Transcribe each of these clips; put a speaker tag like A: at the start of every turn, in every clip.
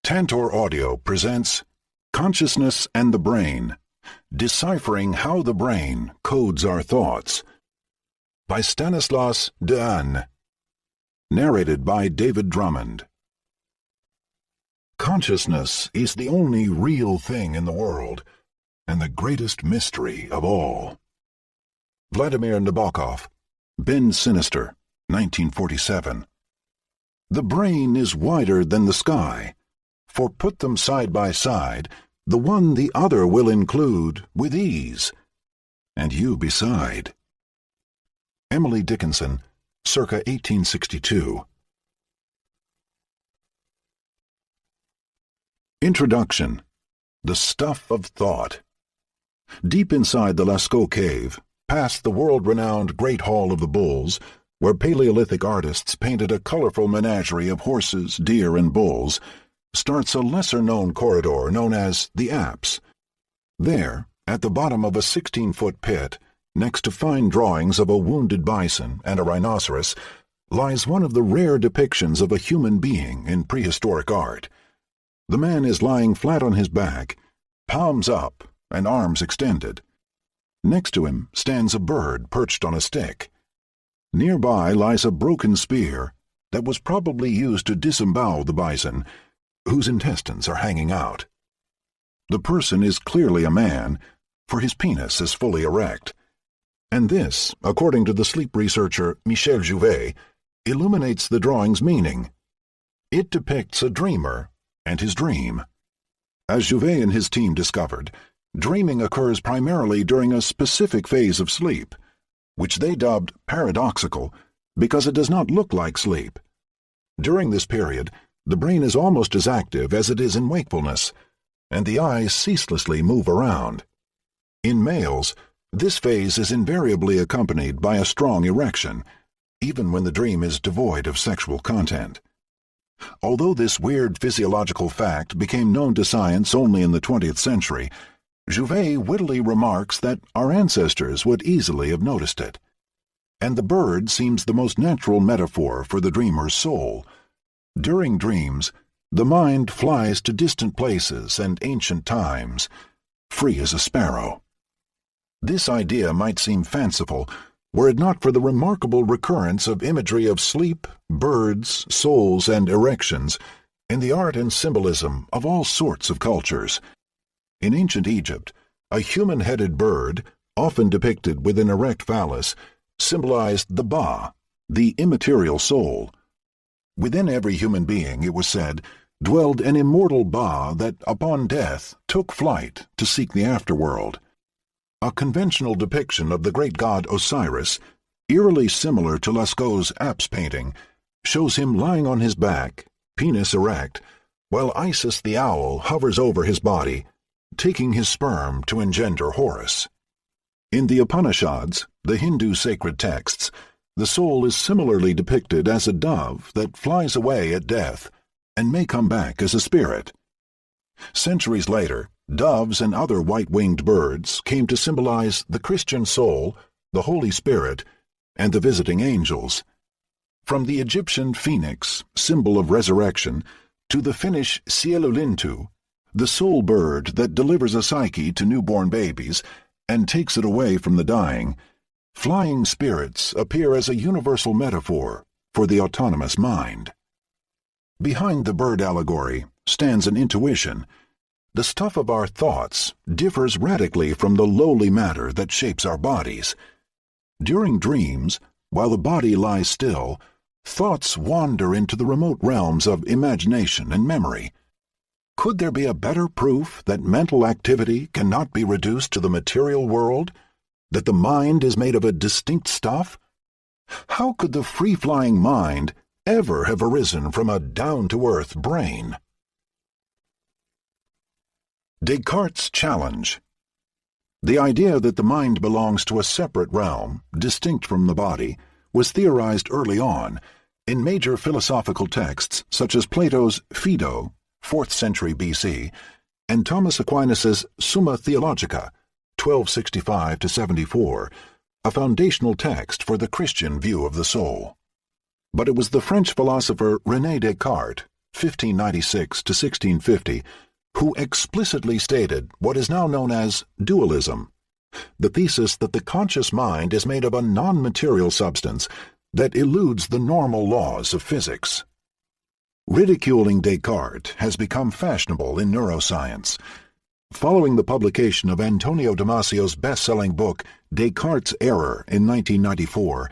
A: Tantor Audio presents Consciousness and the Brain, Deciphering How the Brain Codes Our Thoughts, by Stanislas Dehaene. Narrated by David Drummond. Consciousness is the only real thing in the world, and the greatest mystery of all. Vladimir Nabokov, Ben Sinister, 1947. The brain is wider than the sky, for put them side by side, the one the other will include with ease, and you beside. Emily Dickinson, circa 1862. Introduction. The Stuff of Thought. Deep inside the Lascaux cave, past the world-renowned Great Hall of the Bulls, where Paleolithic artists painted a colorful menagerie of horses, deer, and bulls, starts a lesser-known corridor known as the Apse. There, at the bottom of a 16-foot pit, next to fine drawings of a wounded bison and a rhinoceros, lies one of the rare depictions of a human being in prehistoric art. The man is lying flat on his back, palms up and arms extended. Next to him stands a bird perched on a stick. Nearby lies a broken spear that was probably used to disembowel the bison, whose intestines are hanging out. The person is clearly a man, for his penis is fully erect. And this, according to the sleep researcher Michel Jouvet, illuminates the drawing's meaning. It depicts a dreamer and his dream. As Jouvet and his team discovered, dreaming occurs primarily during a specific phase of sleep, which they dubbed paradoxical because it does not look like sleep. During this period, the brain is almost as active as it is in wakefulness, and the eyes ceaselessly move around. In males, this phase is invariably accompanied by a strong erection, even when the dream is devoid of sexual content. Although this weird physiological fact became known to science only in the 20th century, Jouvet wittily remarks that our ancestors would easily have noticed it. And the bird seems the most natural metaphor for the dreamer's soul. During dreams, the mind flies to distant places and ancient times, free as a sparrow. This idea might seem fanciful, were it not for the remarkable recurrence of imagery of sleep, birds, souls, and erections in the art and symbolism of all sorts of cultures. In ancient Egypt, a human-headed bird, often depicted with an erect phallus, symbolized the Ba, the immaterial soul. Within every human being, it was said, dwelled an immortal Ba that, upon death, took flight to seek the afterworld. A conventional depiction of the great god Osiris, eerily similar to Lascaux's Apse painting, shows him lying on his back, penis erect, while Isis the owl hovers over his body, taking his sperm to engender Horus. In the Upanishads, the Hindu sacred texts, the soul is similarly depicted as a dove that flies away at death and may come back as a spirit. Centuries later, doves and other white-winged birds came to symbolize the Christian soul, the Holy Spirit, and the visiting angels. From the Egyptian phoenix, symbol of resurrection, to the Finnish sielulintu, the soul bird that delivers a psyche to newborn babies and takes it away from the dying, flying spirits appear as a universal metaphor for the autonomous mind. Behind the bird allegory stands an intuition. The stuff of our thoughts differs radically from the lowly matter that shapes our bodies. During dreams, while the body lies still, thoughts wander into the remote realms of imagination and memory. Could there be a better proof that mental activity cannot be reduced to the material world? That the mind is made of a distinct stuff? How could the free-flying mind ever have arisen from a down-to-earth brain? Descartes' challenge. The idea that the mind belongs to a separate realm, distinct from the body, was theorized early on in major philosophical texts such as Plato's Phaedo, 4th century BC, and Thomas Aquinas's Summa Theologica, 1265-74, a foundational text for the Christian view of the soul. But it was the French philosopher René Descartes, (1596 to 1650), who explicitly stated what is now known as dualism, the thesis that the conscious mind is made of a non-material substance that eludes the normal laws of physics. Ridiculing Descartes has become fashionable in neuroscience. Following the publication of Antonio Damasio's best-selling book Descartes' Error in 1994,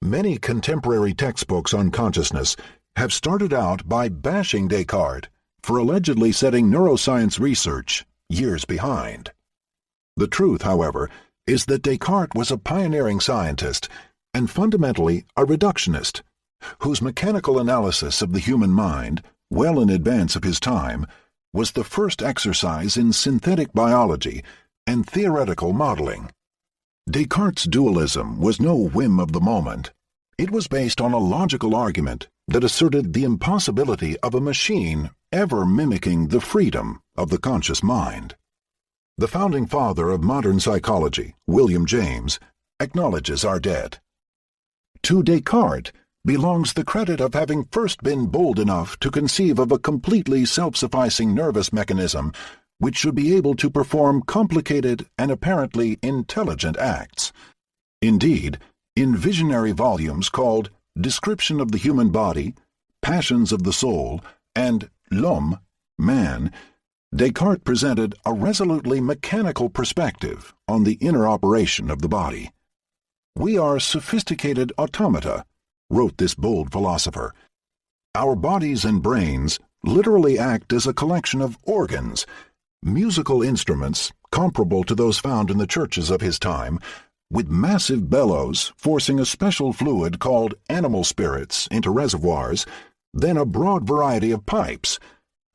A: many contemporary textbooks on consciousness have started out by bashing Descartes for allegedly setting neuroscience research years behind. The truth, however, is that Descartes was a pioneering scientist and fundamentally a reductionist, whose mechanical analysis of the human mind, well in advance of his time, was the first exercise in synthetic biology and theoretical modeling. Descartes' dualism was no whim of the moment. It was based on a logical argument that asserted the impossibility of a machine ever mimicking the freedom of the conscious mind. The founding father of modern psychology, William James, acknowledges our debt. To Descartes belongs the credit of having first been bold enough to conceive of a completely self-sufficing nervous mechanism which should be able to perform complicated and apparently intelligent acts. Indeed, in visionary volumes called Description of the Human Body, Passions of the Soul, and L'Homme, Man, Descartes presented a resolutely mechanical perspective on the inner operation of the body. "We are sophisticated automata," wrote this bold philosopher. "Our bodies and brains literally act as a collection of organs, musical instruments comparable to those found in the churches of his time, with massive bellows forcing a special fluid called animal spirits into reservoirs, then a broad variety of pipes,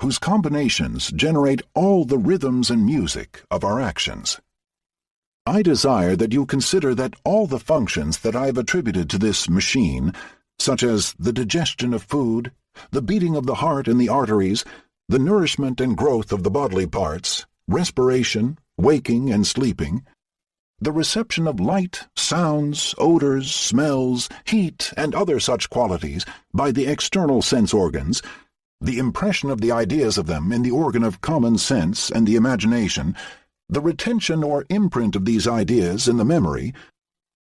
A: whose combinations generate all the rhythms and music of our actions. I desire that you consider that all the functions that I have attributed to this machine, such as the digestion of food, the beating of the heart and the arteries, the nourishment and growth of the bodily parts, respiration, waking and sleeping, the reception of light, sounds, odors, smells, heat, and other such qualities by the external sense organs, the impression of the ideas of them in the organ of common sense and the imagination, the retention or imprint of these ideas in the memory,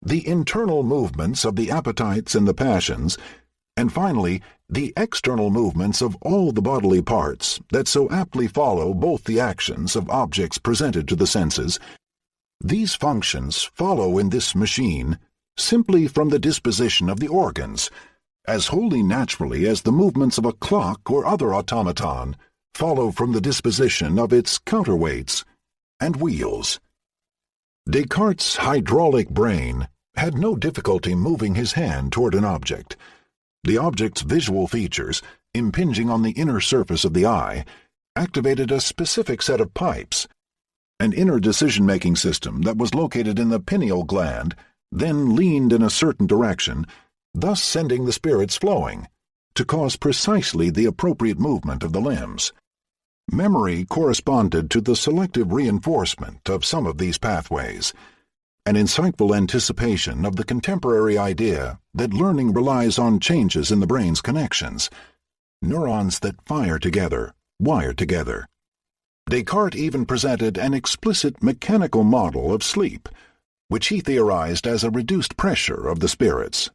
A: the internal movements of the appetites and the passions, and finally the external movements of all the bodily parts that so aptly follow both the actions of objects presented to the senses, these functions follow in this machine simply from the disposition of the organs, as wholly naturally as the movements of a clock or other automaton follow from the disposition of its counterweights and wheels." Descartes' hydraulic brain had no difficulty moving his hand toward an object. The object's visual features, impinging on the inner surface of the eye, activated a specific set of pipes. An inner decision-making system that was located in the pineal gland then leaned in a certain direction, thus sending the spirits flowing, to cause precisely the appropriate movement of the limbs. Memory corresponded to the selective reinforcement of some of these pathways, an insightful anticipation of the contemporary idea that learning relies on changes in the brain's connections, neurons that fire together, wire together. Descartes even presented an explicit mechanical model of sleep, which he theorized as a reduced pressure of the spirits.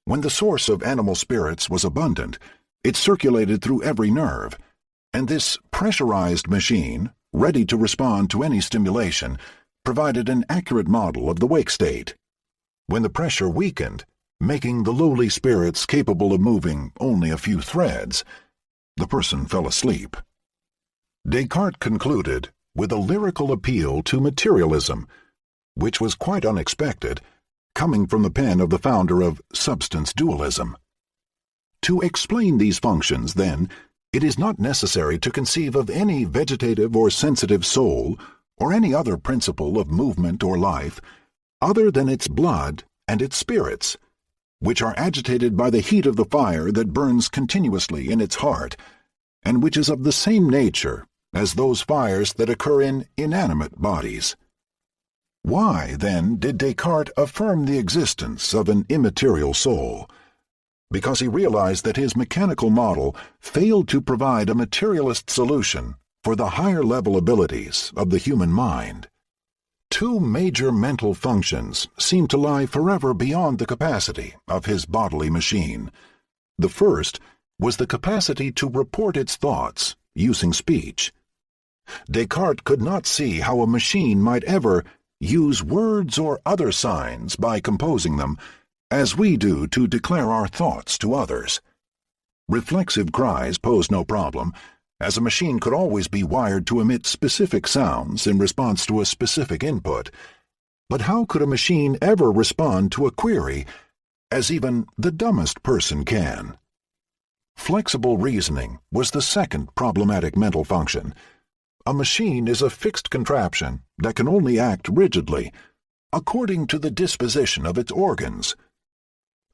A: When the source of animal spirits was abundant, it circulated through every nerve, and this pressurized machine, ready to respond to any stimulation, provided an accurate model of the wake state. When the pressure weakened, making the lowly spirits capable of moving only a few threads, the person fell asleep. Descartes concluded with a lyrical appeal to materialism, which was quite unexpected, coming from the pen of the founder of substance dualism. To explain these functions, then, it is not necessary to conceive of any vegetative or sensitive soul or any other principle of movement or life other than its blood and its spirits, which are agitated by the heat of the fire that burns continuously in its heart, and which is of the same nature as those fires that occur in inanimate bodies. Why, then, did Descartes affirm the existence of an immaterial soul? because he realized that his mechanical model failed to provide a materialist solution for the higher-level abilities of the human mind. Two major mental functions seemed to lie forever beyond the capacity of his bodily machine. The first was the capacity to report its thoughts using speech. Descartes could not see how a machine might ever use words or other signs by composing them, as we do to declare our thoughts to others. Reflexive cries posed no problem, as a machine could always be wired to emit specific sounds in response to a specific input. But how could a machine ever respond to a query, as even the dumbest person can? Flexible reasoning was the second problematic mental function. A machine is a fixed contraption that can only act rigidly, according to the disposition of its organs.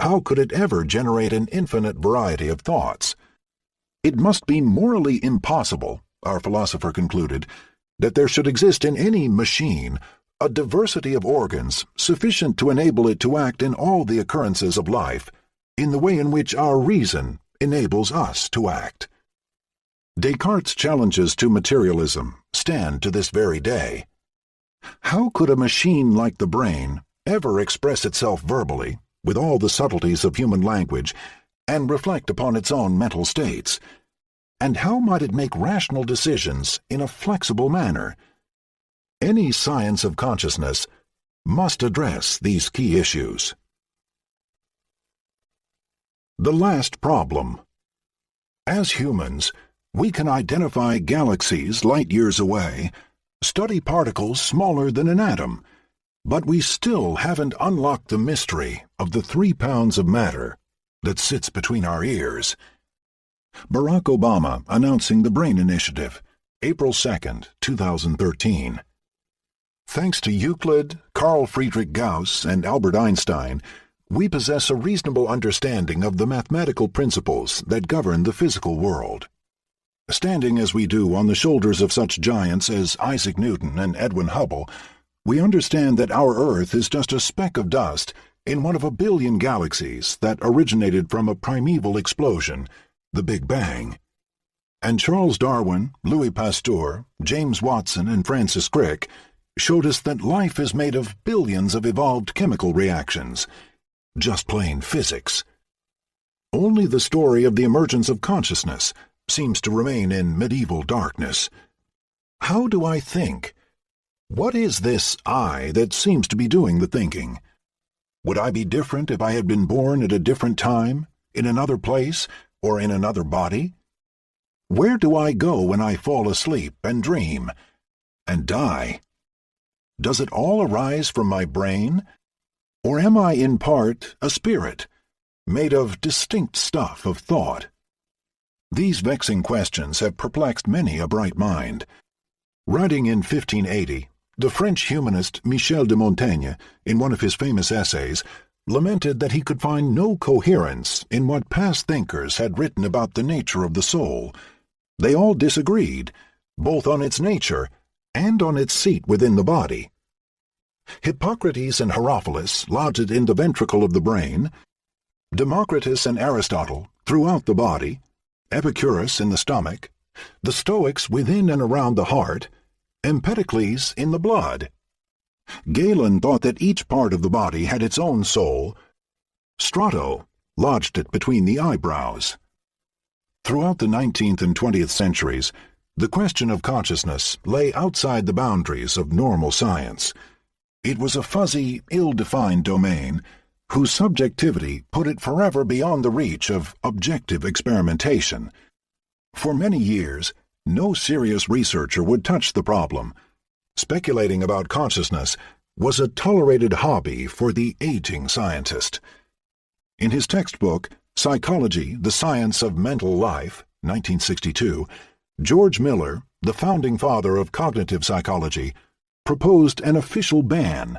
A: How could it ever generate an infinite variety of thoughts? It must be morally impossible, our philosopher concluded, that there should exist in any machine a diversity of organs sufficient to enable it to act in all the occurrences of life in the way in which our reason enables us to act. Descartes' challenges to materialism stand to this very day. How could a machine like the brain ever express itself verbally, with all the subtleties of human language, and reflect upon its own mental states? And how might it make rational decisions in a flexible manner? Any science of consciousness must address these key issues. The last problem. As humans, we can identify galaxies light years away, study particles smaller than an atom, but we still haven't unlocked the mystery of the 3 pounds of matter that sits between our ears. Barack Obama announcing the Brain Initiative, April 2, 2013. Thanks to Euclid, Carl Friedrich Gauss, and Albert Einstein, we possess a reasonable understanding of the mathematical principles that govern the physical world. Standing as we do on the shoulders of such giants as Isaac Newton and Edwin Hubble, we understand that our Earth is just a speck of dust in one of a billion galaxies that originated from a primeval explosion, the Big Bang. And Charles Darwin, Louis Pasteur, James Watson, and Francis Crick showed us that life is made of billions of evolved chemical reactions, just plain physics. Only the story of the emergence of consciousness seems to remain in medieval darkness. How do I think? What is this I that seems to be doing the thinking? Would I be different if I had been born at a different time, in another place, or in another body? Where do I go when I fall asleep and dream, and die? Does it all arise from my brain? Or am I in part a spirit, made of distinct stuff of thought? These vexing questions have perplexed many a bright mind. Writing in 1580, the French humanist Michel de Montaigne, in one of his famous essays, lamented that he could find no coherence in what past thinkers had written about the nature of the soul. They all disagreed, both on its nature and on its seat within the body. Hippocrates and Herophilus lodged it in the ventricle of the brain, Democritus and Aristotle throughout the body, Epicurus in the stomach, the Stoics within and around the heart, Empedocles in the blood. Galen thought that each part of the body had its own soul. Strato lodged it between the eyebrows. Throughout the 19th and 20th centuries, the question of consciousness lay outside the boundaries of normal science. It was a fuzzy, ill-defined domain, whose subjectivity put it forever beyond the reach of objective experimentation. For many years, no serious researcher would touch the problem. Speculating about consciousness was a tolerated hobby for the aging scientist. In his textbook, Psychology, the Science of Mental Life, 1962, George Miller, the founding father of cognitive psychology, proposed an official ban.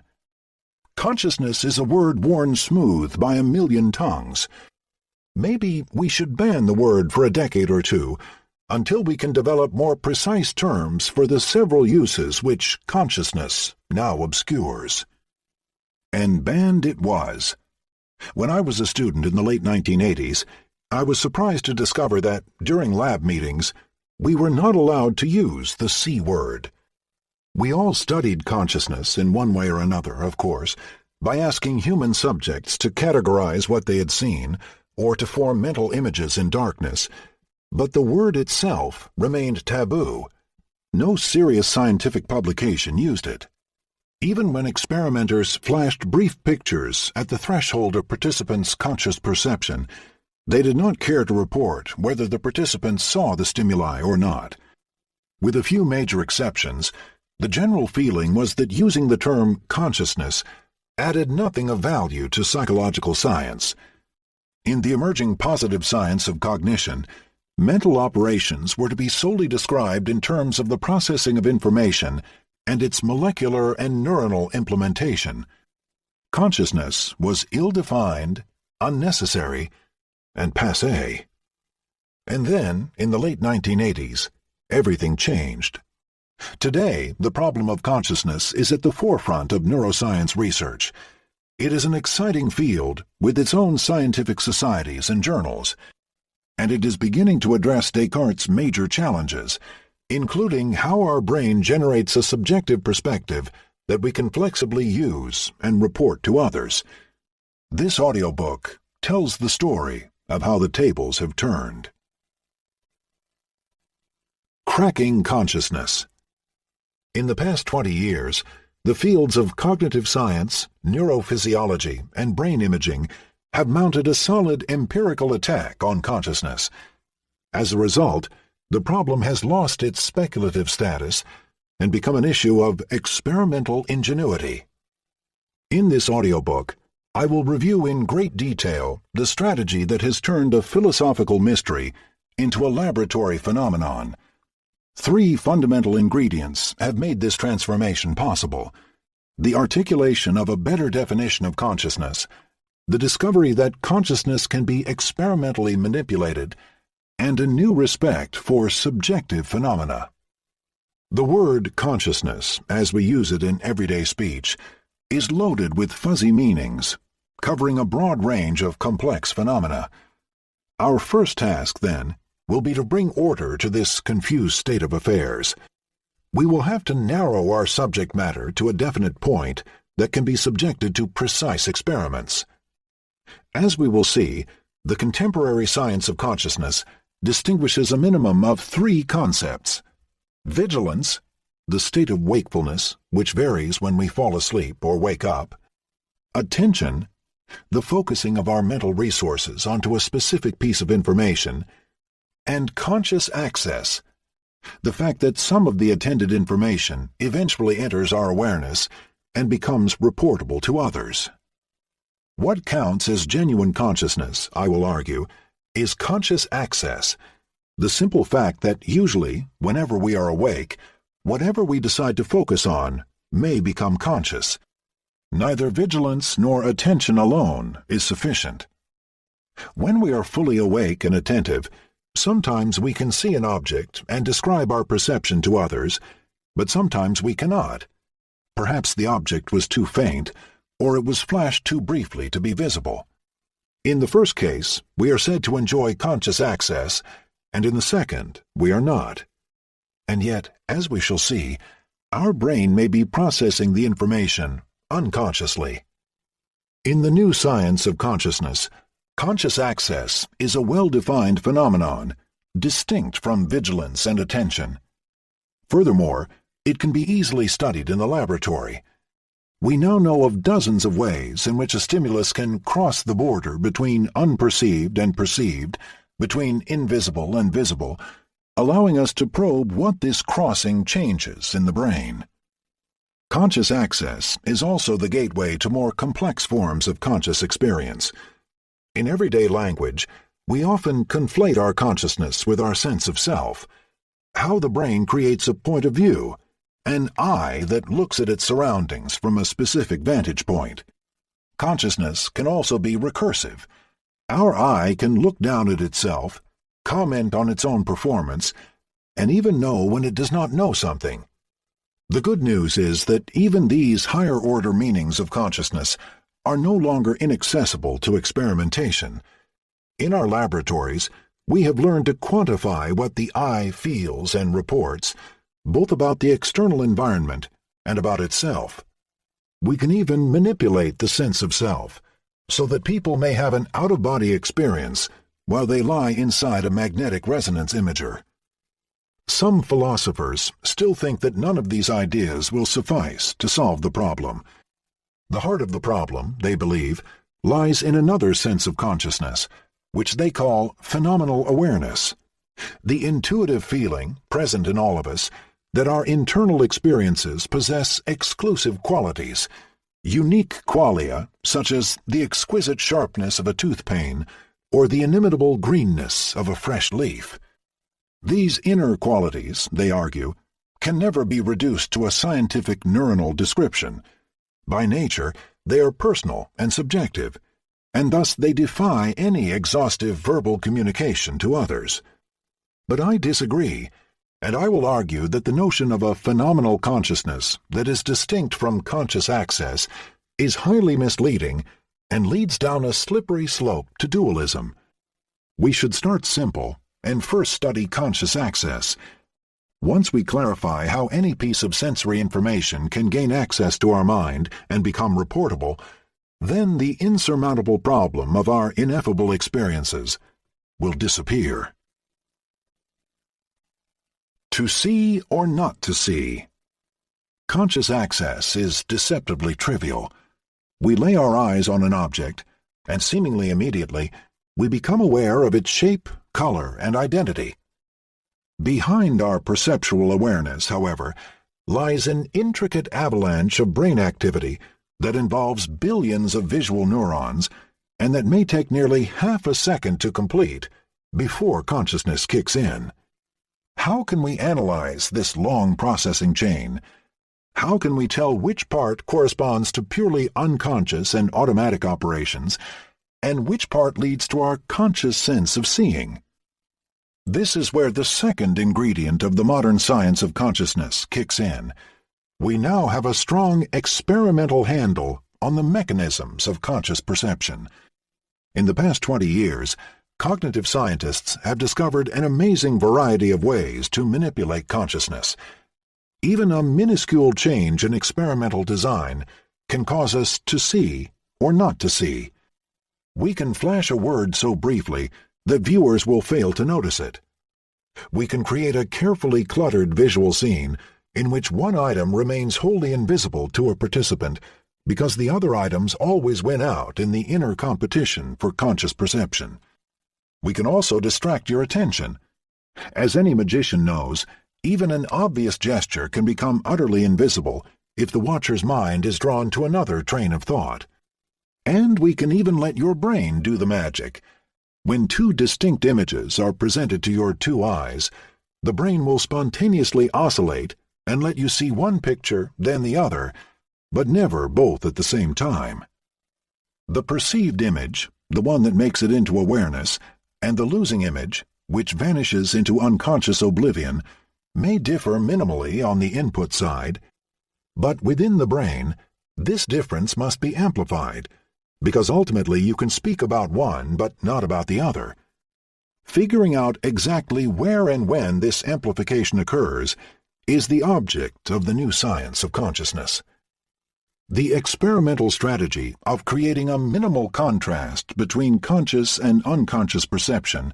A: Consciousness is a word worn smooth by a million tongues. Maybe we should ban the word for a decade or two, until we can develop more precise terms for the several uses which consciousness now obscures. And banned it was. When I was a student in the late 1980s, I was surprised to discover that, during lab meetings, we were not allowed to use the C word. We all studied consciousness in one way or another, of course, by asking human subjects to categorize what they had seen or to form mental images in darkness, but the word itself remained taboo. No serious scientific publication used it. Even when experimenters flashed brief pictures at the threshold of participants' conscious perception, they did not care to report whether the participants saw the stimuli or not. With a few major exceptions, the general feeling was that using the term consciousness added nothing of value to psychological science. In the emerging positive science of cognition, mental operations were to be solely described in terms of the processing of information and its molecular and neuronal implementation. Consciousness was ill-defined, unnecessary, and passé. And then, in the late 1980s, everything changed. Today, the problem of consciousness is at the forefront of neuroscience research. It is an exciting field with its own scientific societies and journals, and it is beginning to address Descartes' major challenges, including how our brain generates a subjective perspective that we can flexibly use and report to others. This audiobook tells the story of how the tables have turned. Cracking consciousness. In the past 20 years, the fields of cognitive science, neurophysiology, and brain imaging have mounted a solid empirical attack on consciousness. As a result, the problem has lost its speculative status and become an issue of experimental ingenuity. In this audiobook, I will review in great detail the strategy that has turned a philosophical mystery into a laboratory phenomenon. 3 fundamental ingredients have made this transformation possible: the articulation of a better definition of consciousness, the discovery that consciousness can be experimentally manipulated, and a new respect for subjective phenomena. The word consciousness, as we use it in everyday speech, is loaded with fuzzy meanings, covering a broad range of complex phenomena. Our first task, then, will be to bring order to this confused state of affairs. We will have to narrow our subject matter to a definite point that can be subjected to precise experiments. As we will see, the contemporary science of consciousness distinguishes a minimum of 3 concepts: vigilance, the state of wakefulness which varies when we fall asleep or wake up; attention, the focusing of our mental resources onto a specific piece of information; and conscious access, the fact that some of the attended information eventually enters our awareness and becomes reportable to others. What counts as genuine consciousness, I will argue, is conscious access, the simple fact that usually, whenever we are awake, whatever we decide to focus on may become conscious. Neither vigilance nor attention alone is sufficient. When we are fully awake and attentive, sometimes we can see an object and describe our perception to others, but sometimes we cannot. Perhaps the object was too faint, or it was flashed too briefly to be visible. In the first case, we are said to enjoy conscious access, and in the second, we are not. And yet, as we shall see, our brain may be processing the information unconsciously. In the new science of consciousness, conscious access is a well-defined phenomenon, distinct from vigilance and attention. Furthermore, it can be easily studied in the laboratory. We now know of dozens of ways in which a stimulus can cross the border between unperceived and perceived, between invisible and visible, allowing us to probe what this crossing changes in the brain. Conscious access is also the gateway to more complex forms of conscious experience. In everyday language, we often conflate our consciousness with our sense of self, how the brain creates a point of view, an eye that looks at its surroundings from a specific vantage point. Consciousness can also be recursive. Our eye can look down at itself, comment on its own performance, and even know when it does not know something. The good news is that even these higher-order meanings of consciousness are no longer inaccessible to experimentation. In our laboratories, we have learned to quantify what the eye feels and reports, both about the external environment and about itself. We can even manipulate the sense of self, so that people may have an out-of-body experience while they lie inside a magnetic resonance imager. Some philosophers still think that none of these ideas will suffice to solve the problem. The heart of the problem, they believe, lies in another sense of consciousness, which they call phenomenal awareness, the intuitive feeling present in all of us that our internal experiences possess exclusive qualities, unique qualia such as the exquisite sharpness of a tooth pain or the inimitable greenness of a fresh leaf. These inner qualities, they argue, can never be reduced to a scientific neuronal description. By nature, they are personal and subjective, and thus they defy any exhaustive verbal communication to others. But I disagree, and I will argue that the notion of a phenomenal consciousness that is distinct from conscious access is highly misleading and leads down a slippery slope to dualism. We should start simple and first study conscious access. Once we clarify how any piece of sensory information can gain access to our mind and become reportable, then the insurmountable problem of our ineffable experiences will disappear. To see or not to see. Conscious access is deceptively trivial. We lay our eyes on an object, and seemingly immediately, we become aware of its shape, color, and identity. Behind our perceptual awareness, however, lies an intricate avalanche of brain activity that involves billions of visual neurons and that may take nearly half a second to complete before consciousness kicks in. How can we analyze this long processing chain? How can we tell which part corresponds to purely unconscious and automatic operations, and which part leads to our conscious sense of seeing? This is where the second ingredient of the modern science of consciousness kicks in. We now have a strong experimental handle on the mechanisms of conscious perception. In the past 20 years, cognitive scientists have discovered an amazing variety of ways to manipulate consciousness. Even a minuscule change in experimental design can cause us to see or not to see. We can flash a word so briefly that viewers will fail to notice it. We can create a carefully cluttered visual scene in which one item remains wholly invisible to a participant because the other items always win out in the inner competition for conscious perception. We can also distract your attention. As any magician knows, even an obvious gesture can become utterly invisible if the watcher's mind is drawn to another train of thought. And we can even let your brain do the magic. When two distinct images are presented to your two eyes, the brain will spontaneously oscillate and let you see one picture, then the other, but never both at the same time. The perceived image, the one that makes it into awareness, and the losing image, which vanishes into unconscious oblivion, may differ minimally on the input side, but within the brain, this difference must be amplified, because ultimately you can speak about one but not about the other. Figuring out exactly where and when this amplification occurs is the object of the new science of consciousness. The experimental strategy of creating a minimal contrast between conscious and unconscious perception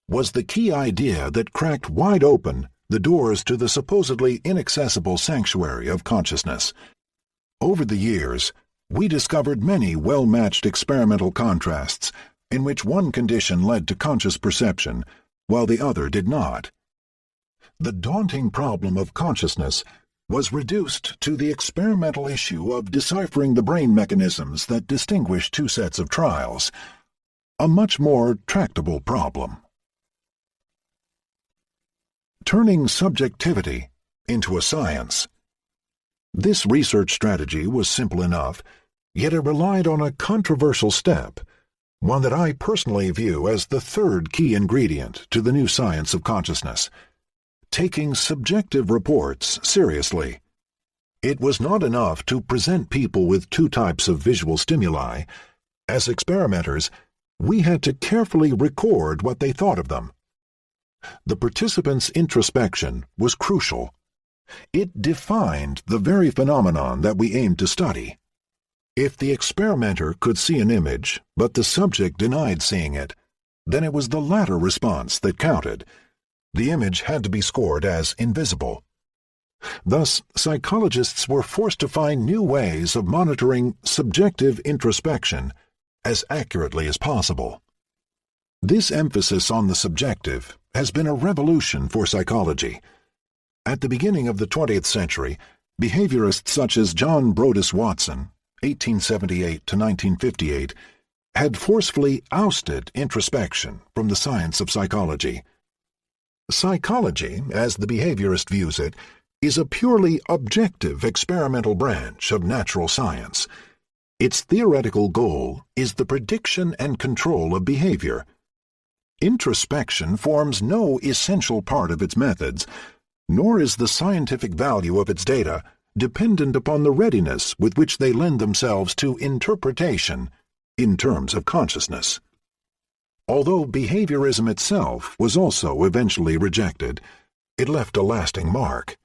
A: was the key idea that cracked wide open the doors to the supposedly inaccessible sanctuary of consciousness. Over the years, we discovered many well-matched experimental contrasts in which one condition led to conscious perception, while the other did not. The daunting problem of consciousness was reduced to the experimental issue of deciphering the brain mechanisms that distinguish two sets of trials, a much more tractable problem. Turning subjectivity into a science. This research strategy was simple enough, yet it relied on a controversial step, one that I personally view as the third key ingredient to the new science of consciousness: taking subjective reports seriously. It was not enough to present people with two types of visual stimuli. As experimenters, we had to carefully record what they thought of them. The participants' introspection was crucial. It defined the very phenomenon that we aimed to study. If the experimenter could see an image, but the subject denied seeing it, then it was the latter response that counted. The image had to be scored as invisible. Thus, psychologists were forced to find new ways of monitoring subjective introspection as accurately as possible. This emphasis on the subjective has been a revolution for psychology. At the beginning of the 20th century, behaviorists such as John Brodess Watson, 1878 to 1958, had forcefully ousted introspection from the science of psychology. Psychology, as the behaviorist views it, is a purely objective experimental branch of natural science. Its theoretical goal is the prediction and control of behavior. Introspection forms no essential part of its methods, nor is the scientific value of its data dependent upon the readiness with which they lend themselves to interpretation in terms of consciousness. Although behaviorism itself was also eventually rejected, it left a lasting mark.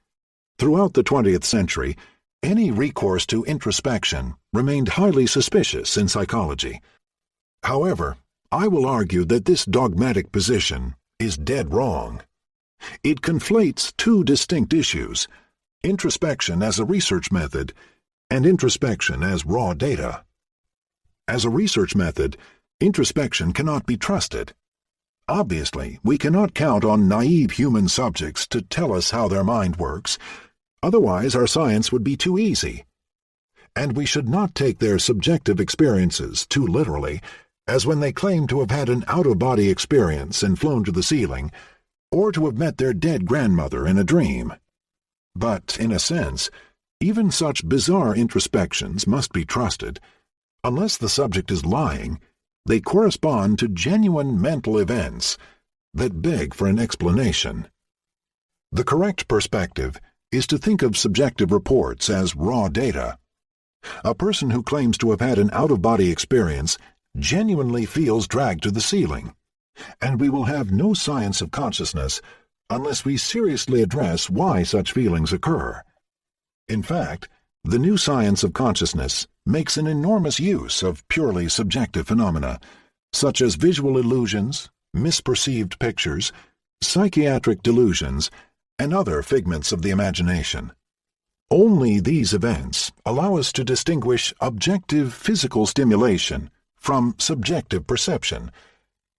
A: Throughout the 20th century, any recourse to introspection remained highly suspicious in psychology. However, I will argue that this dogmatic position is dead wrong. It conflates two distinct issues: introspection as a research method and introspection as raw data. As a research method, introspection cannot be trusted. Obviously, we cannot count on naive human subjects to tell us how their mind works. Otherwise, our science would be too easy. And we should not take their subjective experiences too literally, as when they claim to have had an out-of-body experience and flown to the ceiling, or to have met their dead grandmother in a dream. But, in a sense, even such bizarre introspections must be trusted. Unless the subject is lying, they correspond to genuine mental events that beg for an explanation. The correct perspective is to think of subjective reports as raw data. A person who claims to have had an out-of-body experience genuinely feels dragged to the ceiling, and we will have no science of consciousness unless we seriously address why such feelings occur. In fact, the new science of consciousness makes an enormous use of purely subjective phenomena, such as visual illusions, misperceived pictures, psychiatric delusions, and other figments of the imagination. Only these events allow us to distinguish objective physical stimulation from subjective perception,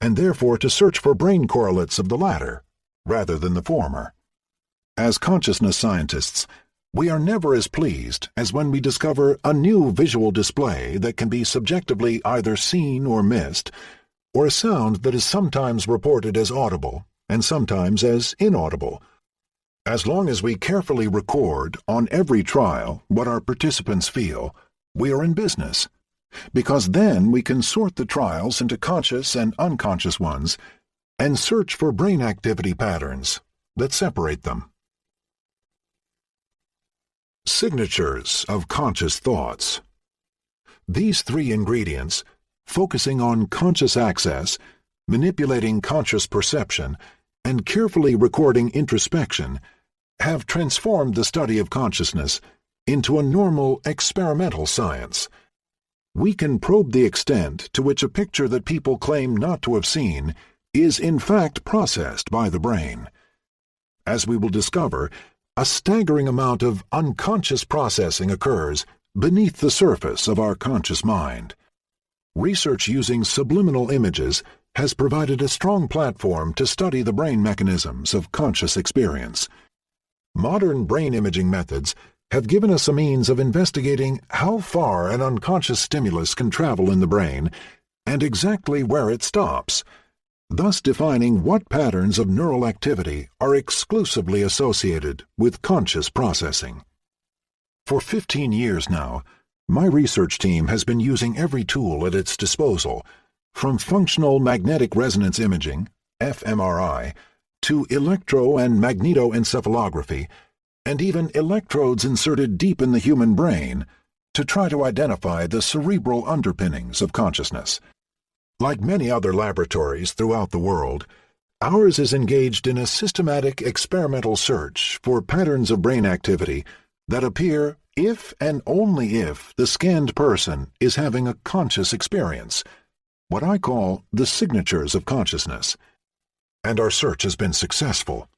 A: and therefore to search for brain correlates of the latter, rather than the former. As consciousness scientists, we are never as pleased as when we discover a new visual display that can be subjectively either seen or missed, or a sound that is sometimes reported as audible and sometimes as inaudible. As long as we carefully record on every trial what our participants feel, we are in business, because then we can sort the trials into conscious and unconscious ones and search for brain activity patterns that separate them. Signatures of conscious thoughts. These three ingredients, focusing on conscious access, manipulating conscious perception, and carefully recording introspection, have transformed the study of consciousness into a normal experimental science. We can probe the extent to which a picture that people claim not to have seen is in fact processed by the brain. As we will discover, a staggering amount of unconscious processing occurs beneath the surface of our conscious mind. Research using subliminal images has provided a strong platform to study the brain mechanisms of conscious experience. Modern brain imaging methods have given us a means of investigating how far an unconscious stimulus can travel in the brain and exactly where it stops, thus defining what patterns of neural activity are exclusively associated with conscious processing. For 15 years now, my research team has been using every tool at its disposal, from functional magnetic resonance imaging, fMRI, to electro- and magnetoencephalography, and even electrodes inserted deep in the human brain to try to identify the cerebral underpinnings of consciousness. Like many other laboratories throughout the world, ours is engaged in a systematic experimental search for patterns of brain activity that appear if and only if the scanned person is having a conscious experience, what I call the signatures of consciousness. And our search has been successful.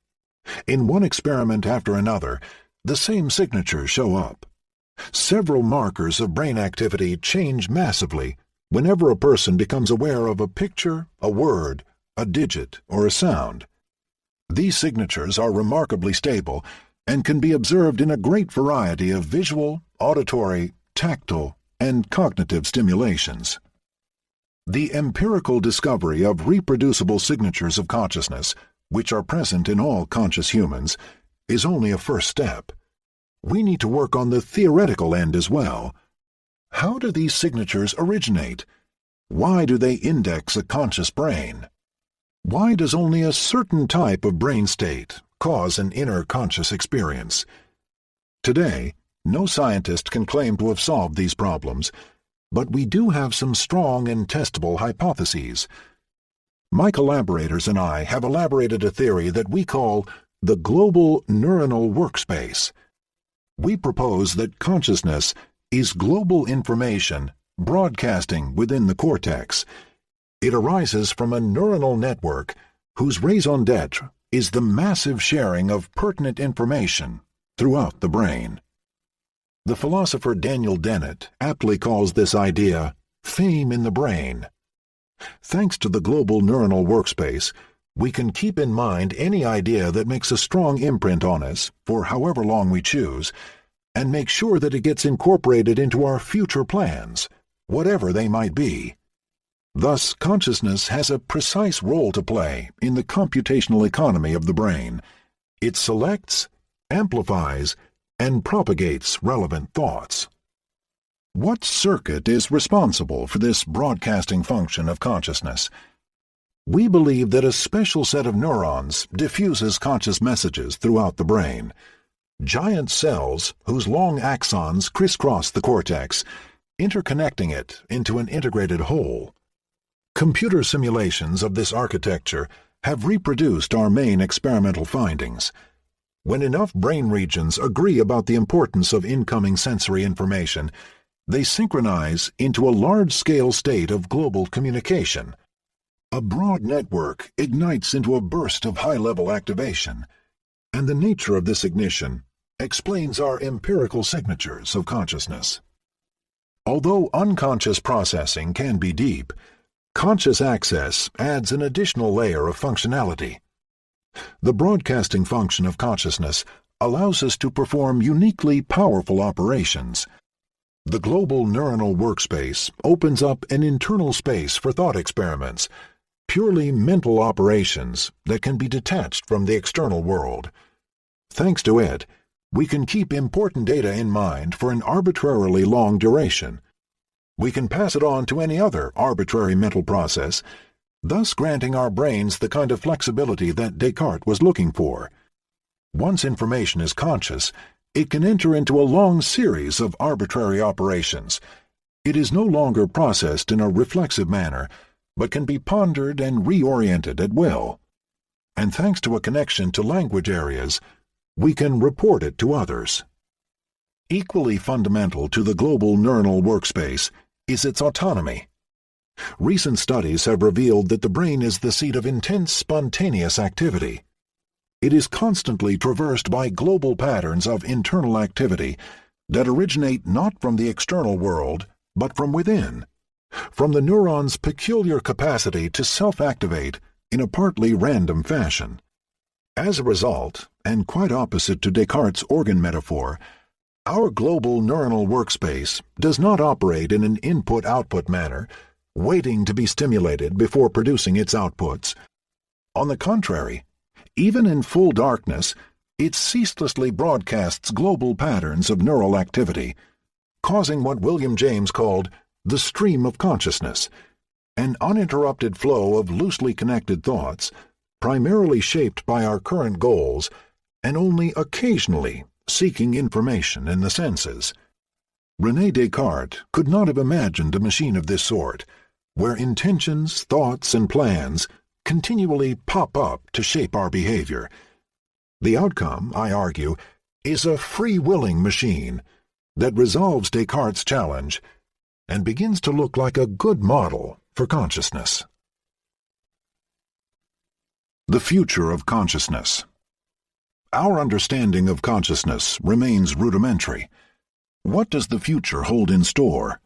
A: In one experiment after another, the same signatures show up. Several markers of brain activity change massively whenever a person becomes aware of a picture, a word, a digit, or a sound. These signatures are remarkably stable and can be observed in a great variety of visual, auditory, tactile, and cognitive stimulations. The empirical discovery of reproducible signatures of consciousness, which are present in all conscious humans, is only a first step. We need to work on the theoretical end as well. How do these signatures originate? Why do they index a conscious brain? Why does only a certain type of brain state cause an inner conscious experience? Today, no scientist can claim to have solved these problems, but we do have some strong and testable hypotheses. My collaborators and I have elaborated a theory that we call the global neuronal workspace. We propose that consciousness is global information broadcasting within the cortex. It arises from a neuronal network whose raison d'etre is the massive sharing of pertinent information throughout the brain. The philosopher Daniel Dennett aptly calls this idea fame in the brain. Thanks to the global neuronal workspace, we can keep in mind any idea that makes a strong imprint on us for however long we choose, and make sure that it gets incorporated into our future plans, whatever they might be. Thus, consciousness has a precise role to play in the computational economy of the brain. It selects, amplifies, and propagates relevant thoughts. What circuit is responsible for this broadcasting function of consciousness? We believe that a special set of neurons diffuses conscious messages throughout the brain. Giant cells whose long axons crisscross the cortex, interconnecting it into an integrated whole. Computer simulations of this architecture have reproduced our main experimental findings. When enough brain regions agree about the importance of incoming sensory information, they synchronize into a large-scale state of global communication. A broad network ignites into a burst of high-level activation, and the nature of this ignition explains our empirical signatures of consciousness. Although unconscious processing can be deep, conscious access adds an additional layer of functionality. The broadcasting function of consciousness allows us to perform uniquely powerful operations. The global neuronal workspace opens up an internal space for thought experiments, purely mental operations that can be detached from the external world. Thanks to it, we can keep important data in mind for an arbitrarily long duration. We can pass it on to any other arbitrary mental process, thus granting our brains the kind of flexibility that Descartes was looking for. Once information is conscious, it can enter into a long series of arbitrary operations. It is no longer processed in a reflexive manner, but can be pondered and reoriented at will. And thanks to a connection to language areas, we can report it to others. Equally fundamental to the global neuronal workspace is its autonomy. Recent studies have revealed that the brain is the seat of intense spontaneous activity. It is constantly traversed by global patterns of internal activity that originate not from the external world, but from within, from the neuron's peculiar capacity to self-activate in a partly random fashion. As a result, and quite opposite to Descartes' organ metaphor, our global neuronal workspace does not operate in an input-output manner, waiting to be stimulated before producing its outputs. On the contrary, even in full darkness, it ceaselessly broadcasts global patterns of neural activity, causing what William James called the stream of consciousness, an uninterrupted flow of loosely connected thoughts, primarily shaped by our current goals and only occasionally seeking information in the senses. René Descartes could not have imagined a machine of this sort, where intentions, thoughts, and plans continually pop up to shape our behavior. The outcome, I argue, is a free-willing machine that resolves Descartes' challenge and begins to look like a good model for consciousness. The future of consciousness. Our understanding of consciousness remains rudimentary. What does the future hold in store?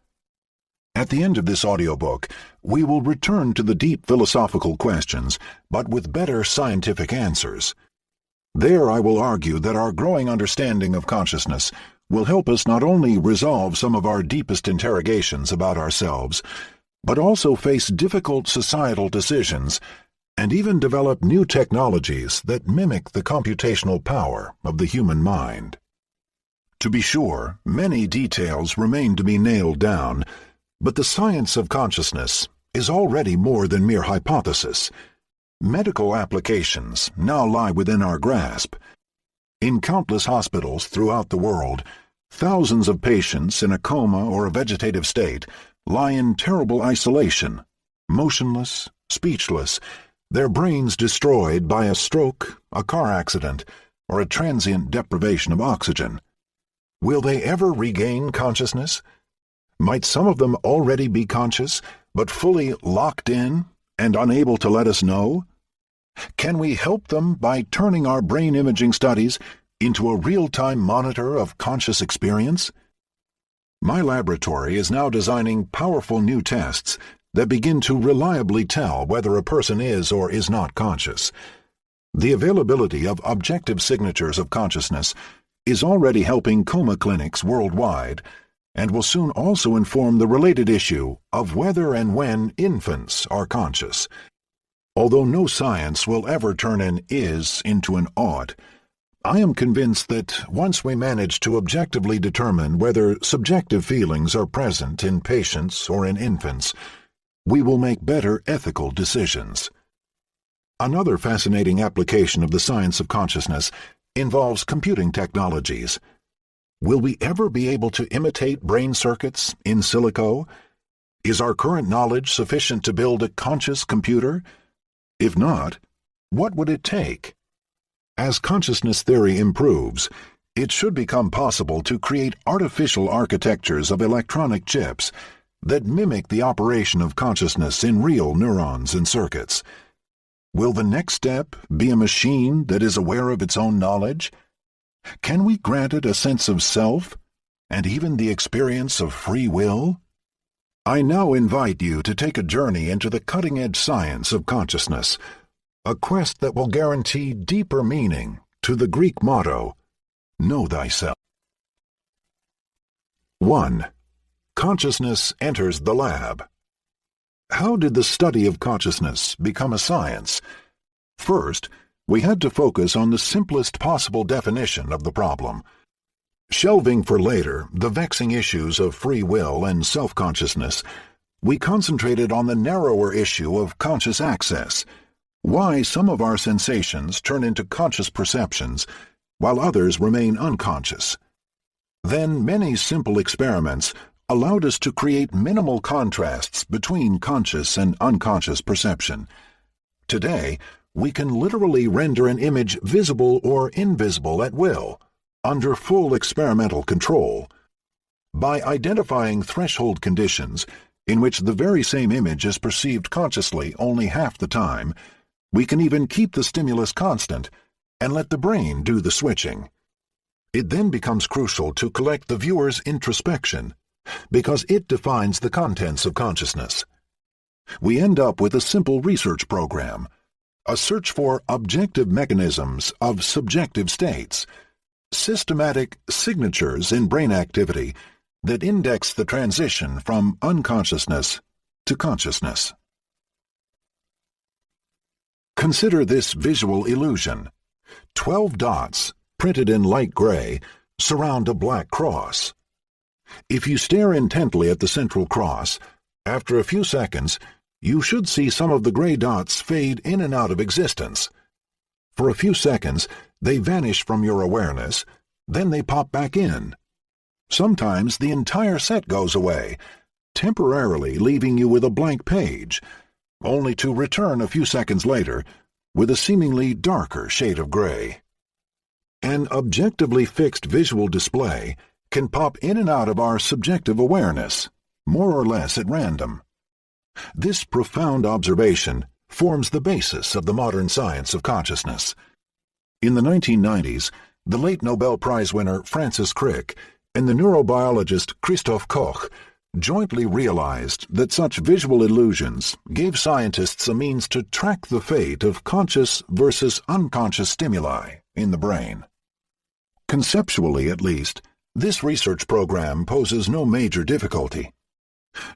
A: At the end of this audiobook, we will return to the deep philosophical questions, but with better scientific answers. There I will argue that our growing understanding of consciousness will help us not only resolve some of our deepest interrogations about ourselves, but also face difficult societal decisions and even develop new technologies that mimic the computational power of the human mind. To be sure, many details remain to be nailed down, but the science of consciousness is already more than mere hypothesis. Medical applications now lie within our grasp. In countless hospitals throughout the world, thousands of patients in a coma or a vegetative state lie in terrible isolation, motionless, speechless, their brains destroyed by a stroke, a car accident, or a transient deprivation of oxygen. Will they ever regain consciousness? Might some of them already be conscious, but fully locked in and unable to let us know? Can we help them by turning our brain imaging studies into a real-time monitor of conscious experience? My laboratory is now designing powerful new tests that begin to reliably tell whether a person is or is not conscious. The availability of objective signatures of consciousness is already helping coma clinics worldwide, and will soon also inform the related issue of whether and when infants are conscious. Although no science will ever turn an is into an ought, I am convinced that once we manage to objectively determine whether subjective feelings are present in patients or in infants, we will make better ethical decisions. Another fascinating application of the science of consciousness involves computing technologies. Will we ever be able to imitate brain circuits in silico? Is our current knowledge sufficient to build a conscious computer? If not, what would it take? As consciousness theory improves, it should become possible to create artificial architectures of electronic chips that mimic the operation of consciousness in real neurons and circuits. Will the next step be a machine that is aware of its own knowledge? Can we grant it a sense of self, and even the experience of free will? I now invite you to take a journey into the cutting-edge science of consciousness, a quest that will guarantee deeper meaning to the Greek motto, Know Thyself. 1. Consciousness enters the lab. How did the study of consciousness become a science? First, we had to focus on the simplest possible definition of the problem. Shelving for later the vexing issues of free will and self-consciousness, we concentrated on the narrower issue of conscious access, why some of our sensations turn into conscious perceptions, while others remain unconscious. Then many simple experiments allowed us to create minimal contrasts between conscious and unconscious perception. Today, we can literally render an image visible or invisible at will, under full experimental control. By identifying threshold conditions, in which the very same image is perceived consciously only half the time, we can even keep the stimulus constant and let the brain do the switching. It then becomes crucial to collect the viewer's introspection, because it defines the contents of consciousness. We end up with a simple research program, a search for objective mechanisms of subjective states, systematic signatures in brain activity that index the transition from unconsciousness to consciousness. Consider this visual illusion. 12 dots, printed in light gray, surround a black cross. If you stare intently at the central cross, after a few seconds, you should see some of the gray dots fade in and out of existence. For a few seconds, they vanish from your awareness, then they pop back in. Sometimes the entire set goes away, temporarily leaving you with a blank page, only to return a few seconds later with a seemingly darker shade of gray. An objectively fixed visual display can pop in and out of our subjective awareness, more or less at random. This profound observation forms the basis of the modern science of consciousness. In the 1990s, the late Nobel Prize winner Francis Crick and the neurobiologist Christoph Koch jointly realized that such visual illusions gave scientists a means to track the fate of conscious versus unconscious stimuli in the brain. Conceptually, at least, this research program poses no major difficulty.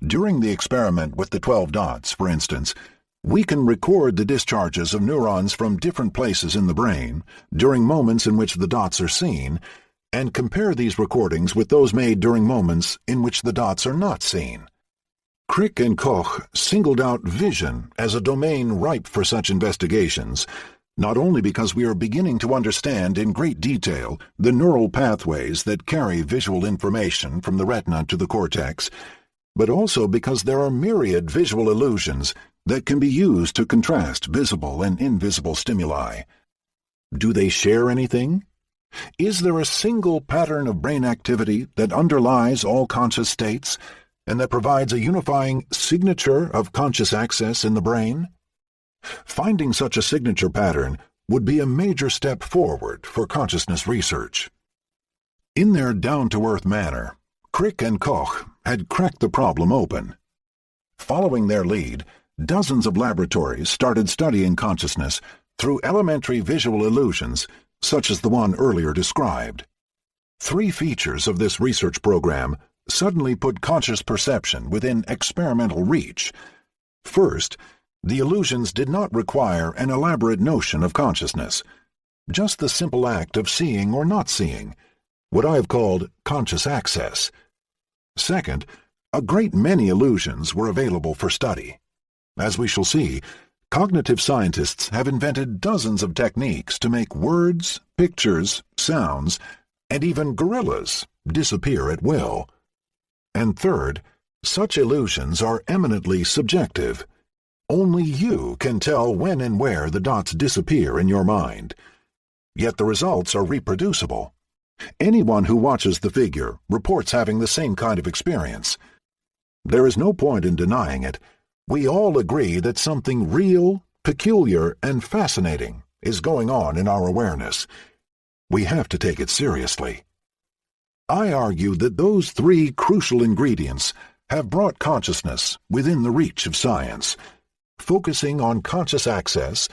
A: During the experiment with the 12 dots, for instance, we can record the discharges of neurons from different places in the brain during moments in which the dots are seen, and compare these recordings with those made during moments in which the dots are not seen. Crick and Koch singled out vision as a domain ripe for such investigations, not only because we are beginning to understand in great detail the neural pathways that carry visual information from the retina to the cortex, but also because there are myriad visual illusions that can be used to contrast visible and invisible stimuli. Do they share anything? Is there a single pattern of brain activity that underlies all conscious states and that provides a unifying signature of conscious access in the brain? Finding such a signature pattern would be a major step forward for consciousness research. In their down-to-earth manner, Crick and Koch had cracked the problem open. Following their lead, dozens of laboratories started studying consciousness through elementary visual illusions such as the one earlier described. 3 features of this research program suddenly put conscious perception within experimental reach. First, the illusions did not require an elaborate notion of consciousness, just the simple act of seeing or not seeing, what I have called conscious access. Second, a great many illusions were available for study. As we shall see, cognitive scientists have invented dozens of techniques to make words, pictures, sounds, and even gorillas disappear at will. And third, such illusions are eminently subjective. Only you can tell when and where the dots disappear in your mind. Yet the results are reproducible. Anyone who watches the figure reports having the same kind of experience. There is no point in denying it. We all agree that something real, peculiar, and fascinating is going on in our awareness. We have to take it seriously. I argue that those 3 crucial ingredients have brought consciousness within the reach of science, focusing on conscious access,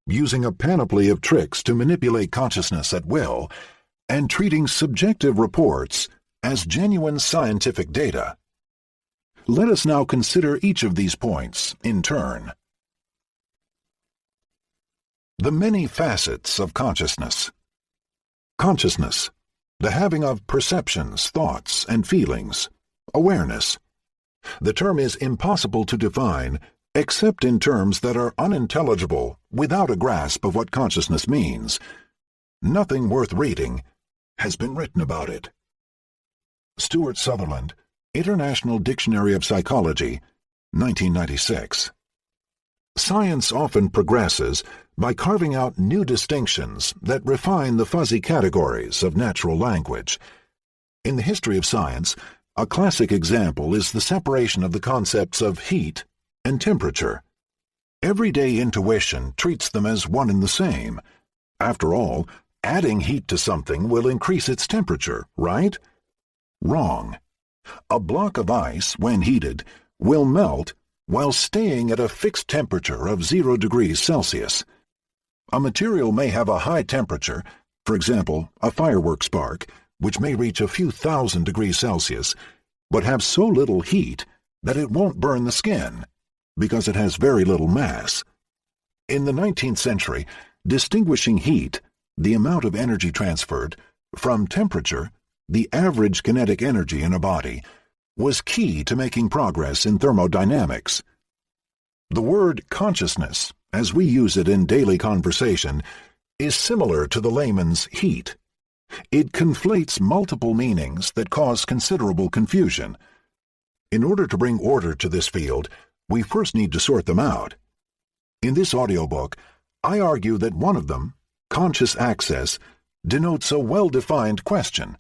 A: using a panoply of tricks to manipulate consciousness at will, and treating subjective reports as genuine scientific data. Let us now consider each of these points in turn. The many facets of consciousness. Consciousness, the having of perceptions, thoughts, and feelings, awareness. The term is impossible to define except in terms that are unintelligible without a grasp of what consciousness means. Nothing worth reading has been written about it. Stuart Sutherland, International Dictionary of Psychology, 1996. Science often progresses by carving out new distinctions that refine the fuzzy categories of natural language. In the history of science, a classic example is the separation of the concepts of heat and temperature. Everyday intuition treats them as one and the same. After all, adding heat to something will increase its temperature, right? Wrong. A block of ice, when heated, will melt while staying at a fixed temperature of 0 degrees Celsius. A material may have a high temperature, for example, a firework spark, which may reach a few thousand degrees Celsius, but have so little heat that it won't burn the skin, because it has very little mass. In the 19th century, distinguishing heat, the amount of energy transferred, from temperature, the average kinetic energy in a body, was key to making progress in thermodynamics. The word consciousness, as we use it in daily conversation, is similar to the layman's heat. It conflates multiple meanings that cause considerable confusion. In order to bring order to this field, we first need to sort them out. In this audiobook, I argue that one of them, conscious access, denotes a well-defined question,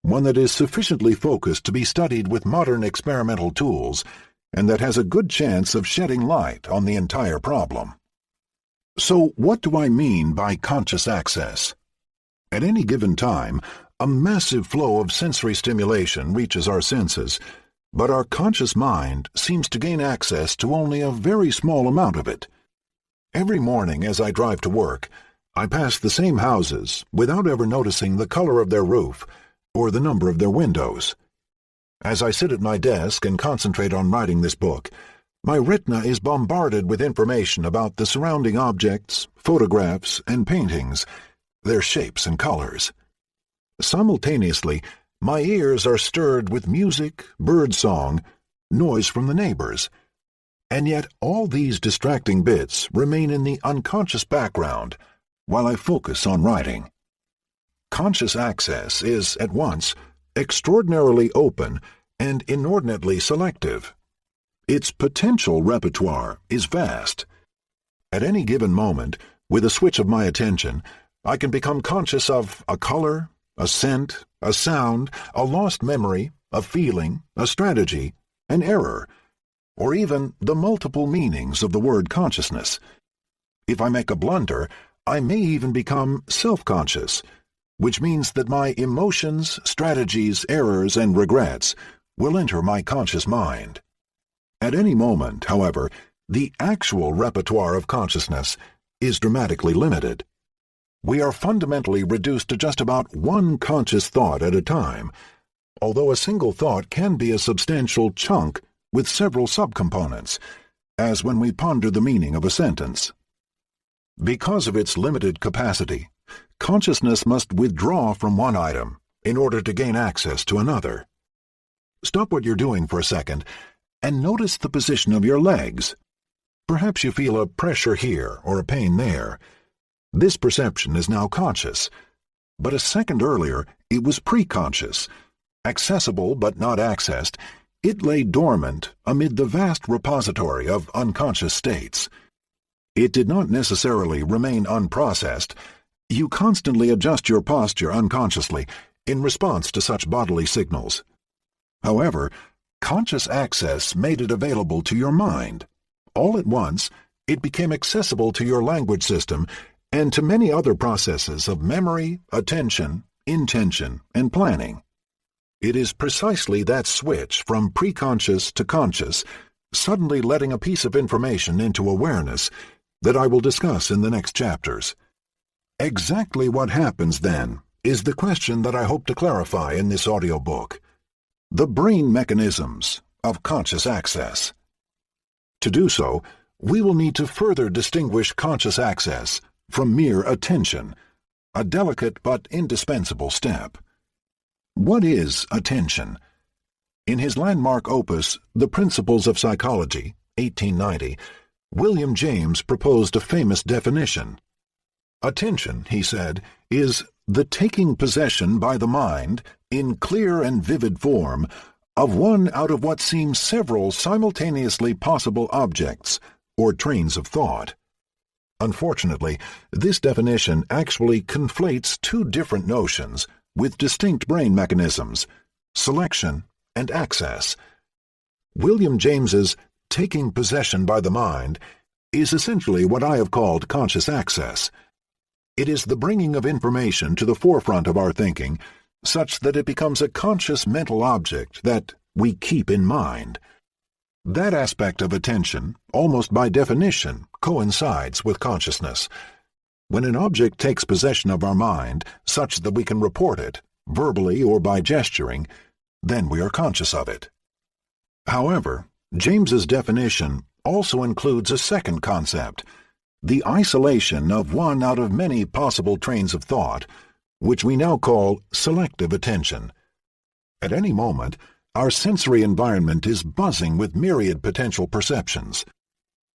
A: one that is sufficiently focused to be studied with modern experimental tools, and that has a good chance of shedding light on the entire problem. So, what do I mean by conscious access? At any given time, a massive flow of sensory stimulation reaches our senses, but our conscious mind seems to gain access to only a very small amount of it. Every morning as I drive to work, I pass the same houses without ever noticing the color of their roof or the number of their windows. As I sit at my desk and concentrate on writing this book, my retina is bombarded with information about the surrounding objects, photographs, and paintings, their shapes and colors. Simultaneously, my ears are stirred with music, birdsong, noise from the neighbors. And yet all these distracting bits remain in the unconscious background while I focus on writing. Conscious access is, at once, extraordinarily open and inordinately selective. Its potential repertoire is vast. At any given moment, with a switch of my attention, I can become conscious of a color, a scent, a sound, a lost memory, a feeling, a strategy, an error, or even the multiple meanings of the word consciousness. If I make a blunder, I may even become self-conscious, which means that my emotions, strategies, errors, and regrets will enter my conscious mind. At any moment, however, the actual repertoire of consciousness is dramatically limited. We are fundamentally reduced to just about one conscious thought at a time, although a single thought can be a substantial chunk with several subcomponents, as when we ponder the meaning of a sentence. Because of its limited capacity, consciousness must withdraw from one item in order to gain access to another. Stop what you're doing for a second and notice the position of your legs. Perhaps you feel a pressure here or a pain there. This perception is now conscious, but a second earlier it was preconscious. Accessible but not accessed, it lay dormant amid the vast repository of unconscious states. It did not necessarily remain unprocessed. You constantly adjust your posture unconsciously in response to such bodily signals. However, conscious access made it available to your mind. All at once, it became accessible to your language system and to many other processes of memory, attention, intention, and planning. It is precisely that switch from preconscious to conscious, suddenly letting a piece of information into awareness, that I will discuss in the next chapters. Exactly what happens then is the question that I hope to clarify in this audiobook: the brain mechanisms of conscious access. To do so, we will need to further distinguish conscious access from mere attention, a delicate but indispensable step. What is attention? In his landmark opus, The Principles of Psychology, 1890, William James proposed a famous definition. Attention, he said, is the taking possession by the mind, in clear and vivid form, of one out of what seem several simultaneously possible objects or trains of thought. Unfortunately, this definition actually conflates two different notions with distinct brain mechanisms: selection and access. William James's taking possession by the mind is essentially what I have called conscious access. It is the bringing of information to the forefront of our thinking such that it becomes a conscious mental object that we keep in mind. That aspect of attention, almost by definition, coincides with consciousness. When an object takes possession of our mind such that we can report it, verbally or by gesturing, then we are conscious of it. However, James's definition also includes a second concept: the isolation of one out of many possible trains of thought, which we now call selective attention. At any moment, our sensory environment is buzzing with myriad potential perceptions.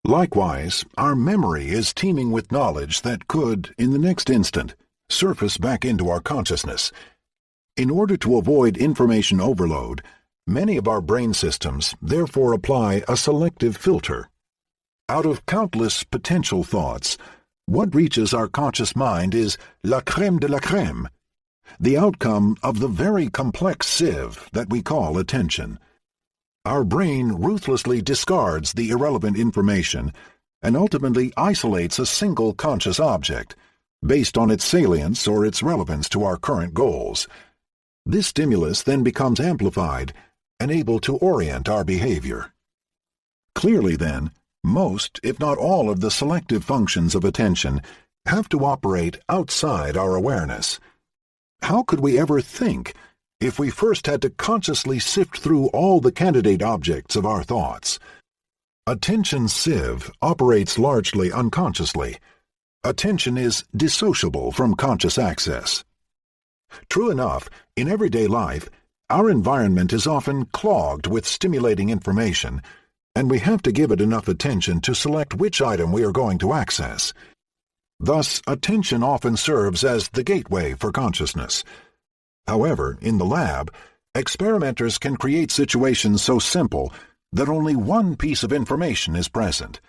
A: Likewise, our memory is teeming with knowledge that could, in the next instant, surface back into our consciousness. In order to avoid information overload, many of our brain systems therefore apply a selective filter. Out of countless potential thoughts, what reaches our conscious mind is la crème de la crème, the outcome of the very complex sieve that we call attention. Our brain ruthlessly discards the irrelevant information and ultimately isolates a single conscious object, based on its salience or its relevance to our current goals. This stimulus then becomes amplified and able to orient our behavior. Clearly then, most, if not all, of the selective functions of attention have to operate outside our awareness. How could we ever think if we first had to consciously sift through all the candidate objects of our thoughts? Attention sieve operates largely unconsciously. Attention is dissociable from conscious access. True enough, in everyday life, our environment is often clogged with stimulating information, and we have to give it enough attention to select which item we are going to access. Thus, attention often serves as the gateway for consciousness. However, in the lab, experimenters can create situations so simple that only one piece of information is present,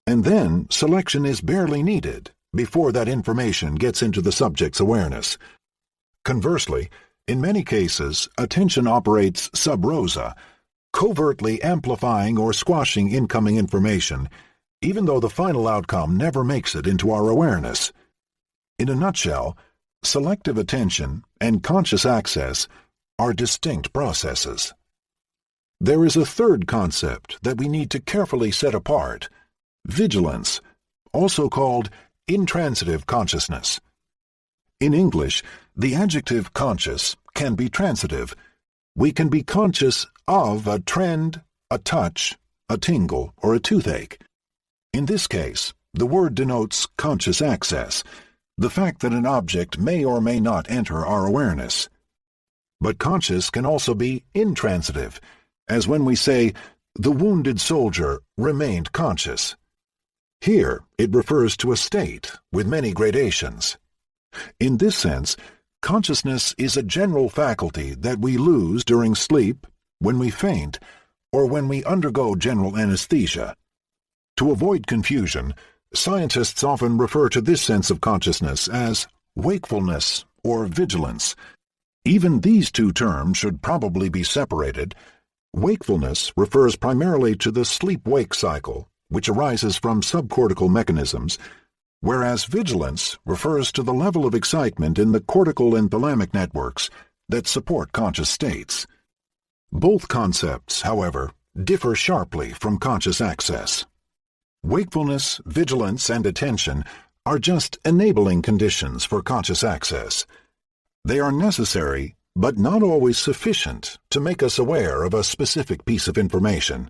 A: and then selection is barely needed before that information gets into the subject's awareness. Conversely, in many cases, attention operates sub rosa, covertly amplifying or squashing incoming information, even though the final outcome never makes it into our awareness. In a nutshell, selective attention and conscious access are distinct processes. There is a third concept that we need to carefully set apart: vigilance, also called intransitive consciousness. In English, the adjective conscious can be transitive. We can be conscious of a trend, a touch, a tingle, or a toothache. In this case, the word denotes conscious access, the fact that an object may or may not enter our awareness. But conscious can also be intransitive, as when we say, "The wounded soldier remained conscious." Here, it refers to a state with many gradations. In this sense, consciousness is a general faculty that we lose during sleep, when we faint, or when we undergo general anesthesia. To avoid confusion, scientists often refer to this sense of consciousness as wakefulness or vigilance. Even these two terms should probably be separated. Wakefulness refers primarily to the sleep-wake cycle, which arises from subcortical mechanisms, whereas vigilance refers to the level of excitement in the cortical and thalamic networks that support conscious states. Both concepts, however, differ sharply from conscious access. Wakefulness, vigilance, and attention are just enabling conditions for conscious access. They are necessary, but not always sufficient to make us aware of a specific piece of information.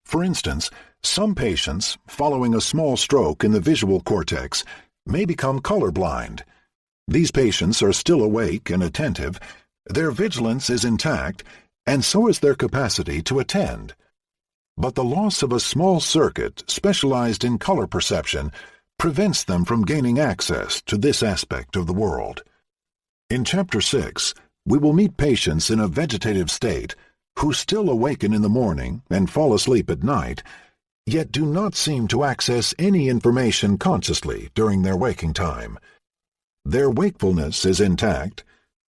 A: For instance, some patients, following a small stroke in the visual cortex, may become colorblind. These patients are still awake and attentive, their vigilance is intact, and so is their capacity to attend. But the loss of a small circuit specialized in color perception prevents them from gaining access to this aspect of the world. In Chapter 6, we will meet patients in a vegetative state who still awaken in the morning and fall asleep at night, yet do not seem to access any information consciously during their waking time. Their wakefulness is intact,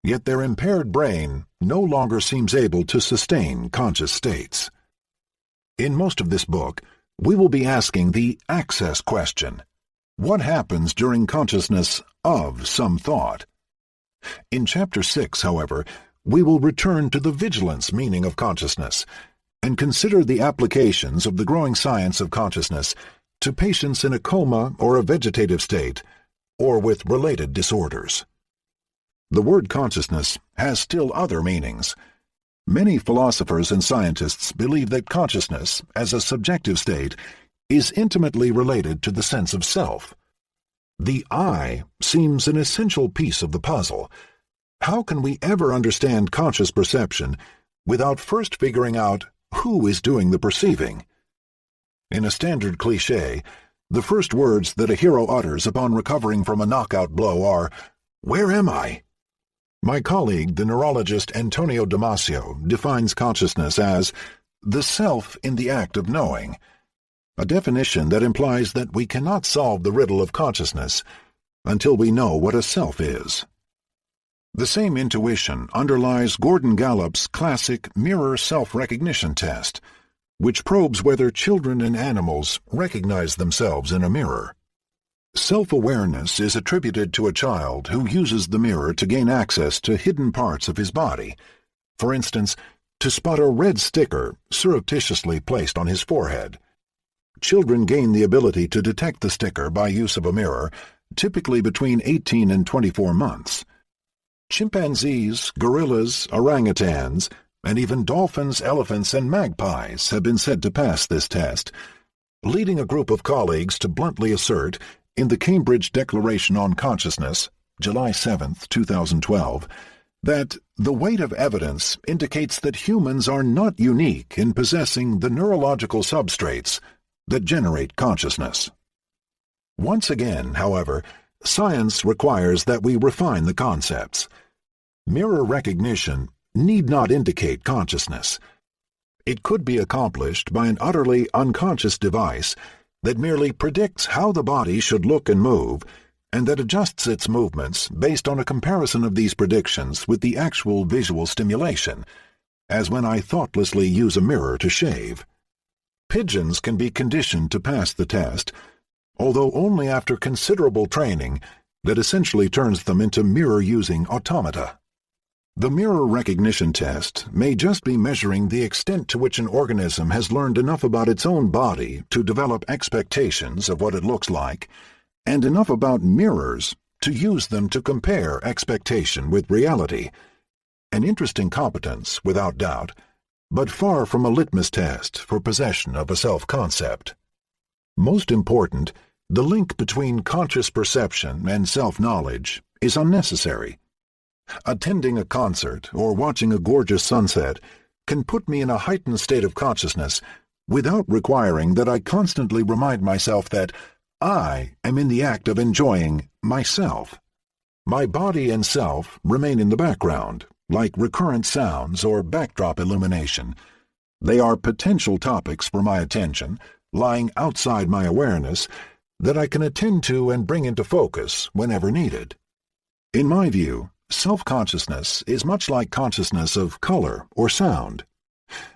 A: yet their impaired brain no longer seems able to sustain conscious states. In most of this book, we will be asking the access question: what happens during consciousness of some thought? In Chapter 6, however, we will return to the vigilance meaning of consciousness and consider the applications of the growing science of consciousness to patients in a coma or a vegetative state, or with related disorders. The word consciousness has still other meanings. Many philosophers and scientists believe that consciousness, as a subjective state, is intimately related to the sense of self. The I seems an essential piece of the puzzle. How can we ever understand conscious perception without first figuring out who is doing the perceiving? In a standard cliché, the first words that a hero utters upon recovering from a knockout blow are, Where am I? My colleague, the neurologist Antonio Damasio, defines consciousness as the self in the act of knowing, a definition that implies that we cannot solve the riddle of consciousness until we know what a self is. The same intuition underlies Gordon Gallup's classic mirror self-recognition test, which probes whether children and animals recognize themselves in a mirror. Self-awareness is attributed to a child who uses the mirror to gain access to hidden parts of his body, for instance, to spot a red sticker surreptitiously placed on his forehead. Children gain the ability to detect the sticker by use of a mirror, typically between 18 and 24 months. Chimpanzees, gorillas, orangutans, and even dolphins, elephants, and magpies have been said to pass this test, leading a group of colleagues to bluntly assert, in the Cambridge Declaration on Consciousness, July 7, 2012, that the weight of evidence indicates that humans are not unique in possessing the neurological substrates that generate consciousness. Once again, however, science requires that we refine the concepts. Mirror recognition need not indicate consciousness. It could be accomplished by an utterly unconscious device that merely predicts how the body should look and move, and that adjusts its movements based on a comparison of these predictions with the actual visual stimulation, as when I thoughtlessly use a mirror to shave. Pigeons can be conditioned to pass the test, although only after considerable training that essentially turns them into mirror-using automata. The mirror recognition test may just be measuring the extent to which an organism has learned enough about its own body to develop expectations of what it looks like, and enough about mirrors to use them to compare expectation with reality. An interesting competence, without doubt, but far from a litmus test for possession of a self-concept. Most important, the link between conscious perception and self-knowledge is unnecessary. Attending a concert or watching a gorgeous sunset can put me in a heightened state of consciousness without requiring that I constantly remind myself that I am in the act of enjoying myself. My body and self remain in the background, like recurrent sounds or backdrop illumination. They are potential topics for my attention, lying outside my awareness, that I can attend to and bring into focus whenever needed. In my view, self-consciousness is much like consciousness of color or sound.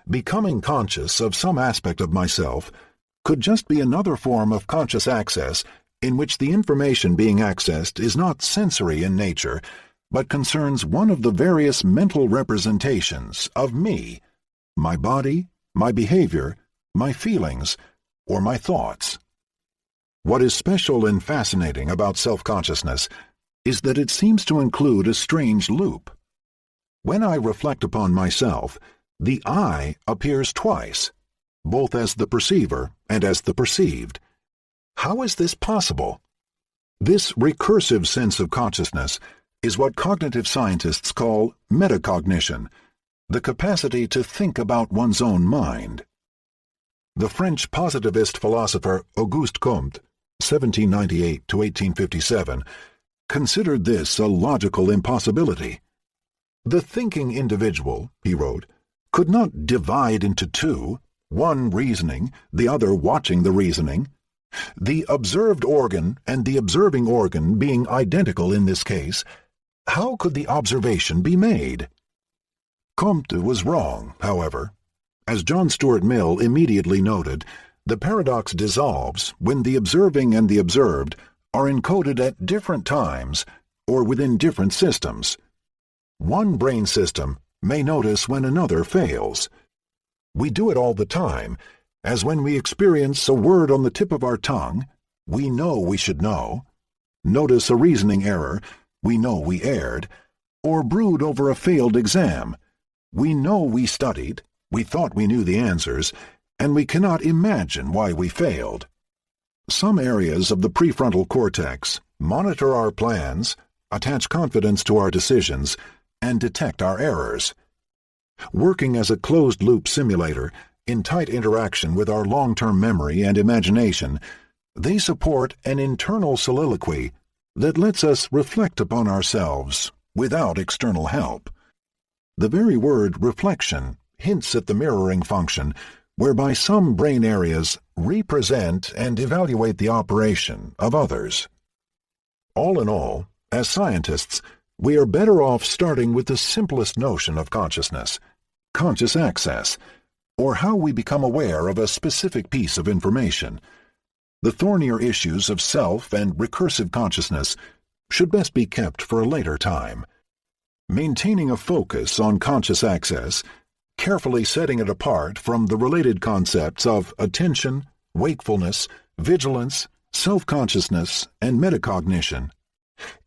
A: Becoming conscious of some aspect of myself could just be another form of conscious access in which the information being accessed is not sensory in nature, but concerns one of the various mental representations of me, my body, my behavior, my feelings, or my thoughts. What is special and fascinating about self-consciousness is that it seems to include a strange loop. When I reflect upon myself, the I appears twice, both as the perceiver and as the perceived. How is this possible? This recursive sense of consciousness is what cognitive scientists call metacognition, the capacity to think about one's own mind. The French positivist philosopher Auguste Comte, 1798 to 1857, considered this a logical impossibility. The thinking individual, he wrote, could not divide into two, one reasoning, the other watching the reasoning. The observed organ and the observing organ being identical in this case, how could the observation be made? Comte was wrong, however. As John Stuart Mill immediately noted, the paradox dissolves when the observing and the observed are encoded at different times or within different systems. One brain system may notice when another fails. We do it all the time, as when we experience a word on the tip of our tongue, we know we should know, notice a reasoning error, we know we erred, or brood over a failed exam. We know we studied, we thought we knew the answers, and we cannot imagine why we failed. Some areas of the prefrontal cortex monitor our plans, attach confidence to our decisions, and detect our errors. Working as a closed-loop simulator, in tight interaction with our long-term memory and imagination, they support an internal soliloquy that lets us reflect upon ourselves without external help. The very word reflection hints at the mirroring function, whereby some brain areas represent and evaluate the operation of others. All in all, as scientists, we are better off starting with the simplest notion of consciousness, conscious access, or how we become aware of a specific piece of information. The thornier issues of self and recursive consciousness should best be kept for a later time. Maintaining a focus on conscious access, carefully setting it apart from the related concepts of attention, wakefulness, vigilance, self-consciousness, and metacognition,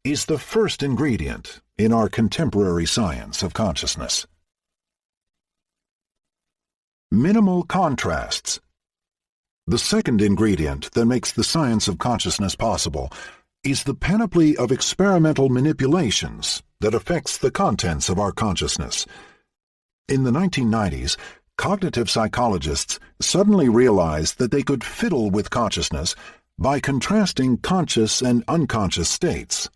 A: is the first ingredient in our contemporary science of consciousness. Minimal contrasts. The second ingredient that makes the science of consciousness possible is the panoply of experimental manipulations that affects the contents of our consciousness. In the 1990s, cognitive psychologists suddenly realized that they could fiddle with consciousness by contrasting conscious and unconscious states.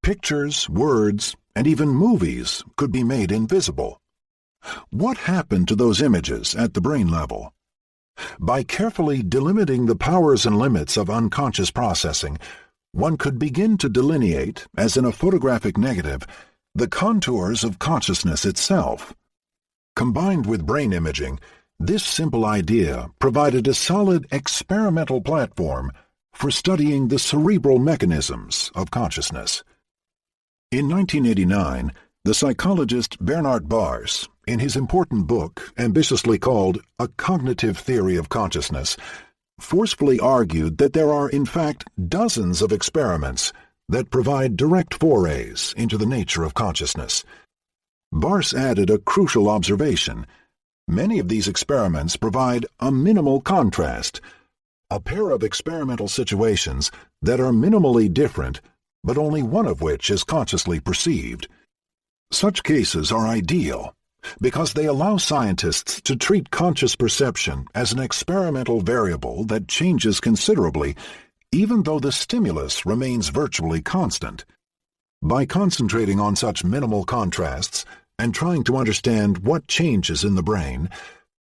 A: Pictures, words, and even movies could be made invisible. What happened to those images at the brain level? By carefully delimiting the powers and limits of unconscious processing, one could begin to delineate, as in a photographic negative, the contours of consciousness itself. Combined with brain imaging, this simple idea provided a solid experimental platform for studying the cerebral mechanisms of consciousness. In 1989, the psychologist Bernard Baars, in his important book ambitiously called A Cognitive Theory of Consciousness, forcefully argued that there are in fact dozens of experiments that provide direct forays into the nature of consciousness. Baars added a crucial observation. Many of these experiments provide a minimal contrast, a pair of experimental situations that are minimally different, but only one of which is consciously perceived. Such cases are ideal because they allow scientists to treat conscious perception as an experimental variable that changes considerably, even though the stimulus remains virtually constant. By concentrating on such minimal contrasts and trying to understand what changes in the brain,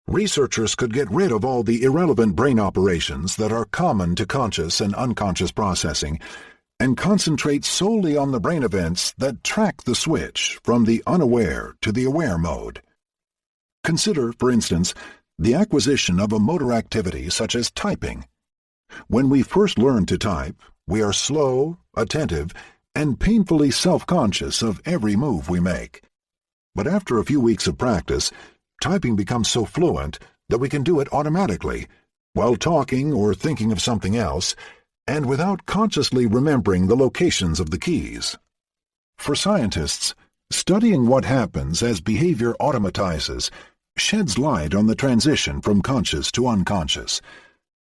A: researchers could get rid of all the irrelevant brain operations that are common to conscious and unconscious processing, and concentrate solely on the brain events that track the switch from the unaware to the aware mode. Consider, for instance, the acquisition of a motor activity such as typing. When we first learn to type, we are slow, attentive, and painfully self-conscious of every move we make. But after a few weeks of practice, typing becomes so fluent that we can do it automatically, while talking or thinking of something else, and without consciously remembering the locations of the keys. For scientists, studying what happens as behavior automatizes sheds light on the transition from conscious to unconscious.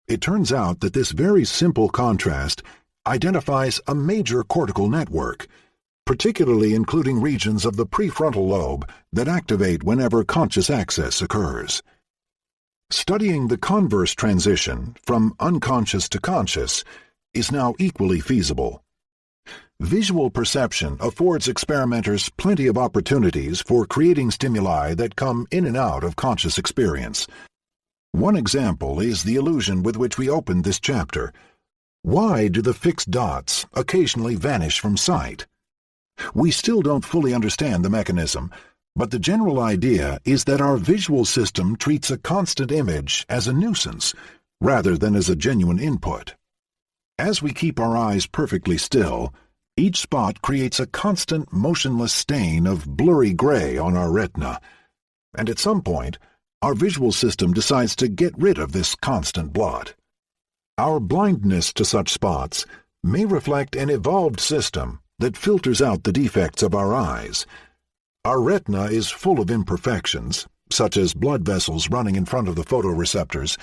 A: It turns out that this very simple contrast identifies a major cortical network, particularly including regions of the prefrontal lobe that activate whenever conscious access occurs. Studying the converse transition from unconscious to conscious is now equally feasible. Visual perception affords experimenters plenty of opportunities for creating stimuli that come in and out of conscious experience. One example is the illusion with which we opened this chapter. Why do the fixed dots occasionally vanish from sight? We still don't fully understand the mechanism, but the general idea is that our visual system treats a constant image as a nuisance rather than as a genuine input. As we keep our eyes perfectly still, each spot creates a constant motionless stain of blurry gray on our retina, and at some point, our visual system decides to get rid of this constant blot. Our blindness to such spots may reflect an evolved system that filters out the defects of our eyes. Our retina is full of imperfections, such as blood vessels running in front of the photoreceptors,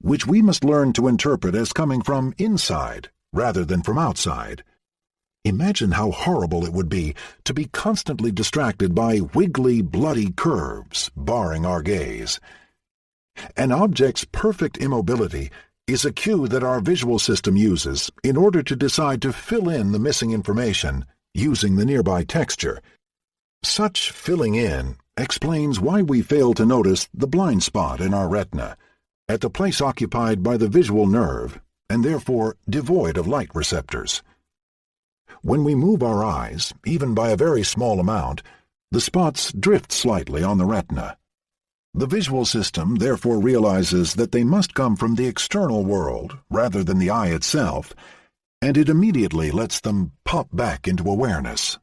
A: which we must learn to interpret as coming from inside rather than from outside. Imagine how horrible it would be to be constantly distracted by wiggly, bloody curves barring our gaze. An object's perfect immobility is a cue that our visual system uses in order to decide to fill in the missing information using the nearby texture. Such filling in explains why we fail to notice the blind spot in our retina, at the place occupied by the visual nerve and therefore devoid of light receptors. When we move our eyes, even by a very small amount, the spots drift slightly on the retina. The visual system therefore realizes that they must come from the external world rather than the eye itself, and it immediately lets them pop back into awareness.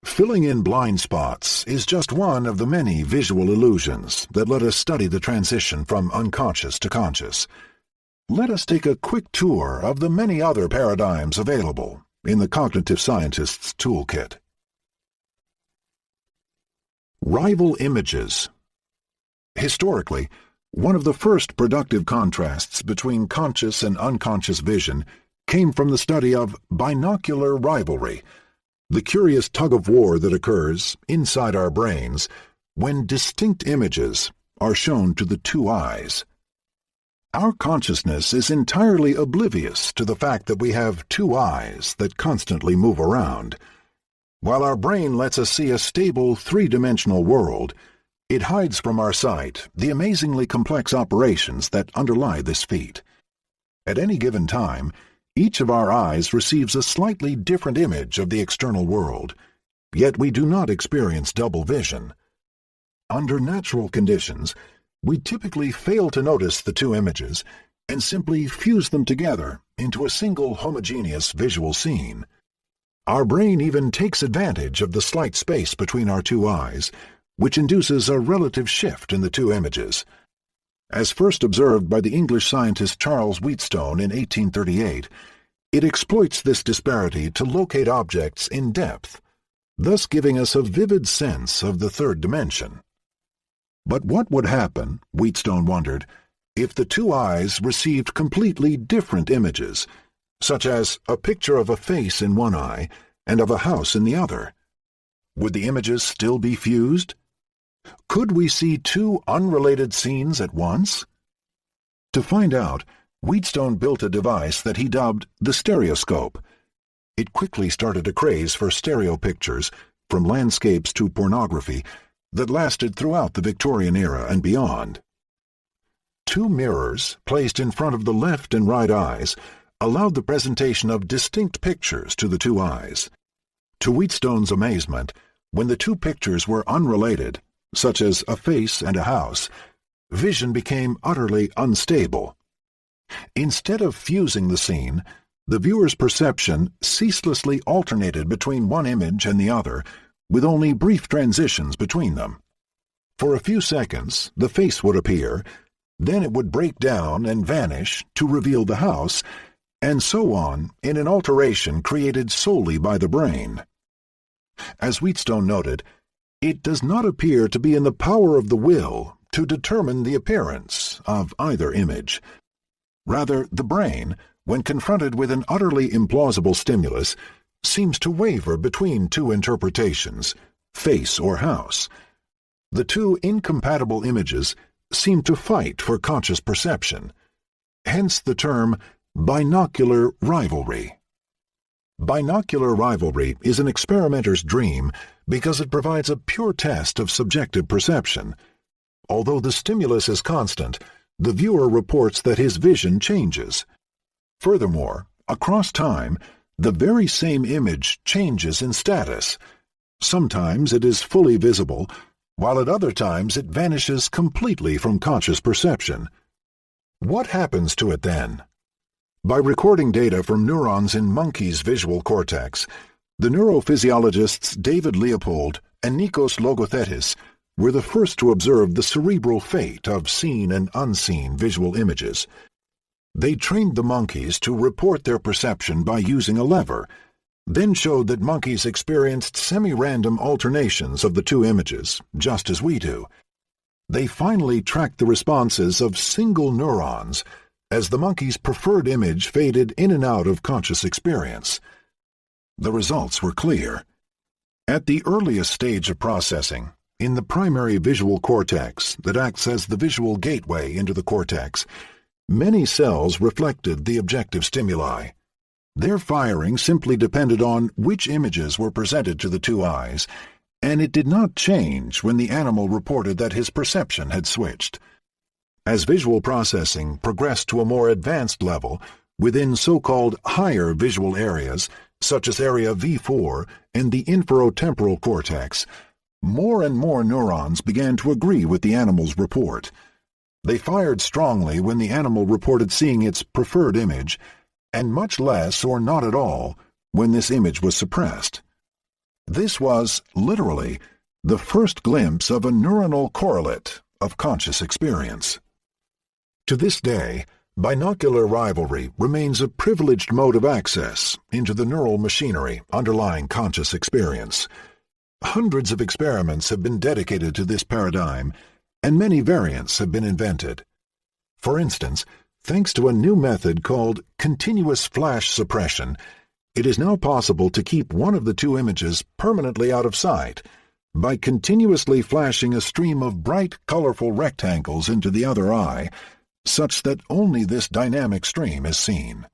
A: Filling in blind spots is just one of the many visual illusions that let us study the transition from unconscious to conscious. Let us take a quick tour of the many other paradigms available in the cognitive scientist's toolkit. Rival images. Historically, one of the first productive contrasts between conscious and unconscious vision came from the study of binocular rivalry, the curious tug-of-war that occurs inside our brains when distinct images are shown to the two eyes. Our consciousness is entirely oblivious to the fact that we have two eyes that constantly move around. While our brain lets us see a stable three-dimensional world, it hides from our sight the amazingly complex operations that underlie this feat. At any given time, each of our eyes receives a slightly different image of the external world, yet we do not experience double vision. Under natural conditions, we typically fail to notice the two images and simply fuse them together into a single homogeneous visual scene. Our brain even takes advantage of the slight space between our two eyes, which induces a relative shift in the two images. As first observed by the English scientist Charles Wheatstone in 1838, it exploits this disparity to locate objects in depth, thus giving us a vivid sense of the third dimension. But what would happen, Wheatstone wondered, if the two eyes received completely different images, such as a picture of a face in one eye and of a house in the other? Would the images still be fused? Could we see two unrelated scenes at once? To find out, Wheatstone built a device that he dubbed the stereoscope. It quickly started a craze for stereo pictures, from landscapes to pornography, that lasted throughout the Victorian era and beyond. Two mirrors, placed in front of the left and right eyes, allowed the presentation of distinct pictures to the two eyes. To Wheatstone's amazement, when the two pictures were unrelated, such as a face and a house, vision became utterly unstable. Instead of fusing the scene, the viewer's perception ceaselessly alternated between one image and the other, with only brief transitions between them. For a few seconds, the face would appear, then it would break down and vanish to reveal the house, and so on in an alteration created solely by the brain. As Wheatstone noted, it does not appear to be in the power of the will to determine the appearance of either image. Rather, the brain, when confronted with an utterly implausible stimulus, seems to waver between two interpretations, face or house. The two incompatible images seem to fight for conscious perception. Hence the term binocular rivalry. Binocular rivalry is an experimenter's dream because it provides a pure test of subjective perception. Although the stimulus is constant, the viewer reports that his vision changes. Furthermore, across time, the very same image changes in status. Sometimes it is fully visible, while at other times it vanishes completely from conscious perception. What happens to it then? By recording data from neurons in monkeys' visual cortex, the neurophysiologists David Leopold and Nikos Logothetis were the first to observe the cerebral fate of seen and unseen visual images. They trained the monkeys to report their perception by using a lever, then showed that monkeys experienced semi-random alternations of the two images, just as we do. They finally tracked the responses of single neurons as the monkey's preferred image faded in and out of conscious experience. The results were clear. At the earliest stage of processing, in the primary visual cortex that acts as the visual gateway into the cortex, Many cells reflected the objective stimuli. Their firing simply depended on which images were presented to the two eyes, and it did not change when the animal reported that his perception had switched. As visual processing progressed to a more advanced level within so-called higher visual areas, such as area V4 and the inferotemporal cortex, more and more neurons began to agree with the animal's report. They fired strongly when the animal reported seeing its preferred image, and much less or not at all when this image was suppressed. This was, literally, the first glimpse of a neuronal correlate of conscious experience. To this day, binocular rivalry remains a privileged mode of access into the neural machinery underlying conscious experience. Hundreds of experiments have been dedicated to this paradigm, and many variants have been invented. For instance, thanks to a new method called continuous flash suppression, it is now possible to keep one of the two images permanently out of sight by continuously flashing a stream of bright, colorful rectangles into the other eye, such that only this dynamic stream is seen.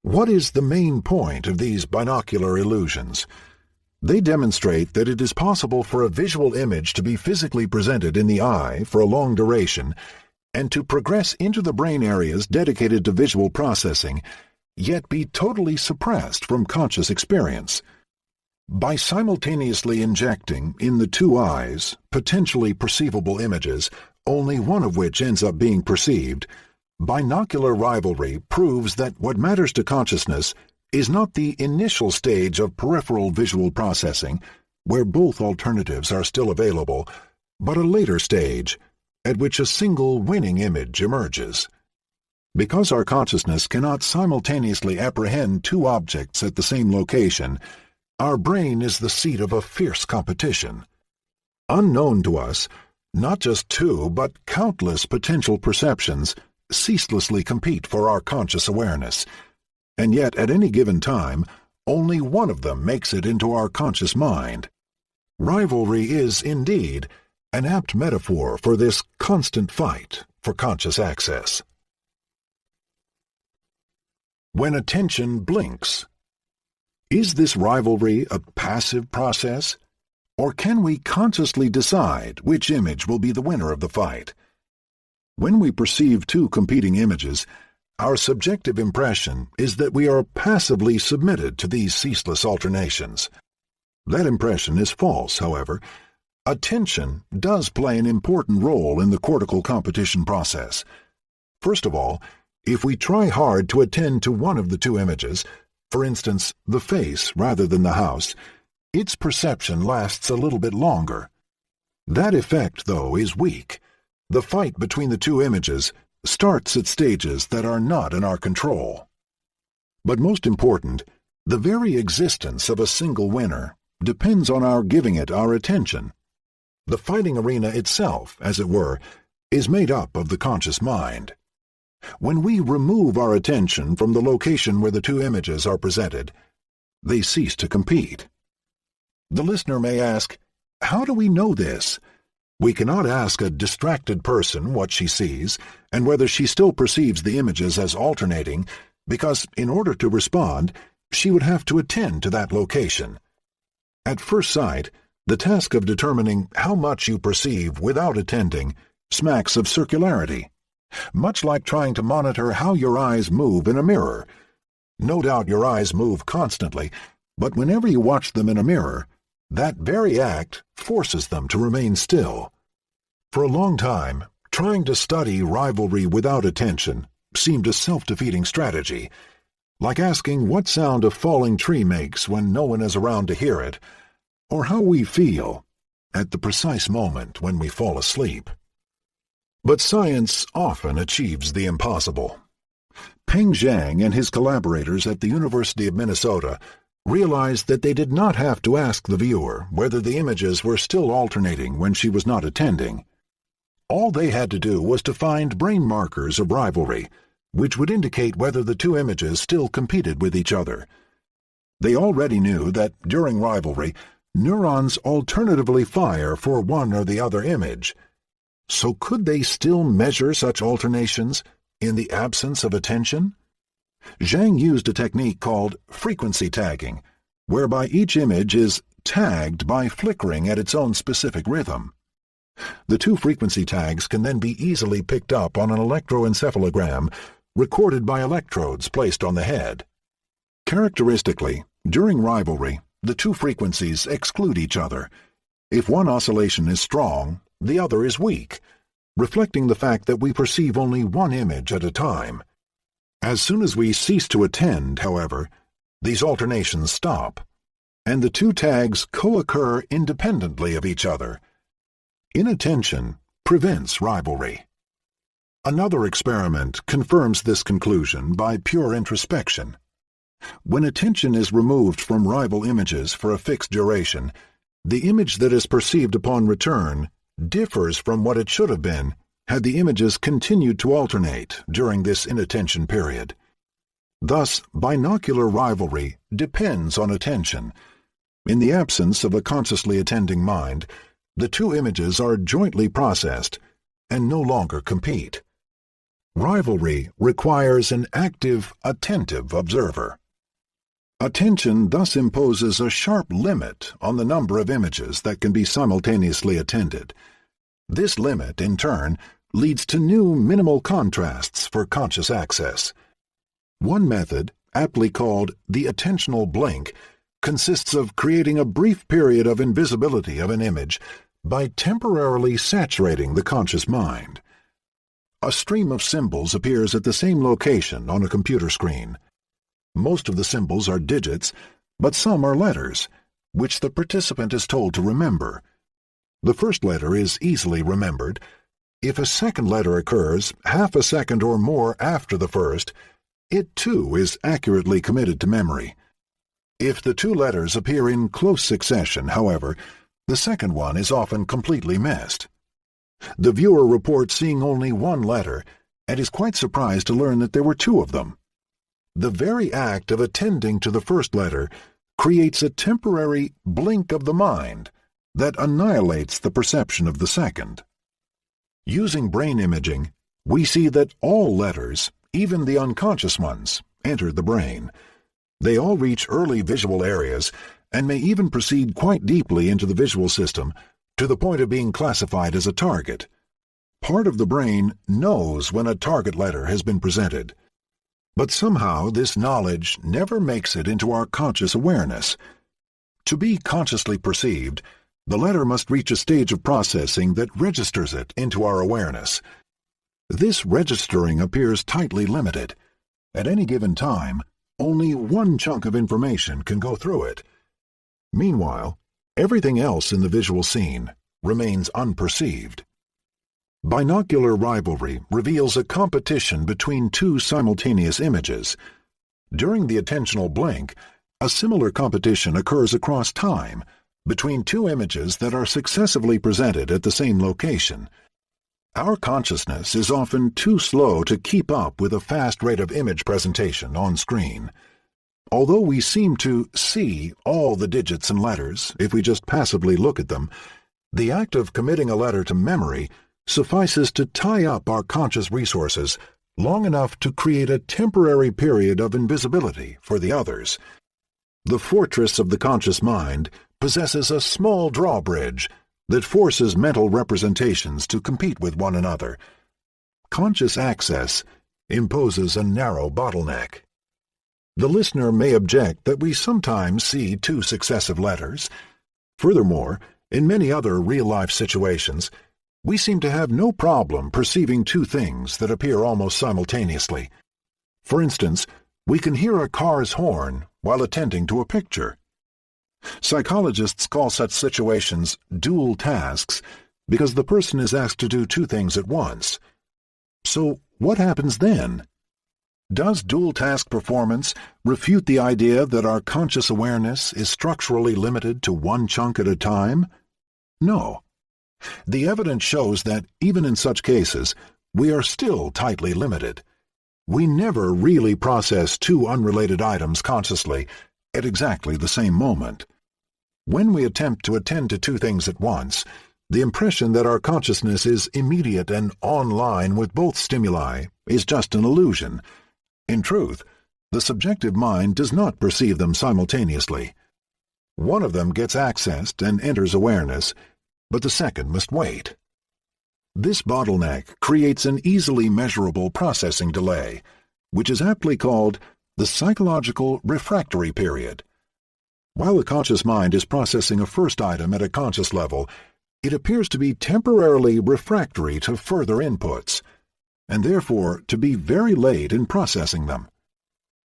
A: What is the main point of these binocular illusions? They demonstrate that it is possible for a visual image to be physically presented in the eye for a long duration and to progress into the brain areas dedicated to visual processing, yet be totally suppressed from conscious experience. By simultaneously injecting in the two eyes potentially perceivable images, only one of which ends up being perceived, binocular rivalry proves that what matters to consciousness is not the initial stage of peripheral visual processing, where both alternatives are still available, but a later stage, at which a single winning image emerges. Because our consciousness cannot simultaneously apprehend two objects at the same location, our brain is the seat of a fierce competition. Unknown to us, not just two but countless potential perceptions ceaselessly compete for our conscious awareness, and yet at any given time, only one of them makes it into our conscious mind. Rivalry is, indeed, an apt metaphor for this constant fight for conscious access. When attention blinks. Is this rivalry a passive process? Or can we consciously decide which image will be the winner of the fight? When we perceive two competing images, our subjective impression is that we are passively submitted to these ceaseless alternations. That impression is false, however. Attention does play an important role in the cortical competition process. First of all, if we try hard to attend to one of the two images, for instance, the face rather than the house, its perception lasts a little bit longer. That effect, though, is weak. The fight between the two images starts at stages that are not in our control. But most important, the very existence of a single winner depends on our giving it our attention. The fighting arena itself, as it were, is made up of the conscious mind. When we remove our attention from the location where the two images are presented, they cease to compete. The listener may ask, how do we know this? We cannot ask a distracted person what she sees and whether she still perceives the images as alternating, because in order to respond, she would have to attend to that location. At first sight, the task of determining how much you perceive without attending smacks of circularity, much like trying to monitor how your eyes move in a mirror. No doubt your eyes move constantly, but whenever you watch them in a mirror, that very act forces them to remain still. For a long time, trying to study rivalry without attention seemed a self-defeating strategy, like asking what sound a falling tree makes when no one is around to hear it, or how we feel at the precise moment when we fall asleep. But science often achieves the impossible. Peng Zhang and his collaborators at the University of Minnesota realized that they did not have to ask the viewer whether the images were still alternating when she was not attending. All they had to do was to find brain markers of rivalry, which would indicate whether the two images still competed with each other. They already knew that during rivalry, neurons alternatively fire for one or the other image. So could they still measure such alternations, in the absence of attention? Zhang used a technique called frequency tagging, whereby each image is tagged by flickering at its own specific rhythm. The two frequency tags can then be easily picked up on an electroencephalogram recorded by electrodes placed on the head. Characteristically, during rivalry, the two frequencies exclude each other. If one oscillation is strong, the other is weak, reflecting the fact that we perceive only one image at a time. As soon as we cease to attend, however, these alternations stop, and the two tags co-occur independently of each other. Inattention prevents rivalry. Another experiment confirms this conclusion by pure introspection. When attention is removed from rival images for a fixed duration, the image that is perceived upon return differs from what it should have been had the images continued to alternate during this inattention period. Thus, binocular rivalry depends on attention. In the absence of a consciously attending mind, the two images are jointly processed and no longer compete. Rivalry requires an active, attentive observer. Attention thus imposes a sharp limit on the number of images that can be simultaneously attended. This limit, in turn, leads to new minimal contrasts for conscious access. One method, aptly called the attentional blink, consists of creating a brief period of invisibility of an image by temporarily saturating the conscious mind. A stream of symbols appears at the same location on a computer screen. Most of the symbols are digits, but some are letters, which the participant is told to remember. The first letter is easily remembered. If a second letter occurs half a second or more after the first, it too is accurately committed to memory. If the two letters appear in close succession, however, the second one is often completely missed. The viewer reports seeing only one letter and is quite surprised to learn that there were two of them. The very act of attending to the first letter creates a temporary blink of the mind that annihilates the perception of the second. Using brain imaging, we see that all letters, even the unconscious ones, enter the brain. They all reach early visual areas and may even proceed quite deeply into the visual system to the point of being classified as a target. Part of the brain knows when a target letter has been presented. But somehow this knowledge never makes it into our conscious awareness. To be consciously perceived, the letter must reach a stage of processing that registers it into our awareness. This registering appears tightly limited. At any given time, only one chunk of information can go through it. Meanwhile, everything else in the visual scene remains unperceived. Binocular rivalry reveals a competition between two simultaneous images. During the attentional blink, a similar competition occurs across time between two images that are successively presented at the same location. Our consciousness is often too slow to keep up with a fast rate of image presentation on screen. Although we seem to see all the digits and letters if we just passively look at them, the act of committing a letter to memory suffices to tie up our conscious resources long enough to create a temporary period of invisibility for the others. The fortress of the conscious mind possesses a small drawbridge that forces mental representations to compete with one another. Conscious access imposes a narrow bottleneck. The listener may object that we sometimes see two successive letters. Furthermore, in many other real-life situations, we seem to have no problem perceiving two things that appear almost simultaneously. For instance, we can hear a car's horn while attending to a picture. Psychologists call such situations dual tasks because the person is asked to do two things at once. So what happens then? Does dual task performance refute the idea that our conscious awareness is structurally limited to one chunk at a time? No. The evidence shows that, even in such cases, we are still tightly limited. We never really process two unrelated items consciously at exactly the same moment. When we attempt to attend to two things at once, The impression that our consciousness is immediate and online with both stimuli is just an illusion. In truth, the subjective mind does not perceive them simultaneously. One of them gets accessed and enters awareness, but the second must wait. This bottleneck creates an easily measurable processing delay, which is aptly called the psychological refractory period. While the conscious mind is processing a first item at a conscious level, it appears to be temporarily refractory to further inputs, and therefore to be very late in processing them.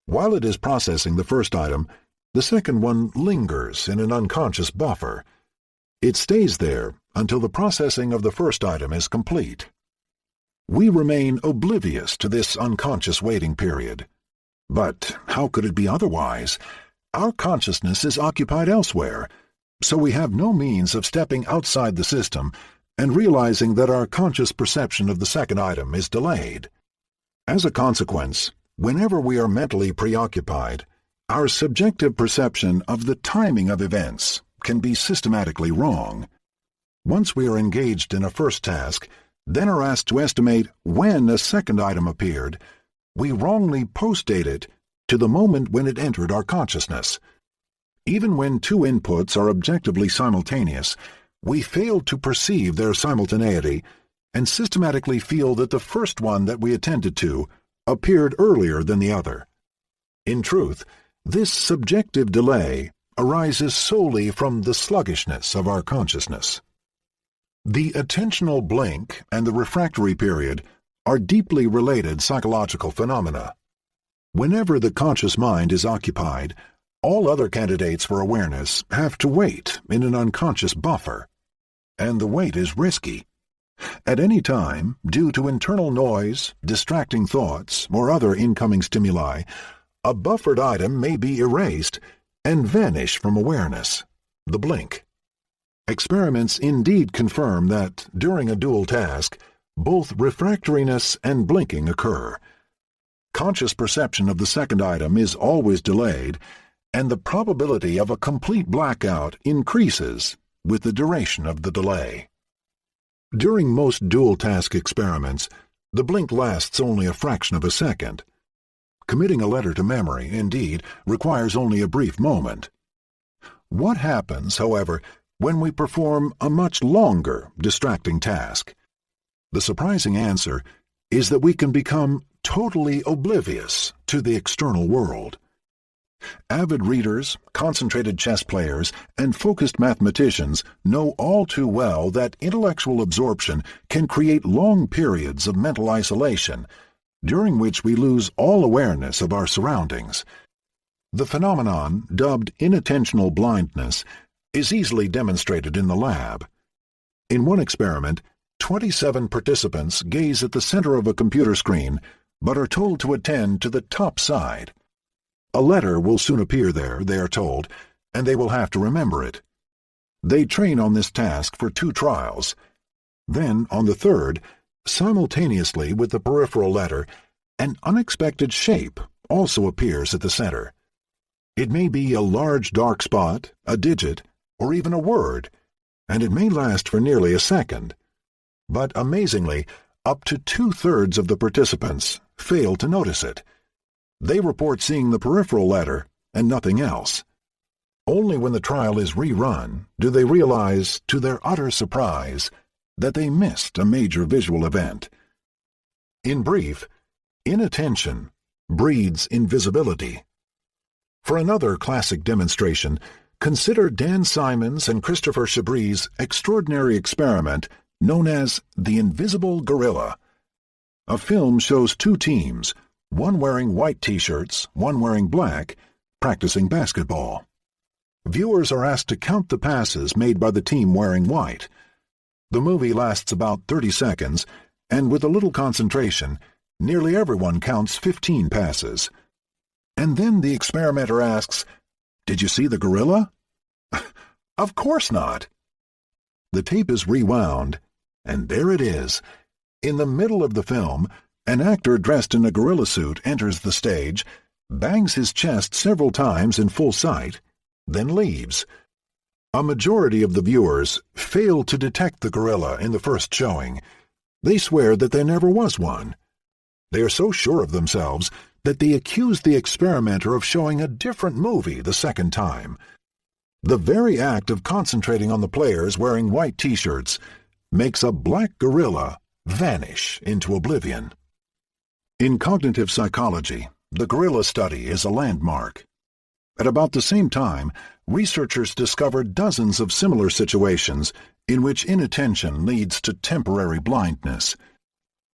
A: While it is processing the first item, the second one lingers in an unconscious buffer. It stays there until the processing of the first item is complete. We remain oblivious to this unconscious waiting period. But how could it be otherwise? Our consciousness is occupied elsewhere, so we have no means of stepping outside the system and realizing that our conscious perception of the second item is delayed. As a consequence, whenever we are mentally preoccupied, our subjective perception of the timing of events can be systematically wrong. Once we are engaged in a first task, then are asked to estimate when a second item appeared, we wrongly postdate it to the moment when it entered our consciousness. Even when two inputs are objectively simultaneous, we fail to perceive their simultaneity and systematically feel that the first one that we attended to appeared earlier than the other. In truth, this subjective delay arises solely from the sluggishness of our consciousness. The attentional blink and the refractory period are deeply related psychological phenomena. Whenever the conscious mind is occupied, all other candidates for awareness have to wait in an unconscious buffer, and the wait is risky. At any time, due to internal noise, distracting thoughts, or other incoming stimuli, a buffered item may be erased and vanish from awareness, the blink. Experiments indeed confirm that, during a dual task, both refractoriness and blinking occur. Conscious perception of the second item is always delayed, and the probability of a complete blackout increases with the duration of the delay. During most dual-task experiments, the blink lasts only a fraction of a second. Committing a letter to memory, indeed, requires only a brief moment. What happens, however, when we perform a much longer, distracting task? The surprising answer is that we can become totally oblivious to the external world. Avid readers, concentrated chess players, and focused mathematicians know all too well that intellectual absorption can create long periods of mental isolation, during which we lose all awareness of our surroundings. The phenomenon, dubbed inattentional blindness, is easily demonstrated in the lab. In one experiment, 27 participants gaze at the center of a computer screen, but are told to attend to the top side. A letter will soon appear there, they are told, and they will have to remember it. They train on this task for 2 trials. Then, on the third, simultaneously with the peripheral letter, an unexpected shape also appears at the center. It may be a large dark spot, a digit, or even a word, and it may last for nearly a second. But amazingly, up to 2/3 of the participants fail to notice it. They report seeing the peripheral letter and nothing else. Only when the trial is rerun do they realize, to their utter surprise, that they missed a major visual event. In brief, inattention breeds invisibility. For another classic demonstration, consider Dan Simon's and Christopher Chabris' extraordinary experiment known as the Invisible Gorilla. A film shows 2 teams, one wearing white T-shirts, one wearing black, practicing basketball. Viewers are asked to count the passes made by the team wearing white. The movie lasts about 30 seconds, and with a little concentration, nearly everyone counts 15 passes. And then the experimenter asks, "Did you see the gorilla?" "Of course not." The tape is rewound, and there it is. In the middle of the film, an actor dressed in a gorilla suit enters the stage, bangs his chest several times in full sight, then leaves. A majority of the viewers fail to detect the gorilla in the first showing. They swear that there never was one. They are so sure of themselves that they accuse the experimenter of showing a different movie the second time. The very act of concentrating on the players wearing white t-shirts makes a black gorilla vanish into oblivion. In cognitive psychology, the gorilla study is a landmark. At about the same time, researchers discovered dozens of similar situations in which inattention leads to temporary blindness.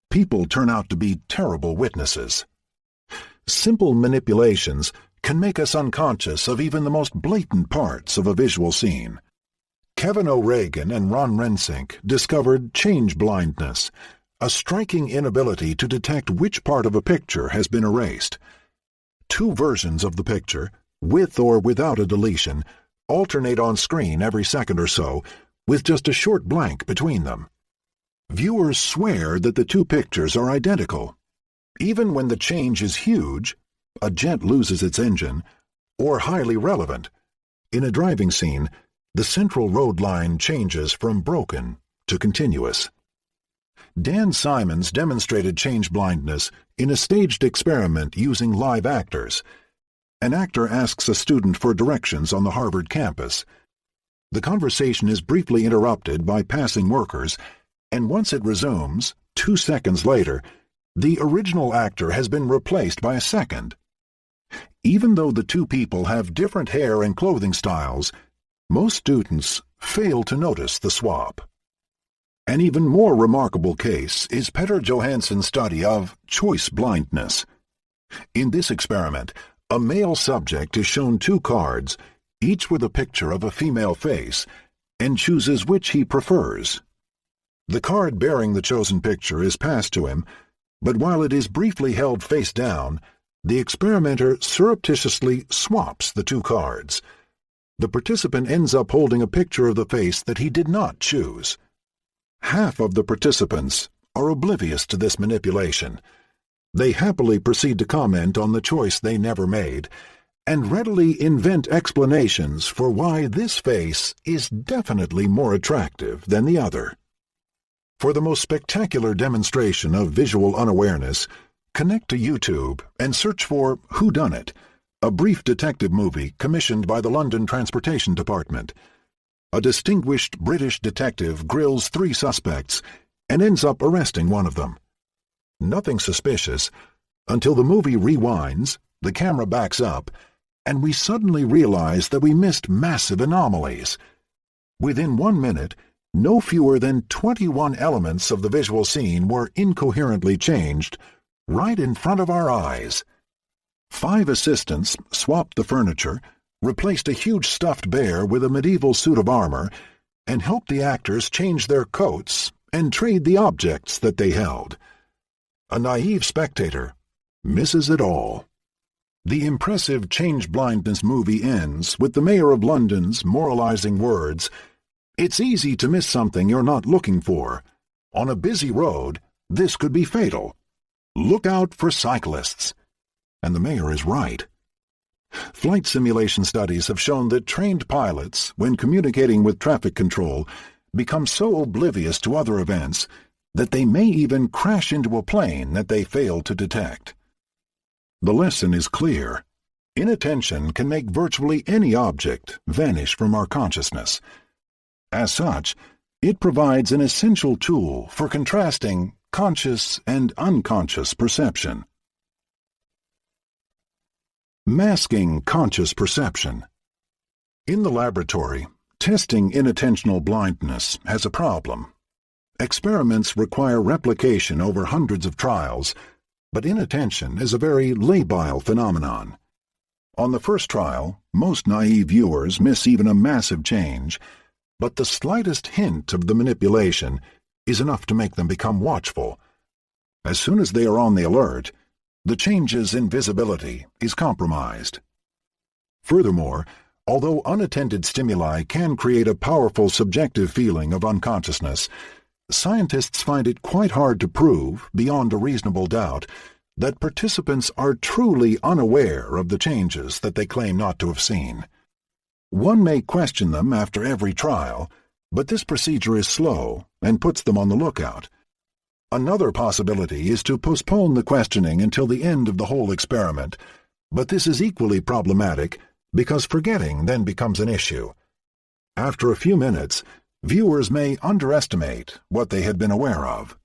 A: People turn out to be terrible witnesses. Simple manipulations can make us unconscious of even the most blatant parts of a visual scene. Kevin O'Regan and Ron Rensink discovered change blindness, a striking inability to detect which part of a picture has been erased. Two versions of the picture, with or without a deletion, alternate on screen every second or so, with just a short blank between them. Viewers swear that the two pictures are identical. Even when the change is huge, a jet loses its engine, or highly relevant. In a driving scene, the central road line changes from broken to continuous. Dan Simons demonstrated change blindness in a staged experiment using live actors. An actor asks a student for directions on the Harvard campus. The conversation is briefly interrupted by passing workers, and once it resumes, 2 seconds later, the original actor has been replaced by a second. Even though the two people have different hair and clothing styles, most students fail to notice the swap. An even more remarkable case is Petter Johansson's study of choice blindness. In this experiment, a male subject is shown two cards, each with a picture of a female face, and chooses which he prefers. The card bearing the chosen picture is passed to him, but while it is briefly held face down, the experimenter surreptitiously swaps the two cards. The participant ends up holding a picture of the face that he did not choose. Half of the participants are oblivious to this manipulation. They happily proceed to comment on the choice they never made, and readily invent explanations for why this face is definitely more attractive than the other. For the most spectacular demonstration of visual unawareness, connect to YouTube and search for Who Done It, a brief detective movie commissioned by the London Transportation Department. A distinguished British detective grills 3 suspects and ends up arresting one of them. Nothing suspicious, until the movie rewinds, the camera backs up, and we suddenly realize that we missed massive anomalies. Within 1 minute, no fewer than 21 elements of the visual scene were incoherently changed right in front of our eyes. 5 assistants swapped the furniture, replaced a huge stuffed bear with a medieval suit of armor, and helped the actors change their coats and trade the objects that they held. A naive spectator misses it all. The impressive change blindness movie ends with the mayor of London's moralizing words, "It's easy to miss something you're not looking for. On a busy road, this could be fatal. Look out for cyclists." And the mayor is right. Flight simulation studies have shown that trained pilots, when communicating with traffic control, become so oblivious to other events that they may even crash into a plane that they fail to detect. The lesson is clear. Inattention can make virtually any object vanish from our consciousness. As such, it provides an essential tool for contrasting conscious and unconscious perception. Masking conscious perception. In the laboratory, testing inattentional blindness has a problem. Experiments require replication over hundreds of trials, but inattention is a very labile phenomenon. On the first trial, most naive viewers miss even a massive change, but the slightest hint of the manipulation is enough to make them become watchful. As soon as they are on the alert, the change's invisibility is compromised. Furthermore, although unattended stimuli can create a powerful subjective feeling of unconsciousness, scientists find it quite hard to prove, beyond a reasonable doubt, that participants are truly unaware of the changes that they claim not to have seen. One may question them after every trial, but this procedure is slow and puts them on the lookout. Another possibility is to postpone the questioning until the end of the whole experiment, but this is equally problematic because forgetting then becomes an issue. After a few minutes, viewers may underestimate what they had been aware of.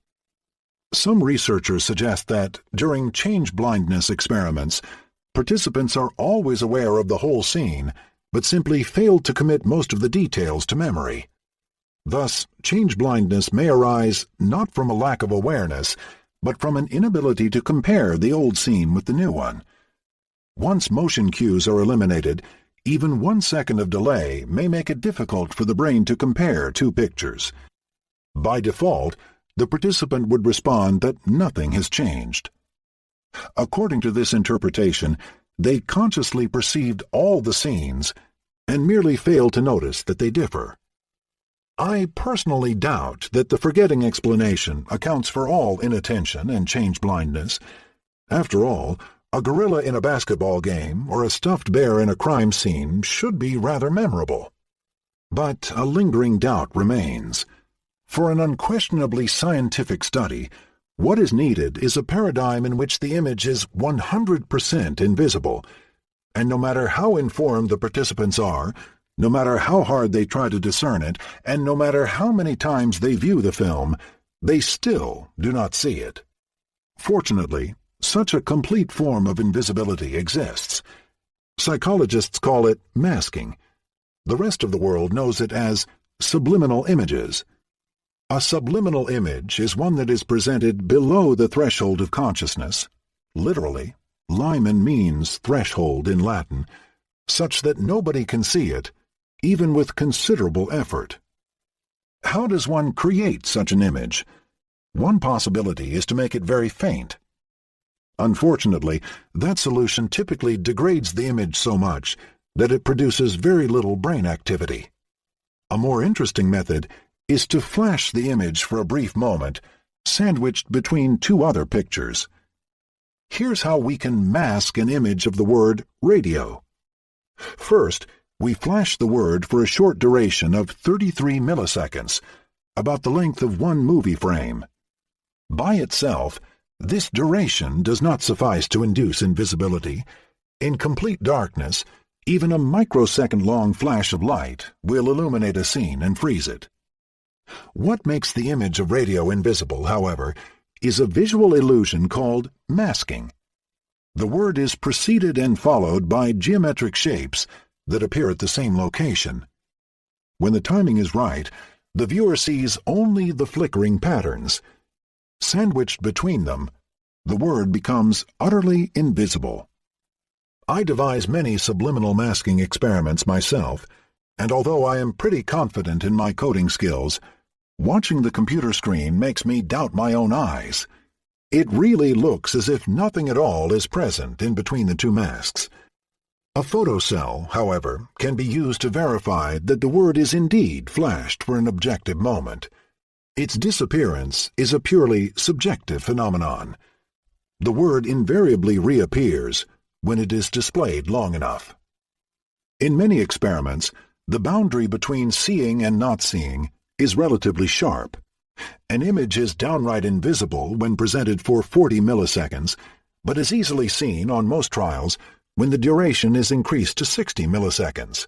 A: Some researchers suggest that during change blindness experiments, participants are always aware of the whole scene, but simply failed to commit most of the details to memory. Thus, change blindness may arise not from a lack of awareness, but from an inability to compare the old scene with the new one. Once motion cues are eliminated, even 1 second of delay may make it difficult for the brain to compare two pictures. By default, the participant would respond that nothing has changed. According to this interpretation, they consciously perceived all the scenes and merely failed to notice that they differ. I personally doubt that the forgetting explanation accounts for all inattention and change blindness. After all, a gorilla in a basketball game or a stuffed bear in a crime scene should be rather memorable. But a lingering doubt remains. For an unquestionably scientific study, what is needed is a paradigm in which the image is 100% invisible, and no matter how informed the participants are, no matter how hard they try to discern it, and no matter how many times they view the film, they still do not see it. Fortunately, such a complete form of invisibility exists. Psychologists call it masking. The rest of the world knows it as subliminal images. A subliminal image is one that is presented below the threshold of consciousness, literally, limen means threshold in Latin, such that nobody can see it, even with considerable effort. How does one create such an image? One possibility is to make it very faint. Unfortunately, that solution typically degrades the image so much that it produces very little brain activity. A more interesting method is to flash the image for a brief moment, sandwiched between two other pictures. Here's how we can mask an image of the word radio. First, we flash the word for a short duration of 33 milliseconds, about the length of one movie frame. By itself, this duration does not suffice to induce invisibility. In complete darkness, even a microsecond-long flash of light will illuminate a scene and freeze it. What makes the image of radio invisible, however, is a visual illusion called masking. The word is preceded and followed by geometric shapes that appear at the same location. When the timing is right, the viewer sees only the flickering patterns. Sandwiched between them, the word becomes utterly invisible. I devise many subliminal masking experiments myself, and although I am pretty confident in my coding skills, watching the computer screen makes me doubt my own eyes. It really looks as if nothing at all is present in between the two masks. A photocell, however, can be used to verify that the word is indeed flashed for an objective moment. Its disappearance is a purely subjective phenomenon. The word invariably reappears when it is displayed long enough. In many experiments, the boundary between seeing and not seeing is relatively sharp. An image is downright invisible when presented for 40 milliseconds, but is easily seen on most trials when the duration is increased to 60 milliseconds.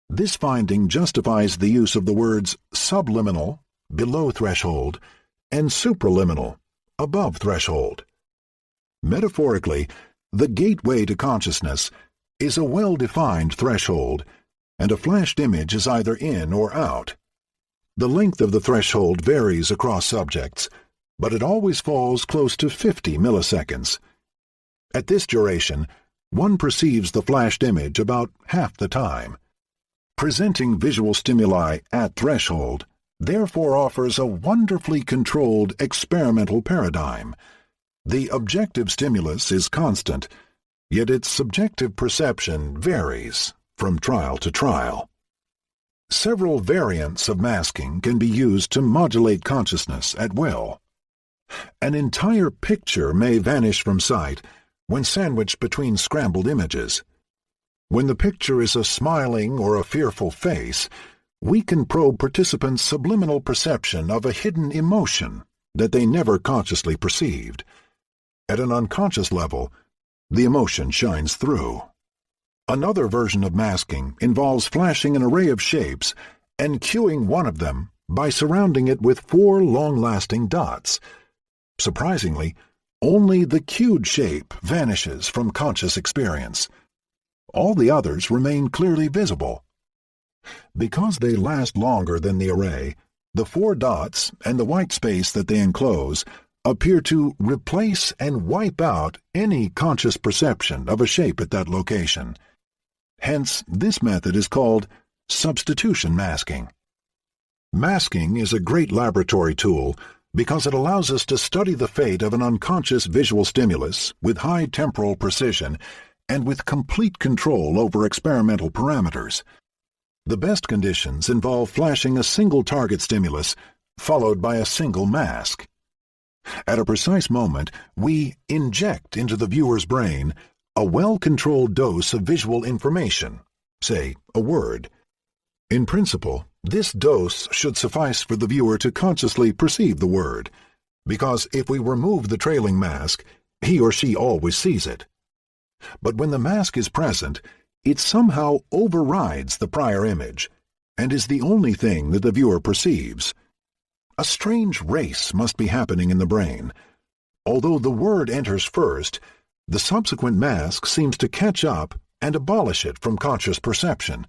A: This finding justifies the use of the words subliminal, below threshold, and supraliminal, above threshold. Metaphorically, the gateway to consciousness is a well-defined threshold, and a flashed image is either in or out. The length of the threshold varies across subjects, but it always falls close to 50 milliseconds. At this duration, one perceives the flashed image about half the time. Presenting visual stimuli at threshold therefore offers a wonderfully controlled experimental paradigm. The objective stimulus is constant, yet its subjective perception varies from trial to trial. Several variants of masking can be used to modulate consciousness at will. An entire picture may vanish from sight when sandwiched between scrambled images. When the picture is a smiling or a fearful face, we can probe participants' subliminal perception of a hidden emotion that they never consciously perceived. At an unconscious level, the emotion shines through. Another version of masking involves flashing an array of shapes and cueing one of them by surrounding it with 4 long-lasting dots. Surprisingly, only the cued shape vanishes from conscious experience. All the others remain clearly visible. Because they last longer than the array, the 4 dots and the white space that they enclose appear to replace and wipe out any conscious perception of a shape at that location. Hence, this method is called substitution masking. Masking is a great laboratory tool because it allows us to study the fate of an unconscious visual stimulus with high temporal precision and with complete control over experimental parameters. The best conditions involve flashing a single target stimulus followed by a single mask. At a precise moment, we inject into the viewer's brain a well-controlled dose of visual information, say a word. In principle, this dose should suffice for the viewer to consciously perceive the word, because if we remove the trailing mask, he or she always sees it. But when the mask is present, it somehow overrides the prior image, and is the only thing that the viewer perceives. A strange race must be happening in the brain. Although the word enters first, the subsequent mask seems to catch up and abolish it from conscious perception.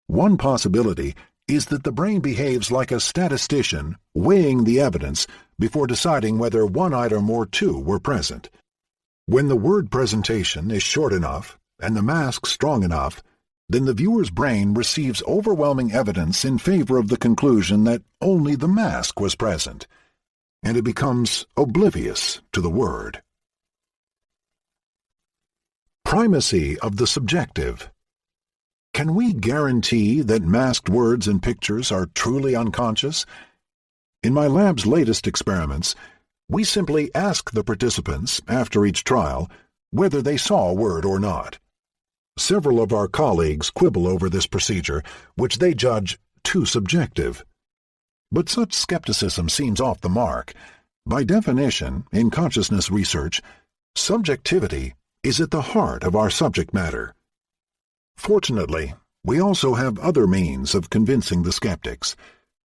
A: One possibility is that the brain behaves like a statistician weighing the evidence before deciding whether one item or two were present. When the word presentation is short enough and the mask strong enough, then the viewer's brain receives overwhelming evidence in favor of the conclusion that only the mask was present, and it becomes oblivious to the word. Primacy of the subjective. Can we guarantee that masked words and pictures are truly unconscious? In my lab's latest experiments, we simply ask the participants, after each trial, whether they saw a word or not. Several of our colleagues quibble over this procedure, which they judge too subjective. But such skepticism seems off the mark. By definition, in consciousness research, subjectivity is at the heart of our subject matter. Fortunately, we also have other means of convincing the skeptics.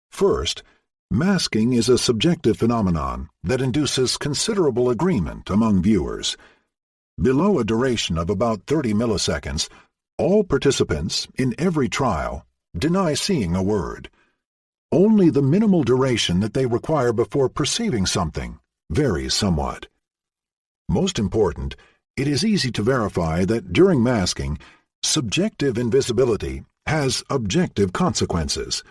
A: First, masking is a subjective phenomenon that induces considerable agreement among viewers. Below a duration of about 30 milliseconds, all participants in every trial deny seeing a word. Only the minimal duration that they require before perceiving something varies somewhat. Most important, it is easy to verify that during masking, subjective invisibility has objective consequences.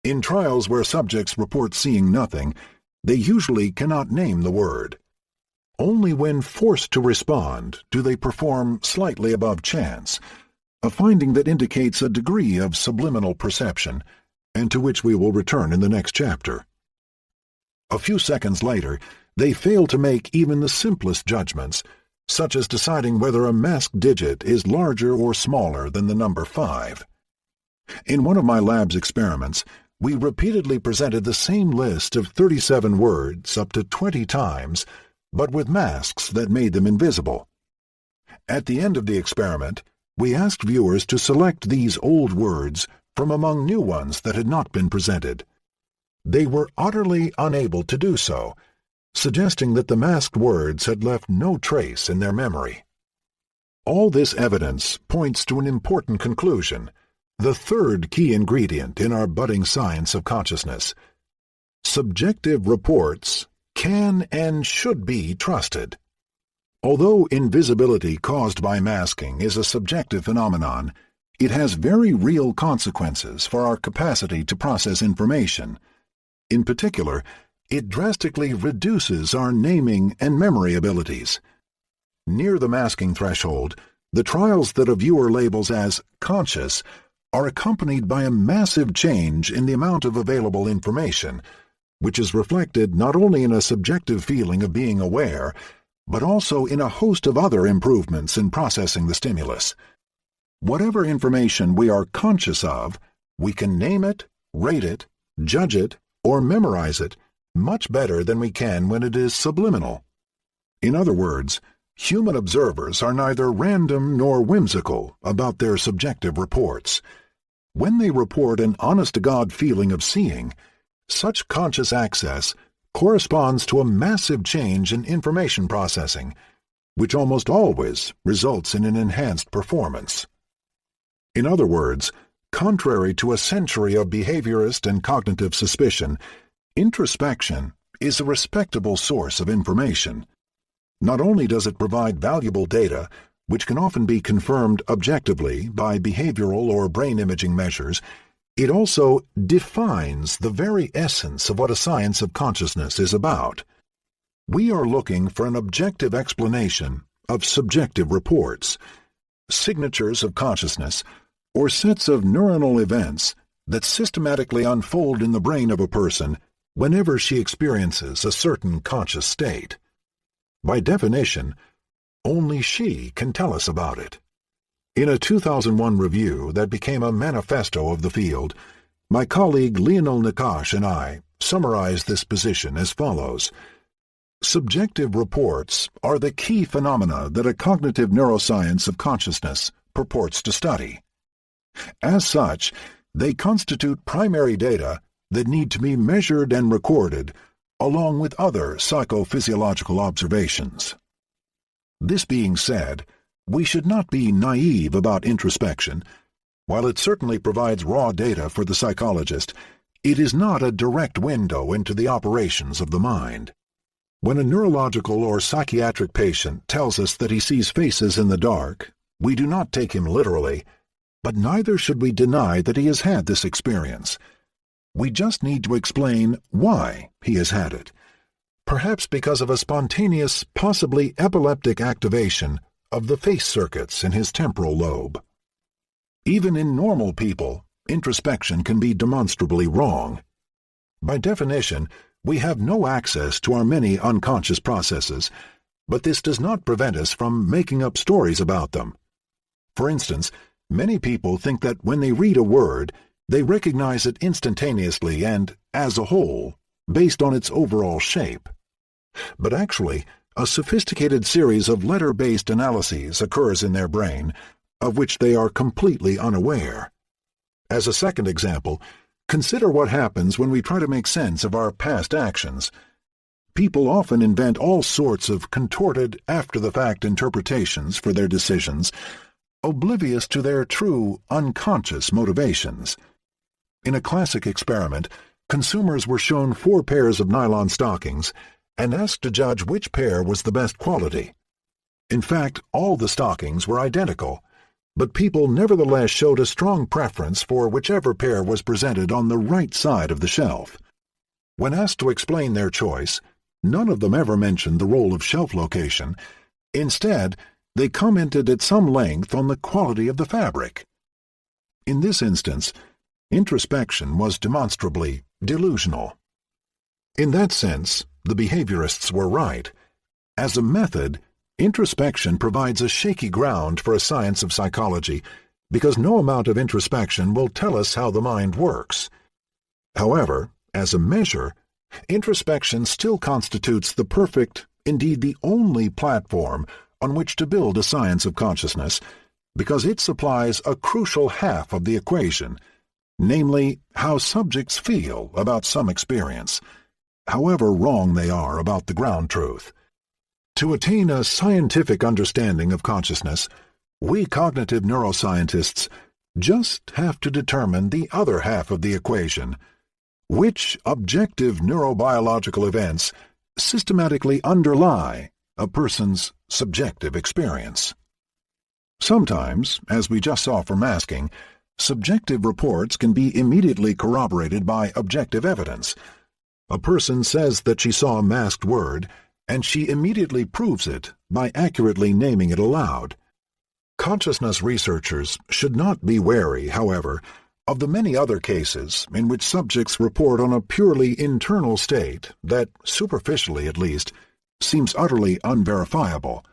A: In trials where subjects report seeing nothing, they usually cannot name the word. Only when forced to respond do they perform slightly above chance, a finding that indicates a degree of subliminal perception, and to which we will return in the next chapter. A few seconds later, they fail to make even the simplest judgments, such as deciding whether a masked digit is larger or smaller than the number 5. In one of my lab's experiments, we repeatedly presented the same list of 37 words up to 20 times, but with masks that made them invisible. At the end of the experiment, we asked viewers to select these old words from among new ones that had not been presented. They were utterly unable to do so, suggesting that the masked words had left no trace in their memory. All this evidence points to an important conclusion, the third key ingredient in our budding science of consciousness. Subjective reports can and should be trusted. Although invisibility caused by masking is a subjective phenomenon, it has very real consequences for our capacity to process information. In particular, it drastically reduces our naming and memory abilities. Near the masking threshold, the trials that a viewer labels as conscious are accompanied by a massive change in the amount of available information, which is reflected not only in a subjective feeling of being aware, but also in a host of other improvements in processing the stimulus. Whatever information we are conscious of, we can name it, rate it, judge it, or memorize it much better than we can when it is subliminal. In other words, human observers are neither random nor whimsical about their subjective reports. When they report an honest-to-God feeling of seeing, such conscious access corresponds to a massive change in information processing, which almost always results in an enhanced performance. In other words, contrary to a century of behaviorist and cognitive suspicion, introspection is a respectable source of information. Not only does it provide valuable data, which can often be confirmed objectively by behavioral or brain imaging measures, it also defines the very essence of what a science of consciousness is about. We are looking for an objective explanation of subjective reports, signatures of consciousness, or sets of neuronal events that systematically unfold in the brain of a person whenever she experiences a certain conscious state. By definition, only she can tell us about it. In a 2001 review that became a manifesto of the field, my colleague Leonel Nakash and I summarized this position as follows. Subjective reports are the key phenomena that a cognitive neuroscience of consciousness purports to study. As such, they constitute primary data that need to be measured and recorded, along with other psychophysiological observations. This being said, we should not be naive about introspection. While it certainly provides raw data for the psychologist, it is not a direct window into the operations of the mind. When a neurological or psychiatric patient tells us that he sees faces in the dark, we do not take him literally, but neither should we deny that he has had this experience. We just need to explain why he has had it, perhaps because of a spontaneous, possibly epileptic activation of the face circuits in his temporal lobe. Even in normal people, introspection can be demonstrably wrong. By definition, we have no access to our many unconscious processes, but this does not prevent us from making up stories about them. For instance, many people think that when they read a word, they recognize it instantaneously and, as a whole, based on its overall shape. But actually, a sophisticated series of letter-based analyses occurs in their brain, of which they are completely unaware. As a second example, consider what happens when we try to make sense of our past actions. People often invent all sorts of contorted, after-the-fact interpretations for their decisions, oblivious to their true, unconscious motivations. In a classic experiment, consumers were shown 4 pairs of nylon stockings and asked to judge which pair was the best quality. In fact, all the stockings were identical, but people nevertheless showed a strong preference for whichever pair was presented on the right side of the shelf. When asked to explain their choice, none of them ever mentioned the role of shelf location. Instead, they commented at some length on the quality of the fabric. In this instance, introspection was demonstrably delusional. In that sense, the behaviorists were right. As a method, introspection provides a shaky ground for a science of psychology because no amount of introspection will tell us how the mind works. However, as a measure, introspection still constitutes the perfect, indeed the only platform on which to build a science of consciousness because it supplies a crucial half of the equation, namely how subjects feel about some experience, however wrong they are about the ground truth. To attain a scientific understanding of consciousness, we cognitive neuroscientists just have to determine the other half of the equation, which objective neurobiological events systematically underlie a person's subjective experience. Sometimes, as we just saw for masking, subjective reports can be immediately corroborated by objective evidence. A person says that she saw a masked word, and she immediately proves it by accurately naming it aloud. Consciousness researchers should not be wary, however, of the many other cases in which subjects report on a purely internal state that, superficially at least, seems utterly unverifiable.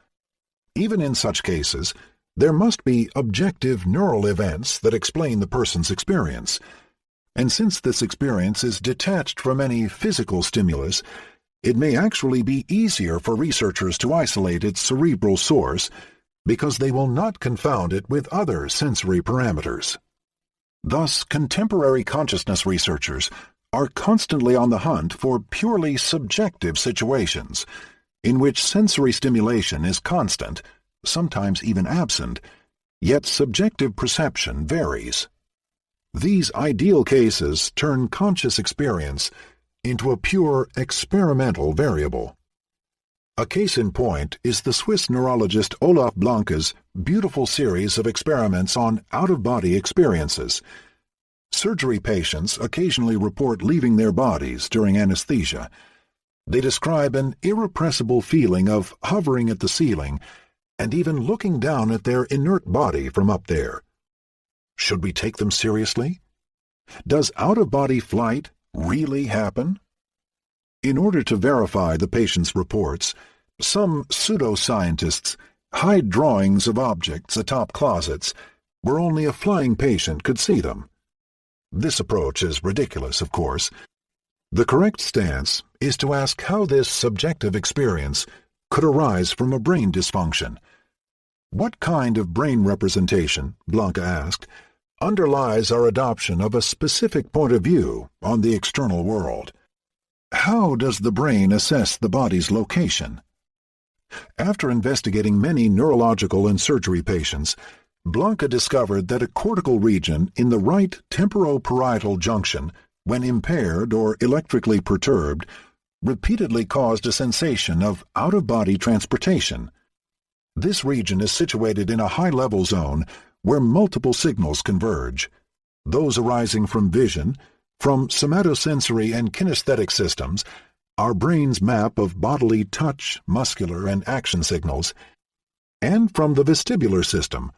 A: Even in such cases, there must be objective neural events that explain the person's experience. And since this experience is detached from any physical stimulus, it may actually be easier for researchers to isolate its cerebral source because they will not confound it with other sensory parameters. Thus, contemporary consciousness researchers are constantly on the hunt for purely subjective situations in which sensory stimulation is constant, sometimes even absent, yet subjective perception varies. These ideal cases turn conscious experience into a pure experimental variable. A case in point is the Swiss neurologist Olaf Blanke's beautiful series of experiments on out-of-body experiences. Surgery patients occasionally report leaving their bodies during anesthesia. They describe an irrepressible feeling of hovering at the ceiling and even looking down at their inert body from up there. Should we take them seriously? Does out-of-body flight really happen? In order to verify the patient's reports, some pseudoscientists hide drawings of objects atop closets where only a flying patient could see them. This approach is ridiculous, of course. The correct stance is to ask how this subjective experience could arise from a brain dysfunction. What kind of brain representation, Blanke asked, underlies our adoption of a specific point of view on the external world? How does the brain assess the body's location? After investigating many neurological and surgery patients, Blanke discovered that a cortical region in the right temporoparietal junction, when impaired or electrically perturbed, repeatedly caused a sensation of out-of-body transportation. This region is situated in a high-level zone where multiple signals converge, those arising from vision, from somatosensory and kinesthetic systems, our brain's map of bodily touch, muscular, and action signals, and from the vestibular system,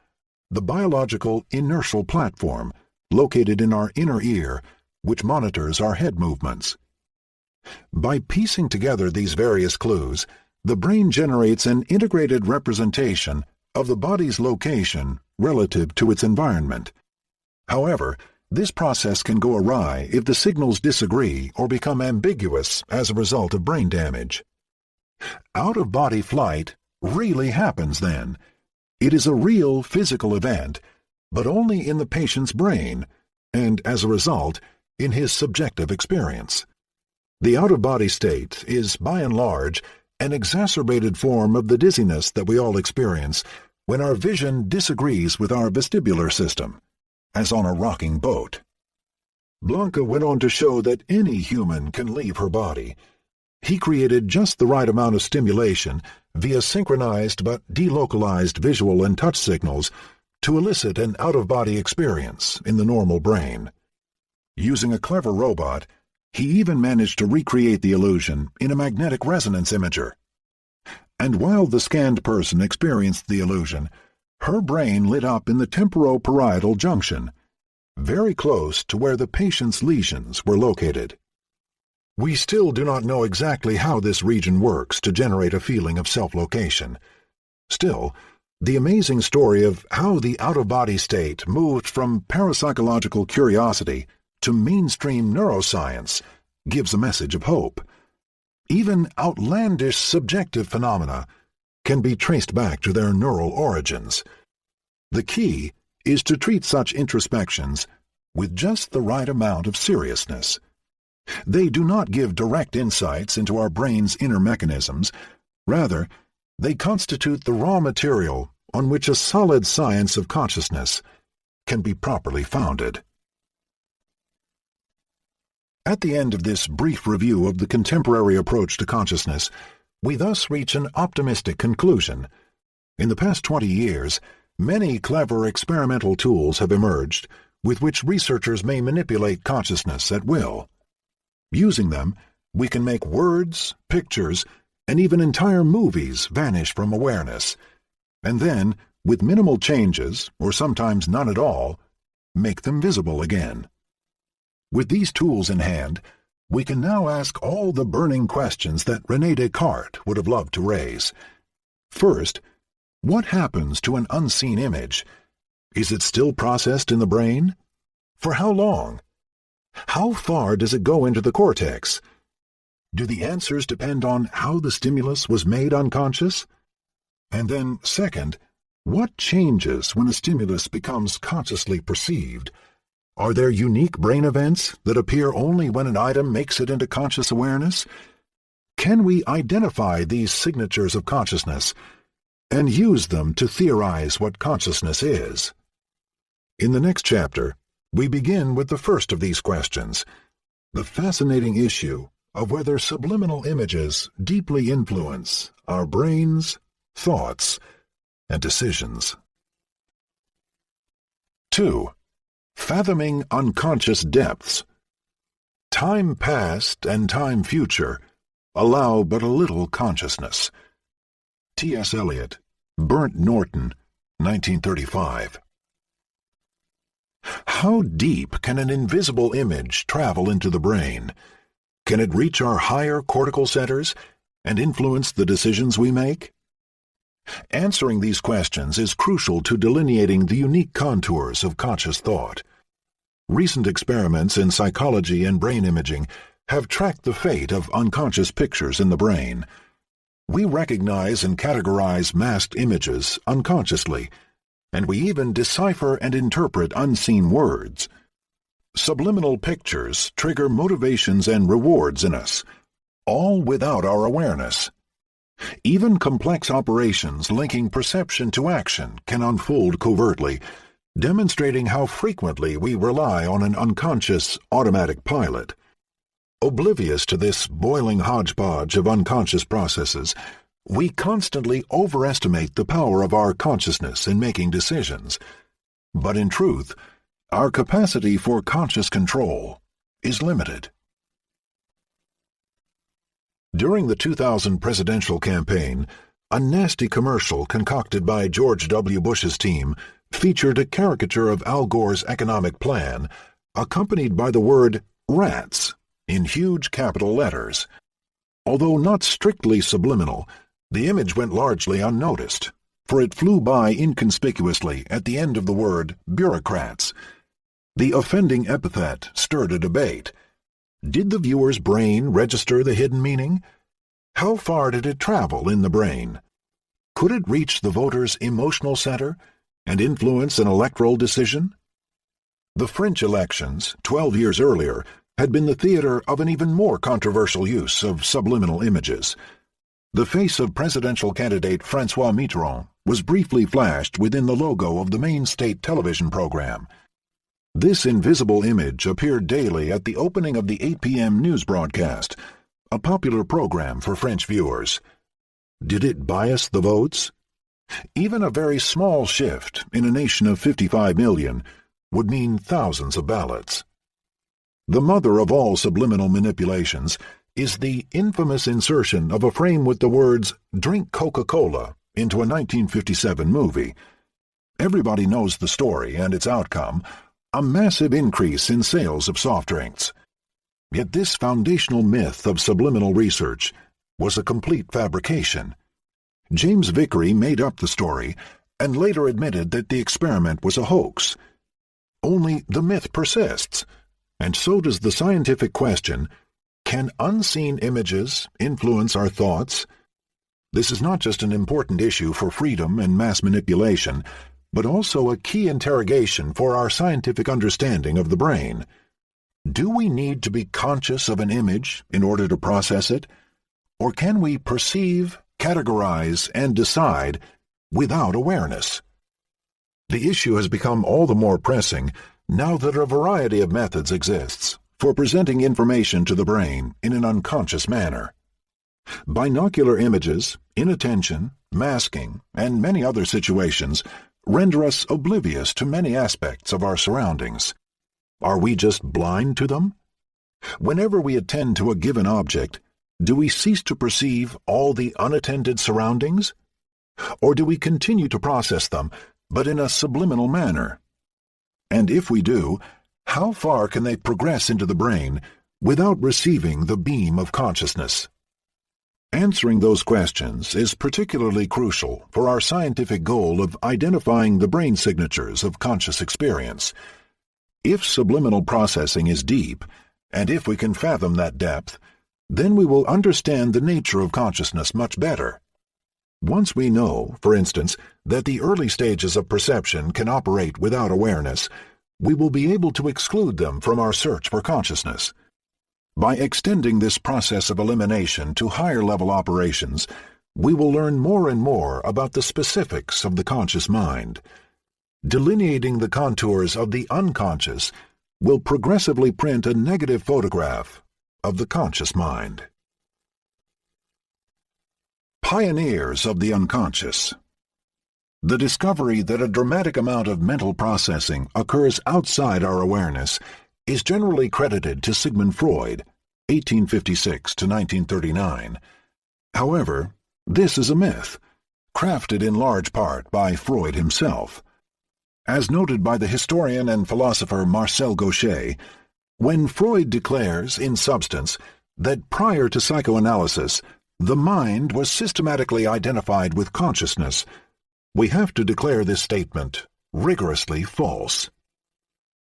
A: the biological inertial platform located in our inner ear, which monitors our head movements. By piecing together these various clues, the brain generates an integrated representation of the body's location relative to its environment. However, this process can go awry if the signals disagree or become ambiguous as a result of brain damage. Out-of-body flight really happens then. It is a real physical event, but only in the patient's brain, and as a result, in his subjective experience. The out-of-body state is, by and large, an exacerbated form of the dizziness that we all experience when our vision disagrees with our vestibular system, as on a rocking boat. Blanke went on to show that any human can leave her body. He created just the right amount of stimulation via synchronized but delocalized visual and touch signals to elicit an out-of-body experience in the normal brain. Using a clever robot, he even managed to recreate the illusion in a magnetic resonance imager. And while the scanned person experienced the illusion, her brain lit up in the temporoparietal junction, very close to where the patient's lesions were located. We still do not know exactly how this region works to generate a feeling of self-location. Still, the amazing story of how the out-of-body state moved from parapsychological curiosity to mainstream neuroscience gives a message of hope. Even outlandish subjective phenomena can be traced back to their neural origins. The key is to treat such introspections with just the right amount of seriousness. They do not give direct insights into our brain's inner mechanisms. Rather, they constitute the raw material on which a solid science of consciousness can be properly founded. At the end of this brief review of the contemporary approach to consciousness, we thus reach an optimistic conclusion. In the past 20 years, many clever experimental tools have emerged with which researchers may manipulate consciousness at will. Using them, we can make words, pictures, and even entire movies vanish from awareness, and then, with minimal changes, or sometimes none at all, make them visible again. With these tools in hand, we can now ask all the burning questions that René Descartes would have loved to raise. First, What happens to an unseen image? Is it still processed in the brain? For how long? How far does it go into the cortex? Do the answers depend on how the stimulus was made unconscious? And then, second, what changes when a stimulus becomes consciously perceived? Are there unique brain events that appear only when an item makes it into conscious awareness? Can we identify these signatures of consciousness and use them to theorize what consciousness is? In the next chapter, we begin with the first of these questions, the fascinating issue of whether subliminal images deeply influence our brains, thoughts, and decisions. 2. Fathoming unconscious depths. Time past and time future allow but a little consciousness. T.S. Eliot, Burnt Norton, 1935. How deep can an invisible image travel into the brain? Can it reach our higher cortical centers and influence the decisions we make? Answering these questions is crucial to delineating the unique contours of conscious thought. Recent experiments in psychology and brain imaging have tracked the fate of unconscious pictures in the brain. We recognize and categorize masked images unconsciously, and we even decipher and interpret unseen words. Subliminal pictures trigger motivations and rewards in us, all without our awareness. Even complex operations linking perception to action can unfold covertly, demonstrating how frequently we rely on an unconscious automatic pilot. Oblivious to this boiling hodgepodge of unconscious processes, we constantly overestimate the power of our consciousness in making decisions. But in truth, our capacity for conscious control is limited. During the 2000 presidential campaign, a nasty commercial concocted by George W. Bush's team featured a caricature of Al Gore's economic plan, accompanied by the word "rats" in huge capital letters. Although not strictly subliminal, the image went largely unnoticed, for it flew by inconspicuously at the end of the word "bureaucrats." The offending epithet stirred a debate. Did the viewer's brain register the hidden meaning? How far did it travel in the brain? Could it reach the voter's emotional center and influence an electoral decision? The French elections, 12 years earlier, had been the theater of an even more controversial use of subliminal images. The face of presidential candidate François Mitterrand was briefly flashed within the logo of the main state television program. This invisible image appeared daily at the opening of the 8 p.m. news broadcast, a popular program for French viewers. Did it bias the votes? Even a very small shift in a nation of 55 million would mean thousands of ballots. The mother of all subliminal manipulations is the infamous insertion of a frame with the words "Drink Coca-Cola" into a 1957 movie. Everybody knows the story and its outcome, a massive increase in sales of soft drinks. Yet this foundational myth of subliminal research was a complete fabrication. James Vickery made up the story and later admitted that the experiment was a hoax. Only the myth persists, and so does the scientific question, can unseen images influence our thoughts? This is not just an important issue for freedom and mass manipulation, but also a key interrogation for our scientific understanding of the brain. Do we need to be conscious of an image in order to process it? Or can we perceive, categorize, and decide without awareness? The issue has become all the more pressing now that a variety of methods exists for presenting information to the brain in an unconscious manner. Binocular images, inattention, masking, and many other situations render us oblivious to many aspects of our surroundings. Are we just blind to them? Whenever we attend to a given object, do we cease to perceive all the unattended surroundings? Or do we continue to process them, but in a subliminal manner? And if we do, how far can they progress into the brain without receiving the beam of consciousness? Answering those questions is particularly crucial for our scientific goal of identifying the brain signatures of conscious experience. If subliminal processing is deep, and if we can fathom that depth, then we will understand the nature of consciousness much better. Once we know, for instance, that the early stages of perception can operate without awareness, we will be able to exclude them from our search for consciousness. By extending this process of elimination to higher-level operations, we will learn more and more about the specifics of the conscious mind. Delineating the contours of the unconscious will progressively print a negative photograph of the conscious mind. Pioneers of the unconscious. The discovery that a dramatic amount of mental processing occurs outside our awareness is generally credited to Sigmund Freud, 1856 to 1939. However, this is a myth, crafted in large part by Freud himself. As noted by the historian and philosopher Marcel Gauchet, when Freud declares, in substance, that prior to psychoanalysis, the mind was systematically identified with consciousness, we have to declare this statement rigorously false.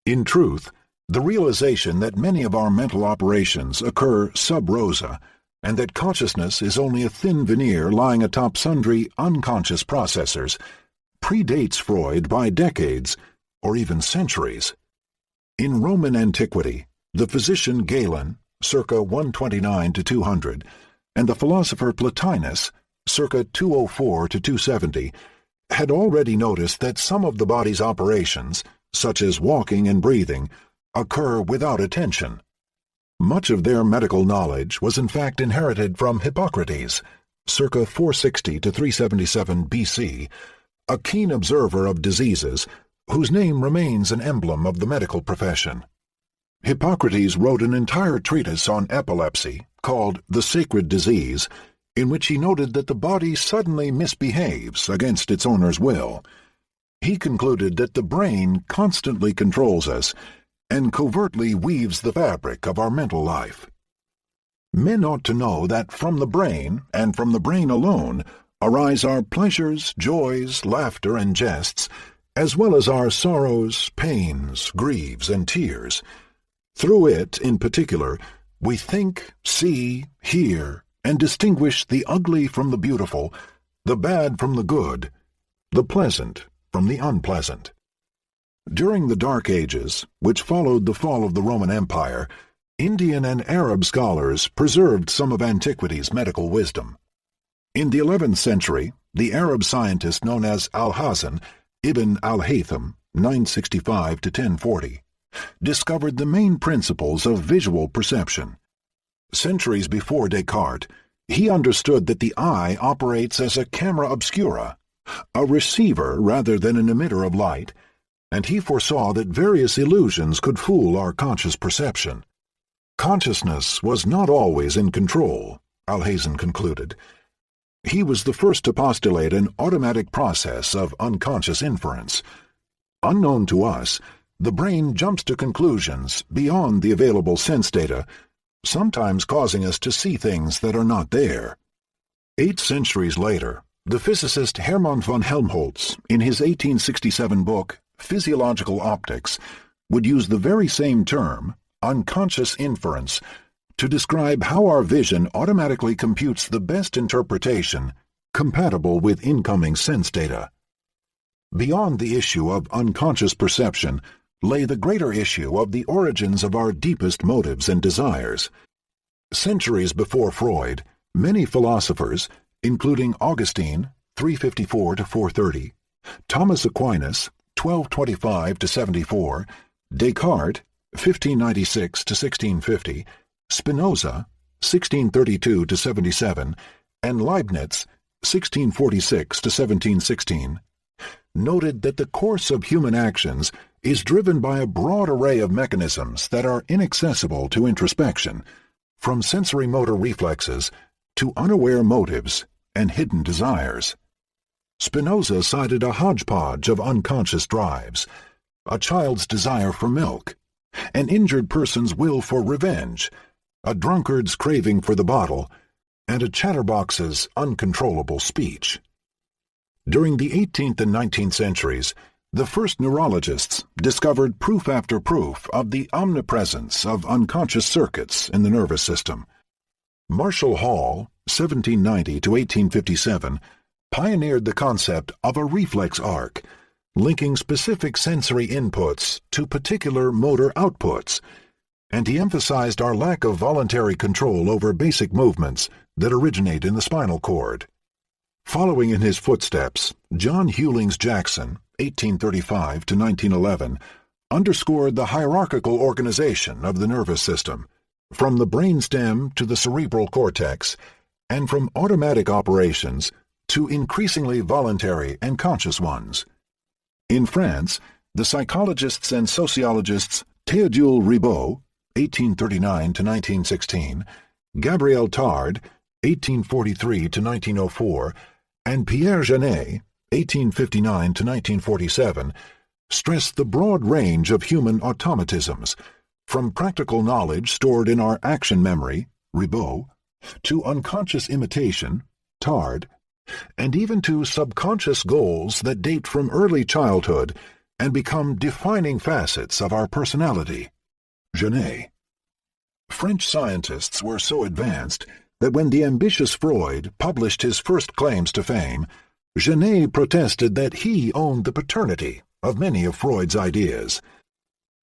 A: In truth, the realization that many of our mental operations occur sub rosa, and that consciousness is only a thin veneer lying atop sundry unconscious processors, predates Freud by decades or even centuries. In Roman antiquity, the physician Galen, circa 129 to 200, and the philosopher Plotinus, circa 204 to 270, had already noticed that some of the body's operations, such as walking and breathing, occur without attention. Much of their medical knowledge was in fact inherited from Hippocrates, circa 460 to 377 BC, a keen observer of diseases whose name remains an emblem of the medical profession. Hippocrates wrote an entire treatise on epilepsy called The Sacred Disease, in which he noted that the body suddenly misbehaves against its owner's will. He concluded that the brain constantly controls us and covertly weaves the fabric of our mental life. Men ought to know that from the brain, and from the brain alone, arise our pleasures, joys, laughter, and jests, as well as our sorrows, pains, griefs, and tears. Through it, in particular, we think, see, hear, and distinguish the ugly from the beautiful, the bad from the good, the pleasant from the unpleasant. During the Dark Ages, which followed the fall of the Roman Empire, Indian and Arab scholars preserved some of antiquity's medical wisdom. In the 11th century, the Arab scientist known as Al-Hasan, Ibn al-Haytham, 965 to 1040, discovered the main principles of visual perception. Centuries before Descartes, he understood that the eye operates as a camera obscura, a receiver rather than an emitter of light, and he foresaw that various illusions could fool our conscious perception. Consciousness was not always in control, Alhazen concluded. He was the first to postulate an automatic process of unconscious inference. Unknown to us, the brain jumps to conclusions beyond the available sense data, sometimes causing us to see things that are not there. 8 centuries later, the physicist Hermann von Helmholtz, in his 1867 book, Physiological Optics, would use the very same term, unconscious inference, to describe how our vision automatically computes the best interpretation compatible with incoming sense data. Beyond the issue of unconscious perception lay the greater issue of the origins of our deepest motives and desires. Centuries before Freud, many philosophers, including Augustine, 354 to 430, Thomas Aquinas, 1225 to 74, Descartes, 1596 to 1650, Spinoza, 1632 to 77, and Leibniz, 1646 to 1716, noted that the course of human actions is driven by a broad array of mechanisms that are inaccessible to introspection, from sensory-motor reflexes to unaware motives and hidden desires. Spinoza cited a hodgepodge of unconscious drives, a child's desire for milk, an injured person's will for revenge, a drunkard's craving for the bottle, and a chatterbox's uncontrollable speech. During the 18th and 19th centuries, the first neurologists discovered proof after proof of the omnipresence of unconscious circuits in the nervous system. Marshall Hall, 1790 to 1857, pioneered the concept of a reflex arc, linking specific sensory inputs to particular motor outputs, and he emphasized our lack of voluntary control over basic movements that originate in the spinal cord. Following in his footsteps, John Hewlings Jackson, 1835 to 1911, underscored the hierarchical organization of the nervous system, from the brainstem to the cerebral cortex, and from automatic operations to increasingly voluntary and conscious ones. In France, the psychologists and sociologists Théodule Ribot, 1839 to 1916, Gabriel Tarde, 1843 to 1904, and Pierre Janet, 1859 to 1947, stressed the broad range of human automatisms, from practical knowledge stored in our action memory, Ribot, to unconscious imitation, Tarde, and even to subconscious goals that date from early childhood and become defining facets of our personality, Genet. French scientists were so advanced that when the ambitious Freud published his first claims to fame, Genet protested that he owned the paternity of many of Freud's ideas.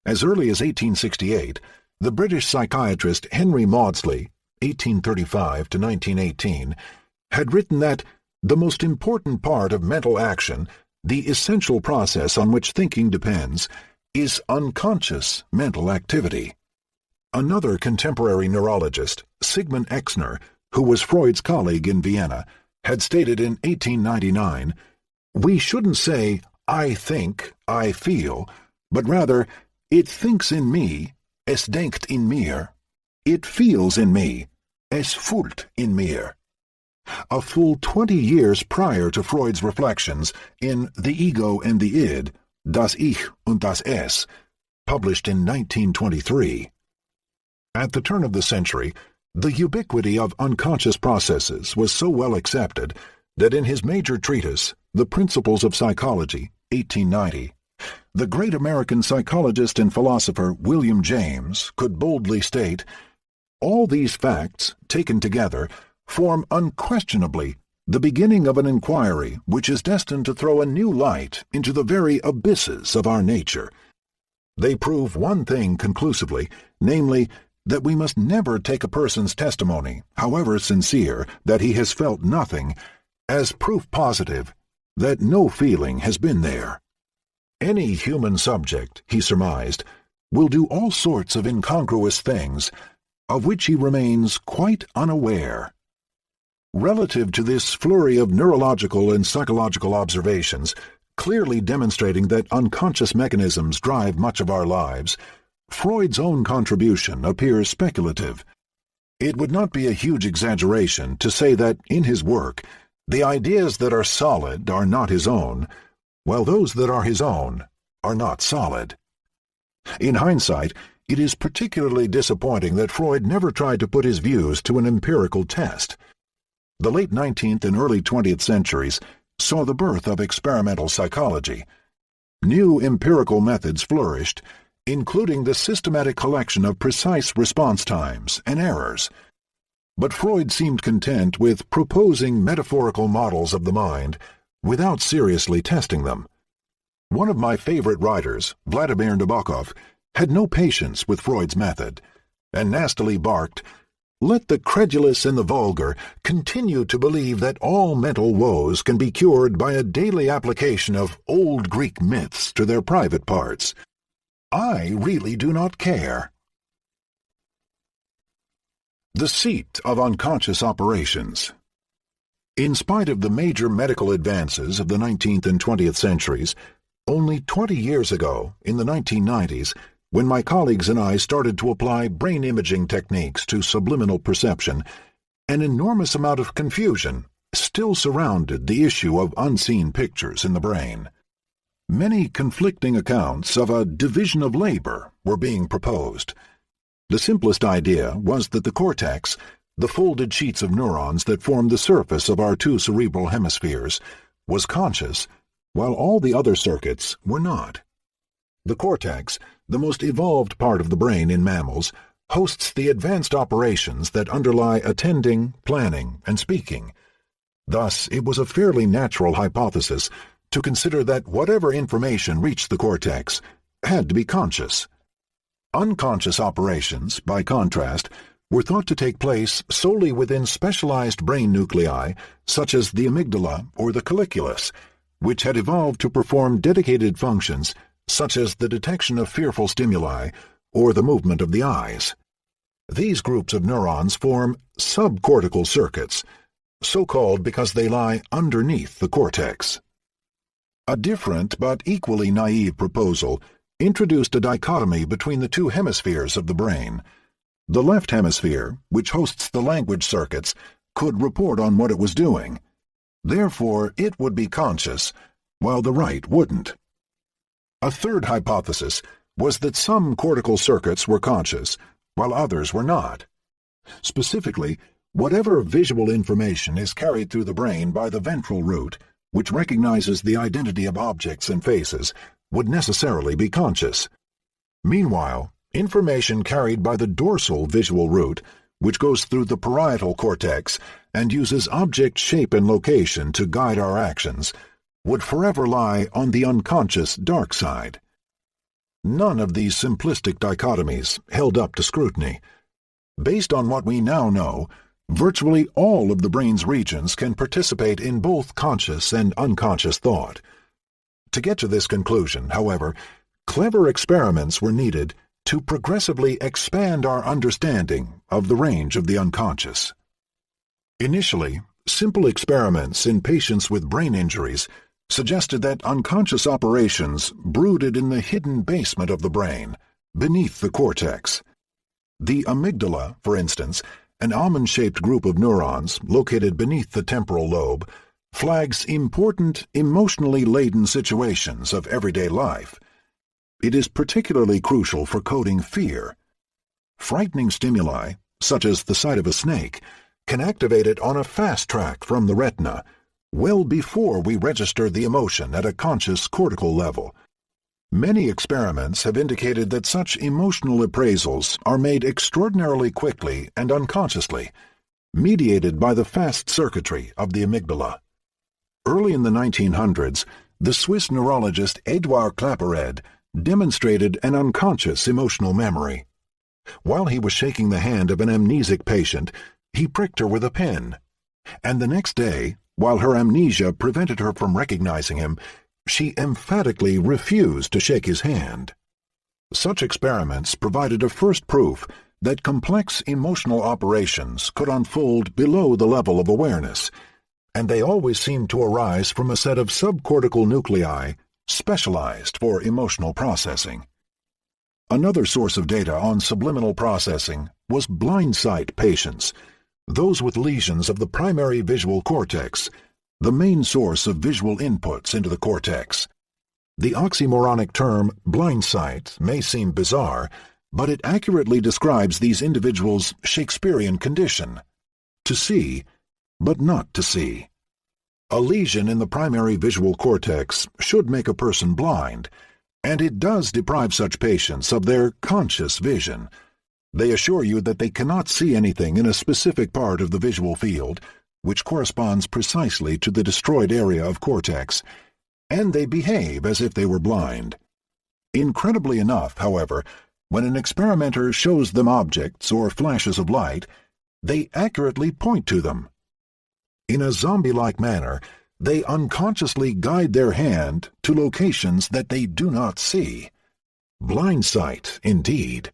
A: As early as 1868, the British psychiatrist Henry Maudsley, 1835 to 1918, had written that the most important part of mental action, the essential process on which thinking depends, is unconscious mental activity. Another contemporary neurologist, Sigmund Exner, who was Freud's colleague in Vienna, had stated in 1899, "We shouldn't say, 'I think, I feel,' but rather, 'It thinks in me, es denkt in mir. It feels in me, es fühlt in mir.'" A full 20 years prior to Freud's reflections in The Ego and the Id, Das Ich und das Es, published in 1923. At the turn of the century, the ubiquity of unconscious processes was so well accepted that in his major treatise, The Principles of Psychology, 1890, the great American psychologist and philosopher William James could boldly state, "All these facts, taken together, form unquestionably the beginning of an inquiry which is destined to throw a new light into the very abysses of our nature. They prove one thing conclusively, namely, that we must never take a person's testimony, however sincere, that he has felt nothing, as proof positive that no feeling has been there. Any human subject, he surmised, will do all sorts of incongruous things, of which he remains quite unaware." Relative to this flurry of neurological and psychological observations, clearly demonstrating that unconscious mechanisms drive much of our lives, Freud's own contribution appears speculative. It would not be a huge exaggeration to say that, in his work, the ideas that are solid are not his own, while those that are his own are not solid. In hindsight, it is particularly disappointing that Freud never tried to put his views to an empirical test. The late 19th and early 20th centuries saw the birth of experimental psychology. New empirical methods flourished, including the systematic collection of precise response times and errors. But Freud seemed content with proposing metaphorical models of the mind without seriously testing them. One of my favorite writers, Vladimir Nabokov, had no patience with Freud's method, and nastily barked, "Let the credulous and the vulgar continue to believe that all mental woes can be cured by a daily application of old Greek myths to their private parts. I really do not care." The seat of unconscious operations. In spite of the major medical advances of the 19th and 20th centuries, only 20 years ago, in the 1990s, when my colleagues and I started to apply brain imaging techniques to subliminal perception, an enormous amount of confusion still surrounded the issue of unseen pictures in the brain. Many conflicting accounts of a division of labor were being proposed. The simplest idea was that the cortex, the folded sheets of neurons that form the surface of our two cerebral hemispheres, was conscious, while all the other circuits were not. The cortex, the most evolved part of the brain in mammals, hosts the advanced operations that underlie attending, planning, and speaking. Thus, it was a fairly natural hypothesis to consider that whatever information reached the cortex had to be conscious. Unconscious operations, by contrast, were thought to take place solely within specialized brain nuclei such as the amygdala or the colliculus, which had evolved to perform dedicated functions such as the detection of fearful stimuli or the movement of the eyes. These groups of neurons form subcortical circuits, so called because they lie underneath the cortex. A different but equally naive proposal introduced a dichotomy between the two hemispheres of the brain. The left hemisphere, which hosts the language circuits, could report on what it was doing. Therefore, it would be conscious, while the right wouldn't. A third hypothesis was that some cortical circuits were conscious, while others were not. Specifically, whatever visual information is carried through the brain by the ventral root, which recognizes the identity of objects and faces, would necessarily be conscious. Meanwhile, information carried by the dorsal visual root, which goes through the parietal cortex and uses object shape and location to guide our actions, would forever lie on the unconscious dark side. None of these simplistic dichotomies held up to scrutiny. Based on what we now know, virtually all of the brain's regions can participate in both conscious and unconscious thought. To get to this conclusion, however, clever experiments were needed to progressively expand our understanding of the range of the unconscious. Initially, simple experiments in patients with brain injuries suggested that unconscious operations brooded in the hidden basement of the brain, beneath the cortex. The amygdala, for instance, an almond-shaped group of neurons located beneath the temporal lobe, flags important emotionally laden situations of everyday life. It is particularly crucial for coding fear. Frightening stimuli, such as the sight of a snake, can activate it on a fast track from the retina, well before we register the emotion at a conscious cortical level. Many experiments have indicated that such emotional appraisals are made extraordinarily quickly and unconsciously, mediated by the fast circuitry of the amygdala. Early in the 1900s, the Swiss neurologist Édouard Claparède demonstrated an unconscious emotional memory. While he was shaking the hand of an amnesic patient, he pricked her with a pen, and the next day, while her amnesia prevented her from recognizing him, she emphatically refused to shake his hand. Such experiments provided a first proof that complex emotional operations could unfold below the level of awareness, and they always seemed to arise from a set of subcortical nuclei specialized for emotional processing. Another source of data on subliminal processing was blind sight patients, those with lesions of the primary visual cortex, the main source of visual inputs into the cortex. The oxymoronic term blind sight may seem bizarre, but it accurately describes these individuals' Shakespearean condition: to see, but not to see. A lesion in the primary visual cortex should make a person blind, and it does deprive such patients of their conscious vision. They assure you that they cannot see anything in a specific part of the visual field, which corresponds precisely to the destroyed area of cortex, and they behave as if they were blind. Incredibly enough, however, when an experimenter shows them objects or flashes of light, they accurately point to them. In a zombie-like manner, they unconsciously guide their hand to locations that they do not see. Blind sight, indeed.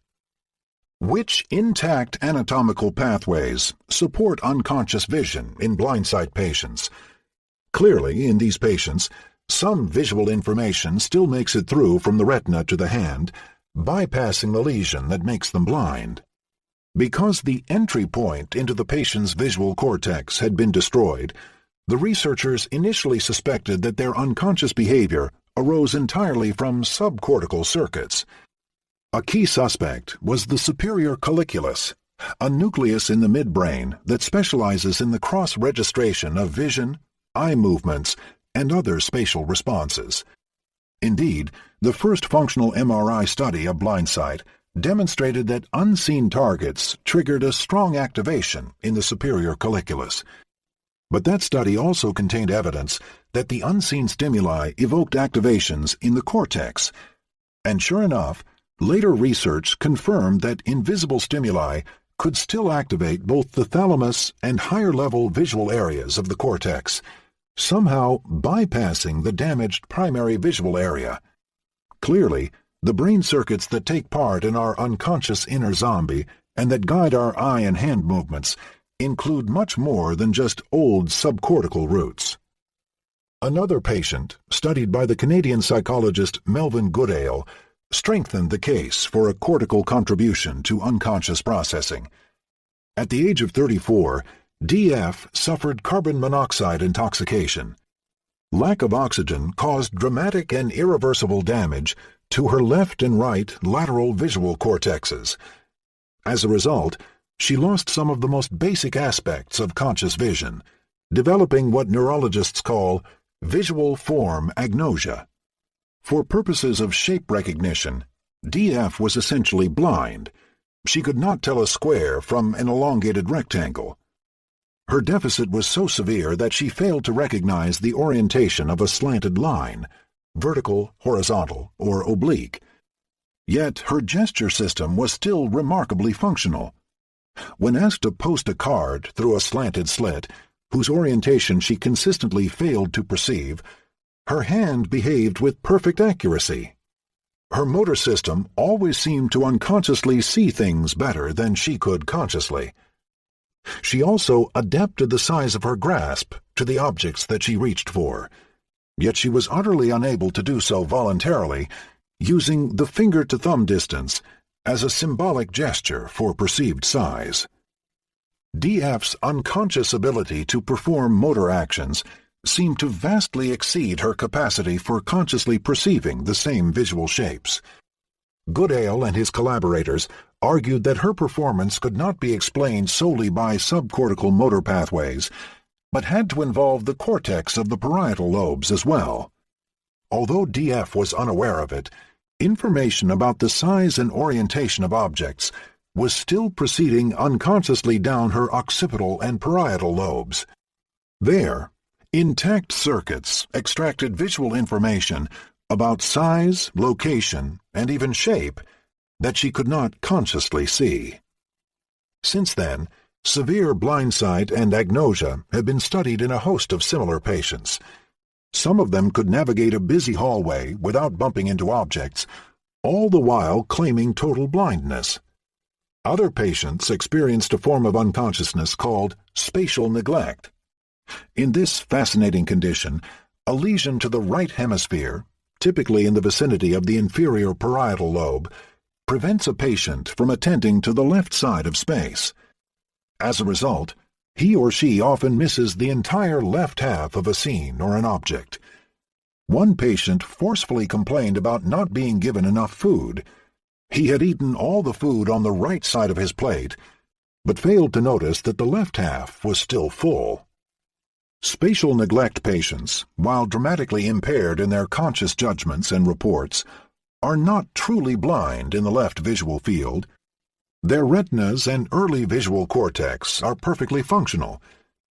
A: Which intact anatomical pathways support unconscious vision in blind sight patients? Clearly, in these patients, some visual information still makes it through from the retina to the hand, bypassing the lesion that makes them blind. Because the entry point into the patient's visual cortex had been destroyed, the researchers initially suspected that their unconscious behavior arose entirely from subcortical circuits. A key suspect was the superior colliculus, a nucleus in the midbrain that specializes in the cross-registration of vision, eye movements, and other spatial responses. Indeed, the first functional MRI study of blindsight demonstrated that unseen targets triggered a strong activation in the superior colliculus. But that study also contained evidence that the unseen stimuli evoked activations in the cortex. And sure enough, later research confirmed that invisible stimuli could still activate both the thalamus and higher-level visual areas of the cortex, somehow bypassing the damaged primary visual area. Clearly, the brain circuits that take part in our unconscious inner zombie and that guide our eye and hand movements include much more than just old subcortical roots. Another patient, studied by the Canadian psychologist Melvin Goodale, strengthened the case for a cortical contribution to unconscious processing. At the age of 34, DF suffered carbon monoxide intoxication. Lack of oxygen caused dramatic and irreversible damage to her left and right lateral visual cortexes. As a result, she lost some of the most basic aspects of conscious vision, developing what neurologists call visual form agnosia. For purposes of shape recognition, DF was essentially blind. She could not tell a square from an elongated rectangle. Her deficit was so severe that she failed to recognize the orientation of a slanted line, vertical, horizontal, or oblique. Yet her gesture system was still remarkably functional. When asked to post a card through a slanted slit, whose orientation she consistently failed to perceive, her hand behaved with perfect accuracy. Her motor system always seemed to unconsciously see things better than she could consciously. She also adapted the size of her grasp to the objects that she reached for, yet she was utterly unable to do so voluntarily, using the finger-to-thumb distance as a symbolic gesture for perceived size. DF's unconscious ability to perform motor actions seemed to vastly exceed her capacity for consciously perceiving the same visual shapes. Goodale and his collaborators argued that her performance could not be explained solely by subcortical motor pathways, but had to involve the cortex of the parietal lobes as well. Although DF was unaware of it, information about the size and orientation of objects was still proceeding unconsciously down her occipital and parietal lobes. There, intact circuits extracted visual information about size, location, and even shape that she could not consciously see. Since then, severe blindsight and agnosia have been studied in a host of similar patients. Some of them could navigate a busy hallway without bumping into objects, all the while claiming total blindness. Other patients experienced a form of unconsciousness called spatial neglect. In this fascinating condition, a lesion to the right hemisphere, typically in the vicinity of the inferior parietal lobe, prevents a patient from attending to the left side of space. As a result, he or she often misses the entire left half of a scene or an object. One patient forcefully complained about not being given enough food. He had eaten all the food on the right side of his plate, but failed to notice that the left half was still full. Spatial neglect patients, while dramatically impaired in their conscious judgments and reports, are not truly blind in the left visual field. Their retinas and early visual cortex are perfectly functional,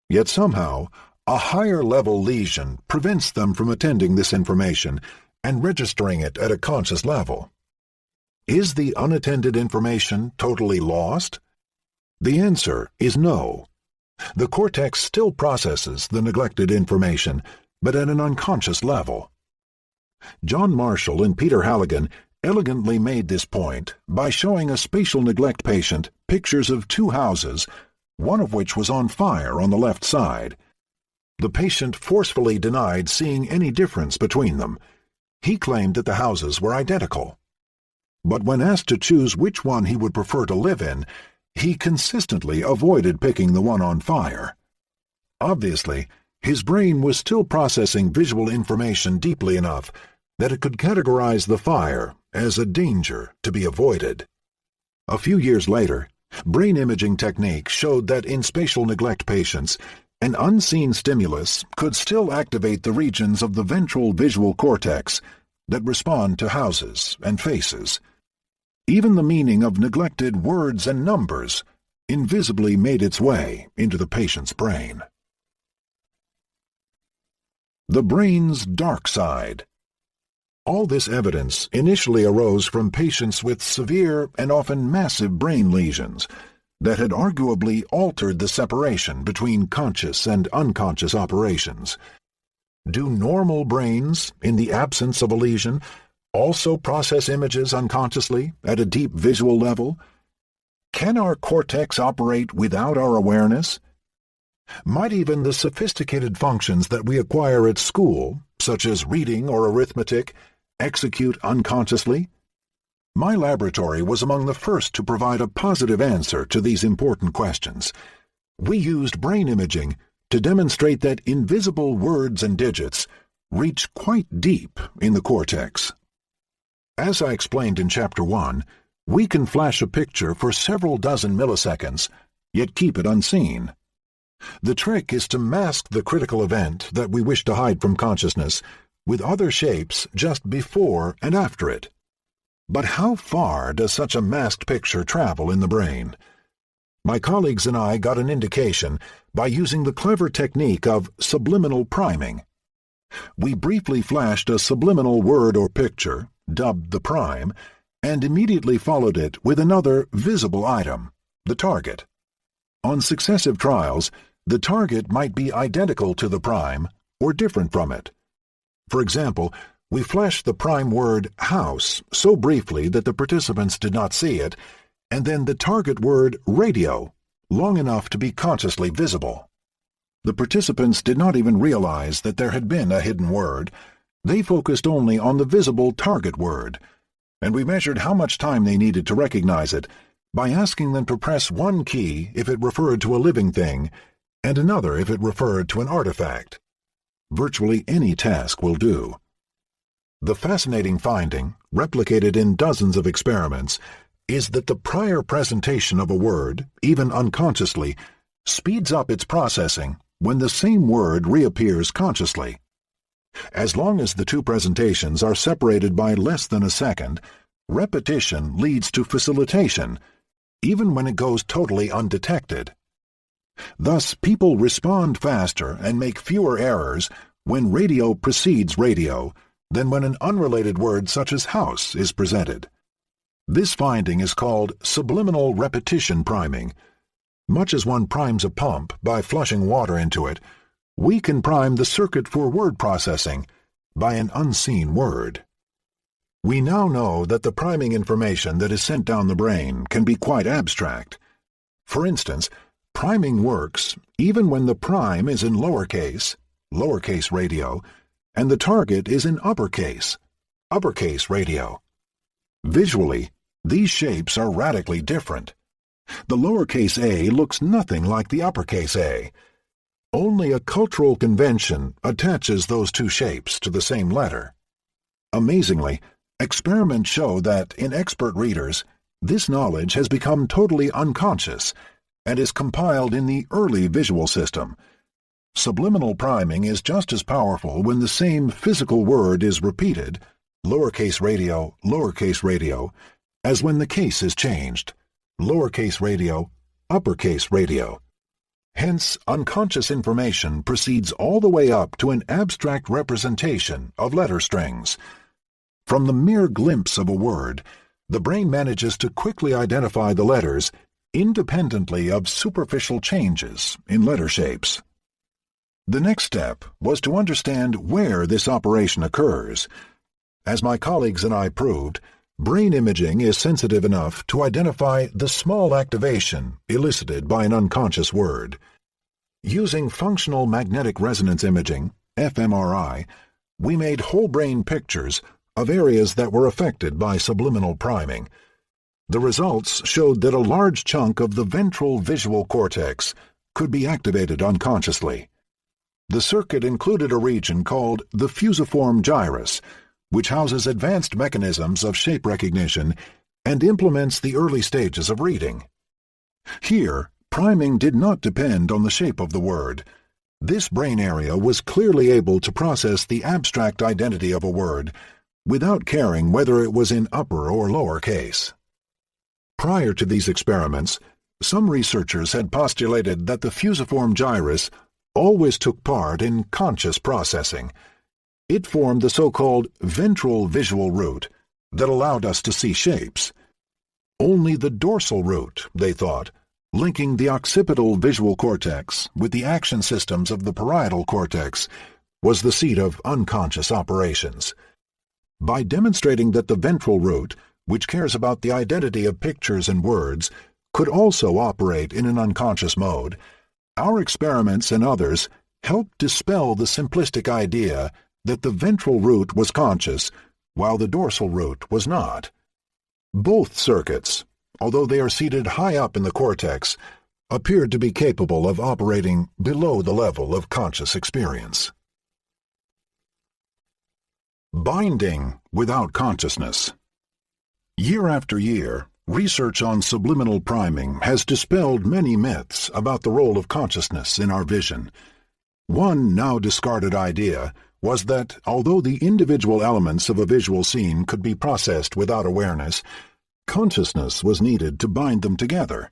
A: yet somehow a higher-level lesion prevents them from attending this information and registering it at a conscious level. Is the unattended information totally lost? The answer is no. The cortex still processes the neglected information, but at an unconscious level. John Marshall and Peter Halligan elegantly made this point by showing a spatial neglect patient pictures of two houses, one of which was on fire on the left side. The patient forcefully denied seeing any difference between them. He claimed that the houses were identical. But when asked to choose which one he would prefer to live in, he consistently avoided picking the one on fire. Obviously, his brain was still processing visual information deeply enough that it could categorize the fire as a danger to be avoided. A few years later, Brain imaging techniques showed that in spatial neglect patients, an unseen stimulus could still activate the regions of the ventral visual cortex that respond to houses and faces. Even the meaning of neglected words and numbers invisibly made its way into the patient's brain. The brain's dark side. All this evidence initially arose from patients with severe and often massive brain lesions that had arguably altered the separation between conscious and unconscious operations. Do normal brains, in the absence of a lesion, also process images unconsciously at a deep visual level? Can our cortex operate without our awareness? Might even the sophisticated functions that we acquire at school, such as reading or arithmetic, execute unconsciously? My laboratory was among the first to provide a positive answer to these important questions. We used brain imaging to demonstrate that invisible words and digits reach quite deep in the cortex. As I explained in Chapter 1, we can flash a picture for several dozen milliseconds, yet keep it unseen. The trick is to mask the critical event that we wish to hide from consciousness with other shapes just before and after it. But how far does such a masked picture travel in the brain? My colleagues and I got an indication by using the clever technique of subliminal priming. We briefly flashed a subliminal word or picture, dubbed the prime, and immediately followed it with another visible item, the target. On successive trials, the target might be identical to the prime or different from it. For example, we flashed the prime word house so briefly that the participants did not see it, and then the target word radio long enough to be consciously visible. The participants did not even realize that there had been a hidden word. They focused only on the visible target word, and we measured how much time they needed to recognize it by asking them to press one key if it referred to a living thing and another if it referred to an artifact. Virtually any task will do. The fascinating finding, replicated in dozens of experiments, is that the prior presentation of a word, even unconsciously, speeds up its processing when the same word reappears consciously. As long as the two presentations are separated by less than a second, repetition leads to facilitation, even when it goes totally undetected. Thus, people respond faster and make fewer errors when radio precedes radio than when an unrelated word such as house is presented. This finding is called subliminal repetition priming. Much as one primes a pump by flushing water into it, we can prime the circuit for word processing by an unseen word. We now know that the priming information that is sent down the brain can be quite abstract. For instance, priming works even when the prime is in lowercase radio, and the target is in uppercase radio. Visually, these shapes are radically different. The lowercase a looks nothing like the uppercase A. Only a cultural convention attaches those two shapes to the same letter. Amazingly, experiments show that in expert readers, this knowledge has become totally unconscious and is compiled in the early visual system. Subliminal priming is just as powerful when the same physical word is repeated, lowercase radio, as when the case is changed, lowercase radio, uppercase radio. Hence, unconscious information proceeds all the way up to an abstract representation of letter strings. From the mere glimpse of a word, the brain manages to quickly identify the letters independently of superficial changes in letter shapes. The next step was to understand where this operation occurs. As my colleagues and I proved, brain imaging is sensitive enough to identify the small activation elicited by an unconscious word. Using functional magnetic resonance imaging, fMRI, we made whole brain pictures of areas that were affected by subliminal priming. The results showed that a large chunk of the ventral visual cortex could be activated unconsciously. The circuit included a region called the fusiform gyrus, which houses advanced mechanisms of shape recognition and implements the early stages of reading. Here, priming did not depend on the shape of the word. This brain area was clearly able to process the abstract identity of a word without caring whether it was in upper or lower case. Prior to these experiments, some researchers had postulated that the fusiform gyrus always took part in conscious processing. It formed the so-called ventral visual root that allowed us to see shapes. Only the dorsal root, they thought, linking the occipital visual cortex with the action systems of the parietal cortex, was the seat of unconscious operations. By demonstrating that the ventral root, which cares about the identity of pictures and words, could also operate in an unconscious mode, our experiments and others helped dispel the simplistic idea that the ventral root was conscious while the dorsal root was not. Both circuits, although they are seated high up in the cortex, appeared to be capable of operating below the level of conscious experience. Binding without consciousness. Year after year, research on subliminal priming has dispelled many myths about the role of consciousness in our vision. One now discarded idea was that although the individual elements of a visual scene could be processed without awareness, consciousness was needed to bind them together.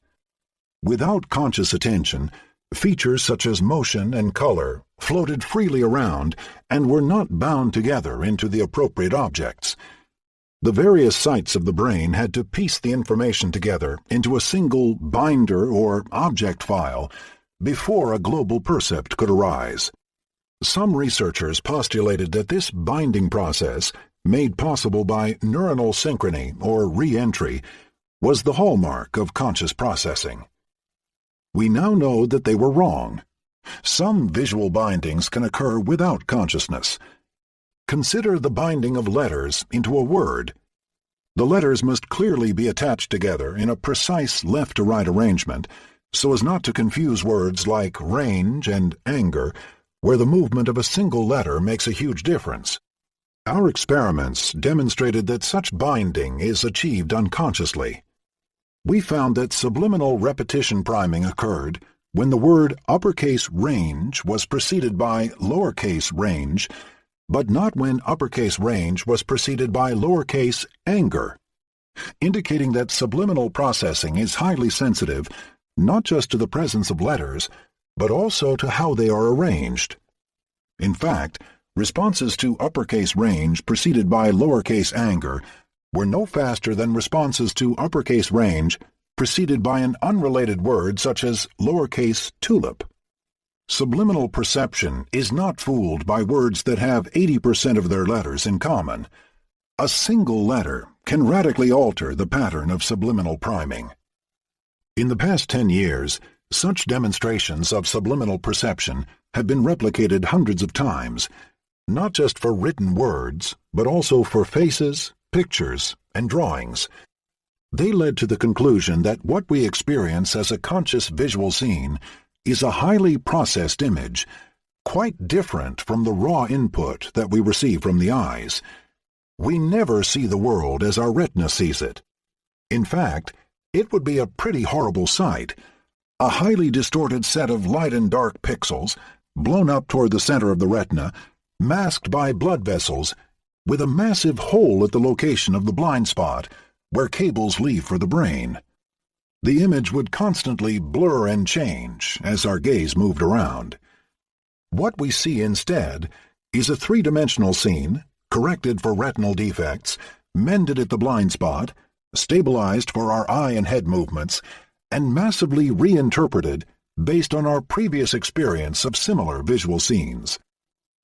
A: Without conscious attention, features such as motion and color floated freely around and were not bound together into the appropriate objects. The various sites of the brain had to piece the information together into a single binder or object file before a global percept could arise. Some researchers postulated that this binding process, made possible by neuronal synchrony or re-entry, was the hallmark of conscious processing. We now know that they were wrong. Some visual bindings can occur without consciousness. Consider the binding of letters into a word. The letters must clearly be attached together in a precise left-to-right arrangement so as not to confuse words like range and anger, where the movement of a single letter makes a huge difference. Our experiments demonstrated that such binding is achieved unconsciously. We found that subliminal repetition priming occurred when the word uppercase range was preceded by lowercase range, but not when uppercase range was preceded by lowercase anger, indicating that subliminal processing is highly sensitive not just to the presence of letters, but also to how they are arranged. In fact, responses to uppercase range preceded by lowercase anger were no faster than responses to uppercase range preceded by an unrelated word such as lowercase tulip. Subliminal perception is not fooled by words that have 80% of their letters in common. A single letter can radically alter the pattern of subliminal priming. In the past 10 years, such demonstrations of subliminal perception have been replicated hundreds of times, not just for written words, but also for faces, pictures, and drawings. They led to the conclusion that what we experience as a conscious visual scene is a highly processed image, quite different from the raw input that we receive from the eyes. We never see the world as our retina sees it. In fact, it would be a pretty horrible sight, a highly distorted set of light and dark pixels, blown up toward the center of the retina, masked by blood vessels, with a massive hole at the location of the blind spot, where cables leave for the brain. The image would constantly blur and change as our gaze moved around. What we see instead is a three-dimensional scene, corrected for retinal defects, mended at the blind spot, stabilized for our eye and head movements, and massively reinterpreted based on our previous experience of similar visual scenes.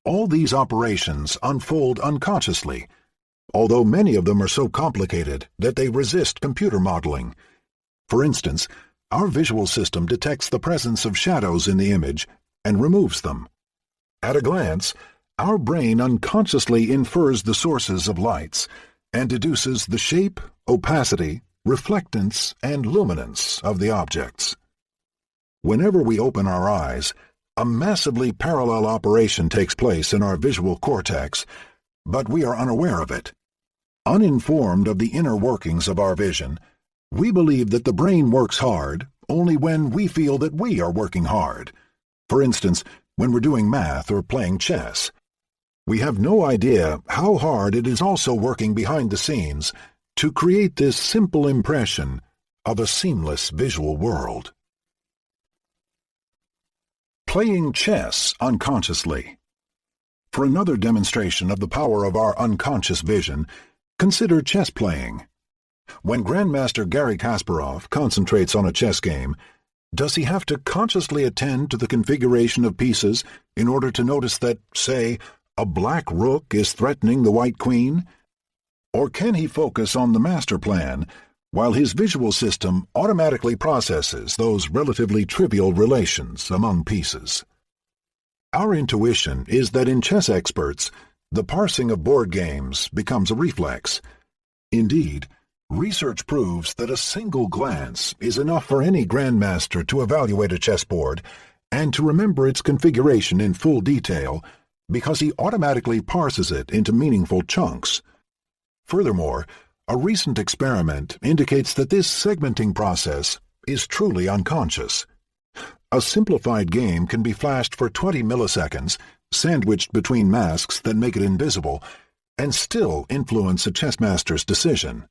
A: All these operations unfold unconsciously, although many of them are so complicated that they resist computer modeling. For instance, our visual system detects the presence of shadows in the image and removes them. At a glance, our brain unconsciously infers the sources of lights and deduces the shape, opacity, reflectance, and luminance of the objects. Whenever we open our eyes, a massively parallel operation takes place in our visual cortex, but we are unaware of it. Uninformed of the inner workings of our vision, we believe that the brain works hard only when we feel that we are working hard. For instance, when we're doing math or playing chess. We have no idea how hard it is also working behind the scenes to create this simple impression of a seamless visual world. Playing chess unconsciously. For another demonstration of the power of our unconscious vision, consider chess playing. When Grandmaster Garry Kasparov concentrates on a chess game, does he have to consciously attend to the configuration of pieces in order to notice that, say, a black rook is threatening the white queen? Or can he focus on the master plan while his visual system automatically processes those relatively trivial relations among pieces? Our intuition is that in chess experts, the parsing of board games becomes a reflex. Indeed, research proves that a single glance is enough for any grandmaster to evaluate a chessboard and to remember its configuration in full detail because he automatically parses it into meaningful chunks. Furthermore, a recent experiment indicates that this segmenting process is truly unconscious. A simplified game can be flashed for 20 milliseconds, sandwiched between masks that make it invisible, and still influence a chessmaster's decision.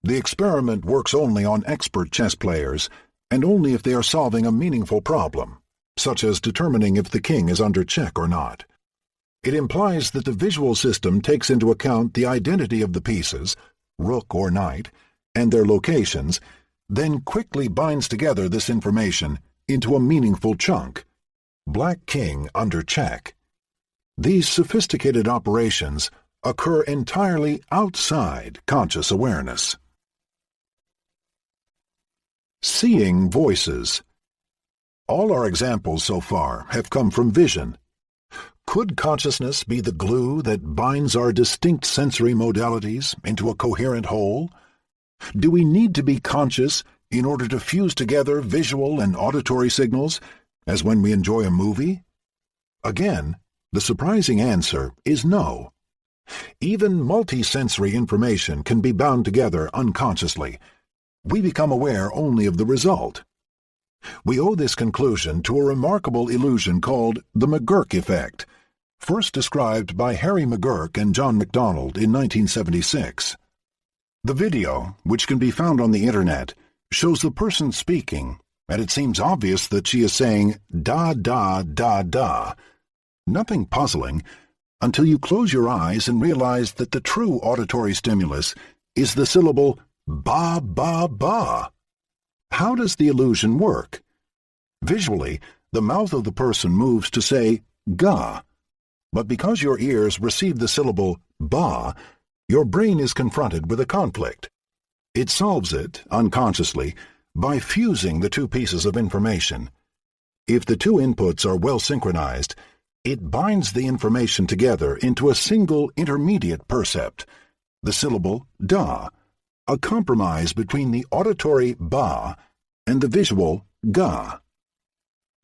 A: The experiment works only on expert chess players, and only if they are solving a meaningful problem, such as determining if the king is under check or not. It implies that the visual system takes into account the identity of the pieces, rook or knight, and their locations, then quickly binds together this information into a meaningful chunk. Black king under check. These sophisticated operations occur entirely outside conscious awareness. Seeing voices. All our examples so far have come from vision. Could consciousness be the glue that binds our distinct sensory modalities into a coherent whole? Do we need to be conscious in order to fuse together visual and auditory signals, as when we enjoy a movie? Again, the surprising answer is no. Even multisensory information can be bound together unconsciously. We become aware only of the result. We owe this conclusion to a remarkable illusion called the McGurk effect, first described by Harry McGurk and John MacDonald in 1976. The video, which can be found on the internet, shows the person speaking, and it seems obvious that she is saying da da da da. Nothing puzzling until you close your eyes and realize that the true auditory stimulus is the syllable ba ba ba. How does the illusion work? Visually, the mouth of the person moves to say ga, but because your ears receive the syllable ba, your brain is confronted with a conflict. It solves it, unconsciously, by fusing the two pieces of information. If the two inputs are well synchronized, it binds the information together into a single intermediate percept, the syllable da, a compromise between the auditory ba and the visual ga.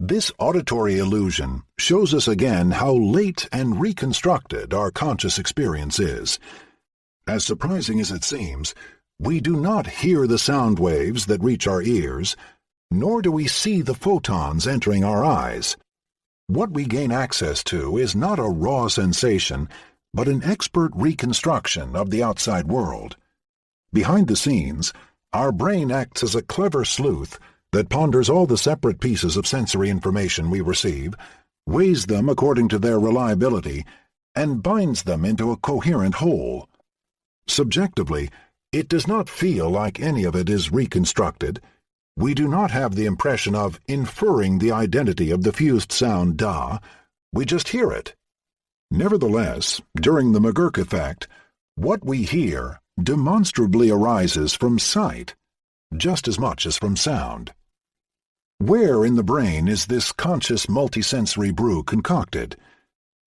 A: This auditory illusion shows us again how late and reconstructed our conscious experience is. As surprising as it seems, we do not hear the sound waves that reach our ears, nor do we see the photons entering our eyes. What we gain access to is not a raw sensation, but an expert reconstruction of the outside world. Behind the scenes, our brain acts as a clever sleuth that ponders all the separate pieces of sensory information we receive, weighs them according to their reliability, and binds them into a coherent whole. Subjectively, it does not feel like any of it is reconstructed. We do not have the impression of inferring the identity of the fused sound da. We just hear it. Nevertheless, during the McGurk effect, what we hear demonstrably arises from sight, just as much as from sound. Where in the brain is this conscious multisensory brew concocted?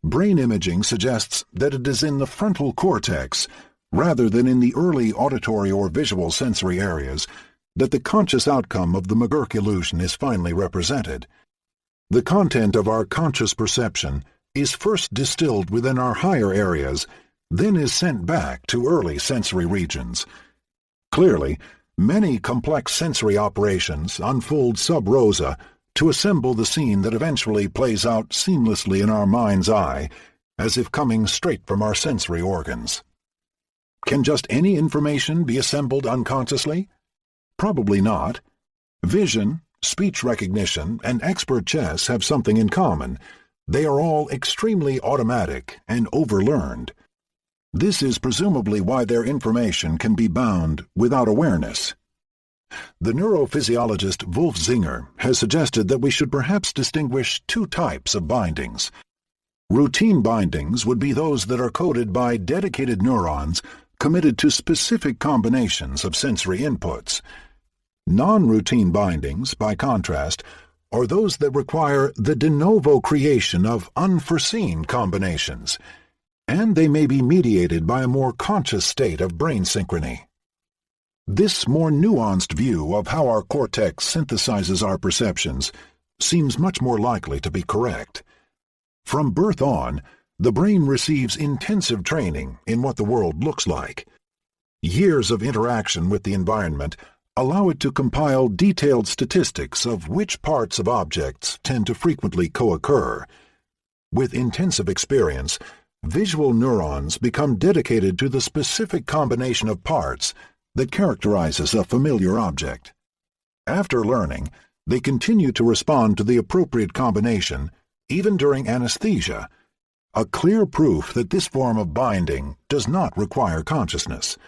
A: Brain imaging suggests that it is in the frontal cortex, rather than in the early auditory or visual sensory areas, that the conscious outcome of the McGurk illusion is finally represented. The content of our conscious perception is first distilled within our higher areas, then is sent back to early sensory regions. Clearly, Many complex sensory operations unfold sub rosa to assemble the scene that eventually plays out seamlessly in our mind's eye, as if coming straight from our sensory organs. Can just any information be assembled unconsciously? Probably not. Vision, speech recognition, and expert chess have something in common. They are all extremely automatic and overlearned. This is presumably why their information can be bound without awareness. The neurophysiologist Wolf Zinger has suggested that we should perhaps distinguish two types of bindings. Routine bindings would be those that are coded by dedicated neurons committed to specific combinations of sensory inputs. Non-routine bindings, by contrast, are those that require the de novo creation of unforeseen combinations, and they may be mediated by a more conscious state of brain synchrony. This more nuanced view of how our cortex synthesizes our perceptions seems much more likely to be correct. From birth on, the brain receives intensive training in what the world looks like. Years of interaction with the environment allow it to compile detailed statistics of which parts of objects tend to frequently co-occur. With intensive experience, visual neurons become dedicated to the specific combination of parts that characterizes a familiar object. After learning, they continue to respond to the appropriate combination even during anesthesia, a clear proof that this form of binding does not require consciousness.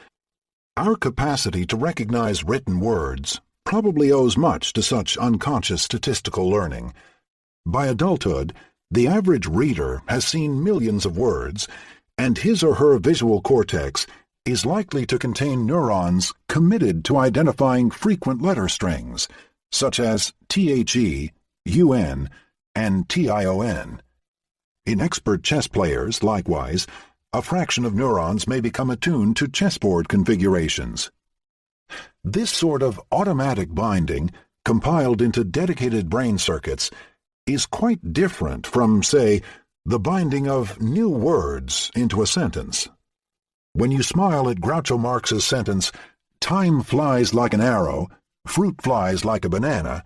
A: Our capacity to recognize written words probably owes much to such unconscious statistical learning. By adulthood, the average reader has seen millions of words, and his or her visual cortex is likely to contain neurons committed to identifying frequent letter strings, such as THE, UN, and TION. In expert chess players, likewise, a fraction of neurons may become attuned to chessboard configurations. This sort of automatic binding, compiled into dedicated brain circuits, is quite different from, say, the binding of new words into a sentence. When you smile at Groucho Marx's sentence, "Time flies like an arrow, fruit flies like a banana,"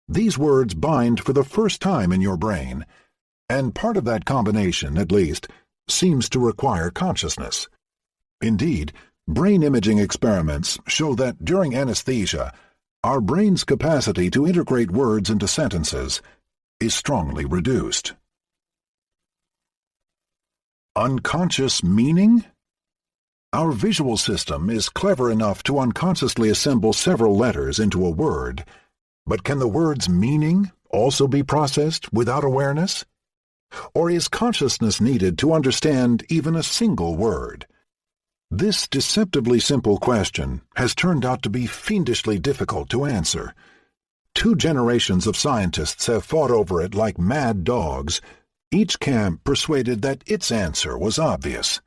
A: these words bind for the first time in your brain, and part of that combination, at least, seems to require consciousness. Indeed, brain imaging experiments show that during anesthesia, our brain's capacity to integrate words into sentences is strongly reduced. Unconscious meaning? Our visual system is clever enough to unconsciously assemble several letters into a word, but can the word's meaning also be processed without awareness? Or is consciousness needed to understand even a single word? This deceptively simple question has turned out to be fiendishly difficult to answer. 2 generations of scientists have fought over it like mad dogs, each camp persuaded that its answer was obvious.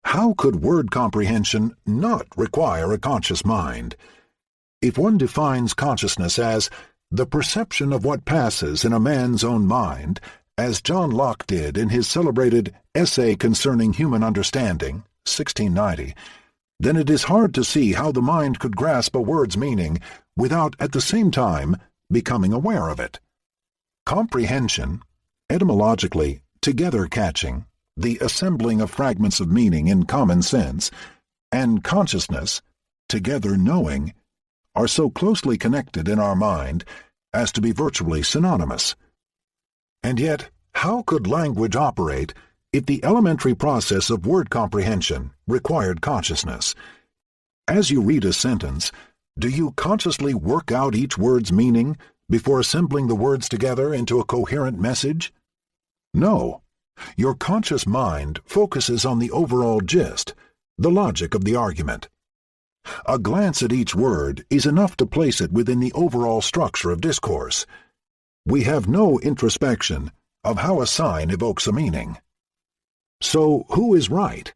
A: How could word comprehension not require a conscious mind? If one defines consciousness as the perception of what passes in a man's own mind, as John Locke did in his celebrated Essay Concerning Human Understanding, 1690, then it is hard to see how the mind could grasp a word's meaning without at the same time becoming aware of it. Comprehension, etymologically together catching, the assembling of fragments of meaning in common sense, and consciousness, together knowing, are so closely connected in our mind as to be virtually synonymous. And yet, how could language operate if the elementary process of word comprehension required consciousness? As you read a sentence, do you consciously work out each word's meaning before assembling the words together into a coherent message? No. Your conscious mind focuses on the overall gist, the logic of the argument. A glance at each word is enough to place it within the overall structure of discourse. We have no introspection of how a sign evokes a meaning. So, who is right?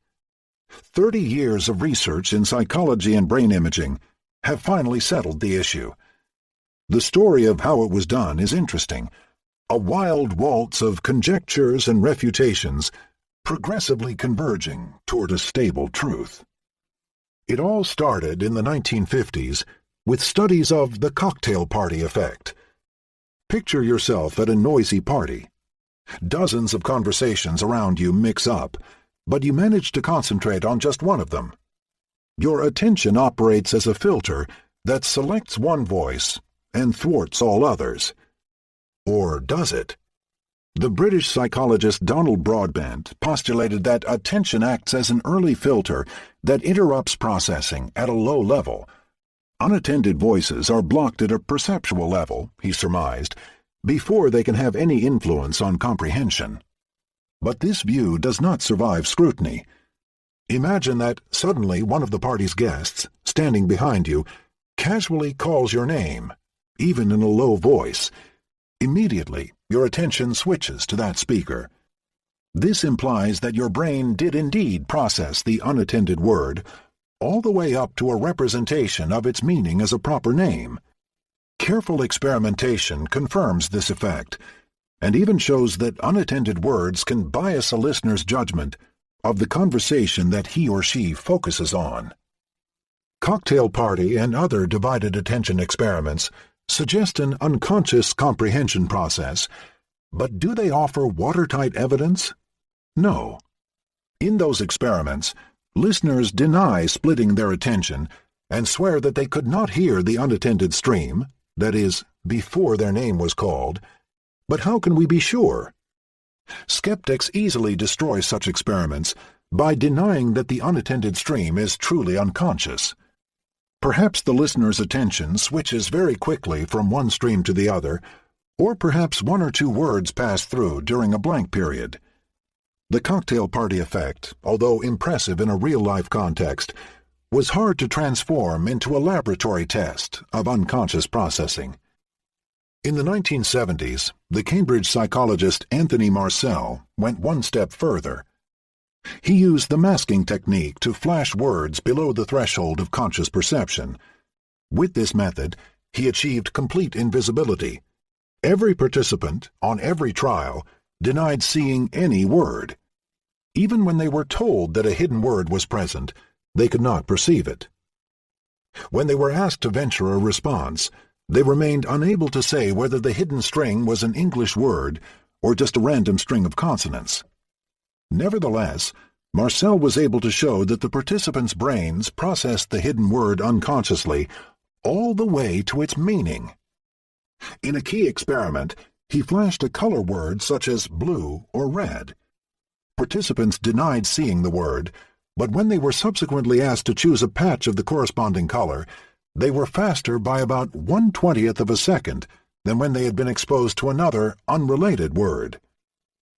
A: 30 years of research in psychology and brain imaging have finally settled the issue. The story of how it was done is interesting, a wild waltz of conjectures and refutations progressively converging toward a stable truth. It all started in the 1950s with studies of the cocktail party effect. Picture yourself at a noisy party. Dozens of conversations around you mix up, but you manage to concentrate on just one of them. Your attention operates as a filter that selects one voice and thwarts all others. Or does it? The British psychologist Donald Broadbent postulated that attention acts as an early filter that interrupts processing at a low level. Unattended voices are blocked at a perceptual level, he surmised, before they can have any influence on comprehension. But this view does not survive scrutiny. Imagine that suddenly one of the party's guests, standing behind you, casually calls your name, even in a low voice. Immediately, your attention switches to that speaker. This implies that your brain did indeed process the unattended word, all the way up to a representation of its meaning as a proper name. Careful experimentation confirms this effect, and even shows that unattended words can bias a listener's judgment of the conversation that he or she focuses on. Cocktail party and other divided attention experiments suggest an unconscious comprehension process, but do they offer watertight evidence? No. In those experiments, listeners deny splitting their attention and swear that they could not hear the unattended stream, that is, before their name was called. But how can we be sure? Skeptics easily destroy such experiments by denying that the unattended stream is truly unconscious. Perhaps the listener's attention switches very quickly from one stream to the other, or perhaps one or two words pass through during a blank period. The cocktail party effect, although impressive in a real-life context, was hard to transform into a laboratory test of unconscious processing. In the 1970s, the Cambridge psychologist Anthony Marcel went one step further. He used the masking technique to flash words below the threshold of conscious perception. With this method, he achieved complete invisibility. Every participant, on every trial, denied seeing any word. Even when they were told that a hidden word was present, they could not perceive it. When they were asked to venture a response, they remained unable to say whether the hidden string was an English word or just a random string of consonants. Nevertheless, Marcel was able to show that the participants' brains processed the hidden word unconsciously all the way to its meaning. In a key experiment, he flashed a color word such as blue or red. Participants denied seeing the word, but when they were subsequently asked to choose a patch of the corresponding color, they were faster by about 1/20th of a second than when they had been exposed to another, unrelated word.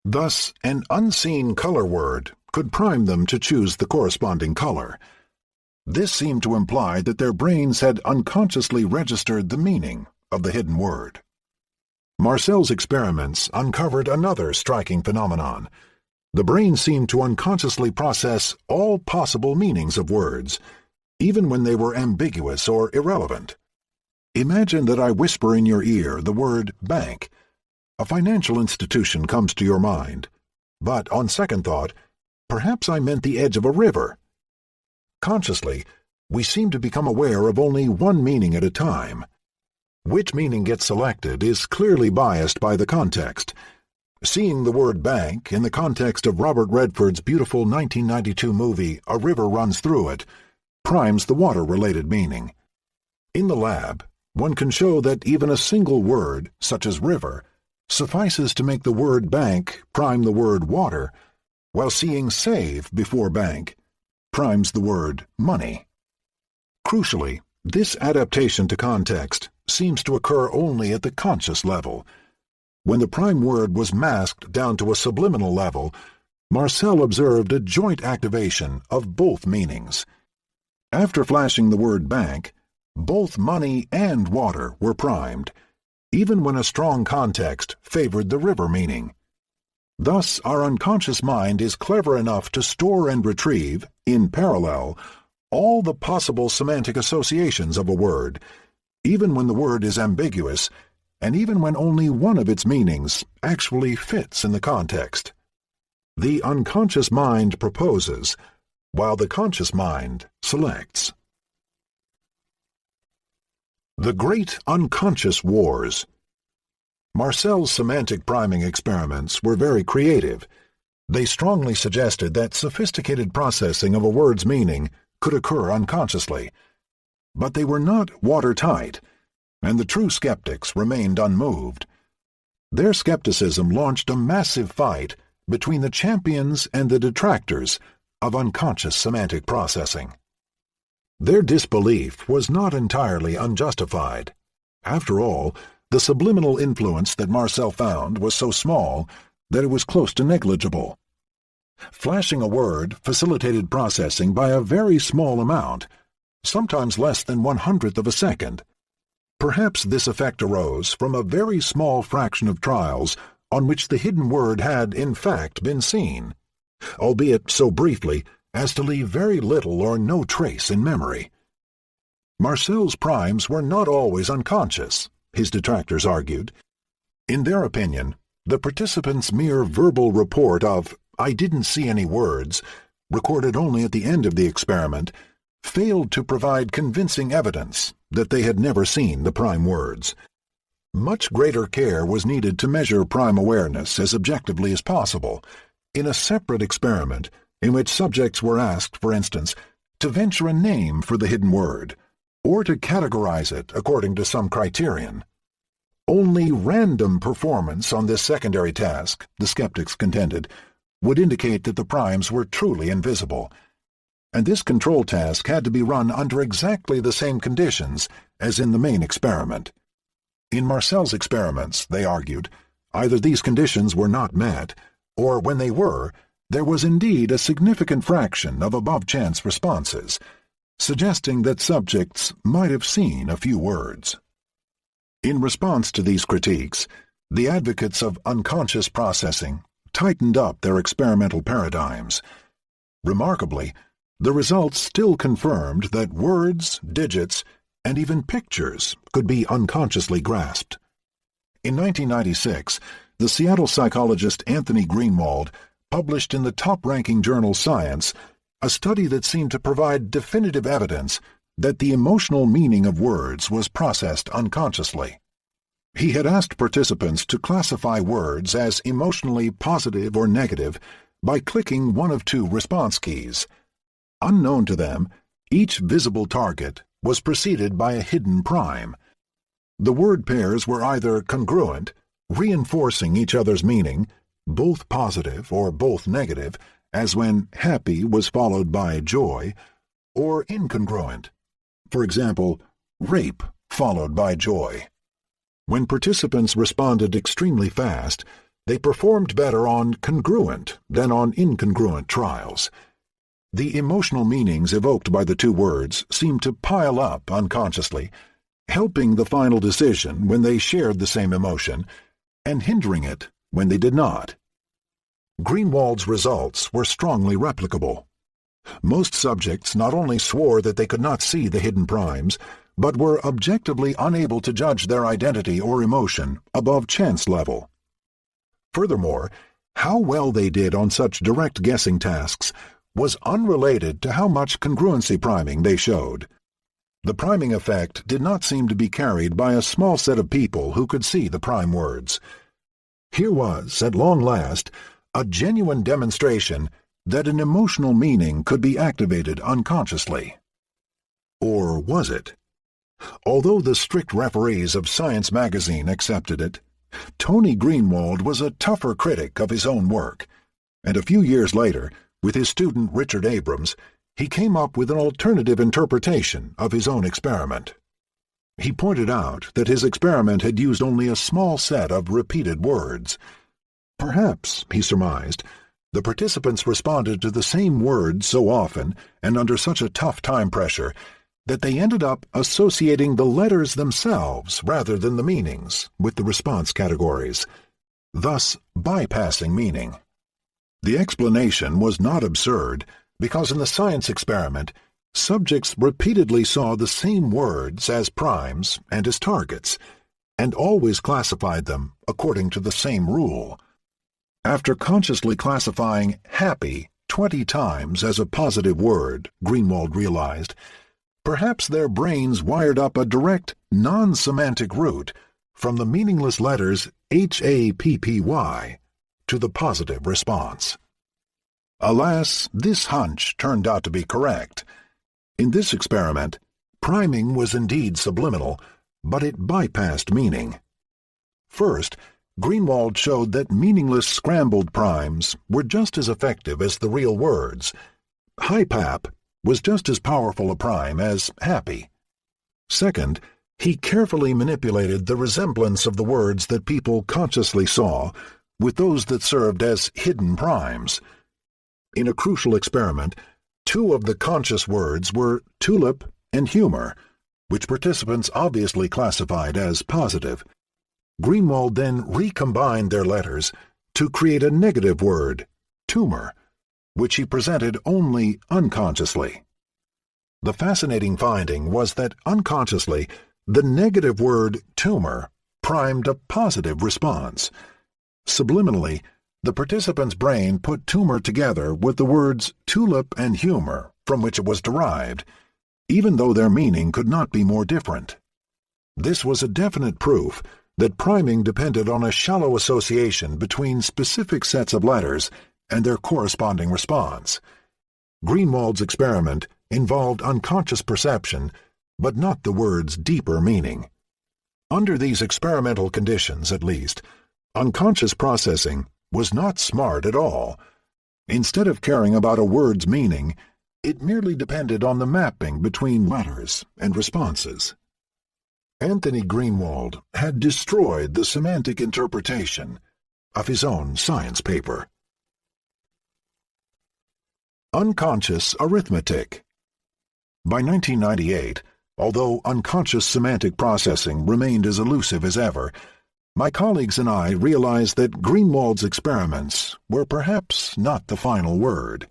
A: Thus, an unseen color word could prime them to choose the corresponding color. This seemed to imply that their brains had unconsciously registered the meaning of the hidden word. Marcel's experiments uncovered another striking phenomenon. The brain seemed to unconsciously process all possible meanings of words, even when they were ambiguous or irrelevant. Imagine that I whisper in your ear the word bank. A financial institution comes to your mind, but on second thought, perhaps I meant the edge of a river. Consciously, we seem to become aware of only one meaning at a time. Which meaning gets selected is clearly biased by the context. Seeing the word bank in the context of Robert Redford's beautiful 1992 movie A River Runs Through It primes the water-related meaning. In the lab, one can show that even a single word, such as river, suffices to make the word bank prime the word water, while seeing save before bank primes the word money. Crucially, this adaptation to context seems to occur only at the conscious level. When the prime word was masked down to a subliminal level, Marcel observed a joint activation of both meanings. After flashing the word bank, both money and water were primed, even when a strong context favored the river meaning. Thus, our unconscious mind is clever enough to store and retrieve, in parallel, all the possible semantic associations of a word, even when the word is ambiguous, and even when only one of its meanings actually fits in the context. The unconscious mind proposes, while the conscious mind selects. The Great Unconscious Wars. Marcel's semantic priming experiments were very creative. They strongly suggested that sophisticated processing of a word's meaning could occur unconsciously. But they were not watertight, and the true skeptics remained unmoved. Their skepticism launched a massive fight between the champions and the detractors of unconscious semantic processing. Their disbelief was not entirely unjustified. After all, the subliminal influence that Marcel found was so small that it was close to negligible. Flashing a word facilitated processing by a very small amount, sometimes less than 1/100th of a second. Perhaps this effect arose from a very small fraction of trials on which the hidden word had, in fact, been seen, albeit so briefly as to leave very little or no trace in memory. Marcel's primes were not always unconscious, his detractors argued. In their opinion, the participants' mere verbal report of "I didn't see any words," recorded only at the end of the experiment, failed to provide convincing evidence that they had never seen the prime words. Much greater care was needed to measure prime awareness as objectively as possible, in a separate experiment in which subjects were asked, for instance, to venture a name for the hidden word, or to categorize it according to some criterion. Only random performance on this secondary task, the skeptics contended, would indicate that the primes were truly invisible, and this control task had to be run under exactly the same conditions as in the main experiment. In Marcel's experiments, they argued, either these conditions were not met, or when they were, there was indeed a significant fraction of above-chance responses, suggesting that subjects might have seen a few words. In response to these critiques, the advocates of unconscious processing tightened up their experimental paradigms. Remarkably, the results still confirmed that words, digits, and even pictures could be unconsciously grasped. In 1996, the Seattle psychologist Anthony Greenwald published in the top-ranking journal Science a study that seemed to provide definitive evidence that the emotional meaning of words was processed unconsciously. He had asked participants to classify words as emotionally positive or negative by clicking one of two response keys. Unknown to them, each visible target was preceded by a hidden prime. The word pairs were either congruent, reinforcing each other's meaning, both positive or both negative, as when happy was followed by joy, or incongruent, for example, rape followed by joy. When participants responded extremely fast, they performed better on congruent than on incongruent trials. The emotional meanings evoked by the two words seemed to pile up unconsciously, helping the final decision when they shared the same emotion, and hindering it when they did not. Greenwald's results were strongly replicable. Most subjects not only swore that they could not see the hidden primes, but were objectively unable to judge their identity or emotion above chance level. Furthermore, how well they did on such direct guessing tasks was unrelated to how much congruency priming they showed. The priming effect did not seem to be carried by a small set of people who could see the prime words. Here was, at long last, a genuine demonstration that an emotional meaning could be activated unconsciously. Or was it? Although the strict referees of Science magazine accepted it, Tony Greenwald was a tougher critic of his own work, and a few years later, with his student Richard Abrams, he came up with an alternative interpretation of his own experiment. He pointed out that his experiment had used only a small set of repeated words. Perhaps, he surmised, the participants responded to the same words so often and under such a tough time pressure that they ended up associating the letters themselves rather than the meanings with the response categories, thus bypassing meaning. The explanation was not absurd because in the science experiment, subjects repeatedly saw the same words as primes and as targets, and always classified them according to the same rule. After consciously classifying happy 20 times as a positive word, Greenwald realized, perhaps their brains wired up a direct, non-semantic route from the meaningless letters HAPPY to the positive response. Alas, this hunch turned out to be correct. In this experiment, priming was indeed subliminal, but it bypassed meaning. First, Greenwald showed that meaningless scrambled primes were just as effective as the real words. HIPAP was just as powerful a prime as happy. Second, he carefully manipulated the resemblance of the words that people consciously saw with those that served as hidden primes. In a crucial experiment, two of the conscious words were tulip and humor, which participants obviously classified as positive. Greenwald then recombined their letters to create a negative word, tumor, which he presented only unconsciously. The fascinating finding was that unconsciously, the negative word tumor primed a positive response. Subliminally, the participant's brain put tumor together with the words tulip and humor from which it was derived, even though their meaning could not be more different. This was a definite proof that priming depended on a shallow association between specific sets of letters and their corresponding response. Greenwald's experiment involved unconscious perception, but not the word's deeper meaning. Under these experimental conditions, at least, unconscious processing was not smart at all. Instead of caring about a word's meaning, it merely depended on the mapping between letters and responses. Anthony Greenwald had destroyed the semantic interpretation of his own science paper. Unconscious arithmetic. By 1998, although unconscious semantic processing remained as elusive as ever, my colleagues and I realized that Greenwald's experiments were perhaps not the final word.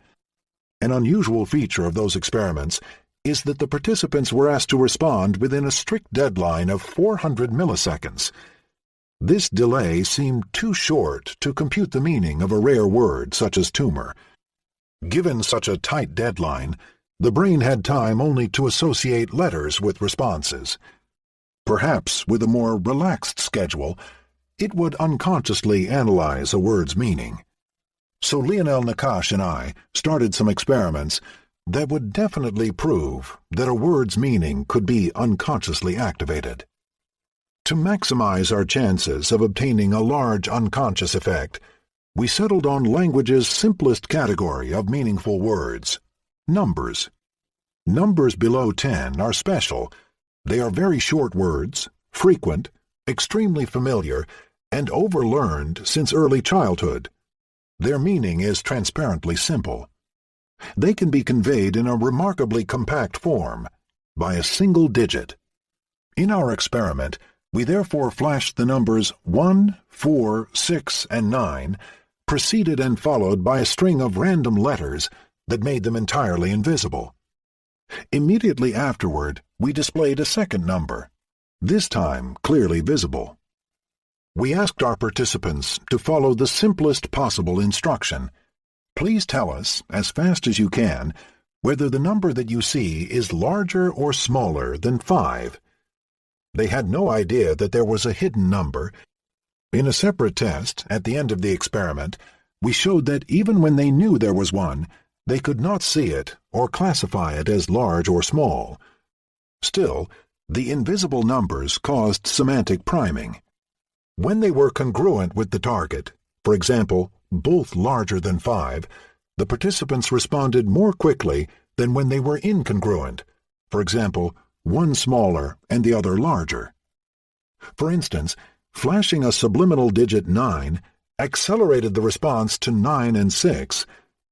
A: An unusual feature of those experiments is that the participants were asked to respond within a strict deadline of 400 milliseconds. This delay seemed too short to compute the meaning of a rare word such as tumor. Given such a tight deadline, the brain had time only to associate letters with responses. Perhaps with a more relaxed schedule, it would unconsciously analyze a word's meaning. So Lionel Nakash and I started some experiments that would definitely prove that a word's meaning could be unconsciously activated. To maximize our chances of obtaining a large unconscious effect, we settled on language's simplest category of meaningful words, numbers. Numbers below 10 are special. They are very short words, frequent, extremely familiar, and overlearned since early childhood. Their meaning is transparently simple. They can be conveyed in a remarkably compact form, by a single digit. In our experiment, we therefore flashed the numbers 1, 4, 6, and 9, preceded and followed by a string of random letters that made them entirely invisible. Immediately afterward, we displayed a second number, this time clearly visible. We asked our participants to follow the simplest possible instruction. Please tell us, as fast as you can, whether the number that you see is larger or smaller than 5. They had no idea that there was a hidden number. In a separate test, at the end of the experiment, we showed that even when they knew there was one, they could not see it or classify it as large or small. Still, the invisible numbers caused semantic priming. When they were congruent with the target, for example, both larger than 5, the participants responded more quickly than when they were incongruent, for example, one smaller and the other larger. For instance, flashing a subliminal digit 9 accelerated the response to 9 and 6,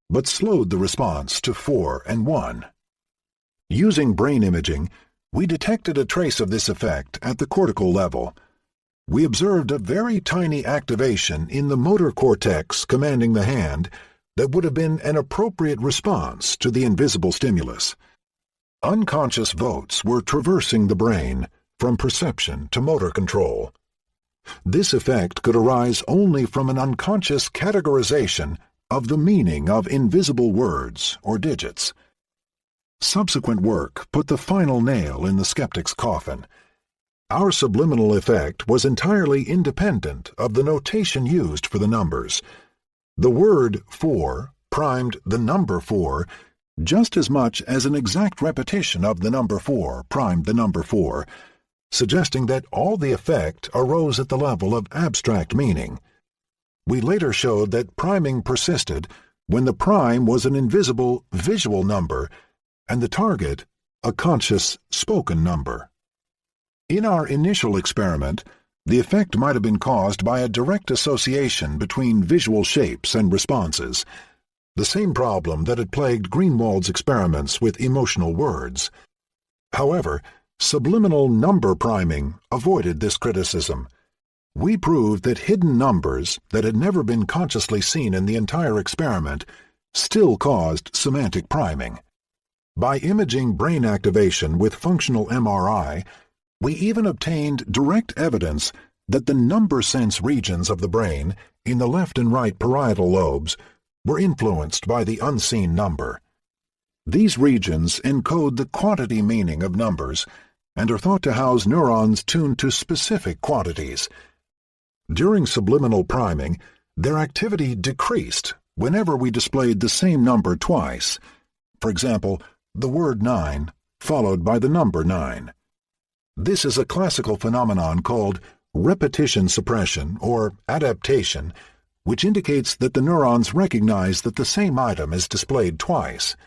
A: but slowed the response to 4 and 1. Using brain imaging, we detected a trace of this effect at the cortical level. We observed a very tiny activation in the motor cortex commanding the hand that would have been an appropriate response to the invisible stimulus. Unconscious votes were traversing the brain from perception to motor control. This effect could arise only from an unconscious categorization of the meaning of invisible words or digits. Subsequent work put the final nail in the skeptic's coffin. Our subliminal effect was entirely independent of the notation used for the numbers. The word 4 primed the number 4 just as much as an exact repetition of the number 4 primed the number 4, suggesting that all the effect arose at the level of abstract meaning. We later showed that priming persisted when the prime was an invisible visual number and the target a conscious spoken number. In our initial experiment, the effect might have been caused by a direct association between visual shapes and responses, the same problem that had plagued Greenwald's experiments with emotional words. However, subliminal number priming avoided this criticism. We proved that hidden numbers that had never been consciously seen in the entire experiment still caused semantic priming. By imaging brain activation with functional MRI, we even obtained direct evidence that the number sense regions of the brain in the left and right parietal lobes were influenced by the unseen number. These regions encode the quantity meaning of numbers and are thought to house neurons tuned to specific quantities. During subliminal priming, their activity decreased whenever we displayed the same number twice. For example, the word 9 followed by the number 9. This is a classical phenomenon called repetition suppression or adaptation, which indicates that the neurons recognize that the same item is displayed twice.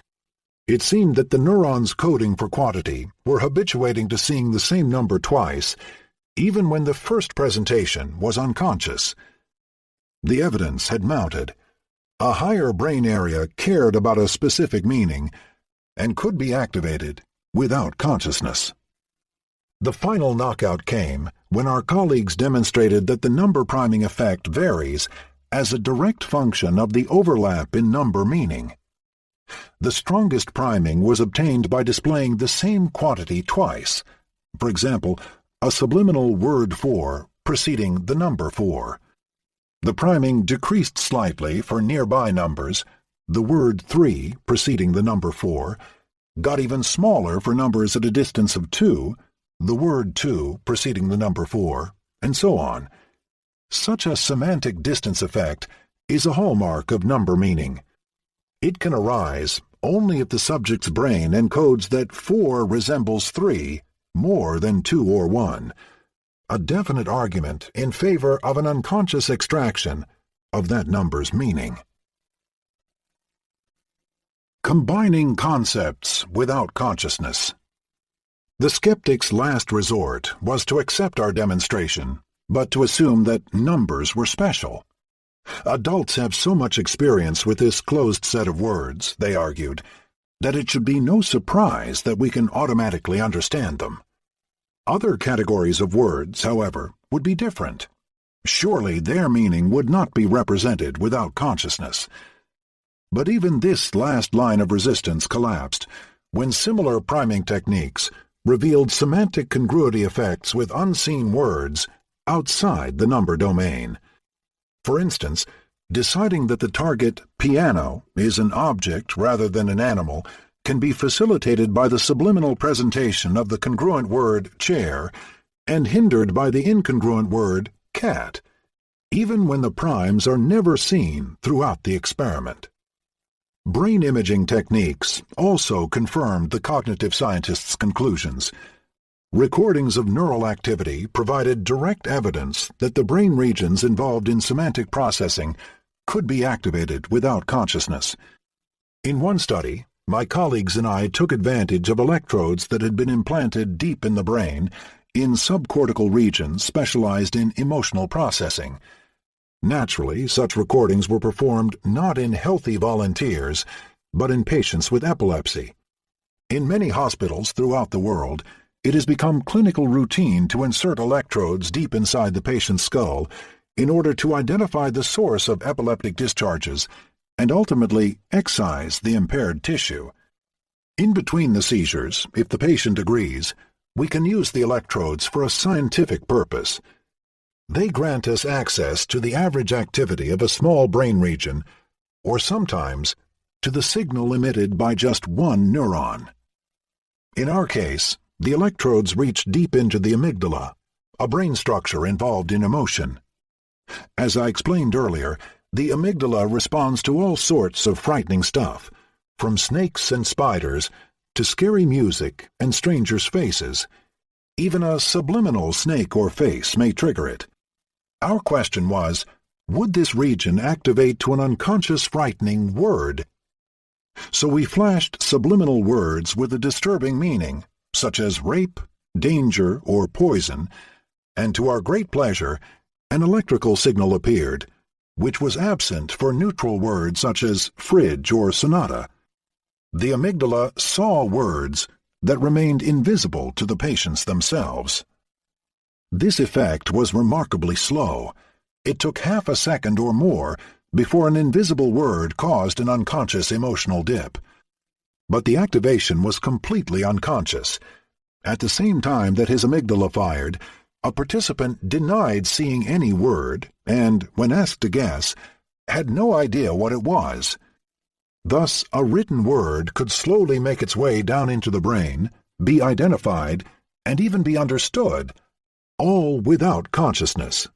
A: It seemed that the neurons coding for quantity were habituating to seeing the same number twice, even when the first presentation was unconscious. The evidence had mounted. A higher brain area cared about a specific meaning and could be activated without consciousness. The final knockout came when our colleagues demonstrated that the number priming effect varies as a direct function of the overlap in number meaning. The strongest priming was obtained by displaying the same quantity twice. For example, a subliminal word 4 preceding the number 4. The priming decreased slightly for nearby numbers. The word 3 preceding the number 4 got even smaller for numbers at a distance of 2, the word 2 preceding the number 4, and so on. Such a semantic distance effect is a hallmark of number meaning. It can arise only if the subject's brain encodes that 4 resembles 3 more than 2 or 1, a definite argument in favor of an unconscious extraction of that number's meaning. Combining concepts without consciousness. The skeptic's last resort was to accept our demonstration, but to assume that numbers were special. Adults have so much experience with this closed set of words, they argued, that it should be no surprise that we can automatically understand them. Other categories of words, however, would be different. Surely their meaning would not be represented without consciousness. But even this last line of resistance collapsed when similar priming techniques revealed semantic congruity effects with unseen words outside the number domain. For instance, deciding that the target piano is an object rather than an animal can be facilitated by the subliminal presentation of the congruent word chair and hindered by the incongruent word cat, even when the primes are never seen throughout the experiment. Brain imaging techniques also confirmed the cognitive scientists' conclusions. Recordings of neural activity provided direct evidence that the brain regions involved in semantic processing could be activated without consciousness. In one study, my colleagues and I took advantage of electrodes that had been implanted deep in the brain in subcortical regions specialized in emotional processing. Naturally, such recordings were performed not in healthy volunteers, but in patients with epilepsy. In many hospitals throughout the world, it has become clinical routine to insert electrodes deep inside the patient's skull in order to identify the source of epileptic discharges and ultimately excise the impaired tissue. In between the seizures, if the patient agrees, we can use the electrodes for a scientific purpose. They grant us access to the average activity of a small brain region or sometimes to the signal emitted by just one neuron. In our case, the electrodes reach deep into the amygdala, a brain structure involved in emotion. As I explained earlier, the amygdala responds to all sorts of frightening stuff, from snakes and spiders to scary music and strangers' faces. Even a subliminal snake or face may trigger it. Our question was, would this region activate to an unconscious frightening word? So we flashed subliminal words with a disturbing meaning, such as rape, danger, or poison, and to our great pleasure, an electrical signal appeared, which was absent for neutral words such as fridge or sonata. The amygdala saw words that remained invisible to the patients themselves. This effect was remarkably slow. It took half a second or more before an invisible word caused an unconscious emotional dip. But the activation was completely unconscious. At the same time that his amygdala fired, a participant denied seeing any word and, when asked to guess, had no idea what it was. Thus, a written word could slowly make its way down into the brain, be identified, and even be understood, all without consciousness.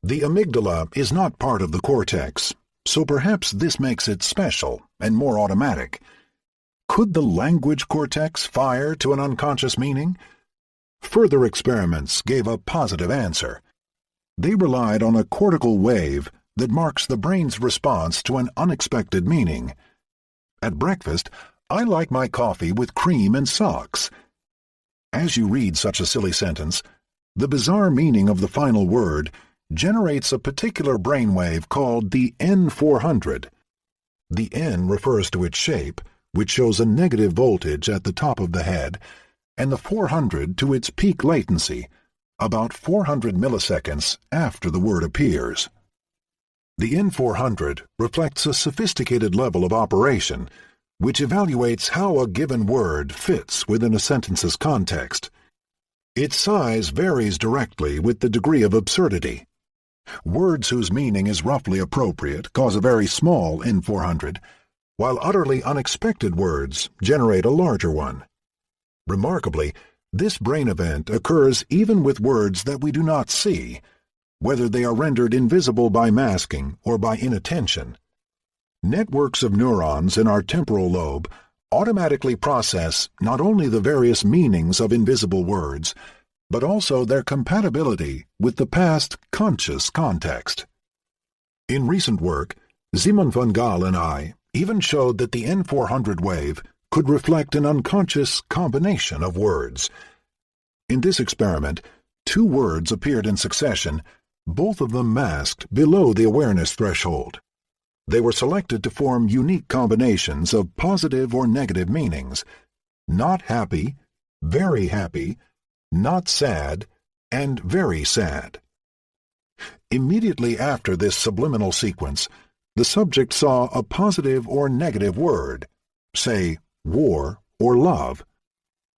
A: The amygdala is not part of the cortex, so perhaps this makes it special and more automatic. Could the language cortex fire to an unconscious meaning? Further experiments gave a positive answer. They relied on a cortical wave that marks the brain's response to an unexpected meaning. At breakfast, I like my coffee with cream and socks. As you read such a silly sentence, the bizarre meaning of the final word generates a particular brainwave called the N400. The N refers to its shape, which shows a negative voltage at the top of the head, and the 400 to its peak latency, about 400 milliseconds after the word appears. The N400 reflects a sophisticated level of operation, which evaluates how a given word fits within a sentence's context. Its size varies directly with the degree of absurdity. Words whose meaning is roughly appropriate cause a very small N400, while utterly unexpected words generate a larger one. Remarkably, this brain event occurs even with words that we do not see, whether they are rendered invisible by masking or by inattention. Networks of neurons in our temporal lobe automatically process not only the various meanings of invisible words, but also their compatibility with the past conscious context. In recent work, Simon van Gaal and I even showed that the N400 wave could reflect an unconscious combination of words. In this experiment, two words appeared in succession, both of them masked below the awareness threshold. They were selected to form unique combinations of positive or negative meanings: not happy, very happy, not sad, and very sad. Immediately after this subliminal sequence, the subject saw a positive or negative word, say war or love.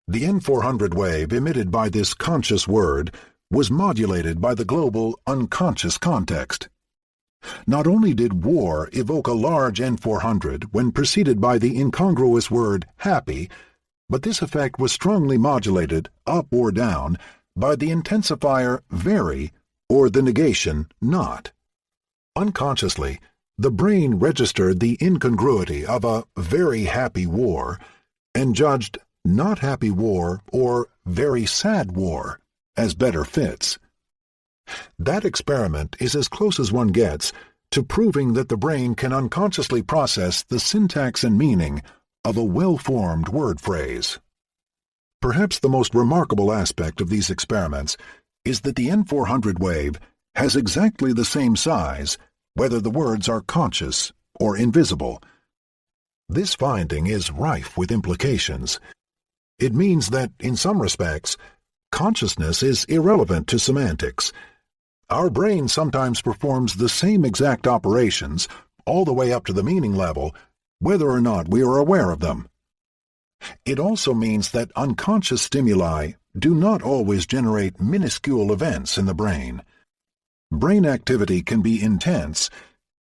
A: The N400 wave emitted by this conscious word was modulated by the global unconscious context. Not only did war evoke a large N400 when preceded by the incongruous word happy, but this effect was strongly modulated, up or down, by the intensifier very or the negation not. Unconsciously, the brain registered the incongruity of a very happy war and judged not happy war or very sad war as better fits. That experiment is as close as one gets to proving that the brain can unconsciously process the syntax and meaning of a well-formed word phrase. Perhaps the most remarkable aspect of these experiments is that the N400 wave has exactly the same size whether the words are conscious or invisible. This finding is rife with implications. It means that, in some respects, consciousness is irrelevant to semantics. Our brain sometimes performs the same exact operations all the way up to the meaning level, whether or not we are aware of them. It also means that unconscious stimuli do not always generate minuscule events in the brain. Brain activity can be intense,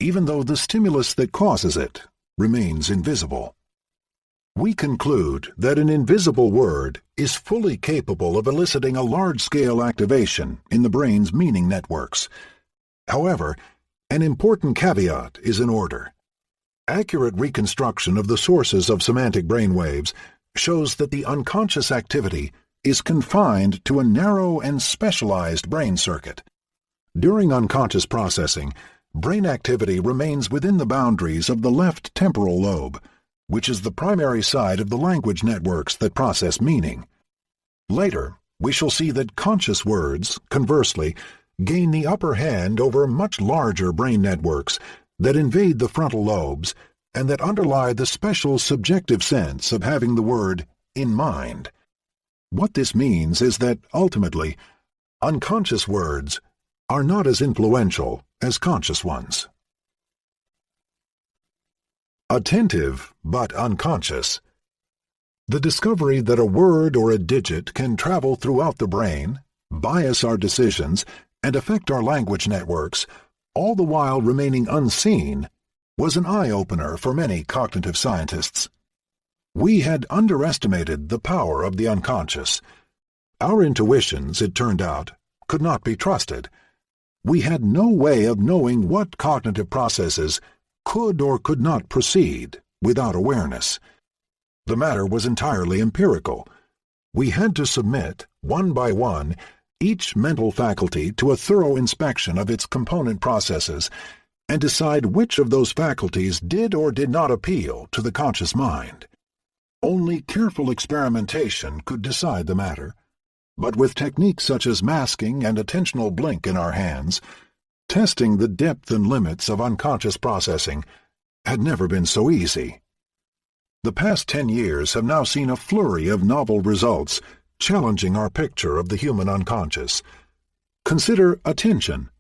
A: even though the stimulus that causes it remains invisible. We conclude that an invisible word is fully capable of eliciting a large-scale activation in the brain's meaning networks. However, an important caveat is in order. Accurate reconstruction of the sources of semantic brainwaves shows that the unconscious activity is confined to a narrow and specialized brain circuit. During unconscious processing, brain activity remains within the boundaries of the left temporal lobe, which is the primary side of the language networks that process meaning. Later, we shall see that conscious words, conversely, gain the upper hand over much larger brain networks that invade the frontal lobes and that underlie the special subjective sense of having the word in mind. What this means is that, ultimately, unconscious words are not as influential as conscious ones. Attentive but unconscious. The discovery that a word or a digit can travel throughout the brain, bias our decisions, and affect our language networks, all the while remaining unseen, was an eye-opener for many cognitive scientists. We had underestimated the power of the unconscious. Our intuitions, it turned out, could not be trusted. We had no way of knowing what cognitive processes could or could not proceed without awareness. The matter was entirely empirical. We had to submit, one by one, each mental faculty to a thorough inspection of its component processes and decide which of those faculties did or did not appeal to the conscious mind. Only careful experimentation could decide the matter, but with techniques such as masking and attentional blink in our hands, testing the depth and limits of unconscious processing had never been so easy. The past 10 years have now seen a flurry of novel results challenging our picture of the human unconscious. Consider attention.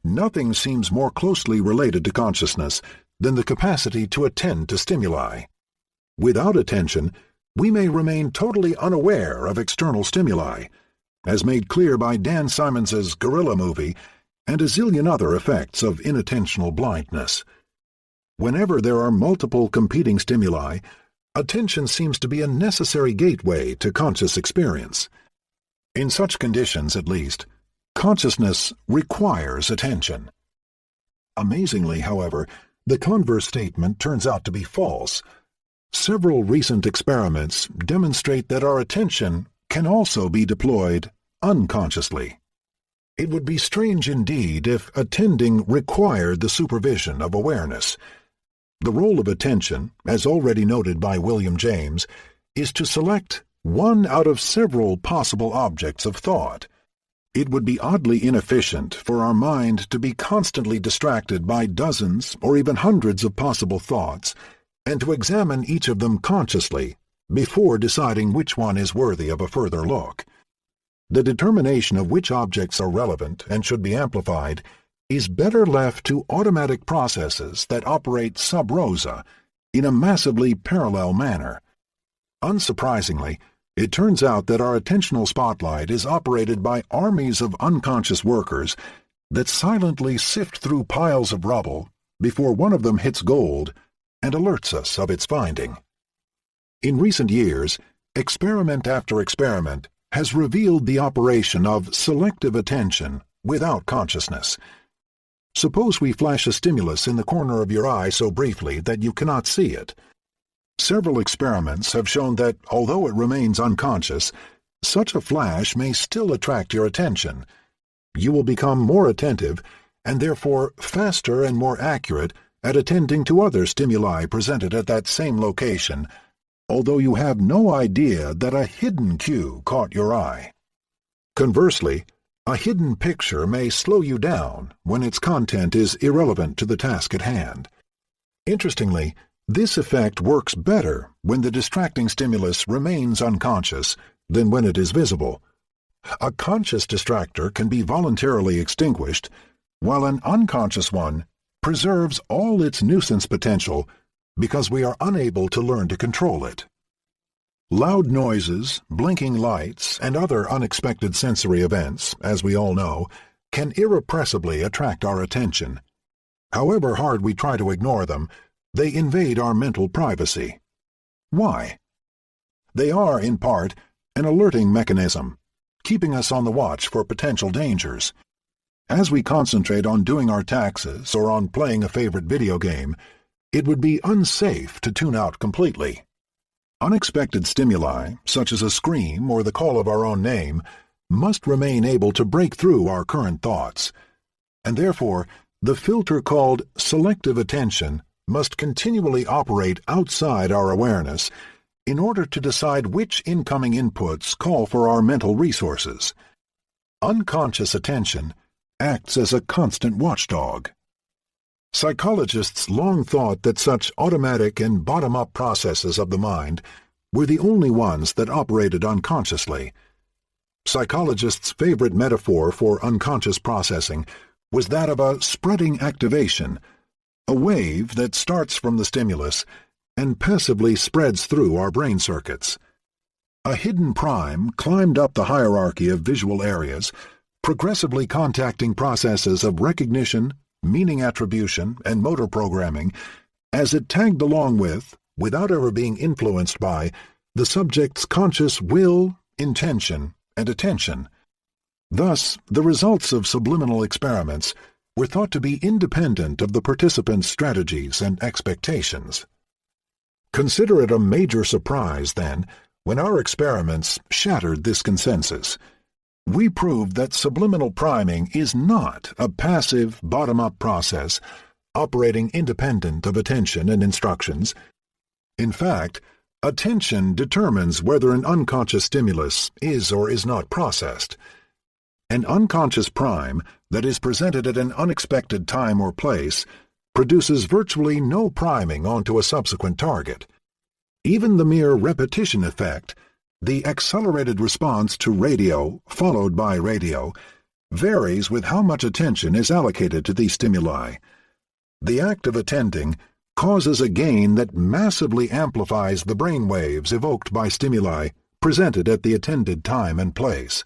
A: Nothing seems more closely related to consciousness than the capacity to attend to stimuli. Without attention, we may remain totally unaware of external stimuli, as made clear by Dan Simons's Gorilla movie and a zillion other effects of inattentional blindness. Whenever there are multiple competing stimuli, attention seems to be a necessary gateway to conscious experience. In such conditions, at least, consciousness requires attention. Amazingly, however, the converse statement turns out to be false. Several recent experiments demonstrate that our attention can also be deployed unconsciously. It would be strange indeed if attending required the supervision of awareness. The role of attention, as already noted by William James, is to select one out of several possible objects of thought. It would be oddly inefficient for our mind to be constantly distracted by dozens or even hundreds of possible thoughts, and to examine each of them consciously before deciding which one is worthy of a further look. The determination of which objects are relevant and should be amplified is better left to automatic processes that operate sub rosa in a massively parallel manner. Unsurprisingly, it turns out that our attentional spotlight is operated by armies of unconscious workers that silently sift through piles of rubble before one of them hits gold and alerts us of its finding. In recent years, experiment after experiment has revealed the operation of selective attention without consciousness. Suppose we flash a stimulus in the corner of your eye so briefly that you cannot see it. Several experiments have shown that, although it remains unconscious, such a flash may still attract your attention. You will become more attentive, and therefore faster and more accurate at attending to other stimuli presented at that same location, although you have no idea that a hidden cue caught your eye. Conversely, a hidden picture may slow you down when its content is irrelevant to the task at hand. Interestingly, this effect works better when the distracting stimulus remains unconscious than when it is visible. A conscious distractor can be voluntarily extinguished, while an unconscious one preserves all its nuisance potential because we are unable to learn to control it. Loud noises, blinking lights, and other unexpected sensory events, as we all know, can irrepressibly attract our attention. However hard we try to ignore them, they invade our mental privacy. Why? They are, in part, an alerting mechanism, keeping us on the watch for potential dangers. As we concentrate on doing our taxes or on playing a favorite video game, it would be unsafe to tune out completely. Unexpected stimuli, such as a scream or the call of our own name, must remain able to break through our current thoughts, and therefore the filter called selective attention must continually operate outside our awareness in order to decide which incoming inputs call for our mental resources. Unconscious attention acts as a constant watchdog. Psychologists long thought that such automatic and bottom-up processes of the mind were the only ones that operated unconsciously. Psychologists' favorite metaphor for unconscious processing was that of a spreading activation, a wave that starts from the stimulus and passively spreads through our brain circuits. A hidden prime climbed up the hierarchy of visual areas, progressively contacting processes of recognition, meaning attribution, and motor programming as it tagged along with, without ever being influenced by, the subject's conscious will, intention, and attention. Thus, the results of subliminal experiments were thought to be independent of the participants' strategies and expectations. Consider it a major surprise, then, when our experiments shattered this consensus. We proved that subliminal priming is not a passive, bottom-up process operating independent of attention and instructions. In fact, attention determines whether an unconscious stimulus is or is not processed. An unconscious prime that is presented at an unexpected time or place produces virtually no priming onto a subsequent target. Even the mere repetition effect, the accelerated response to radio followed by radio, varies with how much attention is allocated to these stimuli. The act of attending causes a gain that massively amplifies the brain waves evoked by stimuli presented at the attended time and place.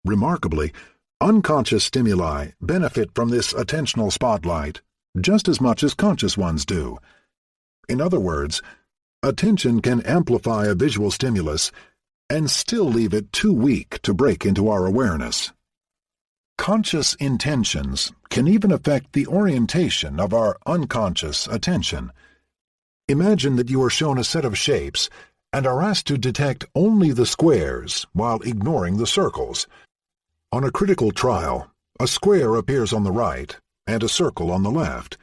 A: Remarkably, unconscious stimuli benefit from this attentional spotlight just as much as conscious ones do. In other words, attention can amplify a visual stimulus and still leave it too weak to break into our awareness. Conscious intentions can even affect the orientation of our unconscious attention. Imagine that you are shown a set of shapes and are asked to detect only the squares while ignoring the circles. On a critical trial, a square appears on the right and a circle on the left,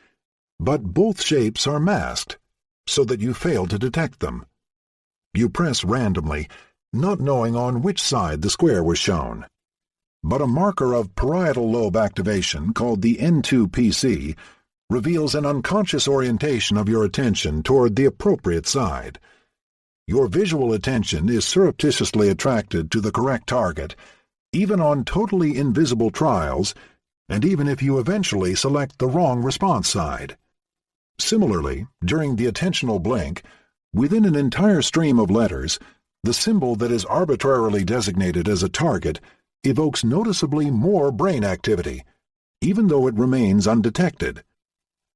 A: but both shapes are masked, so that you fail to detect them. You press randomly, not knowing on which side the square was shown. But a marker of parietal lobe activation called the N2PC reveals an unconscious orientation of your attention toward the appropriate side. Your visual attention is surreptitiously attracted to the correct target, even on totally invisible trials, and even if you eventually select the wrong response side. Similarly, during the attentional blink, within an entire stream of letters, the symbol that is arbitrarily designated as a target evokes noticeably more brain activity, even though it remains undetected.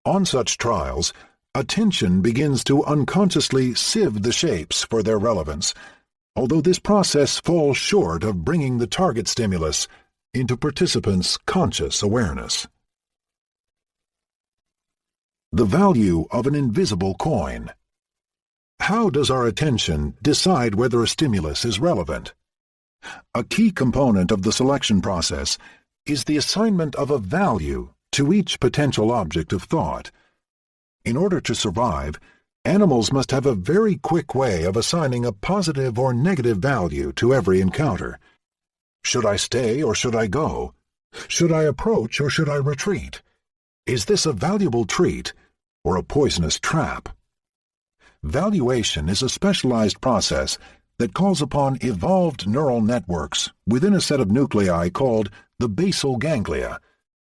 A: On such trials, attention begins to unconsciously sieve the shapes for their relevance, although this process falls short of bringing the target stimulus into participants' conscious awareness. The value of an invisible coin. How does our attention decide whether a stimulus is relevant? A key component of the selection process is the assignment of a value to each potential object of thought. In order to survive, animals must have a very quick way of assigning a positive or negative value to every encounter. Should I stay or should I go? Should I approach or should I retreat? Is this a valuable treat or a poisonous trap? Valuation is a specialized process that calls upon evolved neural networks within a set of nuclei called the basal ganglia,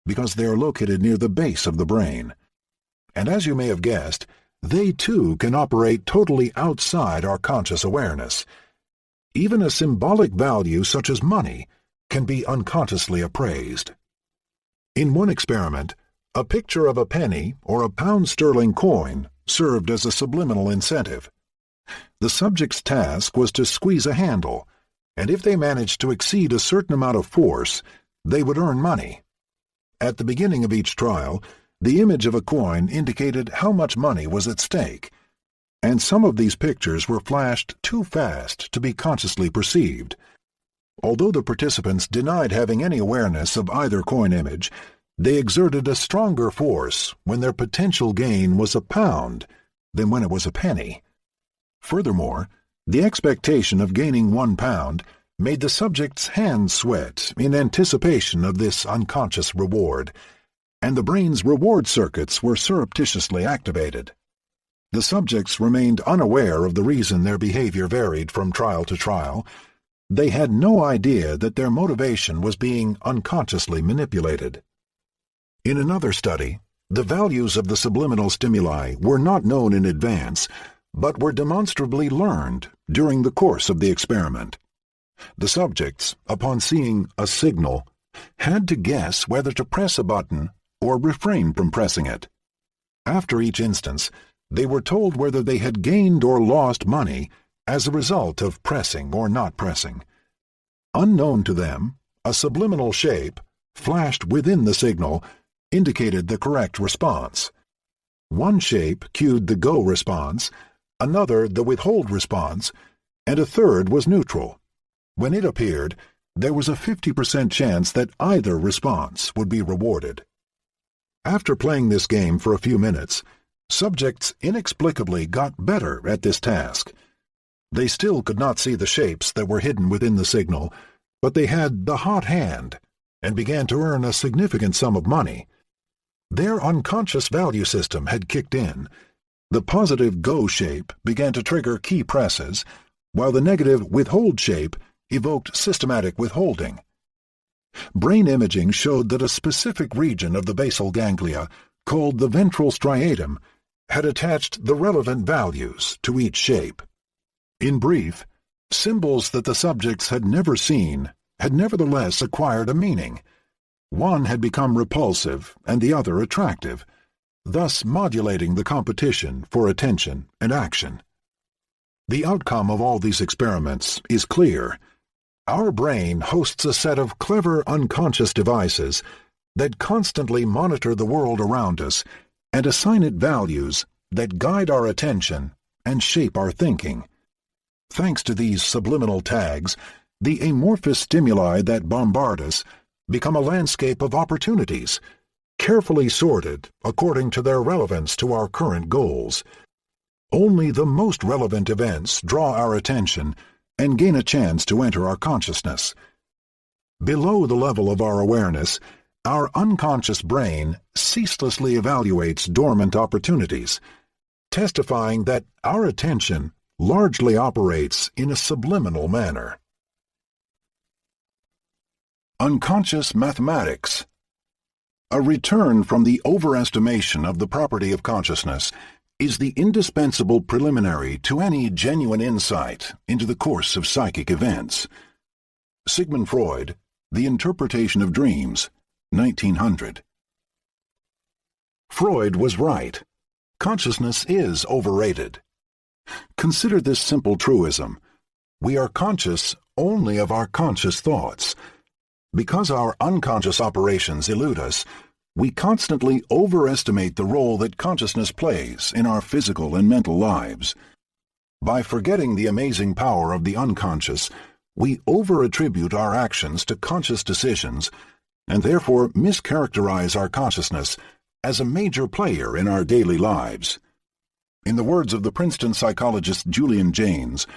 A: because they are located near the base of the brain. And as you may have guessed, they too can operate totally outside our conscious awareness. Even a symbolic value such as money can be unconsciously appraised. In one experiment, A picture of a penny or a pound sterling coin served as a subliminal incentive. The subject's task was to squeeze a handle, and if they managed to exceed a certain amount of force, they would earn money. At the beginning of each trial, the image of a coin indicated how much money was at stake, and some of these pictures were flashed too fast to be consciously perceived. Although the participants denied having any awareness of either coin image, they exerted a stronger force when their potential gain was a pound than when it was a penny. Furthermore, the expectation of gaining 1 pound made the subject's hands sweat in anticipation of this unconscious reward, and the brain's reward circuits were surreptitiously activated. The subjects remained unaware of the reason their behavior varied from trial to trial. They had no idea that their motivation was being unconsciously manipulated. In another study, the values of the subliminal stimuli were not known in advance, but were demonstrably learned during the course of the experiment. The subjects, upon seeing a signal, had to guess whether to press a button or refrain from pressing it. After each instance, they were told whether they had gained or lost money as a result of pressing or not pressing. Unknown to them, a subliminal shape, flashed within the signal, indicated the correct response. One shape cued the go response, another the withhold response, and a third was neutral. When it appeared, there was a 50% chance that either response would be rewarded. After playing this game for a few minutes, subjects inexplicably got better at this task. They still could not see the shapes that were hidden within the signal, but they had the hot hand and began to earn a significant sum of money. Their unconscious value system had kicked in. The positive go shape began to trigger key presses, while the negative withhold shape evoked systematic withholding. Brain imaging showed that a specific region of the basal ganglia, called the ventral striatum, had attached the relevant values to each shape. In brief, symbols that the subjects had never seen had nevertheless acquired a meaning. One had become repulsive and the other attractive, thus modulating the competition for attention and action. The outcome of all these experiments is clear. Our brain hosts a set of clever unconscious devices that constantly monitor the world around us and assign it values that guide our attention and shape our thinking. Thanks to these subliminal tags, the amorphous stimuli that bombard us become a landscape of opportunities, carefully sorted according to their relevance to our current goals. Only the most relevant events draw our attention and gain a chance to enter our consciousness. Below the level of our awareness, our unconscious brain ceaselessly evaluates dormant opportunities, testifying that our attention largely operates in a subliminal manner. Unconscious mathematics. A return from the overestimation of the property of consciousness is the indispensable preliminary to any genuine insight into the course of psychic events. Sigmund Freud, The Interpretation of Dreams, 1900. Freud was right. Consciousness is overrated. Consider this simple truism. We are conscious only of our conscious thoughts. Because our unconscious operations elude us, we constantly overestimate the role that consciousness plays in our physical and mental lives. By forgetting the amazing power of the unconscious, we over-attribute our actions to conscious decisions and therefore mischaracterize our consciousness as a major player in our daily lives. In the words of the Princeton psychologist Julian Jaynes,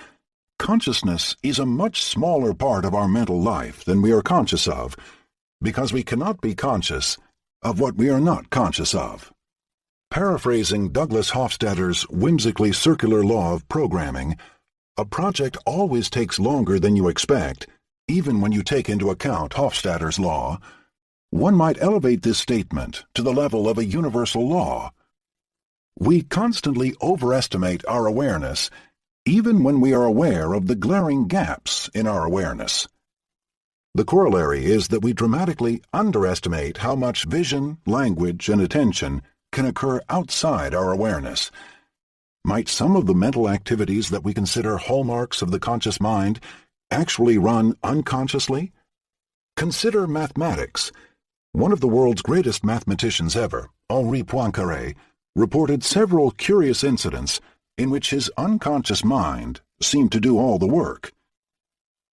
A: consciousness is a much smaller part of our mental life than we are conscious of, because we cannot be conscious of what we are not conscious of. Paraphrasing Douglas Hofstadter's whimsically circular law of programming, a project always takes longer than you expect, even when you take into account Hofstadter's law. One might elevate this statement to the level of a universal law. We constantly overestimate our awareness, even when we are aware of the glaring gaps in our awareness. The corollary is that we dramatically underestimate how much vision, language, and attention can occur outside our awareness. Might some of the mental activities that we consider hallmarks of the conscious mind actually run unconsciously? Consider mathematics. One of the world's greatest mathematicians ever, Henri Poincaré, reported several curious incidents in which his unconscious mind seemed to do all the work.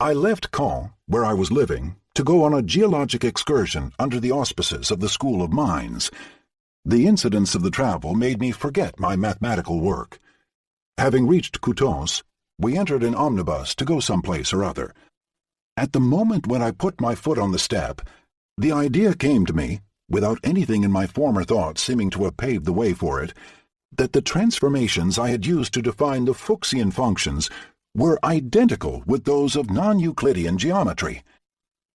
A: I left Caen, where I was living, to go on a geologic excursion under the auspices of the School of Mines. The incidents of the travel made me forget my mathematical work. Having reached Coutances, we entered an omnibus to go someplace or other. At the moment when I put my foot on the step, the idea came to me, without anything in my former thoughts seeming to have paved the way for it, that the transformations I had used to define the Fuchsian functions were identical with those of non-Euclidean geometry.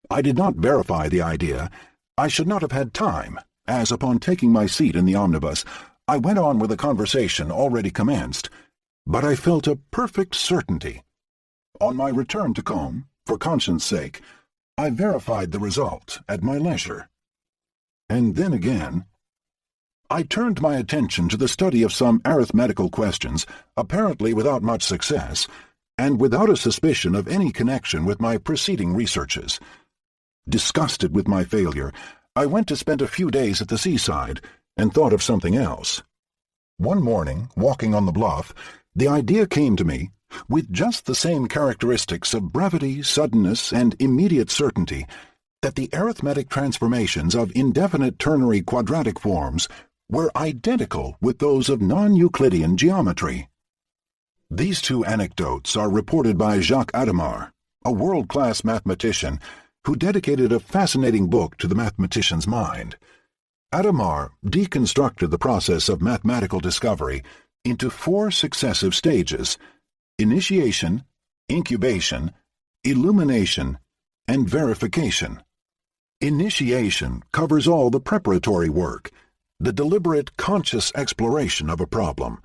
A: I did not verify the idea. I should not have had time, as upon taking my seat in the omnibus, I went on with a conversation already commenced, but I felt a perfect certainty. On my return to Caen, for conscience' sake, I verified the result at my leisure. And then again, I turned my attention to the study of some arithmetical questions, apparently without much success, and without a suspicion of any connection with my preceding researches. Disgusted with my failure, I went to spend a few days at the seaside, and thought of something else. One morning, walking on the bluff, the idea came to me, with just the same characteristics of brevity, suddenness, and immediate certainty, that the arithmetic transformations of indefinite ternary quadratic forms were identical with those of non-Euclidean geometry. These two anecdotes are reported by Jacques Adamar, a world-class mathematician who dedicated a fascinating book to the mathematician's mind. Adamar deconstructed the process of mathematical discovery into 4 successive stages: initiation, incubation, illumination, and verification. Initiation covers all the preparatory work, the deliberate, conscious exploration of a problem.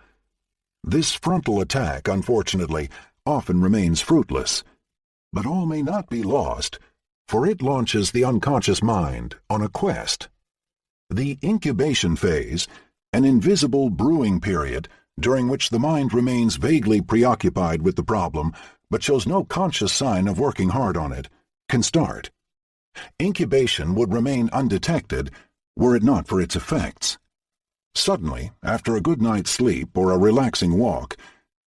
A: This frontal attack, unfortunately, often remains fruitless. But all may not be lost, for it launches the unconscious mind on a quest. The incubation phase, an invisible brewing period during which the mind remains vaguely preoccupied with the problem but shows no conscious sign of working hard on it, can start. Incubation would remain undetected were it not for its effects. Suddenly, after a good night's sleep or a relaxing walk,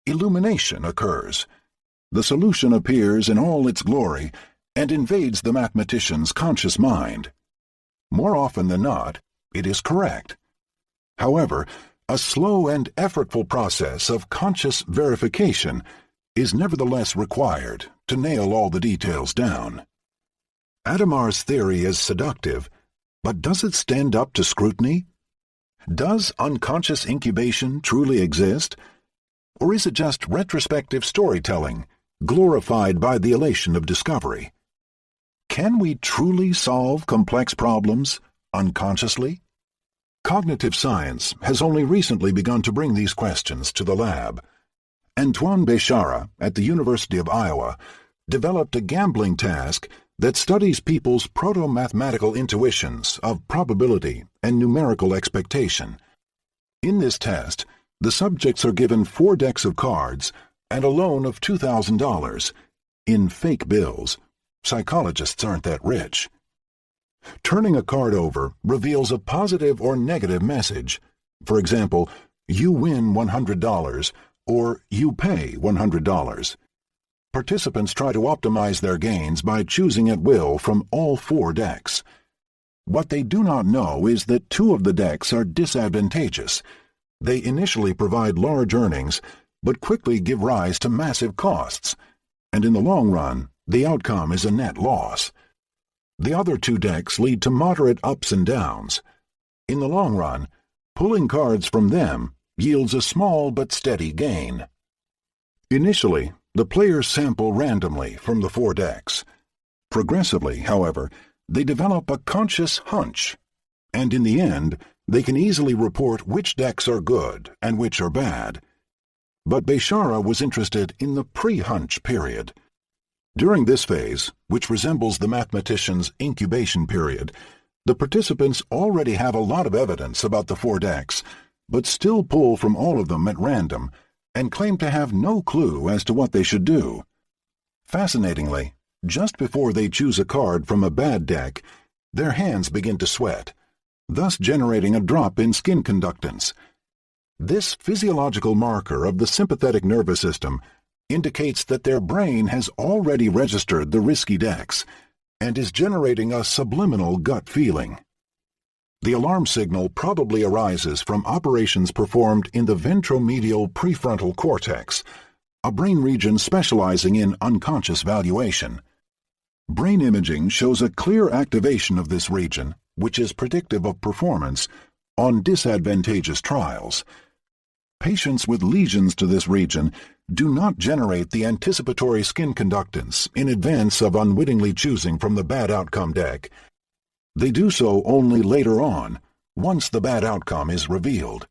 A: illumination occurs. The solution appears in all its glory and invades the mathematician's conscious mind. More often than not, it is correct. However, a slow and effortful process of conscious verification is nevertheless required to nail all the details down. Adamar's theory is seductive, but does it stand up to scrutiny? Does unconscious incubation truly exist? Or is it just retrospective storytelling, glorified by the elation of discovery? Can we truly solve complex problems unconsciously? Cognitive science has only recently begun to bring these questions to the lab. Antoine Béchara at the University of Iowa developed a gambling task that studies people's proto-mathematical intuitions of probability and numerical expectation. In this test, the subjects are given 4 decks of cards and a loan of $2,000 in fake bills. Psychologists aren't that rich. Turning a card over reveals a positive or negative message. For example, you win $100 or you pay $100. Participants try to optimize their gains by choosing at will from all 4 decks. What they do not know is that 2 of the decks are disadvantageous. They initially provide large earnings, but quickly give rise to massive costs, and in the long run, the outcome is a net loss. The other 2 decks lead to moderate ups and downs. In the long run, pulling cards from them yields a small but steady gain. Initially, the players sample randomly from the 4 decks. Progressively, however, they develop a conscious hunch, and in the end, they can easily report which decks are good and which are bad. But Béchara was interested in the pre-hunch period. During this phase, which resembles the mathematician's incubation period, the participants already have a lot of evidence about the 4 decks, but still pull from all of them at random and claim to have no clue as to what they should do. Fascinatingly, just before they choose a card from a bad deck, their hands begin to sweat, thus generating a drop in skin conductance. This physiological marker of the sympathetic nervous system indicates that their brain has already registered the risky decks and is generating a subliminal gut feeling. The alarm signal probably arises from operations performed in the ventromedial prefrontal cortex, a brain region specializing in unconscious valuation. Brain imaging shows a clear activation of this region, which is predictive of performance on disadvantageous trials. Patients with lesions to this region do not generate the anticipatory skin conductance in advance of unwittingly choosing from the bad outcome deck. They do so only later on, once the bad outcome is revealed.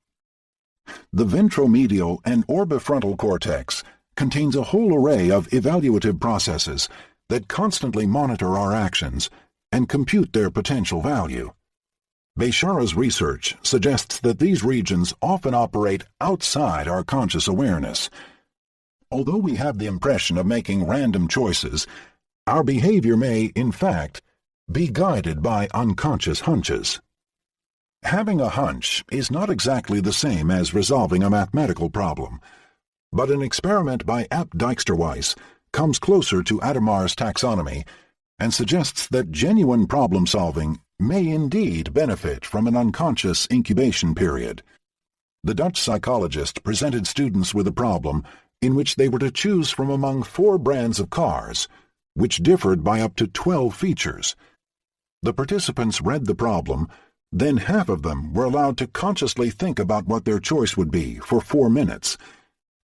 A: The ventromedial and orbifrontal cortex contains a whole array of evaluative processes that constantly monitor our actions and compute their potential value. Beshara's research suggests that these regions often operate outside our conscious awareness. Although we have the impression of making random choices, our behavior may, in fact, be guided by unconscious hunches. Having a hunch is not exactly the same as resolving a mathematical problem, but an experiment by Abt Dijksterhuis comes closer to Adamar's taxonomy and suggests that genuine problem-solving may indeed benefit from an unconscious incubation period. The Dutch psychologist presented students with a problem in which they were to choose from among 4 brands of cars, which differed by up to 12 features. The participants read the problem, then half of them were allowed to consciously think about what their choice would be for 4 minutes.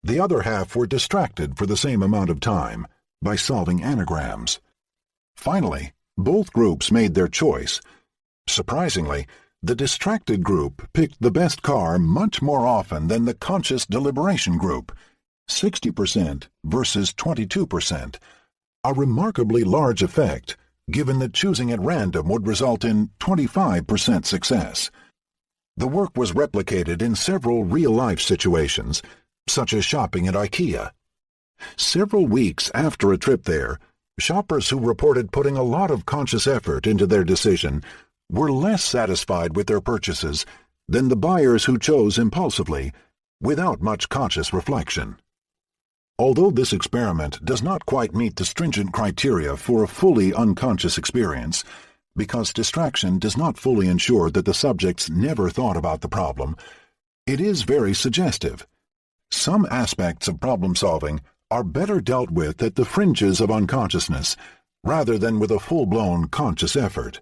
A: The other half were distracted for the same amount of time by solving anagrams. Finally, both groups made their choice. Surprisingly, the distracted group picked the best car much more often than the conscious deliberation group, 60% versus 22%, a remarkably large effect given that choosing at random would result in 25% success. The work was replicated in several real-life situations, such as shopping at IKEA. Several weeks after a trip there, shoppers who reported putting a lot of conscious effort into their decision were less satisfied with their purchases than the buyers who chose impulsively, without much conscious reflection. Although this experiment does not quite meet the stringent criteria for a fully unconscious experience, because distraction does not fully ensure that the subjects never thought about the problem, it is very suggestive. Some aspects of problem-solving are better dealt with at the fringes of unconsciousness, rather than with a full-blown conscious effort.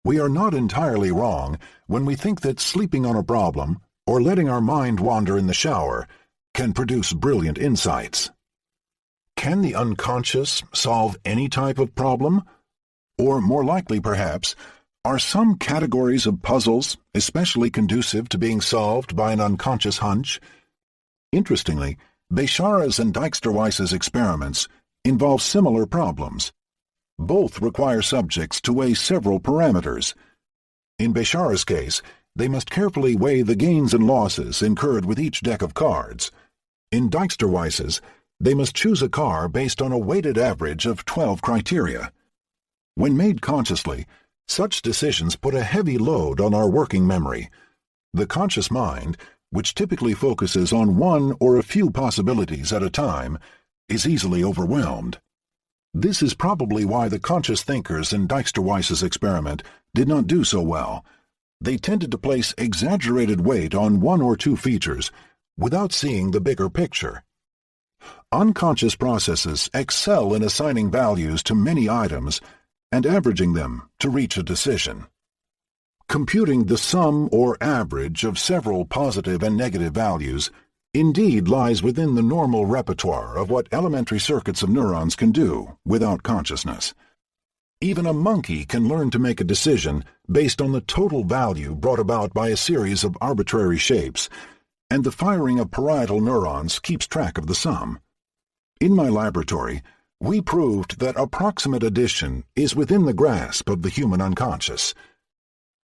A: We are not entirely wrong when we think that sleeping on a problem or letting our mind wander in the shower can produce brilliant insights. Can the unconscious solve any type of problem? Or more likely, perhaps, are some categories of puzzles especially conducive to being solved by an unconscious hunch? Interestingly, Beshara's and Dijksterhuis's experiments involve similar problems. Both require subjects to weigh several parameters. In Beshara's case, they must carefully weigh the gains and losses incurred with each deck of cards. In Dijksterhuis's, they must choose a car based on a weighted average of 12 criteria. When made consciously, such decisions put a heavy load on our working memory. The conscious mind, which typically focuses on one or a few possibilities at a time, is easily overwhelmed. This is probably why the conscious thinkers in Dijksterhuis's experiment did not do so well. They tended to place exaggerated weight on one or two features without seeing the bigger picture. Unconscious processes excel in assigning values to many items and averaging them to reach a decision. Computing the sum or average of several positive and negative values indeed lies within the normal repertoire of what elementary circuits of neurons can do without consciousness. Even a monkey can learn to make a decision based on the total value brought about by a series of arbitrary shapes, and the firing of parietal neurons keeps track of the sum. In my laboratory, we proved that approximate addition is within the grasp of the human unconscious.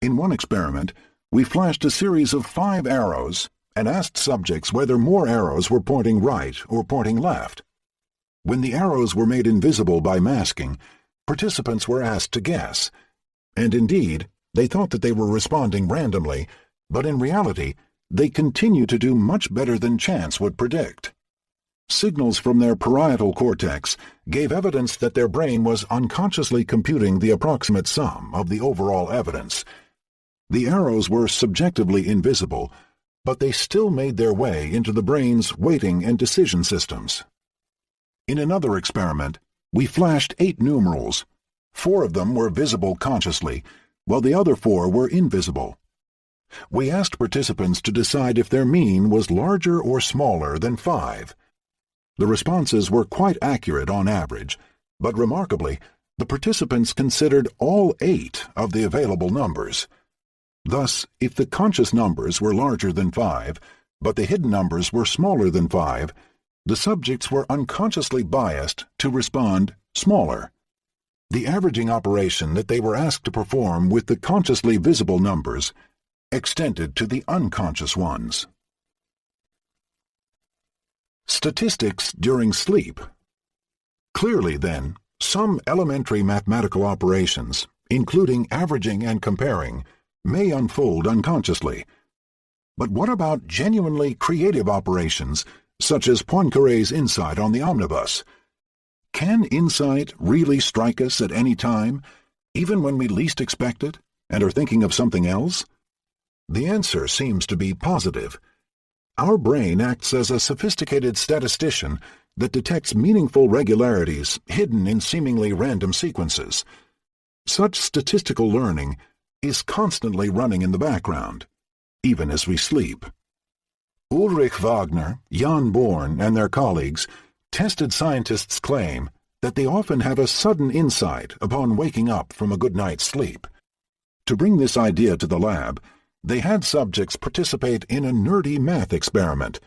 A: In one experiment, we flashed a series of 5 arrows and asked subjects whether more arrows were pointing right or pointing left. When the arrows were made invisible by masking, participants were asked to guess, and indeed, they thought that they were responding randomly, but in reality, they continued to do much better than chance would predict. Signals from their parietal cortex gave evidence that their brain was unconsciously computing the approximate sum of the overall evidence. The arrows were subjectively invisible, but they still made their way into the brain's weighting and decision systems. In another experiment, we flashed 8 numerals. 4 of them were visible consciously, while the other 4 were invisible. We asked participants to decide if their mean was larger or smaller than 5. The responses were quite accurate on average, but remarkably, the participants considered all 8 of the available numbers. Thus, if the conscious numbers were larger than 5, but the hidden numbers were smaller than 5, the subjects were unconsciously biased to respond smaller. The averaging operation that they were asked to perform with the consciously visible numbers extended to the unconscious ones. Statistics during sleep. Clearly, then, some elementary mathematical operations, including averaging and comparing, may unfold unconsciously. But what about genuinely creative operations, such as Poincaré's insight on the omnibus? Can insight really strike us at any time, even when we least expect it and are thinking of something else? The answer seems to be positive. Our brain acts as a sophisticated statistician that detects meaningful regularities hidden in seemingly random sequences. Such statistical learning is constantly running in the background, even as we sleep. Ulrich Wagner, Jan Born, and their colleagues tested scientists' claim that they often have a sudden insight upon waking up from a good night's sleep. To bring this idea to the lab, they had subjects participate in a nerdy math experiment.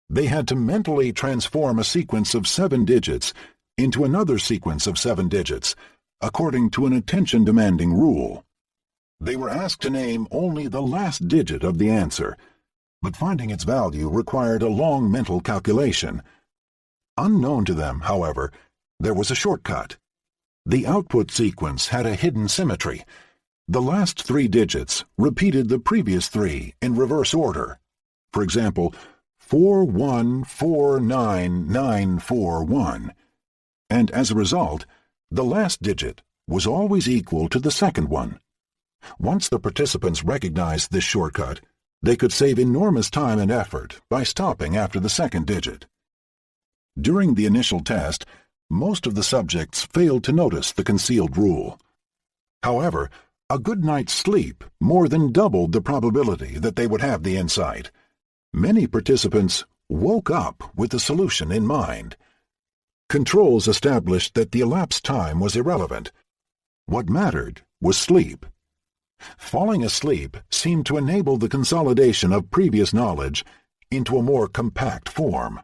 A: They had to mentally transform a sequence of 7 digits into another sequence of 7 digits, according to an attention-demanding rule. They were asked to name only the last digit of the answer, but finding its value required a long mental calculation. Unknown to them, however, there was a shortcut. The output sequence had a hidden symmetry. The last 3 digits repeated the previous 3 in reverse order. For example, 4149941. And as a result, the last digit was always equal to the second one. Once the participants recognized this shortcut, they could save enormous time and effort by stopping after the second digit. During the initial test, most of the subjects failed to notice the concealed rule. However, a good night's sleep more than doubled the probability that they would have the insight. Many participants woke up with the solution in mind. Controls established that the elapsed time was irrelevant. What mattered was sleep. Falling asleep seemed to enable the consolidation of previous knowledge into a more compact form.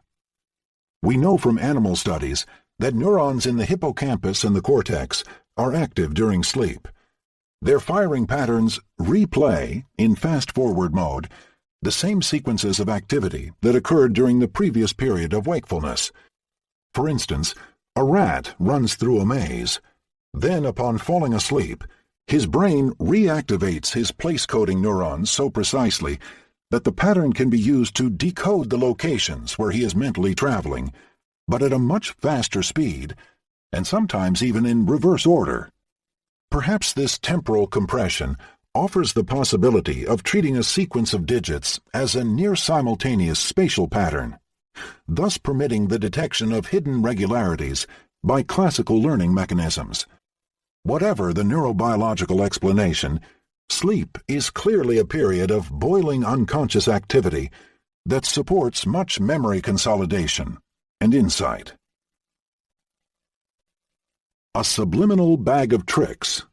A: We know from animal studies that neurons in the hippocampus and the cortex are active during sleep. Their firing patterns replay, in fast-forward mode, the same sequences of activity that occurred during the previous period of wakefulness. For instance, a rat runs through a maze. Then, upon falling asleep, his brain reactivates his place-coding neurons so precisely that the pattern can be used to decode the locations where he is mentally traveling, but at a much faster speed, and sometimes even in reverse order. Perhaps this temporal compression offers the possibility of treating a sequence of digits as a near-simultaneous spatial pattern, thus permitting the detection of hidden regularities by classical learning mechanisms. Whatever the neurobiological explanation, sleep is clearly a period of boiling unconscious activity that supports much memory consolidation and insight. A subliminal bag of tricks.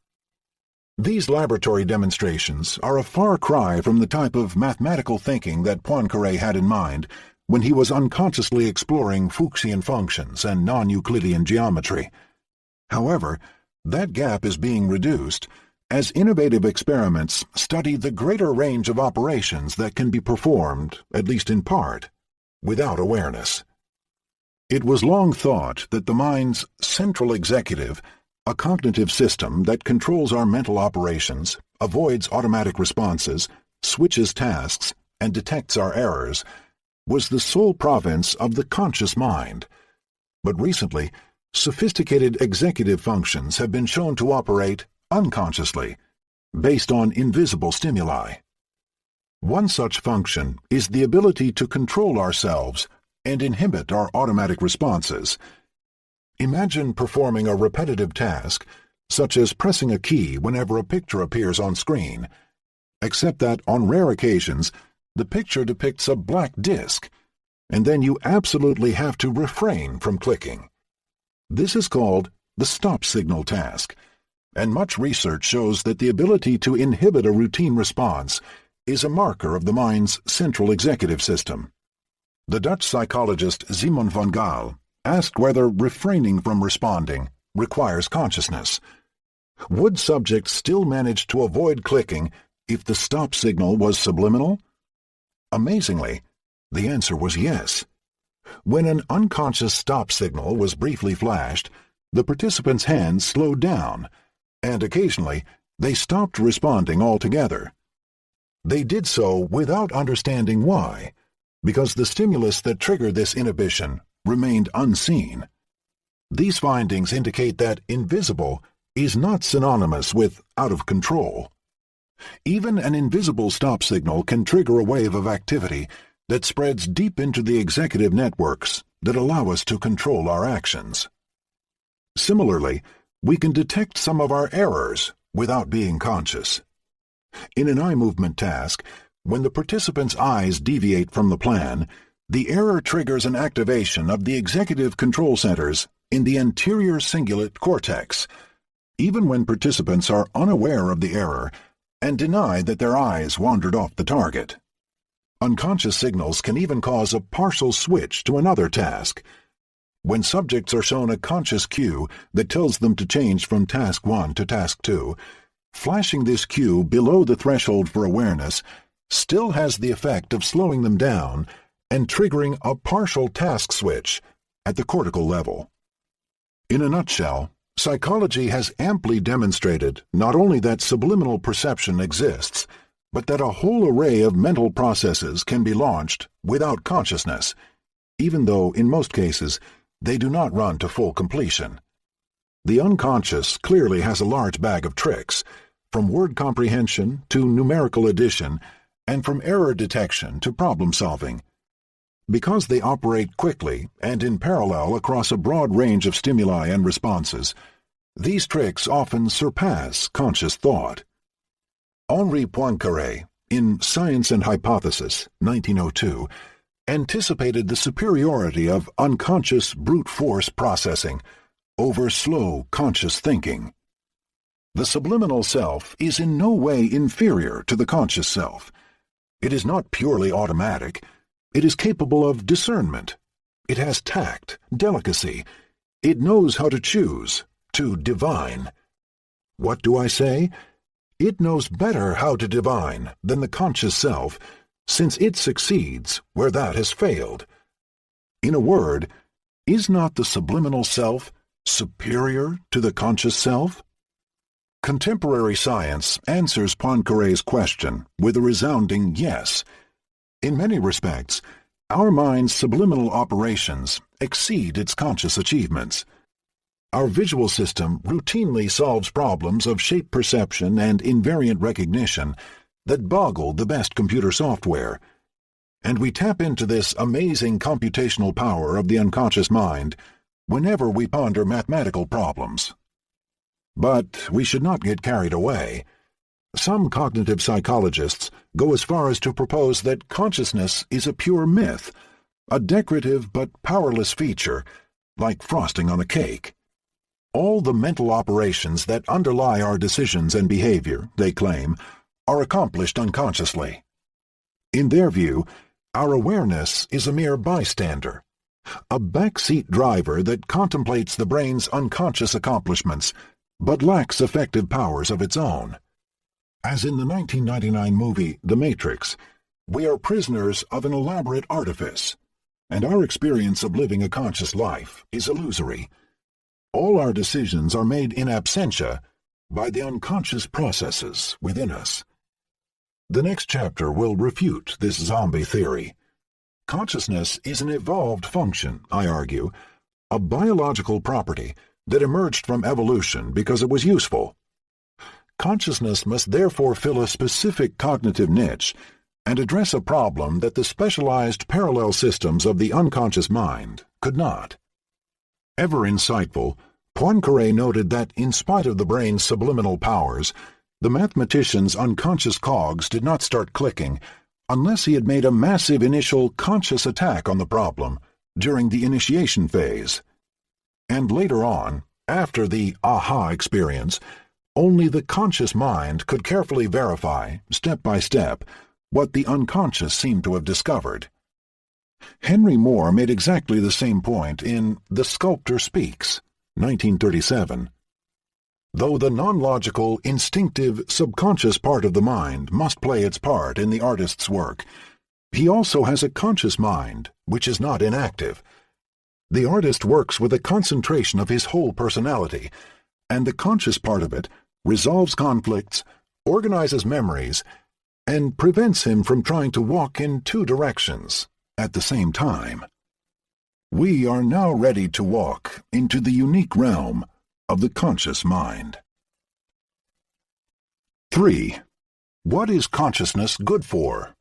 A: These laboratory demonstrations are a far cry from the type of mathematical thinking that Poincaré had in mind when he was unconsciously exploring Fuchsian functions and non-Euclidean geometry. However, that gap is being reduced as innovative experiments study the greater range of operations that can be performed, at least in part, without awareness. It was long thought that the mind's central executive, a cognitive system that controls our mental operations, avoids automatic responses, switches tasks, and detects our errors, was the sole province of the conscious mind. But recently, sophisticated executive functions have been shown to operate unconsciously, based on invisible stimuli. One such function is the ability to control ourselves and inhibit our automatic responses. Imagine performing a repetitive task, such as pressing a key whenever a picture appears on screen, except that on rare occasions the picture depicts a black disk, and then you absolutely have to refrain from clicking. This is called the stop signal task, and much research shows that the ability to inhibit a routine response is a marker of the mind's central executive system. The Dutch psychologist Simon van Gaal asked whether refraining from responding requires consciousness. Would subjects still manage to avoid clicking if the stop signal was subliminal? Amazingly, the answer was yes. When an unconscious stop signal was briefly flashed, the participants' hands slowed down, and occasionally they stopped responding altogether. They did so without understanding why, because the stimulus that triggered this inhibition remained unseen. These findings indicate that invisible is not synonymous with out of control. Even an invisible stop signal can trigger a wave of activity that spreads deep into the executive networks that allow us to control our actions. Similarly, we can detect some of our errors without being conscious. In an eye movement task, when the participant's eyes deviate from the plan, the error triggers an activation of the executive control centers in the anterior cingulate cortex, even when participants are unaware of the error and deny that their eyes wandered off the target. Unconscious signals can even cause a partial switch to another task. When subjects are shown a conscious cue that tells them to change from task 1 to task 2, flashing this cue below the threshold for awareness still has the effect of slowing them down and triggering a partial task switch at the cortical level. In a nutshell, psychology has amply demonstrated not only that subliminal perception exists, but that a whole array of mental processes can be launched without consciousness, even though in most cases they do not run to full completion. The unconscious clearly has a large bag of tricks, from word comprehension to numerical addition, and from error detection to problem solving. Because they operate quickly and in parallel across a broad range of stimuli and responses, these tricks often surpass conscious thought. Henri Poincaré, in Science and Hypothesis, 1902, anticipated the superiority of unconscious brute force processing over slow conscious thinking. The subliminal self is in no way inferior to the conscious self. It is not purely automatic. It is capable of discernment. It has tact, delicacy. It knows how to choose, to divine. What do I say? It knows better how to divine than the conscious self, since it succeeds where that has failed. In a word, is not the subliminal self superior to the conscious self? Contemporary science answers Poincaré's question with a resounding yes. In many respects, our mind's subliminal operations exceed its conscious achievements. Our visual system routinely solves problems of shape perception and invariant recognition that boggle the best computer software, and we tap into this amazing computational power of the unconscious mind whenever we ponder mathematical problems. But we should not get carried away. Some cognitive psychologists go as far as to propose that consciousness is a pure myth, a decorative but powerless feature, like frosting on a cake. All the mental operations that underlie our decisions and behavior, they claim, are accomplished unconsciously. In their view, Our awareness is a mere bystander, a backseat driver that contemplates the brain's unconscious accomplishments, but lacks effective powers of its own. As in the 1999 movie The Matrix, we are prisoners of an elaborate artifice, and our experience of living a conscious life is illusory. All our decisions are made in absentia by the unconscious processes within us. The next chapter will refute this zombie theory. Consciousness is an evolved function, I argue, a biological property that emerged from evolution because it was useful. Consciousness must therefore fill a specific cognitive niche and address a problem that the specialized parallel systems of the unconscious mind could not. Ever insightful, Poincaré noted that in spite of the brain's subliminal powers, the mathematician's unconscious cogs did not start clicking unless he had made a massive initial conscious attack on the problem during the initiation phase. And later on, after the aha experience, only the conscious mind could carefully verify, step by step, what the unconscious seemed to have discovered. Henry Moore made exactly the same point in The Sculptor Speaks, 1937. Though the non-logical, instinctive, subconscious part of the mind must play its part in the artist's work, he also has a conscious mind, which is not inactive. The artist works with a concentration of his whole personality, and the conscious part of it resolves conflicts, organizes memories, and prevents him from trying to walk in two directions at the same time. We are now ready to walk into the unique realm of the conscious mind. 3. What is consciousness good for?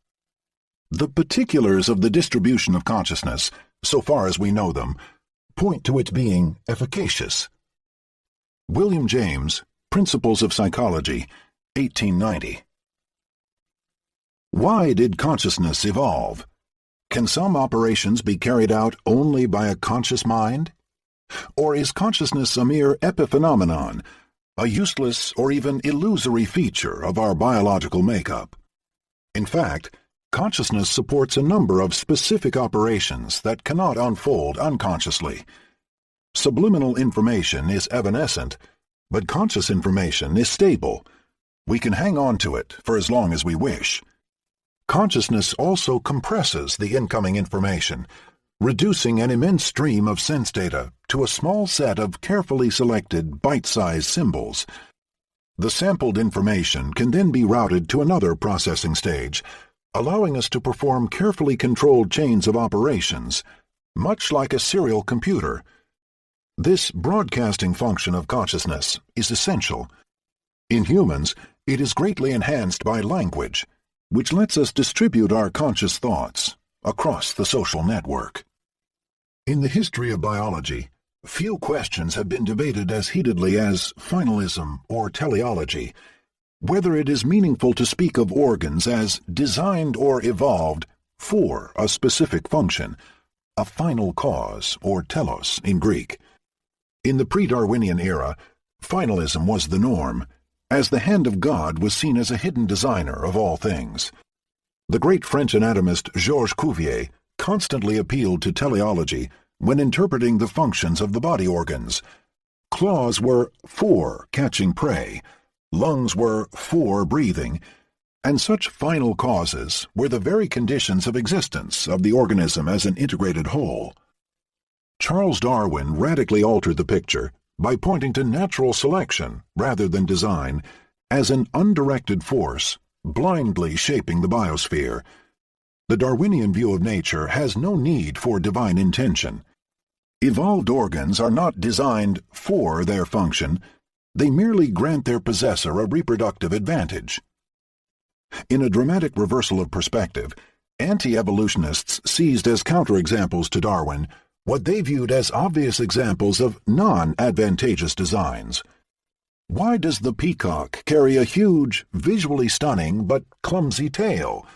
A: The particulars of the distribution of consciousness, so far as we know them, point to its being efficacious. William James, Principles of Psychology, 1890. Why did consciousness evolve? Can some operations be carried out only by a conscious mind? Or is consciousness a mere epiphenomenon, a useless or even illusory feature of our biological makeup? In fact, consciousness supports a number of specific operations that cannot unfold unconsciously. Subliminal information is evanescent, but conscious information is stable. We can hang on to it for as long as we wish. Consciousness also compresses the incoming information, reducing an immense stream of sense data to a small set of carefully selected bite-sized symbols. The sampled information can then be routed to another processing stage, allowing us to perform carefully controlled chains of operations, much like a serial computer. This broadcasting function of consciousness is essential. In humans, it is greatly enhanced by language, which lets us distribute our conscious thoughts across the social network. In the history of biology, few questions have been debated as heatedly as finalism or teleology, whether it is meaningful to speak of organs as designed or evolved for a specific function, a final cause, or telos in Greek. In the pre-Darwinian era, finalism was the norm, as the hand of God was seen as a hidden designer of all things. The great French anatomist Georges Cuvier constantly appealed to teleology when interpreting the functions of the body organs. Claws were for catching prey, lungs were for breathing, and such final causes were the very conditions of existence of the organism as an integrated whole. Charles Darwin radically altered the picture by pointing to natural selection rather than design as an undirected force blindly shaping the biosphere. The Darwinian view of nature has no need for divine intention. Evolved organs are not designed for their function, they merely grant their possessor a reproductive advantage. In a dramatic reversal of perspective, anti-evolutionists seized as counterexamples to Darwin what they viewed as obvious examples of non-advantageous designs. Why does the peacock carry a huge, visually stunning but clumsy tail?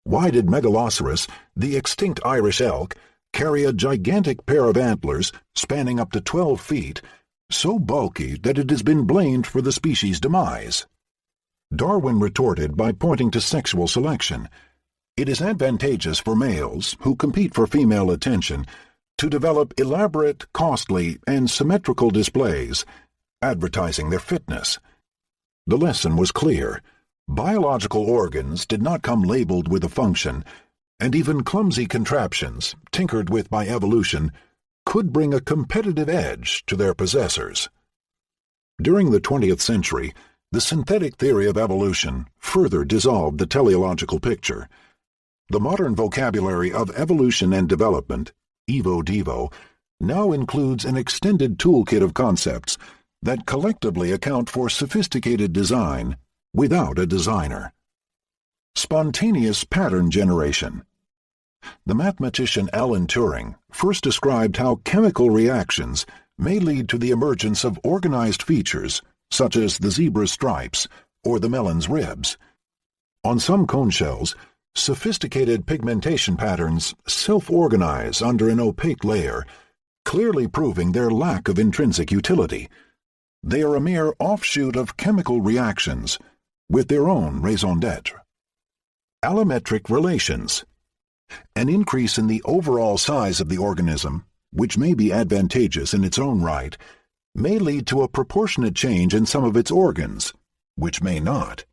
A: Why did Megaloceros, the extinct Irish elk, carry a gigantic pair of antlers spanning up to 12 feet, so bulky that it has been blamed for the species' demise? Darwin retorted by pointing to sexual selection. It is advantageous for males who compete for female attention to develop elaborate, costly, and symmetrical displays, advertising their fitness. The lesson was clear. Biological organs did not come labeled with a function, and even clumsy contraptions, tinkered with by evolution, could bring a competitive edge to their possessors. During the 20th century, the synthetic theory of evolution further dissolved the teleological picture. The modern vocabulary of evolution and development, evo-devo, now includes an extended toolkit of concepts that collectively account for sophisticated design without a designer. Spontaneous pattern generation. The mathematician Alan Turing first described how chemical reactions may lead to the emergence of organized features such as the zebra's stripes or the melon's ribs. On some cone shells, sophisticated pigmentation patterns self-organize under an opaque layer, clearly proving their lack of intrinsic utility. They are a mere offshoot of chemical reactions with their own raison d'etre. Allometric relations. An increase in the overall size of the organism, which may be advantageous in its own right, may lead to a proportionate change in some of its organs, which may not.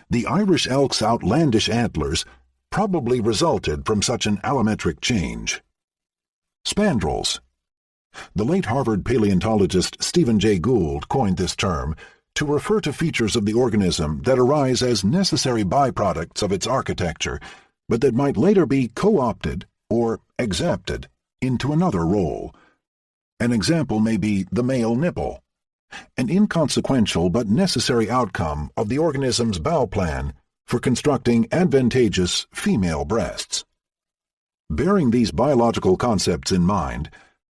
A: The Irish elk's outlandish antlers probably resulted from such an allometric change. Spandrels. The late Harvard paleontologist Stephen Jay Gould coined this term to refer to features of the organism that arise as necessary byproducts of its architecture, but that might later be co-opted or exapted into another role. An example may be the male nipple, an inconsequential but necessary outcome of the organism's bow plan for constructing advantageous female breasts. Bearing these biological concepts in mind,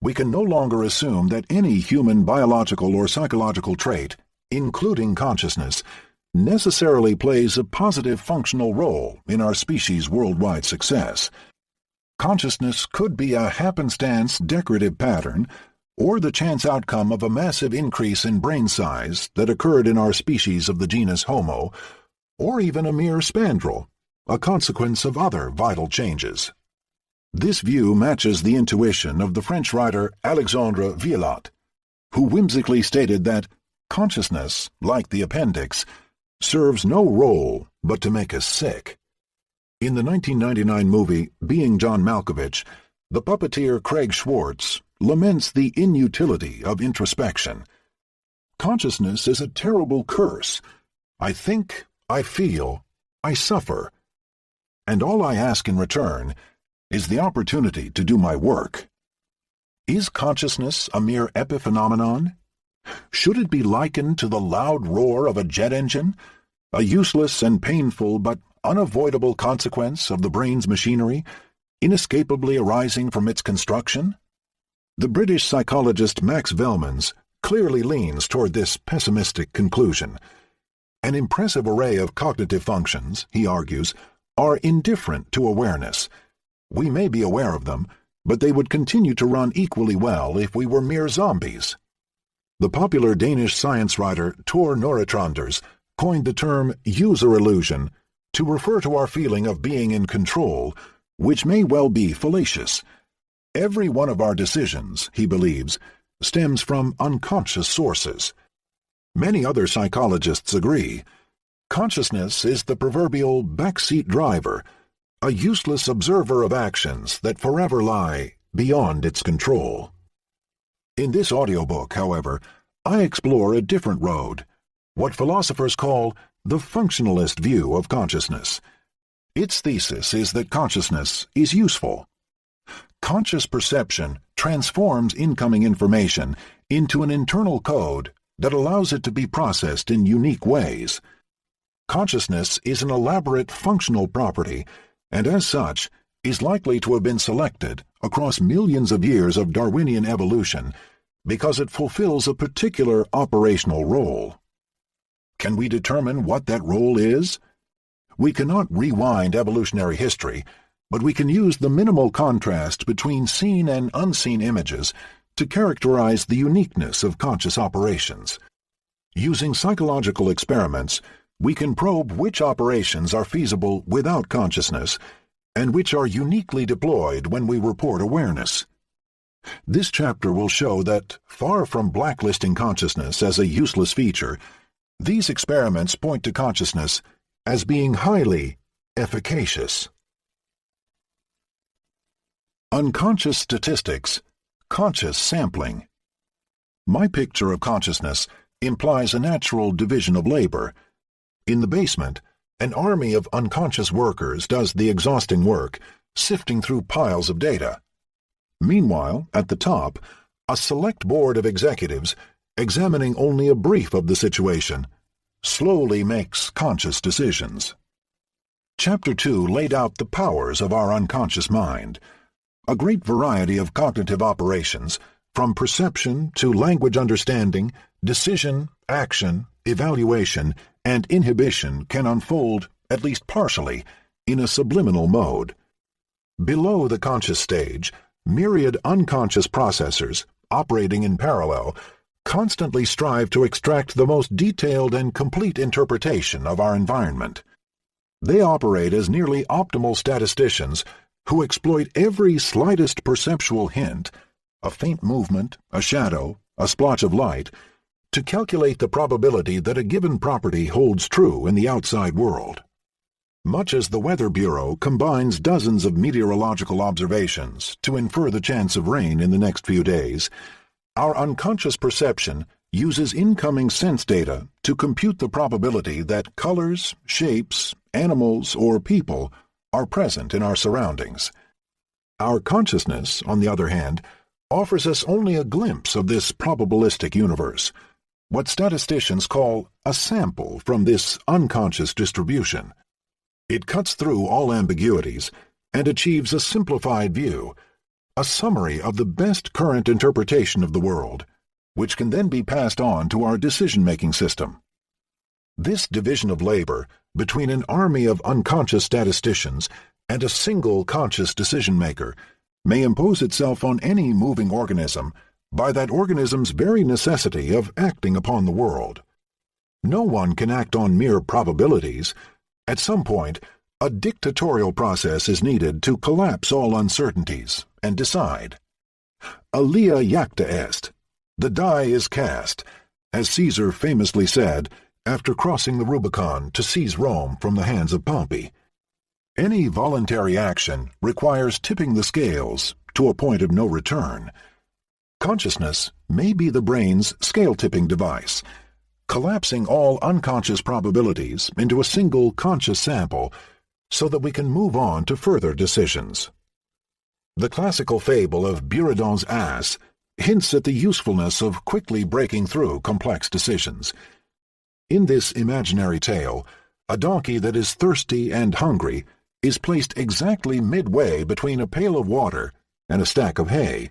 A: we can no longer assume that any human biological or psychological trait, including consciousness, necessarily plays a positive functional role in our species' worldwide success. Consciousness could be a happenstance decorative pattern, or the chance outcome of a massive increase in brain size that occurred in our species of the genus Homo, or even a mere spandrel, a consequence of other vital changes. This view matches the intuition of the French writer Alexandre Viollet, who whimsically stated that consciousness, like the appendix, serves no role but to make us sick. In the 1999 movie Being John Malkovich, the puppeteer Craig Schwartz laments the inutility of introspection. Consciousness is a terrible curse. I think, I feel, I suffer. And all I ask in return is the opportunity to do my work. Is consciousness a mere epiphenomenon? Should it be likened to the loud roar of a jet engine, a useless and painful but unavoidable consequence of the brain's machinery, inescapably arising from its construction? The British psychologist Max Velmans clearly leans toward this pessimistic conclusion. An impressive array of cognitive functions, he argues, are indifferent to awareness. We may be aware of them, but they would continue to run equally well if we were mere zombies. The popular Danish science writer Tor Nørretranders coined the term user illusion to refer to our feeling of being in control, which may well be fallacious. Every one of our decisions, he believes, stems from unconscious sources. Many other psychologists agree. Consciousness is the proverbial backseat driver, a useless observer of actions that forever lie beyond its control. In this audiobook, however, I explore a different road, what philosophers call the functionalist view of consciousness. Its thesis is that consciousness is useful. Conscious perception transforms incoming information into an internal code that allows it to be processed in unique ways. Consciousness is an elaborate functional property, and as such is likely to have been selected across millions of years of Darwinian evolution because it fulfills a particular operational role. Can we determine what that role is? We cannot rewind evolutionary history, but we can use the minimal contrast between seen and unseen images to characterize the uniqueness of conscious operations. Using psychological experiments, we can probe which operations are feasible without consciousness and which are uniquely deployed when we report awareness. This chapter will show that, far from blacklisting consciousness as a useless feature, these experiments point to consciousness as being highly efficacious. Unconscious statistics, conscious sampling. My picture of consciousness implies a natural division of labor. In the basement, an army of unconscious workers does the exhausting work, sifting through piles of data. Meanwhile, at the top, a select board of executives, examining only a brief of the situation, slowly makes conscious decisions. Chapter 2 laid out the powers of our unconscious mind. A great variety of cognitive operations, from perception to language understanding, decision, action, evaluation, and inhibition, can unfold, at least partially, in a subliminal mode. Below the conscious stage, myriad unconscious processors, operating in parallel, constantly strive to extract the most detailed and complete interpretation of our environment. They operate as nearly optimal statisticians who exploit every slightest perceptual hint, a faint movement, a shadow, a splotch of light, to calculate the probability that a given property holds true in the outside world. Much as the Weather Bureau combines dozens of meteorological observations to infer the chance of rain in the next few days, our unconscious perception uses incoming sense data to compute the probability that colors, shapes, animals, or people are present in our surroundings. Our consciousness, on the other hand, offers us only a glimpse of this probabilistic universe, what statisticians call a sample from this unconscious distribution. It cuts through all ambiguities and achieves a simplified view, a summary of the best current interpretation of the world, which can then be passed on to our decision-making system. This division of labor between an army of unconscious statisticians and a single conscious decision-maker may impose itself on any moving organism by that organism's very necessity of acting upon the world. No one can act on mere probabilities. At some point, a dictatorial process is needed to collapse all uncertainties and decide. Alia jacta est. The die is cast, as Caesar famously said after crossing the Rubicon to seize Rome from the hands of Pompey. Any voluntary action requires tipping the scales to a point of no return. Consciousness may be the brain's scale-tipping device, collapsing all unconscious probabilities into a single conscious sample so that we can move on to further decisions. The classical fable of Buridan's ass hints at the usefulness of quickly breaking through complex decisions. In this imaginary tale, a donkey that is thirsty and hungry is placed exactly midway between a pail of water and a stack of hay.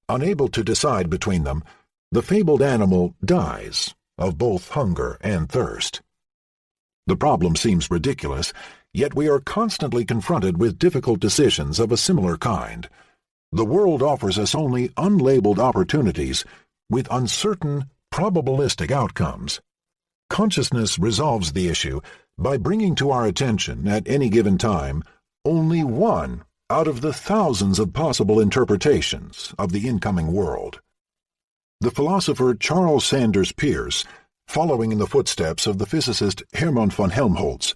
A: Unable to decide between them, the fabled animal dies of both hunger and thirst. The problem seems ridiculous, yet we are constantly confronted with difficult decisions of a similar kind. The world offers us only unlabeled opportunities with uncertain, probabilistic outcomes. Consciousness resolves the issue by bringing to our attention at any given time only one out of the thousands of possible interpretations of the incoming world. The philosopher Charles Sanders Peirce, following in the footsteps of the physicist Hermann von Helmholtz,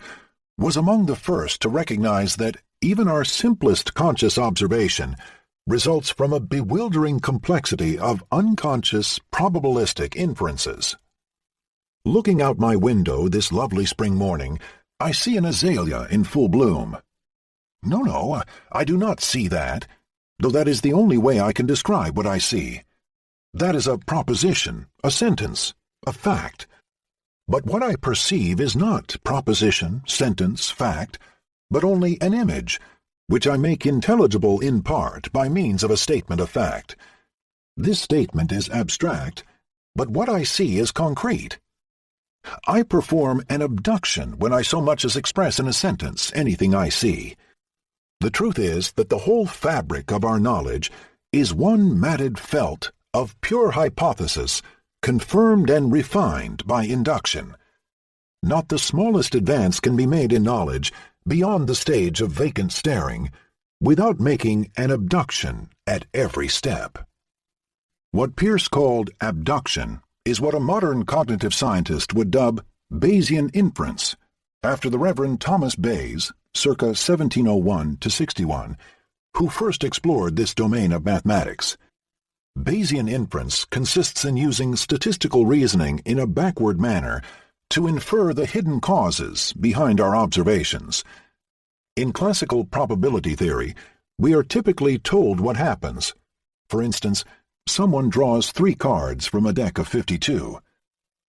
A: was among the first to recognize that even our simplest conscious observation results from a bewildering complexity of unconscious, probabilistic inferences. Looking out my window this lovely spring morning, I see an azalea in full bloom. No, I do not see that, though that is the only way I can describe what I see. That is a proposition, a sentence, a fact. But what I perceive is not proposition, sentence, fact, but only an image, which I make intelligible in part by means of a statement of fact. This statement is abstract, but what I see is concrete. I perform an abduction when I so much as express in a sentence anything I see. The truth is that the whole fabric of our knowledge is one matted felt of pure hypothesis, confirmed and refined by induction. Not the smallest advance can be made in knowledge beyond the stage of vacant staring without making an abduction at every step. What Peirce called abduction is what a modern cognitive scientist would dub Bayesian inference, after the Reverend Thomas Bayes, circa 1701 to 61, who first explored this domain of mathematics. Bayesian inference consists in using statistical reasoning in a backward manner to infer the hidden causes behind our observations. In classical probability theory, we are typically told what happens. For instance, someone draws 3 cards from a deck of 52.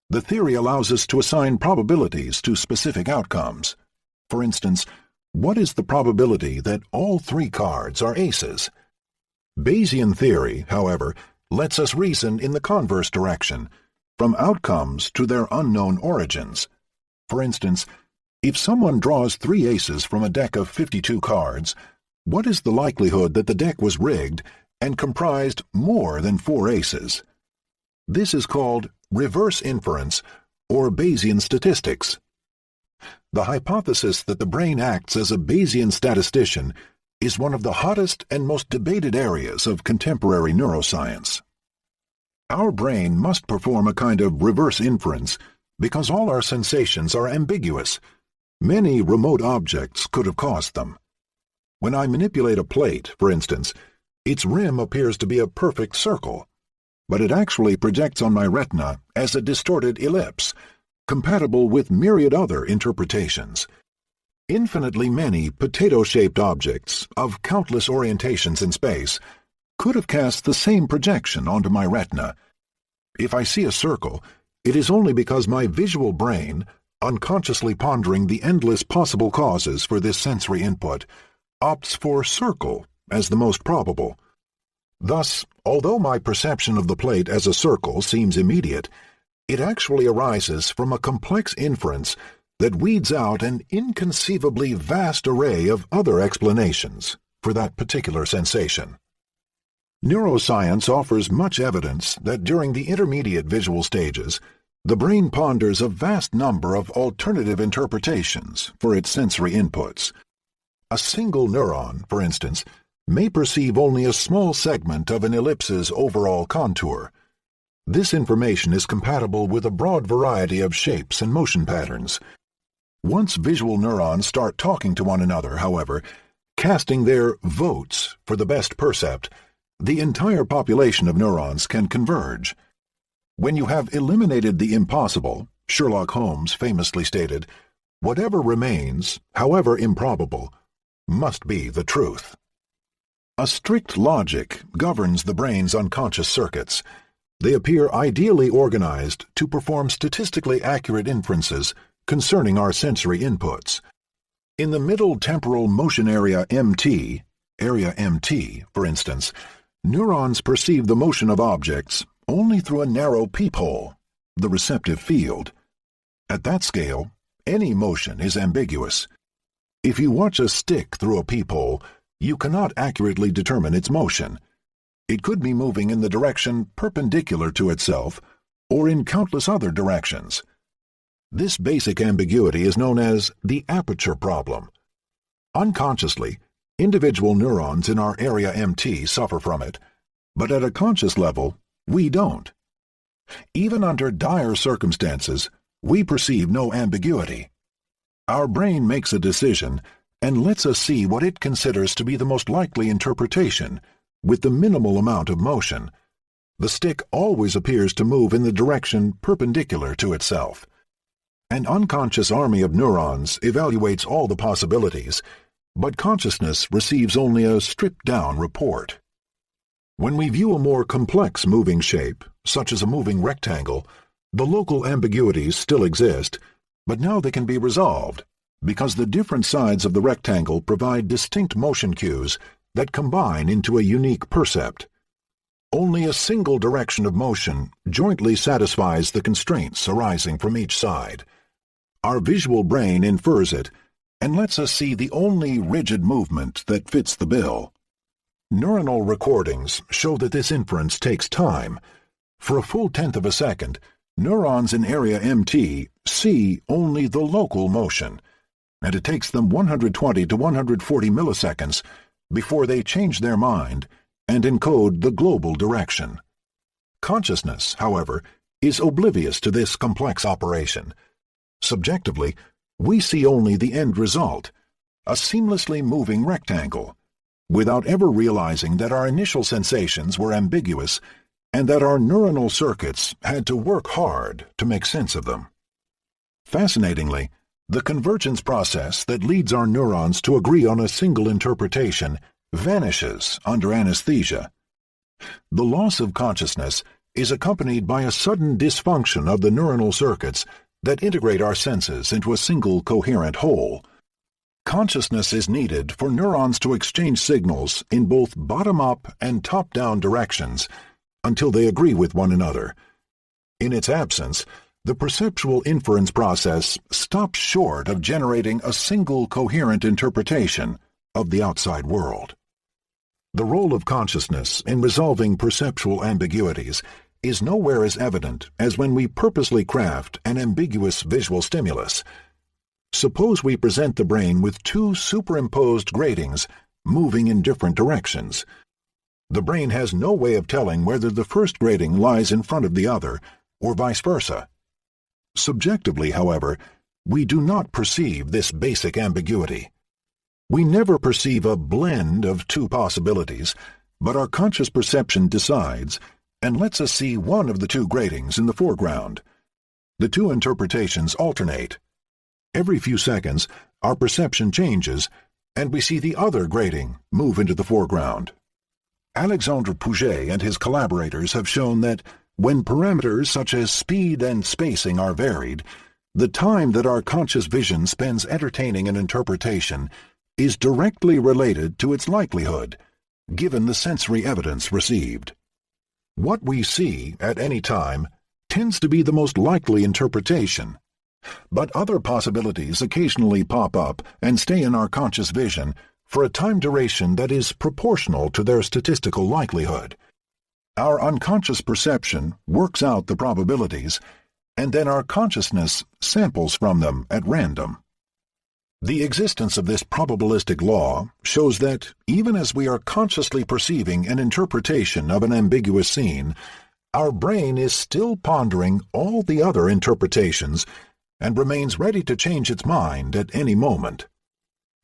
A: The theory allows us to assign probabilities to specific outcomes. For instance, what is the probability that all 3 cards are aces? Bayesian theory, however, lets us reason in the converse direction, from outcomes to their unknown origins. For instance, if someone draws 3 aces from a deck of 52 cards, what is the likelihood that the deck was rigged and comprised more than 4 aces? This is called reverse inference or Bayesian statistics. The hypothesis that the brain acts as a Bayesian statistician is one of the hottest and most debated areas of contemporary neuroscience. Our brain must perform a kind of reverse inference because all our sensations are ambiguous. Many remote objects could have caused them. When I manipulate a plate, for instance, its rim appears to be a perfect circle, but it actually projects on my retina as a distorted ellipse, compatible with myriad other interpretations. Infinitely many potato-shaped objects of countless orientations in space could have cast the same projection onto my retina. If I see a circle, it is only because my visual brain, unconsciously pondering the endless possible causes for this sensory input, opts for circle as the most probable. Thus, although my perception of the plate as a circle seems immediate, it actually arises from a complex inference that weeds out an inconceivably vast array of other explanations for that particular sensation. Neuroscience offers much evidence that during the intermediate visual stages, the brain ponders a vast number of alternative interpretations for its sensory inputs. A single neuron, for instance, may perceive only a small segment of an ellipse's overall contour. This information is compatible with a broad variety of shapes and motion patterns. Once visual neurons start talking to one another, however, casting their votes for the best percept, the entire population of neurons can converge. When you have eliminated the impossible, Sherlock Holmes famously stated, "Whatever remains, however improbable, must be the truth." A strict logic governs the brain's unconscious circuits. They appear ideally organized to perform statistically accurate inferences concerning our sensory inputs. In the middle temporal motion area MT, for instance, neurons perceive the motion of objects only through a narrow peephole, the receptive field. At that scale, any motion is ambiguous. If you watch a stick through a peephole, you cannot accurately determine its motion. It could be moving in the direction perpendicular to itself or in countless other directions. This basic ambiguity is known as the aperture problem. Unconsciously, individual neurons in our area MT suffer from it, but at a conscious level, we don't. Even under dire circumstances, we perceive no ambiguity. Our brain makes a decision and lets us see what it considers to be the most likely interpretation, with the minimal amount of motion. The stick always appears to move in the direction perpendicular to itself. An unconscious army of neurons evaluates all the possibilities, but consciousness receives only a stripped-down report. When we view a more complex moving shape, such as a moving rectangle, the local ambiguities still exist, but now they can be resolved, because the different sides of the rectangle provide distinct motion cues that combine into a unique percept. Only a single direction of motion jointly satisfies the constraints arising from each side. Our visual brain infers it and lets us see the only rigid movement that fits the bill. Neuronal recordings show that this inference takes time. For a full tenth of a second, Neurons in area MT see only the local motion, and it takes them 120 to 140 milliseconds before they change their mind and encode the global direction. Consciousness, however, is oblivious to this complex operation. Subjectively, we see only the end result, a seamlessly moving rectangle, without ever realizing that our initial sensations were ambiguous and that our neuronal circuits had to work hard to make sense of them. Fascinatingly, the convergence process that leads our neurons to agree on a single interpretation vanishes under anesthesia. The loss of consciousness is accompanied by a sudden dysfunction of the neuronal circuits that integrate our senses into a single coherent whole. Consciousness is needed for neurons to exchange signals in both bottom-up and top-down directions until they agree with one another. In its absence, the perceptual inference process stops short of generating a single coherent interpretation of the outside world. The role of consciousness in resolving perceptual ambiguities is nowhere as evident as when we purposely craft an ambiguous visual stimulus. Suppose we present the brain with two superimposed gratings moving in different directions. The brain has no way of telling whether the first grating lies in front of the other, or vice versa. Subjectively, however, we do not perceive this basic ambiguity. We never perceive a blend of two possibilities, but our conscious perception decides and lets us see one of the two gratings in the foreground. The two interpretations alternate. Every few seconds, our perception changes, and we see the other grating move into the foreground. Alexandre Pouget and his collaborators have shown that when parameters such as speed and spacing are varied, the time that our conscious vision spends entertaining an interpretation is directly related to its likelihood, given the sensory evidence received. What we see at any time tends to be the most likely interpretation, but other possibilities occasionally pop up and stay in our conscious vision for a time duration that is proportional to their statistical likelihood. Our unconscious perception works out the probabilities, and then our consciousness samples from them at random. The existence of this probabilistic law shows that, even as we are consciously perceiving an interpretation of an ambiguous scene, our brain is still pondering all the other interpretations and remains ready to change its mind at any moment.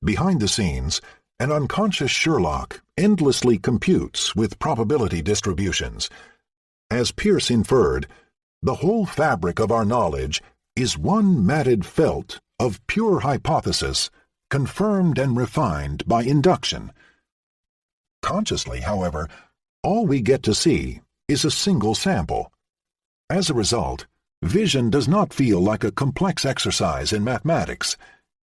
A: Behind the scenes, an unconscious Sherlock endlessly computes with probability distributions. As Peirce inferred, the whole fabric of our knowledge is one matted felt of pure hypothesis, confirmed and refined by induction. Consciously, however, all we get to see is a single sample. As a result, vision does not feel like a complex exercise in mathematics.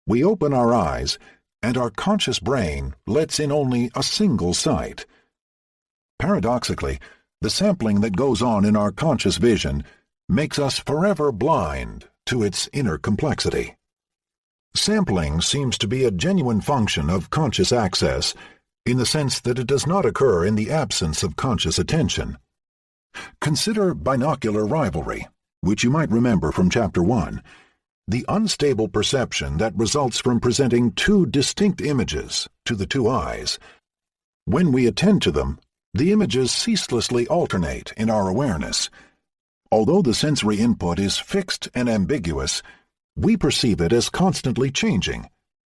A: We open our eyes, and our conscious brain lets in only a single sight. Paradoxically, the sampling that goes on in our conscious vision makes us forever blind to its inner complexity. Sampling seems to be a genuine function of conscious access, in the sense that it does not occur in the absence of conscious attention. Consider binocular rivalry, which you might remember from Chapter 1, the unstable perception that results from presenting two distinct images to the two eyes. When we attend to them, the images ceaselessly alternate in our awareness. Although the sensory input is fixed and ambiguous, we perceive it as constantly changing,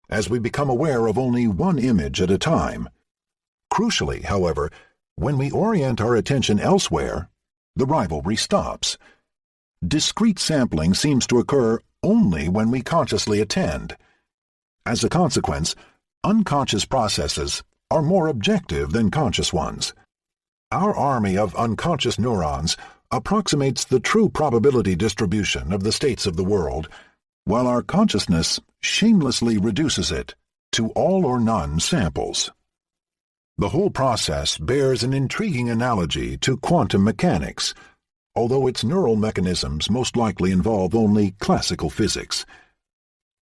A: as we become aware of only one image at a time. Crucially, however, when we orient our attention elsewhere, the rivalry stops. Discrete sampling seems to occur only when we consciously attend. As a consequence, unconscious processes are more objective than conscious ones. Our army of unconscious neurons approximates the true probability distribution of the states of the world, while our consciousness shamelessly reduces it to all or none samples. The whole process bears an intriguing analogy to quantum mechanics, although its neural mechanisms most likely involve only classical physics.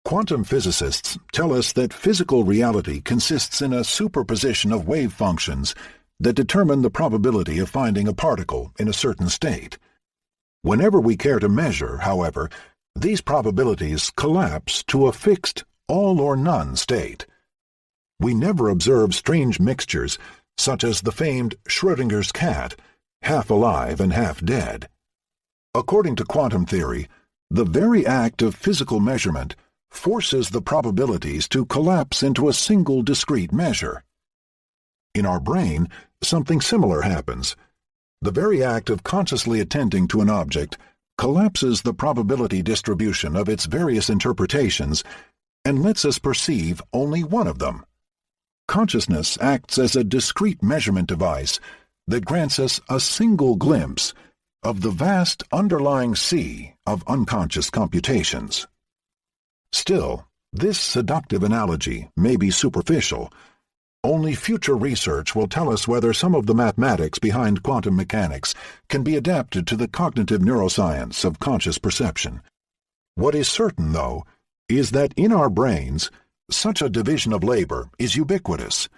A: Quantum physicists tell us that physical reality consists in a superposition of wave functions that determine the probability of finding a particle in a certain state. Whenever we care to measure, however, these probabilities collapse to a fixed all or none state. We never observe strange mixtures, such as the famed Schrödinger's cat, half alive and half dead. According to quantum theory, the very act of physical measurement forces the probabilities to collapse into a single discrete measure. In our brain, something similar happens. The very act of consciously attending to an object collapses the probability distribution of its various interpretations and lets us perceive only one of them. Consciousness acts as a discrete measurement device that grants us a single glimpse of the vast underlying sea of unconscious computations. Still, this seductive analogy may be superficial. Only future research will tell us whether some of the mathematics behind quantum mechanics can be adapted to the cognitive neuroscience of conscious perception. What is certain, though, is that in our brains, such a division of labor is ubiquitous.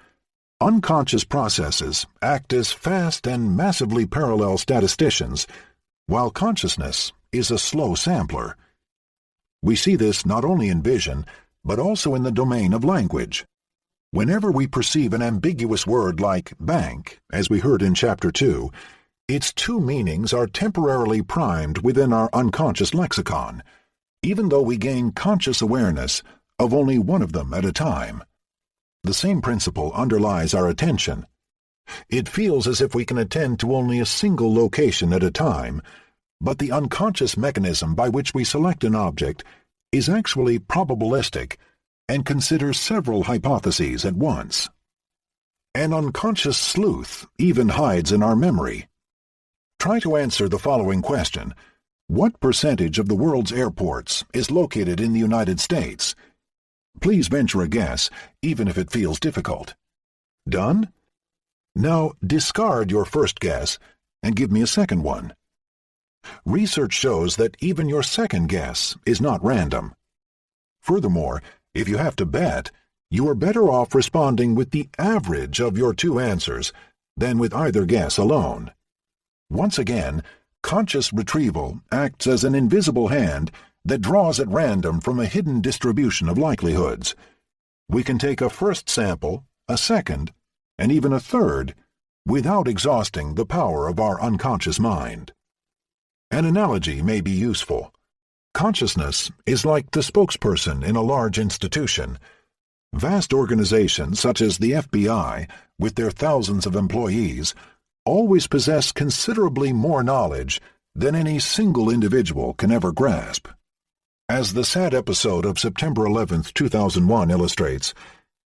A: Unconscious processes act as fast and massively parallel statisticians, while consciousness is a slow sampler. We see this not only in vision, but also in the domain of language. Whenever we perceive an ambiguous word like bank, as we heard in Chapter 2, its two meanings are temporarily primed within our unconscious lexicon, even though we gain conscious awareness of only one of them at a time. The same principle underlies our attention. It feels as if we can attend to only a single location at a time, but the unconscious mechanism by which we select an object is actually probabilistic and considers several hypotheses at once. An unconscious sleuth even hides in our memory. Try to answer the following question. What percentage of the world's airports is located in the United States? Please venture a guess, even if it feels difficult. Done? Now discard your first guess and give me a second one. Research shows that even your second guess is not random. Furthermore, if you have to bet, you are better off responding with the average of your two answers than with either guess alone. Once again, conscious retrieval acts as an invisible hand that draws at random from a hidden distribution of likelihoods. We can take a first sample, a second, and even a third, without exhausting the power of our unconscious mind. An analogy may be useful. Consciousness is like the spokesperson in a large institution. Vast organizations such as the FBI, with their thousands of employees, always possess considerably more knowledge than any single individual can ever grasp. As the sad episode of September 11, 2001 illustrates,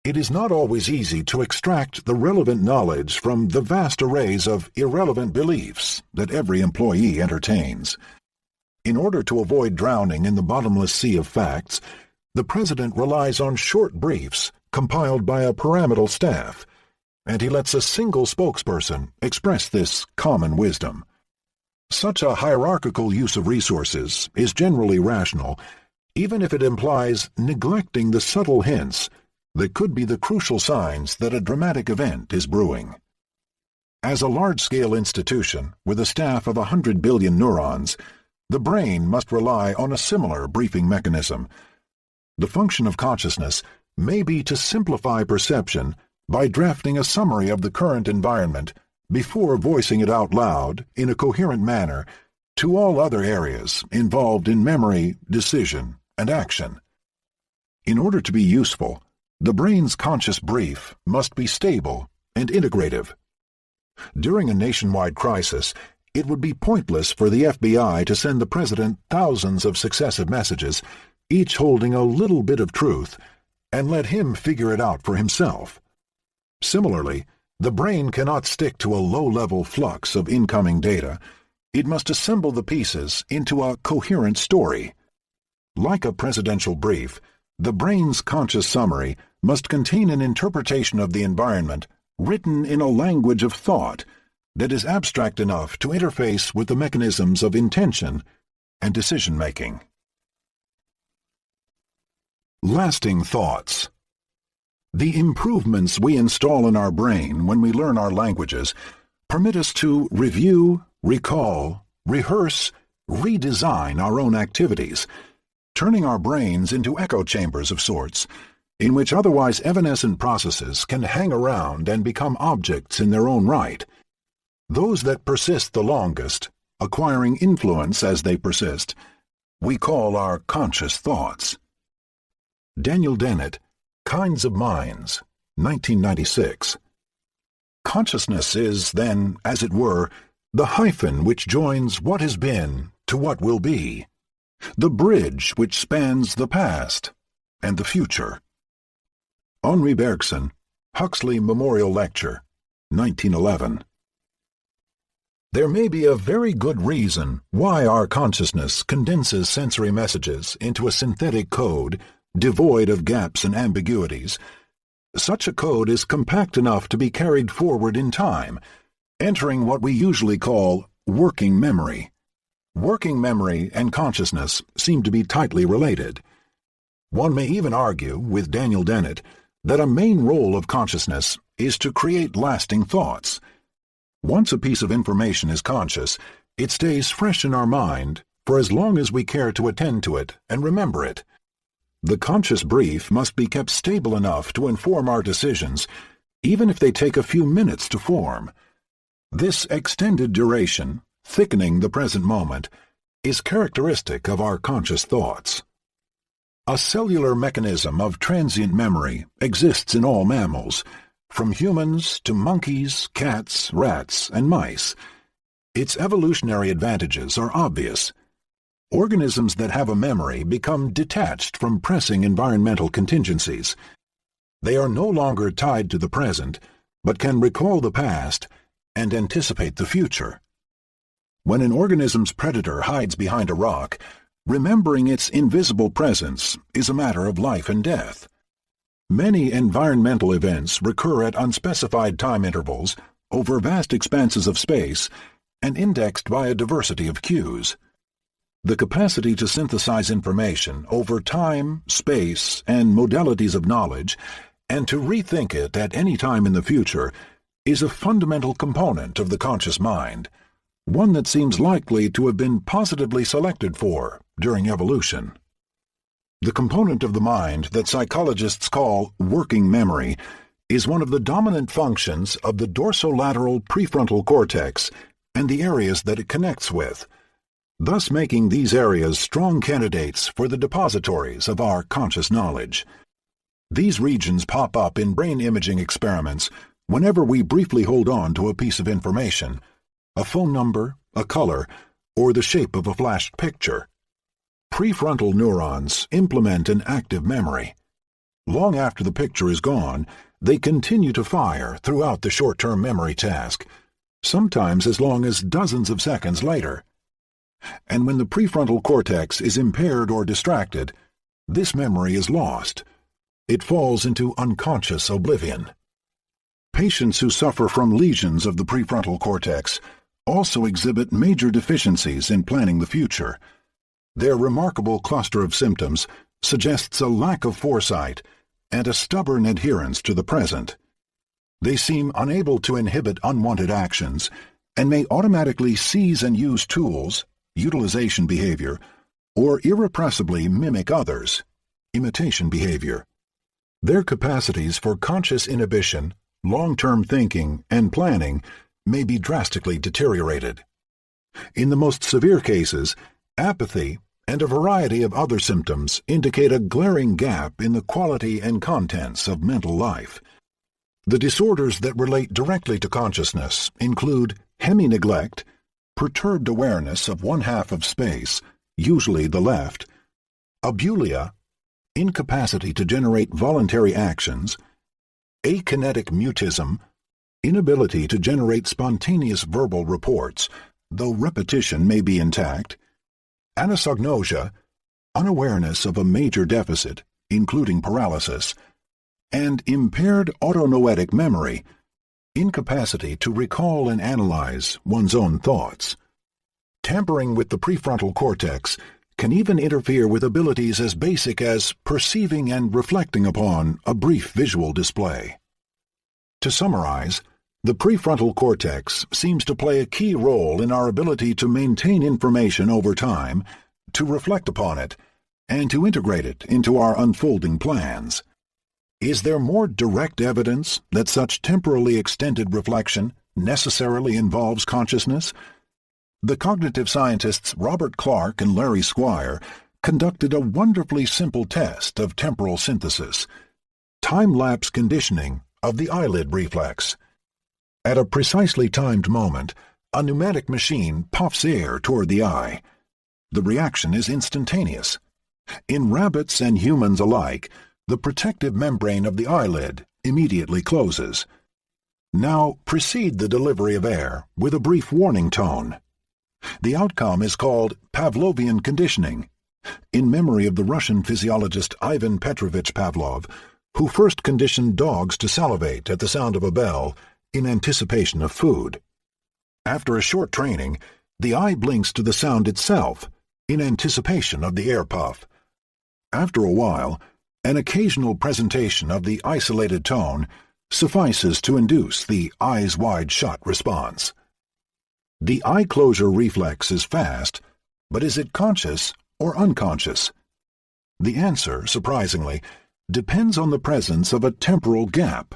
A: it is not always easy to extract the relevant knowledge from the vast arrays of irrelevant beliefs that every employee entertains. In order to avoid drowning in the bottomless sea of facts, the President relies on short briefs compiled by a pyramidal staff, and he lets a single spokesperson express this common wisdom. Such a hierarchical use of resources is generally rational, even if it implies neglecting the subtle hints that could be the crucial signs that a dramatic event is brewing. As a large-scale institution with a staff of 100 billion neurons, the brain must rely on a similar briefing mechanism. The function of consciousness may be to simplify perception by drafting a summary of the current environment before voicing it out loud in a coherent manner to all other areas involved in memory, decision, and action. In order to be useful, the brain's conscious brief must be stable and integrative. During a nationwide crisis, it would be pointless for the FBI to send the President thousands of successive messages, each holding a little bit of truth, and let him figure it out for himself. Similarly, the brain cannot stick to a low-level flux of incoming data. It must assemble the pieces into a coherent story. Like a presidential brief, the brain's conscious summary must contain an interpretation of the environment written in a language of thought that is abstract enough to interface with the mechanisms of intention and decision-making. Lasting thoughts. The improvements we install in our brain when we learn our languages permit us to review, recall, rehearse, redesign our own activities, turning our brains into echo chambers of sorts, in which otherwise evanescent processes can hang around and become objects in their own right. Those that persist the longest, acquiring influence as they persist, we call our conscious thoughts. Daniel Dennett, Kinds of Minds, 1996. Consciousness is, then, as it were, the hyphen which joins what has been to what will be, the bridge which spans the past and the future. Henri Bergson, Huxley Memorial Lecture, 1911. There may be a very good reason why our consciousness condenses sensory messages into a synthetic code devoid of gaps and ambiguities. Such a code is compact enough to be carried forward in time, entering what we usually call working memory. Working memory and consciousness seem to be tightly related. One may even argue, with Daniel Dennett, that a main role of consciousness is to create lasting thoughts. Once a piece of information is conscious, it stays fresh in our mind for as long as we care to attend to it and remember it. The conscious brief must be kept stable enough to inform our decisions, even if they take a few minutes to form. This extended duration, thickening the present moment, is characteristic of our conscious thoughts. A cellular mechanism of transient memory exists in all mammals, from humans to monkeys, cats, rats, and mice. Its evolutionary advantages are obvious. Organisms that have a memory become detached from pressing environmental contingencies. They are no longer tied to the present, but can recall the past and anticipate the future. When an organism's predator hides behind a rock, remembering its invisible presence is a matter of life and death. Many environmental events recur at unspecified time intervals over vast expanses of space and indexed by a diversity of cues. The capacity to synthesize information over time, space, and modalities of knowledge, and to rethink it at any time in the future, is a fundamental component of the conscious mind, one that seems likely to have been positively selected for during evolution. The component of the mind that psychologists call working memory is one of the dominant functions of the dorsolateral prefrontal cortex and the areas that it connects with, thus making these areas strong candidates for the depositories of our conscious knowledge. These regions pop up in brain imaging experiments whenever we briefly hold on to a piece of information, a phone number, a color, or the shape of a flashed picture. Prefrontal neurons implement an active memory. Long after the picture is gone, they continue to fire throughout the short-term memory task, sometimes as long as dozens of seconds later. And when the prefrontal cortex is impaired or distracted, this memory is lost. It falls into unconscious oblivion. Patients who suffer from lesions of the prefrontal cortex also exhibit major deficiencies in planning the future. Their remarkable cluster of symptoms suggests a lack of foresight and a stubborn adherence to the present. They seem unable to inhibit unwanted actions and may automatically seize and use tools, utilization behavior, or irrepressibly mimic others, imitation behavior. Their capacities for conscious inhibition, long-term thinking, and planning may be drastically deteriorated. In the most severe cases, apathy and a variety of other symptoms indicate a glaring gap in the quality and contents of mental life. The disorders that relate directly to consciousness include hemi-neglect, perturbed awareness of one half of space, usually the left, abulia, incapacity to generate voluntary actions, akinetic mutism, inability to generate spontaneous verbal reports, though repetition may be intact, anosognosia, unawareness of a major deficit, including paralysis, and impaired autonoetic memory, incapacity to recall and analyze one's own thoughts. Tampering with the prefrontal cortex can even interfere with abilities as basic as perceiving and reflecting upon a brief visual display. To summarize, The prefrontal cortex seems to play a key role in our ability to maintain information over time, to reflect upon it, and to integrate it into our unfolding plans. Is there more direct evidence that such temporally extended reflection necessarily involves consciousness? The cognitive scientists Robert Clark and Larry Squire conducted a wonderfully simple test of temporal synthesis, time-lapse conditioning of the eyelid reflex. At a precisely timed moment, a pneumatic machine puffs air toward the eye. The reaction is instantaneous. In rabbits and humans alike, the protective membrane of the eyelid immediately closes. Now precede the delivery of air with a brief warning tone. The outcome is called Pavlovian conditioning, in memory of the Russian physiologist Ivan Petrovich Pavlov, who first conditioned dogs to salivate at the sound of a bell in anticipation of food. After a short training, the eye blinks to the sound itself in anticipation of the air puff. After a while, an occasional presentation of the isolated tone suffices to induce the eyes wide shut response. The eye closure reflex is fast, but is it conscious or unconscious? The answer, surprisingly, depends on the presence of a temporal gap.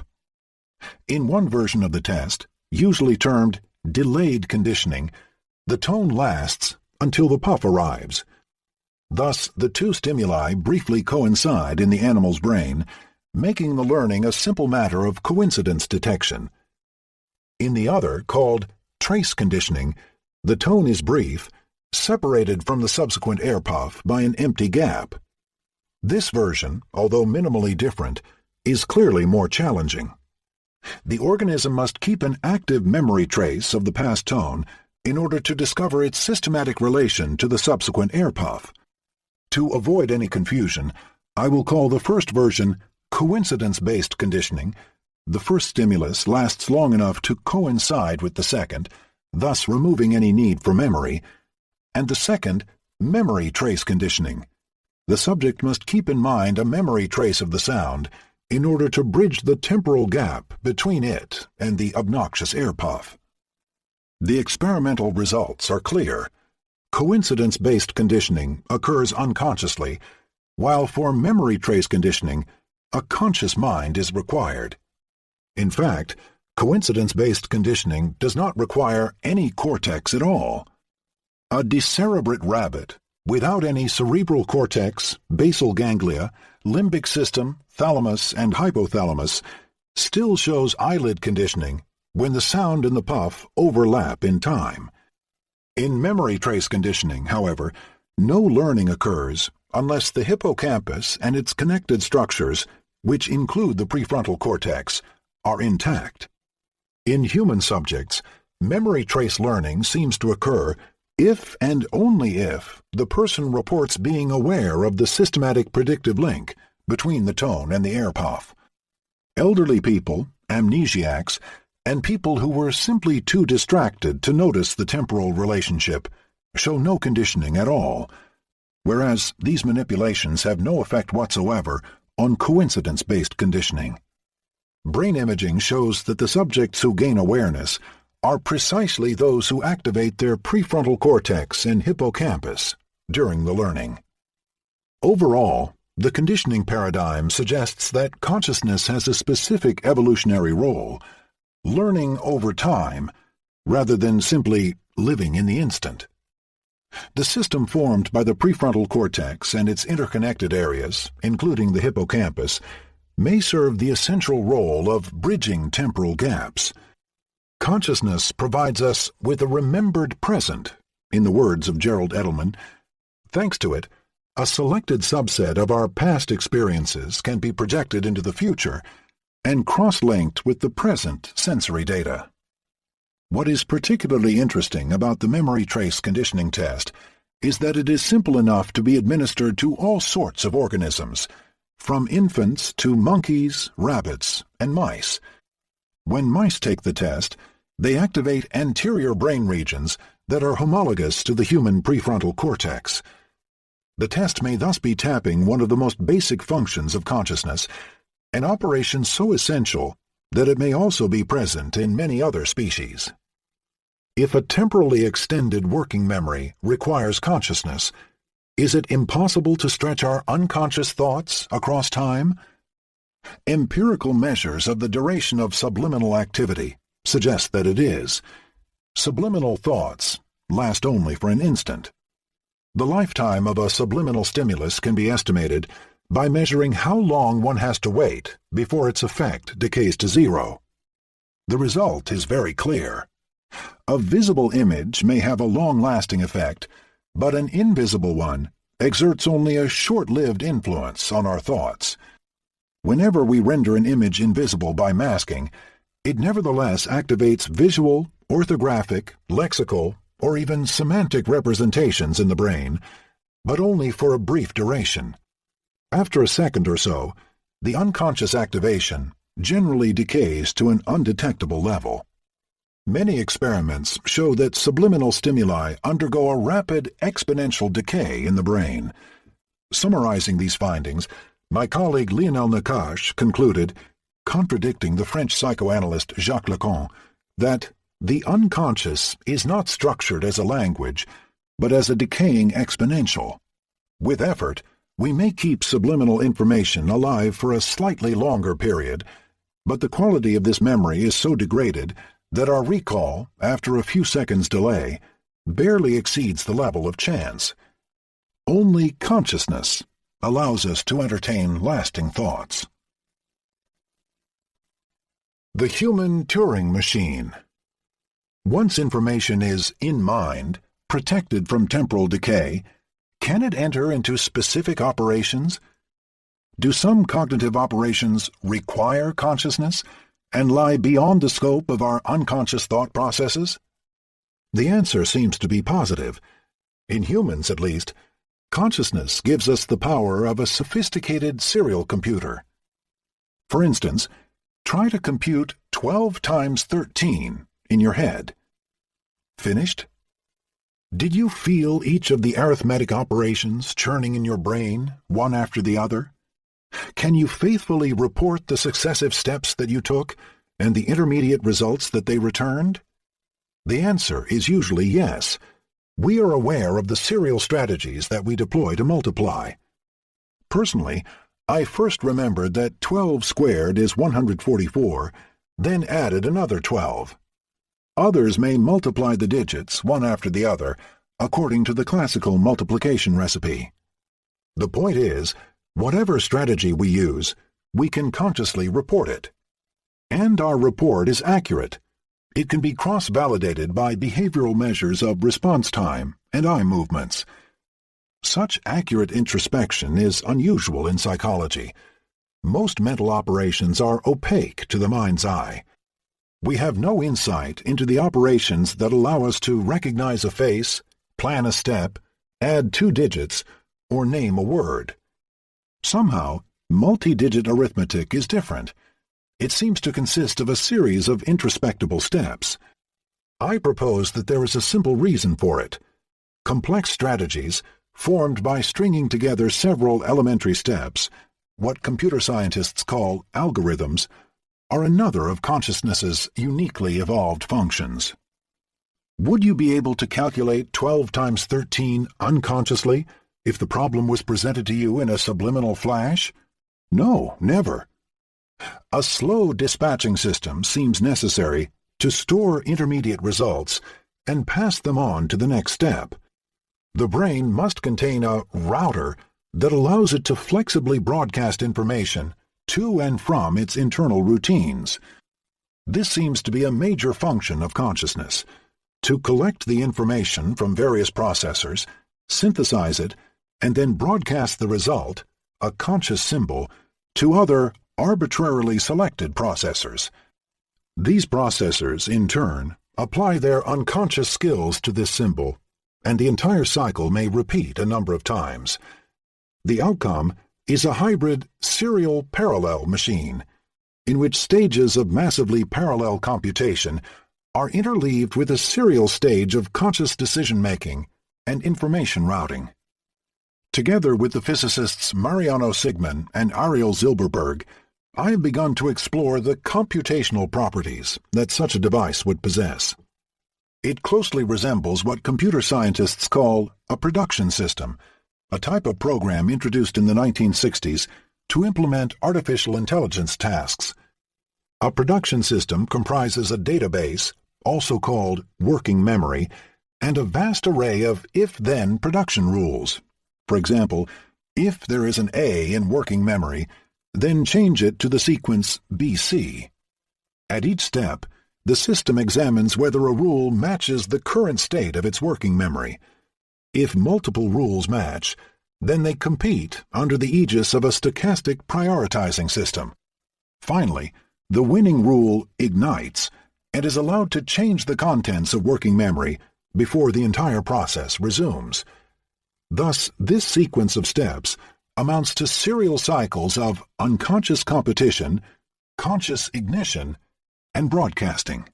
A: In one version of the test, usually termed delayed conditioning, the tone lasts until the puff arrives. Thus, the two stimuli briefly coincide in the animal's brain, making the learning a simple matter of coincidence detection. In the other, called trace conditioning, the tone is brief, separated from the subsequent air puff by an empty gap. This version, although minimally different, is clearly more challenging. The organism must keep an active memory trace of the past tone in order to discover its systematic relation to the subsequent air puff. To avoid any confusion, I will call the first version coincidence-based conditioning. The first stimulus lasts long enough to coincide with the second, thus removing any need for memory, and the second, memory trace conditioning. The subject must keep in mind a memory trace of the sound in order to bridge the temporal gap between it and the obnoxious air puff. The experimental results are clear. Coincidence-based conditioning occurs unconsciously, while for memory trace conditioning, a conscious mind is required. In fact, coincidence-based conditioning does not require any cortex at all. A decerebrate rabbit, without any cerebral cortex, basal ganglia, limbic system, thalamus, and hypothalamus, still shows eyelid conditioning when the sound and the puff overlap in time. In memory trace conditioning, however, no learning occurs unless the hippocampus and its connected structures, which include the prefrontal cortex, are intact. In human subjects, memory trace learning seems to occur if and only if the person reports being aware of the systematic predictive link between the tone and the air puff. Elderly people, amnesiacs, and people who were simply too distracted to notice the temporal relationship show no conditioning at all, whereas these manipulations have no effect whatsoever on coincidence-based conditioning. Brain imaging shows that the subjects who gain awareness are precisely those who activate their prefrontal cortex and hippocampus during the learning. Overall, the conditioning paradigm suggests that consciousness has a specific evolutionary role, learning over time, rather than simply living in the instant. The system formed by the prefrontal cortex and its interconnected areas, including the hippocampus, may serve the essential role of bridging temporal gaps. Consciousness provides us with a remembered present, in the words of Gerald Edelman. Thanks to it, a selected subset of our past experiences can be projected into the future and cross-linked with the present sensory data. What is particularly interesting about the memory trace conditioning test is that it is simple enough to be administered to all sorts of organisms, from infants to monkeys, rabbits, and mice. When mice take the test, they activate anterior brain regions that are homologous to the human prefrontal cortex. The test may thus be tapping one of the most basic functions of consciousness, an operation so essential that it may also be present in many other species. If a temporally extended working memory requires consciousness, is it impossible to stretch our unconscious thoughts across time? Empirical measures of the duration of subliminal activity suggest that it is. Subliminal thoughts last only for an instant. The lifetime of a subliminal stimulus can be estimated by measuring how long one has to wait before its effect decays to zero. The result is very clear. A visible image may have a long-lasting effect, but an invisible one exerts only a short-lived influence on our thoughts. Whenever we render an image invisible by masking, it nevertheless activates visual, orthographic, lexical, or even semantic representations in the brain, but only for a brief duration. After a second or so, the unconscious activation generally decays to an undetectable level. Many experiments show that subliminal stimuli undergo a rapid exponential decay in the brain. Summarizing these findings, my colleague Lionel Nakache concluded, contradicting the French psychoanalyst Jacques Lacan, that the unconscious is not structured as a language, but as a decaying exponential. With effort, we may keep subliminal information alive for a slightly longer period, but the quality of this memory is so degraded that our recall, after a few seconds' delay, barely exceeds the level of chance. Only consciousness allows us to entertain lasting thoughts. The human Turing machine. Once information is in mind, protected from temporal decay, can it enter into specific operations? Do some cognitive operations require consciousness and lie beyond the scope of our unconscious thought processes? The answer seems to be positive. In humans, at least, consciousness gives us the power of a sophisticated serial computer. For instance, try to compute 12 times 13 in your head. Finished? Did you feel each of the arithmetic operations churning in your brain, one after the other? Can you faithfully report the successive steps that you took and the intermediate results that they returned? The answer is usually yes. We are aware of the serial strategies that we deploy to multiply. Personally, I first remembered that 12 squared is 144, then added another 12. Others may multiply the digits, one after the other, according to the classical multiplication recipe. The point is, whatever strategy we use, we can consciously report it. And our report is accurate. It can be cross-validated by behavioral measures of response time and eye movements. Such accurate introspection is unusual in psychology. Most mental operations are opaque to the mind's eye. We have no insight into the operations that allow us to recognize a face, plan a step, add 2 digits, or name a word. Somehow, multi-digit arithmetic is different. It seems to consist of a series of introspectable steps. I propose that there is a simple reason for it. Complex strategies, formed by stringing together several elementary steps, what computer scientists call algorithms, are another of consciousness's uniquely evolved functions. Would you be able to calculate 12 times 13 unconsciously if the problem was presented to you in a subliminal flash? No, never. A slow dispatching system seems necessary to store intermediate results and pass them on to the next step. The brain must contain a router that allows it to flexibly broadcast information to and from its internal routines. This seems to be a major function of consciousness, to collect the information from various processors, synthesize it, and then broadcast the result, a conscious symbol, to other arbitrarily selected processors. These processors, in turn, apply their unconscious skills to this symbol, and the entire cycle may repeat a number of times. The outcome is a hybrid serial parallel machine, in which stages of massively parallel computation are interleaved with a serial stage of conscious decision-making and information routing. Together with the physicists Mariano Sigman and Ariel Zilberberg, I have begun to explore the computational properties that such a device would possess. It closely resembles what computer scientists call a production system, a type of program introduced in the 1960s to implement artificial intelligence tasks. A production system comprises a database, also called working memory, and a vast array of if-then production rules. For example, if there is an A in working memory, then change it to the sequence BC. At each step, the system examines whether a rule matches the current state of its working memory. If multiple rules match, then they compete under the aegis of a stochastic prioritizing system. Finally, the winning rule ignites and is allowed to change the contents of working memory before the entire process resumes. Thus, this sequence of steps amounts to serial cycles of unconscious competition, conscious ignition, and broadcasting.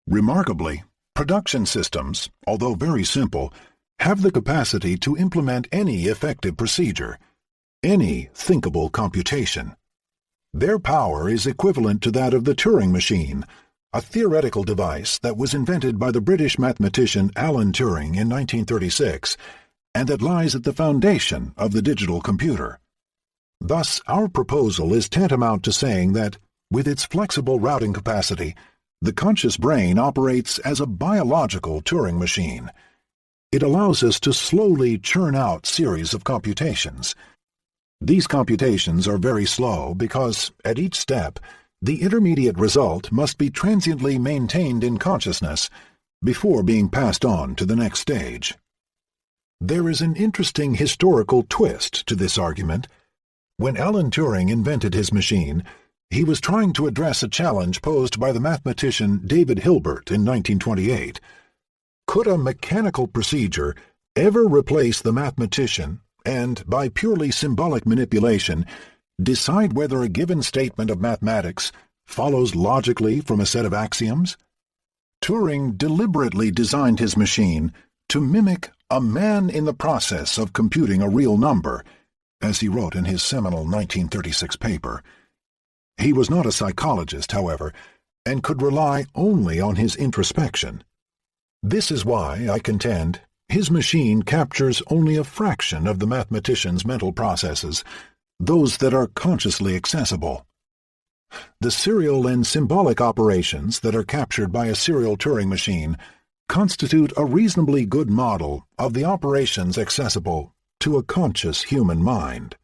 A: Remarkably, production systems, although very simple, have the capacity to implement any effective procedure, any thinkable computation. Their power is equivalent to that of the Turing machine, a theoretical device that was invented by the British mathematician Alan Turing in 1936 and that lies at the foundation of the digital computer. Thus, our proposal is tantamount to saying that, with its flexible routing capacity, the conscious brain operates as a biological Turing machine. It allows us to slowly churn out series of computations. These computations are very slow because, at each step, the intermediate result must be transiently maintained in consciousness before being passed on to the next stage. There is an interesting historical twist to this argument. When Alan Turing invented his machine, he was trying to address a challenge posed by the mathematician David Hilbert in 1928. Could a mechanical procedure ever replace the mathematician and, by purely symbolic manipulation, decide whether a given statement of mathematics follows logically from a set of axioms? Turing deliberately designed his machine to mimic a man in the process of computing a real number, as he wrote in his seminal 1936 paper. He was not a psychologist, however, and could rely only on his introspection. This is why, I contend, his machine captures only a fraction of the mathematician's mental processes, those that are consciously accessible. The serial and symbolic operations that are captured by a serial Turing machine constitute a reasonably good model of the operations accessible to a conscious human mind.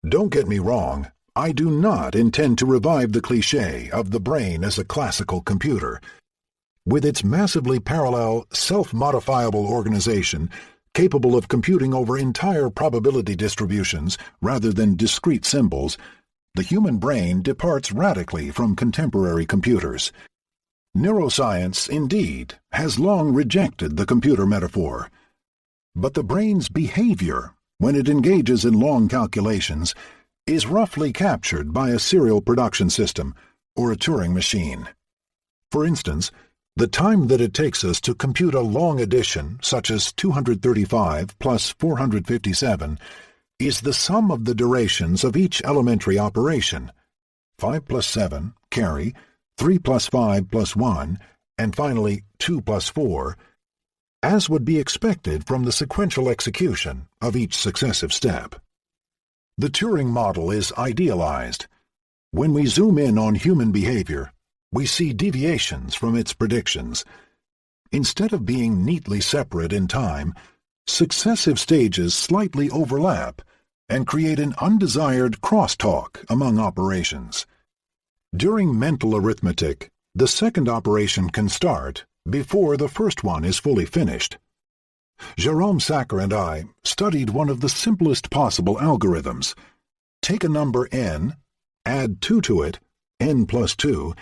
A: Don't get me wrong, I do not intend to revive the cliché of the brain as a classical computer. With its massively parallel, self-modifiable organization, capable of computing over entire probability distributions rather than discrete symbols, the human brain departs radically from contemporary computers. Neuroscience, indeed, has long rejected the computer metaphor. But the brain's behavior, when it engages in long calculations, is roughly captured by a serial production system or a Turing machine. For instance, the time that it takes us to compute a long addition, such as 235 plus 457, is the sum of the durations of each elementary operation: 5 plus 7, carry, 3 plus 5 plus 1, and finally 2 plus 4, as would be expected from the sequential execution of each successive step. The Turing model is idealized. When we zoom in on human behavior, we see deviations from its predictions. Instead of being neatly separate in time, successive stages slightly overlap and create an undesired crosstalk among operations. During mental arithmetic, the second operation can start before the first one is fully finished. Jerome Sacker and I studied one of the simplest possible algorithms. Take a number n, add 2 to it, n plus 2,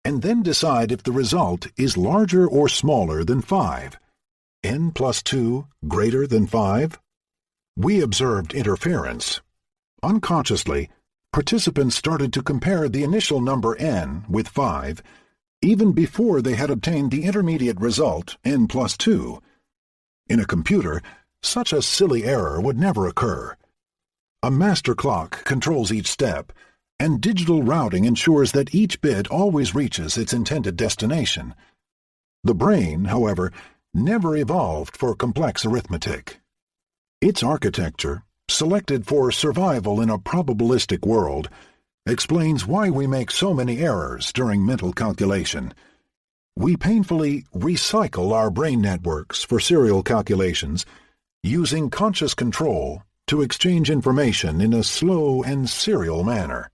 A: and then decide if the result is larger or smaller than 5. N plus 2 greater than 5? We observed interference. Unconsciously, participants started to compare the initial number n with 5, even before they had obtained the intermediate result, n plus 2. In a computer, such a silly error would never occur. A master clock controls each step, and digital routing ensures that each bit always reaches its intended destination. The brain, however, never evolved for complex arithmetic. Its architecture, selected for survival in a probabilistic world, explains why we make so many errors during mental calculation. We painfully recycle our brain networks for serial calculations, using conscious control to exchange information in a slow and serial manner.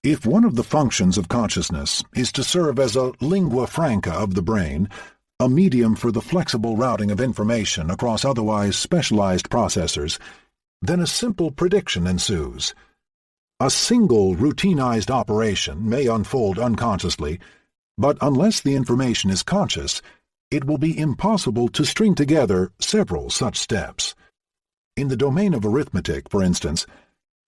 A: If one of the functions of consciousness is to serve as a lingua franca of the brain, a medium for the flexible routing of information across otherwise specialized processors, then a simple prediction ensues. A single routinized operation may unfold unconsciously, but unless the information is conscious, it will be impossible to string together several such steps. In the domain of arithmetic, for instance,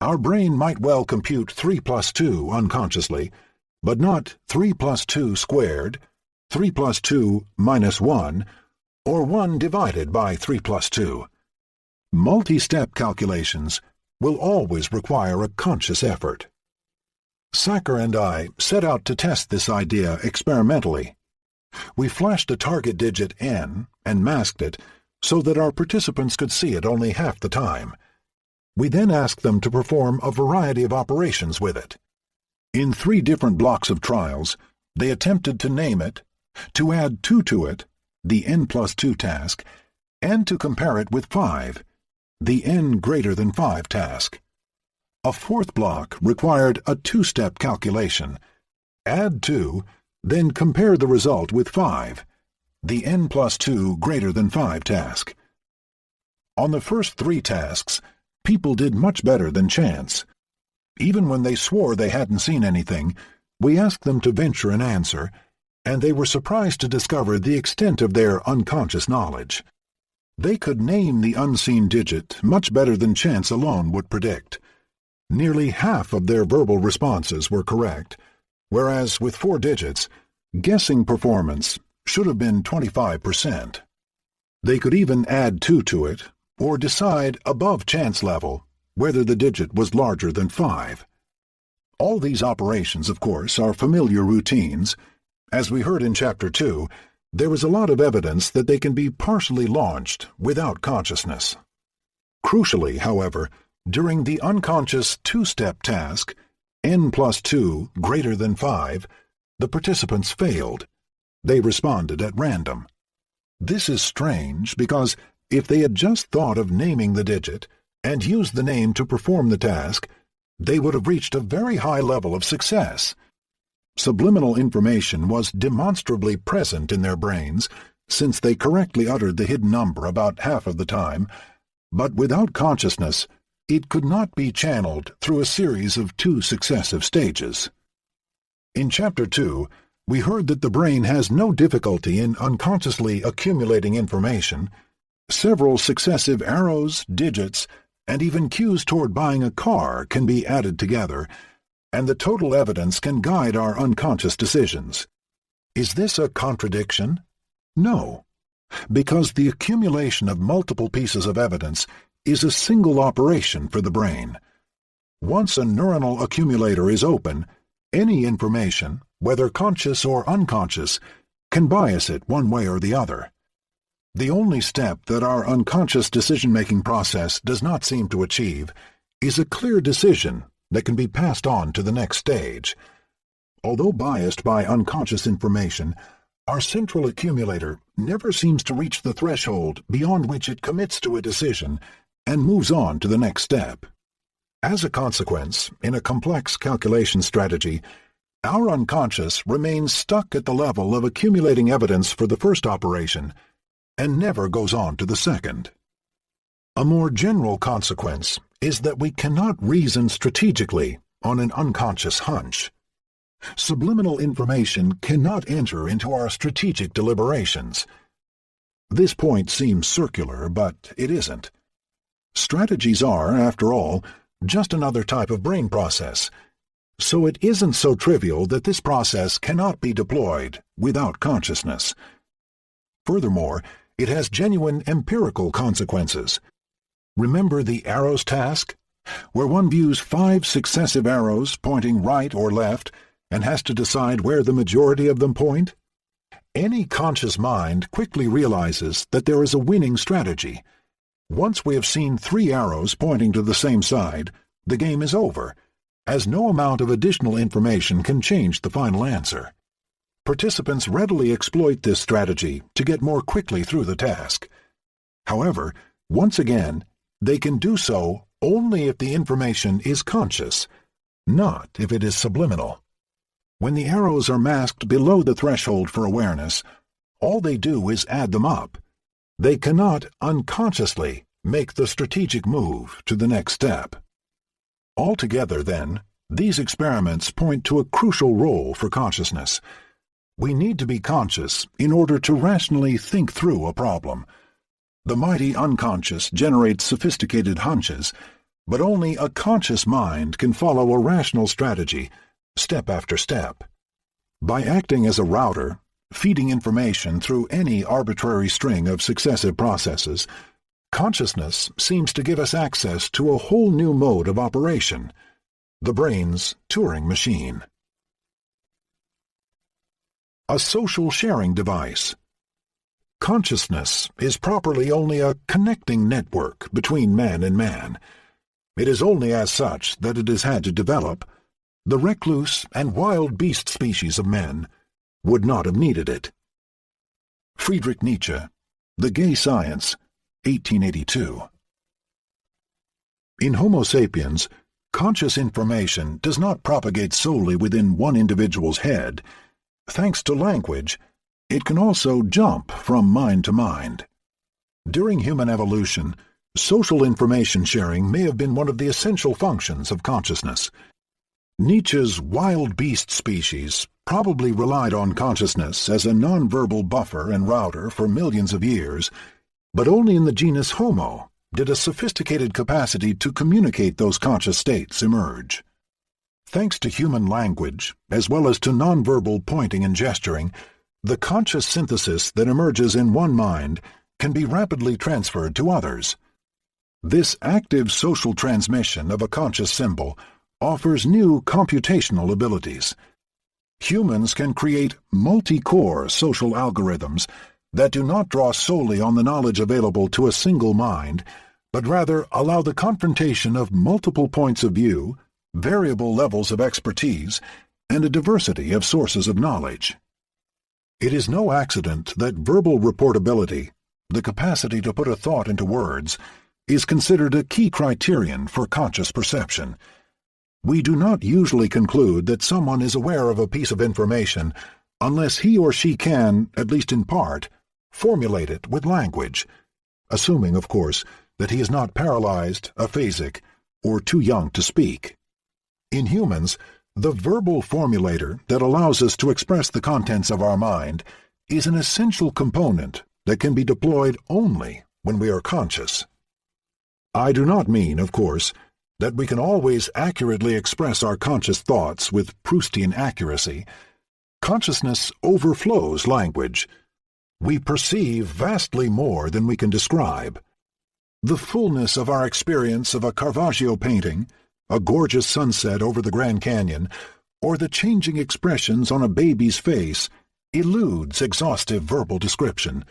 A: our brain might well compute 3 plus 2 unconsciously, but not 3 plus 2 squared, 3 plus 2 minus 1, or 1 divided by 3 plus 2. Multi-step calculations will always require a conscious effort. Sacker and I set out to test this idea experimentally. We flashed a target digit n and masked it so that our participants could see it only half the time. We then asked them to perform a variety of operations with it. In 3 different blocks of trials, they attempted to name it, to add 2 to it, the n plus 2 task, and to compare it with 5, the n greater than 5 task. A 4th block required a 2-step calculation. Add 2, then compare the result with 5, the n plus 2 greater than 5 task. On the first 3 tasks, people did much better than chance. Even when they swore they hadn't seen anything, we asked them to venture an answer, and they were surprised to discover the extent of their unconscious knowledge. They could name the unseen digit much better than chance alone would predict. Nearly half of their verbal responses were correct, whereas with 4 digits, guessing performance should have been 25%. They could even add 2 to it, or decide above chance level whether the digit was larger than 5. All these operations, of course, are familiar routines. As we heard in Chapter 2, there is a lot of evidence that they can be partially launched without consciousness. Crucially, however, during the unconscious 2-step task, n plus 2 greater than 5, the participants failed. They responded at random. This is strange because if they had just thought of naming the digit and used the name to perform the task, they would have reached a very high level of success. Subliminal information was demonstrably present in their brains, since they correctly uttered the hidden number about half of the time, but without consciousness, it could not be channeled through a series of 2 successive stages. In Chapter 2, we heard that the brain has no difficulty in unconsciously accumulating information. Several successive arrows, digits, and even cues toward buying a car can be added together, and the total evidence can guide our unconscious decisions. Is this a contradiction? No, because the accumulation of multiple pieces of evidence is a single operation for the brain. Once a neuronal accumulator is open, any information, whether conscious or unconscious, can bias it one way or the other. The only step that our unconscious decision-making process does not seem to achieve is a clear decision that can be passed on to the next stage. Although biased by unconscious information, our central accumulator never seems to reach the threshold beyond which it commits to a decision and moves on to the next step. As a consequence, in a complex calculation strategy, our unconscious remains stuck at the level of accumulating evidence for the first operation and never goes on to the second. A more general consequence is that we cannot reason strategically on an unconscious hunch. Subliminal information cannot enter into our strategic deliberations. This point seems circular, but it isn't. Strategies are, after all, just another type of brain process, so it isn't so trivial that this process cannot be deployed without consciousness. Furthermore, it has genuine empirical consequences. Remember the arrows task, where one views 5 successive arrows pointing right or left and has to decide where the majority of them point? Any conscious mind quickly realizes that there is a winning strategy. Once we have seen 3 arrows pointing to the same side, the game is over, as no amount of additional information can change the final answer. Participants readily exploit this strategy to get more quickly through the task. However, once again, they can do so only if the information is conscious, not if it is subliminal. When the arrows are masked below the threshold for awareness, all they do is add them up. They cannot unconsciously make the strategic move to the next step. Altogether, then, these experiments point to a crucial role for consciousness. We need to be conscious in order to rationally think through a problem. The mighty unconscious generates sophisticated hunches, but only a conscious mind can follow a rational strategy, step after step. By acting as a router, feeding information through any arbitrary string of successive processes, consciousness seems to give us access to a whole new mode of operation, the brain's Turing machine. A social sharing device. Consciousness is properly only a connecting network between man and man. It is only as such that it has had to develop. The recluse and wild beast species of men would not have needed it. Friedrich Nietzsche, The Gay Science, 1882. In Homo sapiens, conscious information does not propagate solely within one individual's head. Thanks to language, it can also jump from mind to mind. During human evolution, social information sharing may have been one of the essential functions of consciousness. Nietzsche's wild beast species probably relied on consciousness as a nonverbal buffer and router for millions of years, but only in the genus Homo did a sophisticated capacity to communicate those conscious states emerge. Thanks to human language, as well as to nonverbal pointing and gesturing, the conscious synthesis that emerges in one mind can be rapidly transferred to others. This active social transmission of a conscious symbol offers new computational abilities. Humans can create multi-core social algorithms that do not draw solely on the knowledge available to a single mind, but rather allow the confrontation of multiple points of view, variable levels of expertise, and a diversity of sources of knowledge. It is no accident that verbal reportability, the capacity to put a thought into words, is considered a key criterion for conscious perception. We do not usually conclude that someone is aware of a piece of information unless he or she can, at least in part, formulate it with language, assuming, of course, that he is not paralyzed, aphasic, or too young to speak. In humans, the verbal formulator that allows us to express the contents of our mind is an essential component that can be deployed only when we are conscious. I do not mean, of course, that we can always accurately express our conscious thoughts with Proustian accuracy. Consciousness overflows language. We perceive vastly more than we can describe. The fullness of our experience of a Caravaggio painting, a gorgeous sunset over the Grand Canyon, or the changing expressions on a baby's face eludes exhaustive verbal description,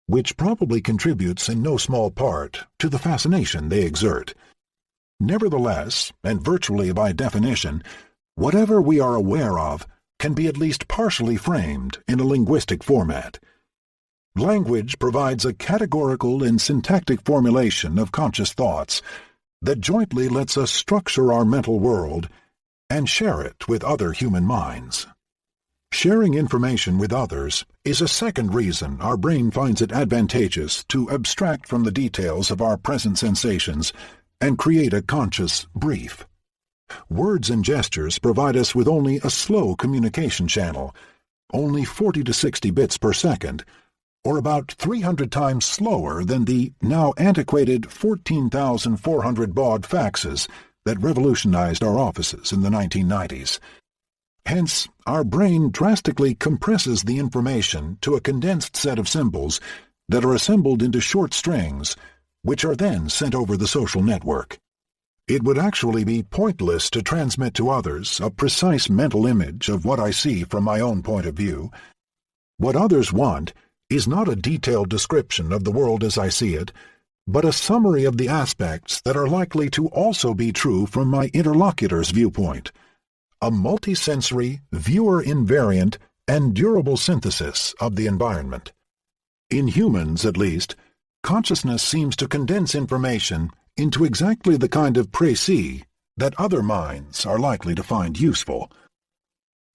A: which probably contributes in no small part to the fascination they exert. Nevertheless, and virtually by definition, whatever we are aware of can be at least partially framed in a linguistic format. Language provides a categorical and syntactic formulation of conscious thoughts that jointly lets us structure our mental world and share it with other human minds. Sharing information with others is a second reason our brain finds it advantageous to abstract from the details of our present sensations and create a conscious brief. Words and gestures provide us with only a slow communication channel, only 40 to 60 bits per second, or about 300 times slower than the now antiquated 14,400 baud faxes that revolutionized our offices in the 1990s. Hence, our brain drastically compresses the information to a condensed set of symbols that are assembled into short strings, which are then sent over the social network. It would actually be pointless to transmit to others a precise mental image of what I see from my own point of view. What others want is not a detailed description of the world as I see it, but a summary of the aspects that are likely to also be true from my interlocutor's viewpoint. A multisensory, viewer-invariant, and durable synthesis of the environment. In humans, at least, consciousness seems to condense information into exactly the kind of précis that other minds are likely to find useful.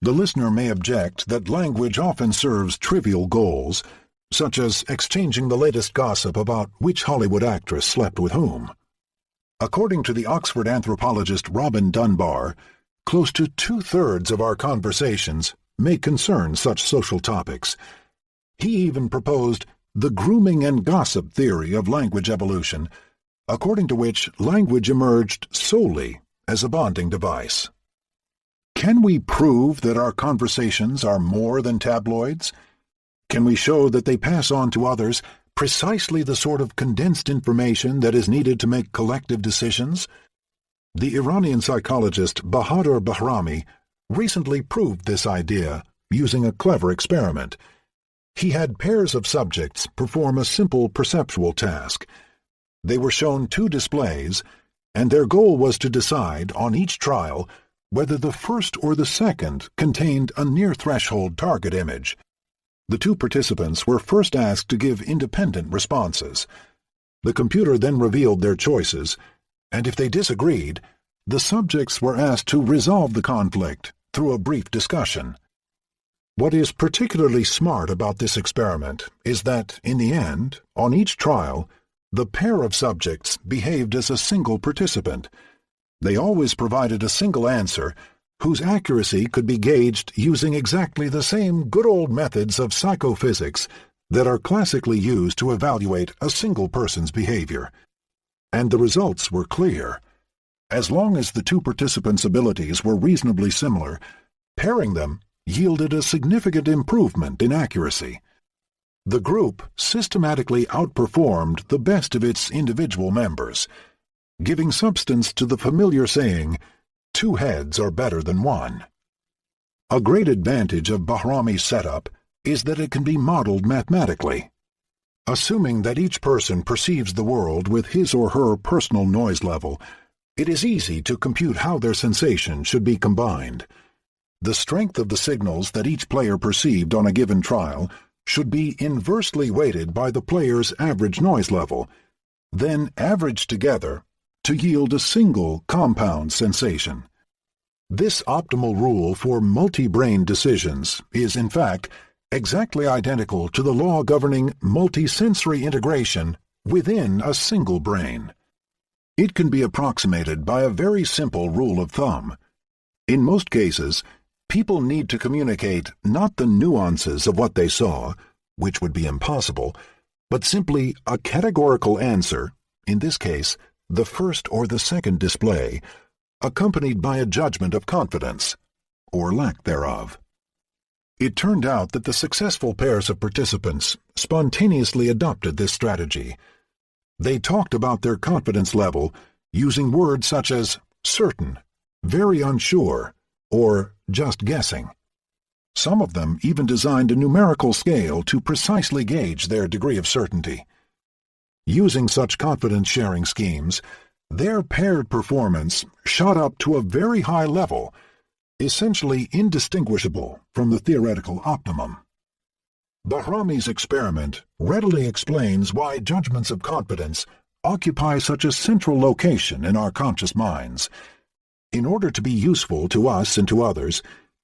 A: The listener may object that language often serves trivial goals, such as exchanging the latest gossip about which Hollywood actress slept with whom. According to the Oxford anthropologist Robin Dunbar, close to 2/3 of our conversations may concern such social topics. He even proposed the grooming and gossip theory of language evolution, according to which language emerged solely as a bonding device. Can we prove that our conversations are more than tabloids? Can we show that they pass on to others precisely the sort of condensed information that is needed to make collective decisions? The Iranian psychologist Bahadur Bahrami recently proved this idea using a clever experiment. He had pairs of subjects perform a simple perceptual task. They were shown 2 displays, and their goal was to decide on each trial whether the first or the second contained a near-threshold target image. The 2 participants were first asked to give independent responses. The computer then revealed their choices, and if they disagreed, the subjects were asked to resolve the conflict through a brief discussion. What is particularly smart about this experiment is that, in the end, on each trial, the pair of subjects behaved as a single participant. They always provided a single answer whose accuracy could be gauged using exactly the same good old methods of psychophysics that are classically used to evaluate a single person's behavior. And the results were clear. As long as the 2 participants' abilities were reasonably similar, pairing them yielded a significant improvement in accuracy. The group systematically outperformed the best of its individual members, giving substance to the familiar saying, 2 heads are better than 1. A great advantage of Bahrami's setup is that it can be modeled mathematically. Assuming that each person perceives the world with his or her personal noise level, it is easy to compute how their sensations should be combined. The strength of the signals that each player perceived on a given trial should be inversely weighted by the player's average noise level, then averaged together to yield a single compound sensation. This optimal rule for multi-brain decisions is, in fact, exactly identical to the law governing multisensory integration within a single brain. It can be approximated by a very simple rule of thumb. In most cases, people need to communicate not the nuances of what they saw, which would be impossible, but simply a categorical answer, in this case, the first or the second display, accompanied by a judgment of confidence, or lack thereof. It turned out that the successful pairs of participants spontaneously adopted this strategy. They talked about their confidence level using words such as certain, very unsure, or just guessing. Some of them even designed a numerical scale to precisely gauge their degree of certainty. Using such confidence-sharing schemes, their paired performance shot up to a very high level, essentially indistinguishable from the theoretical optimum. Bahrami's experiment readily explains why judgments of confidence occupy such a central location in our conscious minds. In order to be useful to us and to others,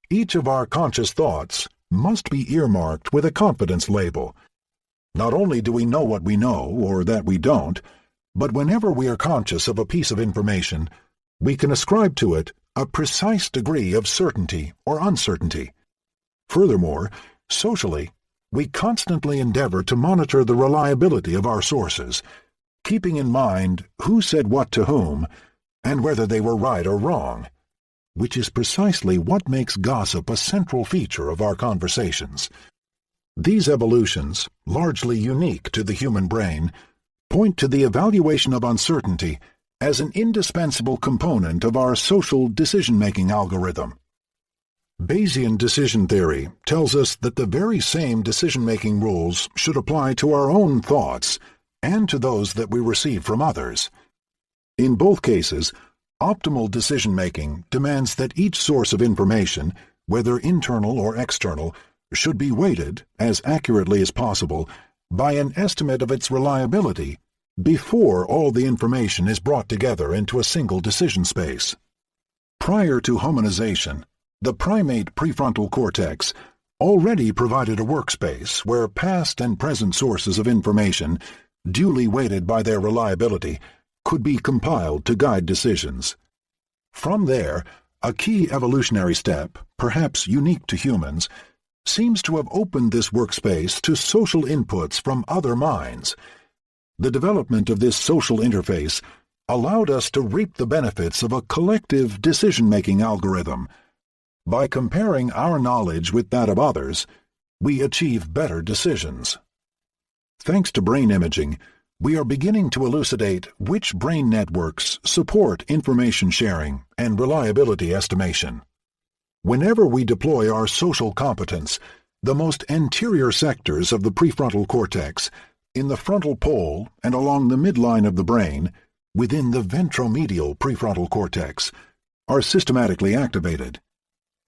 A: each of our conscious thoughts must be earmarked with a confidence label. Not only do we know what we know, or that we don't, but whenever we are conscious of a piece of information, we can ascribe to it a precise degree of certainty or uncertainty. Furthermore, socially, we constantly endeavor to monitor the reliability of our sources, keeping in mind who said what to whom, and whether they were right or wrong, which is precisely what makes gossip a central feature of our conversations. These evolutions, largely unique to the human brain, point to the evaluation of uncertainty as an indispensable component of our social decision-making algorithm. Bayesian decision theory tells us that the very same decision-making rules should apply to our own thoughts and to those that we receive from others. In both cases, optimal decision-making demands that each source of information, whether internal or external, should be weighted, as accurately as possible, by an estimate of its reliability before all the information is brought together into a single decision space. Prior to hominization, the primate prefrontal cortex already provided a workspace where past and present sources of information, duly weighted by their reliability, could be compiled to guide decisions. From there, a key evolutionary step, perhaps unique to humans, seems to have opened this workspace to social inputs from other minds. The development of this social interface allowed us to reap the benefits of a collective decision-making algorithm. By comparing our knowledge with that of others, we achieve better decisions. Thanks to brain imaging, we are beginning to elucidate which brain networks support information sharing and reliability estimation. Whenever we deploy our social competence, the most anterior sectors of the prefrontal cortex, in the frontal pole and along the midline of the brain, within the ventromedial prefrontal cortex, are systematically activated.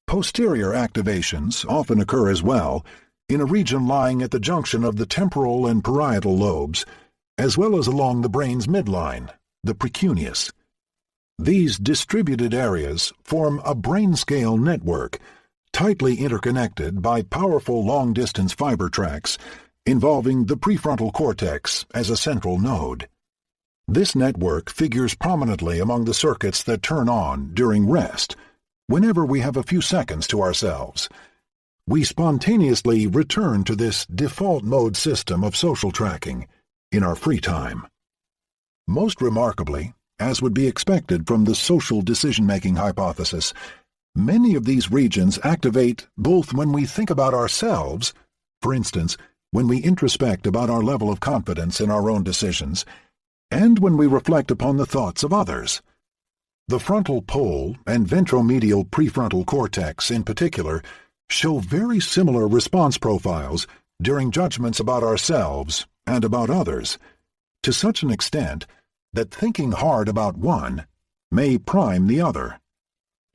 A: Posterior activations often occur as well, in a region lying at the junction of the temporal and parietal lobes, as well as along the brain's midline, the precuneus. These distributed areas form a brain-scale network, tightly interconnected by powerful long-distance fiber tracks, involving the prefrontal cortex as a central node. This network figures prominently among the circuits that turn on during rest, whenever we have a few seconds to ourselves. We spontaneously return to this default mode system of social tracking in our free time. Most remarkably, as would be expected from the social decision-making hypothesis, many of these regions activate both when we think about ourselves, for instance, when we introspect about our level of confidence in our own decisions, and when we reflect upon the thoughts of others. The frontal pole and ventromedial prefrontal cortex, in particular, show very similar response profiles during judgments about ourselves and about others, to such an extent that thinking hard about one may prime the other.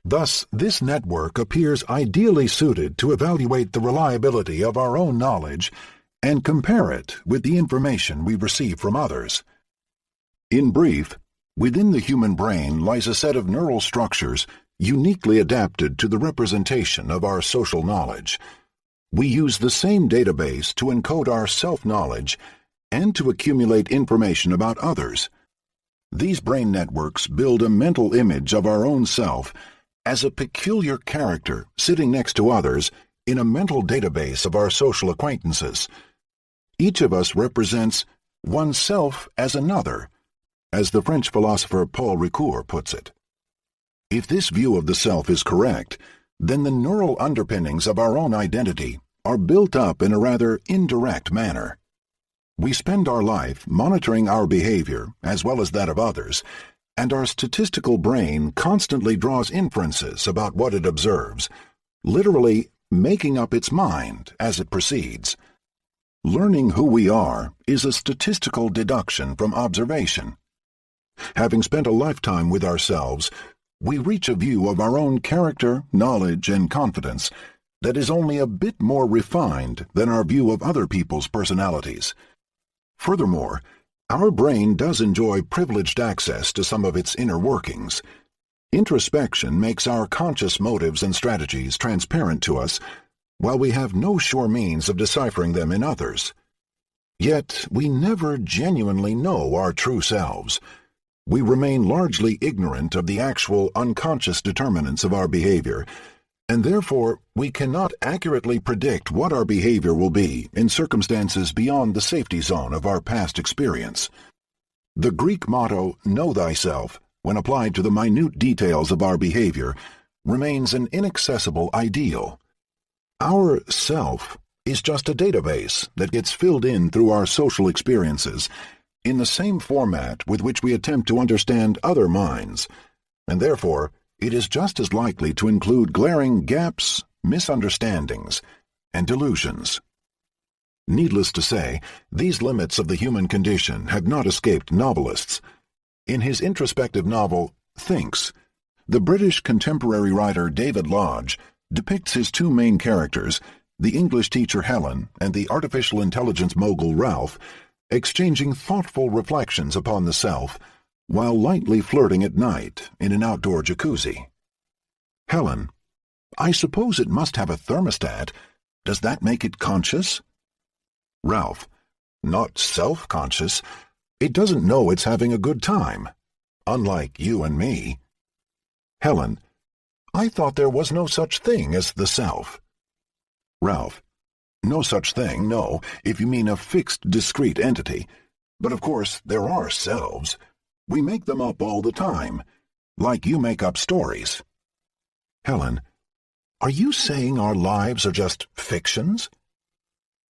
A: Thus, this network appears ideally suited to evaluate the reliability of our own knowledge and compare it with the information we receive from others. In brief, within the human brain lies a set of neural structures uniquely adapted to the representation of our social knowledge. We use the same database to encode our self-knowledge and to accumulate information about others. These brain networks build a mental image of our own self as a peculiar character sitting next to others in a mental database of our social acquaintances. Each of us represents oneself as another, as the French philosopher Paul Ricoeur puts it. If this view of the self is correct, then the neural underpinnings of our own identity are built up in a rather indirect manner. We spend our life monitoring our behavior as well as that of others, and our statistical brain constantly draws inferences about what it observes, literally making up its mind as it proceeds. Learning who we are is a statistical deduction from observation. Having spent a lifetime with ourselves, we reach a view of our own character, knowledge, and confidence that is only a bit more refined than our view of other people's personalities. Furthermore, our brain does enjoy privileged access to some of its inner workings. Introspection makes our conscious motives and strategies transparent to us, while we have no sure means of deciphering them in others. Yet we never genuinely know our true selves. We remain largely ignorant of the actual unconscious determinants of our behavior, and therefore we cannot accurately predict what our behavior will be in circumstances beyond the safety zone of our past experience. The Greek motto, "Know thyself," when applied to the minute details of our behavior, remains an inaccessible ideal. Our self is just a database that gets filled in through our social experiences, in the same format with which we attempt to understand other minds, and therefore it is just as likely to include glaring gaps, misunderstandings, and delusions. Needless to say, these limits of the human condition have not escaped novelists. In his introspective novel, Thinks, the British contemporary writer David Lodge depicts his two main characters, the English teacher Helen and the artificial intelligence mogul Ralph, exchanging thoughtful reflections upon the self, while lightly flirting at night in an outdoor jacuzzi. Helen: I suppose it must have a thermostat. Does that make it conscious? Ralph: not self-conscious. It doesn't know it's having a good time. Unlike you and me. Helen: I thought there was no such thing as the self. Ralph: no such thing, no, if you mean a fixed, discrete entity. But of course there are selves. We make them up all the time, like you make up stories. Helen: are you saying our lives are just fictions?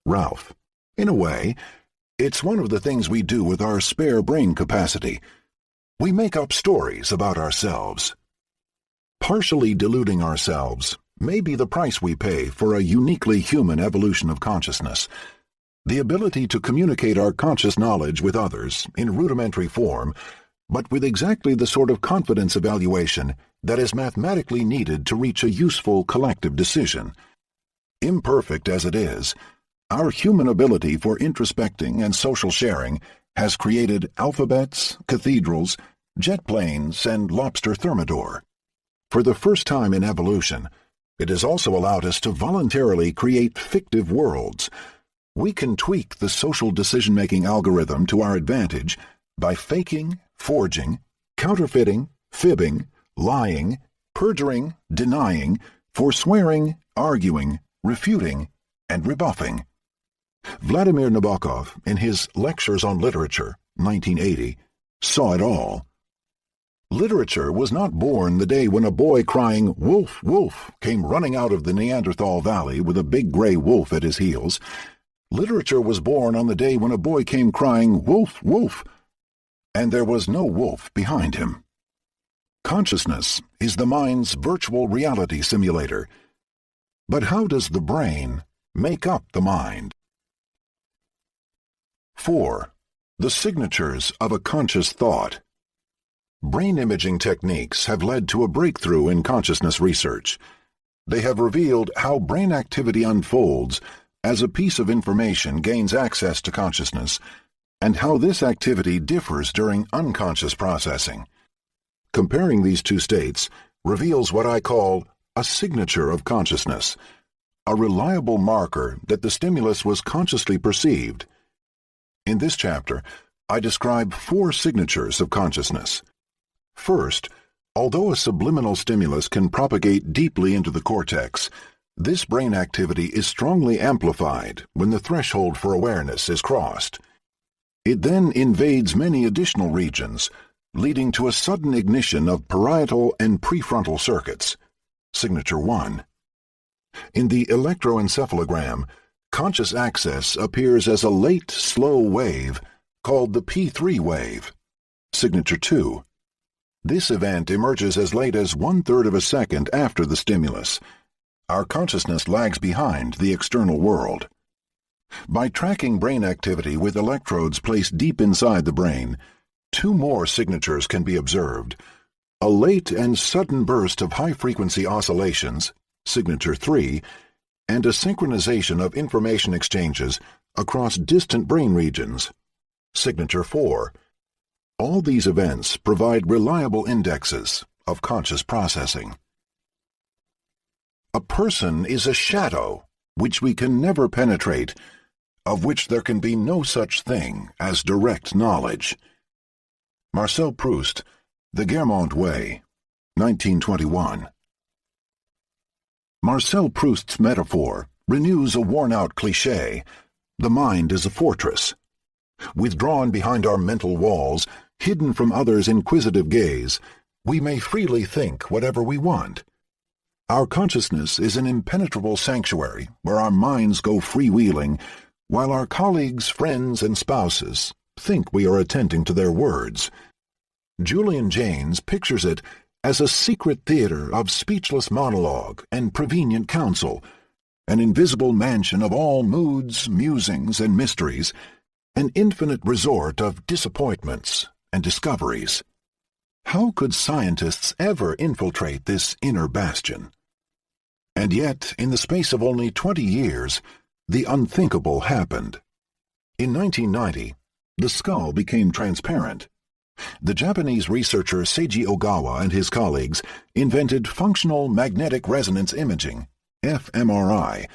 A: Ralph: in a way. It's one of the things we do with our spare brain capacity. We make up stories about ourselves. Partially deluding ourselves may be the price we pay for a uniquely human evolution of consciousness. The ability to communicate our conscious knowledge with others in rudimentary form, but with exactly the sort of confidence evaluation that is mathematically needed to reach a useful collective decision. Imperfect as it is, our human ability for introspecting and social sharing has created alphabets, cathedrals, jet planes, and lobster thermidor. For the first time in evolution, it has also allowed us to voluntarily create fictive worlds. We can tweak the social decision-making algorithm to our advantage by faking, forging, counterfeiting, fibbing, lying, perjuring, denying, forswearing, arguing, refuting, and rebuffing. Vladimir Nabokov, in his Lectures on Literature, 1980, saw it all. Literature was not born the day when a boy crying, "Wolf, wolf," came running out of the Neanderthal Valley with a big gray wolf at his heels. Literature was born on the day when a boy came crying, "Wolf, wolf," and there was no wolf behind him. Consciousness is the mind's virtual reality simulator. But how does the brain make up the mind? 4. The signatures of a conscious thought. Brain imaging techniques have led to a breakthrough in consciousness research. They have revealed how brain activity unfolds as a piece of information gains access to consciousness, and how this activity differs during unconscious processing. Comparing these two states reveals what I call a signature of consciousness, a reliable marker that the stimulus was consciously perceived. In this chapter, I describe 4 signatures of consciousness. First, although a subliminal stimulus can propagate deeply into the cortex, this brain activity is strongly amplified when the threshold for awareness is crossed. It then invades many additional regions, leading to a sudden ignition of parietal and prefrontal circuits. Signature 1. In the electroencephalogram, conscious access appears as a late, slow wave called the P3 wave. Signature 2. This event emerges as late as 1/3 of a second after the stimulus. Our consciousness lags behind the external world. By tracking brain activity with electrodes placed deep inside the brain, 2 more signatures can be observed. A late and sudden burst of high-frequency oscillations, signature 3, and a synchronization of information exchanges across distant brain regions, signature 4. All these events provide reliable indexes of conscious processing. A person is a shadow which we can never penetrate, of which there can be no such thing as direct knowledge. Marcel Proust, The Guermantes Way, 1921. Marcel Proust's metaphor renews a worn-out cliché: the mind is a fortress. Withdrawn behind our mental walls, hidden from others' inquisitive gaze, we may freely think whatever we want. Our consciousness is an impenetrable sanctuary where our minds go freewheeling, while our colleagues, friends, and spouses think we are attending to their words. Julian Jaynes pictures it as a secret theater of speechless monologue and prevenient counsel, an invisible mansion of all moods, musings, and mysteries, an infinite resort of disappointments and discoveries. How could scientists ever infiltrate this inner bastion? And yet, in the space of only 20 years, the unthinkable happened. In 1990, the skull became transparent. The Japanese researcher Seiji Ogawa and his colleagues invented functional magnetic resonance imaging, fMRI,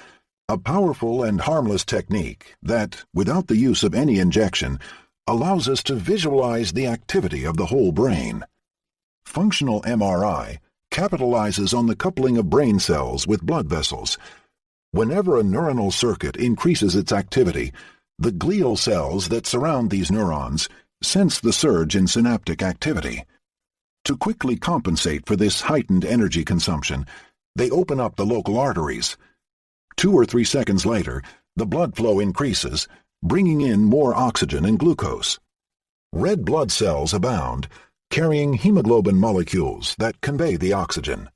A: a powerful and harmless technique that, without the use of any injection, allows us to visualize the activity of the whole brain. Functional MRI capitalizes on the coupling of brain cells with blood vessels. Whenever a neuronal circuit increases its activity, the glial cells that surround these neurons sense the surge in synaptic activity. To quickly compensate for this heightened energy consumption, they open up the local arteries. 2 or 3 seconds later, the blood flow increases, bringing in more oxygen and glucose. Red blood cells abound, carrying hemoglobin molecules that convey the oxygen.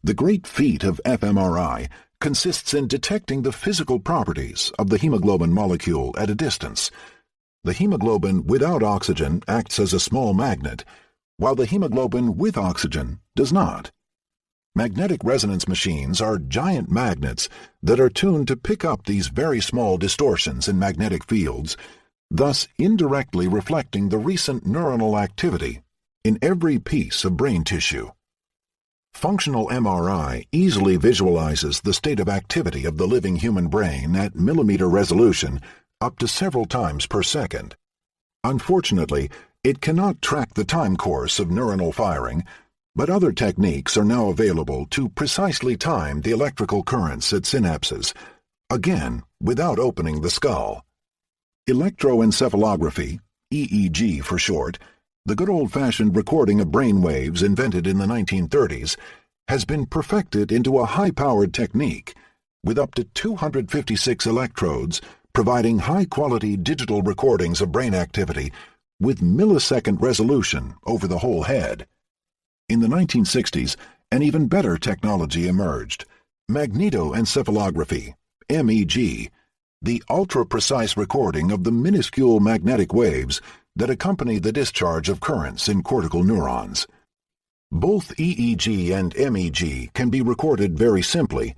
A: The great feat of fMRI consists in detecting the physical properties of the hemoglobin molecule at a distance. The hemoglobin without oxygen acts as a small magnet, while the hemoglobin with oxygen does not. Magnetic resonance machines are giant magnets that are tuned to pick up these very small distortions in magnetic fields, thus indirectly reflecting the recent neuronal activity in every piece of brain tissue. Functional MRI easily visualizes the state of activity of the living human brain at millimeter resolution up to several times per second. Unfortunately, it cannot track the time course of neuronal firing, but other techniques are now available to precisely time the electrical currents at synapses, again without opening the skull. Electroencephalography, EEG for short, the good old-fashioned recording of brain waves invented in the 1930s, has been perfected into a high-powered technique with up to 256 electrodes providing high-quality digital recordings of brain activity with millisecond resolution over the whole head. In the 1960s, an even better technology emerged, magnetoencephalography, MEG, the ultra-precise recording of the minuscule magnetic waves that accompany the discharge of currents in cortical neurons. Both EEG and MEG can be recorded very simply,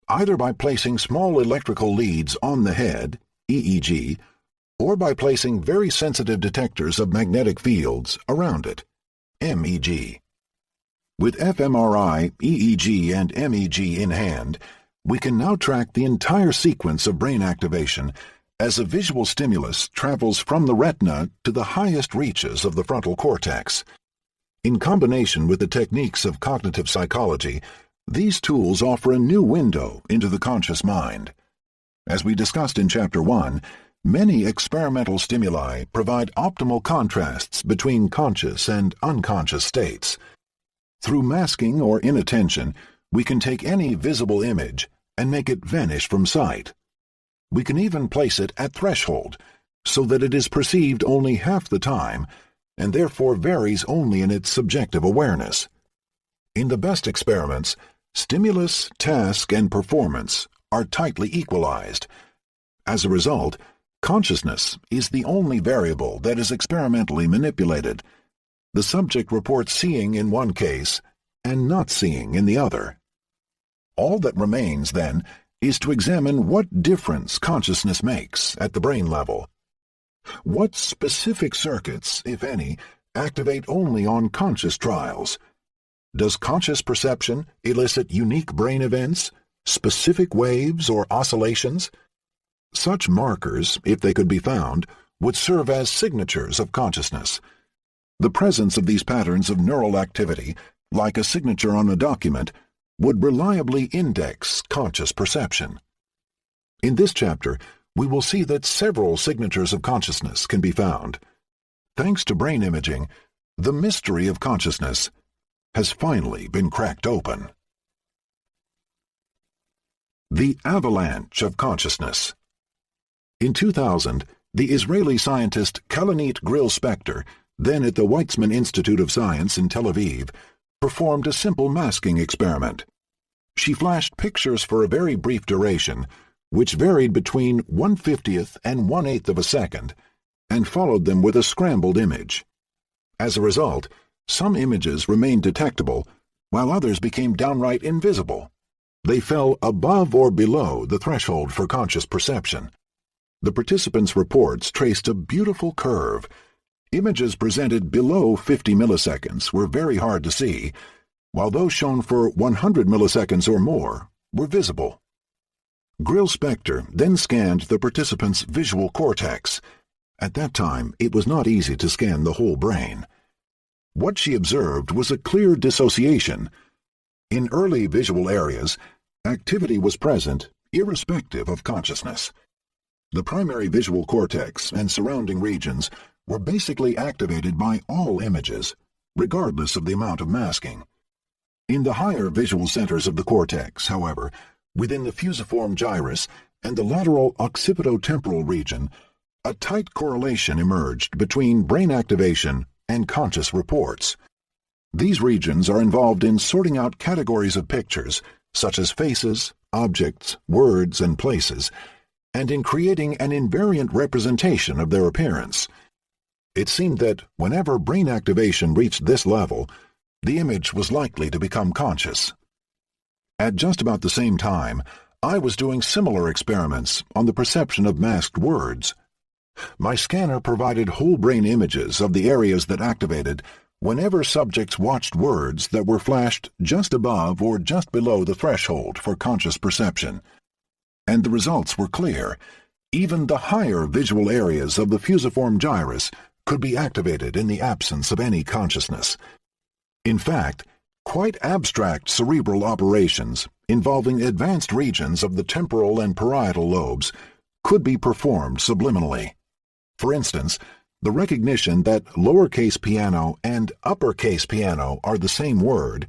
A: either by placing small electrical leads on the head, EEG, or by placing very sensitive detectors of magnetic fields around it, MEG. With fMRI, EEG, and MEG in hand, we can now track the entire sequence of brain activation as a visual stimulus travels from the retina to the highest reaches of the frontal cortex. In combination with the techniques of cognitive psychology, these tools offer a new window into the conscious mind. As we discussed in Chapter 1, many experimental stimuli provide optimal contrasts between conscious and unconscious states. Through masking or inattention, we can take any visible image and make it vanish from sight. We can even place it at threshold, so that it is perceived only half the time, and therefore varies only in its subjective awareness. In the best experiments, stimulus, task, and performance are tightly equalized. As a result, consciousness is the only variable that is experimentally manipulated. The subject reports seeing in one case and not seeing in the other. All that remains, then, is to examine what difference consciousness makes at the brain level. What specific circuits, if any, activate only on conscious trials? Does conscious perception elicit unique brain events, specific waves or oscillations? Such markers, if they could be found, would serve as signatures of consciousness. The presence of these patterns of neural activity, like a signature on a document, would reliably index conscious perception. In this chapter, we will see that several signatures of consciousness can be found. Thanks to brain imaging, the mystery of consciousness has finally been cracked open. The avalanche of consciousness. In 2000, The Israeli scientist Kalanit Grill-Spector, then at the Weizmann Institute of Science in Tel Aviv, performed a simple masking experiment. She flashed pictures for a very brief duration, which varied between 1/50th and 1/8 of a second, and followed them with a scrambled image. As a result, some images remained detectable, while others became downright invisible. They fell above or below the threshold for conscious perception. The participants' reports traced a beautiful curve. Images presented below 50 milliseconds were very hard to see, while those shown for 100 milliseconds or more were visible. Grill-Spector then scanned the participants' visual cortex. At that time, it was not easy to scan the whole brain. What she observed was a clear dissociation. In early visual areas, activity was present irrespective of consciousness. The primary visual cortex and surrounding regions were basically activated by all images, regardless of the amount of masking. In the higher visual centers of the cortex, however, within the fusiform gyrus and the lateral occipitotemporal region, a tight correlation emerged between brain activation and conscious reports. These regions are involved in sorting out categories of pictures, such as faces, objects, words, and places, and in creating an invariant representation of their appearance. It seemed that whenever brain activation reached this level, the image was likely to become conscious. At just about the same time, I was doing similar experiments on the perception of masked words. My scanner provided whole brain images of the areas that activated whenever subjects watched words that were flashed just above or just below the threshold for conscious perception. And the results were clear. Even the higher visual areas of the fusiform gyrus could be activated in the absence of any consciousness. In fact, quite abstract cerebral operations involving advanced regions of the temporal and parietal lobes could be performed subliminally. For instance, the recognition that lowercase piano and uppercase piano are the same word,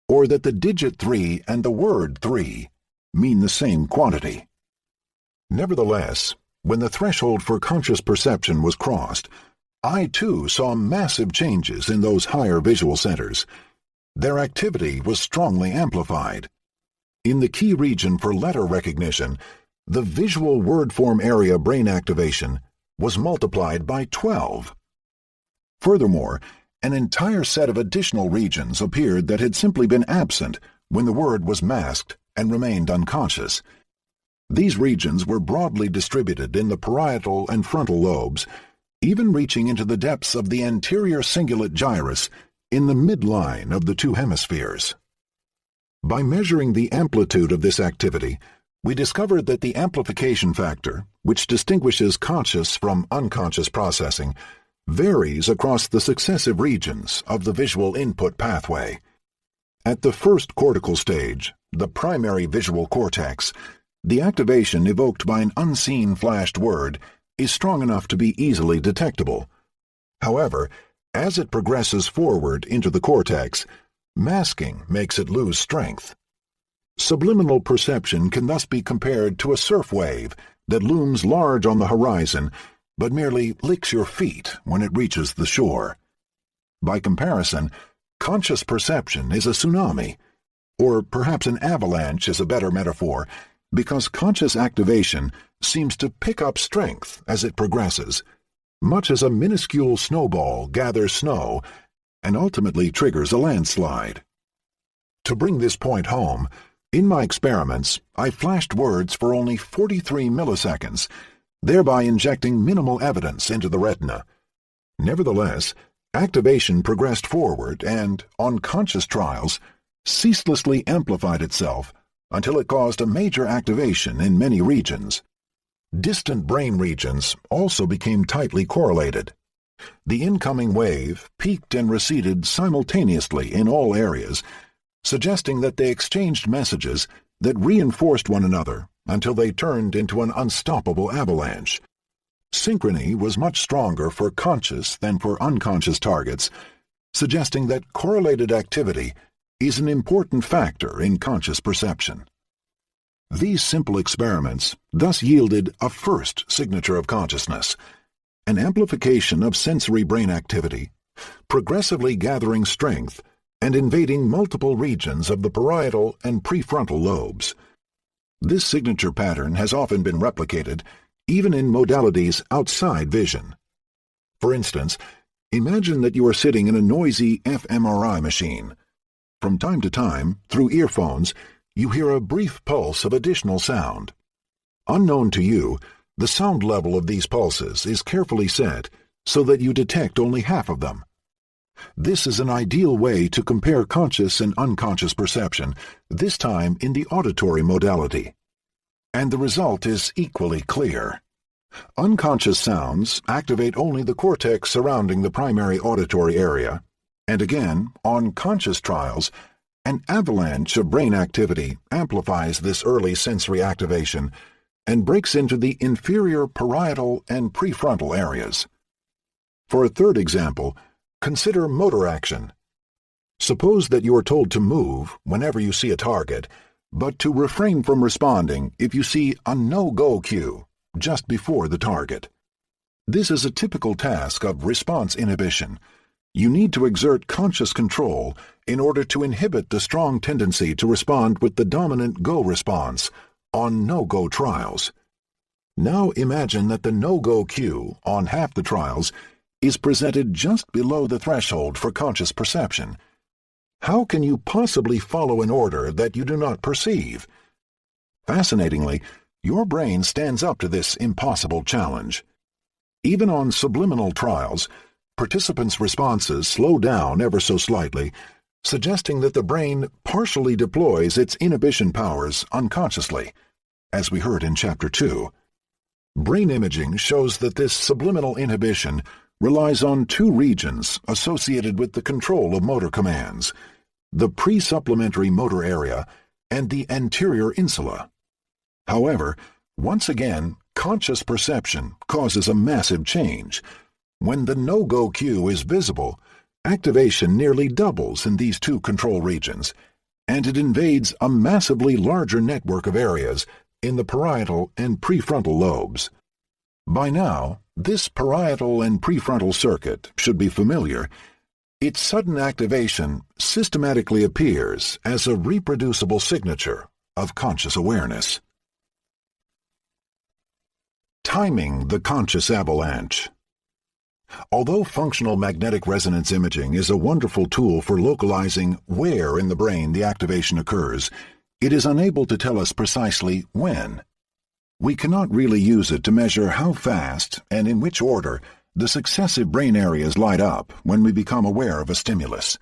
A: or that the digit 3 and the word 3 mean the same quantity. Nevertheless, when the threshold for conscious perception was crossed, I too saw massive changes in those higher visual centers. Their activity was strongly amplified. In the key region for letter recognition, the visual word form area brain activation was multiplied by 12. Furthermore, an entire set of additional regions appeared that had simply been absent when the word was masked and remained unconscious. These regions were broadly distributed in the parietal and frontal lobes, even reaching into the depths of the anterior cingulate gyrus in the midline of the two hemispheres. By measuring the amplitude of this activity, we discovered that the amplification factor, which distinguishes conscious from unconscious processing, varies across the successive regions of the visual input pathway. At the first cortical stage, the primary visual cortex, the activation evoked by an unseen flashed word is strong enough to be easily detectable. However, as it progresses forward into the cortex, masking makes it lose strength. Subliminal perception can thus be compared to a surf wave that looms large on the horizon but merely licks your feet when it reaches the shore. By comparison, conscious perception is a tsunami, or perhaps an avalanche is a better metaphor, because conscious activation seems to pick up strength as it progresses, much as a minuscule snowball gathers snow and ultimately triggers a landslide. To bring this point home, in my experiments, I flashed words for only 43 milliseconds, thereby injecting minimal evidence into the retina. Nevertheless, activation progressed forward and, on conscious trials, ceaselessly amplified itself until it caused a major activation in many regions. Distant brain regions also became tightly correlated. The incoming wave peaked and receded simultaneously in all areas, suggesting that they exchanged messages that reinforced one another until they turned into an unstoppable avalanche. Synchrony was much stronger for conscious than for unconscious targets, suggesting that correlated activity is an important factor in conscious perception. These simple experiments thus yielded a first signature of consciousness, an amplification of sensory brain activity, progressively gathering strength and invading multiple regions of the parietal and prefrontal lobes. This signature pattern has often been replicated, even in modalities outside vision. For instance, imagine that you are sitting in a noisy fMRI machine. From time to time, through earphones, you hear a brief pulse of additional sound. Unknown to you, the sound level of these pulses is carefully set so that you detect only half of them. This is an ideal way to compare conscious and unconscious perception, this time in the auditory modality. And the result is equally clear. Unconscious sounds activate only the cortex surrounding the primary auditory area, and again, on conscious trials, an avalanche of brain activity amplifies this early sensory activation and breaks into the inferior parietal and prefrontal areas. For a third example, consider motor action. Suppose that you are told to move whenever you see a target, but to refrain from responding if you see a no-go cue just before the target. This is a typical task of response inhibition. You need to exert conscious control in order to inhibit the strong tendency to respond with the dominant go response on no-go trials. Now imagine that the no-go cue on half the trials is presented just below the threshold for conscious perception. How can you possibly follow an order that you do not perceive? Fascinatingly, your brain stands up to this impossible challenge. Even on subliminal trials, participants' responses slow down ever so slightly, suggesting that the brain partially deploys its inhibition powers unconsciously, as we heard in Chapter 2. Brain imaging shows that this subliminal inhibition relies on two regions associated with the control of motor commands, the pre-supplementary motor area and the anterior insula. However, once again, conscious perception causes a massive change. When the no-go cue is visible, activation nearly doubles in these two control regions, and it invades a massively larger network of areas in the parietal and prefrontal lobes. By now, this parietal and prefrontal circuit should be familiar. Its sudden activation systematically appears as a reproducible signature of conscious awareness. Timing the conscious avalanche. Although functional magnetic resonance imaging is a wonderful tool for localizing where in the brain the activation occurs, it is unable to tell us precisely when. We cannot really use it to measure how fast and in which order the successive brain areas light up when we become aware of a stimulus.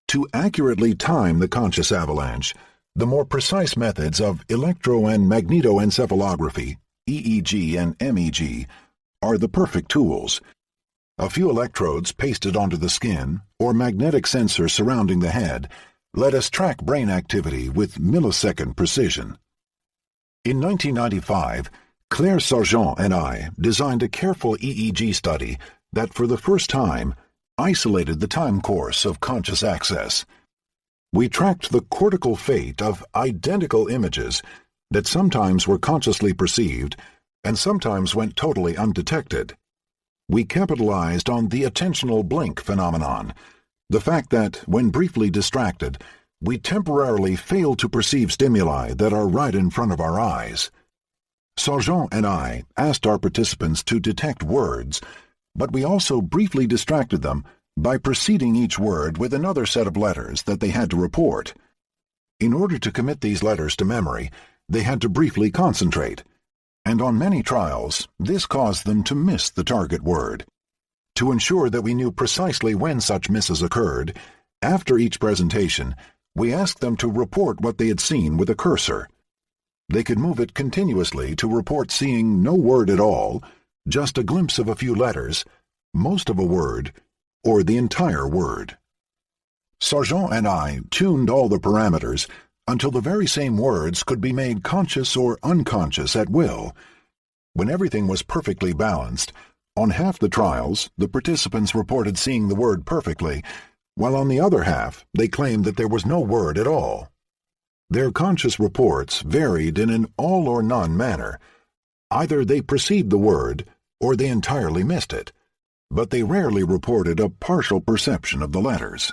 A: To accurately time the conscious avalanche, the more precise methods of electro- and magnetoencephalography, EEG and MEG, are the perfect tools. A few electrodes pasted onto the skin or magnetic sensors surrounding the head let us track brain activity with millisecond precision. In 1995, Claire Sargent and I designed a careful EEG study that, for the first time, isolated the time course of conscious access. We tracked the cortical fate of identical images that sometimes were consciously perceived and sometimes went totally undetected. We capitalized on the attentional blink phenomenon, the fact that, when briefly distracted, we temporarily fail to perceive stimuli that are right in front of our eyes. Sargent and I asked our participants to detect words, but we also briefly distracted them by preceding each word with another set of letters that they had to report. In order to commit these letters to memory, they had to briefly concentrate, and on many trials, this caused them to miss the target word. To ensure that we knew precisely when such misses occurred, after each presentation, we asked them to report what they had seen with a cursor. They could move it continuously to report seeing no word at all, just a glimpse of a few letters, most of a word, or the entire word. Sargent and I tuned all the parameters until the very same words could be made conscious or unconscious at will. When everything was perfectly balanced, on half the trials, the participants reported seeing the word perfectly, while on the other half, they claimed that there was no word at all. Their conscious reports varied in an all-or-none manner. Either they perceived the word, or they entirely missed it, but they rarely reported a partial perception of the letters.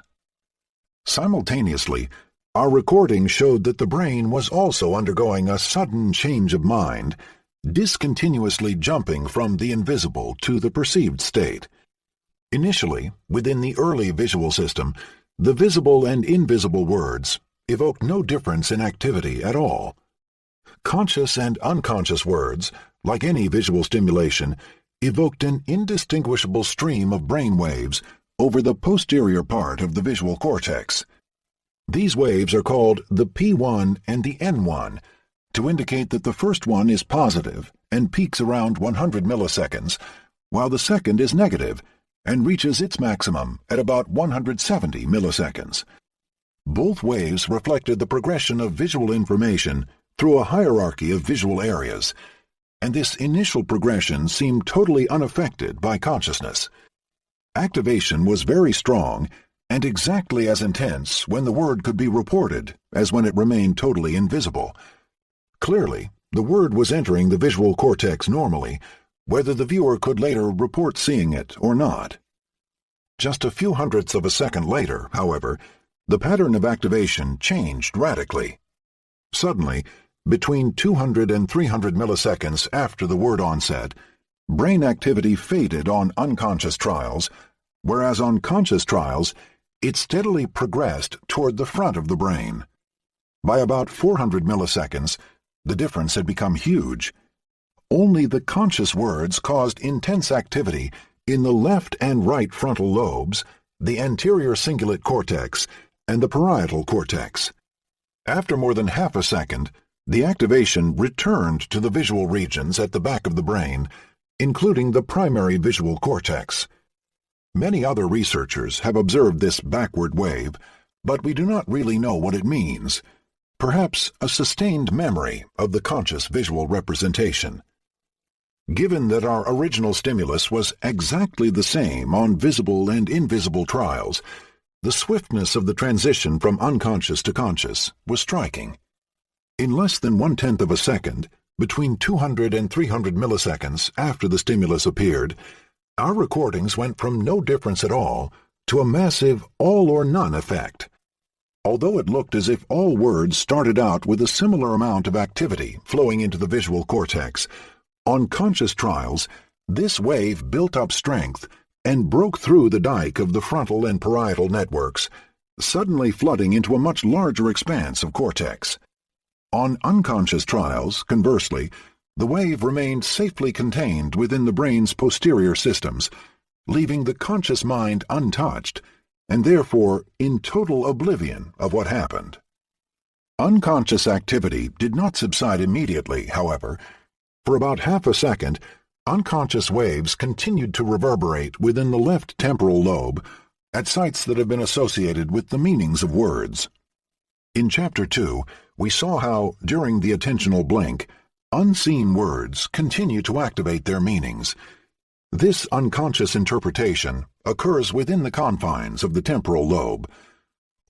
A: Simultaneously, our recording showed that the brain was also undergoing a sudden change of mind, discontinuously jumping from the invisible to the perceived state. Initially, within the early visual system, the visible and invisible words evoked no difference in activity at all. Conscious and unconscious words, like any visual stimulation, evoked an indistinguishable stream of brain waves over the posterior part of the visual cortex. These waves are called the P1 and the N1, to indicate that the first one is positive and peaks around 100 milliseconds, while the second is negative and reaches its maximum at about 170 milliseconds. Both waves reflected the progression of visual information through a hierarchy of visual areas, and this initial progression seemed totally unaffected by consciousness. Activation was very strong and exactly as intense when the word could be reported as when it remained totally invisible. Clearly, the word was entering the visual cortex normally, whether the viewer could later report seeing it or not. Just a few hundredths of a second later, however, the pattern of activation changed radically. Suddenly, between 200 and 300 milliseconds after the word onset, brain activity faded on unconscious trials, whereas on conscious trials, it steadily progressed toward the front of the brain. By about 400 milliseconds, the difference had become huge. Only the conscious words caused intense activity in the left and right frontal lobes, the anterior cingulate cortex, and the parietal cortex. After more than half a second, the activation returned to the visual regions at the back of the brain, including the primary visual cortex. Many other researchers have observed this backward wave, but we do not really know what it means. Perhaps a sustained memory of the conscious visual representation. Given that our original stimulus was exactly the same on visible and invisible trials, the swiftness of the transition from unconscious to conscious was striking. In less than 1/10 of a second, between 200 and 300 milliseconds after the stimulus appeared, our recordings went from no difference at all to a massive all-or-none effect. Although it looked as if all words started out with a similar amount of activity flowing into the visual cortex, on conscious trials, this wave built up strength and broke through the dike of the frontal and parietal networks, suddenly flooding into a much larger expanse of cortex. On unconscious trials, conversely, the wave remained safely contained within the brain's posterior systems, leaving the conscious mind untouched, and therefore in total oblivion of what happened. Unconscious activity did not subside immediately, however. For about half a second, unconscious waves continued to reverberate within the left temporal lobe at sites that have been associated with the meanings of words. In Chapter 2, we saw how, during the attentional blink, unseen words continue to activate their meanings. This unconscious interpretation occurs within the confines of the temporal lobe.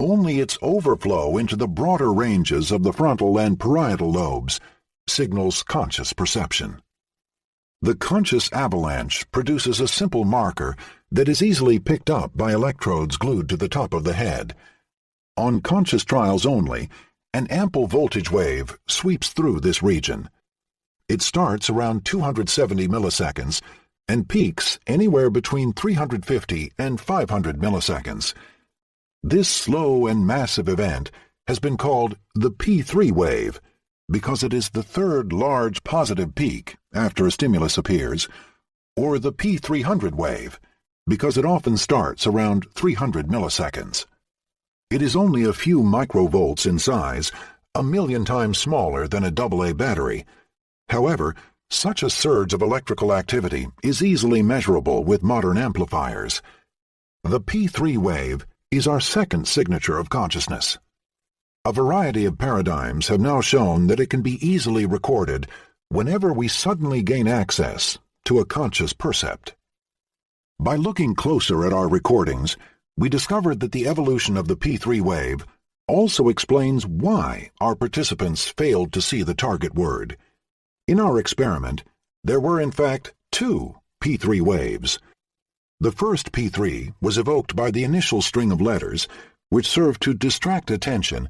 A: Only its overflow into the broader ranges of the frontal and parietal lobes signals conscious perception. The conscious avalanche produces a simple marker that is easily picked up by electrodes glued to the top of the head. On conscious trials only, an ample voltage wave sweeps through this region. It starts around 270 milliseconds and peaks anywhere between 350 and 500 milliseconds. This slow and massive event has been called the P3 wave because it is the third large positive peak after a stimulus appears, or the P300 wave because it often starts around 300 milliseconds. It is only a few microvolts in size, 1,000,000 times smaller than a AA battery. However, such a surge of electrical activity is easily measurable with modern amplifiers. The P3 wave is our second signature of consciousness. A variety of paradigms have now shown that it can be easily recorded whenever we suddenly gain access to a conscious percept. By looking closer at our recordings, we discovered that the evolution of the P3 wave also explains why our participants failed to see the target word. In our experiment, there were in fact two P3 waves. The first P3 was evoked by the initial string of letters, which served to distract attention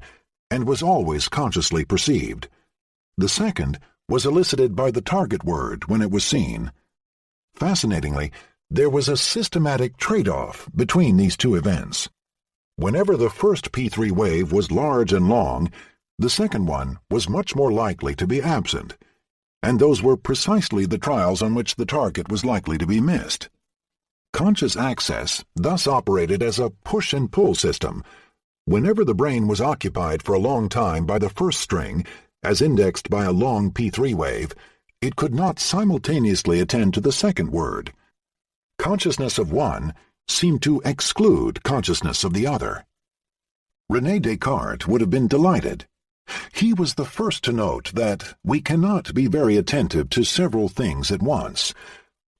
A: and was always consciously perceived. The second was elicited by the target word when it was seen. Fascinatingly, there was a systematic trade-off between these two events. Whenever the first P3 wave was large and long, the second one was much more likely to be absent, and those were precisely the trials on which the target was likely to be missed. Conscious access thus operated as a push and pull system. Whenever the brain was occupied for a long time by the first string, as indexed by a long P3 wave, it could not simultaneously attend to the second word. Consciousness of one seemed to exclude consciousness of the other. René Descartes would have been delighted. He was the first to note that we cannot be very attentive to several things at once,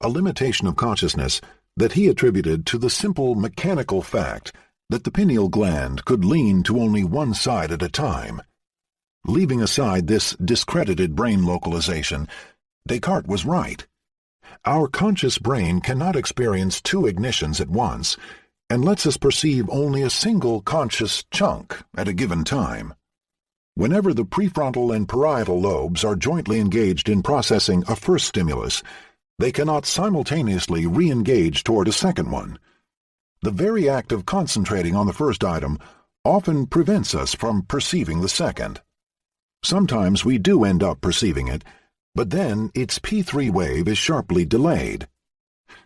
A: a limitation of consciousness that he attributed to the simple mechanical fact that the pineal gland could lean to only one side at a time. Leaving aside this discredited brain localization, Descartes was right. Our conscious brain cannot experience two ignitions at once and lets us perceive only a single conscious chunk at a given time. Whenever the prefrontal and parietal lobes are jointly engaged in processing a first stimulus, they cannot simultaneously re-engage toward a second one. The very act of concentrating on the first item often prevents us from perceiving the second. Sometimes we do end up perceiving it, but then its P3 wave is sharply delayed.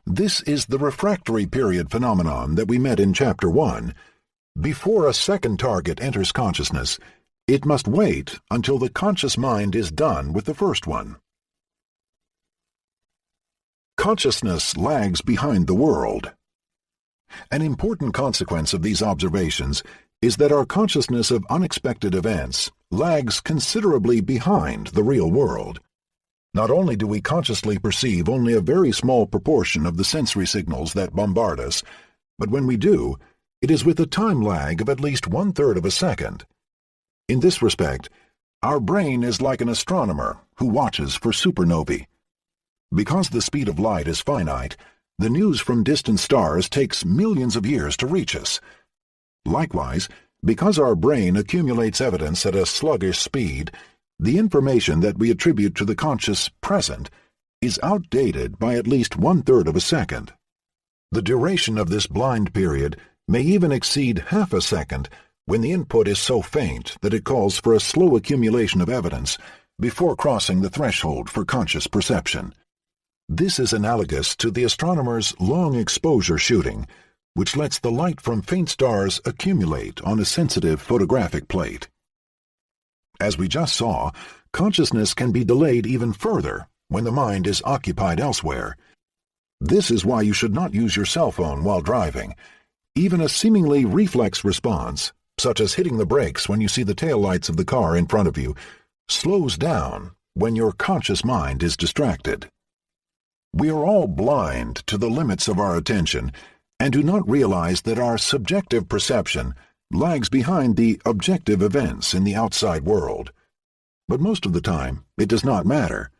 A: This is the refractory period phenomenon that we met in Chapter 1. Before a second target enters consciousness, it must wait until the conscious mind is done with the first one. Consciousness lags behind the world. An important consequence of these observations is that our consciousness of unexpected events lags considerably behind the real world. Not only do we consciously perceive only a very small proportion of the sensory signals that bombard us, but when we do, it is with a time lag of at least 1/3 of a second. In this respect, our brain is like an astronomer who watches for supernovae. Because the speed of light is finite, the news from distant stars takes millions of years to reach us. Likewise, because our brain accumulates evidence at a sluggish speed, the information that we attribute to the conscious present is outdated by at least 1/3 of a second. The duration of this blind period may even exceed half a second when the input is so faint that it calls for a slow accumulation of evidence before crossing the threshold for conscious perception. This is analogous to the astronomer's long exposure shooting, which lets the light from faint stars accumulate on a sensitive photographic plate. As we just saw, consciousness can be delayed even further when the mind is occupied elsewhere. This is why you should not use your cell phone while driving. Even a seemingly reflex response, such as hitting the brakes when you see the taillights of the car in front of you, slows down when your conscious mind is distracted. We are all blind to the limits of our attention and do not realize that our subjective perception lags behind the objective events in the outside world. But most of the time, it does not matter.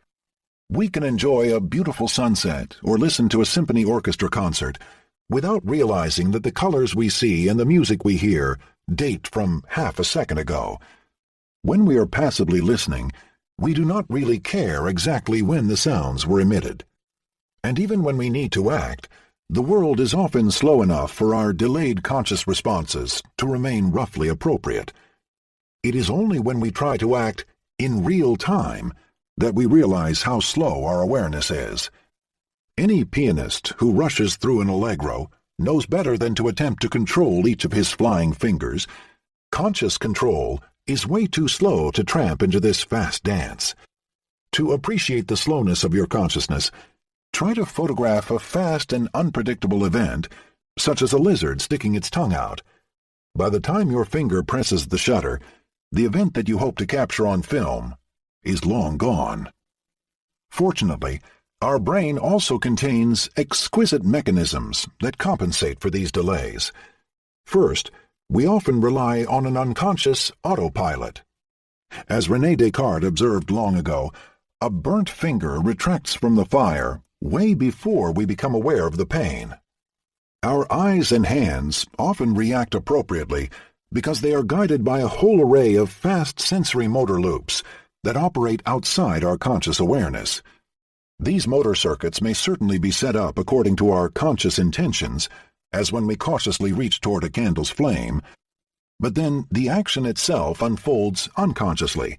A: We can enjoy a beautiful sunset or listen to a symphony orchestra concert without realizing that the colors we see and the music we hear date from half a second ago. When we are passively listening, we do not really care exactly when the sounds were emitted. And even when we need to act, the world is often slow enough for our delayed conscious responses to remain roughly appropriate. It is only when we try to act in real time that we realize how slow our awareness is. Any pianist who rushes through an allegro knows better than to attempt to control each of his flying fingers. Conscious control is way too slow to tramp into this fast dance. To appreciate the slowness of your consciousness, try to photograph a fast and unpredictable event, such as a lizard sticking its tongue out. By the time your finger presses the shutter, the event that you hope to capture on film is long gone. Fortunately, our brain also contains exquisite mechanisms that compensate for these delays. First, We often rely on an unconscious autopilot. As René Descartes observed long ago, a burnt finger retracts from the fire way before we become aware of the pain. Our eyes and hands often react appropriately because they are guided by a whole array of fast sensory motor loops that operate outside our conscious awareness. These motor circuits may certainly be set up according to our conscious intentions, as when we cautiously reach toward a candle's flame, but then the action itself unfolds unconsciously,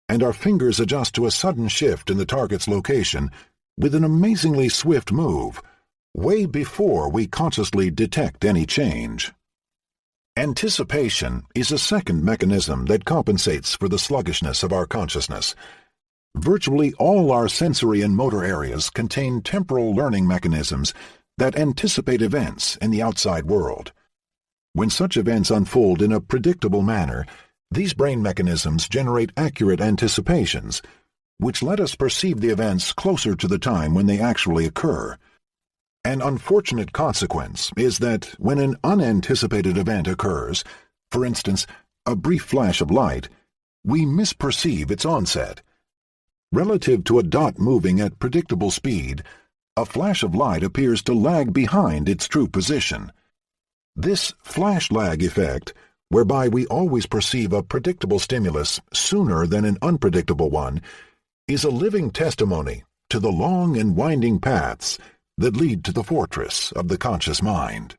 A: and our fingers adjust to a sudden shift in the target's location with an amazingly swift move, way before we consciously detect any change. Anticipation is a second mechanism that compensates for the sluggishness of our consciousness. Virtually all our sensory and motor areas contain temporal learning mechanisms that anticipate events in the outside world. When such events unfold in a predictable manner, these brain mechanisms generate accurate anticipations, which let us perceive the events closer to the time when they actually occur. An unfortunate consequence is that when an unanticipated event occurs, for instance, a brief flash of light, we misperceive its onset. Relative to a dot moving at predictable speed, a flash of light appears to lag behind its true position. This flash lag effect, whereby we always perceive a predictable stimulus sooner than an unpredictable one, is a living testimony to the long and winding paths that lead to the fortress of the conscious mind.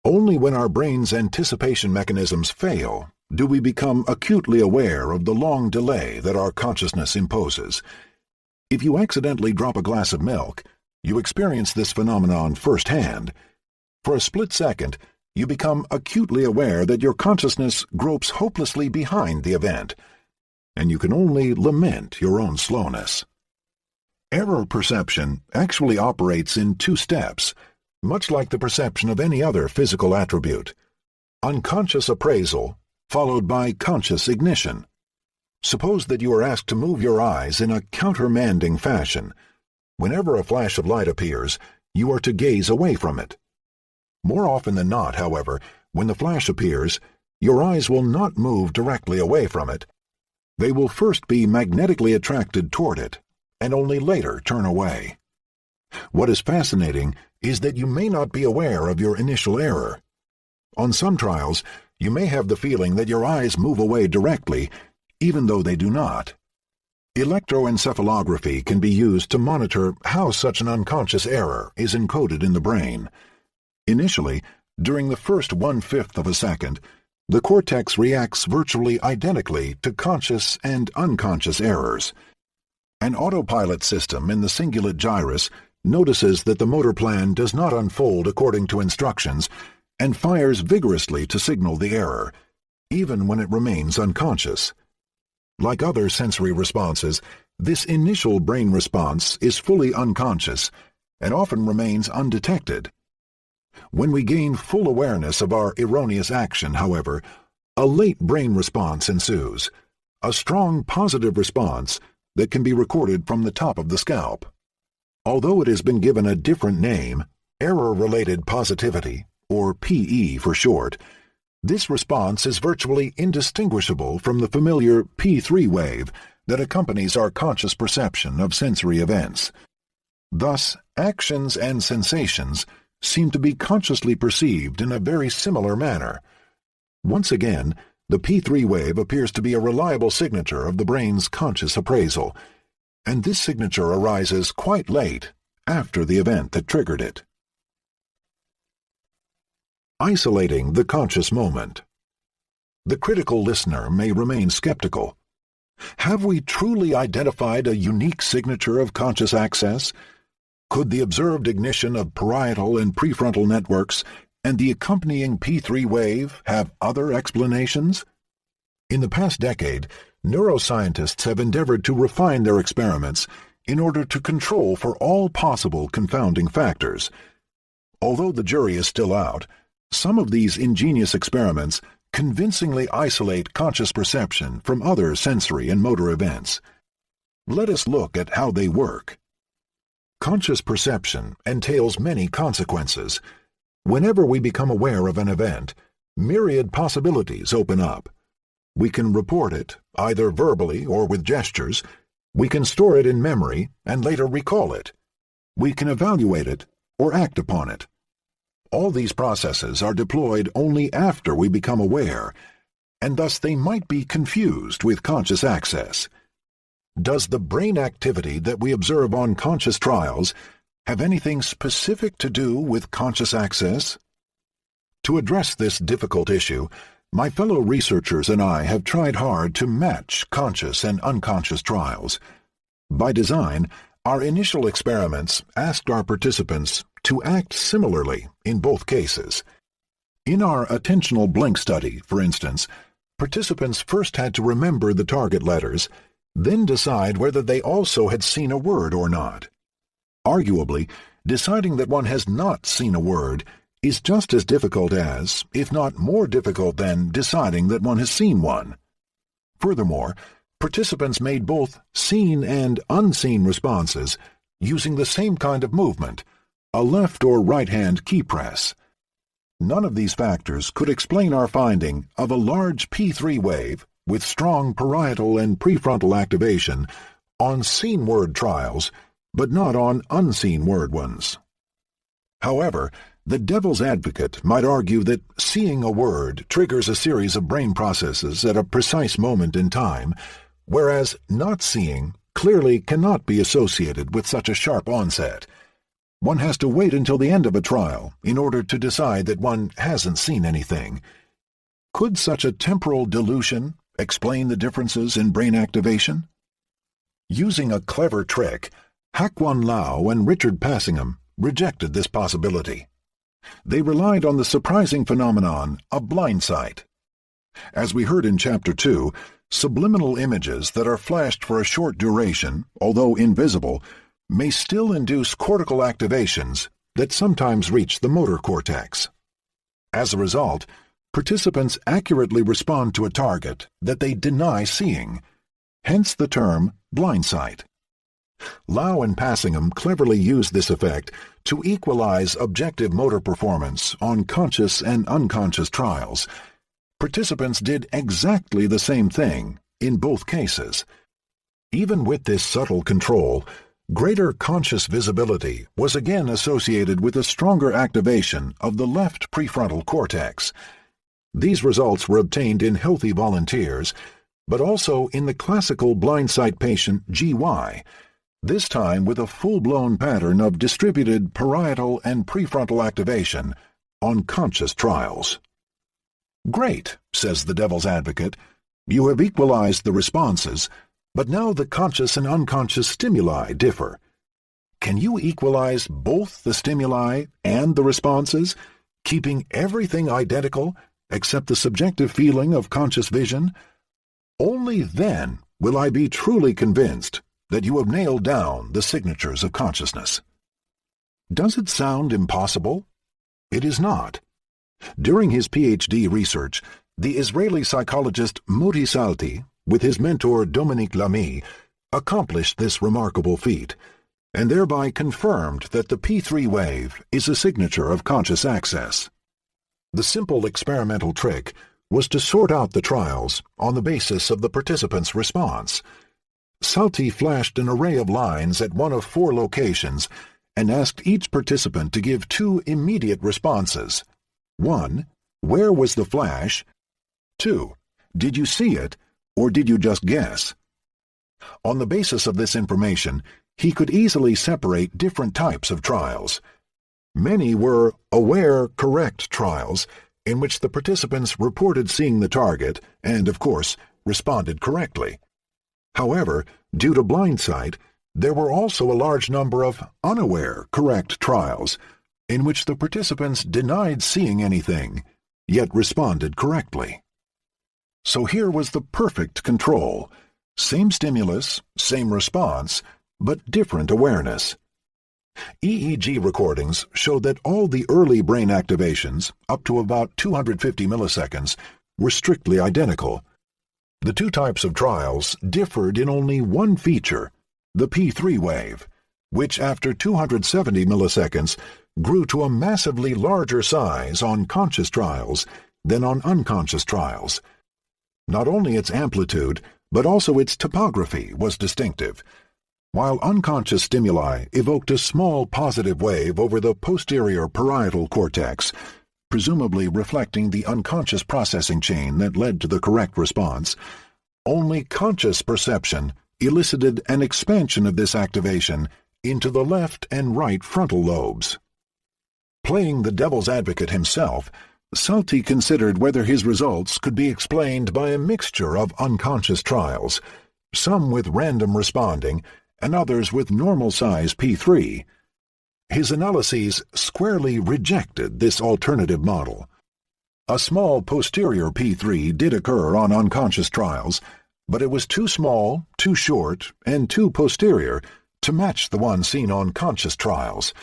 A: Only when our brain's anticipation mechanisms fail do we become acutely aware of the long delay that our consciousness imposes. If you accidentally drop a glass of milk, you experience this phenomenon firsthand. For a split second, you become acutely aware that your consciousness gropes hopelessly behind the event, and you can only lament your own slowness. Error perception actually operates in two steps, much like the perception of any other physical attribute. Unconscious appraisal, followed by conscious ignition. Suppose that you are asked to move your eyes in a countermanding fashion. Whenever a flash of light appears, you are to gaze away from it. More often than not, however, when the flash appears, your eyes will not move directly away from it. They will first be magnetically attracted toward it, and only later turn away. What is fascinating is that you may not be aware of your initial error. On some trials, you may have the feeling that your eyes move away directly, even though they do not. Electroencephalography can be used to monitor how such an unconscious error is encoded in the brain. Initially, during the first 1/5 of a second, the cortex reacts virtually identically to conscious and unconscious errors. An autopilot system in the cingulate gyrus notices that the motor plan does not unfold according to instructions and fires vigorously to signal the error, even when it remains unconscious. Like other sensory responses, this initial brain response is fully unconscious and often remains undetected. When we gain full awareness of our erroneous action, however, a late brain response ensues, a strong positive response that can be recorded from the top of the scalp. Although it has been given a different name, error-related positivity, or PE for short, this response is virtually indistinguishable from the familiar P3 wave that accompanies our conscious perception of sensory events. Thus, actions and sensations seem to be consciously perceived in a very similar manner. Once again, the P3 wave appears to be a reliable signature of the brain's conscious appraisal, and this signature arises quite late, after the event that triggered it. Isolating the conscious moment. The critical listener may remain skeptical. Have we truly identified a unique signature of conscious access? Could the observed ignition of parietal and prefrontal networks and the accompanying P3 wave have other explanations? In the past decade, neuroscientists have endeavored to refine their experiments in order to control for all possible confounding factors. Although the jury is still out, some of these ingenious experiments convincingly isolate conscious perception from other sensory and motor events. Let us look at how they work. Conscious perception entails many consequences. Whenever we become aware of an event, myriad possibilities open up. We can report it, either verbally or with gestures. We can store it in memory and later recall it. We can evaluate it or act upon it. All these processes are deployed only after we become aware, and thus they might be confused with conscious access. Does the brain activity that we observe on conscious trials have anything specific to do with conscious access? To address this difficult issue, my fellow researchers and I have tried hard to match conscious and unconscious trials. By design, our initial experiments asked our participants to act similarly in both cases. In our attentional blink study, for instance, participants first had to remember the target letters, then decide whether they also had seen a word or not. Arguably, deciding that one has not seen a word is just as difficult as, if not more difficult than, deciding that one has seen one. Furthermore, participants made both seen and unseen responses using the same kind of movement, a left or right-hand key press. None of these factors could explain our finding of a large P3 wave with strong parietal and prefrontal activation on seen word trials, but not on unseen word ones. However, the devil's advocate might argue that seeing a word triggers a series of brain processes at a precise moment in time, whereas not seeing clearly cannot be associated with such a sharp onset. One has to wait until the end of a trial in order to decide that one hasn't seen anything. Could such a temporal dilution explain the differences in brain activation? Using a clever trick, Hak-Wan Lau and Richard Passingham rejected this possibility. They relied on the surprising phenomenon of blind sight. As we heard in Chapter 2, subliminal images that are flashed for a short duration, although invisible, may still induce cortical activations that sometimes reach the motor cortex. As a result, participants accurately respond to a target that they deny seeing, hence the term blind sight. Lau and Passingham cleverly used this effect to equalize objective motor performance on conscious and unconscious trials. Participants did exactly the same thing in both cases. Even with this subtle control, greater conscious visibility was again associated with a stronger activation of the left prefrontal cortex. These results were obtained in healthy volunteers, but also in the classical blind sight patient GY, this time with a full-blown pattern of distributed parietal and prefrontal activation on conscious trials. Great, says the devil's advocate, you have equalized the responses, but now the conscious and unconscious stimuli differ. Can you equalize both the stimuli and the responses, keeping everything identical except the subjective feeling of conscious vision? Only then will I be truly convinced that you have nailed down the signatures of consciousness. Does it sound impossible? It is not. During his PhD research, the Israeli psychologist Moti Salti, with his mentor Dominique Lamy, accomplished this remarkable feat, and thereby confirmed that the P3 wave is a signature of conscious access. The simple experimental trick was to sort out the trials on the basis of the participants' response. Salti flashed an array of lines at one of 4 locations and asked each participant to give 2 immediate responses. 1. Where was the flash? 2. Did you see it, or did you just guess? On the basis of this information, he could easily separate different types of trials. Many were aware, correct trials, in which the participants reported seeing the target and, of course, responded correctly. However, due to blind sight, there were also a large number of unaware, correct trials, in which the participants denied seeing anything, yet responded correctly. So here was the perfect control. Same stimulus, same response, but different awareness. EEG recordings showed that all the early brain activations, up to about 250 milliseconds, were strictly identical. The 2 types of trials differed in only one feature, the P3 wave, which after 270 milliseconds grew to a massively larger size on conscious trials than on unconscious trials. Not only its amplitude, but also its topography was distinctive. While unconscious stimuli evoked a small positive wave over the posterior parietal cortex, presumably reflecting the unconscious processing chain that led to the correct response, only conscious perception elicited an expansion of this activation into the left and right frontal lobes. Playing the devil's advocate himself, Salty considered whether his results could be explained by a mixture of unconscious trials, some with random responding and others with normal size P3. His analyses squarely rejected this alternative model. A small posterior P3 did occur on unconscious trials, but it was too small, too short, and too posterior to match the one seen on conscious trials.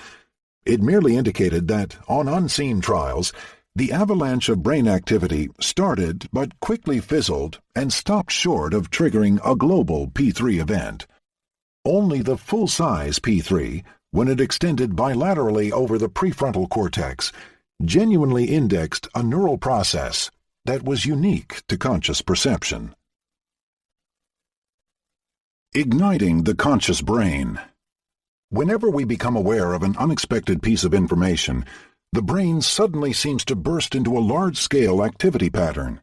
A: It merely indicated that, on unseen trials, the avalanche of brain activity started but quickly fizzled and stopped short of triggering a global P3 event. Only the full-size P3, when it extended bilaterally over the prefrontal cortex, genuinely indexed a neural process that was unique to conscious perception. Igniting the conscious brain. Whenever we become aware of an unexpected piece of information, the brain suddenly seems to burst into a large-scale activity pattern.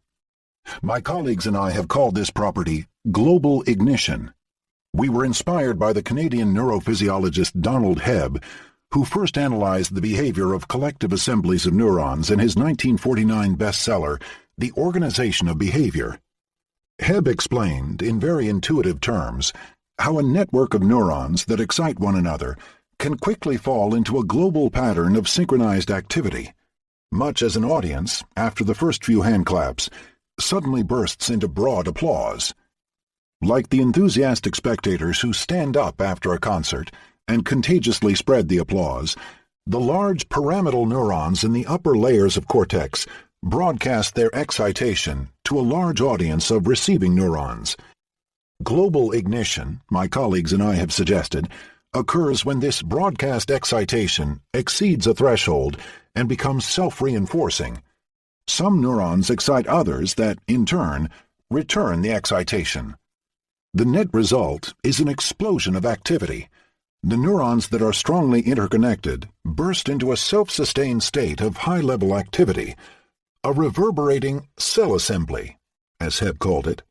A: My colleagues and I have called this property global ignition. We were inspired by the Canadian neurophysiologist Donald Hebb, who first analyzed the behavior of collective assemblies of neurons in his 1949 bestseller, The Organization of Behavior. Hebb explained, in very intuitive terms, how a network of neurons that excite one another can quickly fall into a global pattern of synchronized activity, much as an audience, after the first few handclaps, suddenly bursts into broad applause. Like the enthusiastic spectators who stand up after a concert and contagiously spread the applause, the large pyramidal neurons in the upper layers of cortex broadcast their excitation to a large audience of receiving neurons. Global ignition, my colleagues and I have suggested, occurs when this broadcast excitation exceeds a threshold and becomes self-reinforcing. Some neurons excite others that, in turn, return the excitation. The net result is an explosion of activity. The neurons that are strongly interconnected burst into a self-sustained state of high-level activity, a reverberating cell assembly, as Hebb called it.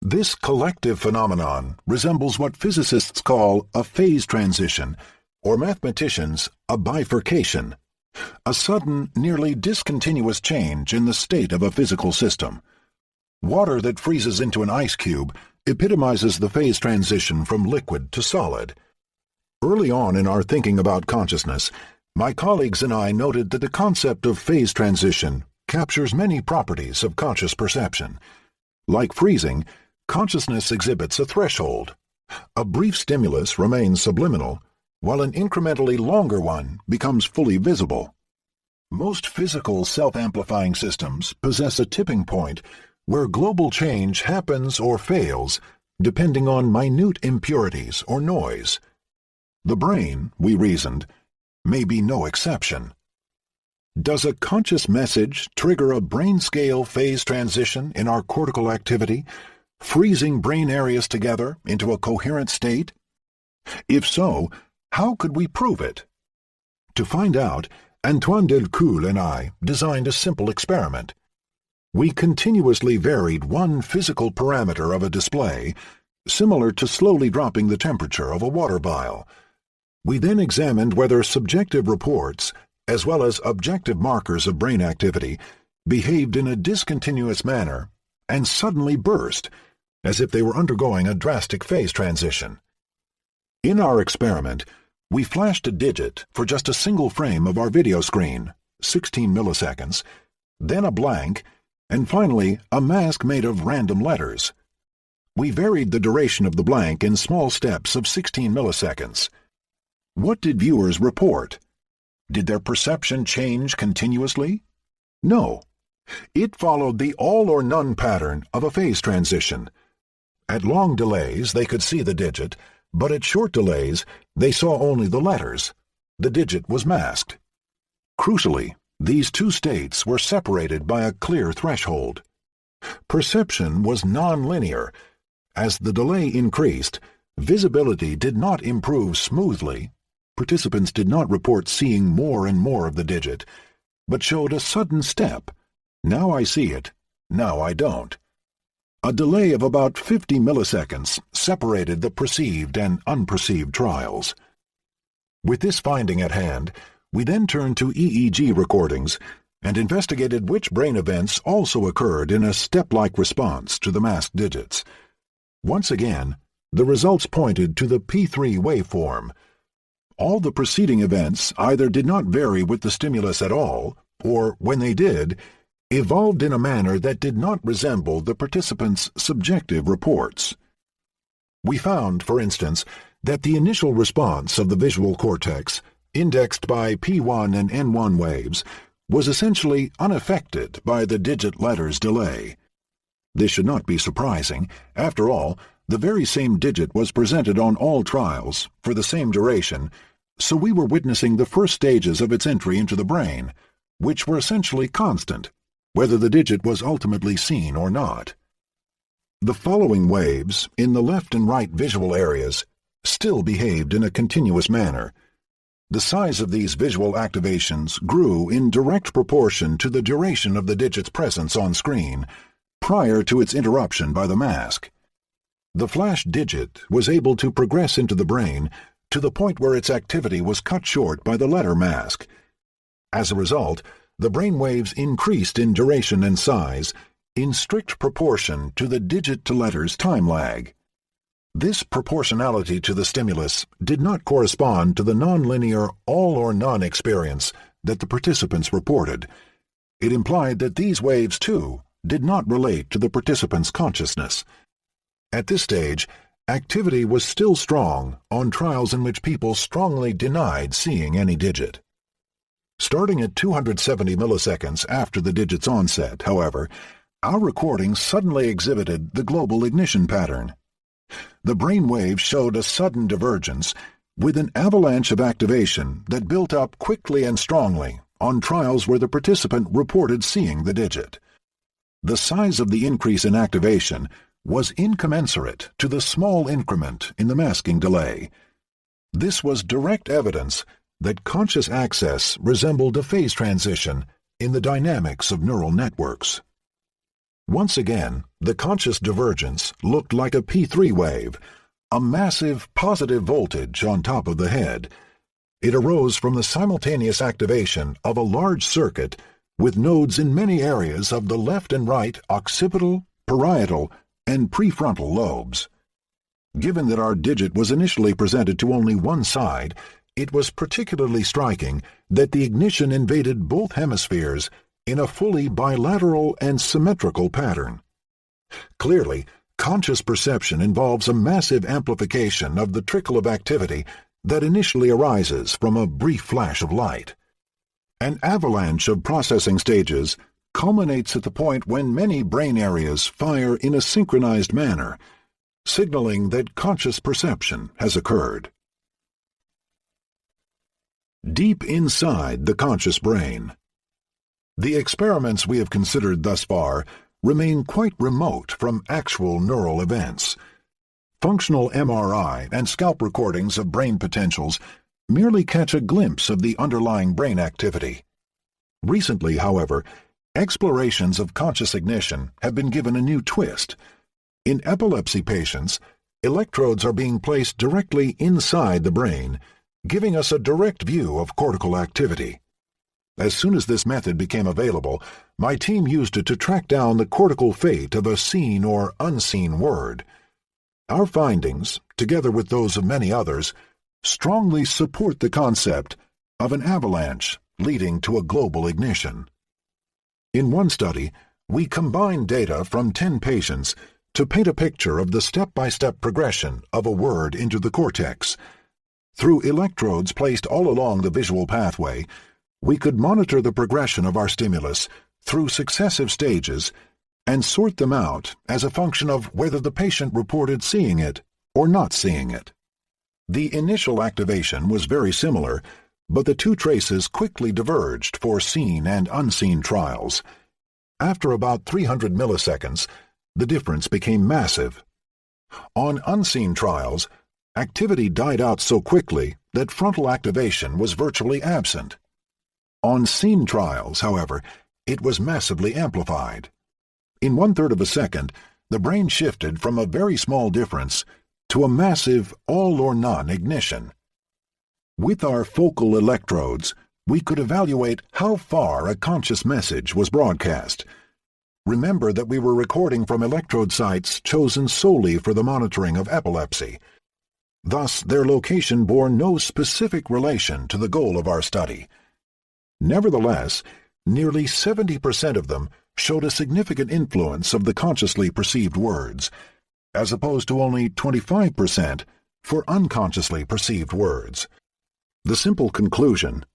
A: This collective phenomenon resembles what physicists call a phase transition, or mathematicians a bifurcation, a sudden, nearly discontinuous change in the state of a physical system. Water that freezes into an ice cube epitomizes the phase transition from liquid to solid. Early on in our thinking about consciousness, my colleagues and I noted that the concept of phase transition captures many properties of conscious perception. Like freezing, consciousness exhibits a threshold. A brief stimulus remains subliminal, while an incrementally longer one becomes fully visible. Most physical self-amplifying systems possess a tipping point where global change happens or fails depending on minute impurities or noise. The brain, we reasoned, may be no exception. Does a conscious message trigger a brain-scale phase transition in our cortical activity, freezing brain areas together into a coherent state? If so, how could we prove it? To find out, Antoine Delcoul and I designed a simple experiment. We continuously varied one physical parameter of a display, similar to slowly dropping the temperature of a water vial. We then examined whether subjective reports, as well as objective markers of brain activity, behaved in a discontinuous manner and suddenly burst, as if they were undergoing a drastic phase transition. In our experiment, we flashed a digit for just a single frame of our video screen, 16 milliseconds, then a blank, and finally a mask made of random letters. We varied the duration of the blank in small steps of 16 milliseconds. What did viewers report? Did their perception change continuously? No. It followed the all-or-none pattern of a phase transition. At long delays, they could see the digit, but at short delays, they saw only the letters. The digit was masked. Crucially, These two states were separated by a clear threshold. Perception was non-linear. As the delay increased, visibility did not improve smoothly. Participants did not report seeing more and more of the digit, but showed a sudden step. Now I see it, now I don't. A delay of about 50 milliseconds separated the perceived and unperceived trials. With this finding at hand, we then turned to EEG recordings and investigated which brain events also occurred in a step-like response to the masked digits. Once again, the results pointed to the P3 waveform. All the preceding events either did not vary with the stimulus at all, or, when they did, evolved in a manner that did not resemble the participants' subjective reports. We found, for instance, that the initial response of the visual cortex, indexed by P1 and N1 waves, was essentially unaffected by the digit letters delay. This should not be surprising. After all, the very same digit was presented on all trials for the same duration, so we were witnessing the first stages of its entry into the brain, which were essentially constant, whether the digit was ultimately seen or not. The following waves, in the left and right visual areas, still behaved in a continuous manner. The size of these visual activations grew in direct proportion to the duration of the digit's presence on screen, prior to its interruption by the mask. The flash digit was able to progress into the brain to the point where its activity was cut short by the letter mask. As a result, the brain waves increased in duration and size in strict proportion to the digit-to-letters time lag. This proportionality to the stimulus did not correspond to the nonlinear all-or-none experience that the participants reported. It implied that these waves, too, did not relate to the participants' consciousness. At this stage, activity was still strong on trials in which people strongly denied seeing any digit. Starting at 270 milliseconds after the digit's onset, however, our recording suddenly exhibited the global ignition pattern. The brain waves showed a sudden divergence, with an avalanche of activation that built up quickly and strongly on trials where the participant reported seeing the digit. The size of the increase in activation was incommensurate to the small increment in the masking delay. This was direct evidence that conscious access resembled a phase transition in the dynamics of neural networks. Once again, the conscious divergence looked like a P3 wave, a massive positive voltage on top of the head. It arose from the simultaneous activation of a large circuit with nodes in many areas of the left and right occipital, parietal, and prefrontal lobes. Given that our digit was initially presented to only one side, it was particularly striking that the ignition invaded both hemispheres in a fully bilateral and symmetrical pattern. Clearly, conscious perception involves a massive amplification of the trickle of activity that initially arises from a brief flash of light. An avalanche of processing stages culminates at the point when many brain areas fire in a synchronized manner, signaling that conscious perception has occurred. Deep inside the conscious brain. The experiments we have considered thus far remain quite remote from actual neural events. Functional MRI and scalp recordings of brain potentials merely catch a glimpse of the underlying brain activity. Recently, however, explorations of conscious ignition have been given a new twist. In epilepsy patients, electrodes are being placed directly inside the brain, giving us a direct view of cortical activity. As soon as this method became available, my team used it to track down the cortical fate of a seen or unseen word. Our findings, together with those of many others, strongly support the concept of an avalanche leading to a global ignition. In one study, we combined data from 10 patients to paint a picture of the step-by-step progression of a word into the cortex. Through electrodes placed all along the visual pathway, we could monitor the progression of our stimulus through successive stages and sort them out as a function of whether the patient reported seeing it or not seeing it. The initial activation was very similar, but the two traces quickly diverged for seen and unseen trials. After about 300 milliseconds, the difference became massive. On unseen trials, activity died out so quickly that frontal activation was virtually absent. On seen trials, however, it was massively amplified. In 1/3 of a second, the brain shifted from a very small difference to a massive all-or-none ignition. With our focal electrodes, we could evaluate how far a conscious message was broadcast. Remember that we were recording from electrode sites chosen solely for the monitoring of epilepsy. Thus, their location bore no specific relation to the goal of our study. Nevertheless, nearly 70% of them showed a significant influence of the consciously perceived words, as opposed to only 25% for unconsciously perceived words. The simple conclusion: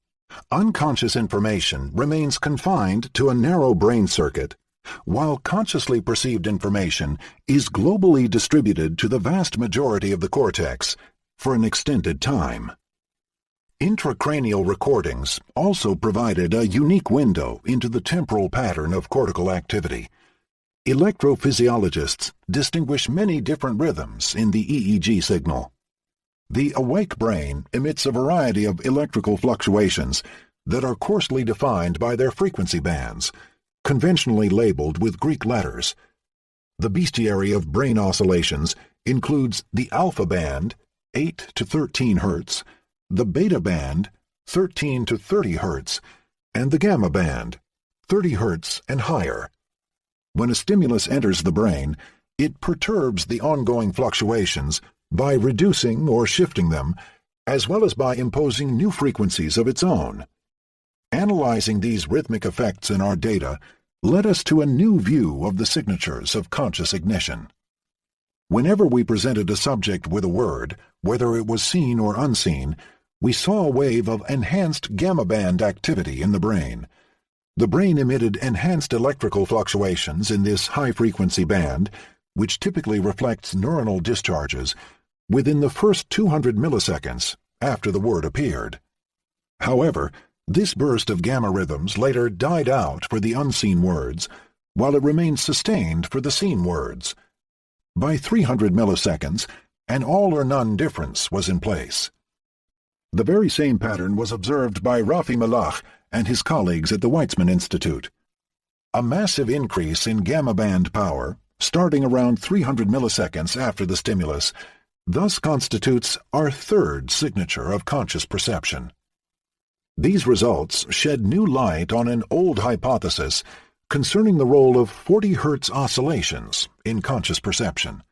A: unconscious information remains confined to a narrow brain circuit, while consciously perceived information is globally distributed to the vast majority of the cortex for an extended time. Intracranial recordings also provided a unique window into the temporal pattern of cortical activity. Electrophysiologists distinguish many different rhythms in the EEG signal. The awake brain emits a variety of electrical fluctuations that are coarsely defined by their frequency bands, conventionally labeled with Greek letters. The bestiary of brain oscillations includes the alpha band, 8 to 13 Hz, the beta band, 13 to 30 Hz, and the gamma band, 30 Hz and higher. When a stimulus enters the brain, it perturbs the ongoing fluctuations by reducing or shifting them, as well as by imposing new frequencies of its own. Analyzing these rhythmic effects in our data led us to a new view of the signatures of conscious ignition. Whenever we presented a subject with a word, whether it was seen or unseen, we saw a wave of enhanced gamma band activity in the brain. The brain emitted enhanced electrical fluctuations in this high-frequency band, which typically reflects neuronal discharges, within the first 200 milliseconds after the word appeared. However, this burst of gamma rhythms later died out for the unseen words, while it remained sustained for the seen words. By 300 milliseconds, an all-or-none difference was in place. The very same pattern was observed by Rafi Malach and his colleagues at the Weizmann Institute. A massive increase in gamma band power, starting around 300 milliseconds after the stimulus, thus constitutes our third signature of conscious perception. These results shed new light on an old hypothesis concerning the role of 40 Hz oscillations in conscious perception.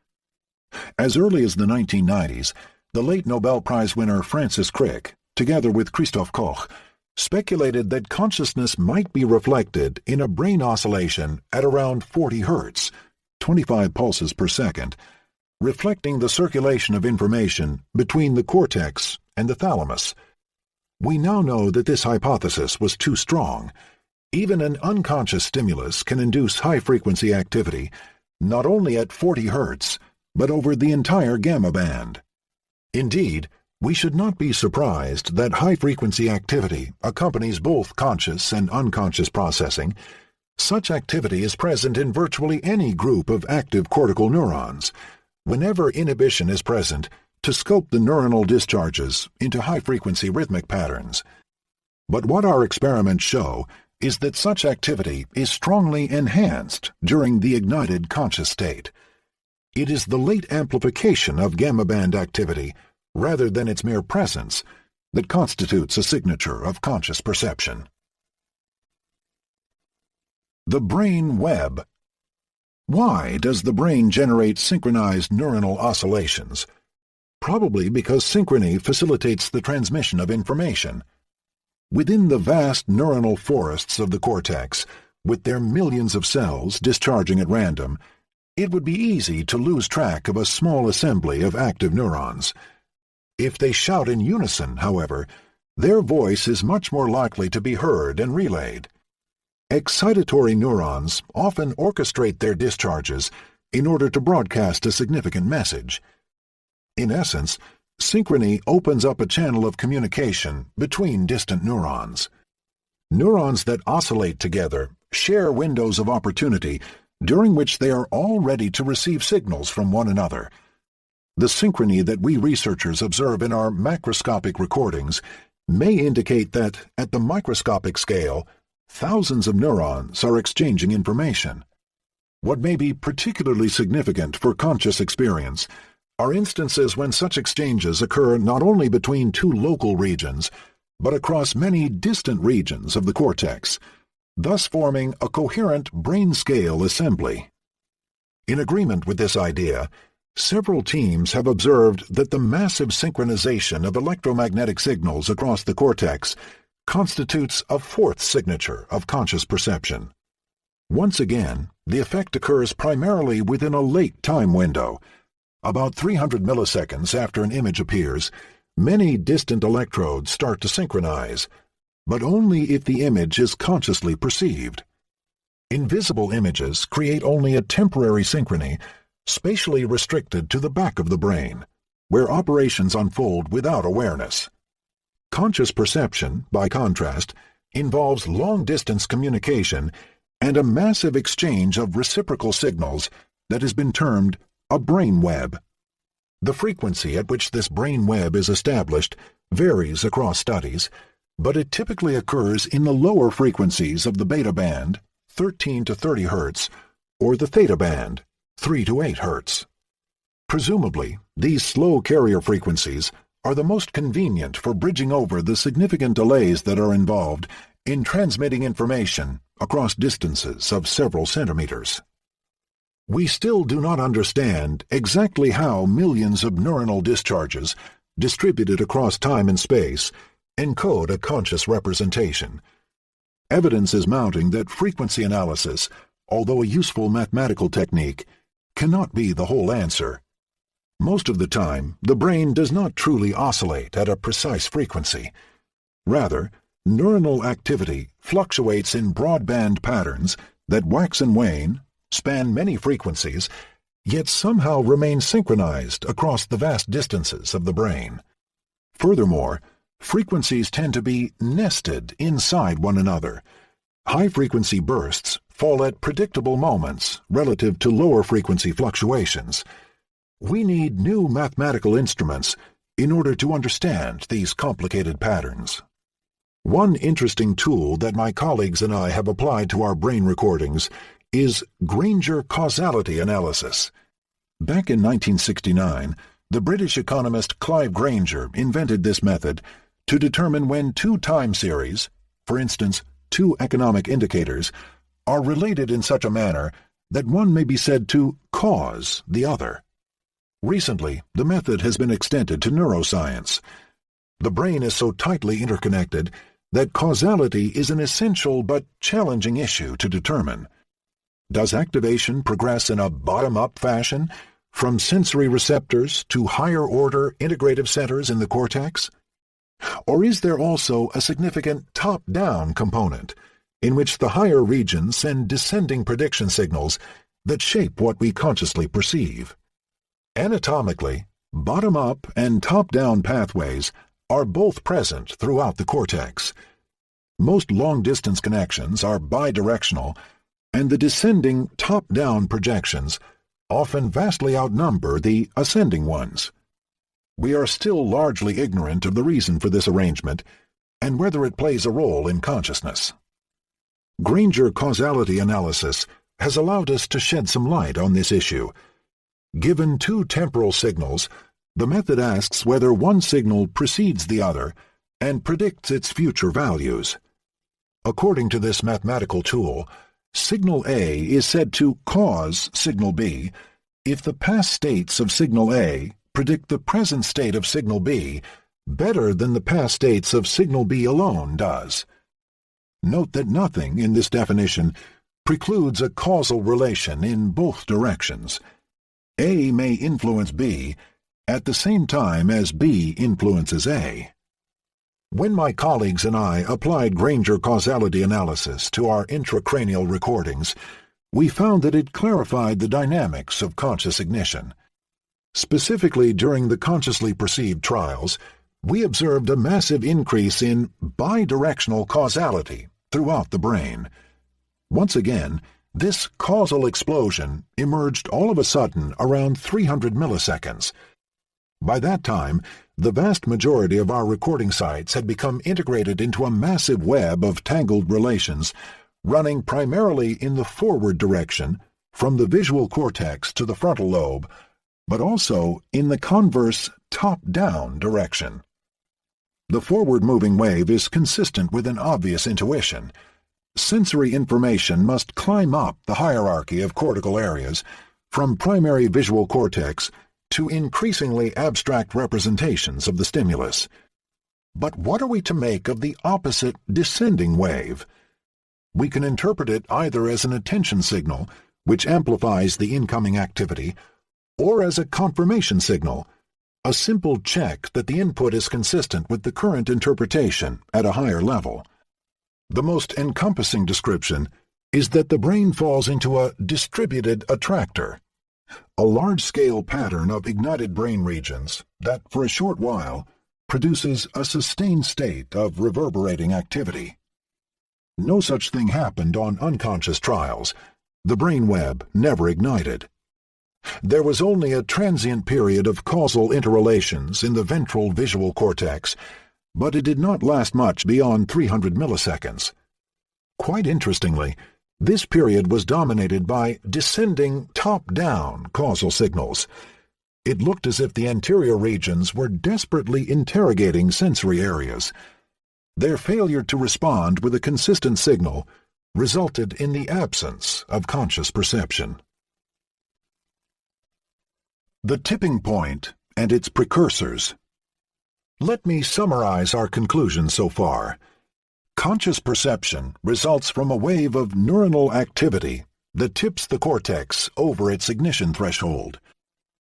A: As early as the 1990s, the late Nobel Prize winner Francis Crick, together with Christoph Koch, speculated that consciousness might be reflected in a brain oscillation at around 40 Hz, 25 pulses per second, reflecting the circulation of information between the cortex and the thalamus. We now know that this hypothesis was too strong. Even an unconscious stimulus can induce high-frequency activity, not only at 40 Hz, but over the entire gamma band. Indeed, we should not be surprised that high-frequency activity accompanies both conscious and unconscious processing. Such activity is present in virtually any group of active cortical neurons, whenever inhibition is present to scope the neuronal discharges into high-frequency rhythmic patterns. But what our experiments show is that such activity is strongly enhanced during the ignited conscious state. It is the late amplification of gamma band activity, rather than its mere presence, that constitutes a signature of conscious perception. The brain web. Why does the brain generate synchronized neuronal oscillations? Probably because synchrony facilitates the transmission of information. Within the vast neuronal forests of the cortex, with their millions of cells discharging at random, it would be easy to lose track of a small assembly of active neurons. If they shout in unison, however, their voice is much more likely to be heard and relayed. Excitatory neurons often orchestrate their discharges in order to broadcast a significant message. In essence, Synchrony opens up a channel of communication between distant neurons. Neurons that oscillate together share windows of opportunity during which they are all ready to receive signals from one another. The synchrony that we researchers observe in our macroscopic recordings may indicate that, at the microscopic scale, thousands of neurons are exchanging information. What may be particularly significant for conscious experience are instances when such exchanges occur not only between two local regions, but across many distant regions of the cortex, thus forming a coherent brain-scale assembly. In agreement with this idea, several teams have observed that the massive synchronization of electromagnetic signals across the cortex constitutes a fourth signature of conscious perception. Once again, the effect occurs primarily within a late time window. About 300 milliseconds after an image appears, many distant electrodes start to synchronize, but only if the image is consciously perceived. Invisible images create only a temporary synchrony, spatially restricted to the back of the brain, where operations unfold without awareness. Conscious perception, by contrast, involves long-distance communication and a massive exchange of reciprocal signals that has been termed a brain web. The frequency at which this brain web is established varies across studies, but it typically occurs in the lower frequencies of the beta band, 13 to 30 Hz, or the theta band, 3 to 8 Hz. Presumably, these slow carrier frequencies are the most convenient for bridging over the significant delays that are involved in transmitting information across distances of several centimeters. We still do not understand exactly how millions of neuronal discharges, distributed across time and space, encode a conscious representation. Evidence is mounting that frequency analysis, although a useful mathematical technique, cannot be the whole answer. Most of the time, the brain does not truly oscillate at a precise frequency. Rather, neuronal activity fluctuates in broadband patterns that wax and wane, span many frequencies, yet somehow remain synchronized across the vast distances of the brain. Furthermore, frequencies tend to be nested inside one another. High-frequency bursts fall at predictable moments relative to lower-frequency fluctuations. We need new mathematical instruments in order to understand these complicated patterns. One interesting tool that my colleagues and I have applied to our brain recordings is Granger causality analysis. Back in 1969, the British economist Clive Granger invented this method to determine when two time series, for instance, two economic indicators, are related in such a manner that one may be said to cause the other. Recently, the method has been extended to neuroscience. The brain is so tightly interconnected that causality is an essential but challenging issue to determine. Does activation progress in a bottom-up fashion, from sensory receptors to higher-order integrative centers in the cortex? Or is there also a significant top-down component, in which the higher regions send descending prediction signals that shape what we consciously perceive? Anatomically, bottom-up and top-down pathways are both present throughout the cortex. Most long-distance connections are bidirectional, and the descending top-down projections often vastly outnumber the ascending ones. We are still largely ignorant of the reason for this arrangement and whether it plays a role in consciousness. Granger causality analysis has allowed us to shed some light on this issue. Given two temporal signals, the method asks whether one signal precedes the other and predicts its future values. According to this mathematical tool, signal A is said to cause signal B if the past states of signal A predict the present state of signal B better than the past states of signal B alone does. Note that nothing in this definition precludes a causal relation in both directions. A may influence B at the same time as B influences A. When my colleagues and I applied Granger causality analysis to our intracranial recordings, we found that it clarified the dynamics of conscious ignition. Specifically during the consciously perceived trials, we observed a massive increase in bidirectional causality throughout the brain. Once again, this causal explosion emerged all of a sudden around 300 milliseconds. By that time, the vast majority of our recording sites had become integrated into a massive web of tangled relations, running primarily in the forward direction, from the visual cortex to the frontal lobe, but also in the converse top-down direction. The forward-moving wave is consistent with an obvious intuition. Sensory information must climb up the hierarchy of cortical areas, from primary visual cortex to increasingly abstract representations of the stimulus. But what are we to make of the opposite descending wave? We can interpret it either as an attention signal, which amplifies the incoming activity, or as a confirmation signal, a simple check that the input is consistent with the current interpretation at a higher level. The most encompassing description is that the brain falls into a distributed attractor, a large-scale pattern of ignited brain regions that, for a short while, produces a sustained state of reverberating activity. No such thing happened on unconscious trials. The brain web never ignited. There was only a transient period of causal interrelations in the ventral visual cortex, but it did not last much beyond 300 milliseconds. Quite interestingly, this period was dominated by descending top-down causal signals. It looked as if the anterior regions were desperately interrogating sensory areas. Their failure to respond with a consistent signal resulted in the absence of conscious perception. The tipping point and its precursors. Let me summarize our conclusions so far. Conscious perception results from a wave of neuronal activity that tips the cortex over its ignition threshold.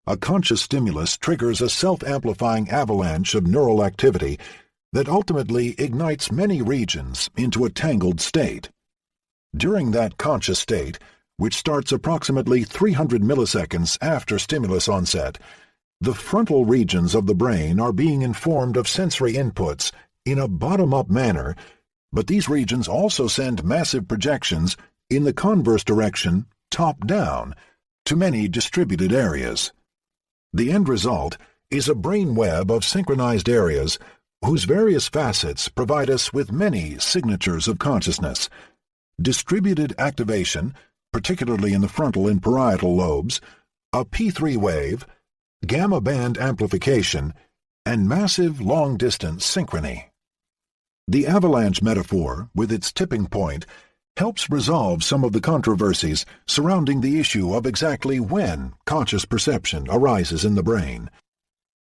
A: A conscious stimulus triggers a self-amplifying avalanche of neural activity that ultimately ignites many regions into a tangled state. During that conscious state, which starts approximately 300 milliseconds after stimulus onset, the frontal regions of the brain are being informed of sensory inputs in a bottom-up manner, but these regions also send massive projections in the converse direction, top-down, to many distributed areas. The end result is a brain web of synchronized areas whose various facets provide us with many signatures of consciousness. Distributed activation, particularly in the frontal and parietal lobes, a P3 wave, gamma band amplification, and massive long-distance synchrony. The avalanche metaphor, with its tipping point, helps resolve some of the controversies surrounding the issue of exactly when conscious perception arises in the brain.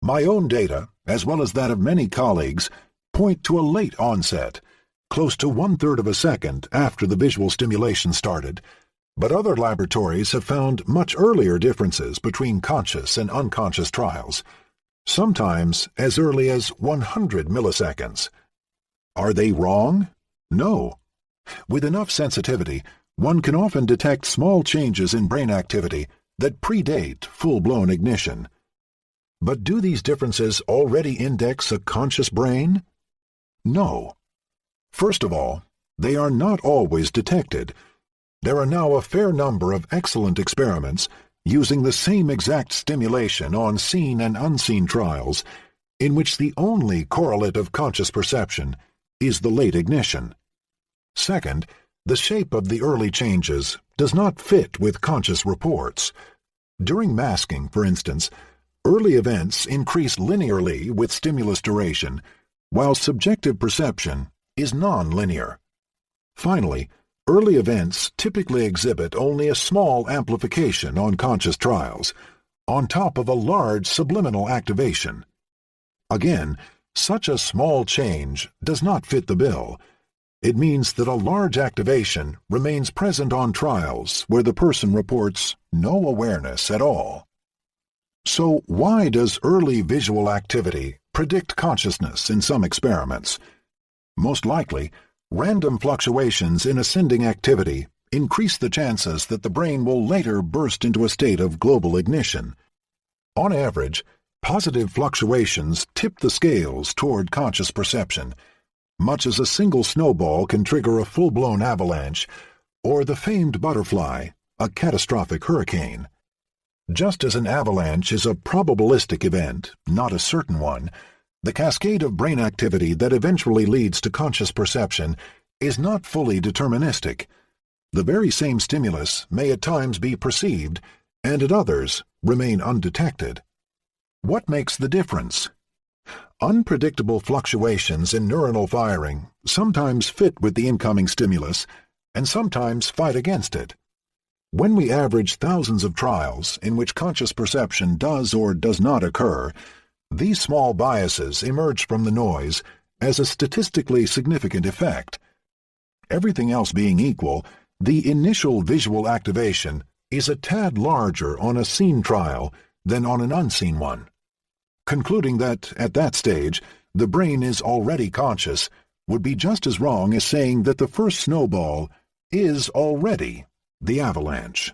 A: My own data, as well as that of many colleagues, point to a late onset, close to 1/3 of a second after the visual stimulation started, but other laboratories have found much earlier differences between conscious and unconscious trials, sometimes as early as 100 milliseconds. Are they wrong? No. With enough sensitivity, one can often detect small changes in brain activity that predate full-blown ignition. But do these differences already index a conscious brain? No. First of all, they are not always detected. There are now a fair number of excellent experiments using the same exact stimulation on seen and unseen trials, in which the only correlate of conscious perception is the late ignition. Second, the shape of the early changes does not fit with conscious reports. During masking, for instance, early events increase linearly with stimulus duration, while subjective perception is non-linear. Finally, early events typically exhibit only a small amplification on conscious trials, on top of a large subliminal activation. Again, such a small change does not fit the bill. It means that a large activation remains present on trials where the person reports no awareness at all. So why does early visual activity predict consciousness in some experiments? Most likely, random fluctuations in ascending activity increase the chances that the brain will later burst into a state of global ignition. On average, positive fluctuations tip the scales toward conscious perception, much as a single snowball can trigger a full-blown avalanche, or the famed butterfly, a catastrophic hurricane. Just as an avalanche is a probabilistic event, not a certain one, the cascade of brain activity that eventually leads to conscious perception is not fully deterministic. The very same stimulus may at times be perceived, and at others remain undetected. What makes the difference? Unpredictable fluctuations in neuronal firing sometimes fit with the incoming stimulus and sometimes fight against it. When we average thousands of trials in which conscious perception does or does not occur, these small biases emerge from the noise as a statistically significant effect. Everything else being equal, the initial visual activation is a tad larger on a seen trial than on an unseen one. Concluding that, at that stage, the brain is already conscious would be just as wrong as saying that the first snowball is already the avalanche.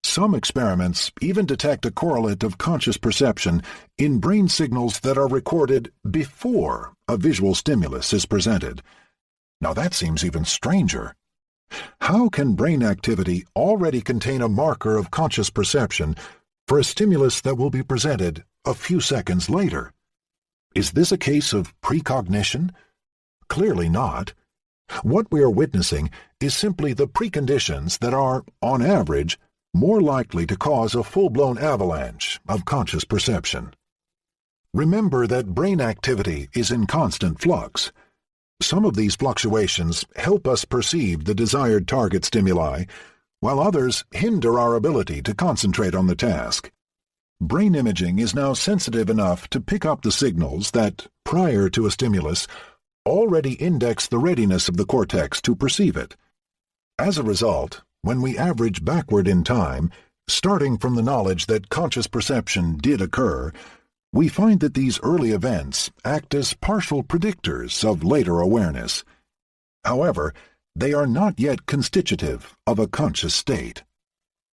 A: Some experiments even detect a correlate of conscious perception in brain signals that are recorded before a visual stimulus is presented. Now that seems even stranger. How can brain activity already contain a marker of conscious perception for a stimulus that will be presented a few seconds later? Is this a case of precognition? Clearly not. What we are witnessing is simply the preconditions that are, on average, more likely to cause a full-blown avalanche of conscious perception. Remember that brain activity is in constant flux. Some of these fluctuations help us perceive the desired target stimuli, while others hinder our ability to concentrate on the task. Brain imaging is now sensitive enough to pick up the signals that, prior to a stimulus, already index the readiness of the cortex to perceive it. As a result, when we average backward in time, starting from the knowledge that conscious perception did occur, we find that these early events act as partial predictors of later awareness. However, they are not yet constitutive of a conscious state.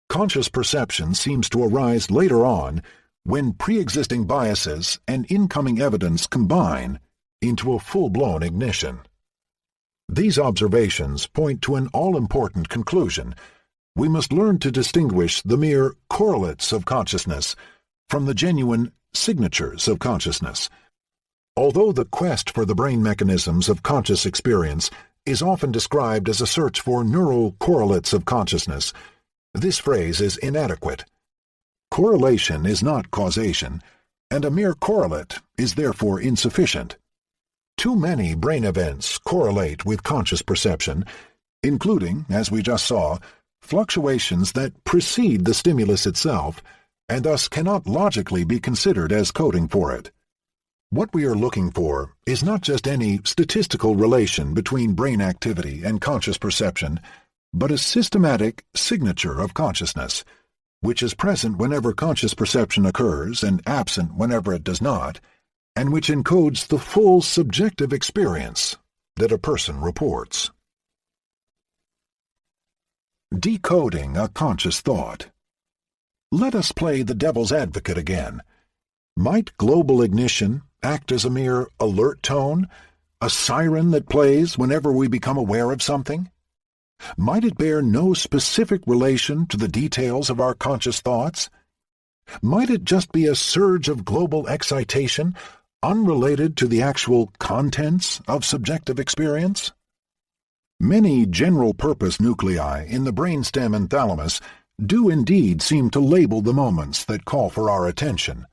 A: Conscious perception seems to arise later on when pre-existing biases and incoming evidence combine into a full-blown ignition. These observations point to an all-important conclusion. We must learn to distinguish the mere correlates of consciousness from the genuine signatures of consciousness. Although the quest for the brain mechanisms of conscious experience is often described as a search for neural correlates of consciousness, this phrase is inadequate. Correlation is not causation, and a mere correlate is therefore insufficient. Too many brain events correlate with conscious perception, including, as we just saw, fluctuations that precede the stimulus itself and thus cannot logically be considered as coding for it. What we are looking for is not just any statistical relation between brain activity and conscious perception, but a systematic signature of consciousness, which is present whenever conscious perception occurs and absent whenever it does not, and which encodes the full subjective experience that a person reports. Decoding a conscious thought. Let us play the devil's advocate again. Might global ignition act as a mere alert tone, a siren that plays whenever we become aware of something? Might it bear no specific relation to the details of our conscious thoughts? Might it just be a surge of global excitation, unrelated to the actual contents of subjective experience? Many general-purpose nuclei in the brainstem and thalamus do indeed seem to label the moments that call for our attention.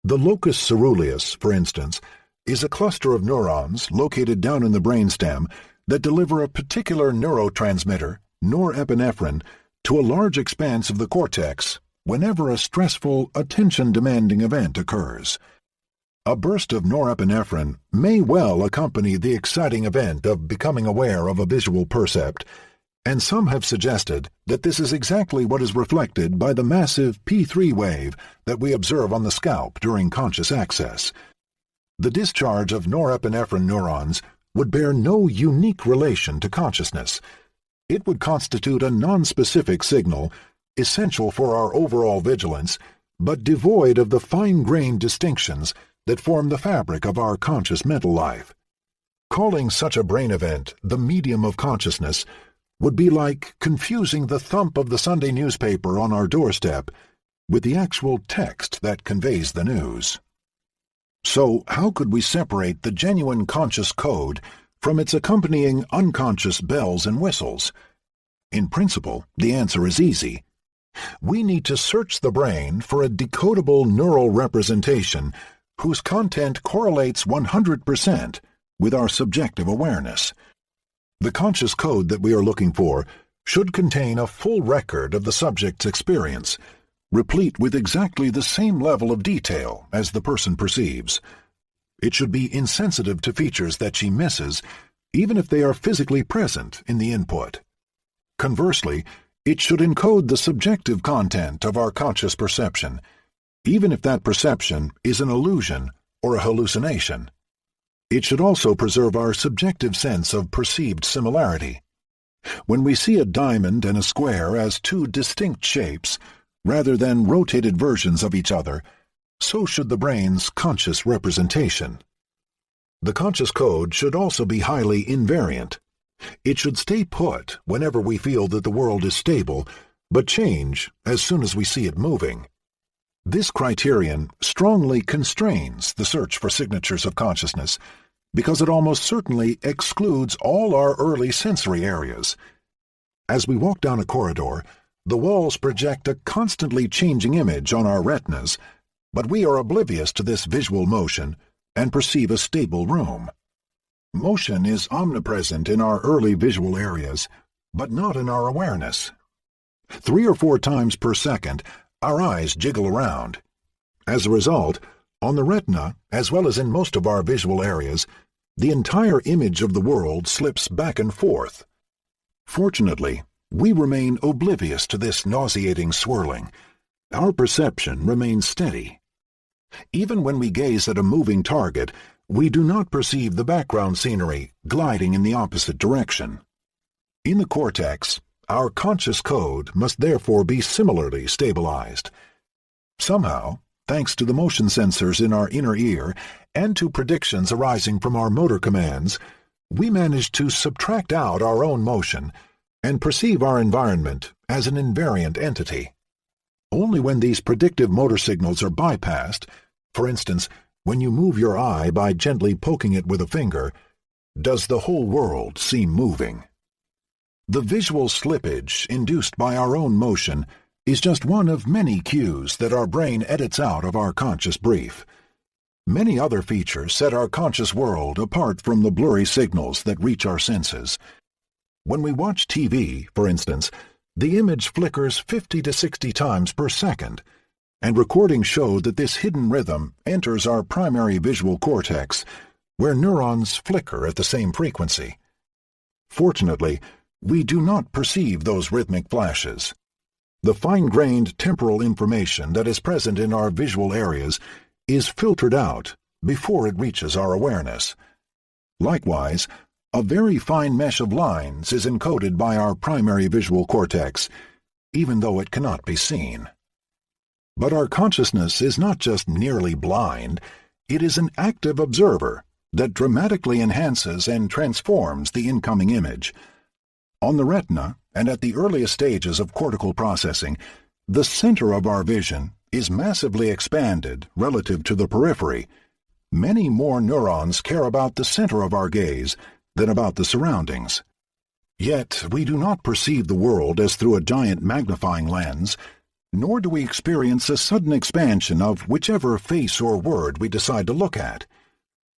A: The locus ceruleus, for instance, is a cluster of neurons located down in the brainstem that deliver a particular neurotransmitter, norepinephrine, to a large expanse of the cortex whenever a stressful, attention-demanding event occurs. A burst of norepinephrine may well accompany the exciting event of becoming aware of a visual percept, and some have suggested that this is exactly what is reflected by the massive P3 wave that we observe on the scalp during conscious access. The discharge of norepinephrine neurons would bear no unique relation to consciousness. It would constitute a nonspecific signal essential for our overall vigilance, but devoid of the fine-grained distinctions that form the fabric of our conscious mental life. Calling such a brain event the medium of consciousness would be like confusing the thump of the Sunday newspaper on our doorstep with the actual text that conveys the news. So, how could we separate the genuine conscious code from its accompanying unconscious bells and whistles? In principle, the answer is easy. We need to search the brain for a decodable neural representation whose content correlates 100% with our subjective awareness. The conscious code that we are looking for should contain a full record of the subject's experience, replete with exactly the same level of detail as the person perceives. It should be insensitive to features that she misses, even if they are physically present in the input. Conversely, it should encode the subjective content of our conscious perception, even if that perception is an illusion or a hallucination. It should also preserve our subjective sense of perceived similarity. When we see a diamond and a square as two distinct shapes, rather than rotated versions of each other, so should the brain's conscious representation. The conscious code should also be highly invariant. It should stay put whenever we feel that the world is stable, but change as soon as we see it moving. This criterion strongly constrains the search for signatures of consciousness, because it almost certainly excludes all our early sensory areas. As we walk down a corridor, the walls project a constantly changing image on our retinas, but we are oblivious to this visual motion and perceive a stable room. Motion is omnipresent in our early visual areas, but not in our awareness. 3 or 4 times per second, our eyes jiggle around. As a result, on the retina, as well as in most of our visual areas, the entire image of the world slips back and forth. Fortunately, we remain oblivious to this nauseating swirling. Our perception remains steady. Even when we gaze at a moving target, we do not perceive the background scenery gliding in the opposite direction. In the cortex, our conscious code must therefore be similarly stabilized. Somehow, thanks to the motion sensors in our inner ear and to predictions arising from our motor commands, we manage to subtract out our own motion and perceive our environment as an invariant entity. Only when these predictive motor signals are bypassed, for instance, when you move your eye by gently poking it with a finger, does the whole world seem moving. The visual slippage induced by our own motion is just one of many cues that our brain edits out of our conscious brief. Many other features set our conscious world apart from the blurry signals that reach our senses. When we watch TV, for instance, the image flickers 50 to 60 times per second, and recordings show that this hidden rhythm enters our primary visual cortex, where neurons flicker at the same frequency. Fortunately, we do not perceive those rhythmic flashes. The fine-grained temporal information that is present in our visual areas is filtered out before it reaches our awareness. Likewise, a very fine mesh of lines is encoded by our primary visual cortex, even though it cannot be seen. But our consciousness is not just nearly blind, it is an active observer that dramatically enhances and transforms the incoming image. On the retina, and at the earliest stages of cortical processing, the center of our vision is massively expanded relative to the periphery. Many more neurons care about the center of our gaze than about the surroundings. Yet we do not perceive the world as through a giant magnifying lens, nor do we experience a sudden expansion of whichever face or word we decide to look at.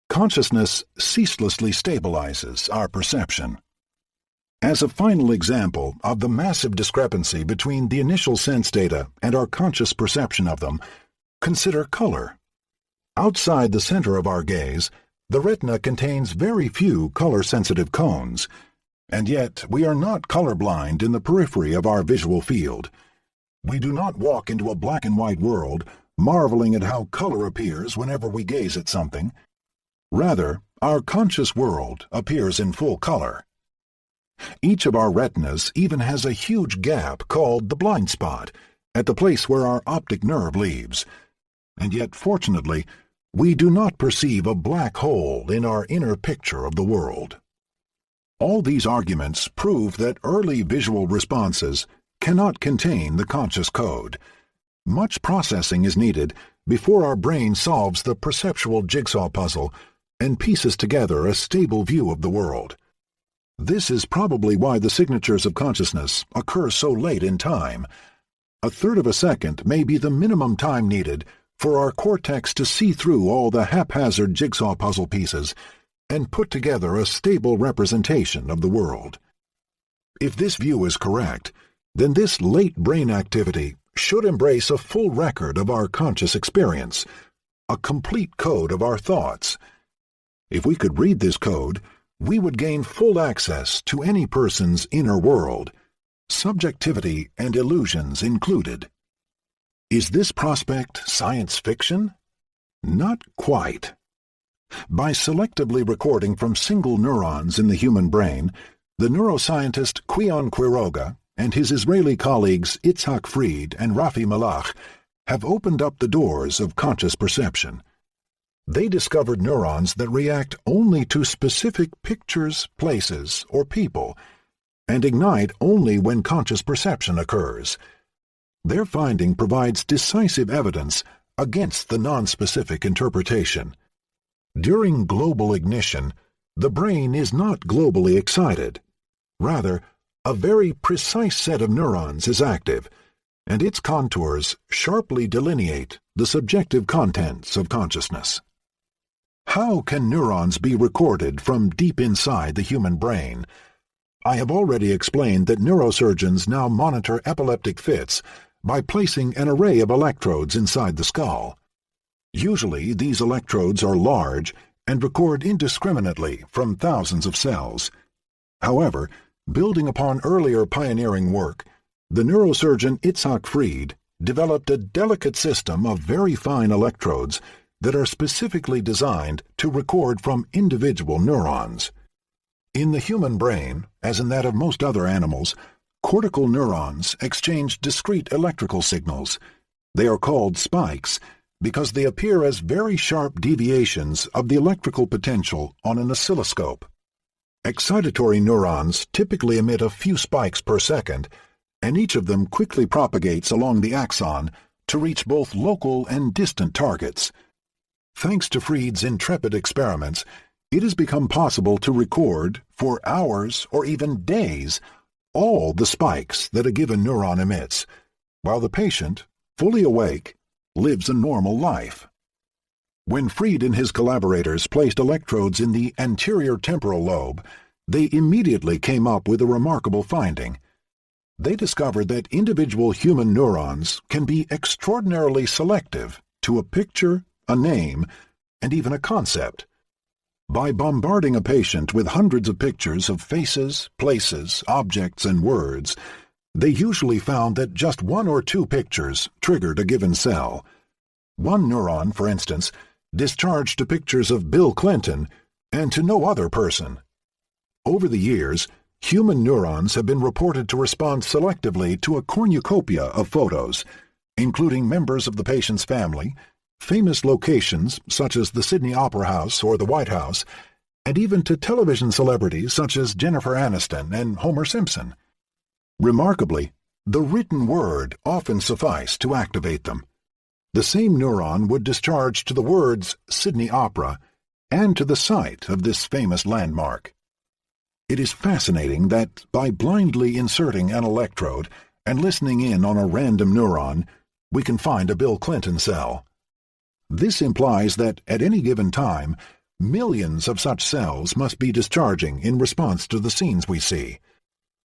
A: Consciousness ceaselessly stabilizes our perception. As a final example of the massive discrepancy between the initial sense data and our conscious perception of them, consider color. Outside the center of our gaze, the retina contains very few color-sensitive cones, and yet we are not colorblind in the periphery of our visual field. We do not walk into a black-and-white world, marveling at how color appears whenever we gaze at something. Rather, our conscious world appears in full color. Each of our retinas even has a huge gap called the blind spot, at the place where our optic nerve leaves. And yet, fortunately, we do not perceive a black hole in our inner picture of the world. All these arguments prove that early visual responses cannot contain the conscious code. Much processing is needed before our brain solves the perceptual jigsaw puzzle and pieces together a stable view of the world. This is probably why the signatures of consciousness occur so late in time. A third of a second may be the minimum time needed for our cortex to see through all the haphazard jigsaw puzzle pieces and put together a stable representation of the world. If this view is correct, then this late brain activity should embrace a full record of our conscious experience, a complete code of our thoughts. If we could read this code, we would gain full access to any person's inner world, subjectivity and illusions included. Is this prospect science fiction? Not quite. By selectively recording from single neurons in the human brain, the neuroscientist Quion Quiroga and his Israeli colleagues Itzhak Fried and Rafi Malach have opened up the doors of conscious perception. They discovered neurons that react only to specific pictures, places, or people, and ignite only when conscious perception occurs. Their finding provides decisive evidence against the nonspecific interpretation. During global ignition, the brain is not globally excited. Rather, a very precise set of neurons is active, and its contours sharply delineate the subjective contents of consciousness. How can neurons be recorded from deep inside the human brain? I have already explained that neurosurgeons now monitor epileptic fits by placing an array of electrodes inside the skull. Usually, these electrodes are large and record indiscriminately from thousands of cells. However, building upon earlier pioneering work, the neurosurgeon Itzhak Fried developed a delicate system of very fine electrodes that are specifically designed to record from individual neurons. In the human brain, as in that of most other animals, cortical neurons exchange discrete electrical signals. They are called spikes because they appear as very sharp deviations of the electrical potential on an oscilloscope. Excitatory neurons typically emit a few spikes per second, and each of them quickly propagates along the axon to reach both local and distant targets. Thanks to Fried's intrepid experiments, it has become possible to record, for hours or even days, all the spikes that a given neuron emits, while the patient, fully awake, lives a normal life. When Fried and his collaborators placed electrodes in the anterior temporal lobe, they immediately came up with a remarkable finding. They discovered that individual human neurons can be extraordinarily selective to a picture, a name, and even a concept. By bombarding a patient with hundreds of pictures of faces, places, objects, and words, they usually found that just one or two pictures triggered a given cell. One neuron, for instance, discharged to pictures of Bill Clinton and to no other person. Over the years, human neurons have been reported to respond selectively to a cornucopia of photos, including members of the patient's family, famous locations such as the Sydney Opera House or the White House, and even to television celebrities such as Jennifer Aniston and Homer Simpson. Remarkably, the written word often sufficed to activate them. The same neuron would discharge to the words Sydney Opera and to the site of this famous landmark. It is fascinating that by blindly inserting an electrode and listening in on a random neuron, we can find a Bill Clinton cell. This implies that at any given time, millions of such cells must be discharging in response to the scenes we see.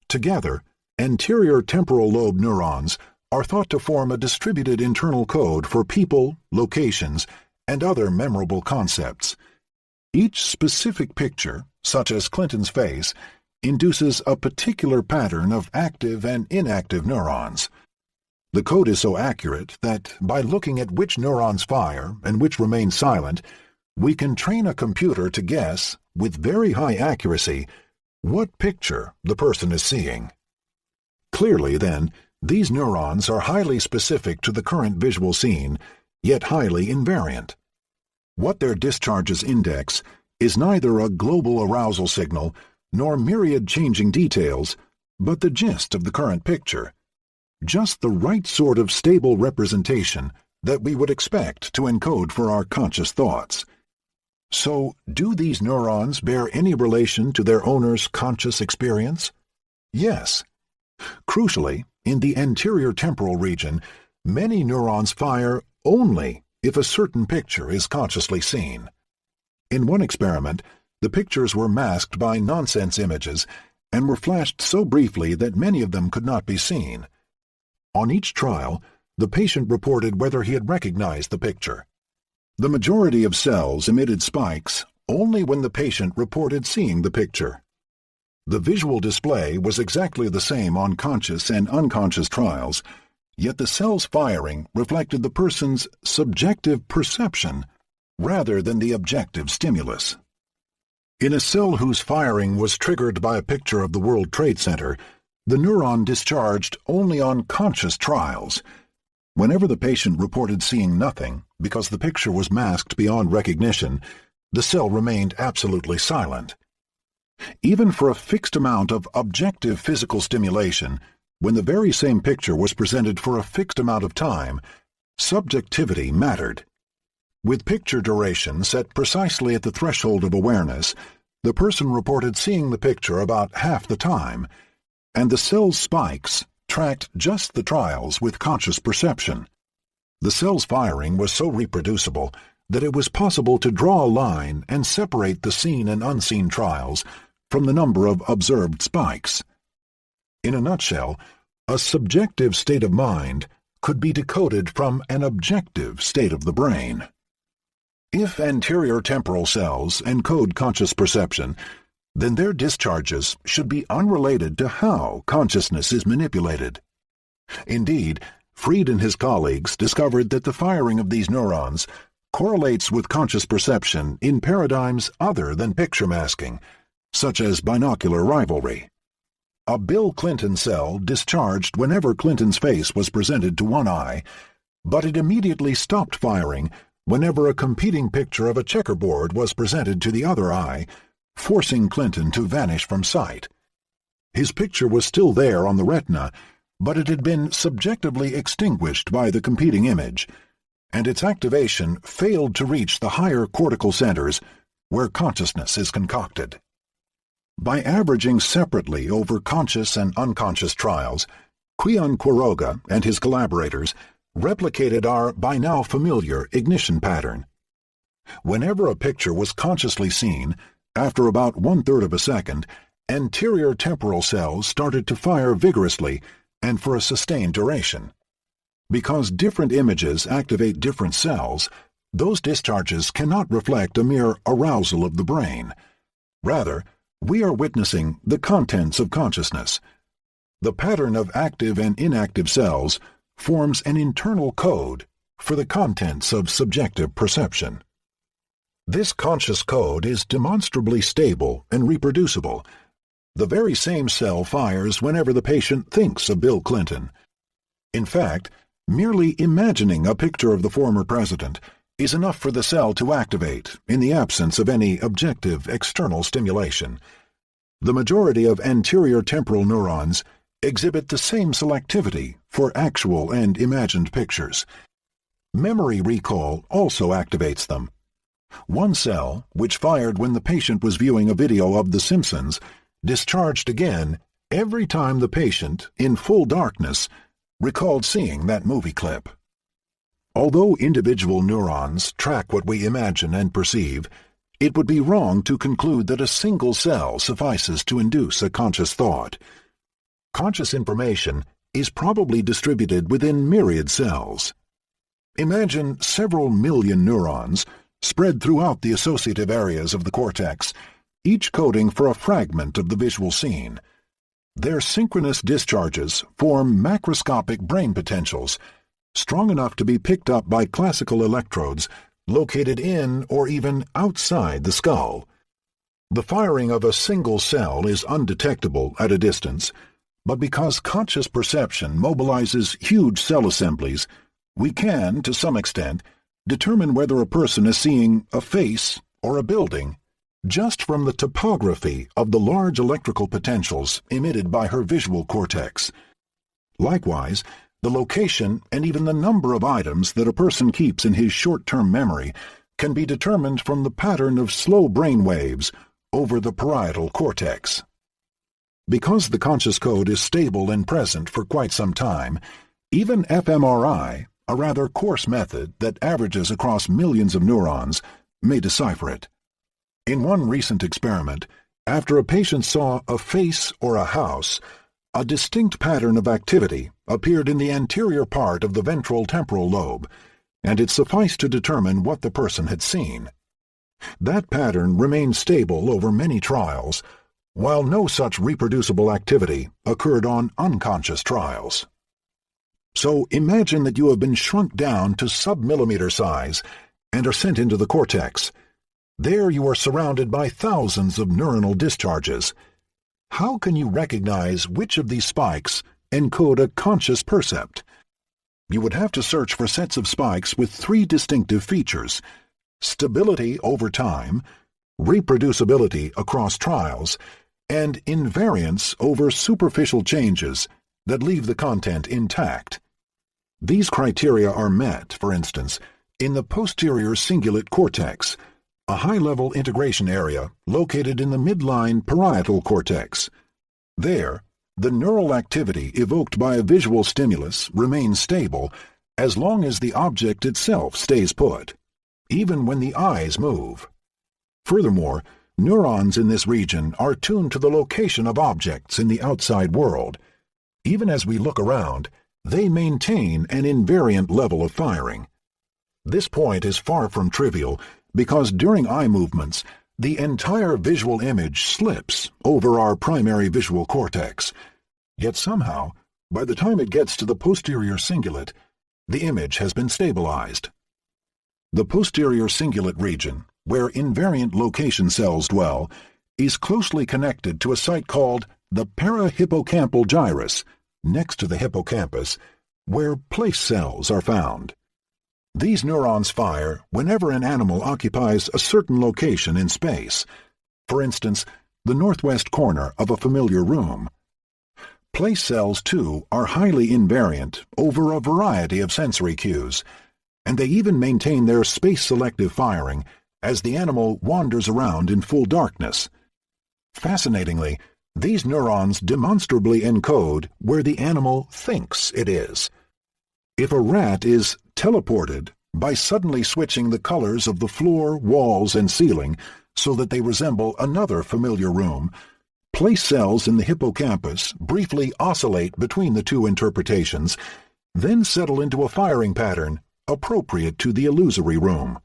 A: Together, anterior temporal lobe neurons are thought to form a distributed internal code for people, locations, and other memorable concepts. Each specific picture, such as Clinton's face, induces a particular pattern of active and inactive neurons. The code is so accurate that, by looking at which neurons fire and which remain silent, we can train a computer to guess, with very high accuracy, what picture the person is seeing. Clearly, then, These neurons are highly specific to the current visual scene, yet highly invariant. What their discharges index is neither a global arousal signal nor myriad changing details, but the gist of the current picture. Just the right sort of stable representation that we would expect to encode for our conscious thoughts. So, do these neurons bear any relation to their owner's conscious experience? Yes. Crucially, in the anterior temporal region, many neurons fire only if a certain picture is consciously seen. In one experiment, the pictures were masked by nonsense images and were flashed so briefly that many of them could not be seen. On each trial, the patient reported whether he had recognized the picture. The majority of cells emitted spikes only when the patient reported seeing the picture. The visual display was exactly the same on conscious and unconscious trials, yet the cells firing reflected the person's subjective perception rather than the objective stimulus. In a cell whose firing was triggered by a picture of the World Trade Center, the neuron discharged only on conscious trials. Whenever the patient reported seeing nothing because the picture was masked beyond recognition, the cell remained absolutely silent. Even for a fixed amount of objective physical stimulation, when the very same picture was presented for a fixed amount of time, subjectivity mattered. With picture duration set precisely at the threshold of awareness, the person reported seeing the picture about half the time, and the cell's spikes tracked just the trials with conscious perception. The cell's firing was so reproducible that it was possible to draw a line and separate the seen and unseen trials from the number of observed spikes. In a nutshell, a subjective state of mind could be decoded from an objective state of the brain. If anterior temporal cells encode conscious perception, then their discharges should be unrelated to how consciousness is manipulated. Indeed, Fried and his colleagues discovered that the firing of these neurons correlates with conscious perception in paradigms other than picture masking, such as binocular rivalry. A Bill Clinton cell discharged whenever Clinton's face was presented to one eye, but it immediately stopped firing whenever a competing picture of a checkerboard was presented to the other eye, forcing Clinton to vanish from sight. His picture was still there on the retina, but it had been subjectively extinguished by the competing image, and its activation failed to reach the higher cortical centers where consciousness is concocted. By averaging separately over conscious and unconscious trials, Quion Quiroga and his collaborators replicated our by now familiar ignition pattern. Whenever a picture was consciously seen, after about 1/3 of a second, anterior temporal cells started to fire vigorously and for a sustained duration. Because different images activate different cells, those discharges cannot reflect a mere arousal of the brain. Rather, we are witnessing the contents of consciousness. The pattern of active and inactive cells forms an internal code for the contents of subjective perception. This conscious code is demonstrably stable and reproducible. The very same cell fires whenever the patient thinks of Bill Clinton. In fact, merely imagining a picture of the former president is enough for the cell to activate in the absence of any objective external stimulation. The majority of anterior temporal neurons exhibit the same selectivity for actual and imagined pictures. Memory recall also activates them. One cell, which fired when the patient was viewing a video of The Simpsons, discharged again every time the patient, in full darkness, recalled seeing that movie clip. Although individual neurons track what we imagine and perceive, it would be wrong to conclude that a single cell suffices to induce a conscious thought. Conscious information is probably distributed within myriad cells. Imagine several million neurons spread throughout the associative areas of the cortex, each coding for a fragment of the visual scene. Their synchronous discharges form macroscopic brain potentials, strong enough to be picked up by classical electrodes located in or even outside the skull. The firing of a single cell is undetectable at a distance, But because conscious perception mobilizes huge cell assemblies, we can, to some extent, determine whether a person is seeing a face or a building just from the topography of the large electrical potentials emitted by her visual cortex. Likewise, the location and even the number of items that a person keeps in his short-term memory can be determined from the pattern of slow brain waves over the parietal cortex. Because the conscious code is stable and present for quite some time, even fMRI, a rather coarse method that averages across millions of neurons, may decipher it. In one recent experiment, after a patient saw a face or a house, a distinct pattern of activity appeared in the anterior part of the ventral temporal lobe, and it sufficed to determine what the person had seen. That pattern remained stable over many trials, while no such reproducible activity occurred on unconscious trials. So imagine that you have been shrunk down to sub-millimeter size and are sent into the cortex. There you are surrounded by thousands of neuronal discharges. How can you recognize which of these spikes encode a conscious percept? You would have to search for sets of spikes with three distinctive features: stability over time, reproducibility across trials, and invariance over superficial changes that leave the content intact. These criteria are met, for instance, in the posterior cingulate cortex, a high-level integration area located in the midline parietal cortex. There, the neural activity evoked by a visual stimulus remains stable as long as the object itself stays put, even when the eyes move. Furthermore, neurons in this region are tuned to the location of objects in the outside world. Even as we look around, they maintain an invariant level of firing. This point is far from trivial because during eye movements, the entire visual image slips over our primary visual cortex. Yet somehow, by the time it gets to the posterior cingulate, the image has been stabilized. The posterior cingulate region, where invariant location cells dwell, is closely connected to a site called the parahippocampal gyrus, next to the hippocampus, where place cells are found. These neurons fire whenever an animal occupies a certain location in space, for instance, the northwest corner of a familiar room. Place cells, too, are highly invariant over a variety of sensory cues, and they even maintain their space-selective firing as the animal wanders around in full darkness. Fascinatingly, these neurons demonstrably encode where the animal thinks it is. If a rat is teleported by suddenly switching the colors of the floor, walls, and ceiling so that they resemble another familiar room, place cells in the hippocampus briefly oscillate between the two interpretations, then settle into a firing pattern appropriate to the illusory room.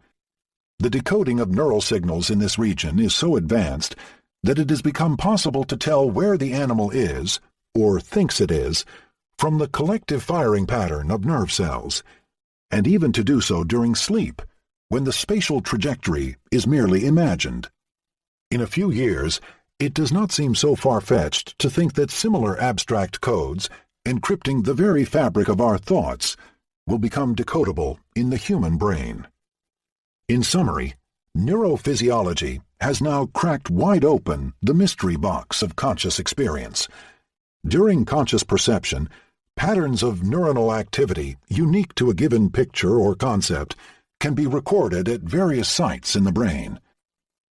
A: The decoding of neural signals in this region is so advanced that it has become possible to tell where the animal is, or thinks it is, from the collective firing pattern of nerve cells, and even to do so during sleep, when the spatial trajectory is merely imagined. In a few years, it does not seem so far-fetched to think that similar abstract codes, encrypting the very fabric of our thoughts, will become decodable in the human brain. In summary, neurophysiology has now cracked wide open the mystery box of conscious experience. During conscious perception, patterns of neuronal activity unique to a given picture or concept can be recorded at various sites in the brain.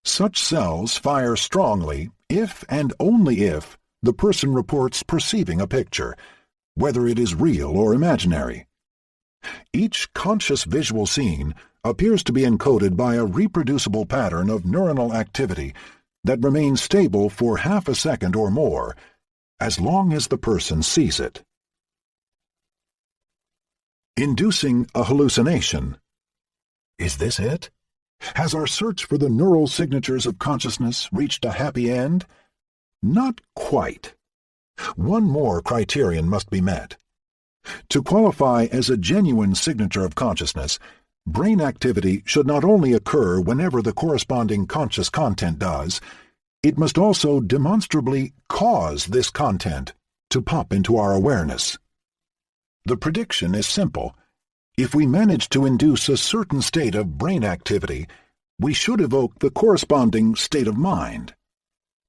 A: Such cells fire strongly if and only if the person reports perceiving a picture, whether it is real or imaginary. Each conscious visual scene appears to be encoded by a reproducible pattern of neuronal activity that remains stable for half a second or more, as long as the person sees it. Inducing a hallucination. Is this it? Has our search for the neural signatures of consciousness reached a happy end? Not quite. One more criterion must be met. To qualify as a genuine signature of consciousness, brain activity should not only occur whenever the corresponding conscious content does, it must also demonstrably cause this content to pop into our awareness. The prediction is simple. If we manage to induce a certain state of brain activity, we should evoke the corresponding state of mind.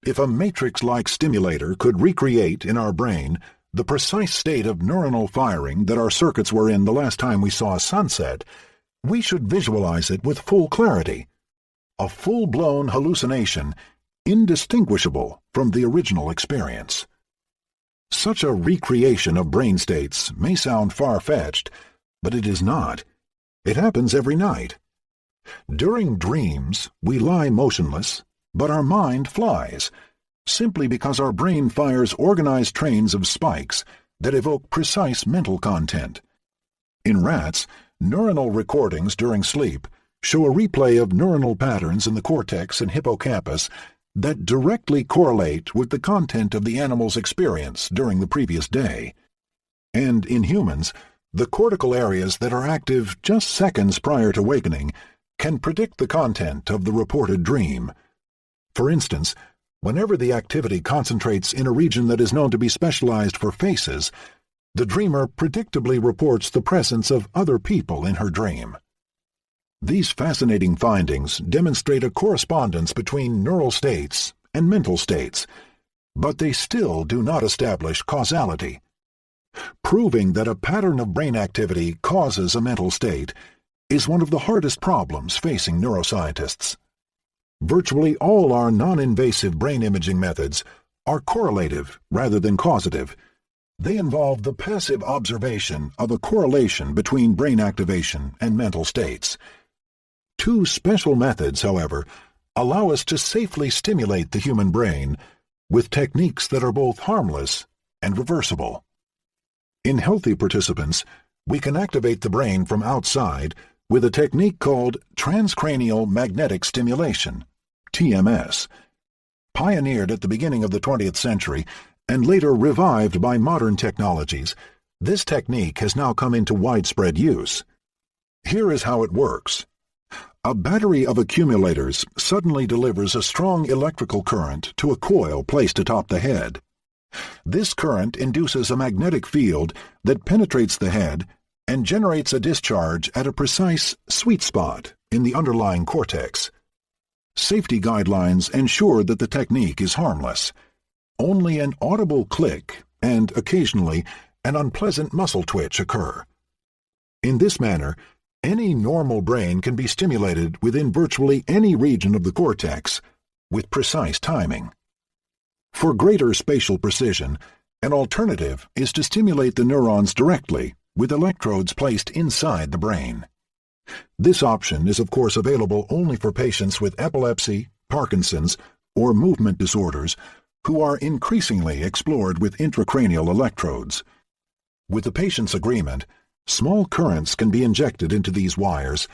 A: If a matrix-like stimulator could recreate in our brain the precise state of neuronal firing that our circuits were in the last time we saw a sunset, we should visualize it with full clarity. A full-blown hallucination, indistinguishable from the original experience. Such a recreation of brain states may sound far-fetched, but it is not. It happens every night. During dreams, we lie motionless, but our mind flies, simply because our brain fires organized trains of spikes that evoke precise mental content. In rats, neuronal recordings during sleep show a replay of neuronal patterns in the cortex and hippocampus that directly correlate with the content of the animal's experience during the previous day. And in humans, the cortical areas that are active just seconds prior to wakening can predict the content of the reported dream. For instance, whenever the activity concentrates in a region that is known to be specialized for faces, the dreamer predictably reports the presence of other people in her dream. These fascinating findings demonstrate a correspondence between neural states and mental states, but they still do not establish causality. Proving that a pattern of brain activity causes a mental state is one of the hardest problems facing neuroscientists. Virtually all our non-invasive brain imaging methods are correlative rather than causative. They involve the passive observation of a correlation between brain activation and mental states. Two special methods, however, allow us to safely stimulate the human brain with techniques that are both harmless and reversible. In healthy participants, we can activate the brain from outside with a technique called transcranial magnetic stimulation, TMS. Pioneered at the beginning of the 20th century and later revived by modern technologies, this technique has now come into widespread use. Here is how it works. A battery of accumulators suddenly delivers a strong electrical current to a coil placed atop the head. This current induces a magnetic field that penetrates the head and generates a discharge at a precise sweet spot in the underlying cortex. Safety guidelines ensure that the technique is harmless. Only an audible click and, occasionally, an unpleasant muscle twitch occur. In this manner, any normal brain can be stimulated within virtually any region of the cortex, with precise timing. For greater spatial precision, an alternative is to stimulate the neurons directly with electrodes placed inside the brain. This option is of course available only for patients with epilepsy, Parkinson's, or movement disorders who are increasingly explored with intracranial electrodes. With the patient's agreement, small currents can be injected into these wires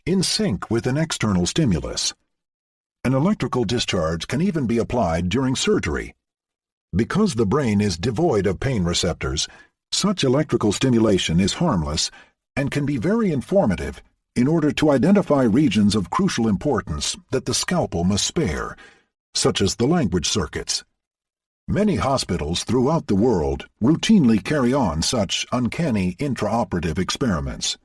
A: in sync with an external stimulus. An electrical discharge can even be applied during surgery. Because the brain is devoid of pain receptors, such electrical stimulation is harmless and can be very informative in order to identify regions of crucial importance that the scalpel must spare, such as the language circuits. Many hospitals throughout the world routinely carry on such uncanny intraoperative experiments.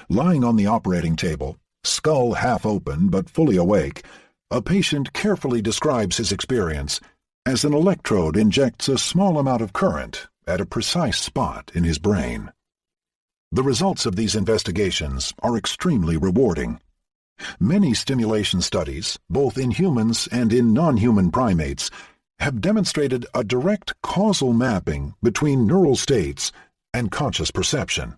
A: Lying on the operating table, skull half open but fully awake, a patient carefully describes his experience as an electrode injects a small amount of current at a precise spot in his brain. The results of these investigations are extremely rewarding. Many stimulation studies, both in humans and in non-human primates, have demonstrated a direct causal mapping between neural states and conscious perception.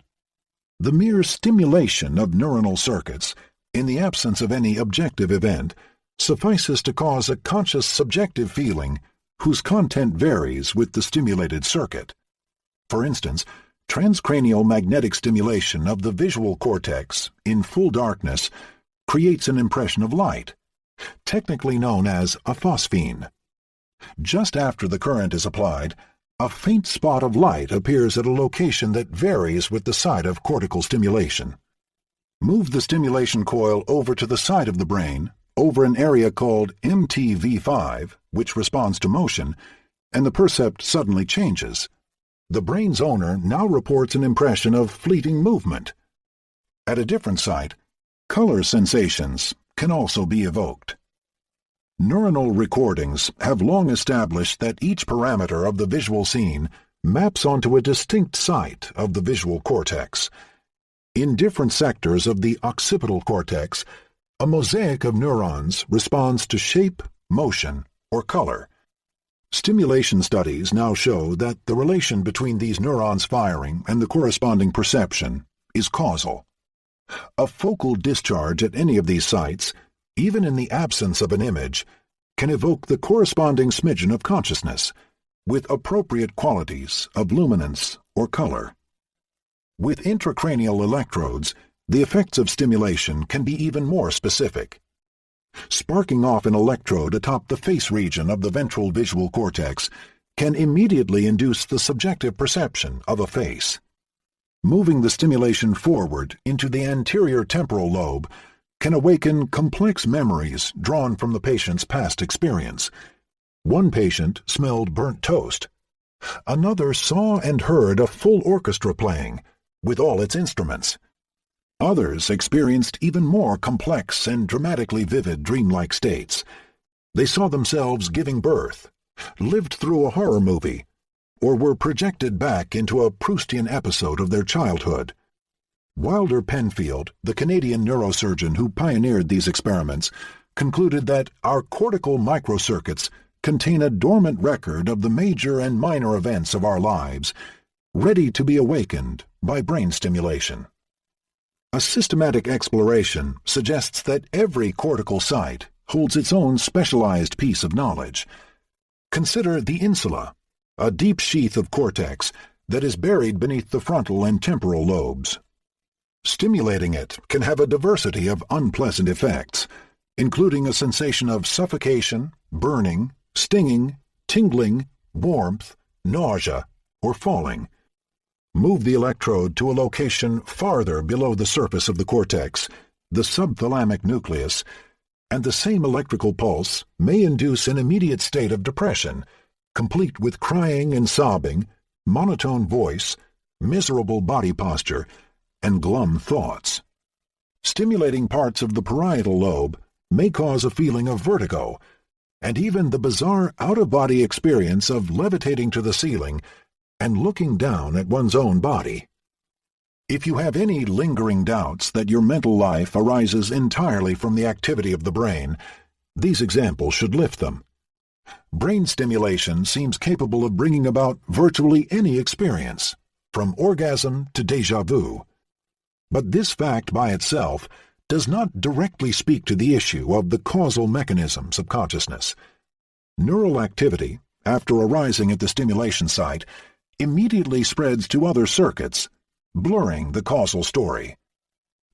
A: The mere stimulation of neuronal circuits, in the absence of any objective event, suffices to cause a conscious subjective feeling whose content varies with the stimulated circuit. For instance, transcranial magnetic stimulation of the visual cortex in full darkness creates an impression of light, technically known as a phosphene. Just after the current is applied, a faint spot of light appears at a location that varies with the site of cortical stimulation. Move the stimulation coil over to the side of the brain, over an area called MTV5, which responds to motion, and the percept suddenly changes. The brain's owner now reports an impression of fleeting movement. At a different site, color sensations can also be evoked. Neuronal recordings have long established that each parameter of the visual scene maps onto a distinct site of the visual cortex. In different sectors of the occipital cortex, a mosaic of neurons responds to shape, motion, or color. Stimulation studies now show that the relation between these neurons firing and the corresponding perception is causal. A focal discharge at any of these sites, even in the absence of an image, can evoke the corresponding smidgen of consciousness, with appropriate qualities of luminance or color. With intracranial electrodes, the effects of stimulation can be even more specific. Sparking off an electrode atop the face region of the ventral visual cortex can immediately induce the subjective perception of a face. Moving the stimulation forward into the anterior temporal lobe can awaken complex memories drawn from the patient's past experience. One patient smelled burnt toast. Another saw and heard a full orchestra playing, with all its instruments. Others experienced even more complex and dramatically vivid dreamlike states. They saw themselves giving birth, lived through a horror movie, or were projected back into a Proustian episode of their childhood. Wilder Penfield, the Canadian neurosurgeon who pioneered these experiments, concluded that our cortical microcircuits contain a dormant record of the major and minor events of our lives, ready to be awakened by brain stimulation. A systematic exploration suggests that every cortical site holds its own specialized piece of knowledge. Consider the insula, a deep sheath of cortex that is buried beneath the frontal and temporal lobes. Stimulating it can have a diversity of unpleasant effects, including a sensation of suffocation, burning, stinging, tingling, warmth, nausea, or falling. Move the electrode to a location farther below the surface of the cortex, the subthalamic nucleus, and the same electrical pulse may induce an immediate state of depression, complete with crying and sobbing, monotone voice, miserable body posture, and glum thoughts. Stimulating parts of the parietal lobe may cause a feeling of vertigo, and even the bizarre out-of-body experience of levitating to the ceiling and looking down at one's own body. If you have any lingering doubts that your mental life arises entirely from the activity of the brain, these examples should lift them. Brain stimulation seems capable of bringing about virtually any experience, from orgasm to déjà vu. But this fact by itself does not directly speak to the issue of the causal mechanisms of consciousness. Neural activity, after arising at the stimulation site, immediately spreads to other circuits, blurring the causal story.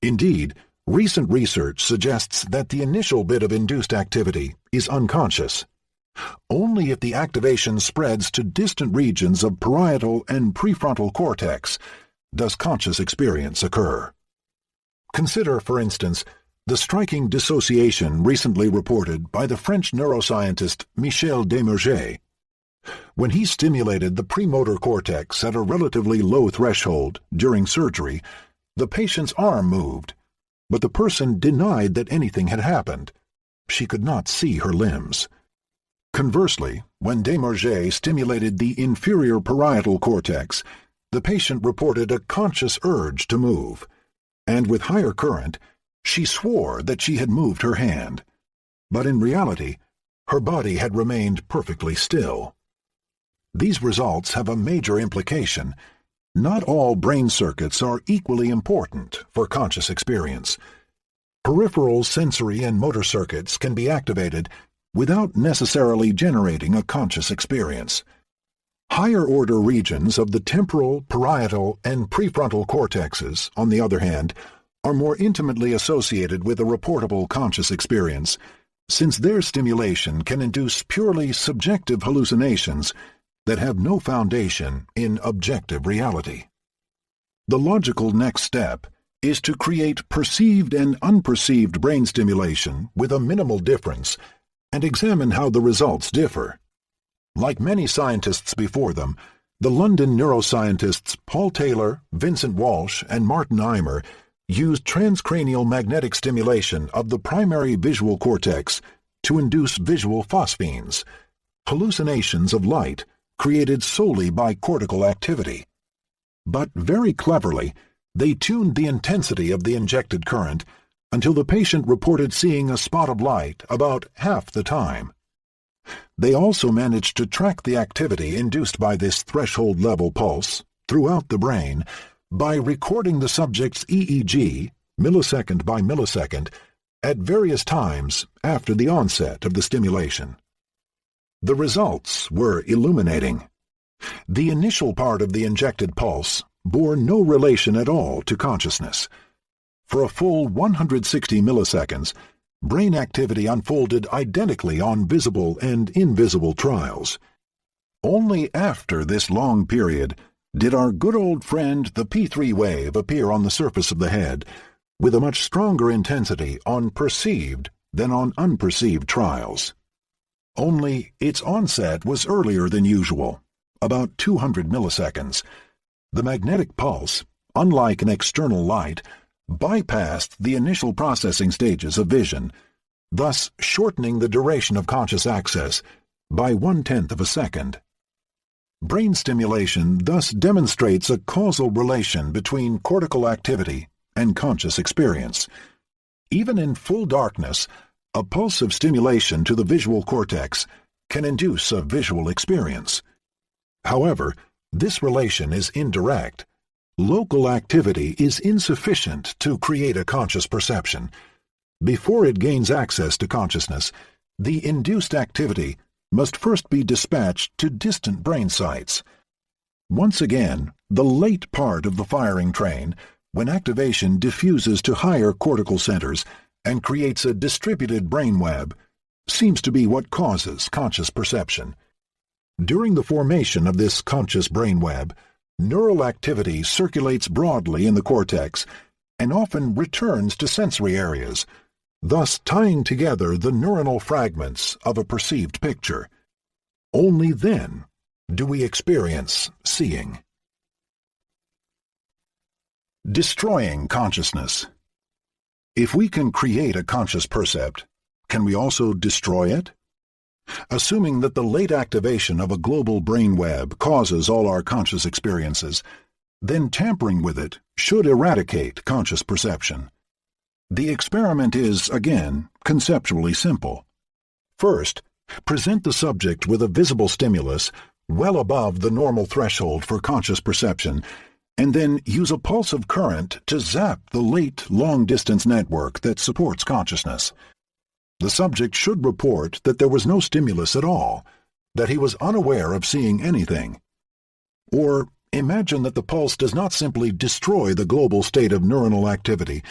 A: Indeed, recent research suggests that the initial bit of induced activity is unconscious. Only if the activation spreads to distant regions of parietal and prefrontal cortex does conscious experience occur. Consider, for instance, the striking dissociation recently reported by the French neuroscientist Michel Desmurger. When he stimulated the premotor cortex at a relatively low threshold during surgery, the patient's arm moved, but the person denied that anything had happened. She could not see her limbs. Conversely, when Desmurger stimulated the inferior parietal cortex, the patient reported a conscious urge to move, and with higher current, she swore that she had moved her hand. But in reality, her body had remained perfectly still. These results have a major implication. Not all brain circuits are equally important for conscious experience. Peripheral sensory and motor circuits can be activated without necessarily generating a conscious experience. Higher-order regions of the temporal, parietal, and prefrontal cortexes, on the other hand, are more intimately associated with a reportable conscious experience, since their stimulation can induce purely subjective hallucinations that have no foundation in objective reality. The logical next step is to create perceived and unperceived brain stimulation with a minimal difference and examine how the results differ. Like many scientists before them, the London neuroscientists Paul Taylor, Vincent Walsh, and Martin Eimer used transcranial magnetic stimulation of the primary visual cortex to induce visual phosphenes, hallucinations of light created solely by cortical activity. But very cleverly, they tuned the intensity of the injected current until the patient reported seeing a spot of light about half the time. They also managed to track the activity induced by this threshold-level pulse throughout the brain by recording the subject's EEG, millisecond by millisecond, at various times after the onset of the stimulation. The results were illuminating. The initial part of the injected pulse bore no relation at all to consciousness. For a full 160 milliseconds, brain activity unfolded identically on visible and invisible trials. Only after this long period did our good old friend the P3 wave appear on the surface of the head, with a much stronger intensity on perceived than on unperceived trials. Only its onset was earlier than usual, about 200 milliseconds. The magnetic pulse, unlike an external light, bypassed the initial processing stages of vision, thus shortening the duration of conscious access by 1/10 of a second. Brain stimulation thus demonstrates a causal relation between cortical activity and conscious experience. Even in full darkness, a pulse of stimulation to the visual cortex can induce a visual experience. However, this relation is indirect. Local activity is insufficient to create a conscious perception. Before it gains access to consciousness, the induced activity must first be dispatched to distant brain sites. Once again, the late part of the firing train, when activation diffuses to higher cortical centers and creates a distributed brainweb, seems to be what causes conscious perception. During the formation of this conscious brainweb, neural activity circulates broadly in the cortex and often returns to sensory areas, thus tying together the neuronal fragments of a perceived picture. Only then do we experience seeing. Destroying consciousness. If we can create a conscious percept, can we also destroy it? Assuming that the late activation of a global brainweb causes all our conscious experiences, then tampering with it should eradicate conscious perception. The experiment is, again, conceptually simple. First, present the subject with a visible stimulus well above the normal threshold for conscious perception, and then use a pulse of current to zap the late long-distance network that supports consciousness. The subject should report that there was no stimulus at all, that he was unaware of seeing anything. Or imagine that the pulse does not simply destroy the global state of neuronal activity,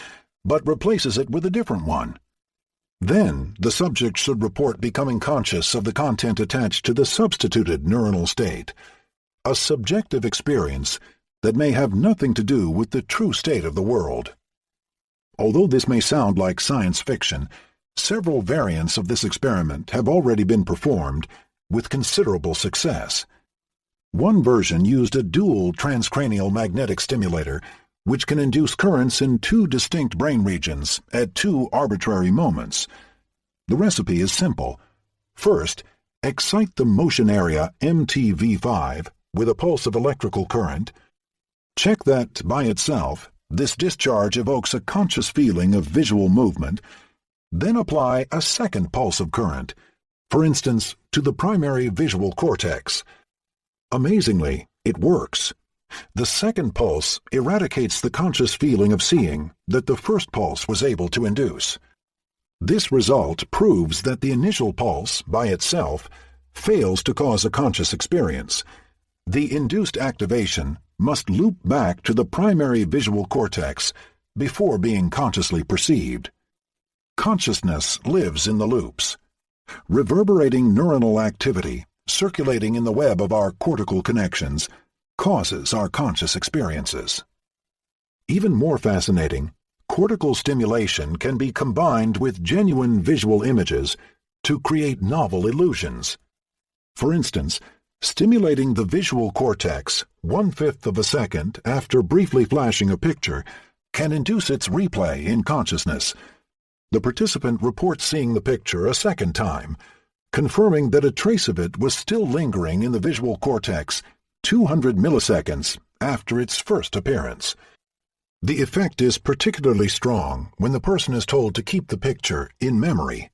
A: but replaces it with a different one. Then the subject should report becoming conscious of the content attached to the substituted neuronal state, a subjective experience that may have nothing to do with the true state of the world. Although this may sound like science fiction, several variants of this experiment have already been performed with considerable success. One version used a dual transcranial magnetic stimulator, which can induce currents in two distinct brain regions at two arbitrary moments. The recipe is simple. First, excite the motion area MTV5 with a pulse of electrical current. Check that, by itself, this discharge evokes a conscious feeling of visual movement. Then apply a second pulse of current, for instance, to the primary visual cortex. Amazingly, it works. The second pulse eradicates the conscious feeling of seeing that the first pulse was able to induce. This result proves that the initial pulse, by itself, fails to cause a conscious experience. The induced activation must loop back to the primary visual cortex before being consciously perceived. Consciousness lives in the loops. Reverberating neuronal activity circulating in the web of our cortical connections causes our conscious experiences. Even more fascinating, cortical stimulation can be combined with genuine visual images to create novel illusions. For instance, stimulating the visual cortex 1/5 of a second after briefly flashing a picture can induce its replay in consciousness. The participant reports seeing the picture a second time, confirming that a trace of it was still lingering in the visual cortex 200 milliseconds after its first appearance. The effect is particularly strong when the person is told to keep the picture in memory.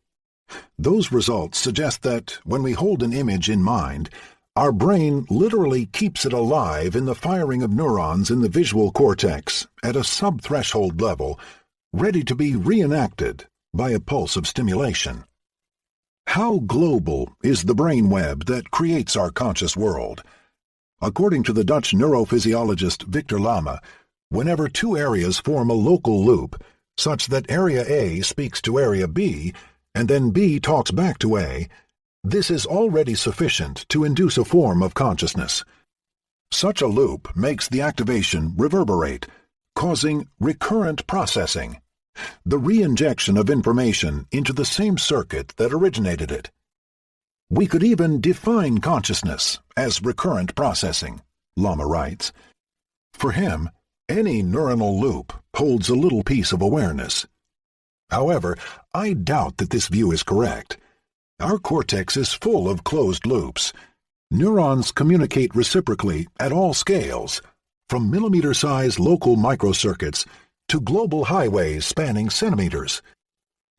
A: Those results suggest that when we hold an image in mind, our brain literally keeps it alive in the firing of neurons in the visual cortex at a sub-threshold level, ready to be reenacted by a pulse of stimulation. How global is the brain web that creates our conscious world? According to the Dutch neurophysiologist Victor Lama, whenever two areas form a local loop, such that area A speaks to area B, and then B talks back to A, this is already sufficient to induce a form of consciousness. Such a loop makes the activation reverberate, causing recurrent processing, the re-injection of information into the same circuit that originated it. We could even define consciousness as recurrent processing, Lama writes. For him, any neuronal loop holds a little piece of awareness. However, I doubt that this view is correct. Our cortex is full of closed loops. Neurons communicate reciprocally at all scales, from millimeter-sized local microcircuits to global highways spanning centimeters.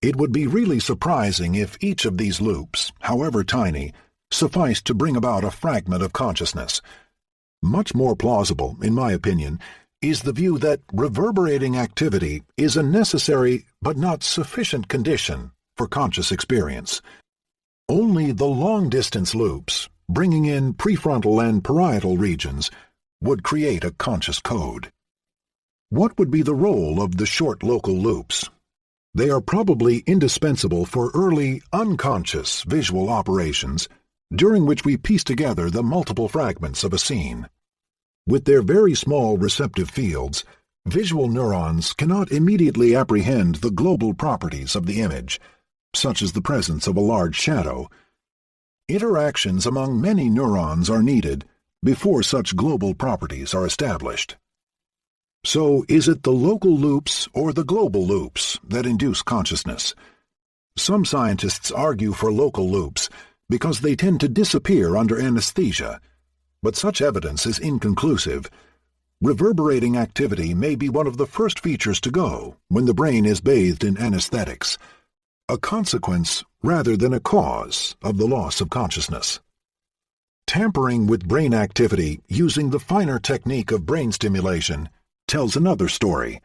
A: It would be really surprising if each of these loops, however tiny, sufficed to bring about a fragment of consciousness. Much more plausible, in my opinion, is the view that reverberating activity is a necessary but not sufficient condition for conscious experience. Only the long-distance loops, bringing in prefrontal and parietal regions, would create a conscious code. What would be the role of the short local loops? They are probably indispensable for early, unconscious visual operations, during which we piece together the multiple fragments of a scene. With their very small receptive fields, visual neurons cannot immediately apprehend the global properties of the image, such as the presence of a large shadow. Interactions among many neurons are needed before such global properties are established. So, is it the local loops or the global loops that induce consciousness? Some scientists argue for local loops because they tend to disappear under anesthesia, but such evidence is inconclusive. Reverberating activity may be one of the first features to go when the brain is bathed in anesthetics, a consequence rather than a cause of the loss of consciousness. Tampering with brain activity using the finer technique of brain stimulation tells another story.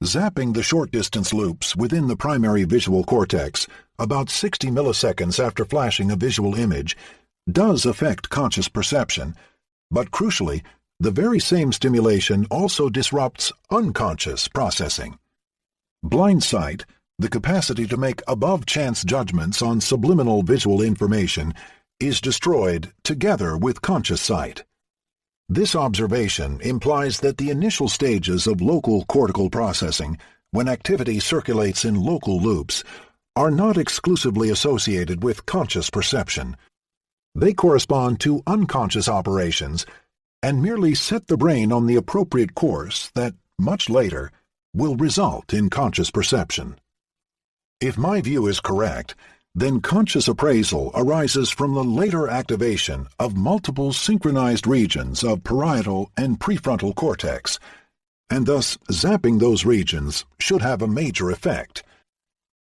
A: Zapping the short-distance loops within the primary visual cortex about 60 milliseconds after flashing a visual image does affect conscious perception, but crucially, the very same stimulation also disrupts unconscious processing. Blind sight, the capacity to make above-chance judgments on subliminal visual information, is destroyed together with conscious sight. This observation implies that the initial stages of local cortical processing, when activity circulates in local loops, are not exclusively associated with conscious perception. They correspond to unconscious operations and merely set the brain on the appropriate course that, much later, will result in conscious perception. If my view is correct, then conscious appraisal arises from the later activation of multiple synchronized regions of parietal and prefrontal cortex, and thus zapping those regions should have a major effect.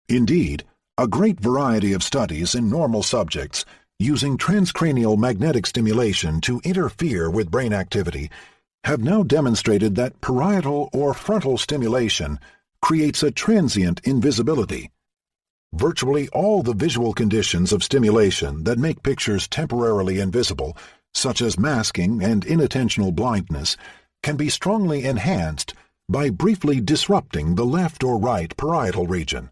A: Indeed, a great variety of studies in normal subjects using transcranial magnetic stimulation to interfere with brain activity have now demonstrated that parietal or frontal stimulation creates a transient invisibility. Virtually all the visual conditions of stimulation that make pictures temporarily invisible, such as masking and inattentional blindness, can be strongly enhanced by briefly disrupting the left or right parietal region.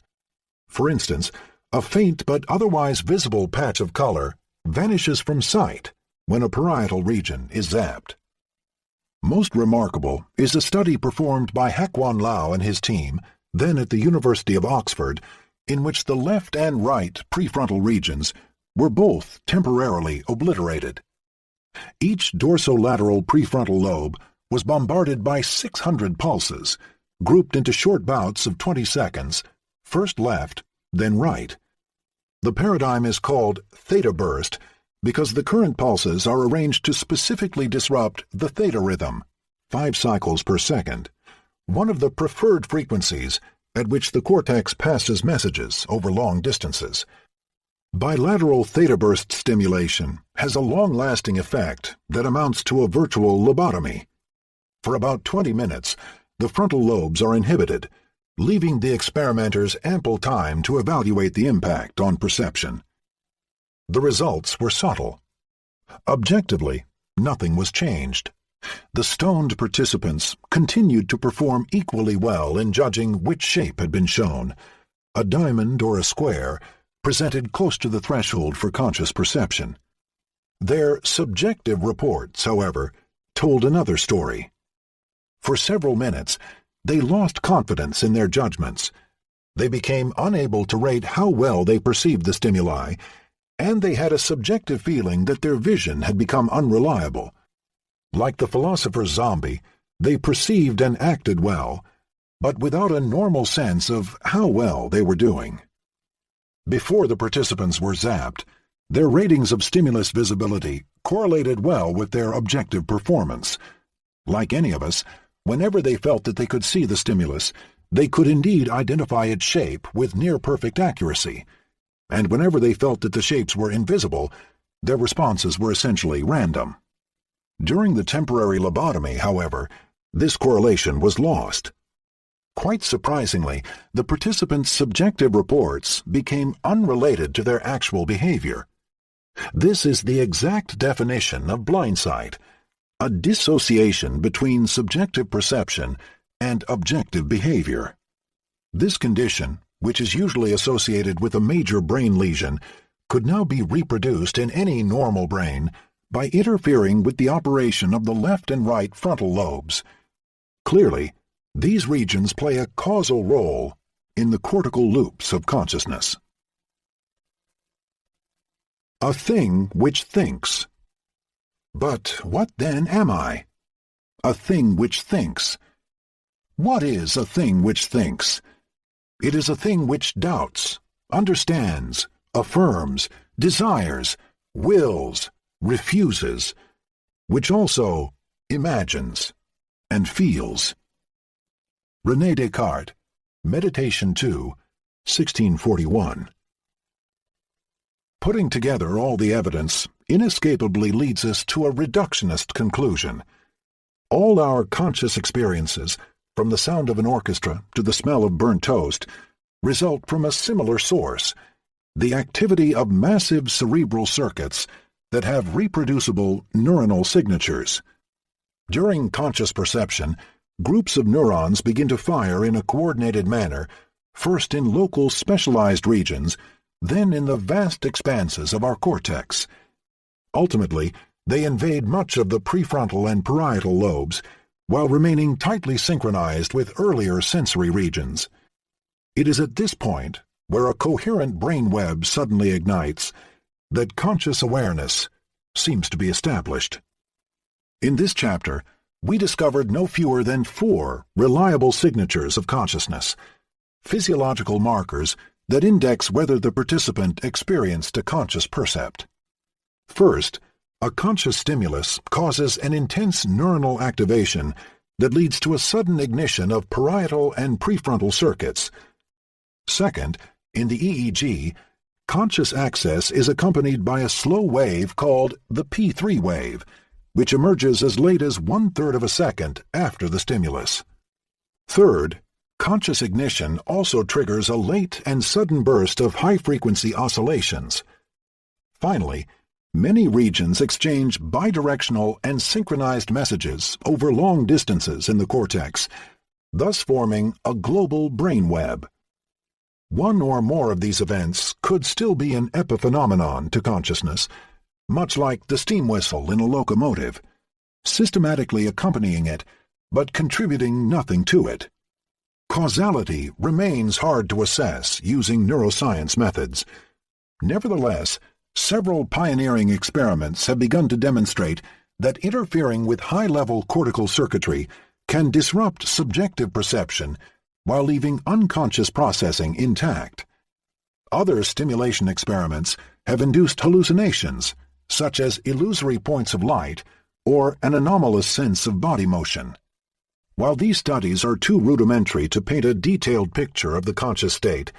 A: For instance, a faint but otherwise visible patch of color vanishes from sight when a parietal region is zapped. Most remarkable is a study performed by Hak-Wan Lau and his team, then at the University of Oxford, in which the left and right prefrontal regions were both temporarily obliterated. Each dorsolateral prefrontal lobe was bombarded by 600 pulses, grouped into short bouts of 20 seconds, first left, then right. The paradigm is called theta burst because the current pulses are arranged to specifically disrupt the theta rhythm, 5 cycles per second, one of the preferred frequencies at which the cortex passes messages over long distances. Bilateral theta burst stimulation has a long-lasting effect that amounts to a virtual lobotomy. For about 20 minutes, the frontal lobes are inhibited, leaving the experimenters ample time to evaluate the impact on perception. The results were subtle. Objectively, nothing was changed. The stoned participants continued to perform equally well in judging which shape had been shown. A diamond or a square, presented close to the threshold for conscious perception. Their subjective reports, however, told another story. For several minutes, they lost confidence in their judgments. They became unable to rate how well they perceived the stimuli, and they had a subjective feeling that their vision had become unreliable. Like the philosopher's zombie, they perceived and acted well, but without a normal sense of how well they were doing. Before the participants were zapped, their ratings of stimulus visibility correlated well with their objective performance. Like any of us, whenever they felt that they could see the stimulus, they could indeed identify its shape with near-perfect accuracy. And whenever they felt that the shapes were invisible, their responses were essentially random. During the temporary lobotomy, however, this correlation was lost. Quite surprisingly, the participants' subjective reports became unrelated to their actual behavior. This is the exact definition of blindsight, a dissociation between subjective perception and objective behavior. This condition, which is usually associated with a major brain lesion, could now be reproduced in any normal brain by interfering with the operation of the left and right frontal lobes. Clearly, these regions play a causal role in the cortical loops of consciousness. A thing which thinks. But what then am I? A thing which thinks. What is a thing which thinks? It is a thing which doubts, understands, affirms, desires, wills, refuses, which also imagines and feels. René Descartes, Meditation 2, 1641. Putting together all the evidence inescapably leads us to a reductionist conclusion. All our conscious experiences, from the sound of an orchestra to the smell of burnt toast, result from a similar source, the activity of massive cerebral circuits that have reproducible neuronal signatures. During conscious perception, groups of neurons begin to fire in a coordinated manner, first in local specialized regions, then in the vast expanses of our cortex. Ultimately, they invade much of the prefrontal and parietal lobes, while remaining tightly synchronized with earlier sensory regions. It is at this point, where a coherent brain web suddenly ignites, that conscious awareness seems to be established. In this chapter, we discovered no fewer than 4 reliable signatures of consciousness, physiological markers that index whether the participant experienced a conscious percept. First, a conscious stimulus causes an intense neuronal activation that leads to a sudden ignition of parietal and prefrontal circuits. Second, in the EEG, conscious access is accompanied by a slow wave called the P3 wave, which emerges as late as 1/3 of a second after the stimulus. Third, conscious ignition also triggers a late and sudden burst of high-frequency oscillations. Finally, many regions exchange bidirectional and synchronized messages over long distances in the cortex, thus forming a global brain web. One or more of these events could still be an epiphenomenon to consciousness, much like the steam whistle in a locomotive, systematically accompanying it, but contributing nothing to it. Causality remains hard to assess using neuroscience methods. Nevertheless, Several pioneering experiments have begun to demonstrate that interfering with high-level cortical circuitry can disrupt subjective perception while leaving unconscious processing intact. Other stimulation experiments have induced hallucinations, such as illusory points of light or an anomalous sense of body motion. While these studies are too rudimentary to paint a detailed picture of the conscious state,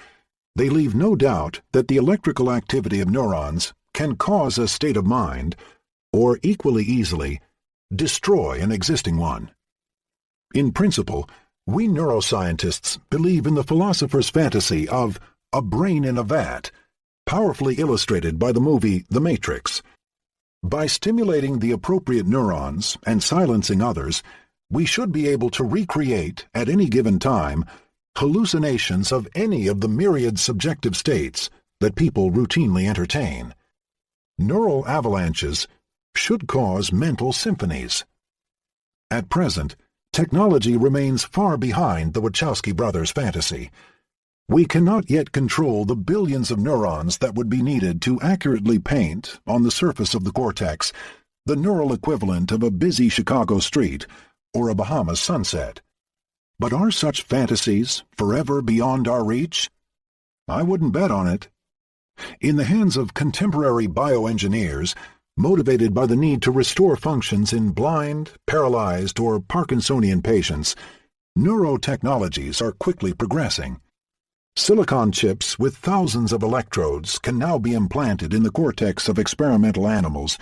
A: they leave no doubt that the electrical activity of neurons can cause a state of mind, or equally easily, destroy an existing one. In principle, we neuroscientists believe in the philosopher's fantasy of a brain in a vat, powerfully illustrated by the movie The Matrix. By stimulating the appropriate neurons and silencing others, we should be able to recreate, at any given time, hallucinations of any of the myriad subjective states that people routinely entertain. Neural avalanches should cause mental symphonies. At present, technology remains far behind the Wachowski brothers' fantasy. We cannot yet control the billions of neurons that would be needed to accurately paint, on the surface of the cortex, the neural equivalent of a busy Chicago street or a Bahamas sunset. But are such fantasies forever beyond our reach? I wouldn't bet on it. In the hands of contemporary bioengineers, motivated by the need to restore functions in blind, paralyzed, or Parkinsonian patients, neurotechnologies are quickly progressing. Silicon chips with thousands of electrodes can now be implanted in the cortex of experimental animals,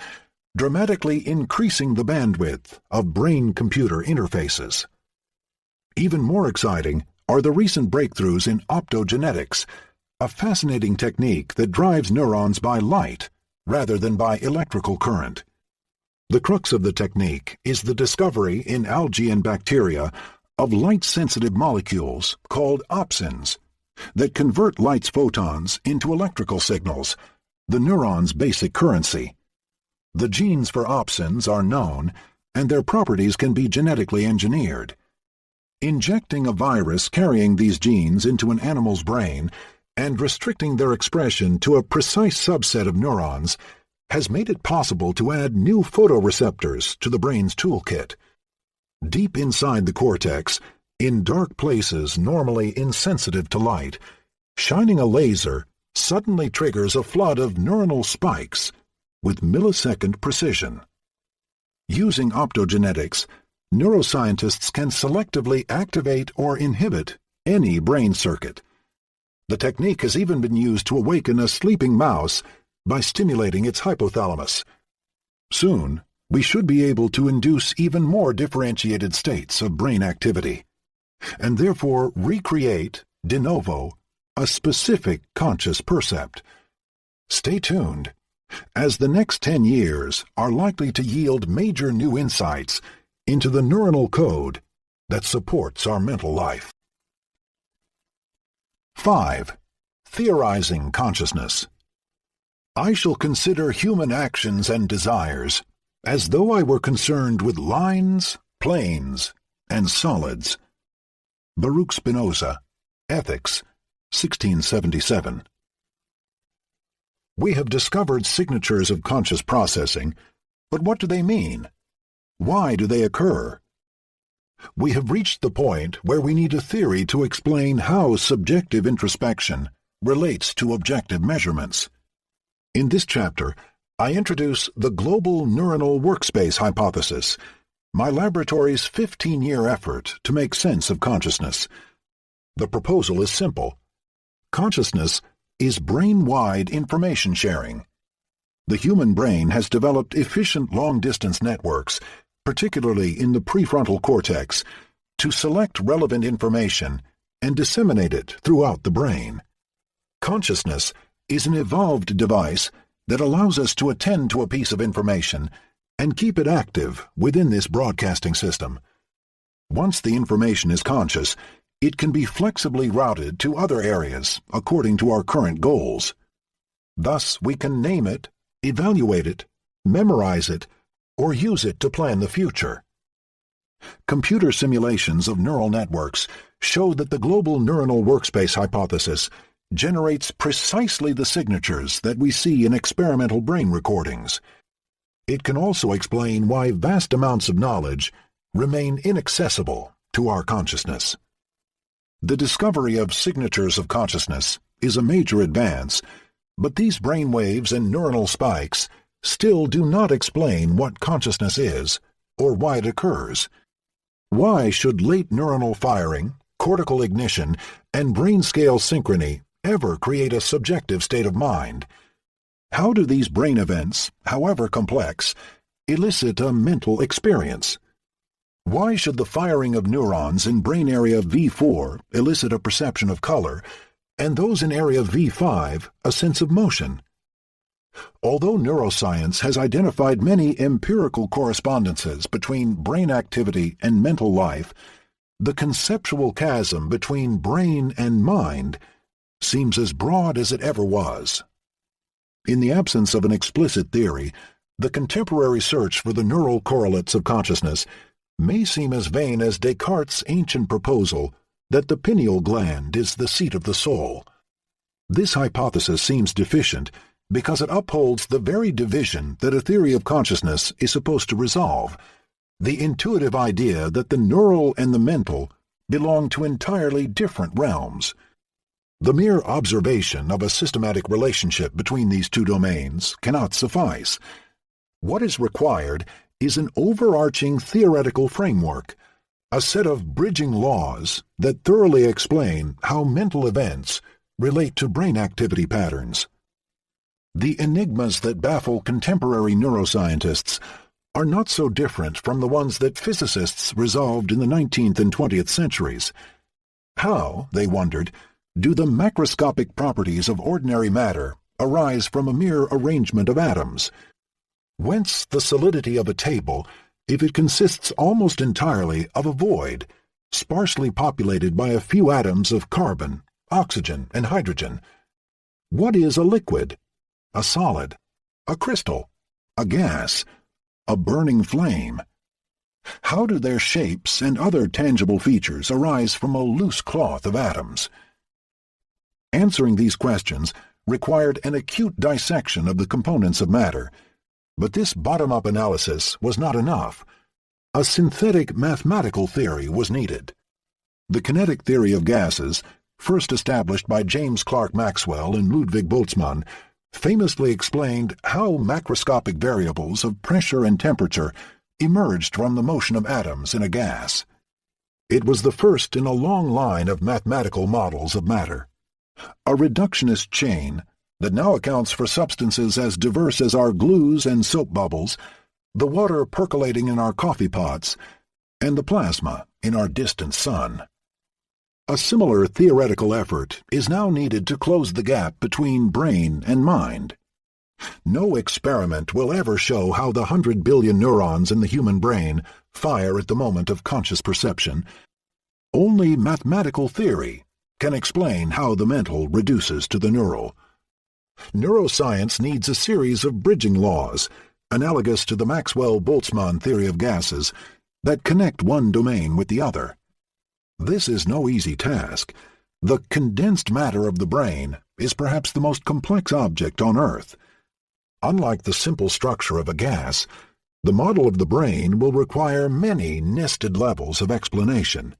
A: dramatically increasing the bandwidth of brain-computer interfaces. Even more exciting are the recent breakthroughs in optogenetics, a fascinating technique that drives neurons by light rather than by electrical current. The crux of the technique is the discovery in algae and bacteria of light-sensitive molecules called opsins that convert light's photons into electrical signals, the neuron's basic currency. The genes for opsins are known, and their properties can be genetically engineered. Injecting a virus carrying these genes into an animal's brain and restricting their expression to a precise subset of neurons has made it possible to add new photoreceptors to the brain's toolkit. Deep inside the cortex, in dark places normally insensitive to light, shining a laser suddenly triggers a flood of neuronal spikes with millisecond precision. Using optogenetics, neuroscientists can selectively activate or inhibit any brain circuit. The technique has even been used to awaken a sleeping mouse by stimulating its hypothalamus. Soon, we should be able to induce even more differentiated states of brain activity, and therefore recreate, de novo, a specific conscious percept. Stay tuned, as the next 10 years are likely to yield major new insights into the neuronal code that supports our mental life. 5. Theorizing consciousness. I shall consider human actions and desires as though I were concerned with lines, planes, and solids. Baruch Spinoza, Ethics, 1677. We have discovered signatures of conscious processing, but what do they mean? Why do they occur? We have reached the point where we need a theory to explain how subjective introspection relates to objective measurements. In this chapter, I introduce the global neuronal workspace hypothesis, my laboratory's 15-year effort to make sense of consciousness. The proposal is simple. Consciousness is brain-wide information sharing. The human brain has developed efficient long-distance networks, particularly in the prefrontal cortex, to select relevant information and disseminate it throughout the brain. Consciousness is an evolved device that allows us to attend to a piece of information and keep it active within this broadcasting system. Once the information is conscious, it can be flexibly routed to other areas according to our current goals. Thus, we can name it, evaluate it, memorize it, or use it to plan the future. Computer simulations of neural networks show that the global neuronal workspace hypothesis generates precisely the signatures that we see in experimental brain recordings. It can also explain why vast amounts of knowledge remain inaccessible to our consciousness. The discovery of signatures of consciousness is a major advance, but these brain waves and neuronal spikes still do not explain what consciousness is or why it occurs. Why should late neuronal firing, cortical ignition, and brain-scale synchrony ever create a subjective state of mind? How do these brain events, however complex, elicit a mental experience? Why should the firing of neurons in brain area V4 elicit a perception of color, and those in area V5 a sense of motion? Although neuroscience has identified many empirical correspondences between brain activity and mental life, the conceptual chasm between brain and mind seems as broad as it ever was. In the absence of an explicit theory, the contemporary search for the neural correlates of consciousness may seem as vain as Descartes' ancient proposal that the pineal gland is the seat of the soul. This hypothesis seems deficient because it upholds the very division that a theory of consciousness is supposed to resolve, the intuitive idea that the neural and the mental belong to entirely different realms. The mere observation of a systematic relationship between these two domains cannot suffice. What is required is an overarching theoretical framework, a set of bridging laws that thoroughly explain how mental events relate to brain activity patterns. The enigmas that baffle contemporary neuroscientists are not so different from the ones that physicists resolved in the 19th and 20th centuries. How, they wondered, do the macroscopic properties of ordinary matter arise from a mere arrangement of atoms? Whence the solidity of a table if it consists almost entirely of a void, sparsely populated by a few atoms of carbon, oxygen, and hydrogen? What is a liquid, a solid, a crystal, a gas, a burning flame? How do their shapes and other tangible features arise from a loose cloth of atoms? Answering these questions required an acute dissection of the components of matter, but this bottom-up analysis was not enough. A synthetic mathematical theory was needed. The kinetic theory of gases, first established by James Clerk Maxwell and Ludwig Boltzmann, famously explained how macroscopic variables of pressure and temperature emerged from the motion of atoms in a gas. It was the first in a long line of mathematical models of matter. A reductionist chain that now accounts for substances as diverse as our glues and soap bubbles, the water percolating in our coffee pots, and the plasma in our distant sun. A similar theoretical effort is now needed to close the gap between brain and mind. No experiment will ever show how the 100 billion neurons in the human brain fire at the moment of conscious perception. Only mathematical theory can explain how the mental reduces to the neural. Neuroscience needs a series of bridging laws, analogous to the Maxwell-Boltzmann theory of gases, that connect one domain with the other. This is no easy task. The condensed matter of the brain is perhaps the most complex object on Earth. Unlike the simple structure of a gas, the model of the brain will require many nested levels of explanation.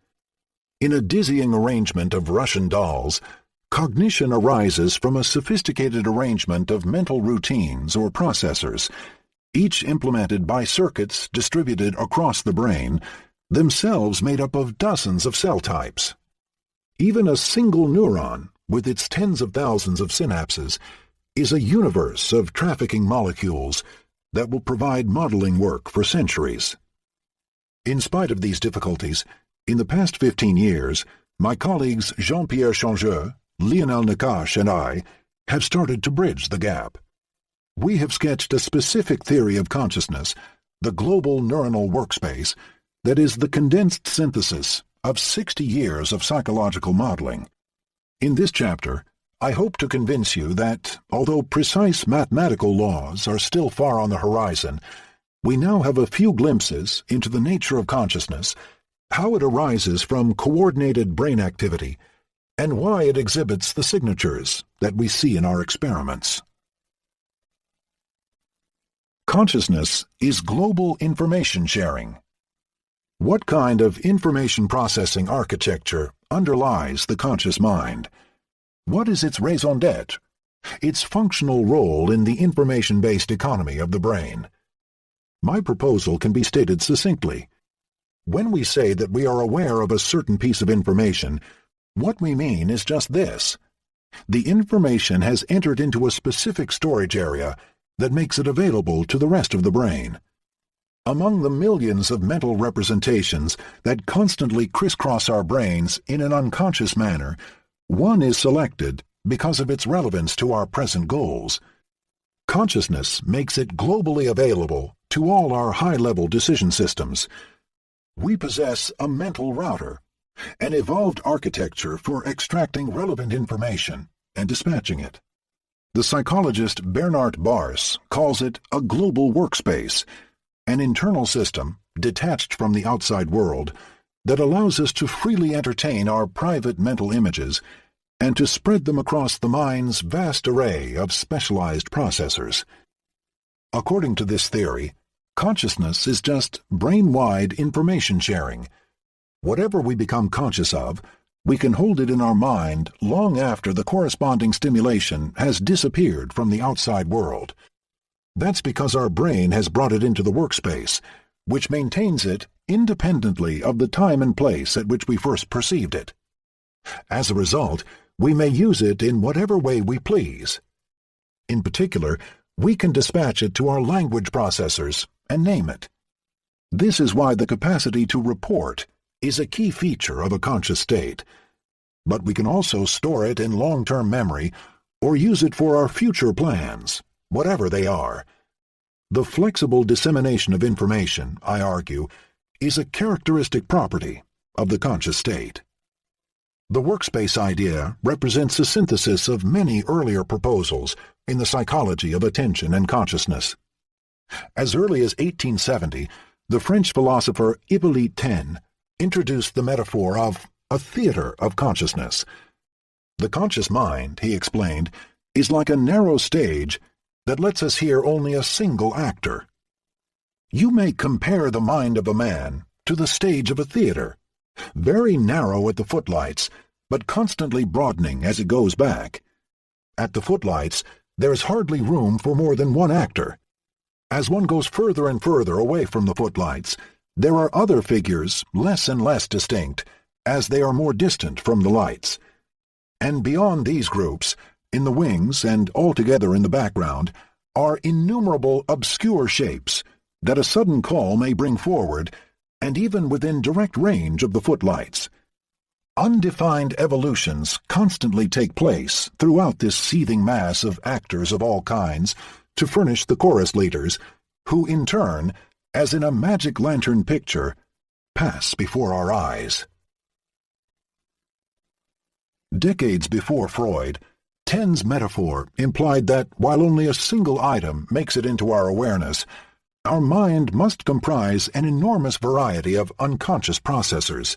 A: In a dizzying arrangement of Russian dolls, cognition arises from a sophisticated arrangement of mental routines or processors, each implemented by circuits distributed across the brain, themselves made up of dozens of cell types. Even a single neuron, with its tens of thousands of synapses, is a universe of trafficking molecules that will provide modeling work for centuries. In spite of these difficulties, in the past 15 years, my colleagues Jean-Pierre Changeux, Lionel Nakache, and I have started to bridge the gap. We have sketched a specific theory of consciousness, the global neuronal workspace, that is the condensed synthesis of 60 years of psychological modeling. In this chapter, I hope to convince you that, although precise mathematical laws are still far on the horizon, we now have a few glimpses into the nature of consciousness, how it arises from coordinated brain activity, and why it exhibits the signatures that we see in our experiments. Consciousness is global information sharing. What kind of information processing architecture underlies the conscious mind? What is its raison d'etre, its functional role in the information-based economy of the brain? My proposal can be stated succinctly. When we say that we are aware of a certain piece of information, what we mean is just this. The information has entered into a specific storage area that makes it available to the rest of the brain. Among the millions of mental representations that constantly crisscross our brains in an unconscious manner, one is selected because of its relevance to our present goals. Consciousness makes it globally available to all our high-level decision systems. We possess a mental router, an evolved architecture for extracting relevant information and dispatching it. The psychologist Bernard Bars calls it a global workspace, an internal system, detached from the outside world, that allows us to freely entertain our private mental images and to spread them across the mind's vast array of specialized processors. According to this theory, consciousness is just brain-wide information sharing. Whatever we become conscious of, we can hold it in our mind long after the corresponding stimulation has disappeared from the outside world. That's because our brain has brought it into the workspace, which maintains it independently of the time and place at which we first perceived it. As a result, we may use it in whatever way we please. In particular, we can dispatch it to our language processors and name it. This is why the capacity to report is a key feature of a conscious state. But we can also store it in long-term memory or use it for our future plans, whatever they are. The flexible dissemination of information, I argue, is a characteristic property of the conscious state. The workspace idea represents a synthesis of many earlier proposals in the psychology of attention and consciousness. As early as 1870, the French philosopher Hippolyte Taine introduced the metaphor of a theater of consciousness. The conscious mind, he explained, is like a narrow stage that lets us hear only a single actor. You may compare the mind of a man to the stage of a theater, very narrow at the footlights, but constantly broadening as it goes back. At the footlights, there is hardly room for more than one actor. As one goes further and further away from the footlights, there are other figures less and less distinct as they are more distant from the lights. And beyond these groups, in the wings and altogether in the background, are innumerable obscure shapes that a sudden call may bring forward, and even within direct range of the footlights. Undefined evolutions constantly take place throughout this seething mass of actors of all kinds to furnish the chorus leaders, who in turn, as in a magic lantern picture, pass before our eyes. Decades before Freud, Taine's metaphor implied that while only a single item makes it into our awareness, our mind must comprise an enormous variety of unconscious processors.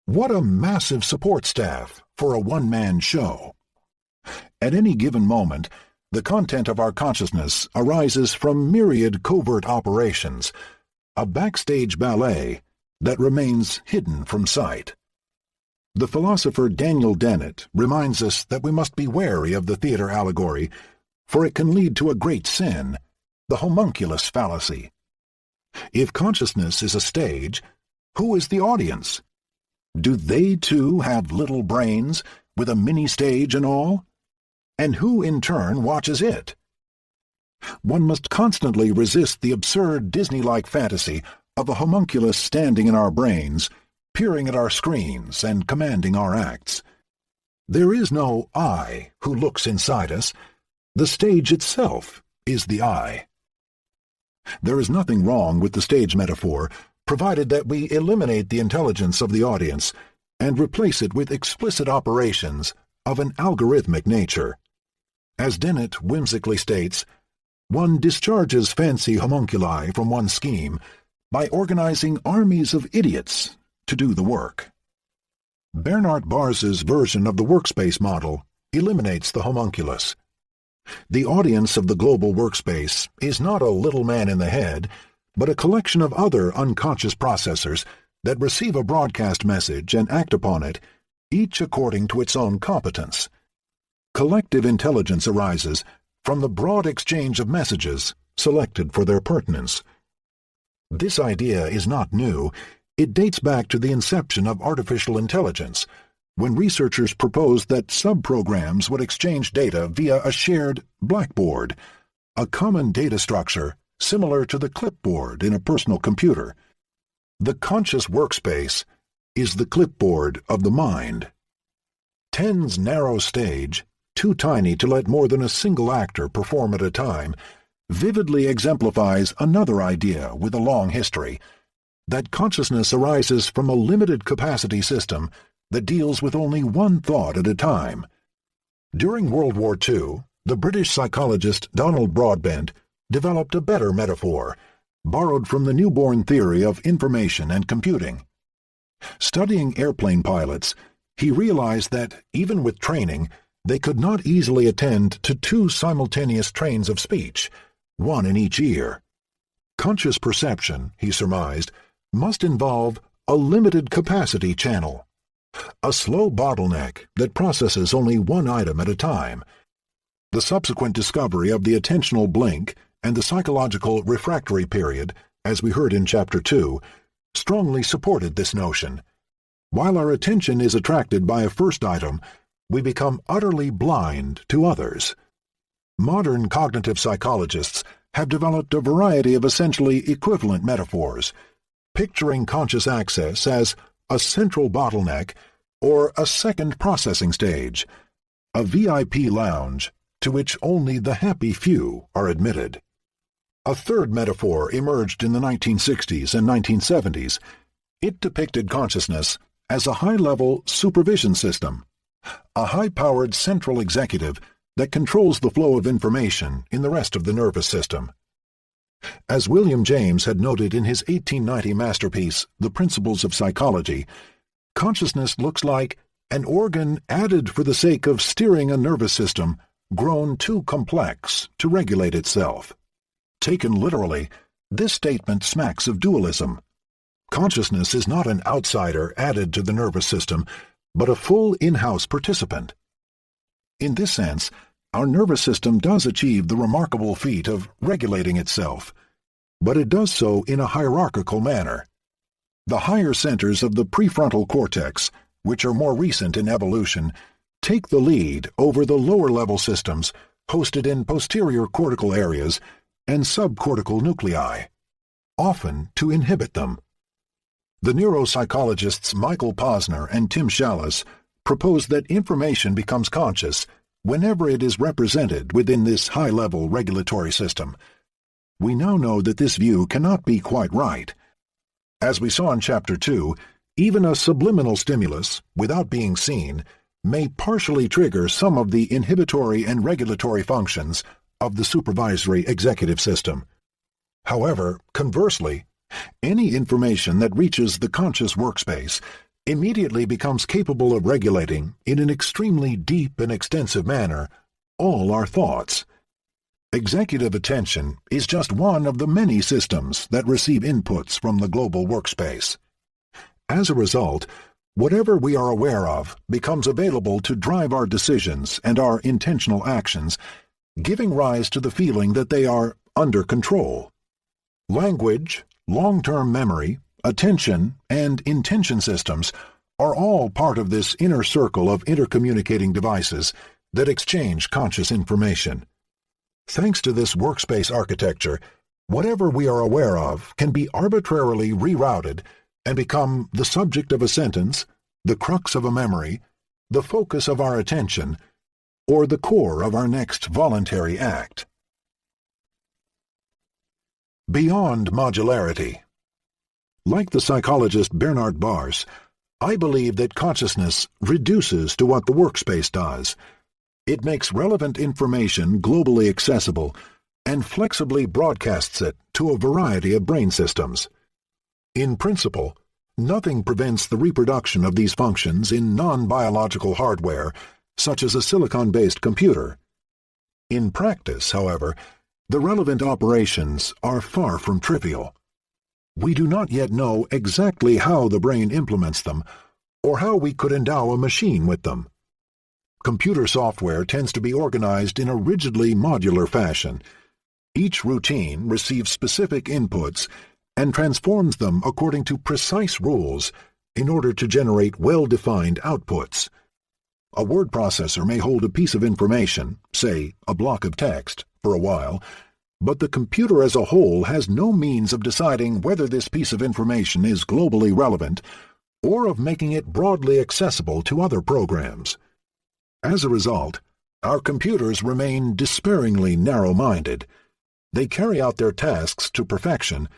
A: What a massive support staff for a one-man show! At any given moment, the content of our consciousness arises from myriad covert operations, a backstage ballet that remains hidden from sight. The philosopher Daniel Dennett reminds us that we must be wary of the theater allegory, for it can lead to a great sin, the homunculus fallacy. If consciousness is a stage, who is the audience? Do they too have little brains, with a mini-stage and all? And who in turn watches it? One must constantly resist the absurd Disney-like fantasy of a homunculus standing in our brains, peering at our screens and commanding our acts. There is no I who looks inside us. The stage itself is the I. There is nothing wrong with the stage metaphor, provided that we eliminate the intelligence of the audience and replace it with explicit operations of an algorithmic nature. As Dennett whimsically states, one discharges fancy homunculi from one's scheme by organizing armies of idiots to do the work. Bernard Bars's version of the workspace model eliminates the homunculus. The audience of the global workspace is not a little man in the head, but a collection of other unconscious processors that receive a broadcast message and act upon it, each according to its own competence. Collective intelligence arises from the broad exchange of messages selected for their pertinence. This idea is not new. It dates back to the inception of artificial intelligence, when researchers proposed that subprograms would exchange data via a shared blackboard, a common data structure similar to the clipboard in a personal computer. The conscious workspace is the clipboard of the mind. Ten's narrow stage, too tiny to let more than a single actor perform at a time, vividly exemplifies another idea with a long history, that consciousness arises from a limited capacity system that deals with only one thought at a time. During World War II, the British psychologist Donald Broadbent developed a better metaphor, borrowed from the newborn theory of information and computing. Studying airplane pilots, he realized that, even with training, they could not easily attend to two simultaneous trains of speech, one in each ear. Conscious perception, he surmised, must involve a limited capacity channel, a slow bottleneck that processes only one item at a time. The subsequent discovery of the attentional blink and the psychological refractory period, as we heard in Chapter 2, strongly supported this notion. While our attention is attracted by a first item, we become utterly blind to others. Modern cognitive psychologists have developed a variety of essentially equivalent metaphors, picturing conscious access as a central bottleneck or a second processing stage, a VIP lounge to which only the happy few are admitted. A third metaphor emerged in the 1960s and 1970s. It depicted consciousness as a high-level supervision system, a high-powered central executive that controls the flow of information in the rest of the nervous system. As William James had noted in his 1890 masterpiece, The Principles of Psychology, consciousness looks like an organ added for the sake of steering a nervous system grown too complex to regulate itself. Taken literally, this statement smacks of dualism. Consciousness is not an outsider added to the nervous system, but a full in-house participant. In this sense, our nervous system does achieve the remarkable feat of regulating itself, but it does so in a hierarchical manner. The higher centers of the prefrontal cortex, which are more recent in evolution, take the lead over the lower-level systems hosted in posterior cortical areas and subcortical nuclei, often to inhibit them. The neuropsychologists Michael Posner and Tim Challis propose that information becomes conscious whenever it is represented within this high-level regulatory system. We now know that this view cannot be quite right. As we saw in Chapter 2, even a subliminal stimulus, without being seen, may partially trigger some of the inhibitory and regulatory functions of the supervisory executive system. However, conversely, any information that reaches the conscious workspace immediately becomes capable of regulating, in an extremely deep and extensive manner, all our thoughts. Executive attention is just one of the many systems that receive inputs from the global workspace. As a result, whatever we are aware of becomes available to drive our decisions and our intentional actions, giving rise to the feeling that they are under control. Language, long-term memory, attention, and intention systems are all part of this inner circle of intercommunicating devices that exchange conscious information. Thanks to this workspace architecture, whatever we are aware of can be arbitrarily rerouted and become the subject of a sentence, the crux of a memory, the focus of our attention, or the core of our next voluntary act. Beyond modularity. Like the psychologist Bernard Bars, I believe that consciousness reduces to what the workspace does. It makes relevant information globally accessible and flexibly broadcasts it to a variety of brain systems. In principle, Nothing prevents the reproduction of these functions in non-biological hardware, such as a silicon-based computer. In practice, however, the relevant operations are far from trivial. We do not yet know exactly how the brain implements them, or how we could endow a machine with them. Computer software tends to be organized in a rigidly modular fashion. Each routine receives specific inputs and transforms them according to precise rules in order to generate well-defined outputs. A word processor may hold a piece of information, say a block of text, for a while, but the computer as a whole has no means of deciding whether this piece of information is globally relevant or of making it broadly accessible to other programs. As a result, our computers remain despairingly narrow-minded. They carry out their tasks to perfection,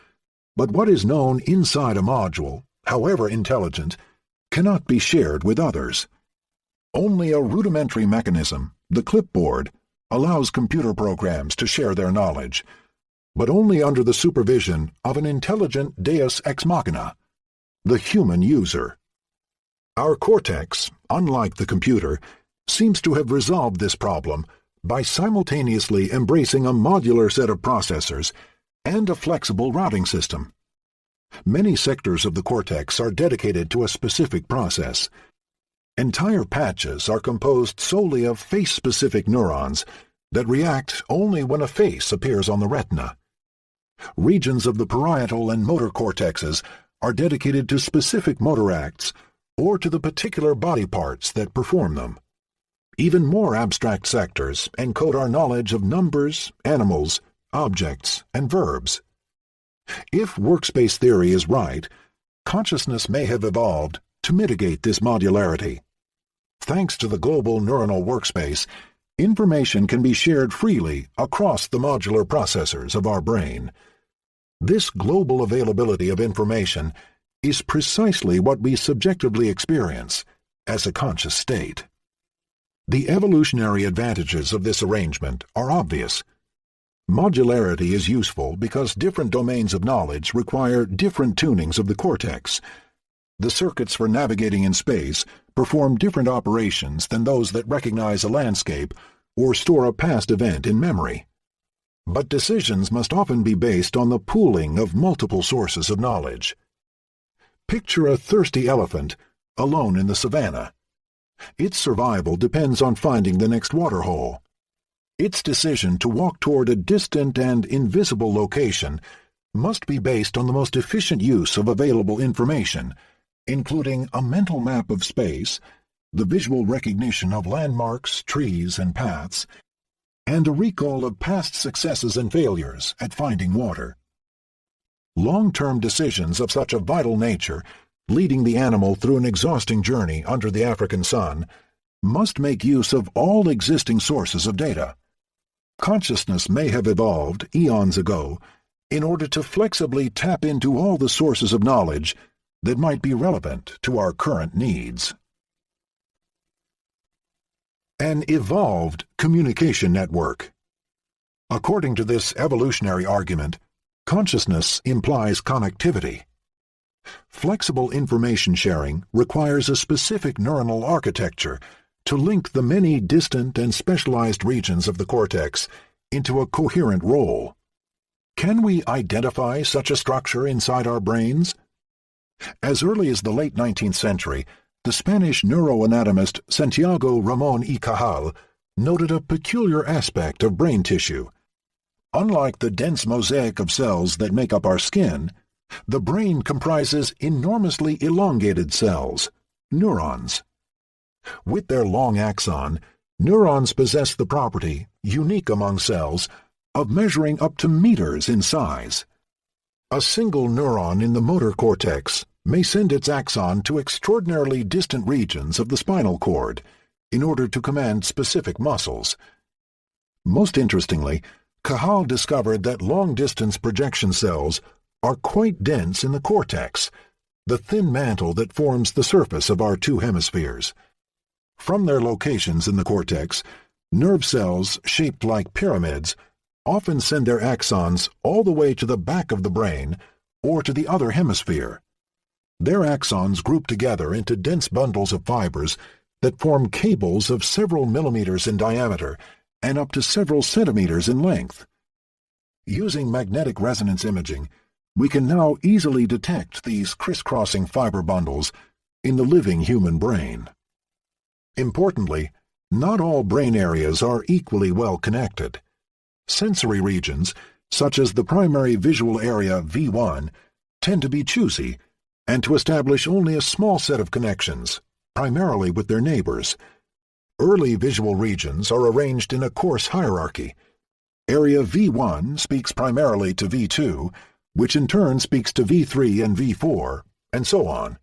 A: but what is known inside a module, however intelligent, cannot be shared with others. Only a rudimentary mechanism, the clipboard, allows computer programs to share their knowledge, but only under the supervision of an intelligent deus ex machina, the human user. Our cortex, unlike the computer, seems to have resolved this problem by simultaneously embracing a modular set of processors and a flexible routing system. Many sectors of the cortex are dedicated to a specific process. Entire patches are composed solely of face-specific neurons that react only when a face appears on the retina. Regions of the parietal and motor cortexes are dedicated to specific motor acts or to the particular body parts that perform them. Even more abstract sectors encode our knowledge of numbers, animals, objects, and verbs. If workspace theory is right, consciousness may have evolved to mitigate this modularity. Thanks to the global neuronal workspace, information can be shared freely across the modular processors of our brain. This global availability of information is precisely what we subjectively experience as a conscious state. The evolutionary advantages of this arrangement are obvious. Modularity is useful because different domains of knowledge require different tunings of the cortex. The circuits for navigating in space perform different operations than those that recognize a landscape or store a past event in memory. But decisions must often be based on the pooling of multiple sources of knowledge. Picture a thirsty elephant alone in the savannah. Its survival depends on finding the next water hole. Its decision to walk toward a distant and invisible location must be based on the most efficient use of available information, including a mental map of space, the visual recognition of landmarks, trees, and paths, and a recall of past successes and failures at finding water. Long-term decisions of such a vital nature, leading the animal through an exhausting journey under the African sun, must make use of all existing sources of data. Consciousness may have evolved eons ago in order to flexibly tap into all the sources of knowledge that might be relevant to our current needs. An evolved communication network. According to this evolutionary argument, consciousness implies connectivity. Flexible information sharing requires a specific neuronal architecture to link the many distant and specialized regions of the cortex into a coherent role. Can we identify such a structure inside our brains? As early as the late 19th century, the Spanish neuroanatomist Santiago Ramón y Cajal noted a peculiar aspect of brain tissue. Unlike the dense mosaic of cells that make up our skin, the brain comprises enormously elongated cells, neurons. With their long axon, neurons possess the property, unique among cells, of measuring up to meters in size. A single neuron in the motor cortex may send its axon to extraordinarily distant regions of the spinal cord in order to command specific muscles. Most interestingly, Cajal discovered that long-distance projection cells are quite dense in the cortex, the thin mantle that forms the surface of our two hemispheres. From their locations in the cortex, nerve cells shaped like pyramids often send their axons all the way to the back of the brain or to the other hemisphere. Their axons group together into dense bundles of fibers that form cables of several millimeters in diameter and up to several centimeters in length. Using magnetic resonance imaging, we can now easily detect these crisscrossing fiber bundles in the living human brain. Importantly, not all brain areas are equally well connected. Sensory regions, such as the primary visual area V1, tend to be choosy and to establish only a small set of connections, primarily with their neighbors. Early visual regions are arranged in a coarse hierarchy. Area V1 speaks primarily to V2, which in turn speaks to V3 and V4, and so on.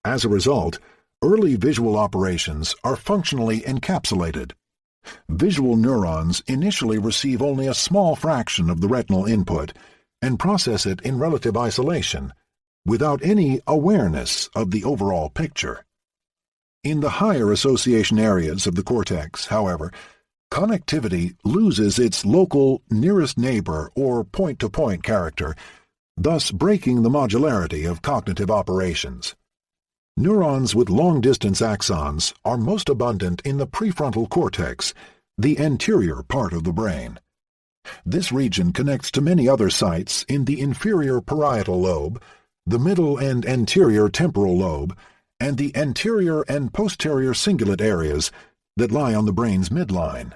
A: As a result, early visual operations are functionally encapsulated. Visual neurons initially receive only a small fraction of the retinal input and process it in relative isolation, without any awareness of the overall picture. In the higher association areas of the cortex, however, connectivity loses its local nearest neighbor or point-to-point character, thus breaking the modularity of cognitive operations. Neurons with long-distance axons are most abundant in the prefrontal cortex, the anterior part of the brain. This region connects to many other sites in the inferior parietal lobe, the middle and anterior temporal lobe, and the anterior and posterior cingulate areas that lie on the brain's midline.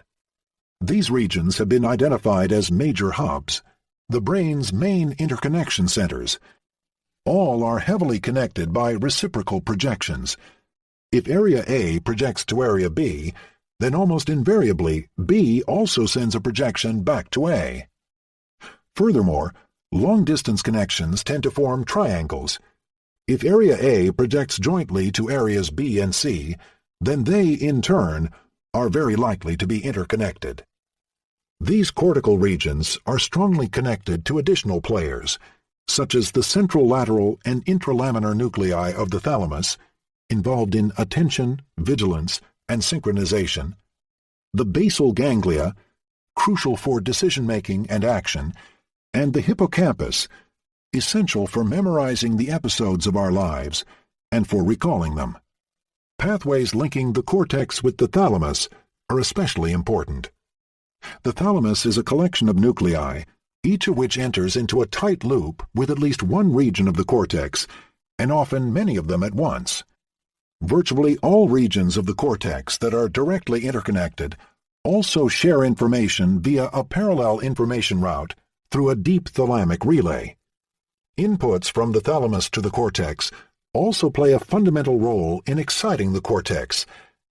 A: These regions have been identified as major hubs, the brain's main interconnection centers. All are heavily connected by reciprocal projections. If Area A projects to Area B, then almost invariably B also sends a projection back to A. Furthermore, long-distance connections tend to form triangles. If Area A projects jointly to Areas B and C, then they, in turn, are very likely to be interconnected. These cortical regions are strongly connected to additional players, such as the central-lateral and intralaminar nuclei of the thalamus, involved in attention, vigilance, and synchronization, the basal ganglia, crucial for decision-making and action, and the hippocampus, essential for memorizing the episodes of our lives and for recalling them. Pathways linking the cortex with the thalamus are especially important. The thalamus is a collection of nuclei, each of which enters into a tight loop with at least one region of the cortex, and often many of them at once. Virtually all regions of the cortex that are directly interconnected also share information via a parallel information route through a deep thalamic relay. Inputs from the thalamus to the cortex also play a fundamental role in exciting the cortex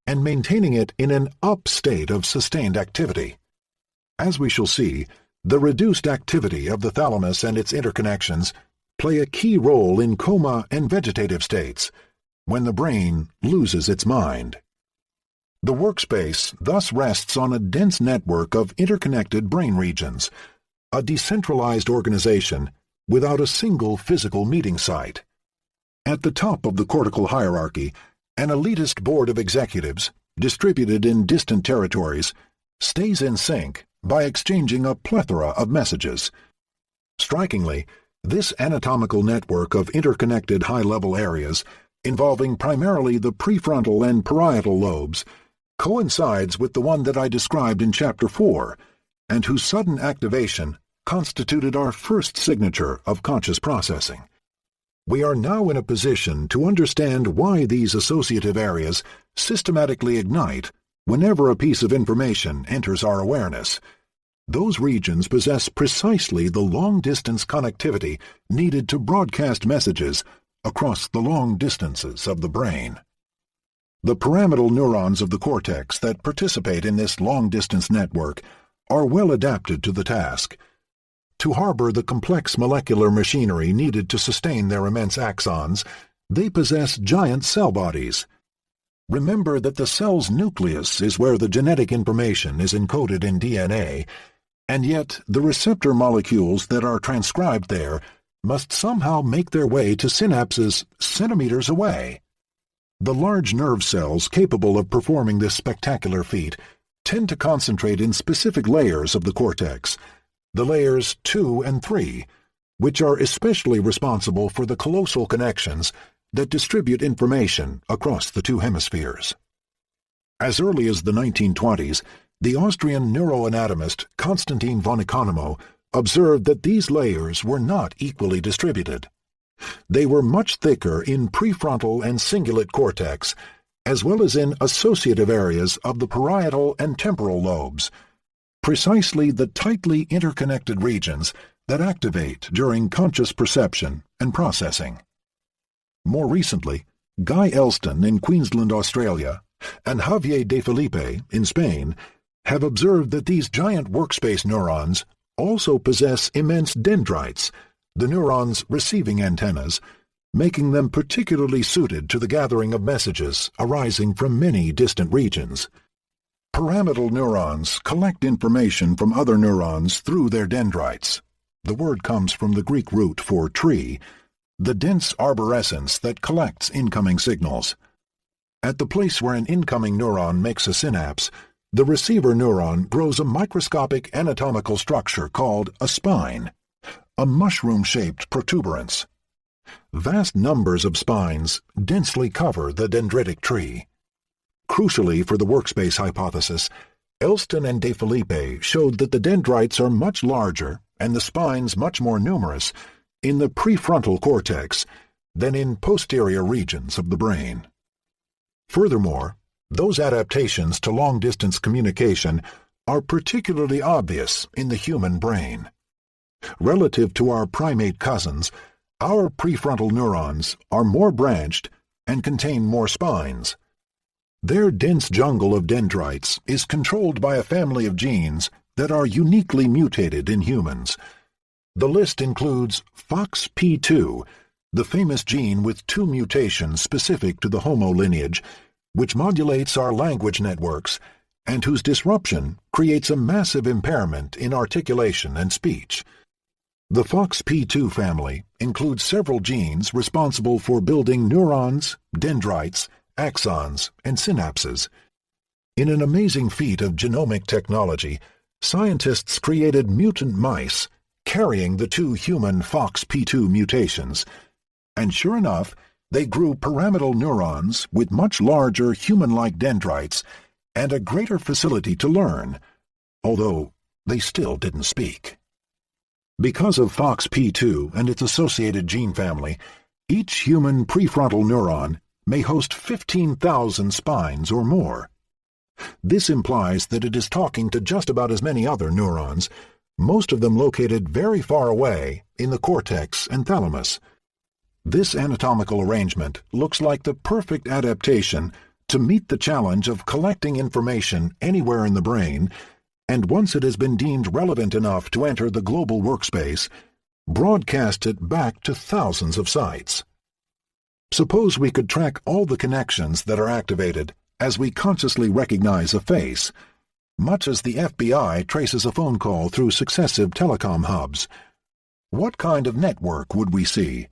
A: and maintaining it in an up state of sustained activity. As we shall see, the reduced activity of the thalamus and its interconnections play a key role in coma and vegetative states, when the brain loses its mind. The workspace thus rests on a dense network of interconnected brain regions, a decentralized organization without a single physical meeting site. At the top of the cortical hierarchy, an elitist board of executives, distributed in distant territories, stays in sync by exchanging a plethora of messages. Strikingly, this anatomical network of interconnected high-level areas, involving primarily the prefrontal and parietal lobes, coincides with the one that I described in Chapter 4, and whose sudden activation constituted our first signature of conscious processing. We are now in a position to understand why these associative areas systematically ignite whenever a piece of information enters our awareness. Those regions possess precisely the long-distance connectivity needed to broadcast messages across the long distances of the brain. The pyramidal neurons of the cortex that participate in this long-distance network are well adapted to the task. To harbor the complex molecular machinery needed to sustain their immense axons, they possess giant cell bodies. Remember that the cell's nucleus is where the genetic information is encoded in DNA, and yet the receptor molecules that are transcribed there must somehow make their way to synapses centimeters away. The large nerve cells capable of performing this spectacular feat tend to concentrate in specific layers of the cortex, the layers 2 and 3, which are especially responsible for the callosal connections that distribute information across the two hemispheres. As early as the 1920s, the Austrian neuroanatomist Konstantin von Economo observed that these layers were not equally distributed. They were much thicker in prefrontal and cingulate cortex, as well as in associative areas of the parietal and temporal lobes, precisely the tightly interconnected regions that activate during conscious perception and processing. More recently, Guy Elston in Queensland, Australia, and Javier De Felipe in Spain have observed that these giant workspace neurons also possess immense dendrites, the neurons' receiving antennas, making them particularly suited to the gathering of messages arising from many distant regions. Pyramidal neurons collect information from other neurons through their dendrites. The word comes from the Greek root for tree, the dense arborescence that collects incoming signals. At the place where an incoming neuron makes a synapse, the receiver neuron grows a microscopic anatomical structure called a spine, a mushroom-shaped protuberance. Vast numbers of spines densely cover the dendritic tree. Crucially for the workspace hypothesis, Elston and De Felipe showed that the dendrites are much larger and the spines much more numerous in the prefrontal cortex than in posterior regions of the brain. Furthermore, those adaptations to long-distance communication are particularly obvious in the human brain. Relative to our primate cousins, our prefrontal neurons are more branched and contain more spines. Their dense jungle of dendrites is controlled by a family of genes that are uniquely mutated in humans. The list includes FOXP2, the famous gene with 2 mutations specific to the Homo lineage, which modulates our language networks and whose disruption creates a massive impairment in articulation and speech. The FOXP2 family includes several genes responsible for building neurons, dendrites, axons, and synapses. In an amazing feat of genomic technology, scientists created mutant mice carrying the 2 human FOXP2 mutations, and sure enough, they grew pyramidal neurons with much larger human-like dendrites and a greater facility to learn, although they still didn't speak. Because of FOXP2 and its associated gene family, each human prefrontal neuron may host 15,000 spines or more. This implies that it is talking to just about as many other neurons, most of them located very far away in the cortex and thalamus. This anatomical arrangement looks like the perfect adaptation to meet the challenge of collecting information anywhere in the brain, and once it has been deemed relevant enough to enter the global workspace, broadcast it back to thousands of sites. Suppose we could track all the connections that are activated as we consciously recognize a face, much as the FBI traces a phone call through successive telecom hubs. What kind of network would we see?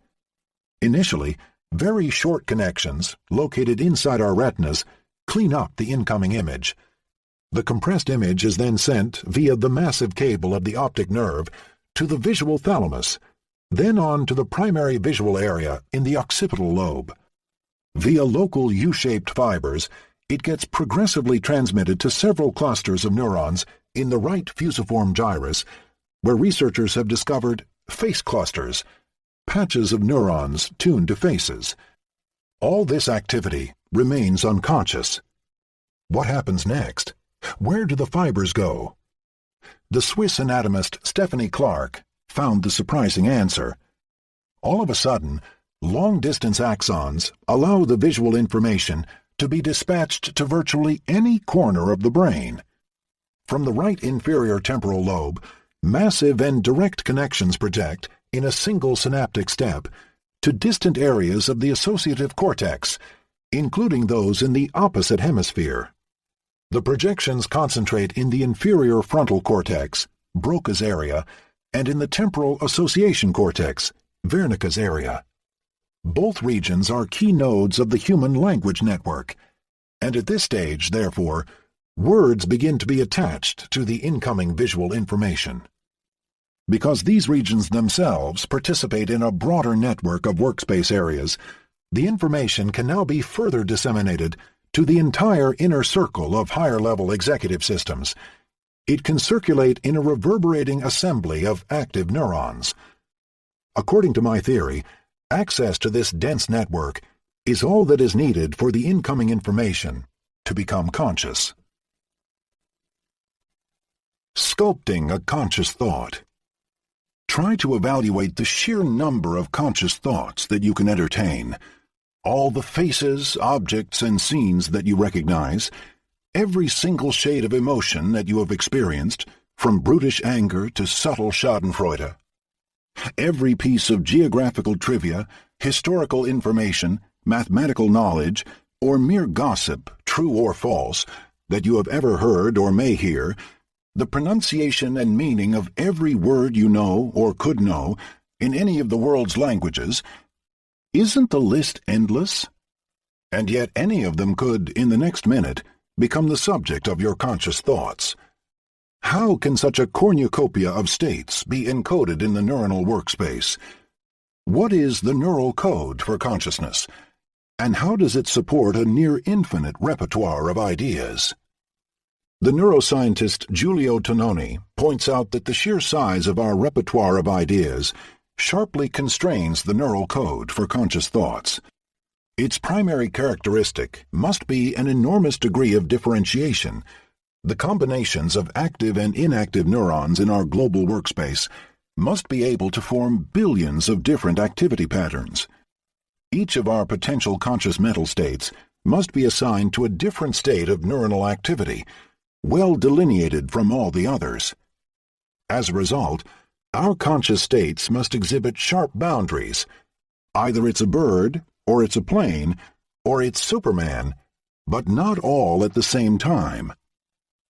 A: Initially, very short connections, located inside our retinas, clean up the incoming image. The compressed image is then sent via the massive cable of the optic nerve to the visual thalamus, then on to the primary visual area in the occipital lobe. Via local U-shaped fibers, it gets progressively transmitted to several clusters of neurons in the right fusiform gyrus, where researchers have discovered face clusters, patches of neurons tuned to faces. All this activity remains unconscious. What happens next? Where do the fibers go? The Swiss anatomist Stephanie Clark found the surprising answer. All of a sudden, long-distance axons allow the visual information to be dispatched to virtually any corner of the brain. From the right inferior temporal lobe, massive and direct connections project in a single synaptic step to distant areas of the associative cortex, including those in the opposite hemisphere. The projections concentrate in the inferior frontal cortex, Broca's area, and in the temporal association cortex, Wernicke's area. Both regions are key nodes of the human language network, and at this stage, therefore, words begin to be attached to the incoming visual information. Because these regions themselves participate in a broader network of workspace areas, the information can now be further disseminated to the entire inner circle of higher-level executive systems. It can circulate in a reverberating assembly of active neurons. According to my theory, access to this dense network is all that is needed for the incoming information to become conscious. Sculpting a conscious thought. Try to evaluate the sheer number of conscious thoughts that you can entertain. All the faces, objects, and scenes that you recognize, every single shade of emotion that you have experienced, from brutish anger to subtle schadenfreude. Every piece of geographical trivia, historical information, mathematical knowledge, or mere gossip, true or false, that you have ever heard or may hear, the pronunciation and meaning of every word you know or could know in any of the world's languages. Isn't the list endless? And yet any of them could, in the next minute, become the subject of your conscious thoughts. How can such a cornucopia of states be encoded in the neuronal workspace? What is the neural code for consciousness? And how does it support a near-infinite repertoire of ideas? The neuroscientist Giulio Tononi points out that the sheer size of our repertoire of ideas sharply constrains the neural code for conscious thoughts. Its primary characteristic must be an enormous degree of differentiation. The combinations of active and inactive neurons in our global workspace must be able to form billions of different activity patterns. Each of our potential conscious mental states must be assigned to a different state of neuronal activity, well delineated from all the others. As a result, our conscious states must exhibit sharp boundaries. Either it's a bird, or it's a plane, or it's Superman, but not all at the same time.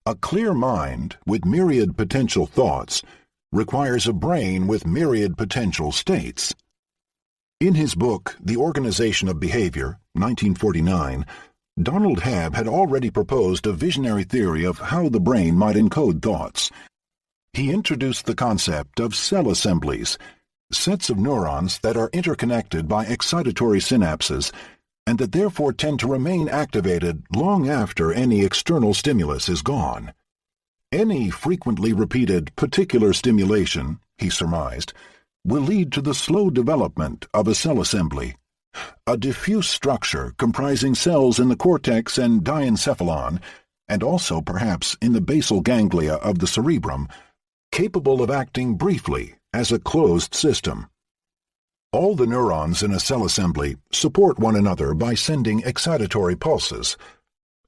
A: A clear mind with myriad potential thoughts requires a brain with myriad potential states. In his book, The Organization of Behavior, 1949, Donald Hebb had already proposed a visionary theory of how the brain might encode thoughts. He introduced the concept of cell assemblies, sets of neurons that are interconnected by excitatory synapses and that therefore tend to remain activated long after any external stimulus is gone. Any frequently repeated particular stimulation, he surmised, will lead to the slow development of a cell assembly, a diffuse structure comprising cells in the cortex and diencephalon, and also perhaps in the basal ganglia of the cerebrum, capable of acting briefly as a closed system. All the neurons in a cell assembly support one another by sending excitatory pulses.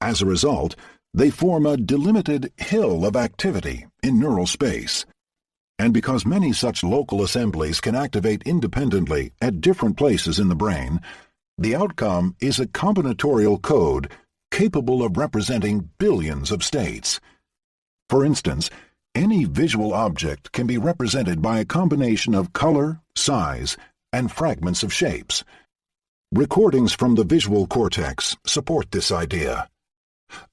A: As a result, they form a delimited hill of activity in neural space. And because many such local assemblies can activate independently at different places in the brain, the outcome is a combinatorial code capable of representing billions of states. For instance, any visual object can be represented by a combination of color, size, and fragments of shapes. Recordings from the visual cortex support this idea.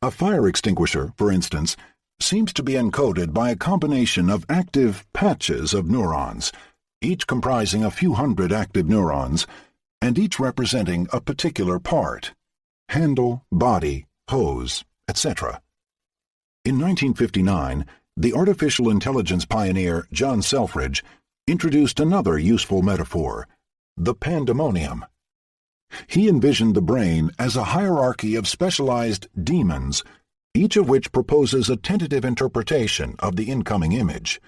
A: A fire extinguisher, for instance, seems to be encoded by a combination of active patches of neurons, each comprising a few hundred active neurons, and each representing a particular part: handle, body, hose, etc. In 1959, the artificial intelligence pioneer John Selfridge introduced another useful metaphor: the pandemonium. He envisioned the brain as a hierarchy of specialized demons, each of which proposes a tentative interpretation of the incoming image.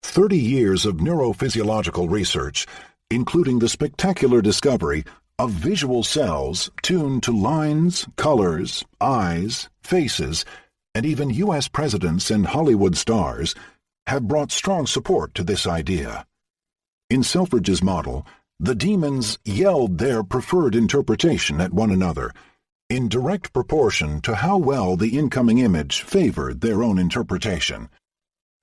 A: 30 years of neurophysiological research, including the spectacular discovery of visual cells tuned to lines, colors, eyes, faces, and even U.S. presidents and Hollywood stars, have brought strong support to this idea. In Selfridge's model, the demons yelled their preferred interpretation at one another, in direct proportion to how well the incoming image favored their own interpretation.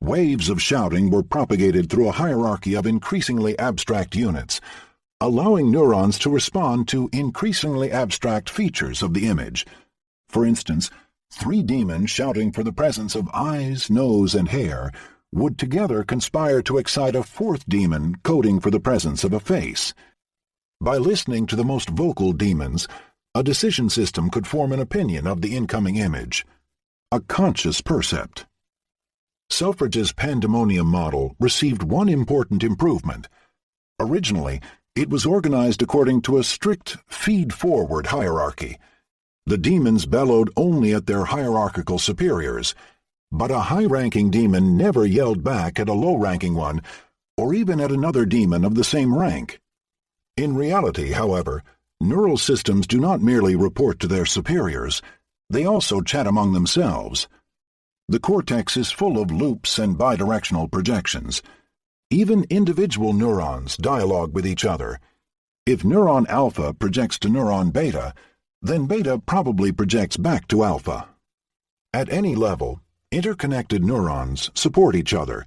A: Waves of shouting were propagated through a hierarchy of increasingly abstract units, allowing neurons to respond to increasingly abstract features of the image. For instance, 3 demons shouting for the presence of eyes, nose, and hair would together conspire to excite a fourth demon coding for the presence of a face. By listening to the most vocal demons, a decision system could form an opinion of the incoming image, a conscious percept. Selfridge's pandemonium model received one important improvement. Originally, it was organized according to a strict feed-forward hierarchy. The demons bellowed only at their hierarchical superiors, but a high-ranking demon never yelled back at a low-ranking one, or even at another demon of the same rank. In reality, however, neural systems do not merely report to their superiors, they also chat among themselves. The cortex is full of loops and bidirectional projections. Even individual neurons dialogue with each other. If neuron alpha projects to neuron beta, then beta probably projects back to alpha. At any level, interconnected neurons support each other,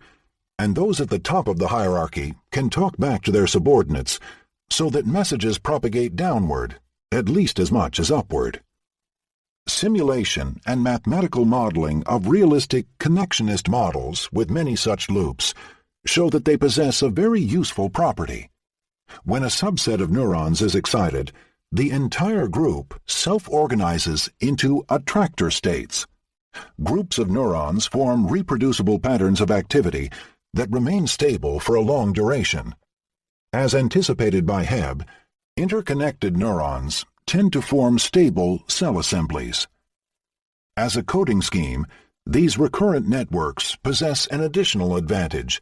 A: and those at the top of the hierarchy can talk back to their subordinates so that messages propagate downward, at least as much as upward. Simulation and mathematical modeling of realistic connectionist models with many such loops show that they possess a very useful property. When a subset of neurons is excited, the entire group self-organizes into attractor states. Groups of neurons form reproducible patterns of activity that remain stable for a long duration. As anticipated by Hebb, interconnected neurons tend to form stable cell assemblies. As a coding scheme, these recurrent networks possess an additional advantage.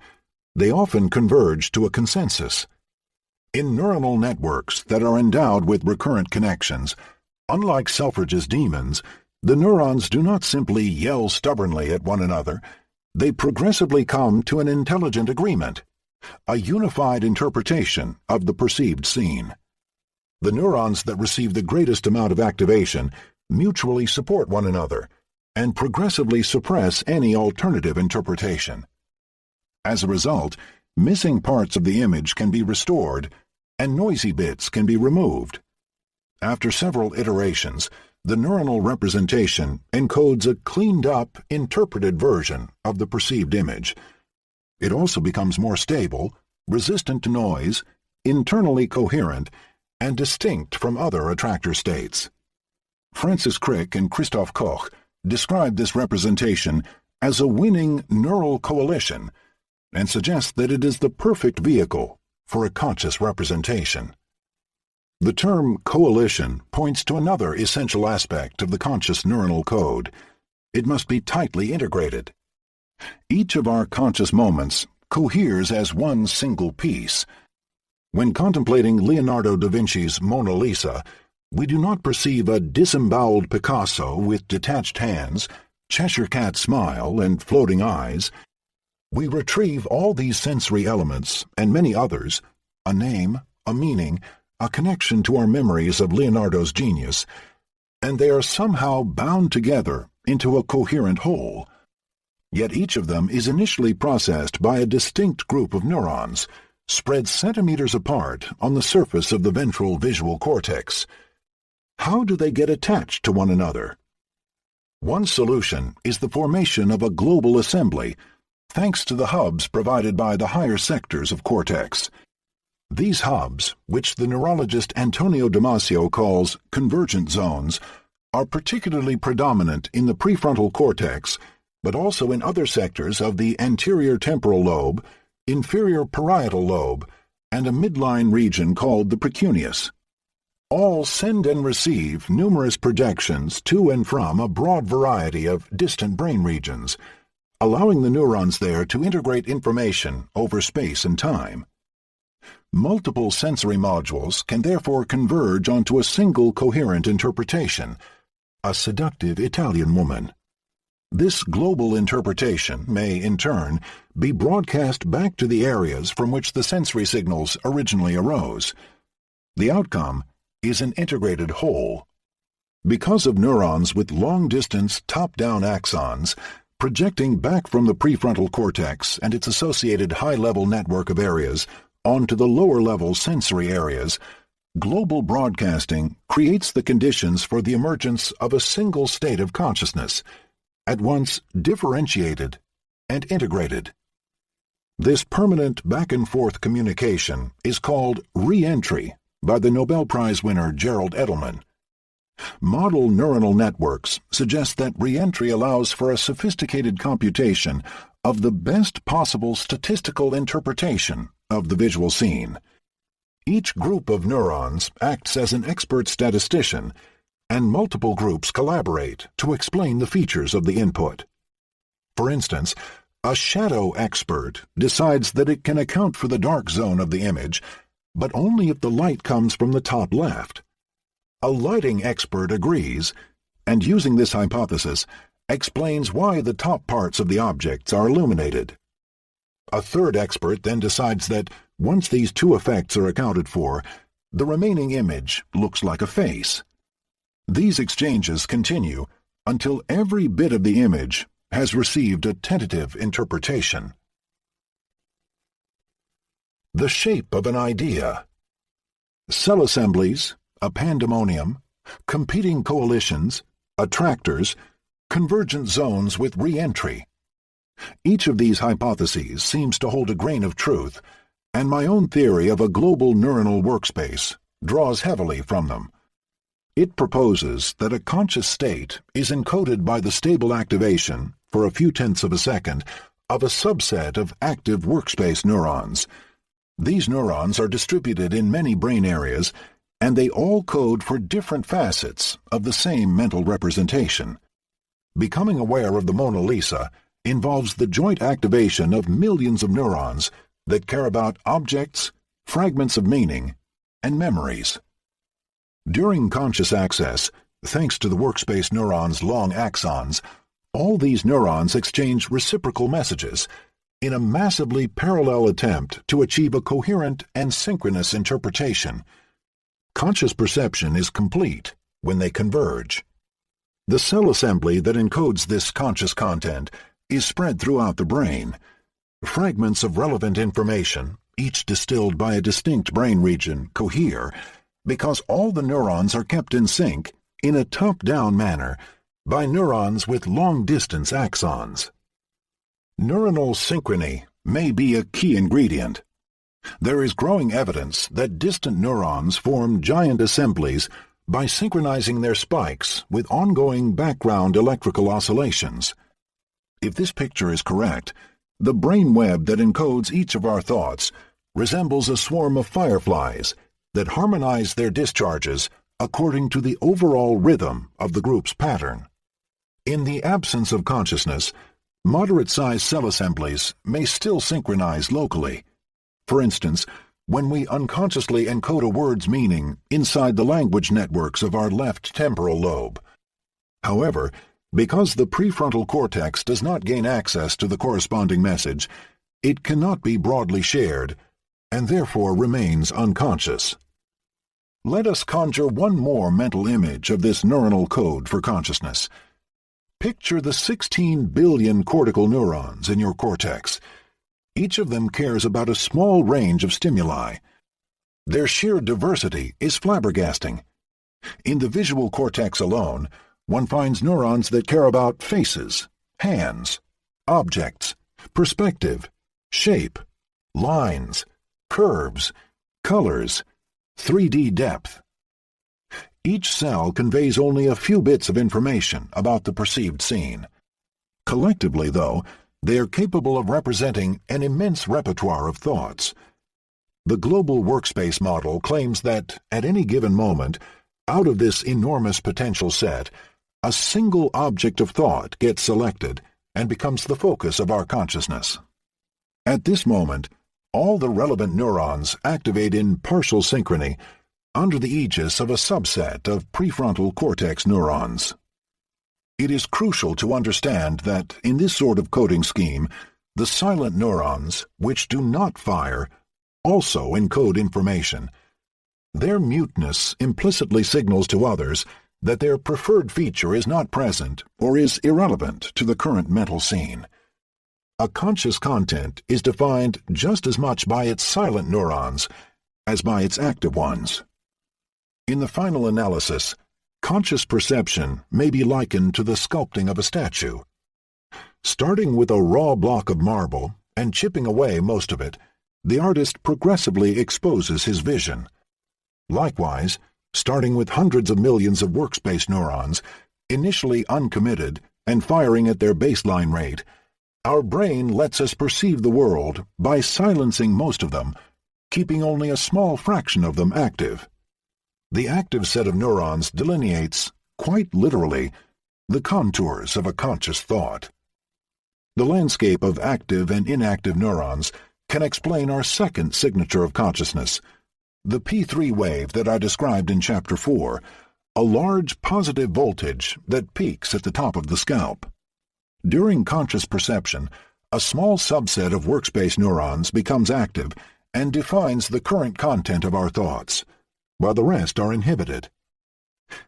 A: They often converge to a consensus. In neuronal networks that are endowed with recurrent connections, unlike Selfridge's demons, the neurons do not simply yell stubbornly at one another. They progressively come to an intelligent agreement, a unified interpretation of the perceived scene. The neurons that receive the greatest amount of activation mutually support one another and progressively suppress any alternative interpretation. As a result, missing parts of the image can be restored and noisy bits can be removed. After several iterations, the neuronal representation encodes a cleaned-up, interpreted version of the perceived image. It also becomes more stable, resistant to noise, internally coherent, and distinct from other attractor states. Francis Crick and Christoph Koch describe this representation as a winning neural coalition and suggest that it is the perfect vehicle for a conscious representation. The term coalition points to another essential aspect of the conscious neuronal code. It must be tightly integrated. Each of our conscious moments coheres as one single piece. When contemplating Leonardo da Vinci's Mona Lisa, we do not perceive a disemboweled Picasso with detached hands, Cheshire cat smile, and floating eyes. We retrieve all these sensory elements, and many others, a name, a meaning, a connection to our memories of Leonardo's genius, and they are somehow bound together into a coherent whole. Yet each of them is initially processed by a distinct group of neurons, spread centimeters apart on the surface of the ventral visual cortex. How do they get attached to one another? One solution is the formation of a global assembly, thanks to the hubs provided by the higher sectors of cortex. These hubs, which the neurologist Antonio Damasio calls convergent zones, are particularly predominant in the prefrontal cortex, but also in other sectors of the anterior temporal lobe, inferior parietal lobe, and a midline region called the precuneus. All send and receive numerous projections to and from a broad variety of distant brain regions, allowing the neurons there to integrate information over space and time. Multiple sensory modules can therefore converge onto a single coherent interpretation, a seductive Italian woman. This global interpretation may, in turn, be broadcast back to the areas from which the sensory signals originally arose. The outcome is an integrated whole. Because of neurons with long-distance top-down axons projecting back from the prefrontal cortex and its associated high-level network of areas onto the lower-level sensory areas, global broadcasting creates the conditions for the emergence of a single state of consciousness, at once differentiated and integrated. This permanent back-and-forth communication is called re-entry by the Nobel Prize winner Gerald Edelman. Model neuronal networks suggest that re-entry allows for a sophisticated computation of the best possible statistical interpretation of the visual scene. Each group of neurons acts as an expert statistician, and multiple groups collaborate to explain the features of the input. For instance, a shadow expert decides that it can account for the dark zone of the image, but only if the light comes from the top left. A lighting expert agrees, and using this hypothesis, explains why the top parts of the objects are illuminated. A third expert then decides that once these two effects are accounted for, the remaining image looks like a face. These exchanges continue until every bit of the image has received a tentative interpretation. The shape of an idea. Cell assemblies, a pandemonium, competing coalitions, attractors, convergent zones with re-entry. Each of these hypotheses seems to hold a grain of truth, and my own theory of a global neuronal workspace draws heavily from them. It proposes that a conscious state is encoded by the stable activation, for a few tenths of a second, of a subset of active workspace neurons. These neurons are distributed in many brain areas, and they all code for different facets of the same mental representation. Becoming aware of the Mona Lisa involves the joint activation of millions of neurons that care about objects, fragments of meaning, and memories. During conscious access, thanks to the workspace neuron's long axons, all these neurons exchange reciprocal messages in a massively parallel attempt to achieve a coherent and synchronous interpretation. Conscious perception is complete when they converge. The cell assembly that encodes this conscious content is spread throughout the brain. Fragments of relevant information, each distilled by a distinct brain region, cohere because all the neurons are kept in sync in a top-down manner by neurons with long-distance axons. Neuronal synchrony may be a key ingredient. There is growing evidence that distant neurons form giant assemblies by synchronizing their spikes with ongoing background electrical oscillations. If this picture is correct, the brain web that encodes each of our thoughts resembles a swarm of fireflies that harmonize their discharges according to the overall rhythm of the group's pattern. In the absence of consciousness, moderate-sized cell assemblies may still synchronize locally. For instance, when we unconsciously encode a word's meaning inside the language networks of our left temporal lobe. However, because the prefrontal cortex does not gain access to the corresponding message, it cannot be broadly shared, and therefore remains unconscious. Let us conjure one more mental image of this neuronal code for consciousness. Picture the 16 billion cortical neurons in your cortex. Each of them cares about a small range of stimuli. Their sheer diversity is flabbergasting. In the visual cortex alone, one finds neurons that care about faces, hands, objects, perspective, shape, lines, curves, colors, 3D depth. Each cell conveys only a few bits of information about the perceived scene. Collectively, though, they are capable of representing an immense repertoire of thoughts. The global workspace model claims that, at any given moment, out of this enormous potential set, a single object of thought gets selected and becomes the focus of our consciousness. At this moment, all the relevant neurons activate in partial synchrony under the aegis of a subset of prefrontal cortex neurons. It is crucial to understand that in this sort of coding scheme, the silent neurons, which do not fire, also encode information. Their muteness implicitly signals to others that their preferred feature is not present or is irrelevant to the current mental scene. A conscious content is defined just as much by its silent neurons as by its active ones. In the final analysis, conscious perception may be likened to the sculpting of a statue. Starting with a raw block of marble, and chipping away most of it, the artist progressively exposes his vision. Likewise, starting with hundreds of millions of workspace neurons, initially uncommitted and firing at their baseline rate, our brain lets us perceive the world by silencing most of them, keeping only a small fraction of them active. The active set of neurons delineates, quite literally, the contours of a conscious thought. The landscape of active and inactive neurons can explain our second signature of consciousness, the P3 wave that I described in Chapter 4, a large positive voltage that peaks at the top of the scalp. During conscious perception, a small subset of workspace neurons becomes active and defines the current content of our thoughts, while the rest are inhibited.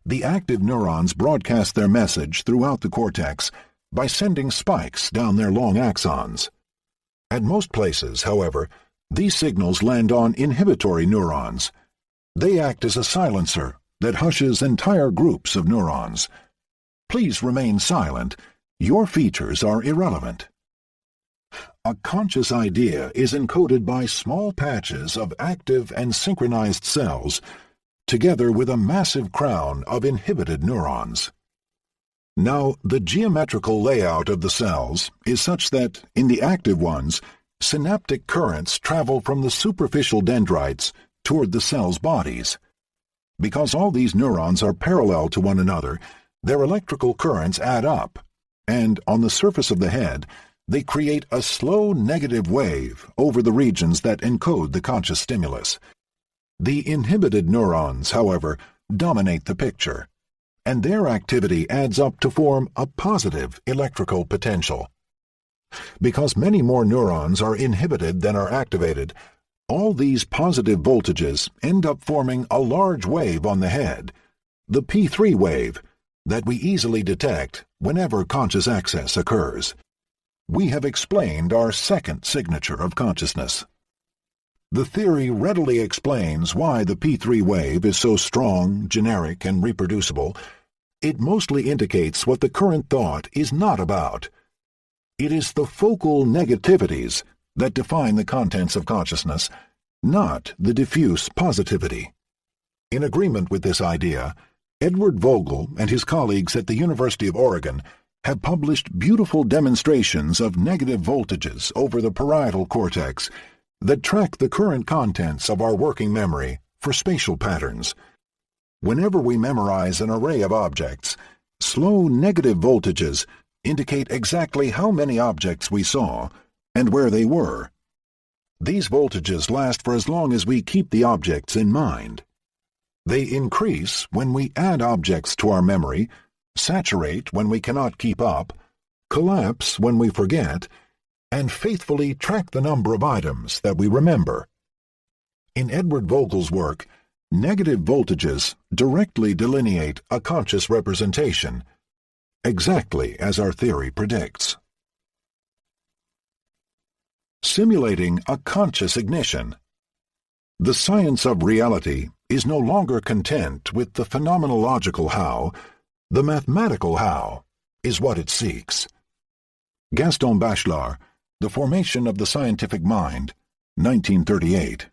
A: The active neurons broadcast their message throughout the cortex by sending spikes down their long axons. At most places, however, these signals land on inhibitory neurons. They act as a silencer that hushes entire groups of neurons. Please remain silent. Your features are irrelevant. A conscious idea is encoded by small patches of active and synchronized cells, together with a massive crown of inhibited neurons. Now, the geometrical layout of the cells is such that, in the active ones, synaptic currents travel from the superficial dendrites toward the cell's bodies. Because all these neurons are parallel to one another, their electrical currents add up, and on the surface of the head, they create a slow negative wave over the regions that encode the conscious stimulus. The inhibited neurons, however, dominate the picture, and their activity adds up to form a positive electrical potential. Because many more neurons are inhibited than are activated, all these positive voltages end up forming a large wave on the head, the P3 wave, that we easily detect whenever conscious access occurs. We have explained our second signature of consciousness. The theory readily explains why the P3 wave is so strong, generic, and reproducible. It mostly indicates what the current thought is not about. It is the focal negativities that define the contents of consciousness, not the diffuse positivity. In agreement with this idea, Edward Vogel and his colleagues at the University of Oregon have published beautiful demonstrations of negative voltages over the parietal cortex that track the current contents of our working memory for spatial patterns. Whenever we memorize an array of objects, slow negative voltages indicate exactly how many objects we saw and where they were. These voltages last for as long as we keep the objects in mind. They increase when we add objects to our memory, saturate when we cannot keep up, collapse when we forget, and faithfully track the number of items that we remember. In Edward Vogel's work, negative voltages directly delineate a conscious representation, exactly as our theory predicts. Simulating a conscious ignition. The science of reality is no longer content with the phenomenological how. The mathematical how is what it seeks. Gaston Bachelard, The Formation of the Scientific Mind, 1938.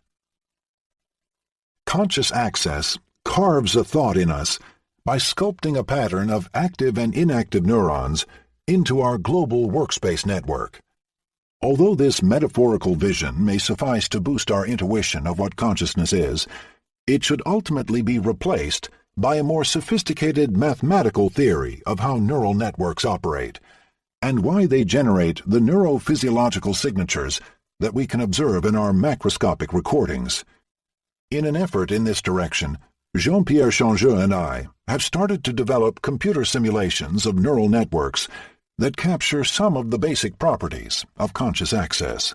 A: Conscious access carves a thought in us by sculpting a pattern of active and inactive neurons into our global workspace network. Although this metaphorical vision may suffice to boost our intuition of what consciousness is, it should ultimately be replaced by a more sophisticated mathematical theory of how neural networks operate, and why they generate the neurophysiological signatures that we can observe in our macroscopic recordings. In an effort in this direction, Jean-Pierre Changeux and I have started to develop computer simulations of neural networks that capture some of the basic properties of conscious access.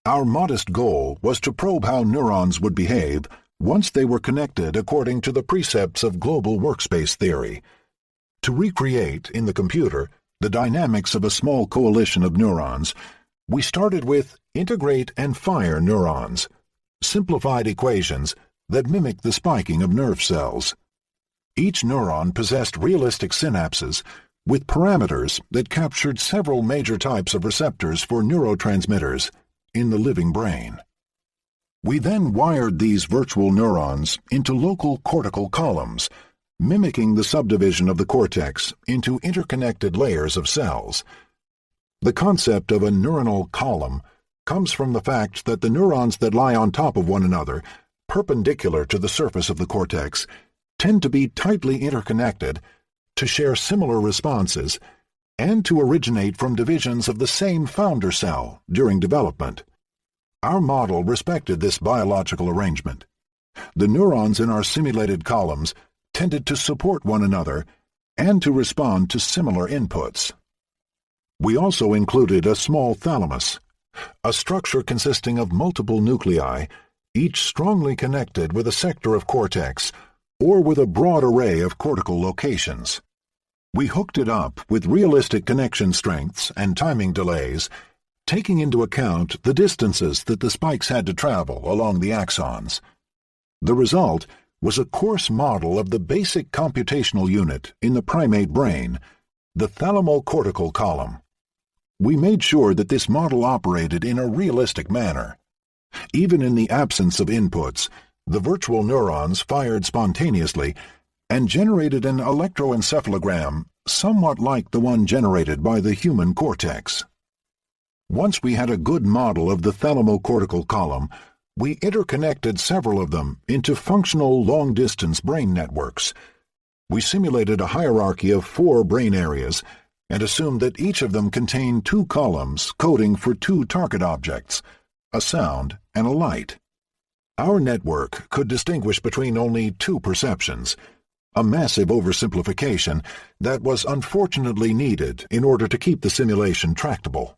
A: Our modest goal was to probe how neurons would behave once they were connected according to the precepts of global workspace theory. To recreate, in the computer, the dynamics of a small coalition of neurons, we started with integrate and fire neurons, simplified equations that mimic the spiking of nerve cells. Each neuron possessed realistic synapses with parameters that captured several major types of receptors for neurotransmitters in the living brain. We then wired these virtual neurons into local cortical columns, mimicking the subdivision of the cortex into interconnected layers of cells. The concept of a neuronal column comes from the fact that the neurons that lie on top of one another, perpendicular to the surface of the cortex, tend to be tightly interconnected, to share similar responses, and to originate from divisions of the same founder cell during development. Our model respected this biological arrangement. The neurons in our simulated columns tended to support one another and to respond to similar inputs. We also included a small thalamus, a structure consisting of multiple nuclei, each strongly connected with a sector of cortex or with a broad array of cortical locations. We hooked it up with realistic connection strengths and timing delays, taking into account the distances that the spikes had to travel along the axons. The result was a coarse model of the basic computational unit in the primate brain, the thalamocortical column. We made sure that this model operated in a realistic manner. Even in the absence of inputs, the virtual neurons fired spontaneously and generated an electroencephalogram somewhat like the one generated by the human cortex. Once we had a good model of the thalamocortical column, we interconnected several of them into functional long-distance brain networks. We simulated a hierarchy of 4 brain areas and assumed that each of them contained 2 columns coding for 2 target objects, a sound and a light. Our network could distinguish between only 2 perceptions, a massive oversimplification that was unfortunately needed in order to keep the simulation tractable.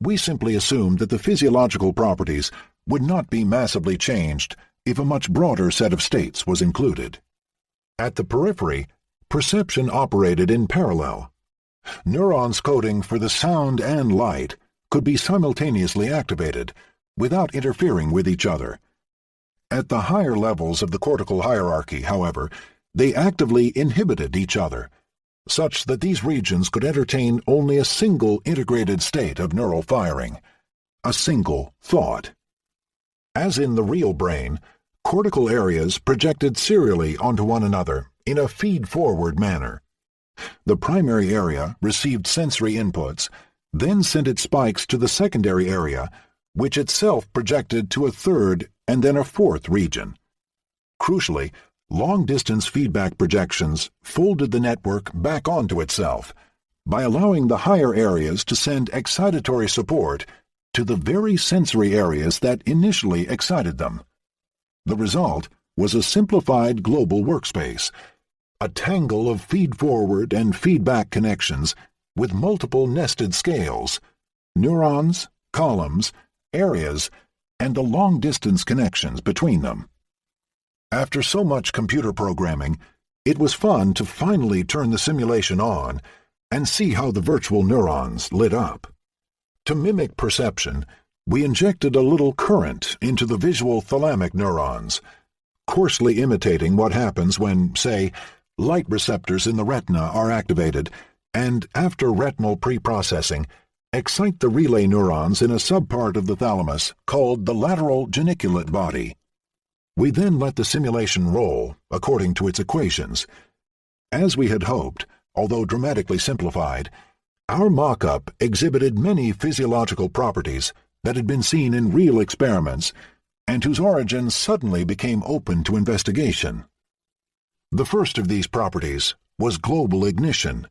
A: We simply assumed that the physiological properties would not be massively changed if a much broader set of states was included. At the periphery, perception operated in parallel. Neurons coding for the sound and light could be simultaneously activated without interfering with each other. At the higher levels of the cortical hierarchy, however, they actively inhibited each other, such that these regions could entertain only a single integrated state of neural firing, a single thought. As in the real brain, cortical areas projected serially onto one another in a feed-forward manner. The primary area received sensory inputs, then sent its spikes to the secondary area, which itself projected to a third and then a fourth region. Crucially, long-distance feedback projections folded the network back onto itself by allowing the higher areas to send excitatory support to the very sensory areas that initially excited them. The result was a simplified global workspace, a tangle of feed-forward and feedback connections with multiple nested scales, neurons, columns, areas, and the long-distance connections between them. After so much computer programming, it was fun to finally turn the simulation on and see how the virtual neurons lit up. To mimic perception, we injected a little current into the visual thalamic neurons, coarsely imitating what happens when, say, light receptors in the retina are activated and, after retinal preprocessing, excite the relay neurons in a subpart of the thalamus called the lateral geniculate body. We then let the simulation roll according to its equations. As we had hoped, although dramatically simplified, our mock-up exhibited many physiological properties that had been seen in real experiments and whose origins suddenly became open to investigation. The first of these properties was global ignition.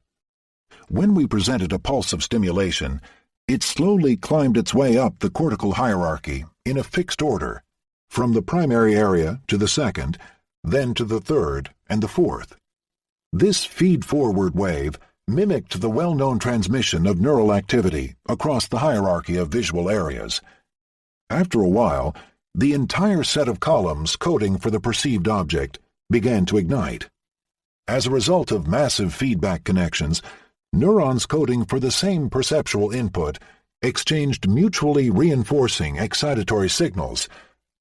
A: When we presented a pulse of stimulation, it slowly climbed its way up the cortical hierarchy in a fixed order, from the primary area to the second, then to the third and the fourth. This feed-forward wave mimicked the well-known transmission of neural activity across the hierarchy of visual areas. After a while, the entire set of columns coding for the perceived object began to ignite. As a result of massive feedback connections, neurons coding for the same perceptual input exchanged mutually reinforcing excitatory signals,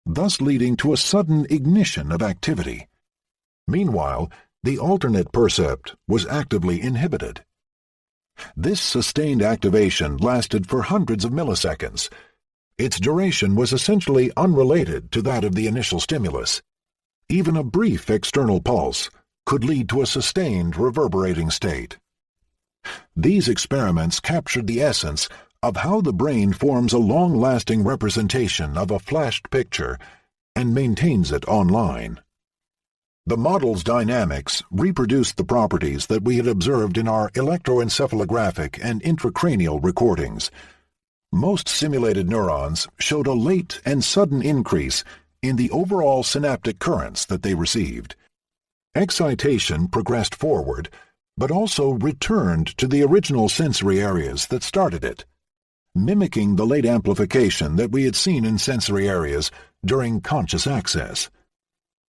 A: thus leading to a sudden ignition of activity. Meanwhile, the alternate percept was actively inhibited. This sustained activation lasted for hundreds of milliseconds. Its duration was essentially unrelated to that of the initial stimulus. Even a brief external pulse could lead to a sustained reverberating state. These experiments captured the essence of how the brain forms a long-lasting representation of a flashed picture and maintains it online. The model's dynamics reproduced the properties that we had observed in our electroencephalographic and intracranial recordings. Most simulated neurons showed a late and sudden increase in the overall synaptic currents that they received. Excitation progressed forward, but also returned to the original sensory areas that started it, mimicking the late amplification that we had seen in sensory areas during conscious access.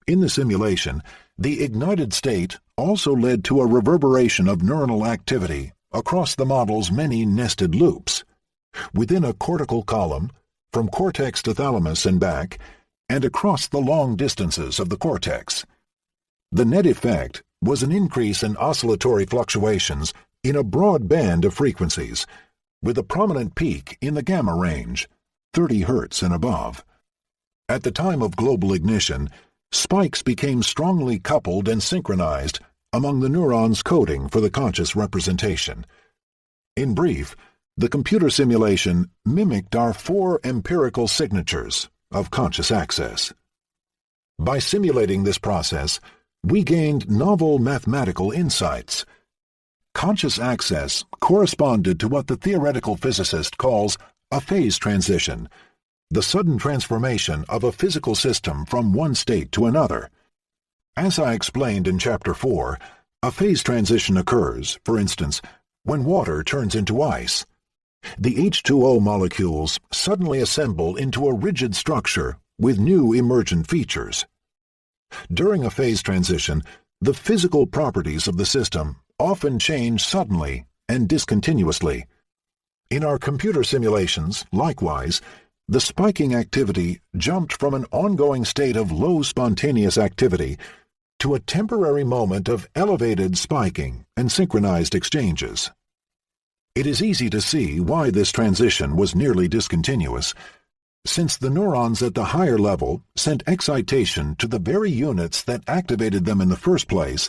A: In the simulation, the ignited state also led to a reverberation of neuronal activity across the model's many nested loops, within a cortical column, from cortex to thalamus and back, and across the long distances of the cortex. The net effect was an increase in oscillatory fluctuations in a broad band of frequencies, with a prominent peak in the gamma range, 30 Hz and above. At the time of global ignition, spikes became strongly coupled and synchronized among the neurons coding for the conscious representation. In brief, the computer simulation mimicked our 4 empirical signatures of conscious access. By simulating this process, we gained novel mathematical insights. Conscious access corresponded to what the theoretical physicist calls a phase transition, the sudden transformation of a physical system from one state to another. As I explained in Chapter 4, a phase transition occurs, for instance, when water turns into ice. The H2O molecules suddenly assemble into a rigid structure with new emergent features. During a phase transition, the physical properties of the system often change suddenly and discontinuously. In our computer simulations, likewise, the spiking activity jumped from an ongoing state of low spontaneous activity to a temporary moment of elevated spiking and synchronized exchanges. It is easy to see why this transition was nearly discontinuous. Since the neurons at the higher level sent excitation to the very units that activated them in the first place,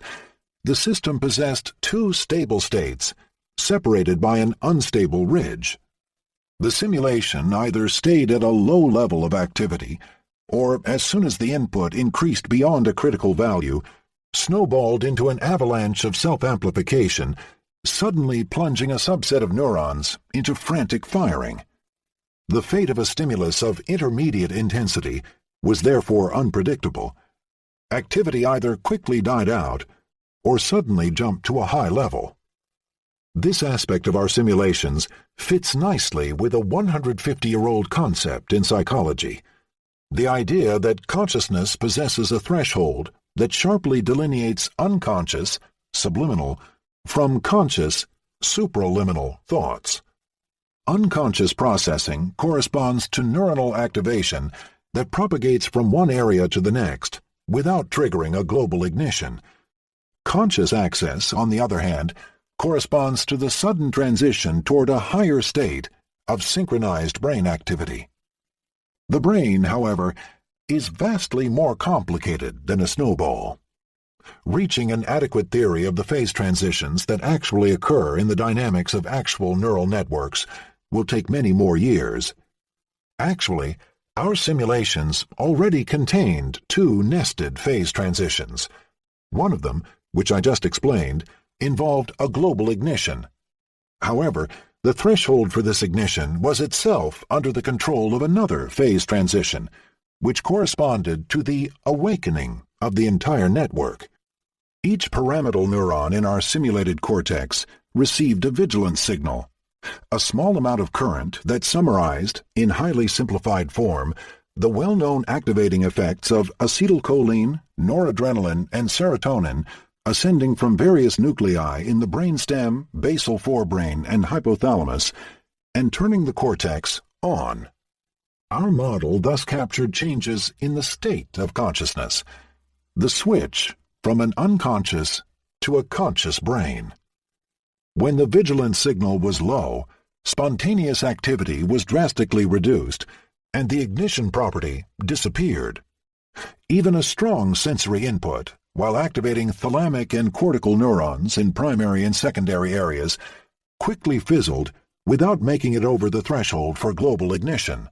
A: the system possessed 2 stable states, separated by an unstable ridge. The simulation either stayed at a low level of activity, or as soon as the input increased beyond a critical value, snowballed into an avalanche of self-amplification, suddenly plunging a subset of neurons into frantic firing. The fate of a stimulus of intermediate intensity was therefore unpredictable. Activity either quickly died out or suddenly jumped to a high level. This aspect of our simulations fits nicely with a 150-year-old concept in psychology, the idea that consciousness possesses a threshold that sharply delineates unconscious, subliminal, from conscious, supraliminal thoughts. Unconscious processing corresponds to neuronal activation that propagates from one area to the next without triggering a global ignition. Conscious access, on the other hand, corresponds to the sudden transition toward a higher state of synchronized brain activity. The brain, however, is vastly more complicated than a snowball. Reaching an adequate theory of the phase transitions that actually occur in the dynamics of actual neural networks will take many more years. Actually, our simulations already contained 2 nested phase transitions. One of them, which I just explained, involved a global ignition. However, the threshold for this ignition was itself under the control of another phase transition, which corresponded to the awakening of the entire network. Each pyramidal neuron in our simulated cortex received a vigilance signal, a small amount of current that summarized, in highly simplified form, the well-known activating effects of acetylcholine, noradrenaline, and serotonin ascending from various nuclei in the brainstem, basal forebrain, and hypothalamus, and turning the cortex on. Our model thus captured changes in the state of consciousness, the switch from an unconscious to a conscious brain. When the vigilance signal was low, spontaneous activity was drastically reduced, and the ignition property disappeared. Even a strong sensory input, while activating thalamic and cortical neurons in primary and secondary areas, quickly fizzled without making it over the threshold for global ignition.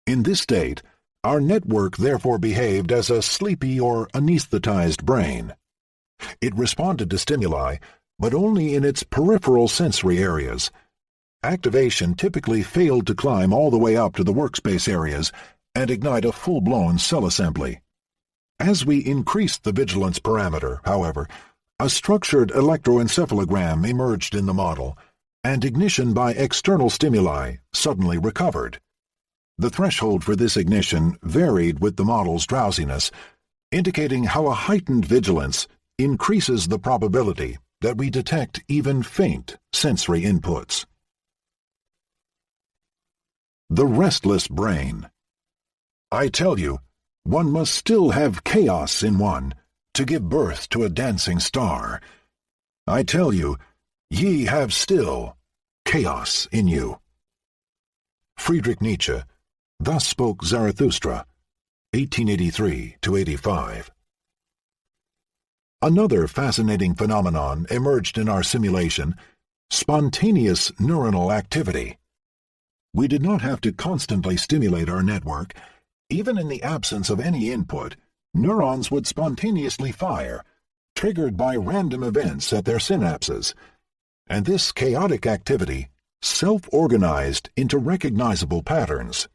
A: In this state, our network therefore behaved as a sleepy or anesthetized brain. It responded to stimuli, but only in its peripheral sensory areas. Activation typically failed to climb all the way up to the workspace areas and ignite a full-blown cell assembly. As we increased the vigilance parameter, however, a structured electroencephalogram emerged in the model, and ignition by external stimuli suddenly recovered. The threshold for this ignition varied with the model's drowsiness, indicating how a heightened vigilance increases the probability that we detect even faint sensory inputs. The restless brain. I tell you, one must still have chaos in one to give birth to a dancing star. I tell you, ye have still chaos in you. Friedrich Nietzsche, Thus Spoke Zarathustra, 1883–85. Another fascinating phenomenon emerged in our simulation: spontaneous neuronal activity. We did not have to constantly stimulate our network. Even in the absence of any input, neurons would spontaneously fire, triggered by random events at their synapses. And this chaotic activity self-organized into recognizable patterns.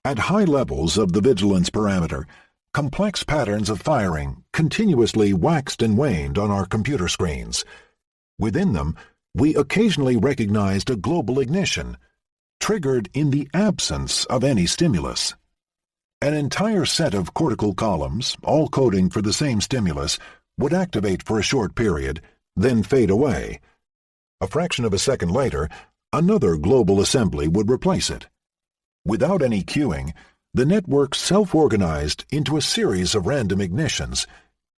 A: At high levels of the vigilance parameter, complex patterns of firing continuously waxed and waned on our computer screens. Within them, we occasionally recognized a global ignition, triggered in the absence of any stimulus. An entire set of cortical columns, all coding for the same stimulus, would activate for a short period, then fade away. A fraction of a second later, another global assembly would replace it. Without any cueing, the network self-organized into a series of random ignitions,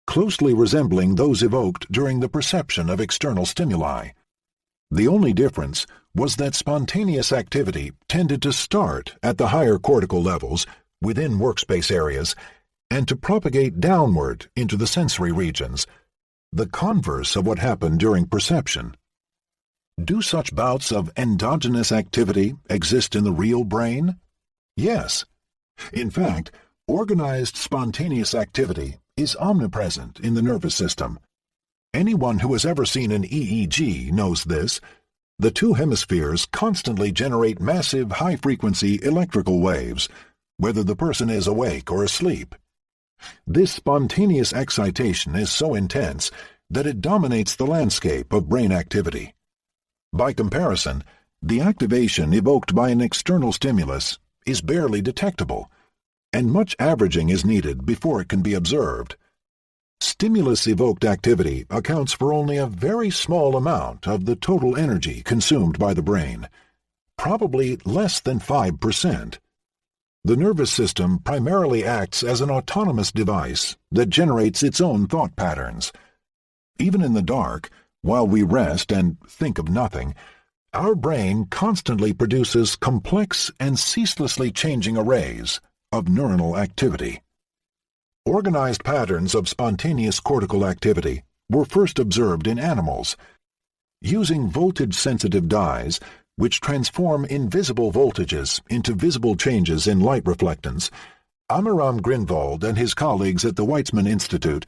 A: closely resembling those evoked during the perception of external stimuli. The only difference was that spontaneous activity tended to start at the higher cortical levels within workspace areas and to propagate downward into the sensory regions, the converse of what happened during perception. Do such bouts of endogenous activity exist in the real brain? Yes. In fact, organized spontaneous activity is omnipresent in the nervous system. Anyone who has ever seen an EEG knows this. The two hemispheres constantly generate massive high-frequency electrical waves, whether the person is awake or asleep. This spontaneous excitation is so intense that it dominates the landscape of brain activity. By comparison, the activation evoked by an external stimulus is barely detectable, and much averaging is needed before it can be observed. Stimulus-evoked activity accounts for only a very small amount of the total energy consumed by the brain, probably less than 5%. The nervous system primarily acts as an autonomous device that generates its own thought patterns. Even in the dark, while we rest and think of nothing, our brain constantly produces complex and ceaselessly changing arrays of neuronal activity. Organized patterns of spontaneous cortical activity were first observed in animals. Using voltage-sensitive dyes, which transform invisible voltages into visible changes in light reflectance, Amiram Grinwald and his colleagues at the Weizmann Institute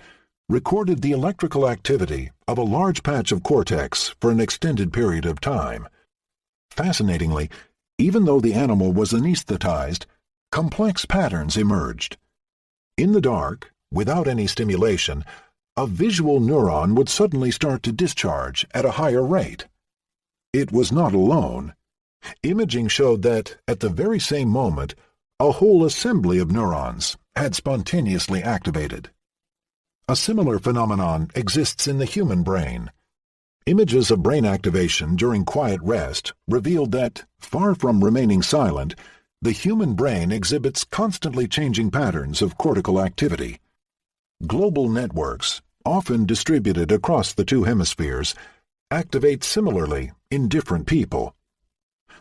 A: recorded the electrical activity of a large patch of cortex for an extended period of time. Fascinatingly, even though the animal was anesthetized, complex patterns emerged. In the dark, without any stimulation, a visual neuron would suddenly start to discharge at a higher rate. It was not alone. Imaging showed that, at the very same moment, a whole assembly of neurons had spontaneously activated. A similar phenomenon exists in the human brain. Images of brain activation during quiet rest revealed that, far from remaining silent, the human brain exhibits constantly changing patterns of cortical activity. Global networks, often distributed across the two hemispheres, activate similarly in different people.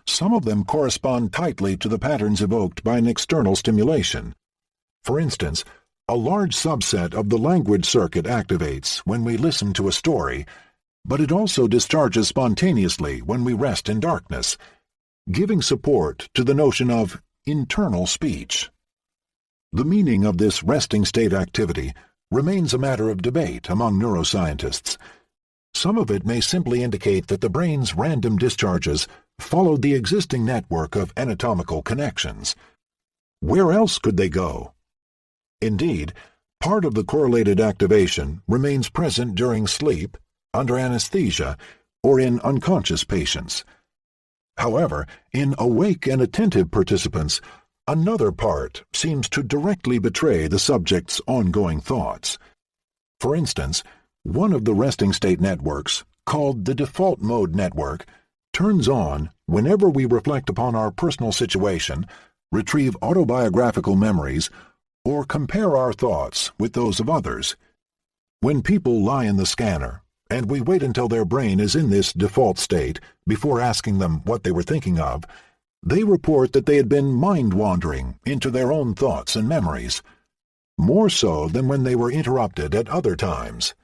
A: Some of them correspond tightly to the patterns evoked by an external stimulation. For instance, a large subset of the language circuit activates when we listen to a story, but it also discharges spontaneously when we rest in darkness, giving support to the notion of internal speech. The meaning of this resting state activity remains a matter of debate among neuroscientists. Some of it may simply indicate that the brain's random discharges followed the existing network of anatomical connections. Where else could they go? Indeed, part of the correlated activation remains present during sleep, under anesthesia, or in unconscious patients. However, in awake and attentive participants, another part seems to directly betray the subject's ongoing thoughts. For instance, one of the resting state networks, called the default mode network, turns on whenever we reflect upon our personal situation, retrieve autobiographical memories, or compare our thoughts with those of others. When people lie in the scanner, and we wait until their brain is in this default state before asking them what they were thinking of, they report that they had been mind-wandering into their own thoughts and memories, more so than when they were interrupted at other times.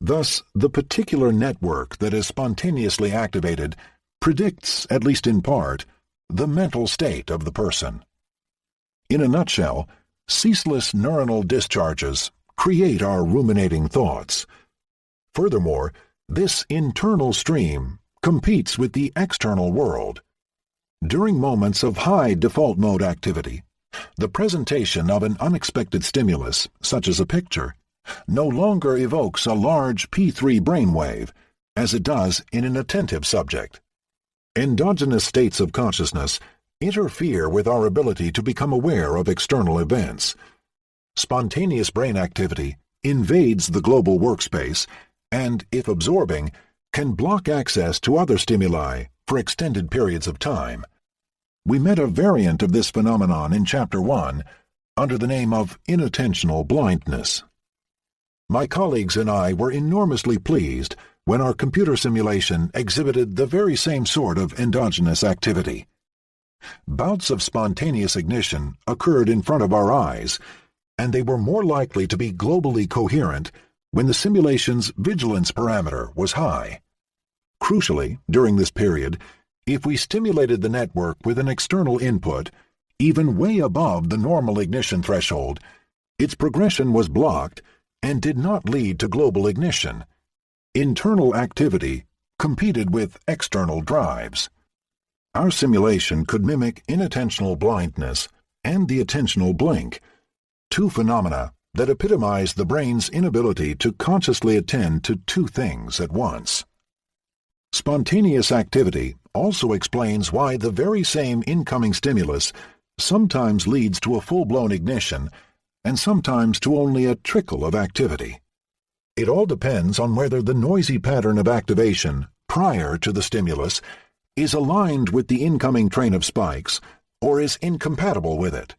A: Thus, the particular network that is spontaneously activated predicts, at least in part, the mental state of the person. In a nutshell, ceaseless neuronal discharges create our ruminating thoughts. Furthermore, this internal stream competes with the external world. During moments of high default mode activity, the presentation of an unexpected stimulus, such as a picture, no longer evokes a large P3 brainwave, as it does in an attentive subject. Endogenous states of consciousness interfere with our ability to become aware of external events. Spontaneous brain activity invades the global workspace and, if absorbing, can block access to other stimuli for extended periods of time. We met a variant of this phenomenon in Chapter 1 under the name of inattentional blindness. My colleagues and I were enormously pleased when our computer simulation exhibited the very same sort of endogenous activity. Bouts of spontaneous ignition occurred in front of our eyes, and they were more likely to be globally coherent when the simulation's vigilance parameter was high. Crucially, during this period, if we stimulated the network with an external input, even way above the normal ignition threshold, its progression was blocked and did not lead to global ignition. Internal activity competed with external drives. Our simulation could mimic inattentional blindness and the attentional blink, two phenomena that epitomize the brain's inability to consciously attend to two things at once. Spontaneous activity also explains why the very same incoming stimulus sometimes leads to a full-blown ignition and sometimes to only a trickle of activity. It all depends on whether the noisy pattern of activation prior to the stimulus is aligned with the incoming train of spikes or is incompatible with it.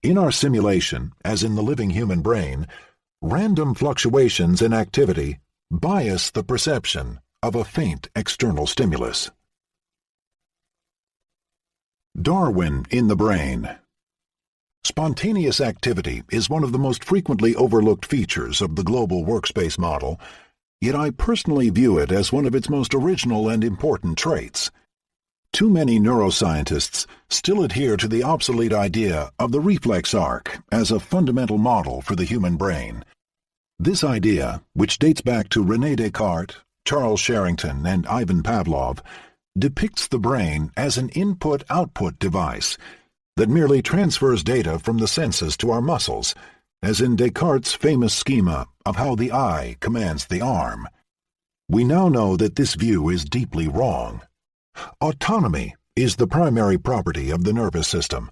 A: In our simulation, as in the living human brain, random fluctuations in activity bias the perception of a faint external stimulus. Darwin in the brain. Spontaneous activity is one of the most frequently overlooked features of the global workspace model, yet I personally view it as one of its most original and important traits. Too many neuroscientists still adhere to the obsolete idea of the reflex arc as a fundamental model for the human brain. This idea, which dates back to René Descartes, Charles Sherrington, and Ivan Pavlov, depicts the brain as an input-output device that merely transfers data from the senses to our muscles, as in Descartes' famous schema of how the eye commands the arm. We now know that this view is deeply wrong. Autonomy is the primary property of the nervous system.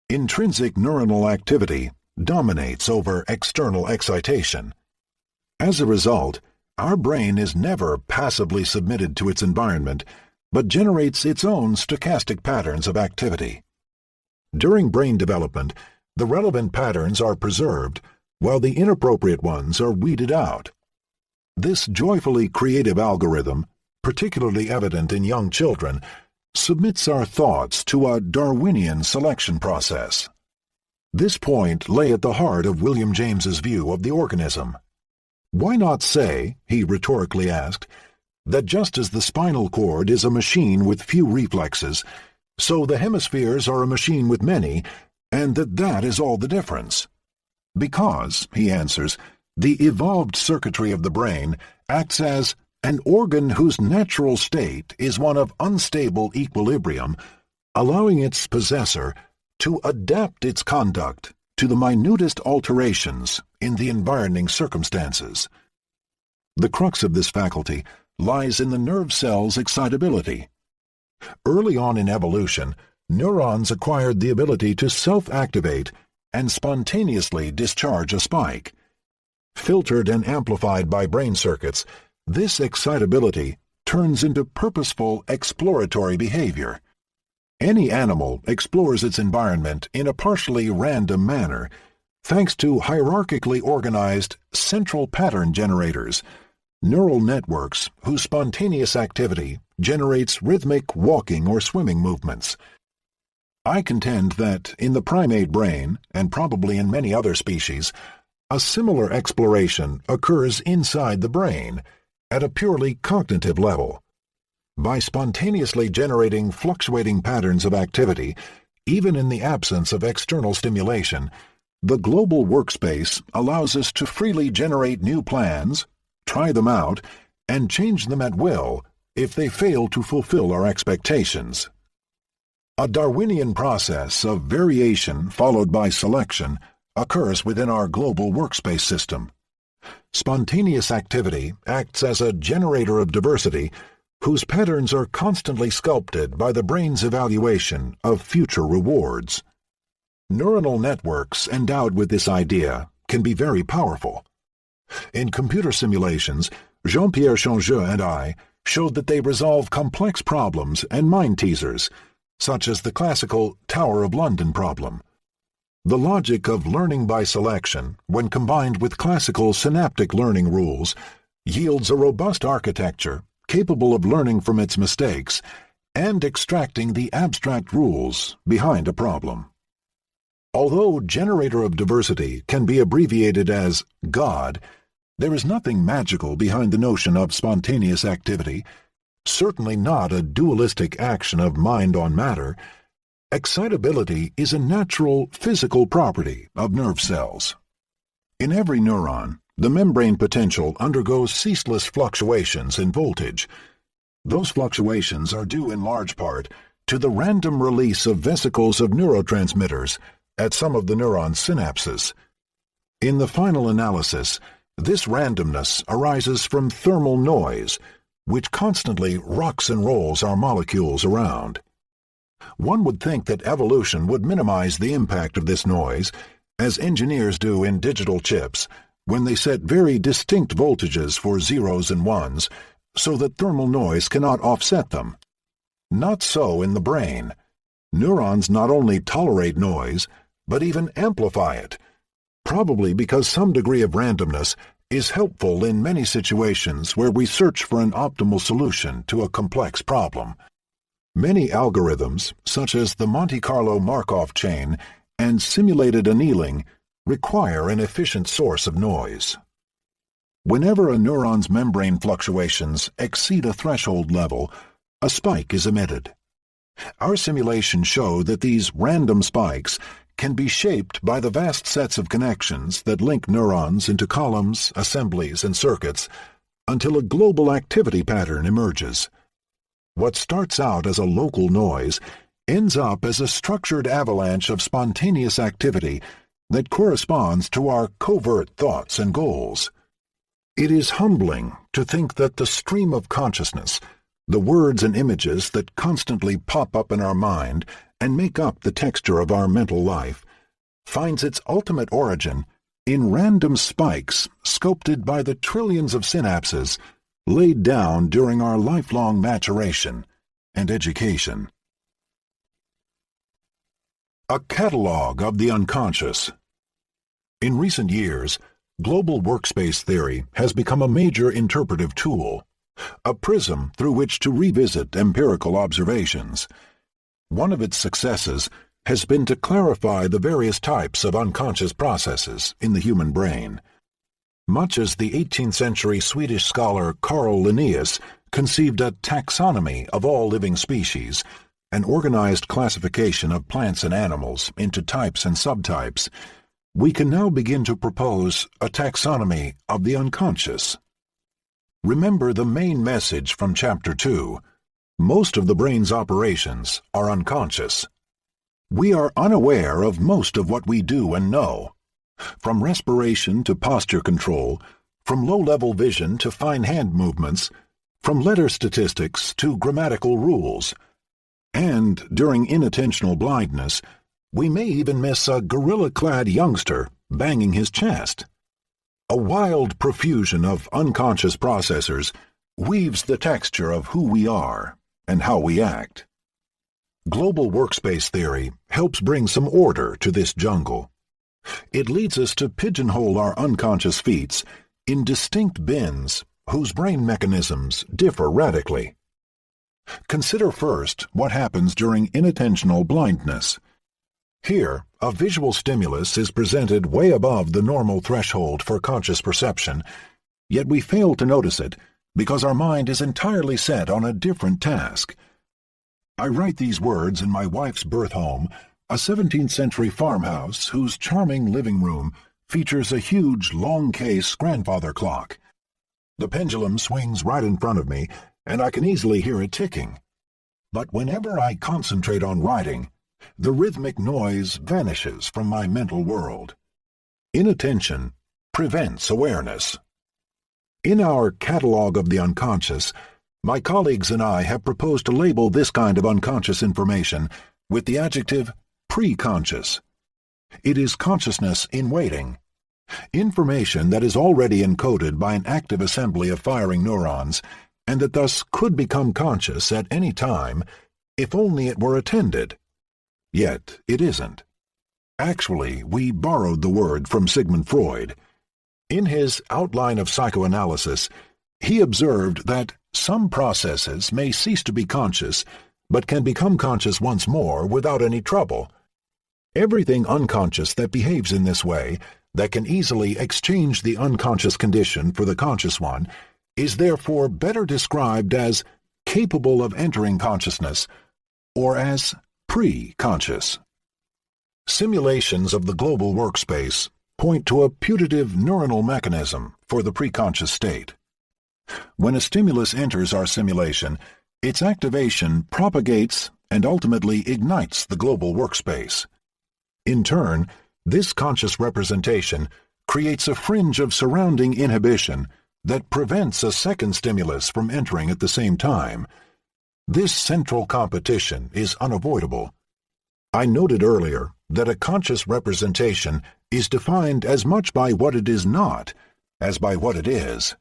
A: Intrinsic neuronal activity dominates over external excitation. As a result, our brain is never passively submitted to its environment, but generates its own stochastic patterns of activity. During brain development, the relevant patterns are preserved, while the inappropriate ones are weeded out. This joyfully creative algorithm, particularly evident in young children, submits our thoughts to a Darwinian selection process. This point lay at the heart of William James's view of the organism. Why not say, he rhetorically asked, that just as the spinal cord is a machine with few reflexes, so the hemispheres are a machine with many, and that is all the difference? Because, he answers, the evolved circuitry of the brain acts as an organ whose natural state is one of unstable equilibrium, allowing its possessor to adapt its conduct to the minutest alterations in the environing circumstances. The crux of this faculty lies in the nerve cell's excitability. Early on in evolution, neurons acquired the ability to self-activate and spontaneously discharge a spike. Filtered and amplified by brain circuits, this excitability turns into purposeful exploratory behavior. Any animal explores its environment in a partially random manner, thanks to hierarchically organized central pattern generators, neural networks whose spontaneous activity generates rhythmic walking or swimming movements. I contend that in the primate brain, and probably in many other species, a similar exploration occurs inside the brain, at a purely cognitive level. By spontaneously generating fluctuating patterns of activity, even in the absence of external stimulation, the global workspace allows us to freely generate new plans, try them out, and change them at will if they fail to fulfill our expectations. A Darwinian process of variation followed by selection occurs within our global workspace system. Spontaneous activity acts as a generator of diversity whose patterns are constantly sculpted by the brain's evaluation of future rewards. Neuronal networks endowed with this idea can be very powerful. In computer simulations, Jean-Pierre Changeux and I showed that they resolve complex problems and mind teasers, such as the classical Tower of London problem. The logic of learning by selection, when combined with classical synaptic learning rules, yields a robust architecture capable of learning from its mistakes and extracting the abstract rules behind a problem. Although generator of diversity can be abbreviated as God, there is nothing magical behind the notion of spontaneous activity, certainly not a dualistic action of mind on matter. Excitability is a natural physical property of nerve cells. In every neuron, the membrane potential undergoes ceaseless fluctuations in voltage. Those fluctuations are due in large part to the random release of vesicles of neurotransmitters at some of the neuron's synapses. In the final analysis, this randomness arises from thermal noise, which constantly rocks and rolls our molecules around. One would think that evolution would minimize the impact of this noise, as engineers do in digital chips, when they set very distinct voltages for zeros and ones, so that thermal noise cannot offset them. Not so in the brain. Neurons not only tolerate noise, but even amplify it, probably because some degree of randomness is helpful in many situations where we search for an optimal solution to a complex problem. Many algorithms, such as the Monte Carlo Markov chain and simulated annealing, require an efficient source of noise. Whenever a neuron's membrane fluctuations exceed a threshold level, a spike is emitted. Our simulations show that these random spikes can be shaped by the vast sets of connections that link neurons into columns, assemblies, and circuits until a global activity pattern emerges. What starts out as a local noise ends up as a structured avalanche of spontaneous activity that corresponds to our covert thoughts and goals. It is humbling to think that the stream of consciousness, the words and images that constantly pop up in our mind and make up the texture of our mental life, finds its ultimate origin in random spikes sculpted by the trillions of synapses laid down during our lifelong maturation and education. A Catalogue of the Unconscious. In recent years, Global workspace theory has become a major interpretive tool, a prism through which to revisit empirical observations. One of its successes has been to clarify the various types of unconscious processes in the human brain. Much as the 18th century Swedish scholar Carl Linnaeus conceived a taxonomy of all living species, an organized classification of plants and animals into types and subtypes, we can now begin to propose a taxonomy of the unconscious. Remember the main message from Chapter 2. Most of the brain's operations are unconscious. We are unaware of most of what we do and know, from respiration to posture control, from low-level vision to fine hand movements, from letter statistics to grammatical rules. And during inattentional blindness, we may even miss a gorilla-clad youngster banging his chest. A wild profusion of unconscious processors weaves the texture of who we are and how we act. Global workspace theory helps bring some order to this jungle. It leads us to pigeonhole our unconscious feats in distinct bins whose brain mechanisms differ radically. Consider first what happens during inattentional blindness. Here, a visual stimulus is presented way above the normal threshold for conscious perception, yet we fail to notice it because our mind is entirely set on a different task. I write these words in my wife's birth home, a 17th century farmhouse whose charming living room features a huge long-case grandfather clock. The pendulum swings right in front of me, and I can easily hear it ticking. But whenever I concentrate on writing, the rhythmic noise vanishes from my mental world. Inattention prevents awareness. In our Catalog of the Unconscious, my colleagues and I have proposed to label this kind of unconscious information with the adjective preconscious. It is consciousness in waiting. Information that is already encoded by an active assembly of firing neurons, and that thus could become conscious at any time if only it were attended. Yet it isn't. Actually, we borrowed the word from Sigmund Freud. In his Outline of Psychoanalysis, he observed that some processes may cease to be conscious, but can become conscious once more without any trouble. Everything unconscious that behaves in this way, that can easily exchange the unconscious condition for the conscious one, is therefore better described as capable of entering consciousness, or as pre-conscious. Simulations of the global workspace point to a putative neuronal mechanism for the preconscious state. When a stimulus enters our simulation, its activation propagates and ultimately ignites the global workspace. In turn, this conscious representation creates a fringe of surrounding inhibition that prevents a second stimulus from entering at the same time. This central competition is unavoidable. I noted earlier that a conscious representation is defined as much by what it is not as by what it is.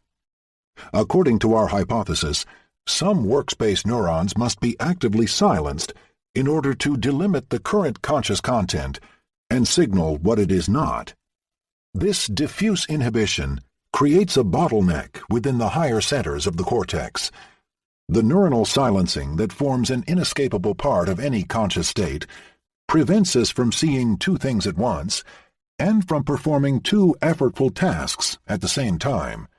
A: According to our hypothesis, some workspace neurons must be actively silenced in order to delimit the current conscious content and signal what it is not. This diffuse inhibition creates a bottleneck within the higher centers of the cortex. The neuronal silencing that forms an inescapable part of any conscious state prevents us from seeing two things at once and from performing two effortful tasks at the same time.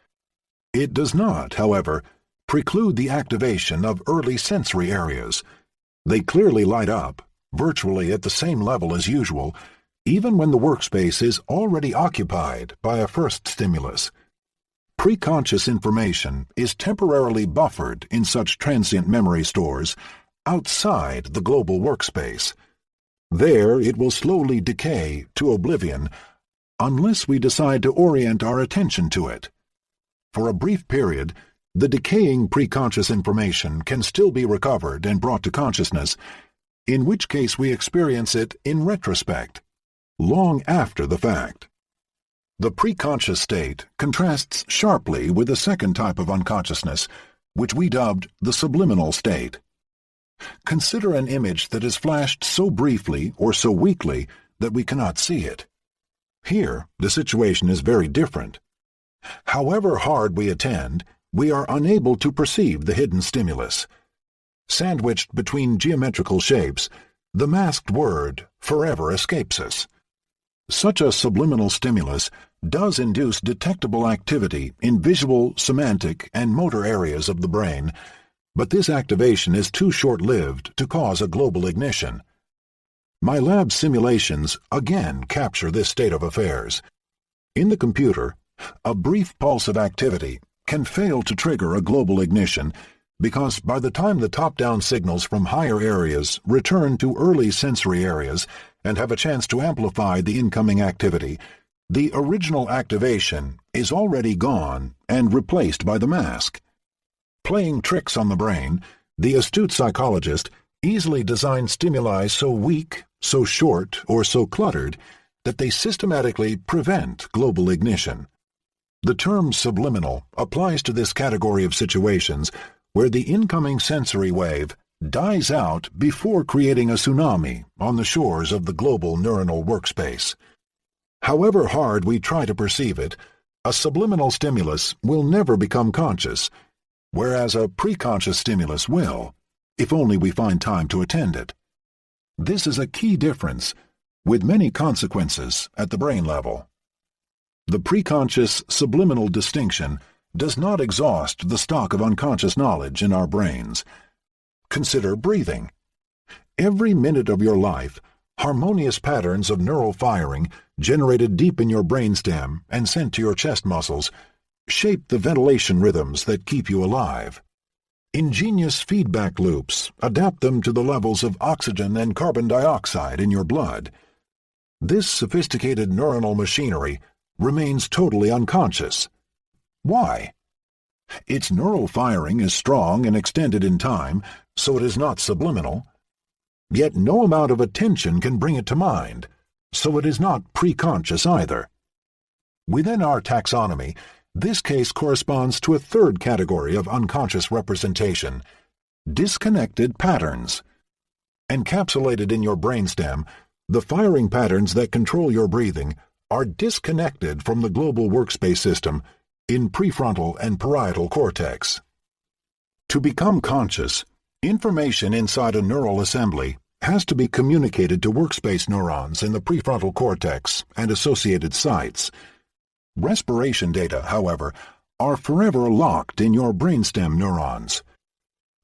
A: It does not, however, preclude the activation of early sensory areas. They clearly light up, virtually at the same level as usual, even when the workspace is already occupied by a first stimulus. Preconscious information is temporarily buffered in such transient memory stores outside the global workspace. There it will slowly decay to oblivion unless we decide to orient our attention to it. For a brief period, the decaying preconscious information can still be recovered and brought to consciousness, in which case we experience it in retrospect, long after the fact. The preconscious state contrasts sharply with a second type of unconsciousness, which we dubbed the subliminal state. Consider an image that is flashed so briefly or so weakly that we cannot see it. Here, the situation is very different. However hard we attend, we are unable to perceive the hidden stimulus. Sandwiched between geometrical shapes, the masked word forever escapes us. Such a subliminal stimulus does induce detectable activity in visual, semantic, and motor areas of the brain, but this activation is too short-lived to cause a global ignition. My lab simulations again capture this state of affairs. In the computer, a brief pulse of activity can fail to trigger a global ignition because by the time the top-down signals from higher areas return to early sensory areas and have a chance to amplify the incoming activity, the original activation is already gone and replaced by the mask. Playing tricks on the brain, the astute psychologist easily designed stimuli so weak, so short, or so cluttered that they systematically prevent global ignition. The term subliminal applies to this category of situations where the incoming sensory wave dies out before creating a tsunami on the shores of the global neuronal workspace. However hard we try to perceive it, a subliminal stimulus will never become conscious, whereas a preconscious stimulus will, if only we find time to attend it. This is a key difference, with many consequences at the brain level. The preconscious subliminal distinction does not exhaust the stock of unconscious knowledge in our brains. Consider breathing. Every minute of your life, harmonious patterns of neural firing generated deep in your brainstem and sent to your chest muscles shape the ventilation rhythms that keep you alive. Ingenious feedback loops adapt them to the levels of oxygen and carbon dioxide in your blood. This sophisticated neuronal machinery remains totally unconscious. Why? Its neural firing is strong and extended in time, so it is not subliminal. Yet no amount of attention can bring it to mind, so it is not preconscious either. Within our taxonomy, this case corresponds to a third category of unconscious representation: disconnected patterns. Encapsulated in your brainstem, the firing patterns that control your breathing are disconnected from the global workspace system in prefrontal and parietal cortex. To become conscious, information inside a neural assembly has to be communicated to workspace neurons in the prefrontal cortex and associated sites. Respiration data, however, are forever locked in your brainstem neurons.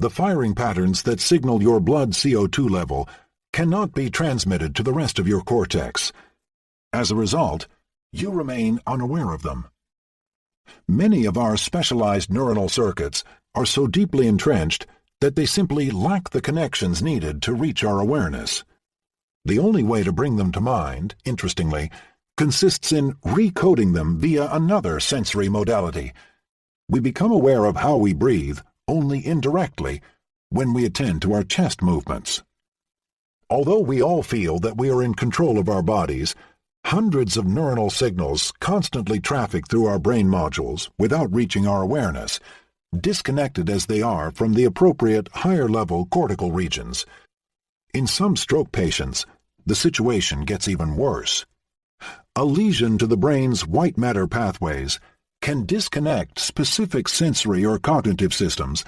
A: The firing patterns that signal your blood CO2 level cannot be transmitted to the rest of your cortex. As a result, you remain unaware of them. Many of our specialized neuronal circuits are so deeply entrenched that they simply lack the connections needed to reach our awareness. The only way to bring them to mind, interestingly, consists in recoding them via another sensory modality. We become aware of how we breathe only indirectly when we attend to our chest movements. Although we all feel that we are in control of our bodies, hundreds of neuronal signals constantly traffic through our brain modules without reaching our awareness, disconnected as they are from the appropriate higher-level cortical regions. In some stroke patients, the situation gets even worse. A lesion to the brain's white matter pathways can disconnect specific sensory or cognitive systems,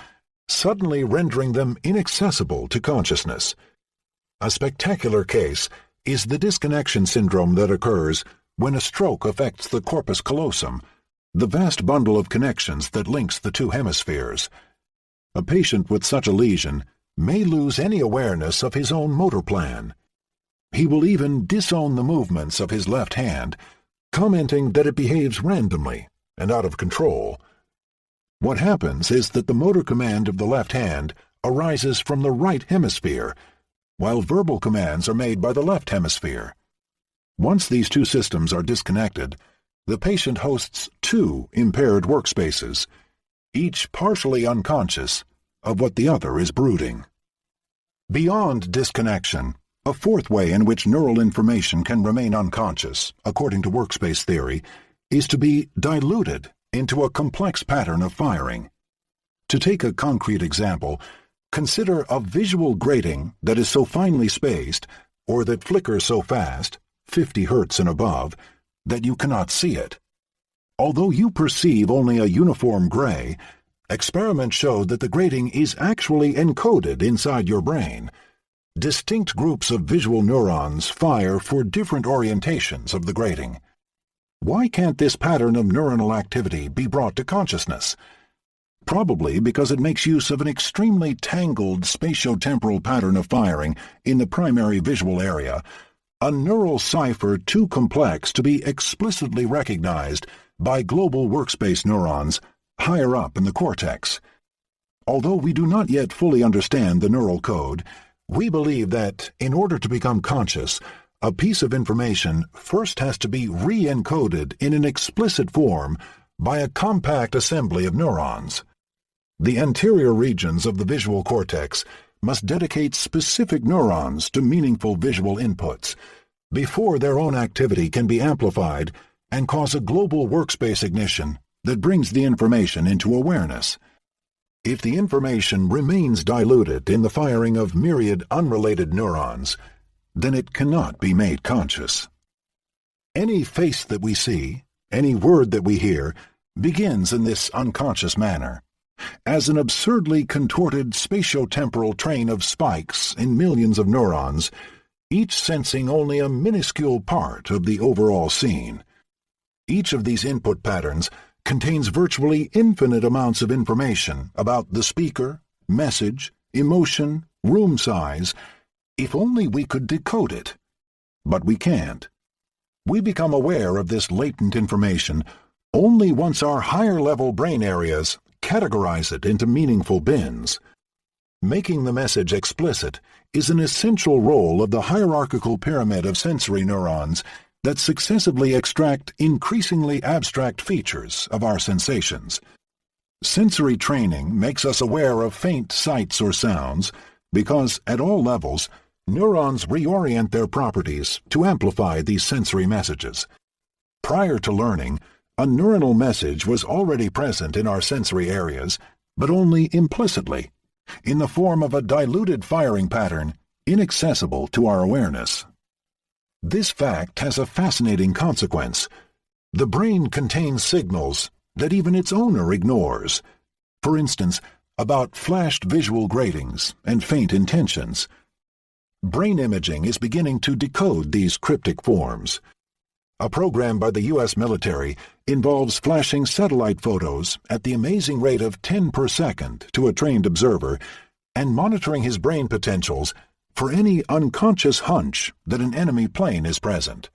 A: suddenly rendering them inaccessible to consciousness. A spectacular case is the disconnection syndrome that occurs when a stroke affects the corpus callosum, the vast bundle of connections that links the two hemispheres. A patient with such a lesion may lose any awareness of his own motor plan. He will even disown the movements of his left hand, commenting that it behaves randomly and out of control. What happens is that the motor command of the left hand arises from the right hemisphere, while verbal commands are made by the left hemisphere. Once these two systems are disconnected, the patient hosts two impaired workspaces, each partially unconscious of what the other is brooding. Beyond disconnection, a fourth way in which neural information can remain unconscious, according to workspace theory, is to be diluted into a complex pattern of firing. To take a concrete example, consider a visual grating that is so finely spaced, or that flickers so fast, 50 Hz and above, that you cannot see it. Although you perceive only a uniform gray, experiments showed that the grating is actually encoded inside your brain. Distinct groups of visual neurons fire for different orientations of the grating. Why can't this pattern of neuronal activity be brought to consciousness? Probably because it makes use of an extremely tangled spatiotemporal pattern of firing in the primary visual area, a neural cipher too complex to be explicitly recognized by global workspace neurons higher up in the cortex. Although we do not yet fully understand the neural code, we believe that, in order to become conscious, a piece of information first has to be re-encoded in an explicit form by a compact assembly of neurons. The anterior regions of the visual cortex must dedicate specific neurons to meaningful visual inputs before their own activity can be amplified and cause a global workspace ignition that brings the information into awareness. If the information remains diluted in the firing of myriad unrelated neurons, then it cannot be made conscious. Any face that we see, any word that we hear, begins in this unconscious manner, as an absurdly contorted spatiotemporal train of spikes in millions of neurons, each sensing only a minuscule part of the overall scene. Each of these input patterns contains virtually infinite amounts of information about the speaker, message, emotion, room size, if only we could decode it. But we can't. We become aware of this latent information only once our higher-level brain areas categorize it into meaningful bins. Making the message explicit is an essential role of the hierarchical pyramid of sensory neurons that successively extract increasingly abstract features of our sensations. Sensory training makes us aware of faint sights or sounds because, at all levels, neurons reorient their properties to amplify these sensory messages. Prior to learning, a neuronal message was already present in our sensory areas, but only implicitly, in the form of a diluted firing pattern inaccessible to our awareness. This fact has a fascinating consequence. The brain contains signals that even its owner ignores. For instance, about flashed visual gratings and faint intentions. Brain imaging is beginning to decode these cryptic forms. A program by the U.S. military involves flashing satellite photos at the amazing rate of 10 per second to a trained observer and monitoring his brain potentials for any unconscious hunch that an enemy plane is present.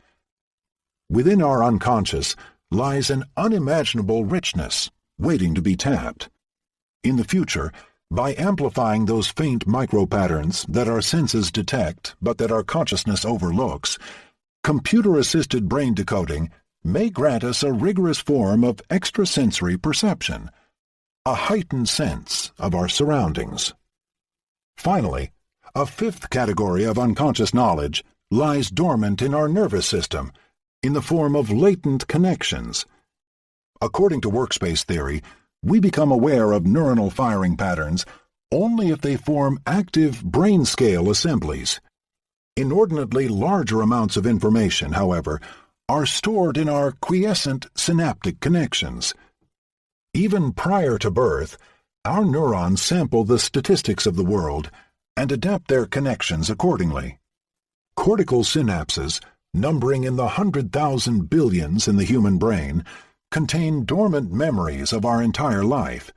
A: Within our unconscious lies an unimaginable richness waiting to be tapped. In the future, by amplifying those faint micro-patterns that our senses detect but that our consciousness overlooks, computer-assisted brain decoding may grant us a rigorous form of extrasensory perception, a heightened sense of our surroundings. Finally, a fifth category of unconscious knowledge lies dormant in our nervous system in the form of latent connections. According to workspace theory, we become aware of neuronal firing patterns only if they form active brain-scale assemblies. Inordinately larger amounts of information, however, are stored in our quiescent synaptic connections. Even prior to birth, our neurons sample the statistics of the world and adapt their connections accordingly. Cortical synapses, numbering in the 100,000 billions in the human brain, contain dormant memories of our entire life.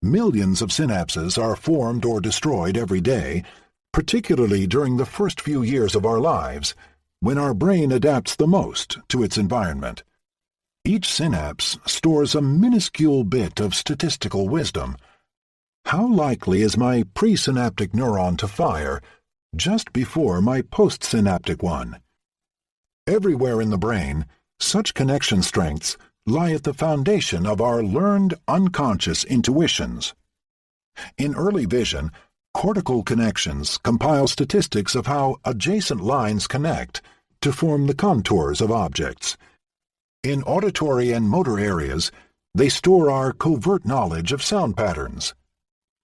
A: Millions of synapses are formed or destroyed every day, particularly during the first few years of our lives, when our brain adapts the most to its environment. Each synapse stores a minuscule bit of statistical wisdom. How likely is my presynaptic neuron to fire just before my postsynaptic one? Everywhere in the brain, such connection strengths lie at the foundation of our learned unconscious intuitions. In early vision, cortical connections compile statistics of how adjacent lines connect to form the contours of objects. In auditory and motor areas, they store our covert knowledge of sound patterns.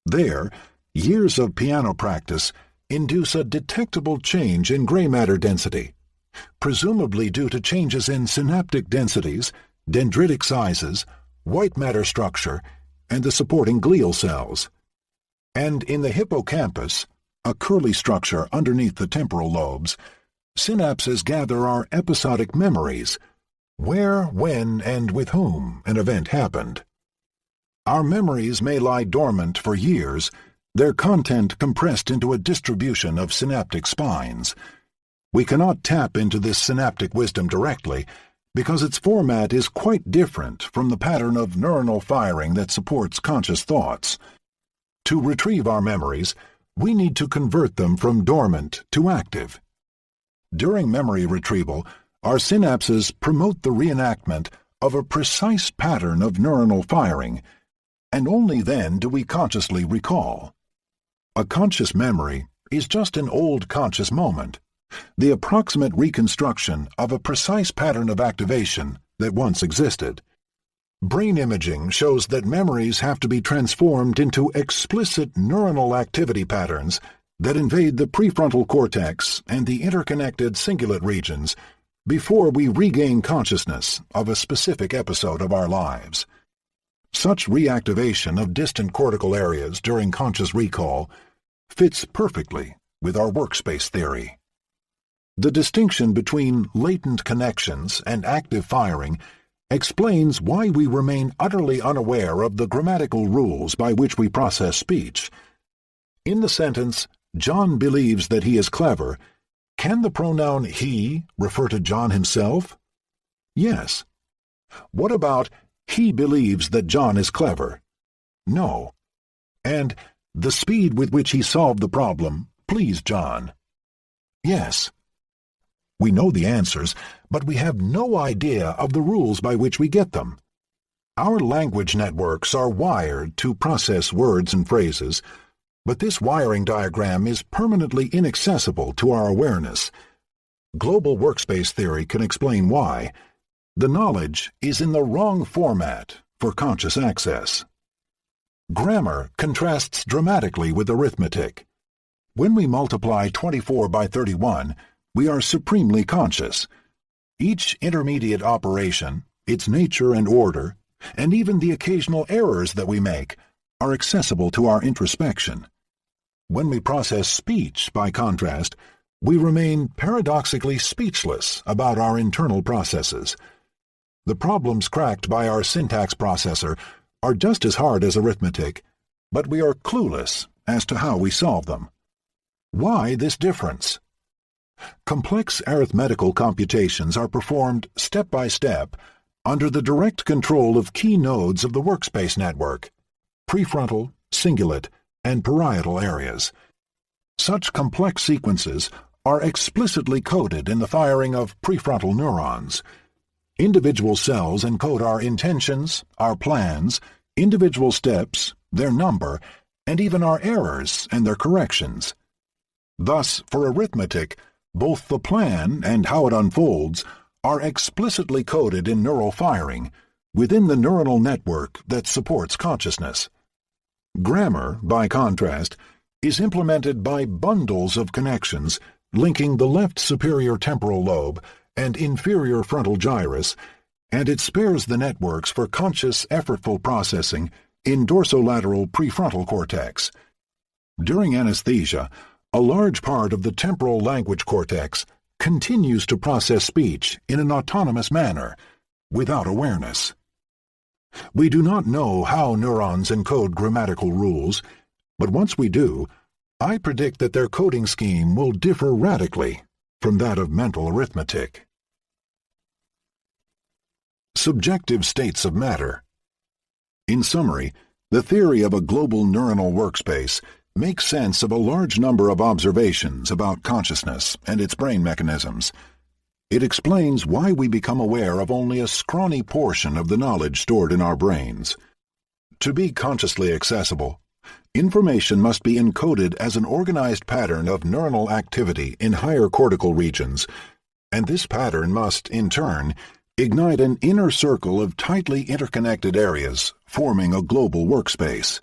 A: There, years of piano practice induce a detectable change in gray matter density, presumably due to changes in synaptic densities, dendritic sizes, white matter structure, and the supporting glial cells. And in the hippocampus, a curly structure underneath the temporal lobes, synapses gather our episodic memories, where, when, and with whom an event happened. Our memories may lie dormant for years, their content compressed into a distribution of synaptic spines. We cannot tap into this synaptic wisdom directly, because its format is quite different from the pattern of neuronal firing that supports conscious thoughts. To retrieve our memories, we need to convert them from dormant to active. During memory retrieval, our synapses promote the reenactment of a precise pattern of neuronal firing, and only then do we consciously recall. A conscious memory is just an old conscious moment, the approximate reconstruction of a precise pattern of activation that once existed. Brain imaging shows that memories have to be transformed into explicit neuronal activity patterns that invade the prefrontal cortex and the interconnected cingulate regions before we regain consciousness of a specific episode of our lives. Such reactivation of distant cortical areas during conscious recall fits perfectly with our workspace theory. The distinction between latent connections and active firing explains why we remain utterly unaware of the grammatical rules by which we process speech. In the sentence, "John believes that he is clever," can the pronoun he refer to John himself? Yes. What about "he believes that John is clever"? No. And "the speed with which he solved the problem pleased John"? Yes. We know the answers, but we have no idea of the rules by which we get them. Our language networks are wired to process words and phrases, but this wiring diagram is permanently inaccessible to our awareness. Global workspace theory can explain why. The knowledge is in the wrong format for conscious access. Grammar contrasts dramatically with arithmetic. When we multiply 24 by 31, we are supremely conscious. Each intermediate operation, its nature and order, and even the occasional errors that we make, are accessible to our introspection. When we process speech, by contrast, we remain paradoxically speechless about our internal processes. The problems cracked by our syntax processor are just as hard as arithmetic, but we are clueless as to how we solve them. Why this difference? Complex arithmetical computations are performed step by step under the direct control of key nodes of the workspace network, prefrontal, cingulate, and parietal areas. Such complex sequences are explicitly coded in the firing of prefrontal neurons. Individual cells encode our intentions, our plans, individual steps, their number, and even our errors and their corrections. Thus, for arithmetic, both the plan and how it unfolds are explicitly coded in neural firing within the neuronal network that supports consciousness. Grammar, by contrast, is implemented by bundles of connections linking the left superior temporal lobe and inferior frontal gyrus, and it spares the networks for conscious, effortful processing in dorsolateral prefrontal cortex. During anesthesia, a large part of the temporal language cortex continues to process speech in an autonomous manner, without awareness. We do not know how neurons encode grammatical rules, but once we do, I predict that their coding scheme will differ radically from that of mental arithmetic. Subjective states of matter. In summary, the theory of a global neuronal workspace makes sense of a large number of observations about consciousness and its brain mechanisms. It explains why we become aware of only a scrawny portion of the knowledge stored in our brains. To be consciously accessible, information must be encoded as an organized pattern of neuronal activity in higher cortical regions, and this pattern must, in turn, ignite an inner circle of tightly interconnected areas, forming a global workspace.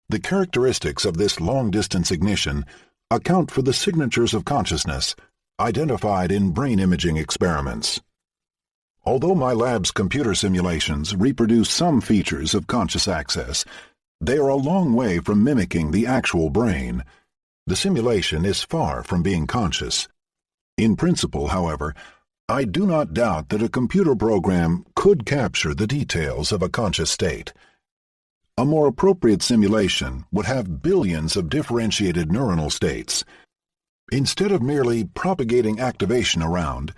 A: The characteristics of this long-distance ignition account for the signatures of consciousness, identified in brain imaging experiments. Although my lab's computer simulations reproduce some features of conscious access, they are a long way from mimicking the actual brain. The simulation is far from being conscious. In principle, however, I do not doubt that a computer program could capture the details of a conscious state. A more appropriate simulation would have billions of differentiated neuronal states. Instead of merely propagating activation around,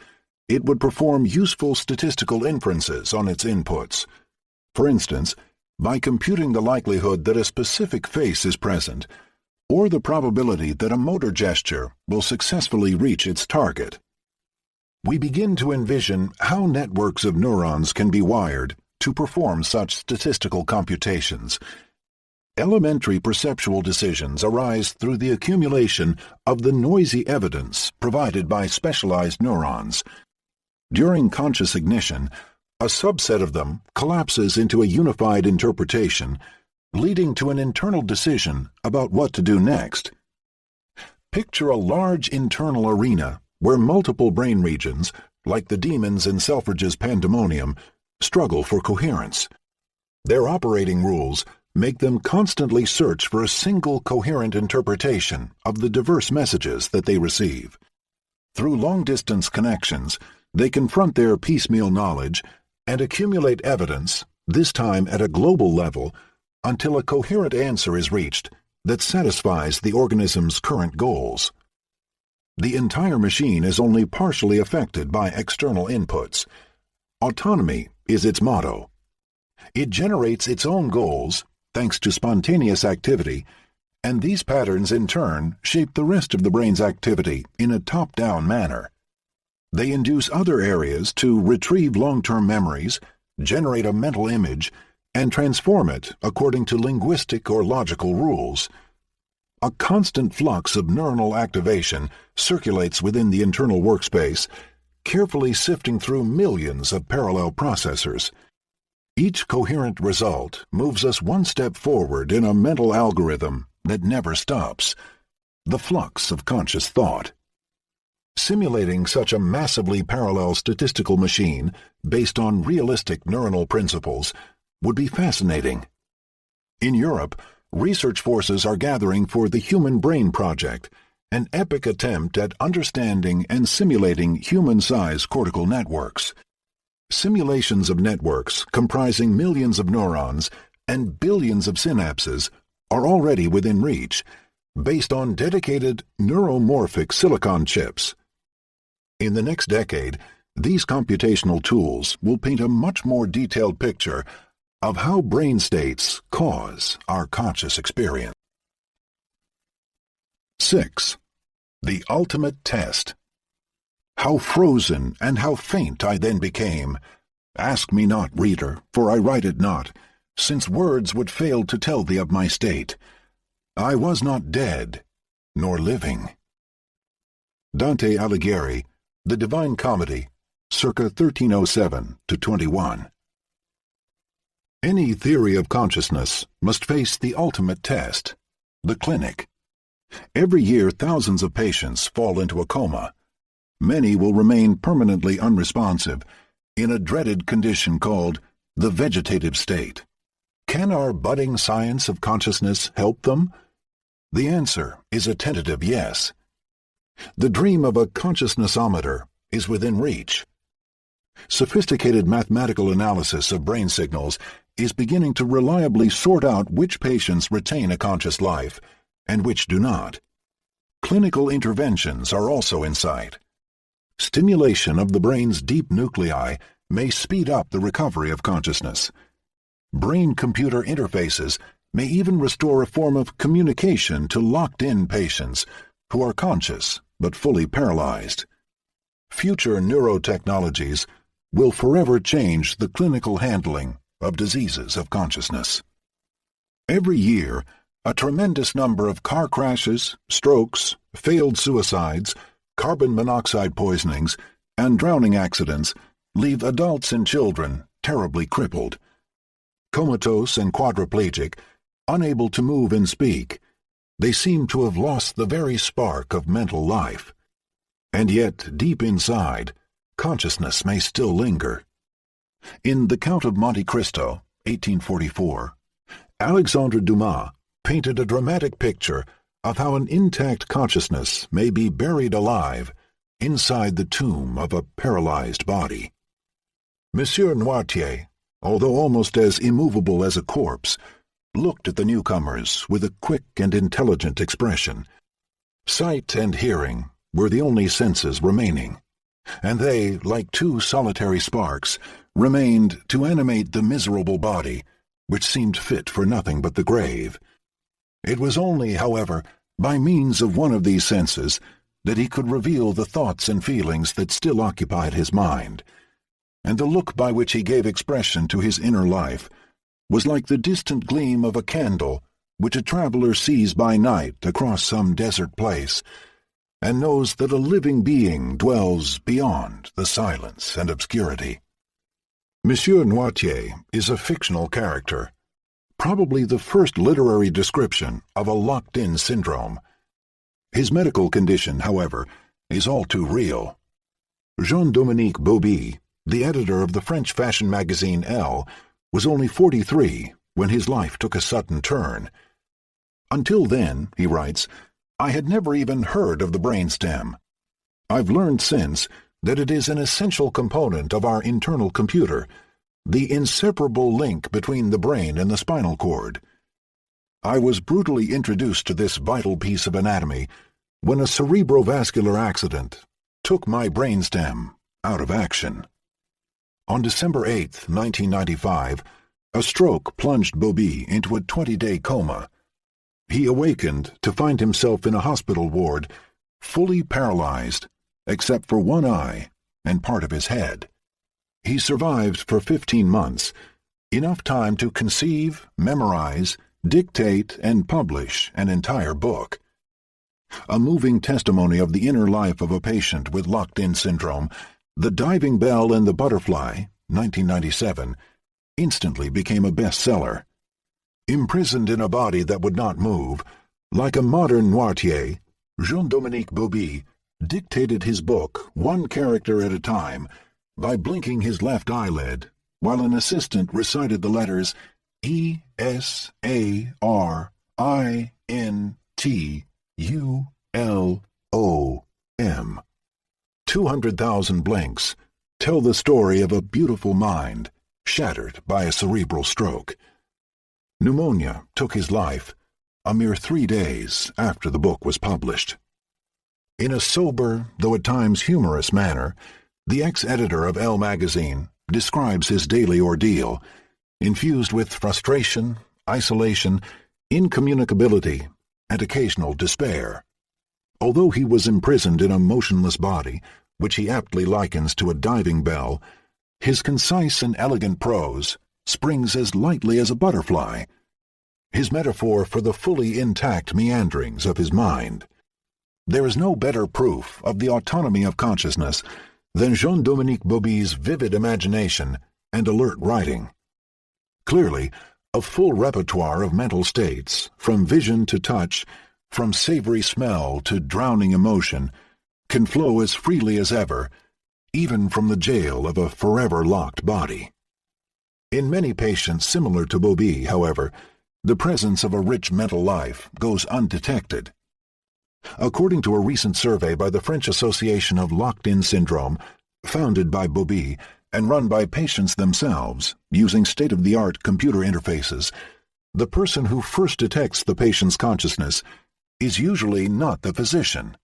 A: it would perform useful statistical inferences on its inputs. For instance, by computing the likelihood that a specific face is present, or the probability that a motor gesture will successfully reach its target. We begin to envision how networks of neurons can be wired to perform such statistical computations. Elementary perceptual decisions arise through the accumulation of the noisy evidence provided by specialized neurons. During conscious ignition, a subset of them collapses into a unified interpretation, leading to an internal decision about what to do next. Picture a large internal arena where multiple brain regions, like the demons in Selfridge's Pandemonium, struggle for coherence. Their operating rules make them constantly search for a single coherent interpretation of the diverse messages that they receive. Through long-distance connections, they confront their piecemeal knowledge and accumulate evidence, this time at a global level, until a coherent answer is reached that satisfies the organism's current goals. The entire machine is only partially affected by external inputs. Autonomy is its motto. It generates its own goals, thanks to spontaneous activity, and these patterns in turn shape the rest of the brain's activity in a top-down manner. They induce other areas to retrieve long-term memories, generate a mental image, and transform it according to linguistic or logical rules. A constant flux of neuronal activation circulates within the internal workspace, carefully sifting through millions of parallel processors. Each coherent result moves us one step forward in a mental algorithm that never stops, the flux of conscious thought. Simulating such a massively parallel statistical machine based on realistic neuronal principles would be fascinating. In Europe, research forces are gathering for the Human Brain Project, an epic attempt at understanding and simulating human-sized cortical networks. Simulations of networks comprising millions of neurons and billions of synapses are already within reach, based on dedicated neuromorphic silicon chips. In the next decade, these computational tools will paint a much more detailed picture of how brain states cause our conscious experience. 6. The ultimate test. How frozen and how faint I then became. Ask me not, reader, for I write it not, since words would fail to tell thee of my state. I was not dead, nor living. Dante Alighieri, The Divine Comedy, circa 1307 to 21. Any theory of consciousness must face the ultimate test, the clinic. Every year thousands of patients fall into a coma. Many will remain permanently unresponsive in a dreaded condition called the vegetative state. Can our budding science of consciousness help them? The answer is a tentative yes. The dream of a consciousnessometer is within reach. Sophisticated mathematical analysis of brain signals is beginning to reliably sort out which patients retain a conscious life and which do not. Clinical interventions are also in sight. Stimulation of the brain's deep nuclei may speed up the recovery of consciousness. Brain-computer interfaces may even restore a form of communication to locked-in patients who are conscious but fully paralyzed. Future neurotechnologies will forever change the clinical handling of diseases of consciousness. Every year, a tremendous number of car crashes, strokes, failed suicides, carbon monoxide poisonings, and drowning accidents leave adults and children terribly crippled. Comatose and quadriplegic, unable to move and speak, they seem to have lost the very spark of mental life. And yet, deep inside, consciousness may still linger. In The Count of Monte Cristo, 1844, Alexandre Dumas painted a dramatic picture of how an intact consciousness may be buried alive inside the tomb of a paralyzed body. Monsieur Noirtier, although almost as immovable as a corpse, looked at the newcomers with a quick and intelligent expression. Sight and hearing were the only senses remaining, and they, like two solitary sparks, remained to animate the miserable body, which seemed fit for nothing but the grave. It was only, however, by means of one of these senses that he could reveal the thoughts and feelings that still occupied his mind, and the look by which he gave expression to his inner life was like the distant gleam of a candle which a traveler sees by night across some desert place, and knows that a living being dwells beyond the silence and obscurity. Monsieur Noirtier is a fictional character, probably the first literary description of a locked-in syndrome. His medical condition, however, is all too real. Jean-Dominique Bauby, the editor of the French fashion magazine Elle, was only 43 when his life took a sudden turn. Until then, he writes, I had never even heard of the brainstem. I've learned since that it is an essential component of our internal computer, the inseparable link between the brain and the spinal cord. I was brutally introduced to this vital piece of anatomy when a cerebrovascular accident took my brainstem out of action. On December 8, 1995, a stroke plunged Bauby into a 20-day coma. He awakened to find himself in a hospital ward, fully paralyzed, except for one eye and part of his head. He survived for 15 months, enough time to conceive, memorize, dictate, and publish an entire book. A moving testimony of the inner life of a patient with locked-in syndrome, The Diving Bell and the Butterfly, 1997, instantly became a bestseller. Imprisoned in a body that would not move, like a modern Noirtier, Jean-Dominique Bauby dictated his book one character at a time by blinking his left eyelid, while an assistant recited the letters ESARINTULOM. 200,000 blinks tell the story of a beautiful mind shattered by a cerebral stroke. Pneumonia took his life a mere 3 days after the book was published. In a sober, though at times humorous manner, the ex-editor of Elle magazine describes his daily ordeal, infused with frustration, isolation, incommunicability, and occasional despair. Although he was imprisoned in a motionless body, which he aptly likens to a diving bell, his concise and elegant prose springs as lightly as a butterfly, his metaphor for the fully intact meanderings of his mind. There is no better proof of the autonomy of consciousness than Jean-Dominique Bauby's vivid imagination and alert writing. Clearly, a full repertoire of mental states, from vision to touch, from savory smell to drowning emotion, can flow as freely as ever, even from the jail of a forever locked body. In many patients similar to Bauby, however, the presence of a rich mental life goes undetected. According to a recent survey by the French Association of Locked-In Syndrome, founded by Bauby and run by patients themselves using state-of-the-art computer interfaces, the person who first detects the patient's consciousness is usually not the physician.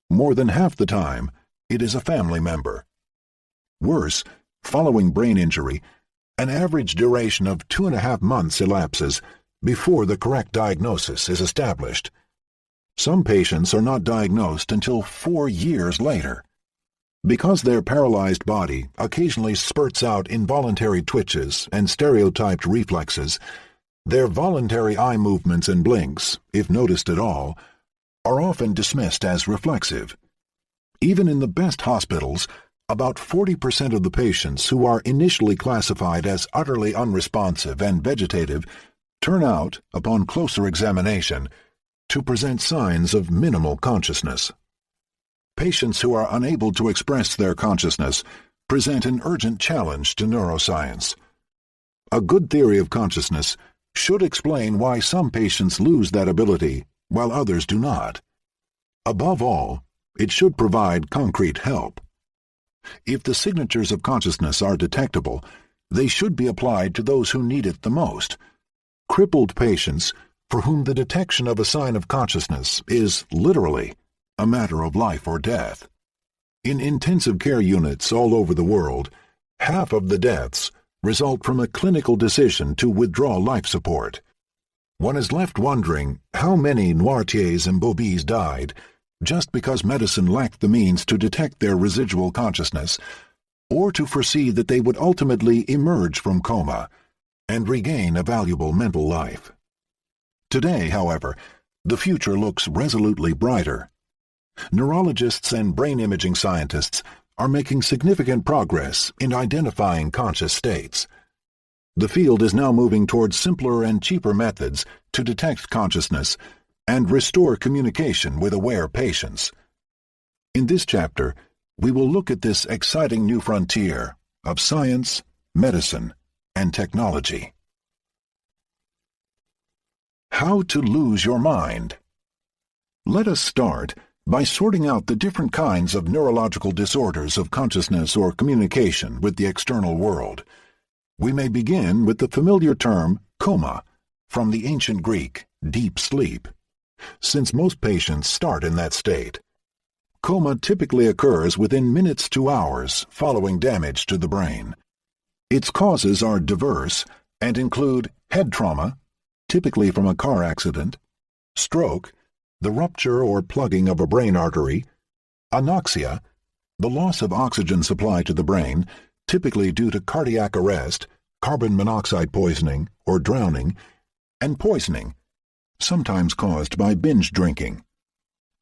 A: More than half the time, it is a family member. Worse, following brain injury, an average duration of 2.5 months elapses before the correct diagnosis is established. Some patients are not diagnosed until 4 years later. Because their paralyzed body occasionally spurts out involuntary twitches and stereotyped reflexes, their voluntary eye movements and blinks, if noticed at all, are often dismissed as reflexive. Even in the best hospitals, about 40% of the patients who are initially classified as utterly unresponsive and vegetative turn out, upon closer examination, to present signs of minimal consciousness. patients who are unable to express their consciousness present an urgent challenge to neuroscience. A good theory of consciousness should explain why some patients lose that ability while others do not. Above all, it should provide concrete help. If the signatures of consciousness are detectable, they should be applied to those who need it the most. Crippled patients for whom the detection of a sign of consciousness is literally a matter of life or death. In intensive care units all over the world, half of the deaths result from a clinical decision to withdraw life support. One is left wondering how many Noirtiers and Bobies died just because medicine lacked the means to detect their residual consciousness, or to foresee that they would ultimately emerge from coma and regain a valuable mental life. Today, however, the future looks resolutely brighter. Neurologists and brain imaging scientists are making significant progress in identifying conscious states. The field is now moving towards simpler and cheaper methods to detect consciousness and restore communication with aware patients. In this chapter, we will look at this exciting new frontier of science, medicine, and technology. How to lose your mind. Let us start by sorting out the different kinds of neurological disorders of consciousness or communication with the external world. We may begin with the familiar term coma, from the ancient Greek, deep sleep, since most patients start in that state. Coma typically occurs within minutes to hours following damage to the brain. Its causes are diverse and include head trauma, typically from a car accident, stroke, the rupture or plugging of a brain artery, anoxia, the loss of oxygen supply to the brain, typically due to cardiac arrest, carbon monoxide poisoning, or drowning, and poisoning, sometimes caused by binge drinking.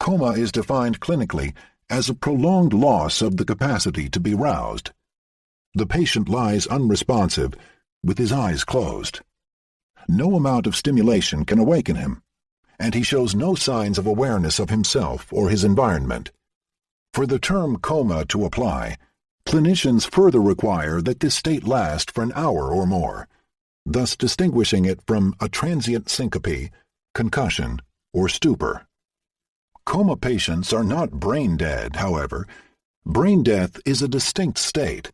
A: Coma is defined clinically as a prolonged loss of the capacity to be roused. The patient lies unresponsive, with his eyes closed. No amount of stimulation can awaken him, and he shows no signs of awareness of himself or his environment. For the term coma to apply, clinicians further require that this state last for an hour or more, thus distinguishing it from a transient syncope, concussion, or stupor. Coma patients are not brain dead, however. Brain death is a distinct state,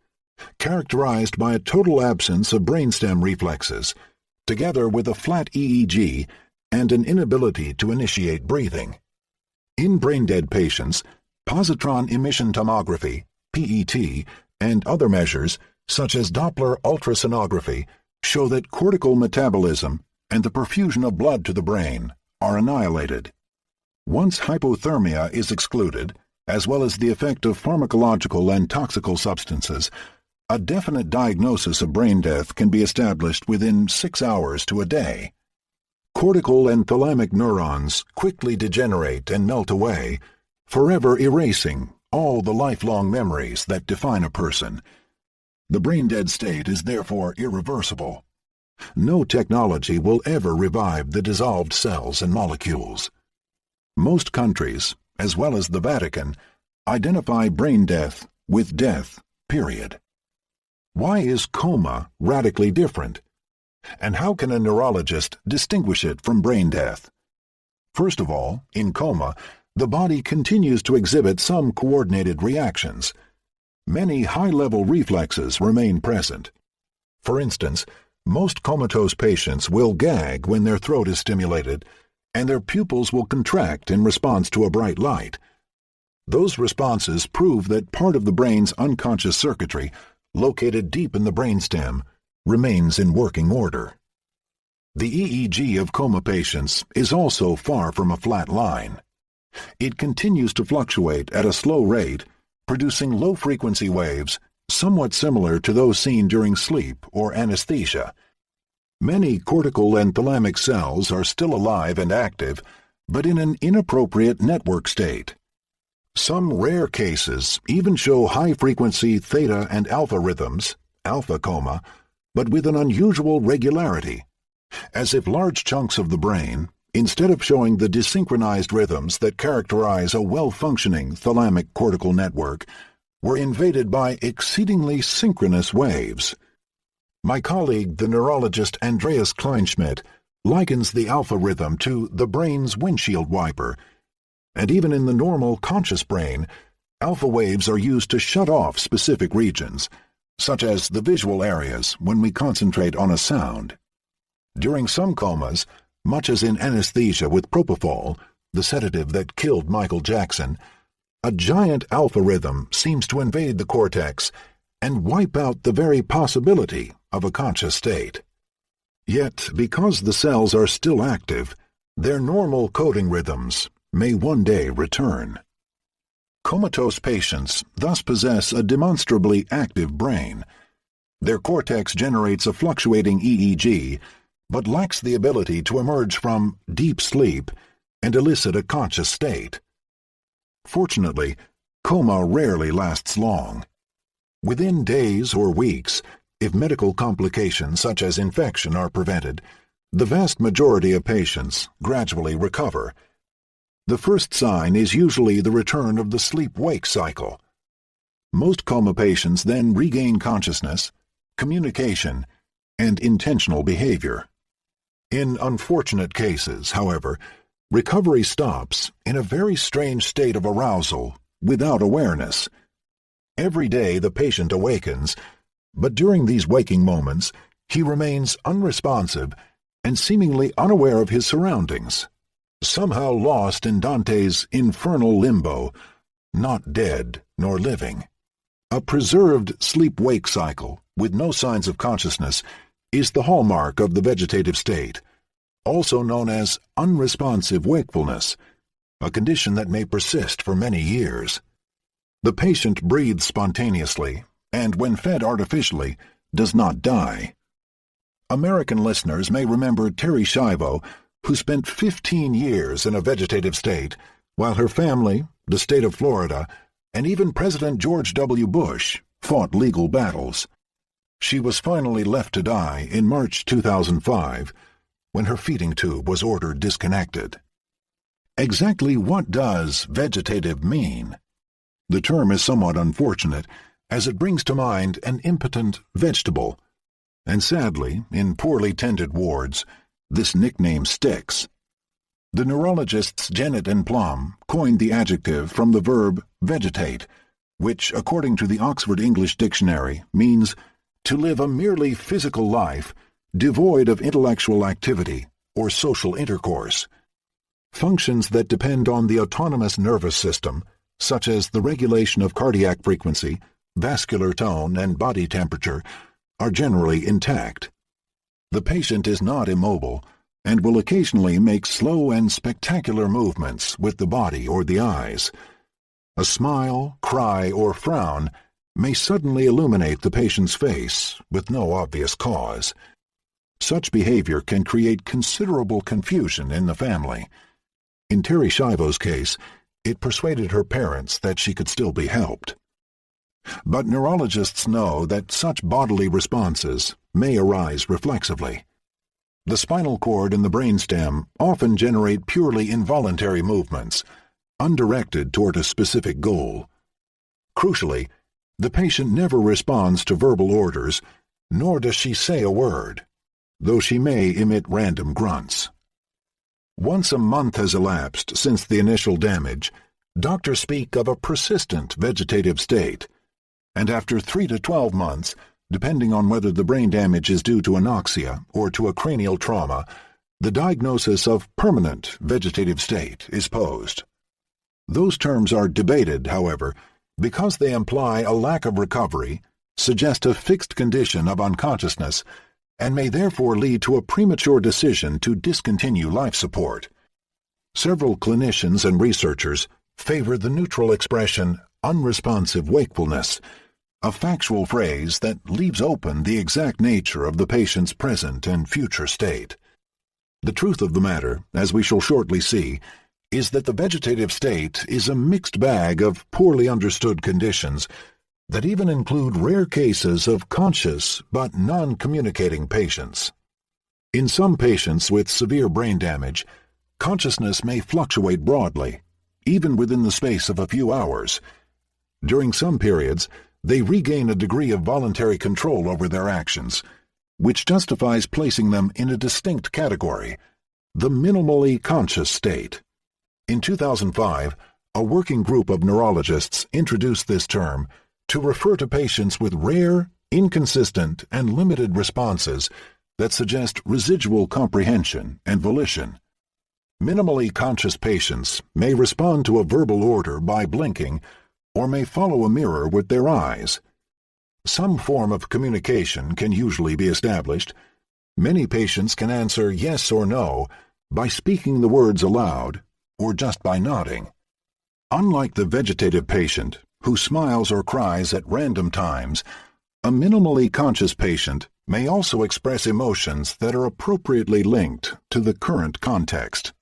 A: characterized by a total absence of brainstem reflexes, together with a flat EEG and an inability to initiate breathing. In brain-dead patients, positron emission tomography, PET, and other measures, such as Doppler ultrasonography, show that cortical metabolism and the perfusion of blood to the brain are annihilated. Once hypothermia is excluded, as well as the effect of pharmacological and toxical substances, a definite diagnosis of brain death can be established within 6 hours to a day. Cortical and thalamic neurons quickly degenerate and melt away, forever erasing all the lifelong memories that define a person. The brain-dead state is therefore irreversible. No technology will ever revive the dissolved cells and molecules. Most countries, as well as the Vatican, identify brain death with death, period. Why is coma radically different? And how can a neurologist distinguish it from brain death? First of all, in coma, the body continues to exhibit some coordinated reactions. Many high-level reflexes remain present. For instance, most comatose patients will gag when their throat is stimulated, and their pupils will contract in response to a bright light. Those responses prove that part of the brain's unconscious circuitry, located deep in the brainstem, remains in working order. The EEG of coma patients is also far from a flat line. It continues to fluctuate at a slow rate, producing low-frequency waves somewhat similar to those seen during sleep or anesthesia. Many cortical and thalamic cells are still alive and active, but in an inappropriate network state. Some rare cases even show high-frequency theta and alpha rhythms, alpha coma, but with an unusual regularity, as if large chunks of the brain, instead of showing the desynchronized rhythms that characterize a well-functioning thalamic cortical network, were invaded by exceedingly synchronous waves. My colleague, the neurologist Andreas Kleinschmidt, likens the alpha rhythm to the brain's windshield wiper, and even in the normal conscious brain, alpha waves are used to shut off specific regions, such as the visual areas when we concentrate on a sound. During some comas, much as in anesthesia with propofol, the sedative that killed Michael Jackson, a giant alpha rhythm seems to invade the cortex and wipe out the very possibility of a conscious state. Yet, because the cells are still active, their normal coding rhythms may one day return. Comatose patients thus possess a demonstrably active brain. Their cortex generates a fluctuating EEG, but lacks the ability to emerge from deep sleep and elicit a conscious state. Fortunately, coma rarely lasts long. Within days or weeks, if medical complications such as infection are prevented, the vast majority of patients gradually recover. The first sign is usually the return of the sleep-wake cycle. Most coma patients then regain consciousness, communication, and intentional behavior. In unfortunate cases, however, recovery stops in a very strange state of arousal without awareness. Every day the patient awakens, but during these waking moments he remains unresponsive and seemingly unaware of his surroundings, somehow lost in Dante's infernal limbo, not dead nor living. A preserved sleep-wake cycle with no signs of consciousness is the hallmark of the vegetative state, also known as unresponsive wakefulness, a condition that may persist for many years. The patient breathes spontaneously and, when fed artificially, does not die. American listeners may remember Terry Schiavo, who spent 15 years in a vegetative state, while her family, the state of Florida, and even President George W. Bush fought legal battles. She was finally left to die in March 2005, when her feeding tube was ordered disconnected. Exactly what does vegetative mean? The term is somewhat unfortunate, as it brings to mind an impotent vegetable, and sadly, in poorly tended wards, this nickname sticks. The neurologists Jennett and Plum coined the adjective from the verb vegetate, which, according to the Oxford English Dictionary, means to live a merely physical life devoid of intellectual activity or social intercourse. Functions that depend on the autonomous nervous system, such as the regulation of cardiac frequency, vascular tone, and body temperature, are generally intact. The patient is not immobile and will occasionally make slow and spectacular movements with the body or the eyes. A smile, cry, or frown may suddenly illuminate the patient's face with no obvious cause. Such behavior can create considerable confusion in the family. In Terry Schiavo's case, it persuaded her parents that she could still be helped. But neurologists know that such bodily responses may arise reflexively. The spinal cord and the brainstem often generate purely involuntary movements, undirected toward a specific goal. Crucially, the patient never responds to verbal orders, nor does she say a word, though she may emit random grunts. Once a month has elapsed since the initial damage, doctors speak of a persistent vegetative state, and after 3 to 12 months, depending on whether the brain damage is due to anoxia or to a cranial trauma, the diagnosis of permanent vegetative state is posed. Those terms are debated, however, because they imply a lack of recovery, suggest a fixed condition of unconsciousness, and may therefore lead to a premature decision to discontinue life support. Several clinicians and researchers favor the neutral expression unresponsive wakefulness, a factual phrase that leaves open the exact nature of the patient's present and future state. The truth of the matter, as we shall shortly see, is that the vegetative state is a mixed bag of poorly understood conditions that even include rare cases of conscious but non-communicating patients. In some patients with severe brain damage, consciousness may fluctuate broadly, even within the space of a few hours. During some periods, they regain a degree of voluntary control over their actions, which justifies placing them in a distinct category, the minimally conscious state. In 2005, a working group of neurologists introduced this term to refer to patients with rare, inconsistent, and limited responses that suggest residual comprehension and volition. Minimally conscious patients may respond to a verbal order by blinking or may follow a mirror with their eyes. Some form of communication can usually be established. Many patients can answer yes or no by speaking the words aloud or just by nodding. Unlike the vegetative patient, who smiles or cries at random times, a minimally conscious patient may also express emotions that are appropriately linked to the current context.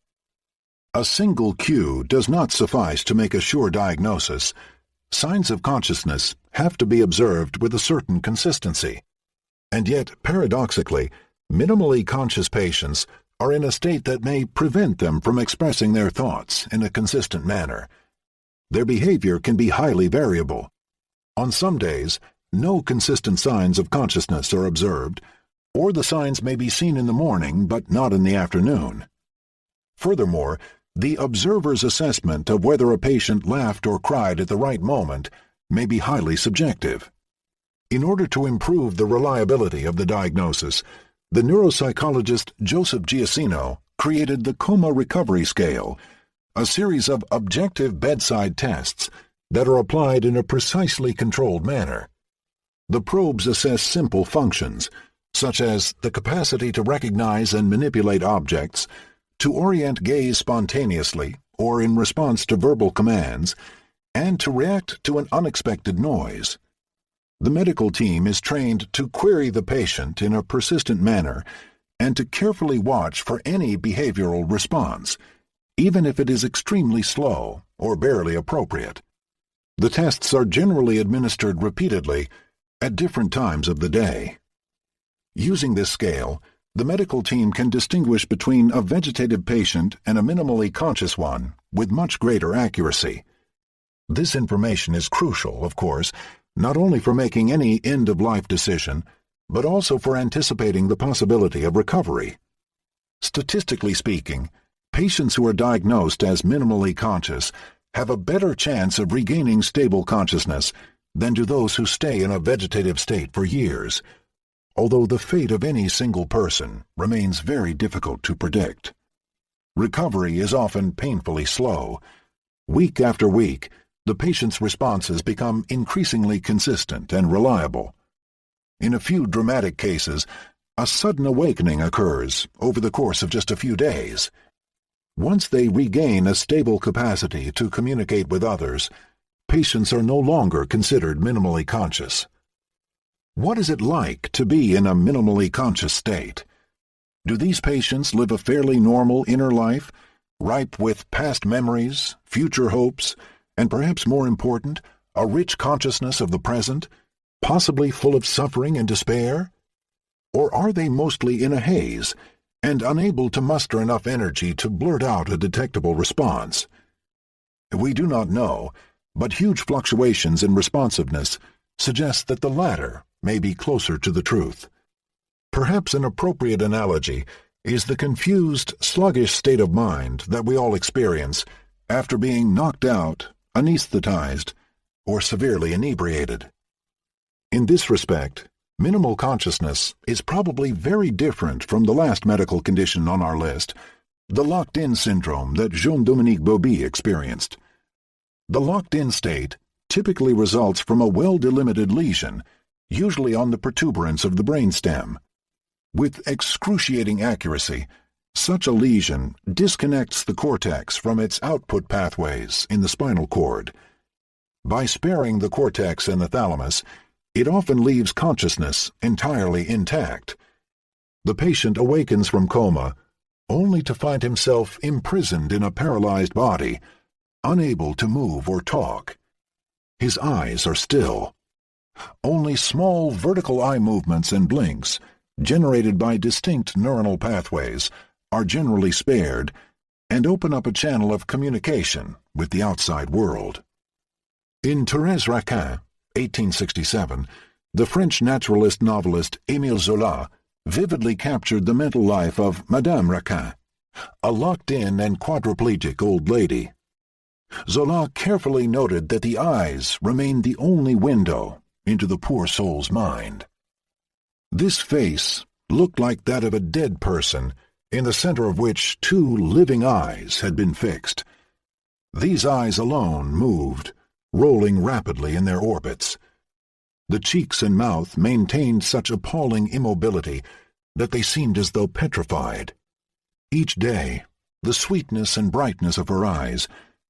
A: A single cue does not suffice to make a sure diagnosis. Signs of consciousness have to be observed with a certain consistency. And yet, paradoxically, minimally conscious patients are in a state that may prevent them from expressing their thoughts in a consistent manner. Their behavior can be highly variable. On some days, no consistent signs of consciousness are observed, or the signs may be seen in the morning but not in the afternoon. Furthermore, the observer's assessment of whether a patient laughed or cried at the right moment may be highly subjective. In order to improve the reliability of the diagnosis, the neuropsychologist Joseph Giacchino created the Coma Recovery Scale, a series of objective bedside tests that are applied in a precisely controlled manner. The probes assess simple functions, such as the capacity to recognize and manipulate objects, to orient gaze spontaneously or in response to verbal commands, and to react to an unexpected noise. The medical team is trained to query the patient in a persistent manner and to carefully watch for any behavioral response, even if it is extremely slow or barely appropriate. The tests are generally administered repeatedly at different times of the day. Using this scale, the medical team can distinguish between a vegetative patient and a minimally conscious one with much greater accuracy. This information is crucial, of course, not only for making any end-of-life decision, but also for anticipating the possibility of recovery. Statistically speaking, patients who are diagnosed as minimally conscious have a better chance of regaining stable consciousness than do those who stay in a vegetative state for years, although the fate of any single person remains very difficult to predict. Recovery is often painfully slow. Week after week, the patient's responses become increasingly consistent and reliable. In a few dramatic cases, a sudden awakening occurs over the course of just a few days. Once they regain a stable capacity to communicate with others, patients are no longer considered minimally conscious. What is it like to be in a minimally conscious state? Do these patients live a fairly normal inner life, ripe with past memories, future hopes, and perhaps more important, a rich consciousness of the present, possibly full of suffering and despair? Or are they mostly in a haze and unable to muster enough energy to blurt out a detectable response? We do not know, but huge fluctuations in responsiveness suggest that the latter may be closer to the truth. Perhaps an appropriate analogy is the confused, sluggish state of mind that we all experience after being knocked out, anesthetized, or severely inebriated. In this respect, minimal consciousness is probably very different from the last medical condition on our list, the locked-in syndrome that Jean-Dominique Bauby experienced. The locked-in state typically results from a well-delimited lesion, usually on the protuberance of the brainstem. With excruciating accuracy, such a lesion disconnects the cortex from its output pathways in the spinal cord. By sparing the cortex and the thalamus, it often leaves consciousness entirely intact. The patient awakens from coma only to find himself imprisoned in a paralyzed body, unable to move or talk. His eyes are still. Only small vertical eye movements and blinks, generated by distinct neuronal pathways, are generally spared, and open up a channel of communication with the outside world. In Thérèse Raquin, 1867, the French naturalist novelist Émile Zola vividly captured the mental life of Madame Raquin, a locked-in and quadriplegic old lady. Zola carefully noted that the eyes remained the only window into the poor soul's mind. This face looked like that of a dead person, in the center of which two living eyes had been fixed. These eyes alone moved, rolling rapidly in their orbits. The cheeks and mouth maintained such appalling immobility that they seemed as though petrified. Each day, the sweetness and brightness of her eyes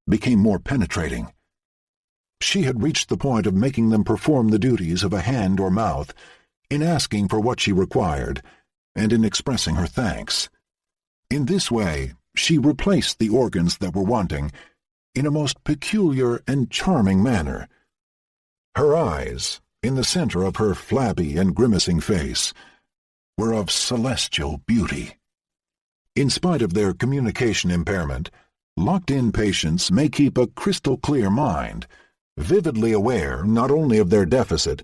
A: became more penetrating. She had reached the point of making them perform the duties of a hand or mouth, in asking for what she required, and in expressing her thanks. In this way, she replaced the organs that were wanting in a most peculiar and charming manner. Her eyes, in the center of her flabby and grimacing face, were of celestial beauty. In spite of their communication impairment, locked-in patients may keep a crystal-clear mind, vividly aware not only of their deficit,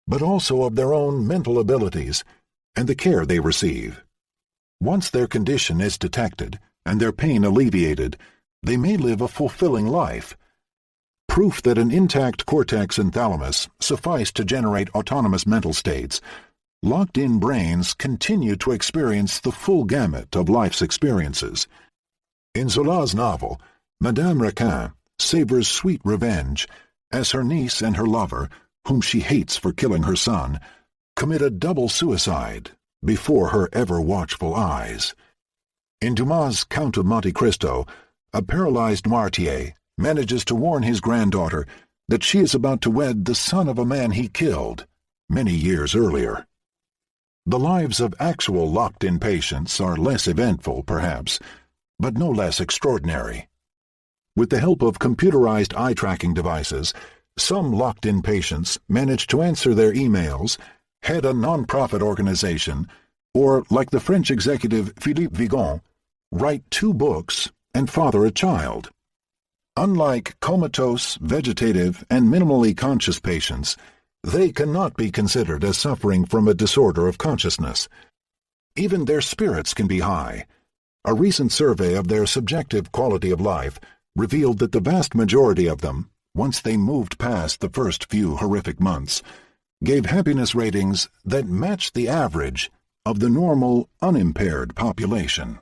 A: but also of their own mental abilities and the care they receive. Once their condition is detected and their pain alleviated, they may live a fulfilling life. Proof that an intact cortex and thalamus suffice to generate autonomous mental states, locked-in brains continue to experience the full gamut of life's experiences. In Zola's novel, Madame Raquin savors sweet revenge as her niece and her lover, whom she hates for killing her son, commit a double suicide before her ever-watchful eyes. In Dumas' Count of Monte Cristo, a paralyzed Noirtier manages to warn his granddaughter that she is about to wed the son of a man he killed many years earlier. The lives of actual locked-in patients are less eventful, perhaps, but no less extraordinary. With the help of computerized eye-tracking devices, some locked-in patients manage to answer their emails, head a non-profit organization, or, like the French executive Philippe Vigan, write 2 books and father a child. Unlike comatose, vegetative, and minimally conscious patients, they cannot be considered as suffering from a disorder of consciousness. Even their spirits can be high. A recent survey of their subjective quality of life revealed that the vast majority of them, once they moved past the first few horrific months, gave happiness ratings that matched the average of the normal, unimpaired population.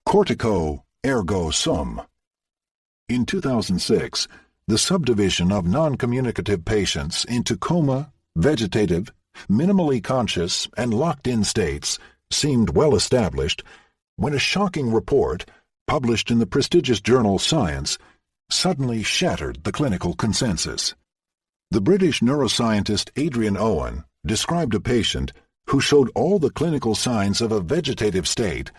A: Cortico ergo sum. In 2006, the subdivision of non-communicative patients into coma, vegetative, minimally conscious, and locked-in states seemed well established when a shocking report, published in the prestigious journal Science, suddenly shattered the clinical consensus. The British neuroscientist Adrian Owen described a patient who showed all the clinical signs of a vegetative state,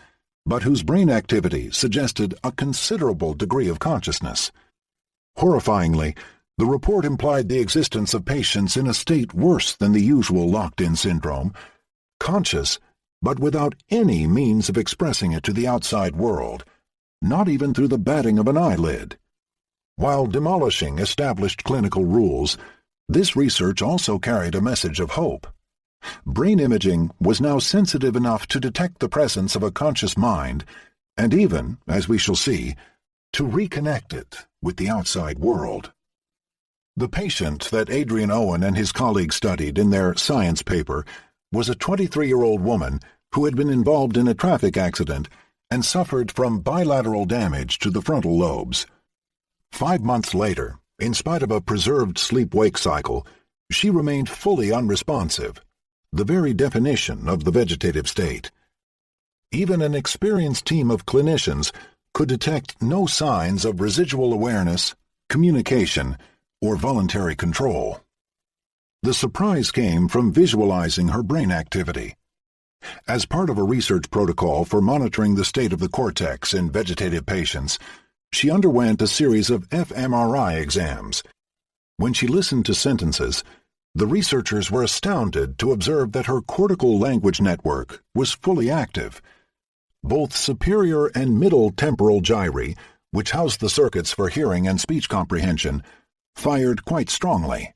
A: but whose brain activity suggested a considerable degree of consciousness. Horrifyingly, the report implied the existence of patients in a state worse than the usual locked-in syndrome, conscious, but without any means of expressing it to the outside world, not even through the batting of an eyelid. While demolishing established clinical rules, this research also carried a message of hope. Brain imaging was now sensitive enough to detect the presence of a conscious mind, and even, as we shall see, to reconnect it with the outside world. The patient that Adrian Owen and his colleagues studied in their science paper was a 23-year-old woman who had been involved in a traffic accident and suffered from bilateral damage to the frontal lobes. 5 months later, in spite of a preserved sleep-wake cycle, she remained fully unresponsive, the very definition of the vegetative state. Even an experienced team of clinicians could detect no signs of residual awareness, communication, or voluntary control. The surprise came from visualizing her brain activity. As part of a research protocol for monitoring the state of the cortex in vegetative patients, she underwent a series of fMRI exams. When she listened to sentences, the researchers were astounded to observe that her cortical language network was fully active. Both superior and middle temporal gyri, which house the circuits for hearing and speech comprehension, fired quite strongly.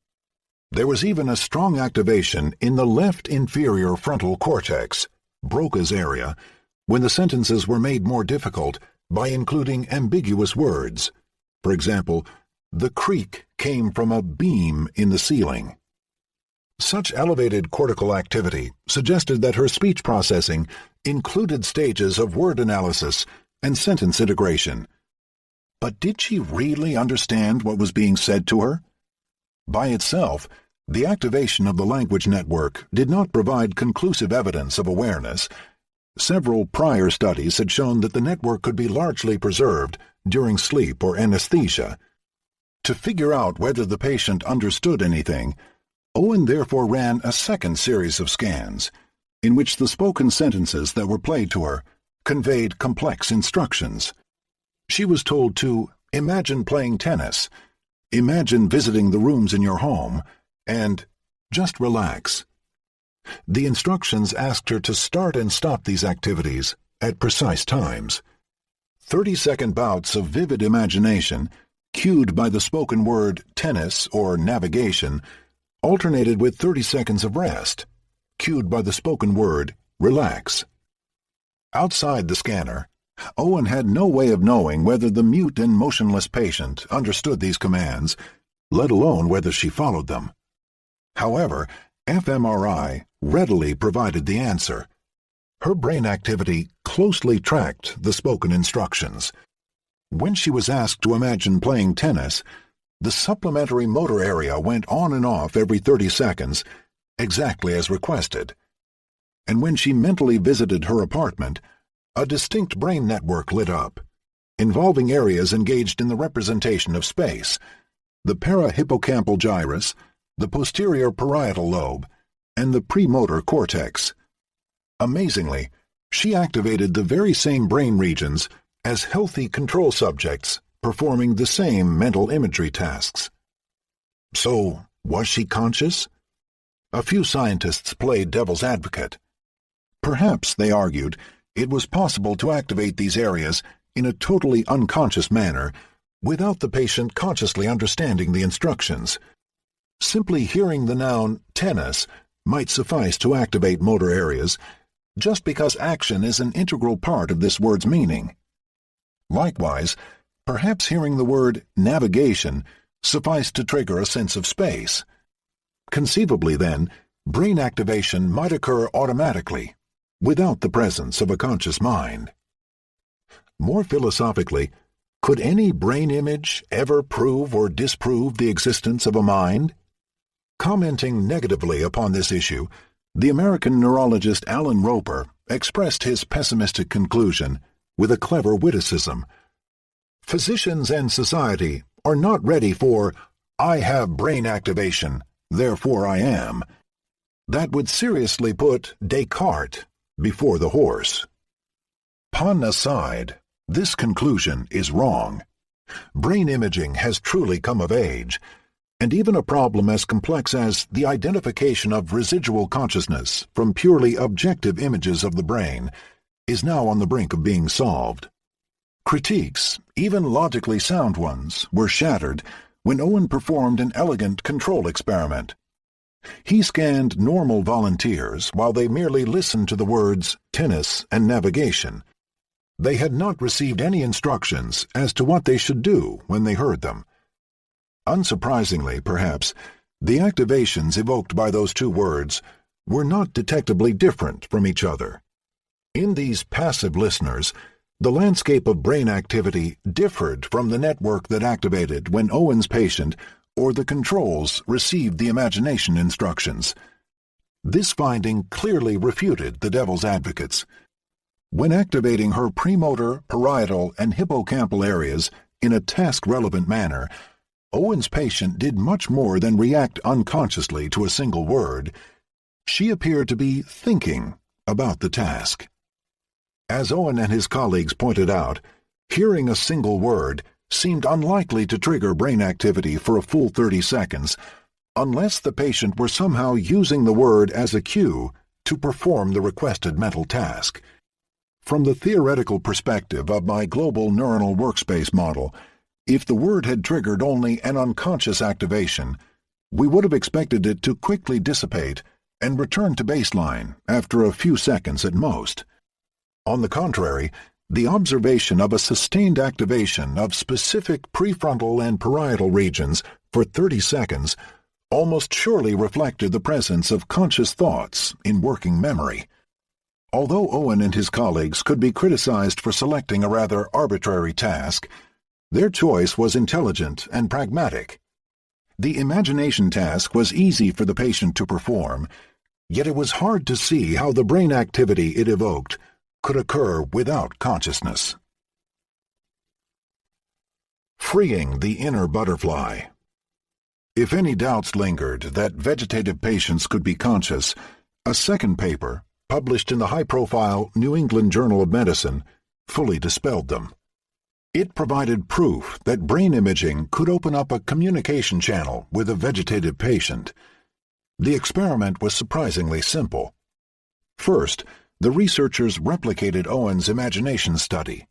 A: There was even a strong activation in the left inferior frontal cortex, Broca's area, when the sentences were made more difficult by including ambiguous words. For example, the creak came from a beam in the ceiling. Such elevated cortical activity suggested that her speech processing included stages of word analysis and sentence integration. But did she really understand what was being said to her? By itself, the activation of the language network did not provide conclusive evidence of awareness. Several prior studies had shown that the network could be largely preserved during sleep or anesthesia. To figure out whether the patient understood anything, Owen therefore ran a second series of scans, in which the spoken sentences that were played to her conveyed complex instructions. She was told to imagine playing tennis, imagine visiting the rooms in your home, and just relax. The instructions asked her to start and stop these activities at precise times. 30-second bouts of vivid imagination, cued by the spoken word tennis or navigation, alternated with 30 seconds of rest, cued by the spoken word relax. Outside the scanner, Owen had no way of knowing whether the mute and motionless patient understood these commands, let alone whether she followed them. However, fMRI readily provided the answer. Her brain activity closely tracked the spoken instructions. When she was asked to imagine playing tennis, the supplementary motor area went on and off every 30 seconds, exactly as requested. And when she mentally visited her apartment, a distinct brain network lit up, involving areas engaged in the representation of space, the parahippocampal gyrus, the posterior parietal lobe, and the premotor cortex. Amazingly, she activated the very same brain regions as healthy control subjects performing the same mental imagery tasks. So, was she conscious? A few scientists played devil's advocate. Perhaps, they argued, it was possible to activate these areas in a totally unconscious manner without the patient consciously understanding the instructions. Simply hearing the noun tennis might suffice to activate motor areas, just because action is an integral part of this word's meaning. Likewise, perhaps hearing the word navigation sufficed to trigger a sense of space. Conceivably, then, brain activation might occur automatically, without the presence of a conscious mind. More philosophically, could any brain image ever prove or disprove the existence of a mind? Commenting negatively upon this issue, the American neurologist Alan Roper expressed his pessimistic conclusion with a clever witticism. Physicians and society are not ready for "I have brain activation, therefore I am." That would seriously put Descartes before the horse. Pun aside, this conclusion is wrong. Brain imaging has truly come of age, and even a problem as complex as the identification of residual consciousness from purely objective images of the brain is now on the brink of being solved. Critiques, even logically sound ones, were shattered when Owen performed an elegant control experiment. He scanned normal volunteers while they merely listened to the words tennis and navigation. They had not received any instructions as to what they should do when they heard them. Unsurprisingly, perhaps, the activations evoked by those two words were not detectably different from each other. In these passive listeners, the landscape of brain activity differed from the network that activated when Owen's patient or the controls received the imagination instructions. This finding clearly refuted the devil's advocates. When activating her premotor, parietal, and hippocampal areas in a task-relevant manner, Owen's patient did much more than react unconsciously to a single word. She appeared to be thinking about the task. As Owen and his colleagues pointed out, hearing a single word seemed unlikely to trigger brain activity for a full 30 seconds unless the patient were somehow using the word as a cue to perform the requested mental task. From the theoretical perspective of my global neuronal workspace model, if the word had triggered only an unconscious activation, we would have expected it to quickly dissipate and return to baseline after a few seconds at most. On the contrary, the observation of a sustained activation of specific prefrontal and parietal regions for 30 seconds almost surely reflected the presence of conscious thoughts in working memory. Although Owen and his colleagues could be criticized for selecting a rather arbitrary task, their choice was intelligent and pragmatic. The imagination task was easy for the patient to perform, yet it was hard to see how the brain activity it evoked could occur without consciousness. Freeing the inner butterfly. If any doubts lingered that vegetative patients could be conscious, a second paper, published in the high-profile New England Journal of Medicine, fully dispelled them. It provided proof that brain imaging could open up a communication channel with a vegetative patient. The experiment was surprisingly simple. First, the researchers replicated Owen's imagination study.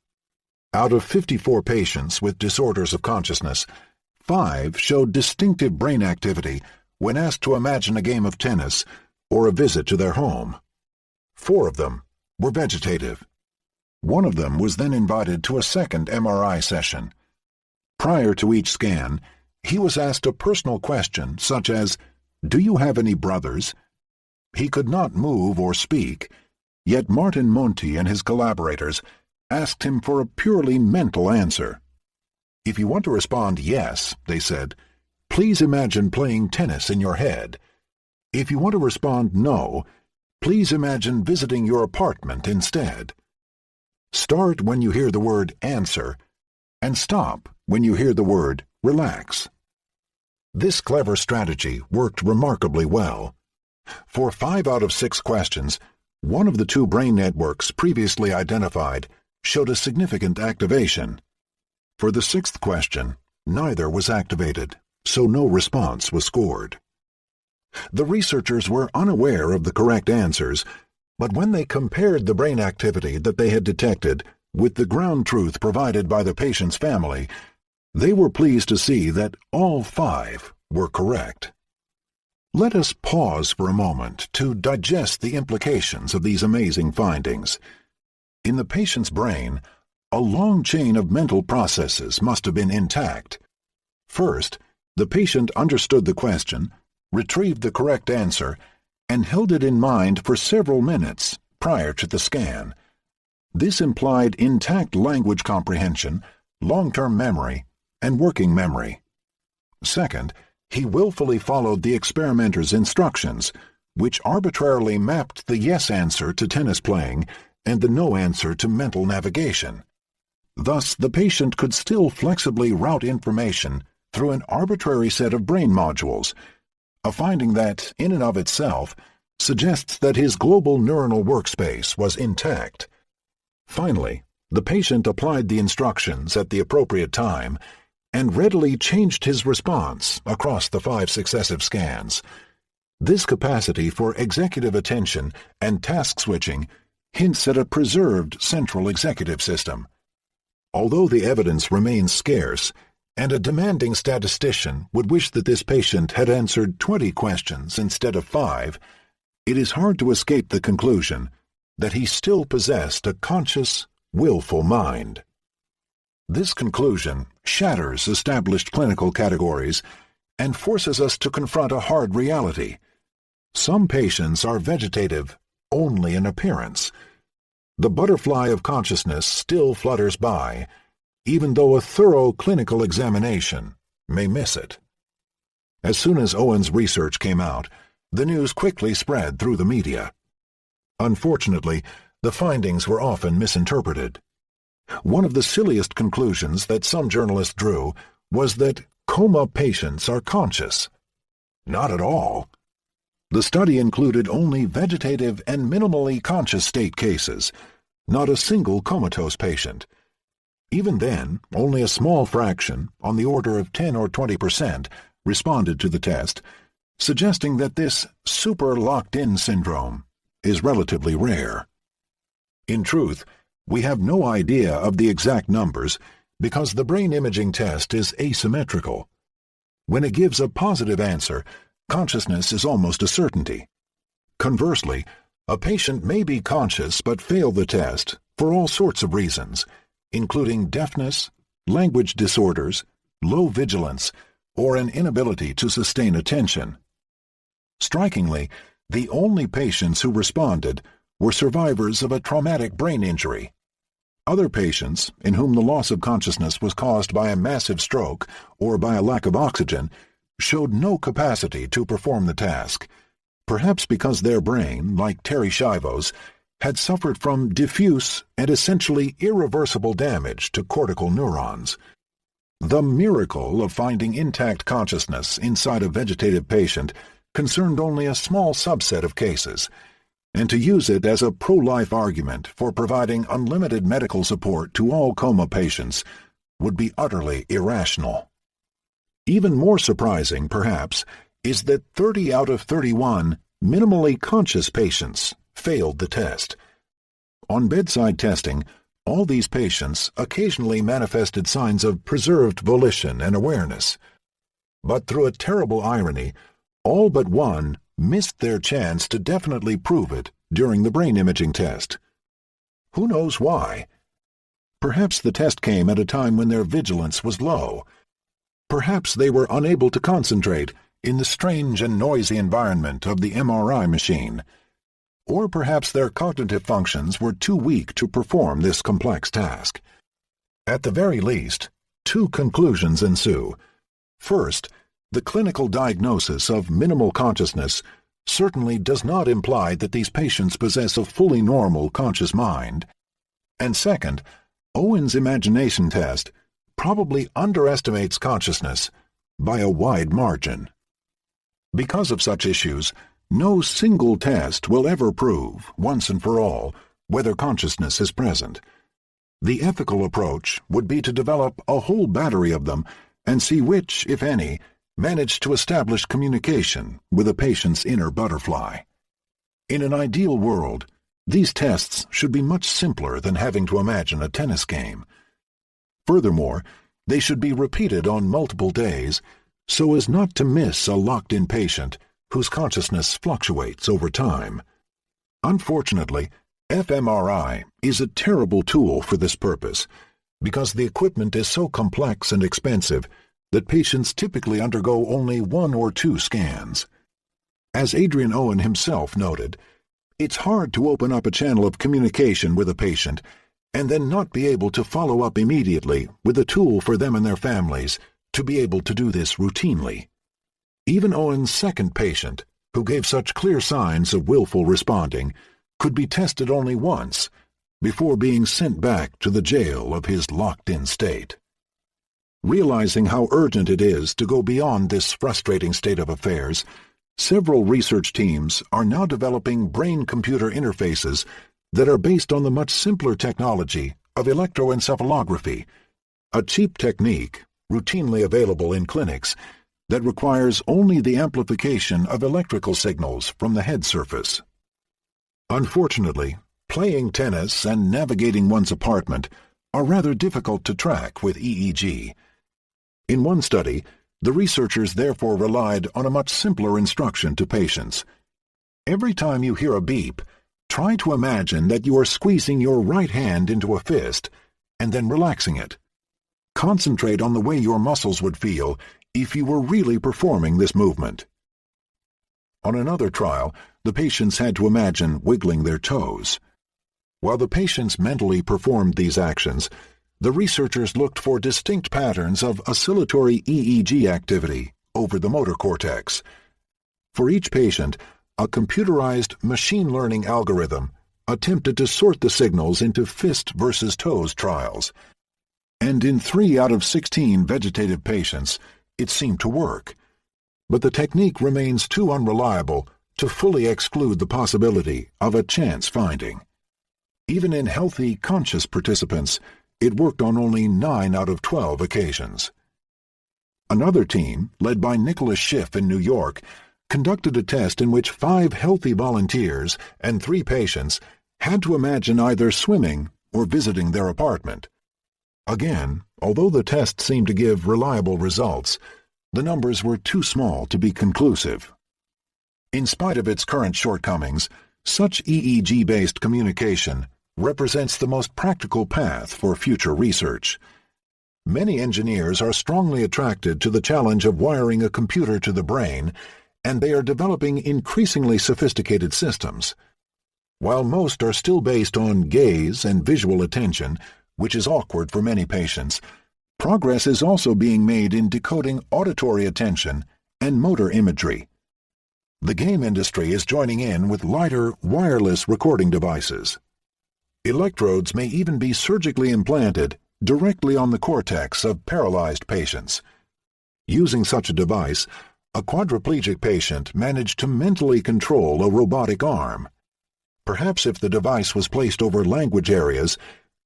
A: Out of 54 patients with disorders of consciousness, 5 showed distinctive brain activity when asked to imagine a game of tennis or a visit to their home. 4 of them were vegetative. 1 of them was then invited to a second MRI session. Prior to each scan, he was asked a personal question such as, "Do you have any brothers?" He could not move or speak, yet Martin Monti and his collaborators asked him for a purely mental answer. "If you want to respond yes," they said, "please imagine playing tennis in your head. If you want to respond no, please imagine visiting your apartment instead. Start when you hear the word answer, and stop when you hear the word relax." This clever strategy worked remarkably well. For 5 out of 6 questions, one of the 2 brain networks previously identified showed a significant activation. For the 6th question, neither was activated, so no response was scored. The researchers were unaware of the correct answers, but when they compared the brain activity that they had detected with the ground truth provided by the patient's family, they were pleased to see that all 5 were correct. Let us pause for a moment to digest the implications of these amazing findings. In the patient's brain, a long chain of mental processes must have been intact. First, the patient understood the question, retrieved the correct answer, and held it in mind for several minutes prior to the scan. This implied intact language comprehension, long-term memory, and working memory. Second, he willfully followed the experimenter's instructions, which arbitrarily mapped the yes answer to tennis playing and the no answer to mental navigation. Thus, the patient could still flexibly route information through an arbitrary set of brain modules, a finding that, in and of itself, suggests that his global neuronal workspace was intact. Finally, the patient applied the instructions at the appropriate time and readily changed his response across the 5 successive scans. This capacity for executive attention and task switching hints at a preserved central executive system. Although the evidence remains scarce, and a demanding statistician would wish that this patient had answered 20 questions instead of 5, it is hard to escape the conclusion that he still possessed a conscious, willful mind. This conclusion shatters established clinical categories and forces us to confront a hard reality. Some patients are vegetative only in appearance. The butterfly of consciousness still flutters by, even though a thorough clinical examination may miss it. As soon as Owen's research came out, the news quickly spread through the media. Unfortunately, the findings were often misinterpreted. One of the silliest conclusions that some journalists drew was that coma patients are conscious. Not at all. The study included only vegetative and minimally conscious state cases, not a single comatose patient. Even then, only a small fraction, on the order of 10 or 20%, responded to the test, suggesting that this super locked-in syndrome is relatively rare. In truth, We have no idea of the exact numbers because the brain imaging test is asymmetrical. When it gives a positive answer, consciousness is almost a certainty. Conversely, a patient may be conscious but fail the test for all sorts of reasons, including deafness, language disorders, low vigilance, or an inability to sustain attention. Strikingly, the only patients who responded were survivors of a traumatic brain injury. Other patients, in whom the loss of consciousness was caused by a massive stroke or by a lack of oxygen, showed no capacity to perform the task, perhaps because their brain, like Terry Schiavo's, had suffered from diffuse and essentially irreversible damage to cortical neurons. The miracle of finding intact consciousness inside a vegetative patient concerned only a small subset of cases, and to use it as a pro-life argument for providing unlimited medical support to all coma patients would be utterly irrational. Even more surprising, perhaps, is that 30 out of 31 minimally conscious patients failed the test. On bedside testing, all these patients occasionally manifested signs of preserved volition and awareness. But through a terrible irony, all but one missed their chance to definitely prove it during the brain imaging test. Who knows why? Perhaps the test came at a time when their vigilance was low. Perhaps they were unable to concentrate in the strange and noisy environment of the MRI machine. Or perhaps their cognitive functions were too weak to perform this complex task. At the very least, two conclusions ensue. First, the clinical diagnosis of minimal consciousness certainly does not imply that these patients possess a fully normal conscious mind. And second, Owen's imagination test probably underestimates consciousness by a wide margin. Because of such issues, no single test will ever prove, once and for all, whether consciousness is present. The ethical approach would be to develop a whole battery of them and see which, if any, manage to establish communication with a patient's inner butterfly. In an ideal world, these tests should be much simpler than having to imagine a tennis game. Furthermore, they should be repeated on multiple days so as not to miss a locked-in patient whose consciousness fluctuates over time. Unfortunately, fMRI is a terrible tool for this purpose because the equipment is so complex and expensive that patients typically undergo only 1 or 2 scans. As Adrian Owen himself noted, it's hard to open up a channel of communication with a patient and then not be able to follow up immediately with a tool for them and their families to be able to do this routinely. Even Owen's second patient, who gave such clear signs of willful responding, could be tested only once before being sent back to the jail of his locked-in state. Realizing how urgent it is to go beyond this frustrating state of affairs, several research teams are now developing brain-computer interfaces that are based on the much simpler technology of electroencephalography, a cheap technique routinely available in clinics that requires only the amplification of electrical signals from the head surface. Unfortunately, playing tennis and navigating one's apartment are rather difficult to track with EEG. In one study, the researchers therefore relied on a much simpler instruction to patients. Every time you hear a beep, try to imagine that you are squeezing your right hand into a fist and then relaxing it. Concentrate on the way your muscles would feel if you were really performing this movement. On another trial, the patients had to imagine wiggling their toes. While the patients mentally performed these actions, the researchers looked for distinct patterns of oscillatory EEG activity over the motor cortex. For each patient, a computerized machine learning algorithm attempted to sort the signals into fist versus toes trials. And in 3 out of 16 vegetative patients, it seemed to work. But the technique remains too unreliable to fully exclude the possibility of a chance finding. Even in healthy, conscious participants, it worked on only 9 out of 12 occasions. Another team, led by Nicholas Schiff in New York, conducted a test in which 5 healthy volunteers and 3 patients had to imagine either swimming or visiting their apartment. Again, although the test seemed to give reliable results, the numbers were too small to be conclusive. In spite of its current shortcomings, such EEG-based communication represents the most practical path for future research. Many engineers are strongly attracted to the challenge of wiring a computer to the brain, and they are developing increasingly sophisticated systems. While most are still based on gaze and visual attention, which is awkward for many patients, progress is also being made in decoding auditory attention and motor imagery. The game industry is joining in with lighter, wireless recording devices. Electrodes may even be surgically implanted directly on the cortex of paralyzed patients. Using such a device, a quadriplegic patient managed to mentally control a robotic arm. Perhaps if the device was placed over language areas,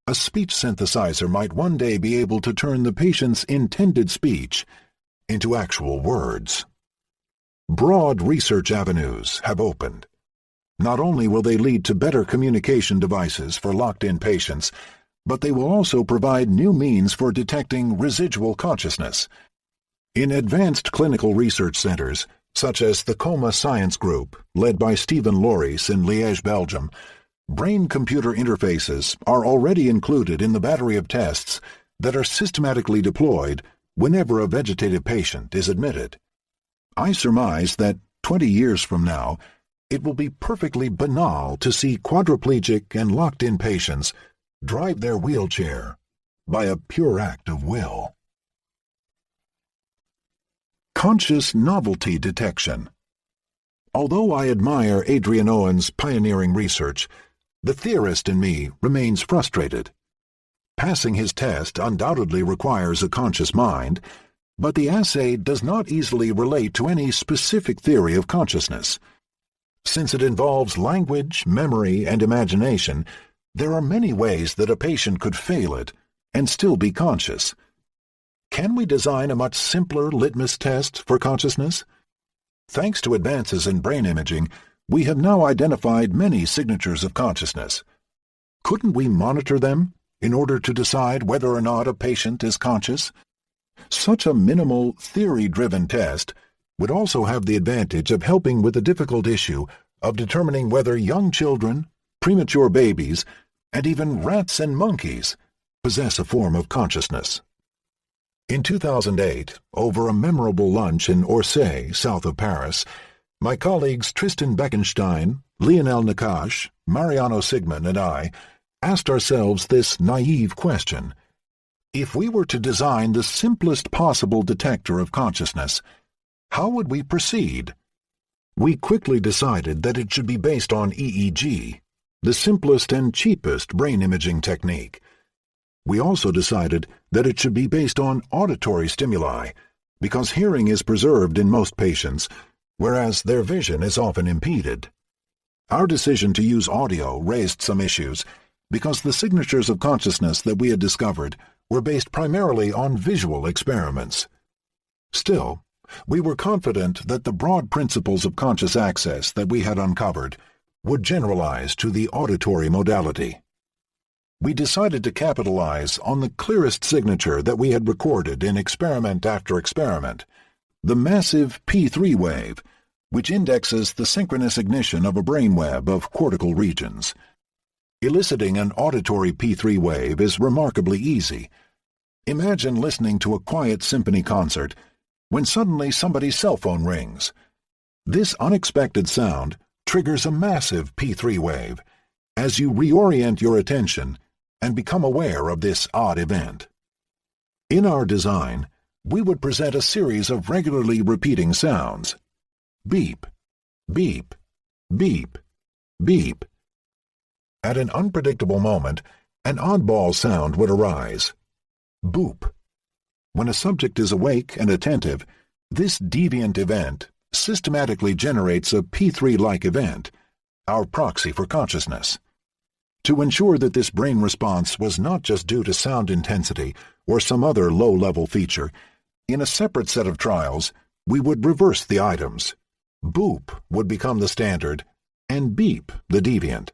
A: a speech synthesizer might one day be able to turn the patient's intended speech into actual words. Broad research avenues have opened. Not only will they lead to better communication devices for locked-in patients, but they will also provide new means for detecting residual consciousness. In advanced clinical research centers, such as the Coma Science Group, led by Stephen Loris in Liège, Belgium, brain-computer interfaces are already included in the battery of tests that are systematically deployed whenever a vegetative patient is admitted. I surmise that 20 years from now, it will be perfectly banal to see quadriplegic and locked-in patients drive their wheelchair by a pure act of will. Conscious novelty detection. Although I admire Adrian Owen's pioneering research, the theorist in me remains frustrated. Passing his test undoubtedly requires a conscious mind, but the assay does not easily relate to any specific theory of consciousness. Since it involves language, memory, and imagination, there are many ways that a patient could fail it and still be conscious. Can we design a much simpler litmus test for consciousness? Thanks to advances in brain imaging, we have now identified many signatures of consciousness. Couldn't we monitor them in order to decide whether or not a patient is conscious? Such a minimal, theory-driven test would also have the advantage of helping with the difficult issue of determining whether young children, premature babies, and even rats and monkeys possess a form of consciousness. In 2008, over a memorable lunch in Orsay, south of Paris, my colleagues Tristan Beckenstein, Lionel Nakache, Mariano Sigmund, and I asked ourselves this naive question: if we were to design the simplest possible detector of consciousness, how would we proceed? We quickly decided that it should be based on EEG, the simplest and cheapest brain imaging technique. We also decided that it should be based on auditory stimuli, because hearing is preserved in most patients, whereas their vision is often impeded. Our decision to use audio raised some issues, because the signatures of consciousness that we had discovered were based primarily on visual experiments. Still, we were confident that the broad principles of conscious access that we had uncovered would generalize to the auditory modality. We decided to capitalize on the clearest signature that we had recorded in experiment after experiment, the massive P3 wave, which indexes the synchronous ignition of a brainweb of cortical regions. Eliciting an auditory P3 wave is remarkably easy. Imagine listening to a quiet symphony concert when suddenly somebody's cell phone rings. This unexpected sound triggers a massive P3 wave as you reorient your attention and become aware of this odd event. In our design, we would present a series of regularly repeating sounds. Beep, beep, beep, beep. At an unpredictable moment, an oddball sound would arise. Boop. When a subject is awake and attentive, this deviant event systematically generates a P3-like event, our proxy for consciousness. To ensure that this brain response was not just due to sound intensity or some other low-level feature, in a separate set of trials, we would reverse the items. Boop would become the standard, and beep the deviant.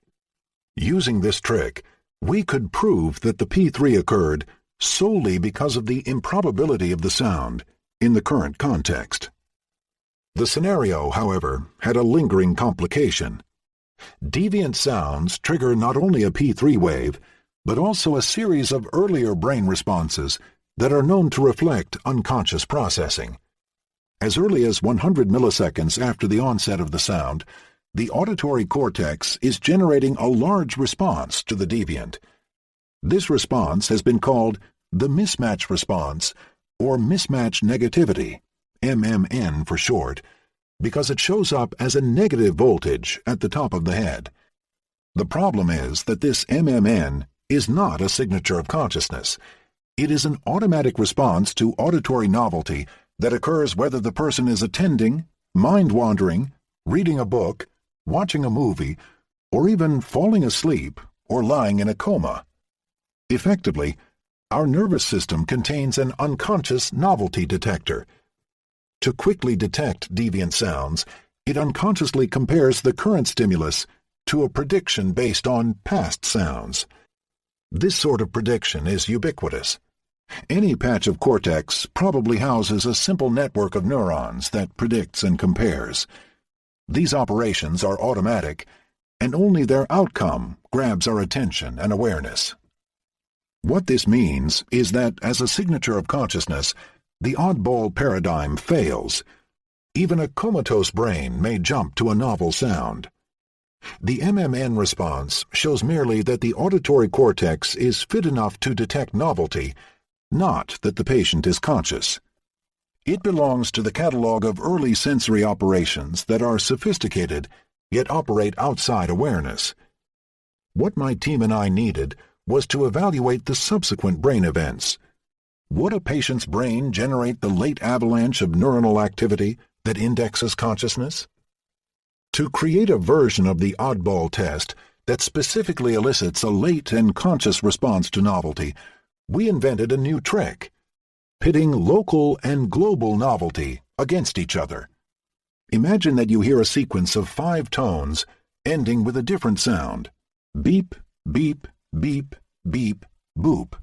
A: Using this trick, We could prove that the P3 occurred solely because of the improbability of the sound in the current context. The scenario, however, had a lingering complication. Deviant sounds trigger not only a P3 wave, but also a series of earlier brain responses that are known to reflect unconscious processing. As early as 100 milliseconds after the onset of the sound, the auditory cortex is generating a large response to the deviant. This response has been called the mismatch response, or mismatch negativity, MMN for short, because it shows up as a negative voltage at the top of the head. The problem is that this MMN is not a signature of consciousness. It is an automatic response to auditory novelty that occurs whether the person is attending, mind-wandering, reading a book, watching a movie, or even falling asleep or lying in a coma. Effectively, our nervous system contains an unconscious novelty detector. To quickly detect deviant sounds, it unconsciously compares the current stimulus to a prediction based on past sounds. This sort of prediction is ubiquitous. Any patch of cortex probably houses a simple network of neurons that predicts and compares. These operations are automatic, and only their outcome grabs our attention and awareness. What this means is that, as a signature of consciousness, the oddball paradigm fails. Even a comatose brain may jump to a novel sound. The MMN response shows merely that the auditory cortex is fit enough to detect novelty, not that the patient is conscious. It belongs to the catalog of early sensory operations that are sophisticated, yet operate outside awareness. What my team and I needed was to evaluate the subsequent brain events. Would a patient's brain generate the late avalanche of neuronal activity that indexes consciousness? To create a version of the oddball test that specifically elicits a late and conscious response to novelty, we invented a new trick, pitting local and global novelty against each other. Imagine that you hear a sequence of 5 tones ending with a different sound: beep, beep, beep, beep, boop.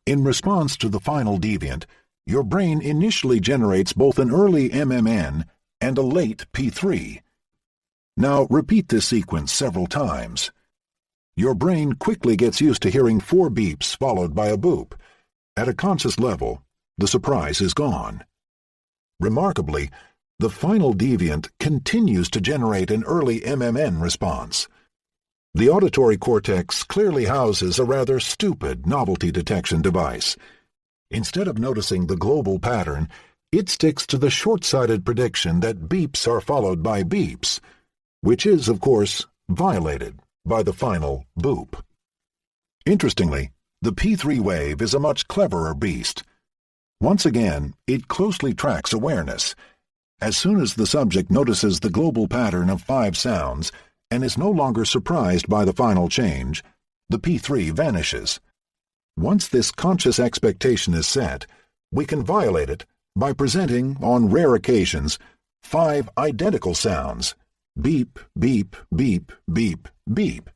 A: In response to the final deviant, your brain initially generates both an early MMN and a late P3. Now repeat this sequence several times. Your brain quickly gets used to hearing 4 beeps followed by a boop. At a conscious level, the surprise is gone. Remarkably, the final deviant continues to generate an early MMN response. The auditory cortex clearly houses a rather stupid novelty detection device. Instead of noticing the global pattern, it sticks to the short-sighted prediction that beeps are followed by beeps, which is, of course, violated by the final boop. Interestingly, the P3 wave is a much cleverer beast. Once again, it closely tracks awareness. As soon as the subject notices the global pattern of 5 sounds and is no longer surprised by the final change, the P3 vanishes. Once this conscious expectation is set, we can violate it by presenting, on rare occasions, 5 identical sounds: beep, beep, beep, beep, beep.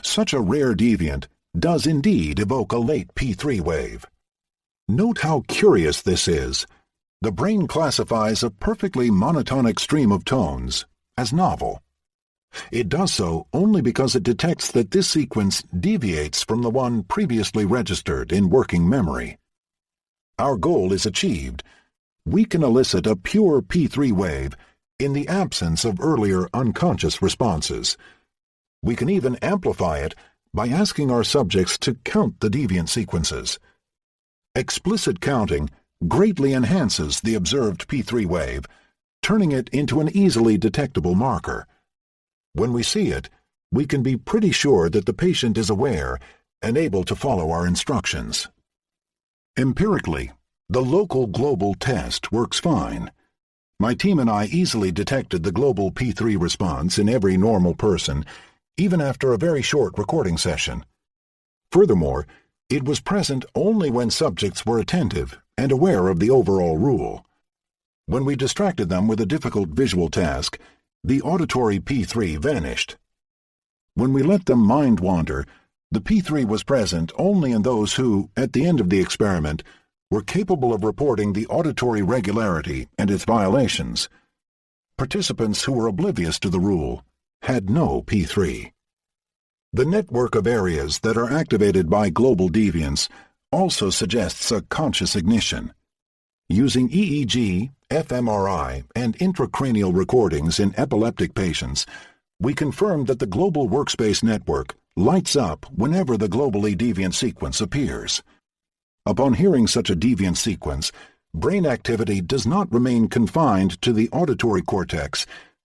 A: Such a rare deviant does indeed evoke a late P3 wave. Note how curious this is. The brain classifies a perfectly monotonic stream of tones as novel. It does so only because it detects that this sequence deviates from the one previously registered in working memory. Our goal is achieved. We can elicit a pure P3 wave in the absence of earlier unconscious responses. We can even amplify it by asking our subjects to count the deviant sequences. Explicit counting greatly enhances the observed P3 wave, turning it into an easily detectable marker. When we see it, we can be pretty sure that the patient is aware and able to follow our instructions. Empirically, the local-global test works fine. My team and I easily detected the global P3 response in every normal person, even after a very short recording session. Furthermore, it was present only when subjects were attentive and aware of the overall rule. When we distracted them with a difficult visual task, the auditory P3 vanished. When we let them mind wander, the P3 was present only in those who, at the end of the experiment, were capable of reporting the auditory regularity and its violations. Participants who were oblivious to the rule had no P3. The network of areas that are activated by global deviance also suggests a conscious ignition. Using EEG, fMRI, and intracranial recordings in epileptic patients, we confirmed that the global workspace network lights up whenever the globally deviant sequence appears. Upon hearing such a deviant sequence, brain activity does not remain confined to the auditory cortex,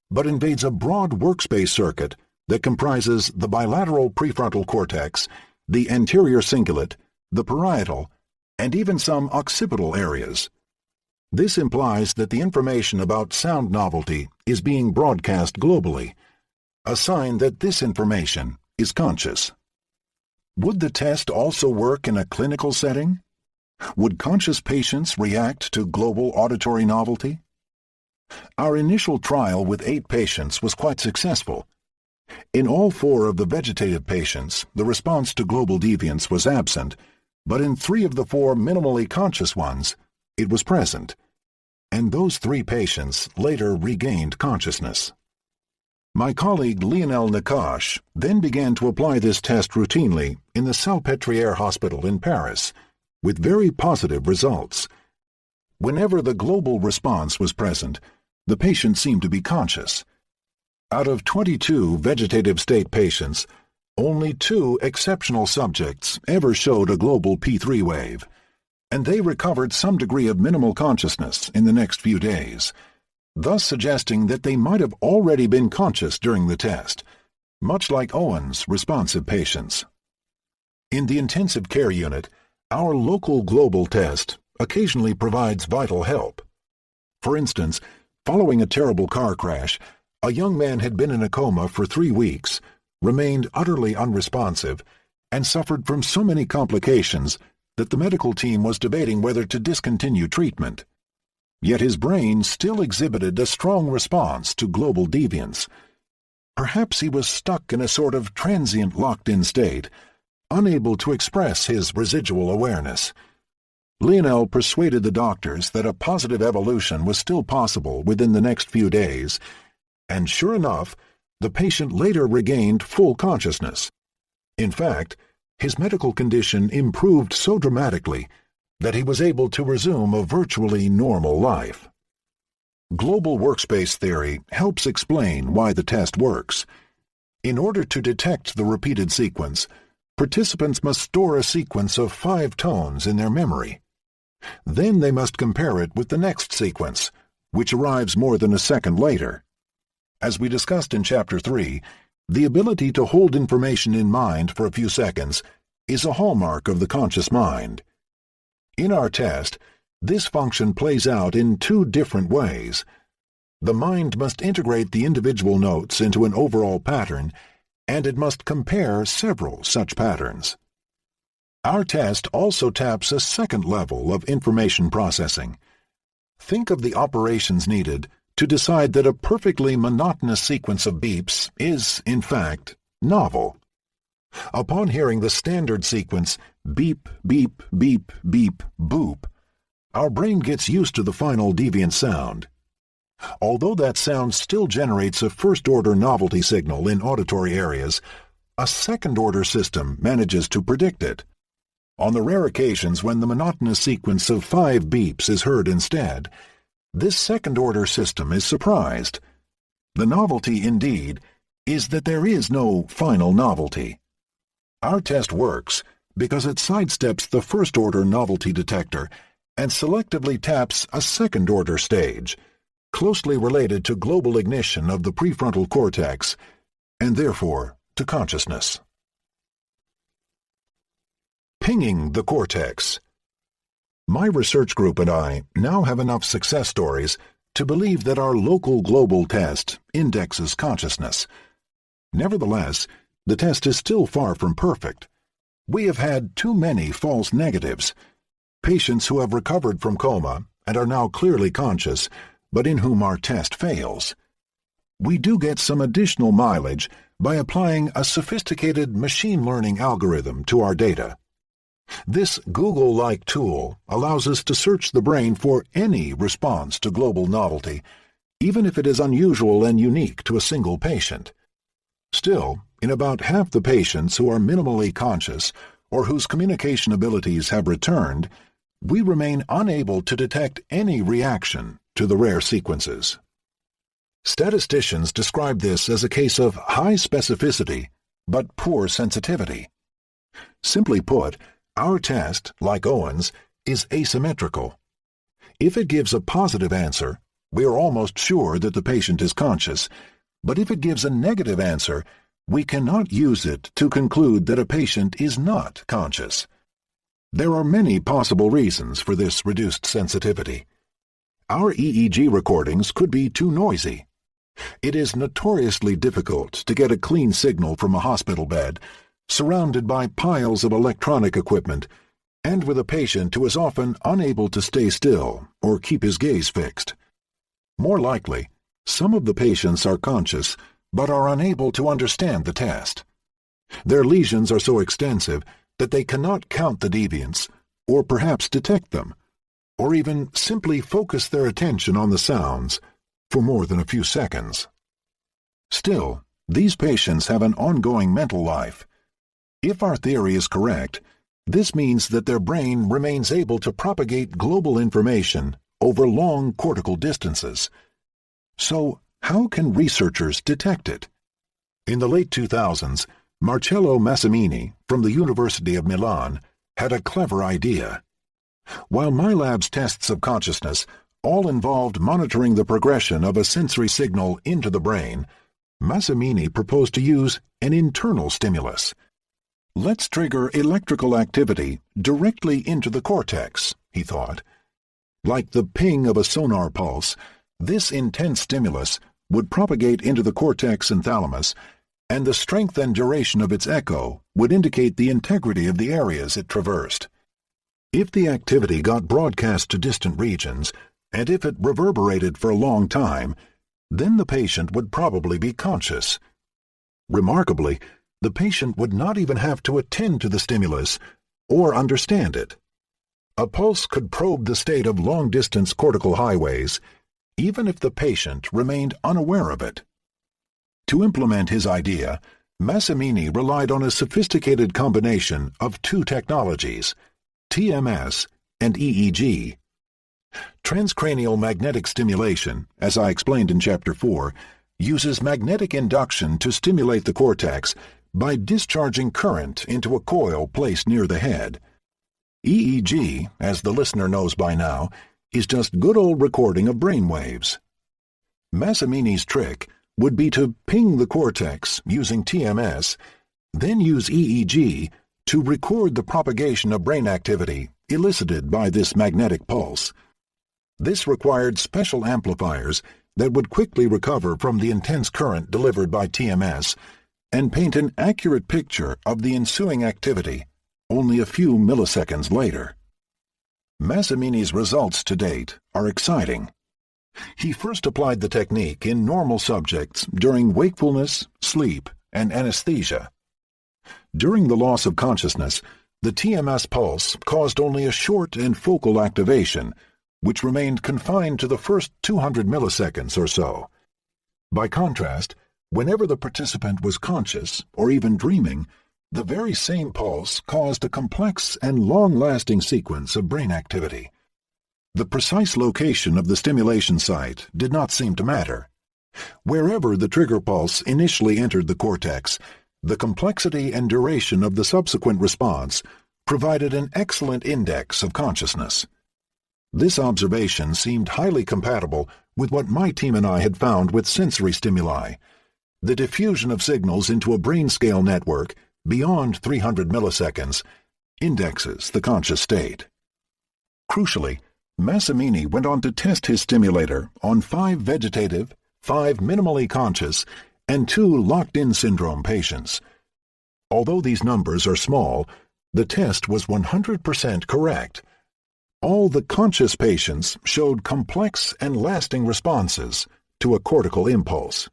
A: but invades a broad workspace circuit that comprises the bilateral prefrontal cortex, the anterior cingulate, the parietal, and even some occipital areas. This implies that the information about sound novelty is being broadcast globally, a sign that this information is conscious. Would the test also work in a clinical setting? Would conscious patients react to global auditory novelty? Our initial trial with 8 patients was quite successful. In all 4 of the vegetative patients, the response to global deviance was absent, but in 3 of the 4 minimally conscious ones, it was present, and those 3 patients later regained consciousness. My colleague Lionel Nakache then began to apply this test routinely in the Salpêtrière Hospital in Paris, with very positive results. Whenever the global response was present, the patient seemed to be conscious. Out of 22 vegetative state patients, only 2 exceptional subjects ever showed a global P3 wave, and they recovered some degree of minimal consciousness in the next few days, thus suggesting that they might have already been conscious during the test, much like Owen's responsive patients. In the intensive care unit, our local global test occasionally provides vital help. For instance, following a terrible car crash, a young man had been in a coma for 3 weeks, remained utterly unresponsive, and suffered from so many complications that the medical team was debating whether to discontinue treatment. Yet his brain still exhibited a strong response to global deviance. Perhaps he was stuck in a sort of transient locked-in state, unable to express his residual awareness. Lionel persuaded the doctors that a positive evolution was still possible within the next few days, and sure enough, the patient later regained full consciousness. In fact, his medical condition improved so dramatically that he was able to resume a virtually normal life. Global workspace theory helps explain why the test works. In order to detect the repeated sequence, participants must store a sequence of 5 tones in their memory. Then they must compare it with the next sequence, which arrives more than a second later. As we discussed in Chapter 3, the ability to hold information in mind for a few seconds is a hallmark of the conscious mind. In our test, this function plays out in 2 different ways. The mind must integrate the individual notes into an overall pattern, and it must compare several such patterns. Our test also taps a second level of information processing. Think of the operations needed to decide that a perfectly monotonous sequence of beeps is, in fact, novel. Upon hearing the standard sequence beep, beep, beep, beep, boop, our brain gets used to the final deviant sound. Although that sound still generates a first-order novelty signal in auditory areas, a second-order system manages to predict it. On the rare occasions when the monotonous sequence of 5 beeps is heard instead, this second-order system is surprised. The novelty, indeed, is that there is no final novelty. Our test works because it sidesteps the first-order novelty detector and selectively taps a second-order stage, closely related to global ignition of the prefrontal cortex, and therefore to consciousness. Pinging the cortex. My research group and I now have enough success stories to believe that our local global test indexes consciousness. Nevertheless, the test is still far from perfect. We have had too many false negatives. Patients who have recovered from coma and are now clearly conscious, but in whom our test fails. We do get some additional mileage by applying a sophisticated machine learning algorithm to our data. This Google-like tool allows us to search the brain for any response to global novelty, even if it is unusual and unique to a single patient. Still, in about half the patients who are minimally conscious or whose communication abilities have returned, we remain unable to detect any reaction to the rare sequences. Statisticians describe this as a case of high specificity but poor sensitivity. Simply put, our test, like Owen's, is asymmetrical. If it gives a positive answer, we are almost sure that the patient is conscious, but if it gives a negative answer, we cannot use it to conclude that a patient is not conscious. There are many possible reasons for this reduced sensitivity. Our EEG recordings could be too noisy. It is notoriously difficult to get a clean signal from a hospital bed, surrounded by piles of electronic equipment, and with a patient who is often unable to stay still or keep his gaze fixed. More likely, some of the patients are conscious but are unable to understand the test. Their lesions are so extensive that they cannot count the deviants, or perhaps detect them, or even simply focus their attention on the sounds for more than a few seconds. Still, these patients have an ongoing mental life. If our theory is correct, this means that their brain remains able to propagate global information over long cortical distances. So, how can researchers detect it? In the late 2000s, Marcello Massimini from the University of Milan had a clever idea. While my lab's tests of consciousness all involved monitoring the progression of a sensory signal into the brain, Massimini proposed to use an internal stimulus. Let's trigger electrical activity directly into the cortex, he thought. Like the ping of a sonar pulse, this intense stimulus would propagate into the cortex and thalamus, and the strength and duration of its echo would indicate the integrity of the areas it traversed. If the activity got broadcast to distant regions, and if it reverberated for a long time, then the patient would probably be conscious. Remarkably, the patient would not even have to attend to the stimulus or understand it. A pulse could probe the state of long-distance cortical highways, even if the patient remained unaware of it. To implement his idea, Massimini relied on a sophisticated combination of two technologies, TMS and EEG. Transcranial magnetic stimulation, as I explained in Chapter 4, uses magnetic induction to stimulate the cortex by discharging current into a coil placed near the head. EEG, as the listener knows by now, is just good old recording of brain waves. Massimini's trick would be to ping the cortex using TMS, then use EEG to record the propagation of brain activity elicited by this magnetic pulse. This required special amplifiers that would quickly recover from the intense current delivered by TMS and paint an accurate picture of the ensuing activity only a few milliseconds later. Massimini's results to date are exciting. He first applied the technique in normal subjects during wakefulness, sleep, and anesthesia. During the loss of consciousness, the TMS pulse caused only a short and focal activation, which remained confined to the first 200 milliseconds or so. By contrast, whenever the participant was conscious or even dreaming, the very same pulse caused a complex and long-lasting sequence of brain activity. The precise location of the stimulation site did not seem to matter. Wherever the trigger pulse initially entered the cortex, the complexity and duration of the subsequent response provided an excellent index of consciousness. This observation seemed highly compatible with what my team and I had found with sensory stimuli. The diffusion of signals into a brain-scale network beyond 300 milliseconds indexes the conscious state. Crucially, Massimini went on to test his stimulator on 5 vegetative, 5 minimally conscious, and 2 locked-in syndrome patients. Although these numbers are small, the test was 100% correct. All the conscious patients showed complex and lasting responses to a cortical impulse.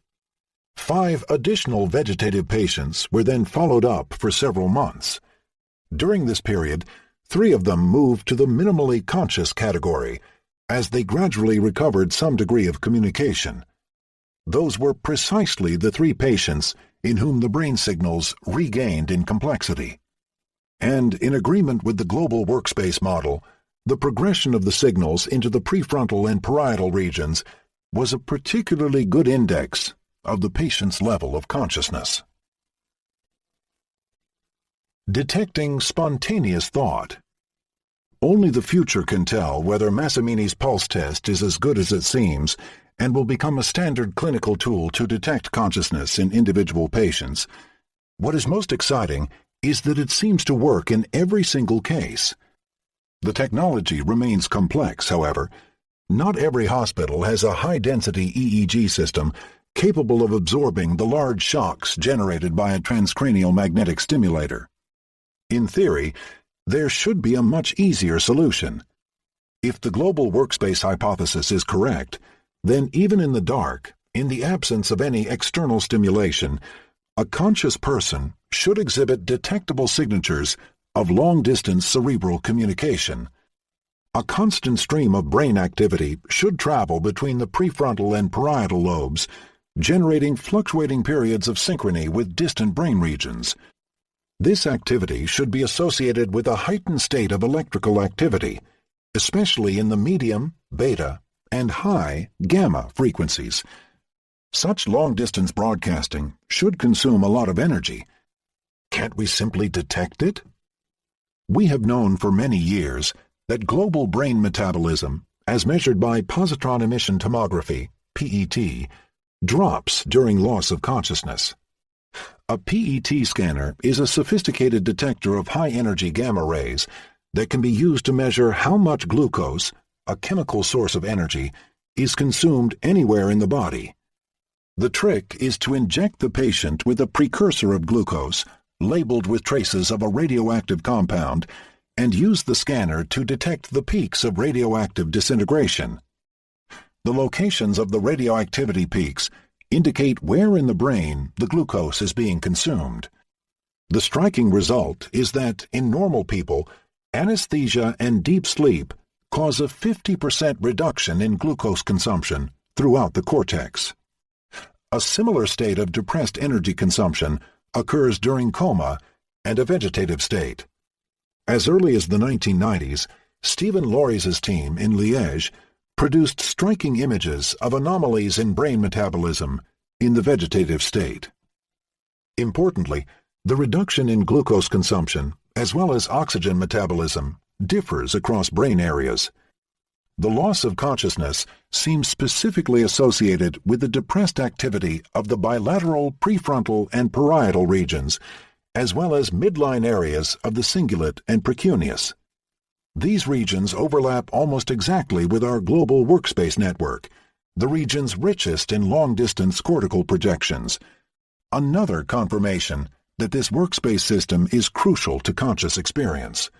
A: 5 additional vegetative patients were then followed up for several months. During this period, 3 of them moved to the minimally conscious category, as they gradually recovered some degree of communication. Those were precisely the 3 patients in whom the brain signals regained in complexity. And in agreement with the global workspace model, the progression of the signals into the prefrontal and parietal regions was a particularly good index of the patient's level of consciousness. Detecting spontaneous thought. Only the future can tell whether Massimini's pulse test is as good as it seems and will become a standard clinical tool to detect consciousness in individual patients. What is most exciting is that it seems to work in every single case. The technology remains complex, however. Not every hospital has a high-density EEG system capable of absorbing the large shocks generated by a transcranial magnetic stimulator. In theory, there should be a much easier solution. If the global workspace hypothesis is correct, then even in the dark, in the absence of any external stimulation, a conscious person should exhibit detectable signatures of long-distance cerebral communication. A constant stream of brain activity should travel between the prefrontal and parietal lobes, generating fluctuating periods of synchrony with distant brain regions. This activity should be associated with a heightened state of electrical activity, especially in the medium, beta, and high, gamma frequencies. Such long-distance broadcasting should consume a lot of energy. Can't we simply detect it? We have known for many years that global brain metabolism, as measured by positron emission tomography, PET, drops during loss of consciousness. A PET scanner is a sophisticated detector of high-energy gamma rays that can be used to measure how much glucose, a chemical source of energy, is consumed anywhere in the body. The trick is to inject the patient with a precursor of glucose, labeled with traces of a radioactive compound, and use the scanner to detect the peaks of radioactive disintegration. The locations of the radioactivity peaks indicate where in the brain the glucose is being consumed. The striking result is that, in normal people, anesthesia and deep sleep cause a 50% reduction in glucose consumption throughout the cortex. A similar state of depressed energy consumption occurs during coma and a vegetative state. As early as the 1990s, Stephen Lauries' team in Liège produced striking images of anomalies in brain metabolism in the vegetative state. Importantly, the reduction in glucose consumption, as well as oxygen metabolism, differs across brain areas. The loss of consciousness seems specifically associated with the depressed activity of the bilateral prefrontal and parietal regions, as well as midline areas of the cingulate and precuneus. These regions overlap almost exactly with our global workspace network, the regions richest in long-distance cortical projections. Another confirmation that this workspace system is crucial to conscious experience.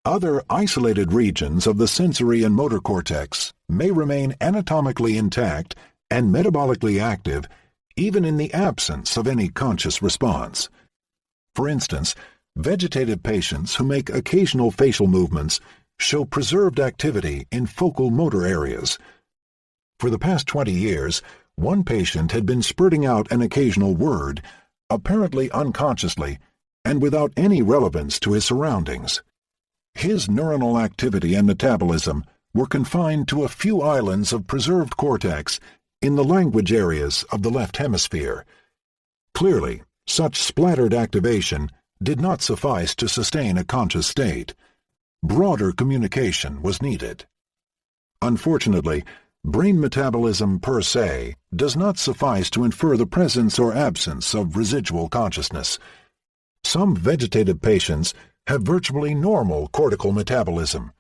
A: Other isolated regions of the sensory and motor cortex may remain anatomically intact and metabolically active even in the absence of any conscious response. For instance, vegetative patients who make occasional facial movements show preserved activity in focal motor areas. For the past 20 years, one patient had been spurting out an occasional word, apparently unconsciously and without any relevance to his surroundings. His neuronal activity and metabolism were confined to a few islands of preserved cortex in the language areas of the left hemisphere. Clearly, such splattered activation did not suffice to sustain a conscious state. Broader communication was needed. Unfortunately, brain metabolism per se does not suffice to infer the presence or absence of residual consciousness. Some vegetative patients have virtually normal cortical metabolism.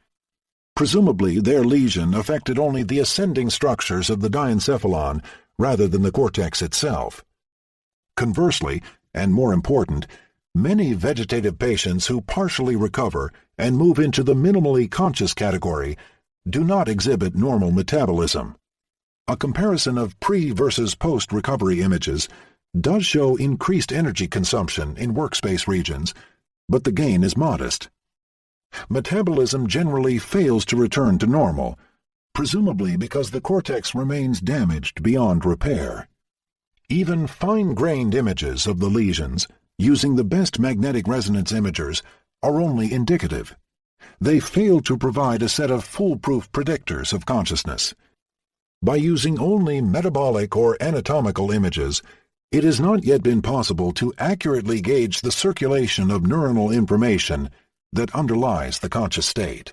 A: Presumably, their lesion affected only the ascending structures of the diencephalon rather than the cortex itself. Conversely, and more important, many vegetative patients who partially recover and move into the minimally conscious category do not exhibit normal metabolism. A comparison of pre- versus post-recovery images does show increased energy consumption in workspace regions, but the gain is modest. Metabolism generally fails to return to normal, presumably because the cortex remains damaged beyond repair. Even fine-grained images of the lesions, using the best magnetic resonance imagers, are only indicative. They fail to provide a set of foolproof predictors of consciousness. By using only metabolic or anatomical images, it has not yet been possible to accurately gauge the circulation of neuronal information that underlies the conscious state.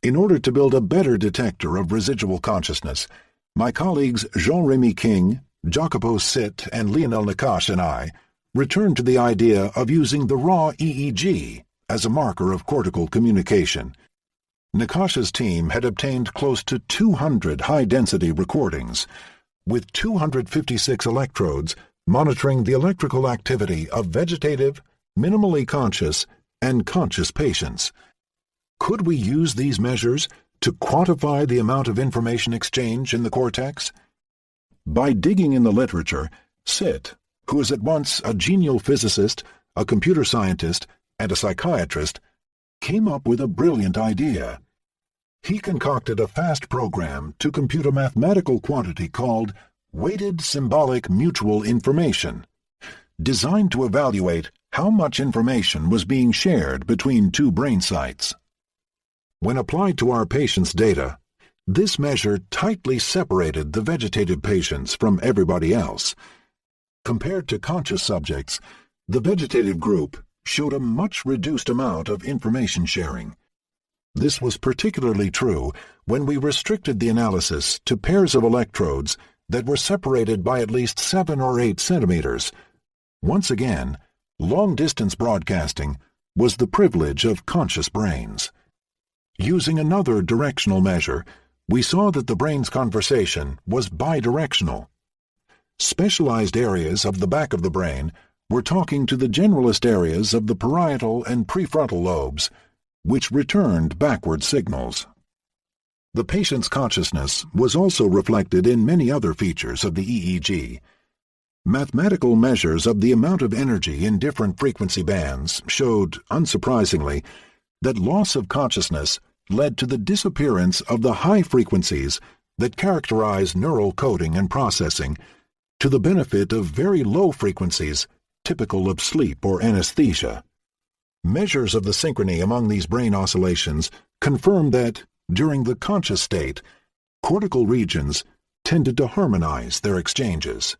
A: In order to build a better detector of residual consciousness, my colleagues Jean-Remy King, Jacopo Sitt, and Lionel Nakache and I returned to the idea of using the raw EEG as a marker of cortical communication. Nakache's team had obtained close to 200 high-density recordings, with 256 electrodes monitoring the electrical activity of vegetative, minimally conscious, and conscious patients. Could we use these measures to quantify the amount of information exchange in the cortex? By digging in the literature, Sitt, who is at once a genial physicist, a computer scientist, and a psychiatrist, came up with a brilliant idea. He concocted a fast program to compute a mathematical quantity called weighted symbolic mutual information, designed to evaluate how much information was being shared between two brain sites. When applied to our patients' data, this measure tightly separated the vegetative patients from everybody else. Compared to conscious subjects, the vegetative group showed a much reduced amount of information sharing. This was particularly true when we restricted the analysis to pairs of electrodes that were separated by at least 7 or 8 centimeters. Once again, long-distance broadcasting was the privilege of conscious brains. Using another directional measure, we saw that the brain's conversation was bidirectional. Specialized areas of the back of the brain were talking to the generalist areas of the parietal and prefrontal lobes, which returned backward signals. The patient's consciousness was also reflected in many other features of the EEG. Mathematical measures of the amount of energy in different frequency bands showed, unsurprisingly, that loss of consciousness led to the disappearance of the high frequencies that characterize neural coding and processing, to the benefit of very low frequencies typical of sleep or anesthesia. Measures of the synchrony among these brain oscillations confirm that, during the conscious state, cortical regions tended to harmonize their exchanges.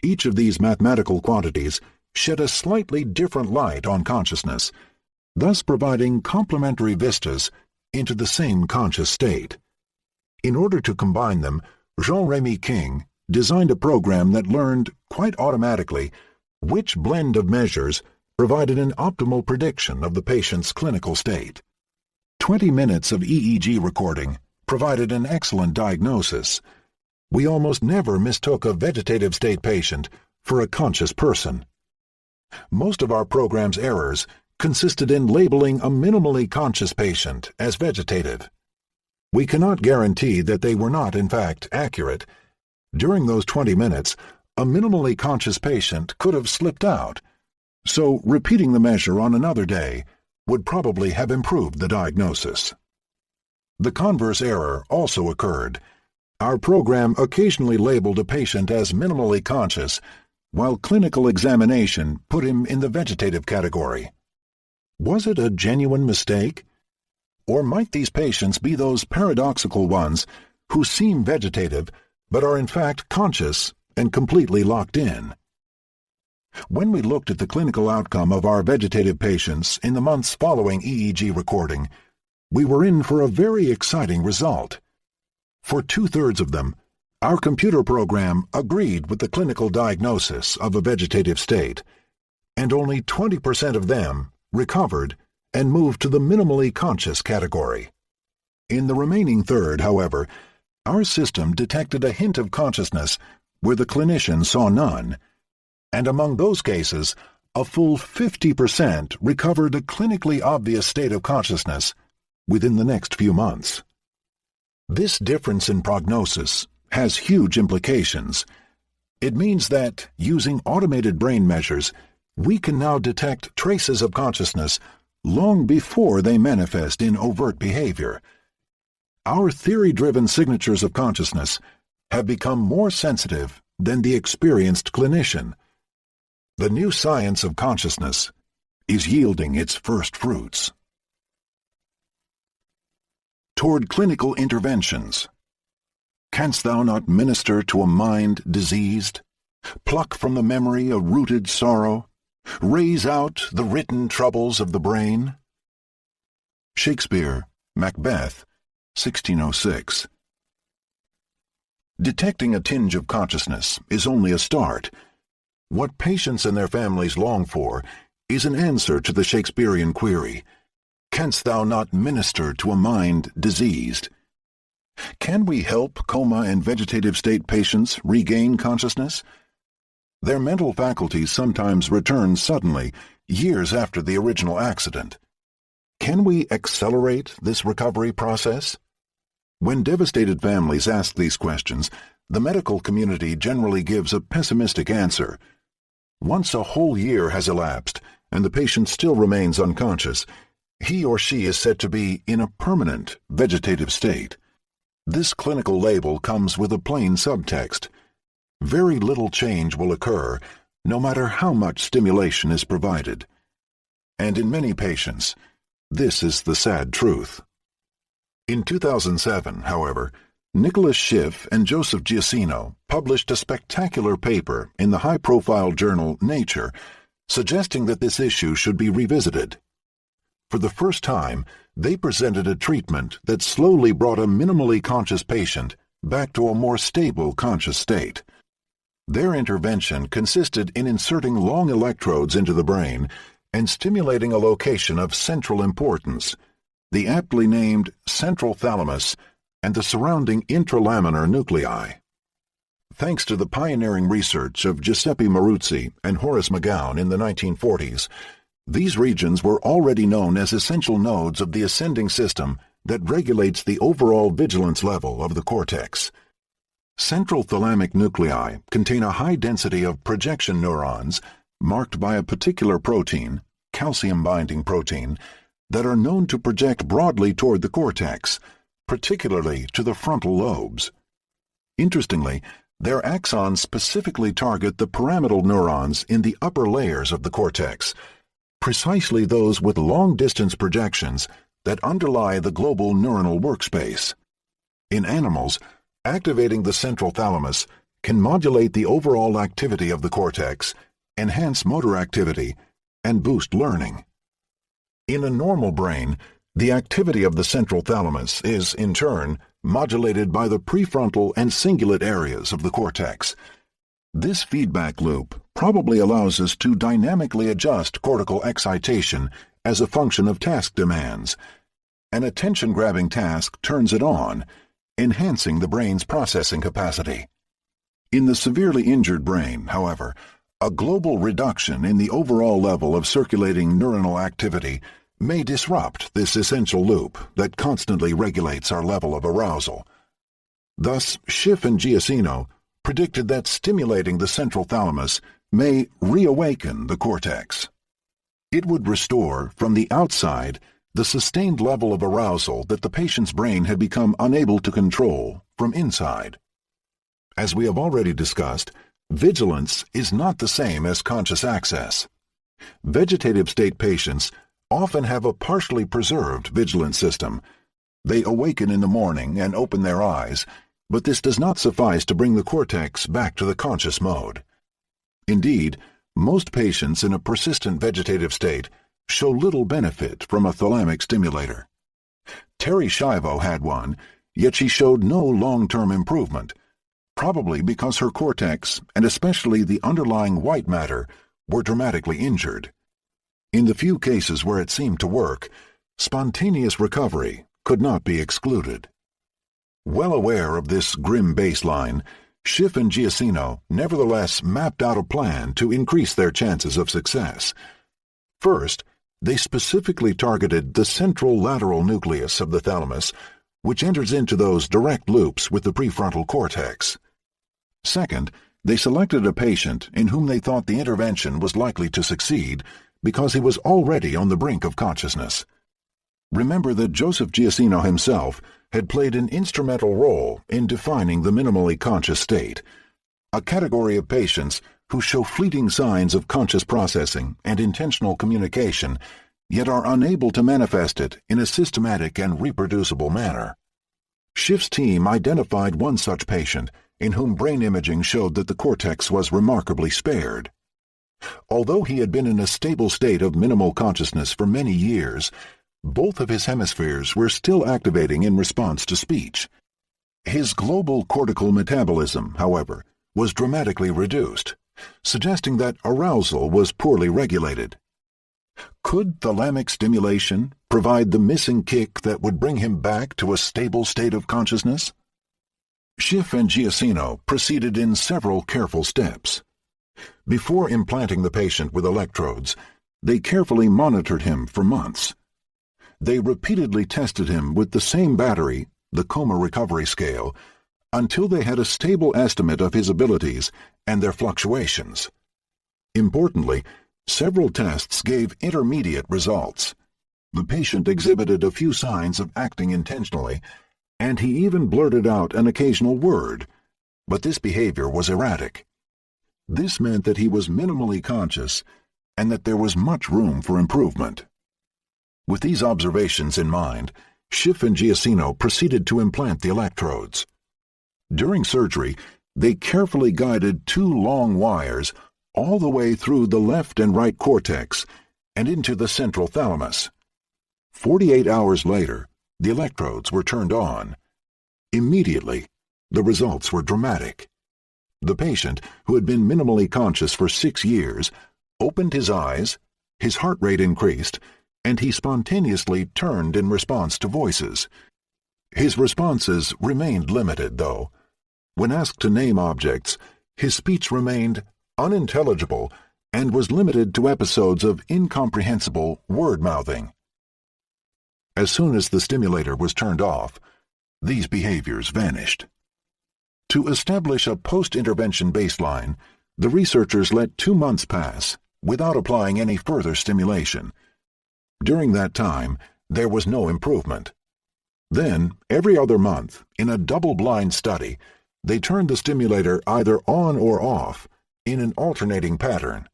A: Each of these mathematical quantities shed a slightly different light on consciousness, thus providing complementary vistas into the same conscious state. In order to combine them, Jean-Remy King designed a program that learned, quite automatically, which blend of measures provided an optimal prediction of the patient's clinical state. 20 minutes of EEG recording provided an excellent diagnosis. We almost never mistook a vegetative state patient for a conscious person. Most of our program's errors consisted in labeling a minimally conscious patient as vegetative. We cannot guarantee that they were not, in fact, accurate. During those 20 minutes, a minimally conscious patient could have slipped out, so repeating the measure on another day would probably have improved the diagnosis. The converse error also occurred. Our program occasionally labeled a patient as minimally conscious, while clinical examination put him in the vegetative category. Was it a genuine mistake? Or might these patients be those paradoxical ones who seem vegetative but are in fact conscious and completely locked in? When we looked at the clinical outcome of our vegetative patients in the months following EEG recording, we were in for a very exciting result. For 2/3 of them, our computer program agreed with the clinical diagnosis of a vegetative state, and only 20% of them recovered and moved to the minimally conscious category. In the remaining third, however, our system detected a hint of consciousness where the clinician saw none, and among those cases, a full 50% recovered a clinically obvious state of consciousness within the next few months. This difference in prognosis has huge implications. It means that, using automated brain measures, we can now detect traces of consciousness long before they manifest in overt behavior. Our theory-driven signatures of consciousness have become more sensitive than the experienced clinician. The new science of consciousness is yielding its first fruits. Toward clinical interventions. Canst thou not minister to a mind diseased? Pluck from the memory a rooted sorrow? Raise out the written troubles of the brain? Shakespeare, Macbeth, 1606. Detecting a tinge of consciousness is only a start. What patients and their families long for is an answer to the Shakespearean query, canst thou not minister to a mind diseased? Can we help coma and vegetative state patients regain consciousness? Their mental faculties sometimes return suddenly, years after the original accident. Can we accelerate this recovery process? When devastated families ask these questions, the medical community generally gives a pessimistic answer. Once a whole year has elapsed and the patient still remains unconscious, he or she is said to be in a permanent vegetative state. This clinical label comes with a plain subtext. Very little change will occur, no matter how much stimulation is provided. And in many patients, this is the sad truth. In 2007, however, Nicholas Schiff and Joseph Giacchino published a spectacular paper in the high-profile journal Nature, suggesting that this issue should be revisited. For the first time, they presented a treatment that slowly brought a minimally conscious patient back to a more stable conscious state. Their intervention consisted in inserting long electrodes into the brain and stimulating a location of central importance, the aptly named central thalamus and the surrounding intralaminar nuclei. Thanks to the pioneering research of Giuseppe Maruzzi and Horace McGowan in the 1940s, these regions were already known as essential nodes of the ascending system that regulates the overall vigilance level of the cortex. Central thalamic nuclei contain a high density of projection neurons marked by a particular protein, calcium-binding protein, that are known to project broadly toward the cortex, particularly to the frontal lobes. Interestingly, their axons specifically target the pyramidal neurons in the upper layers of the cortex, precisely those with long-distance projections that underlie the global neuronal workspace. In animals, activating the central thalamus can modulate the overall activity of the cortex, enhance motor activity, and boost learning. In a normal brain, the activity of the central thalamus is, in turn, modulated by the prefrontal and cingulate areas of the cortex. This feedback loop probably allows us to dynamically adjust cortical excitation as a function of task demands. An attention-grabbing task turns it on, enhancing the brain's processing capacity. In the severely injured brain, however, a global reduction in the overall level of circulating neuronal activity may disrupt this essential loop that constantly regulates our level of arousal. Thus, Schiff and Giacchino predicted that stimulating the central thalamus may reawaken the cortex. It would restore, from the outside, the sustained level of arousal that the patient's brain had become unable to control from inside. As we have already discussed, vigilance is not the same as conscious access. Vegetative state patients often have a partially preserved vigilant system. They awaken in the morning and open their eyes, but this does not suffice to bring the cortex back to the conscious mode. Indeed, most patients in a persistent vegetative state show little benefit from a thalamic stimulator. Terry Schiavo had one, yet she showed no long-term improvement, probably because her cortex, and especially the underlying white matter, were dramatically injured. In the few cases where it seemed to work, spontaneous recovery could not be excluded. Well aware of this grim baseline, Schiff and Giacchino nevertheless mapped out a plan to increase their chances of success. First, they specifically targeted the central lateral nucleus of the thalamus, which enters into those direct loops with the prefrontal cortex. Second, they selected a patient in whom they thought the intervention was likely to succeed because he was already on the brink of consciousness. Remember that Joseph Giacchino himself had played an instrumental role in defining the minimally conscious state, a category of patients who show fleeting signs of conscious processing and intentional communication, yet are unable to manifest it in a systematic and reproducible manner. Schiff's team identified one such patient in whom brain imaging showed that the cortex was remarkably spared. Although he had been in a stable state of minimal consciousness for many years, both of his hemispheres were still activating in response to speech. His global cortical metabolism, however, was dramatically reduced, suggesting that arousal was poorly regulated. Could thalamic stimulation provide the missing kick that would bring him back to a stable state of consciousness? Schiff and Giacchino proceeded in several careful steps. Before implanting the patient with electrodes, they carefully monitored him for months. They repeatedly tested him with the same battery, the coma recovery scale, until they had a stable estimate of his abilities and their fluctuations. Importantly, several tests gave intermediate results. The patient exhibited a few signs of acting intentionally, and he even blurted out an occasional word, but this behavior was erratic. This meant that he was minimally conscious and that there was much room for improvement. With these observations in mind, Schiff and Giacchino proceeded to implant the electrodes. During surgery, they carefully guided two long wires all the way through the left and right cortex and into the central thalamus. 48 hours later, the electrodes were turned on. Immediately, the results were dramatic. The patient, who had been minimally conscious for 6 years, opened his eyes, his heart rate increased, and he spontaneously turned in response to voices. His responses remained limited, though. When asked to name objects, his speech remained unintelligible and was limited to episodes of incomprehensible word-mouthing. As soon as the stimulator was turned off, these behaviors vanished. To establish a post-intervention baseline, the researchers let 2 months pass without applying any further stimulation. During that time, there was no improvement. Then, every other month, in a double-blind study, they turned the stimulator either on or off in an alternating pattern.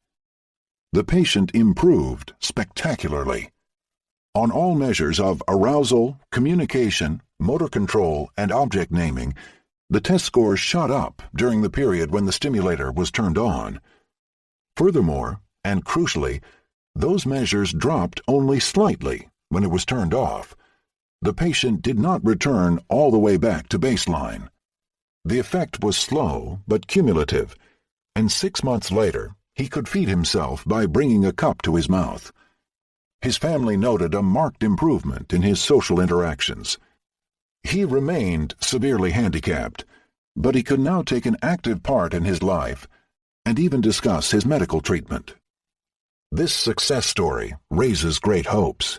A: The patient improved spectacularly. On all measures of arousal, communication, motor control, and object naming, the test scores shot up during the period when the stimulator was turned on. Furthermore, and crucially, those measures dropped only slightly when it was turned off. The patient did not return all the way back to baseline. The effect was slow but cumulative, and 6 months later he could feed himself by bringing a cup to his mouth. His family noted a marked improvement in his social interactions. He remained severely handicapped, but he could now take an active part in his life and even discuss his medical treatment. This success story raises great hopes.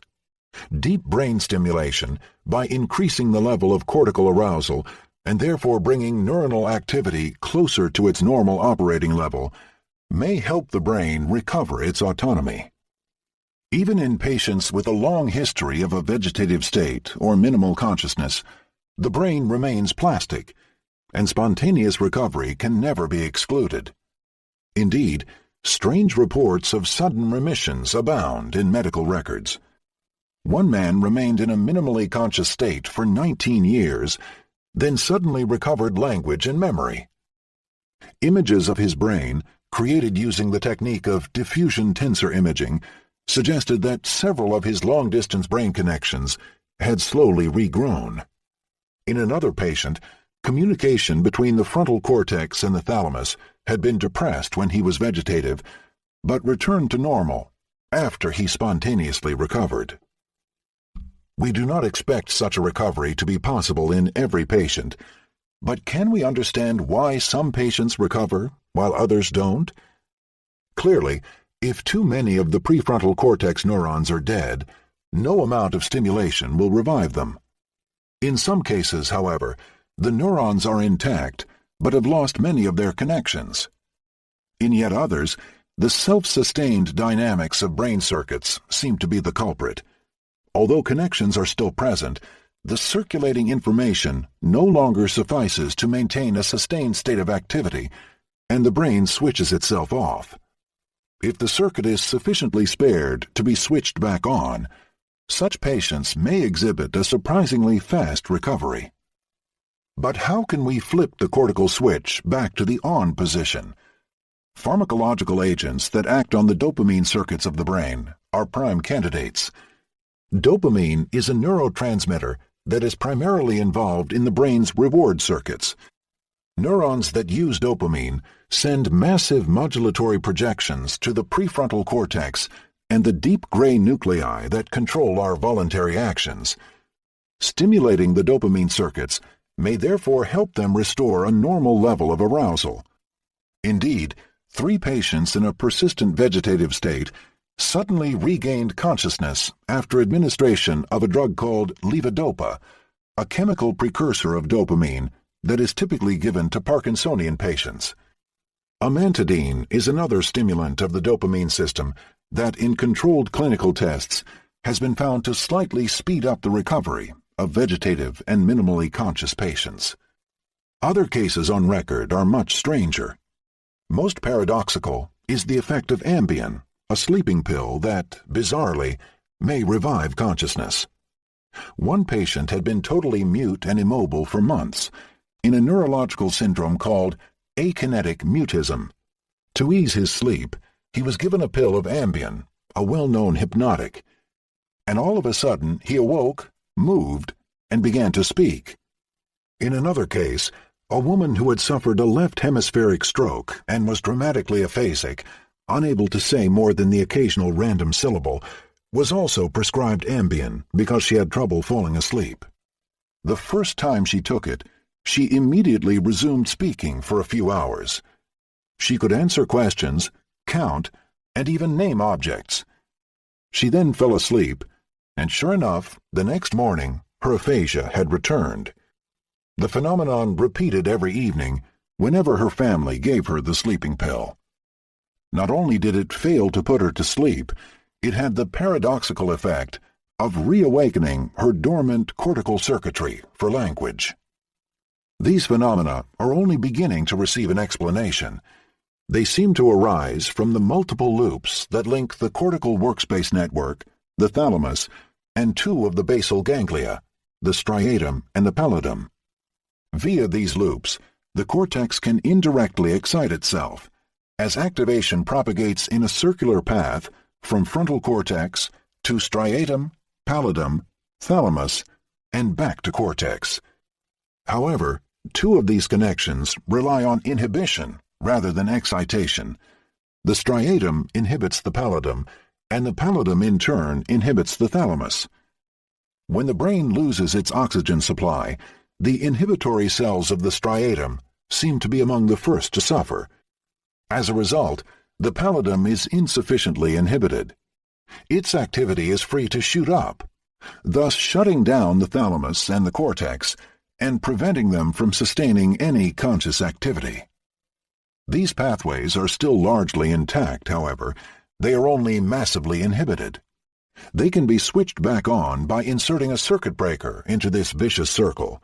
A: Deep brain stimulation, by increasing the level of cortical arousal and therefore bringing neuronal activity closer to its normal operating level, may help the brain recover its autonomy. Even in patients with a long history of a vegetative state or minimal consciousness, the brain remains plastic, and spontaneous recovery can never be excluded. Indeed, strange reports of sudden remissions abound in medical records. One man remained in a minimally conscious state for 19 years, then suddenly recovered language and memory. Images of his brain, created using the technique of diffusion tensor imaging, suggested that several of his long-distance brain connections had slowly regrown. In another patient, communication between the frontal cortex and the thalamus had been depressed when he was vegetative, but returned to normal after he spontaneously recovered. We do not expect such a recovery to be possible in every patient, but can we understand why some patients recover while others don't? Clearly, if too many of the prefrontal cortex neurons are dead, no amount of stimulation will revive them. In some cases, however, the neurons are intact but have lost many of their connections. In yet others, the self-sustained dynamics of brain circuits seem to be the culprit. Although connections are still present, the circulating information no longer suffices to maintain a sustained state of activity, and the brain switches itself off. If the circuit is sufficiently spared to be switched back on, such patients may exhibit a surprisingly fast recovery. But how can we flip the cortical switch back to the on position? Pharmacological agents that act on the dopamine circuits of the brain are prime candidates. Dopamine is a neurotransmitter that is primarily involved in the brain's reward circuits. Neurons that use dopamine send massive modulatory projections to the prefrontal cortex and the deep gray nuclei that control our voluntary actions. Stimulating the dopamine circuits may therefore help them restore a normal level of arousal. Indeed, 3 patients in a persistent vegetative state suddenly regained consciousness after administration of a drug called levodopa, a chemical precursor of dopamine that is typically given to Parkinsonian patients. Amantadine is another stimulant of the dopamine system that, in controlled clinical tests, has been found to slightly speed up the recovery of vegetative and minimally conscious patients. Other cases on record are much stranger. Most paradoxical is the effect of Ambien, a sleeping pill that, bizarrely, may revive consciousness. One patient had been totally mute and immobile for months in a neurological syndrome called akinetic mutism. To ease his sleep, he was given a pill of Ambien, a well-known hypnotic, and all of a sudden he awoke, moved, and began to speak. In another case, a woman who had suffered a left hemispheric stroke and was dramatically aphasic, unable to say more than the occasional random syllable, was also prescribed Ambien because she had trouble falling asleep. The first time she took it, she immediately resumed speaking for a few hours. She could answer questions, count, and even name objects. She then fell asleep, and sure enough, the next morning, her aphasia had returned. The phenomenon repeated every evening whenever her family gave her the sleeping pill. Not only did it fail to put her to sleep, it had the paradoxical effect of reawakening her dormant cortical circuitry for language. These phenomena are only beginning to receive an explanation. They seem to arise from the multiple loops that link the cortical workspace network, the thalamus, and 2 of the basal ganglia, the striatum and the pallidum. Via these loops, the cortex can indirectly excite itself, as activation propagates in a circular path from frontal cortex to striatum, pallidum, thalamus, and back to cortex. However, 2 of these connections rely on inhibition rather than excitation. The striatum inhibits the pallidum, and the pallidum in turn inhibits the thalamus. When the brain loses its oxygen supply, the inhibitory cells of the striatum seem to be among the first to suffer. As a result, the pallidum is insufficiently inhibited. Its activity is free to shoot up, thus shutting down the thalamus and the cortex and preventing them from sustaining any conscious activity. These pathways are still largely intact, however. They are only massively inhibited. They can be switched back on by inserting a circuit breaker into this vicious circle.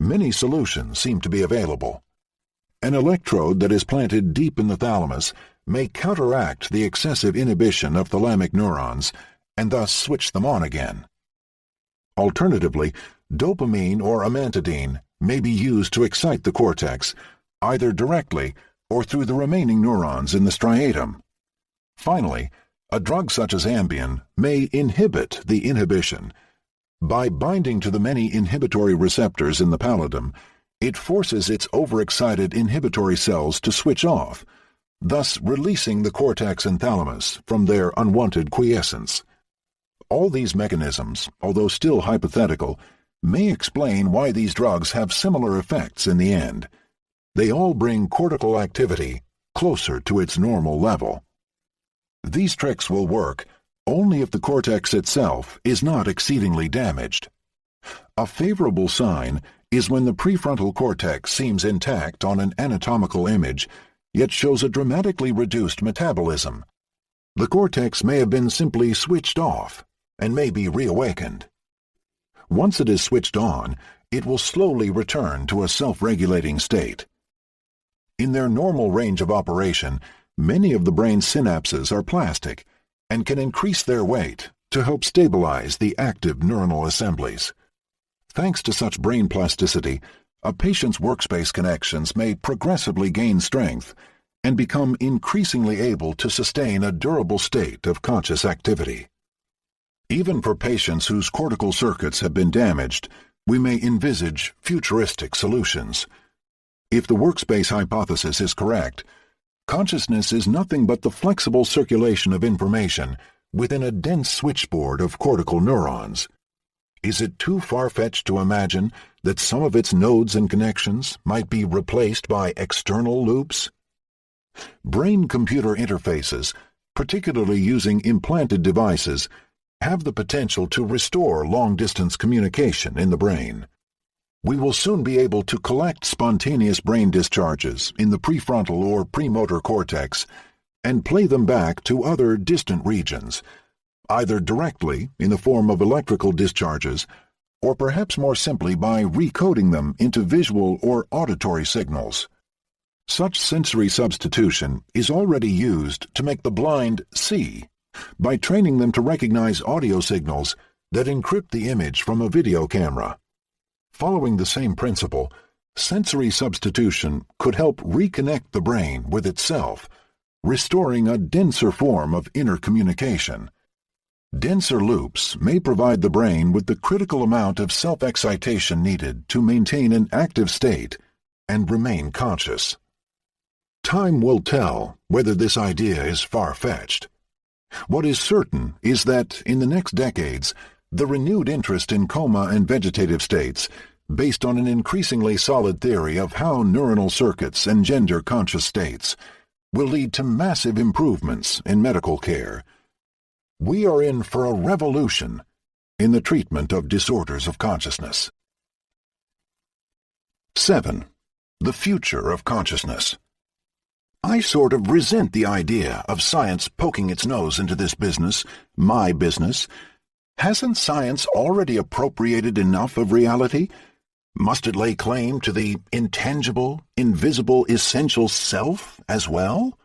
A: Many solutions seem to be available. An electrode that is planted deep in the thalamus may counteract the excessive inhibition of thalamic neurons and thus switch them on again. Alternatively, dopamine or amantadine may be used to excite the cortex, either directly or through the remaining neurons in the striatum. Finally, a drug such as Ambien may inhibit the inhibition. By binding to the many inhibitory receptors in the pallidum, it forces its overexcited inhibitory cells to switch off, thus releasing the cortex and thalamus from their unwanted quiescence. All these mechanisms, although still hypothetical, may explain why these drugs have similar effects in the end. They all bring cortical activity closer to its normal level. These tricks will work only if the cortex itself is not exceedingly damaged. A favorable sign is when the prefrontal cortex seems intact on an anatomical image, yet shows a dramatically reduced metabolism. The cortex may have been simply switched off and may be reawakened. Once it is switched on, it will slowly return to a self-regulating state. In their normal range of operation, many of the brain's synapses are plastic and can increase their weight to help stabilize the active neuronal assemblies. Thanks to such brain plasticity, a patient's workspace connections may progressively gain strength and become increasingly able to sustain a durable state of conscious activity. Even for patients whose cortical circuits have been damaged, we may envisage futuristic solutions. If the workspace hypothesis is correct, consciousness is nothing but the flexible circulation of information within a dense switchboard of cortical neurons. Is it too far-fetched to imagine that some of its nodes and connections might be replaced by external loops? Brain-computer interfaces, particularly using implanted devices, have the potential to restore long-distance communication in the brain. We will soon be able to collect spontaneous brain discharges in the prefrontal or premotor cortex and play them back to other distant regions, either directly in the form of electrical discharges or perhaps more simply by recoding them into visual or auditory signals. Such sensory substitution is already used to make the blind see by training them to recognize audio signals that encrypt the image from a video camera. Following the same principle, sensory substitution could help reconnect the brain with itself, restoring a denser form of inner communication. Denser loops may provide the brain with the critical amount of self-excitation needed to maintain an active state and remain conscious. Time will tell whether this idea is far-fetched. What is certain is that, in the next decades, the renewed interest in coma and vegetative states, based on an increasingly solid theory of how neuronal circuits engender conscious states, will lead to massive improvements in medical care. We are in for a revolution in the treatment of disorders of consciousness. 7. The future of consciousness. I sort of resent the idea of science poking its nose into this business, my business. Hasn't science already appropriated enough of reality? Must it lay claim to the intangible, invisible, essential self as well?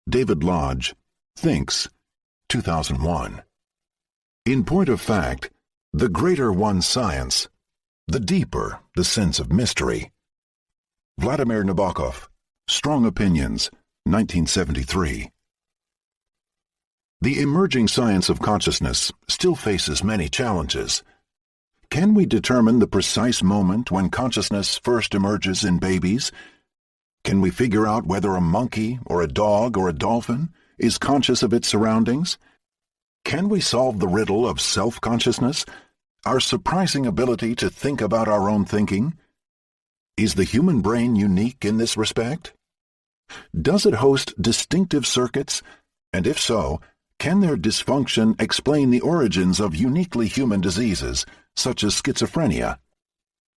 A: David Lodge, Thinks, 2001. In point of fact, the greater one's science, the deeper the sense of mystery. Vladimir Nabokov, Strong Opinions, 1973. The emerging science of consciousness still faces many challenges. Can we determine the precise moment when consciousness first emerges in babies? Can we figure out whether a monkey or a dog or a dolphin is conscious of its surroundings? Can we solve the riddle of self-consciousness, our surprising ability to think about our own thinking? Is the human brain unique in this respect? Does it host distinctive circuits, and if so, can their dysfunction explain the origins of uniquely human diseases, such as schizophrenia?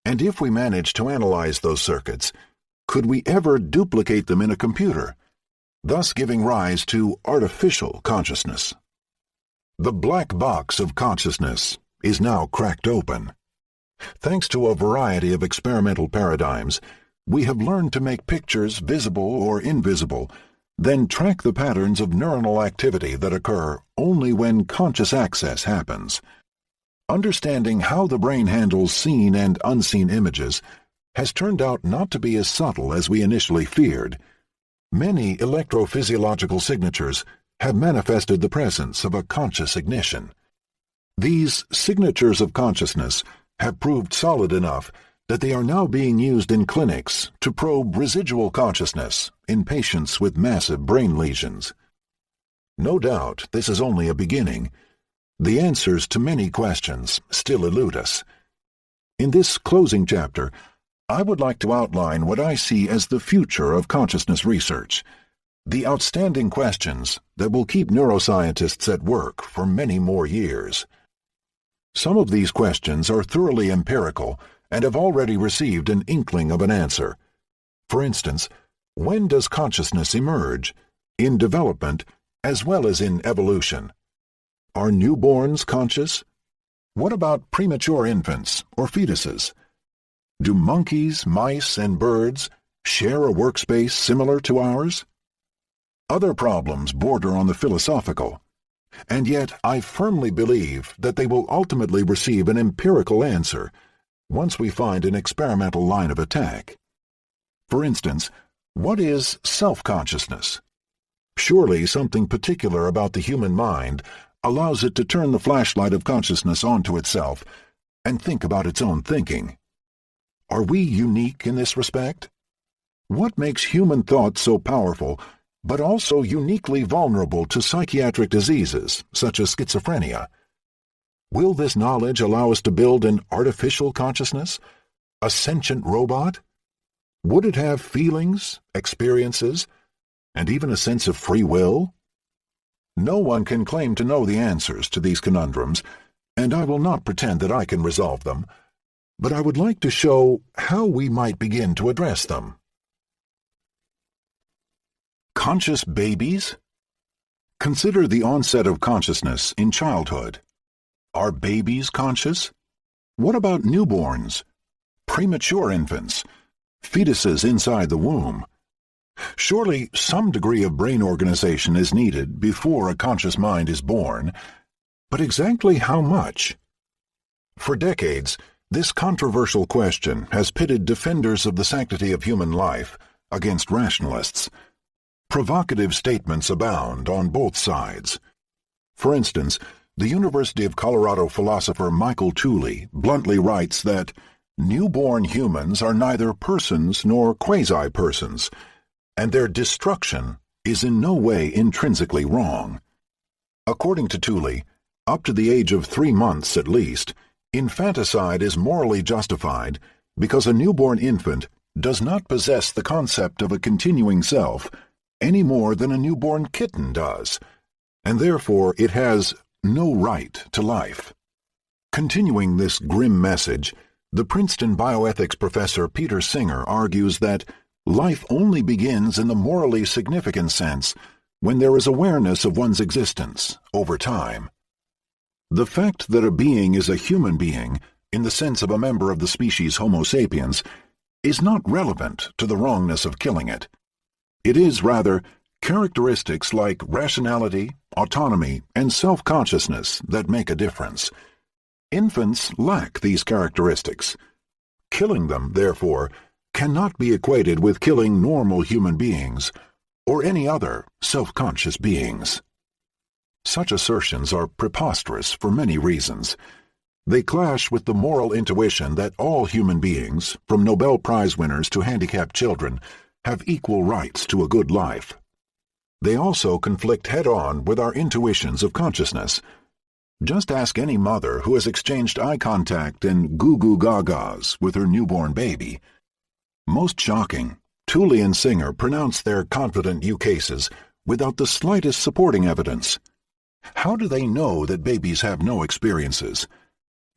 A: And if we manage to analyze those circuits, could we ever duplicate them in a computer, thus giving rise to artificial consciousness? The black box of consciousness is now cracked open. Thanks to a variety of experimental paradigms, we have learned to make pictures visible or invisible, then track the patterns of neuronal activity that occur only when conscious access happens. Understanding how the brain handles seen and unseen images has turned out not to be as subtle as we initially feared. Many electrophysiological signatures have manifested the presence of a conscious ignition. These signatures of consciousness have proved solid enough that they are now being used in clinics to probe residual consciousness in patients with massive brain lesions. No doubt this is only a beginning. The answers to many questions still elude us. In this closing chapter, I would like to outline what I see as the future of consciousness research, the outstanding questions that will keep neuroscientists at work for many more years. Some of these questions are thoroughly empirical and have already received an inkling of an answer. For instance, when does consciousness emerge? In development as well as in evolution. Are newborns conscious? What about premature infants or fetuses? Do monkeys, mice, and birds share a workspace similar to ours? Other problems border on the philosophical, and yet I firmly believe that they will ultimately receive an empirical answer once we find an experimental line of attack. For instance, what is self-consciousness? Surely something particular about the human mind allows it to turn the flashlight of consciousness onto itself and think about its own thinking. Are we unique in this respect? What makes human thought so powerful, but also uniquely vulnerable to psychiatric diseases such as schizophrenia? Will this knowledge allow us to build an artificial consciousness, a sentient robot? Would it have feelings, experiences, and even a sense of free will? No one can claim to know the answers to these conundrums, and I will not pretend that I can resolve them, but I would like to show how we might begin to address them. Conscious babies? Consider the onset of consciousness in childhood. Are babies conscious? What about newborns, premature infants, fetuses inside the womb? Surely some degree of brain organization is needed before a conscious mind is born, but exactly how much? For decades, this controversial question has pitted defenders of the sanctity of human life against rationalists. Provocative statements abound on both sides. For instance, the University of Colorado philosopher Michael Tooley bluntly writes that newborn humans are neither persons nor quasi-persons, and their destruction is in no way intrinsically wrong. According to Tooley, up to the age of 3 months at least, infanticide is morally justified because a newborn infant does not possess the concept of a continuing self any more than a newborn kitten does, and therefore it has no right to life. Continuing this grim message, the Princeton bioethics professor Peter Singer argues that life only begins in the morally significant sense when there is awareness of one's existence over time. The fact that a being is a human being, in the sense of a member of the species Homo sapiens, is not relevant to the wrongness of killing it. It is, rather, characteristics like rationality, autonomy, and self-consciousness that make a difference. Infants lack these characteristics. Killing them, therefore, cannot be equated with killing normal human beings or any other self-conscious beings. Such assertions are preposterous for many reasons. They clash with the moral intuition that all human beings, from Nobel Prize winners to handicapped children, have equal rights to a good life. They also conflict head-on with our intuitions of consciousness. Just ask any mother who has exchanged eye contact and goo-goo gagas with her newborn baby. Most shocking, Tooley and Singer pronounce their confident ukases without the slightest supporting evidence. How do they know that babies have no experiences?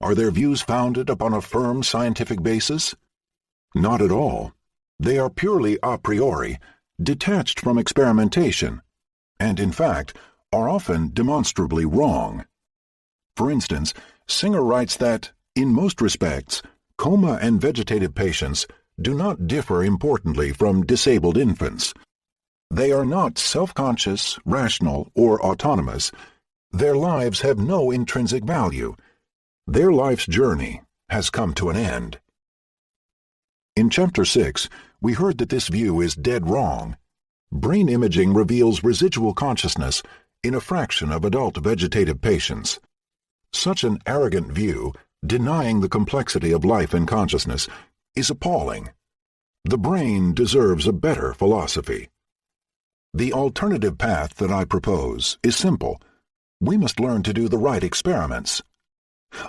A: Are their views founded upon a firm scientific basis? Not at all. They are purely a priori, detached from experimentation, and in fact are often demonstrably wrong. For instance, Singer writes that, in most respects, coma and vegetative patients do not differ importantly from disabled infants. They are not self-conscious, rational, or autonomous. Their lives have no intrinsic value. Their life's journey has come to an end. In Chapter 6, we heard that this view is dead wrong. Brain imaging reveals residual consciousness in a fraction of adult vegetative patients. Such an arrogant view, denying the complexity of life and consciousness, is appalling. The brain deserves a better philosophy. The alternative path that I propose is simple. We must learn to do the right experiments.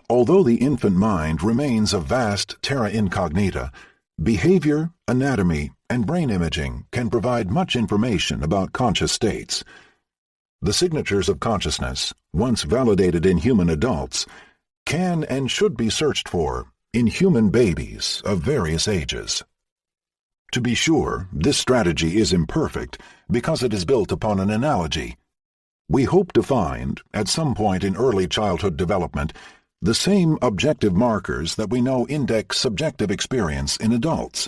A: Although the infant mind remains a vast terra incognita, behavior, anatomy, and brain imaging can provide much information about conscious states. The signatures of consciousness, once validated in human adults, can and should be searched for in human babies of various ages. To be sure, this strategy is imperfect because it is built upon an analogy. We hope to find, at some point in early childhood development, the same objective markers that we know index subjective experience in adults.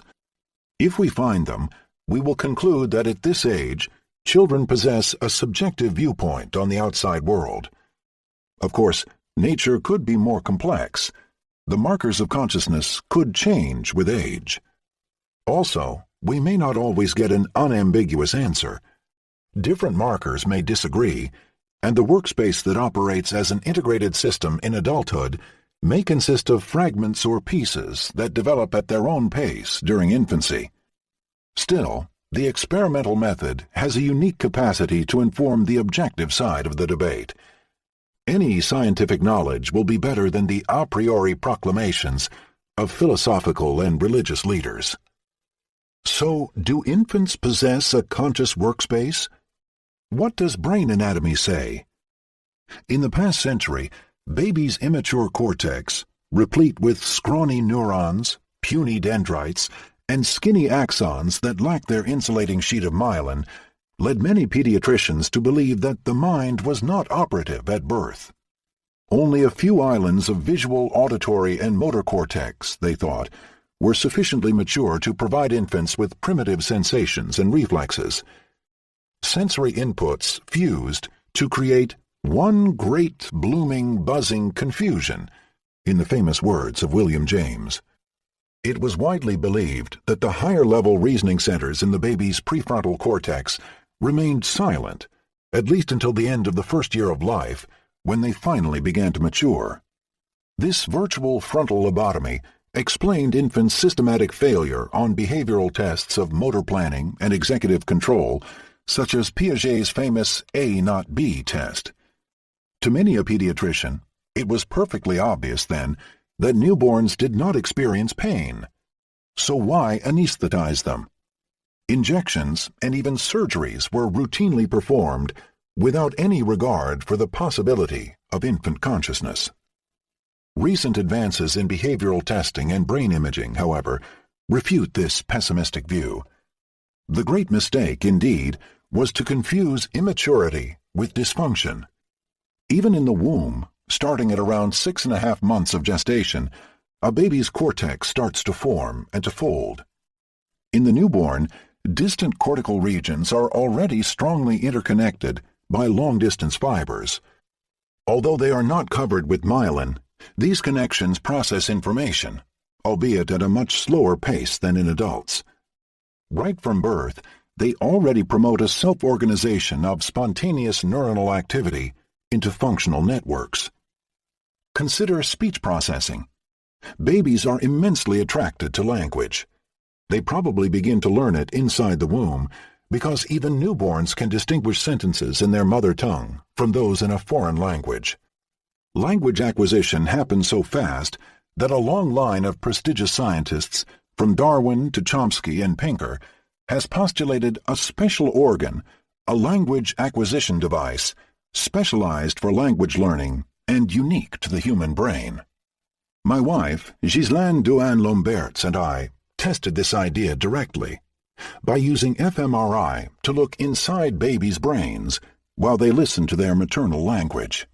A: If we find them, we will conclude that at this age, children possess a subjective viewpoint on the outside world. Of course, nature could be more complex. The markers of consciousness could change with age. Also, we may not always get an unambiguous answer. Different markers may disagree, and the workspace that operates as an integrated system in adulthood may consist of fragments or pieces that develop at their own pace during infancy. Still, the experimental method has a unique capacity to inform the objective side of the debate. Any scientific knowledge will be better than the a priori proclamations of philosophical and religious leaders. So, do infants possess a conscious workspace? What does brain anatomy say? In the past century, babies' immature cortex, replete with scrawny neurons, puny dendrites, and skinny axons that lack their insulating sheet of myelin, led many pediatricians to believe that the mind was not operative at birth. Only a few islands of visual, auditory, and motor cortex, they thought, were sufficiently mature to provide infants with primitive sensations and reflexes. Sensory inputs fused to create one great, blooming, buzzing confusion, in the famous words of William James. It was widely believed that the higher-level reasoning centers in the baby's prefrontal cortex remained silent, at least until the end of the first year of life, when they finally began to mature. This virtual frontal lobotomy explained infants' systematic failure on behavioral tests of motor planning and executive control, such as Piaget's famous A not B test. To many a pediatrician, it was perfectly obvious then that newborns did not experience pain. So why anesthetize them? Injections and even surgeries were routinely performed without any regard for the possibility of infant consciousness. Recent advances in behavioral testing and brain imaging, however, refute this pessimistic view. The great mistake, indeed, was to confuse immaturity with dysfunction. Even in the womb, starting at around 6.5 months of gestation, a baby's cortex starts to form and to fold. In the newborn, distant cortical regions are already strongly interconnected by long-distance fibers. Although they are not covered with myelin, these connections process information, albeit at a much slower pace than in adults. Right from birth, they already promote a self-organization of spontaneous neuronal activity into functional networks. Consider speech processing. Babies are immensely attracted to language. They probably begin to learn it inside the womb because even newborns can distinguish sentences in their mother tongue from those in a foreign language. Language acquisition happens so fast that a long line of prestigious scientists, from Darwin to Chomsky and Pinker, has postulated a special organ, a language acquisition device, specialized for language learning and unique to the human brain. My wife, Ghislaine Duhan-Lomberts, and I tested this idea directly by using fMRI to look inside babies' brains while they listened to their maternal language.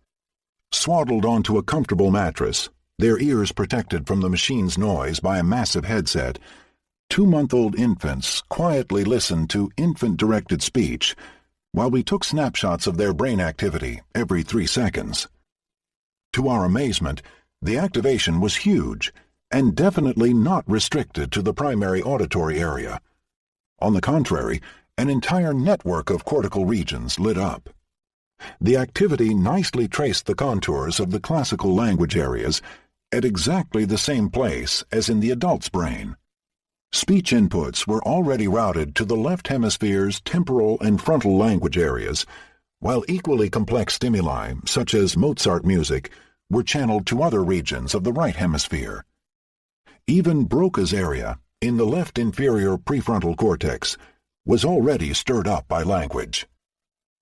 A: Swaddled onto a comfortable mattress, their ears protected from the machine's noise by a massive headset, 2-month-old infants quietly listened to infant-directed speech while we took snapshots of their brain activity every 3 seconds. To our amazement, the activation was huge and definitely not restricted to the primary auditory area. On the contrary, an entire network of cortical regions lit up. The activity nicely traced the contours of the classical language areas at exactly the same place as in the adult's brain. Speech inputs were already routed to the left hemisphere's temporal and frontal language areas, while equally complex stimuli, such as Mozart music, were channeled to other regions of the right hemisphere. Even Broca's area, in the left inferior prefrontal cortex, was already stirred up by language.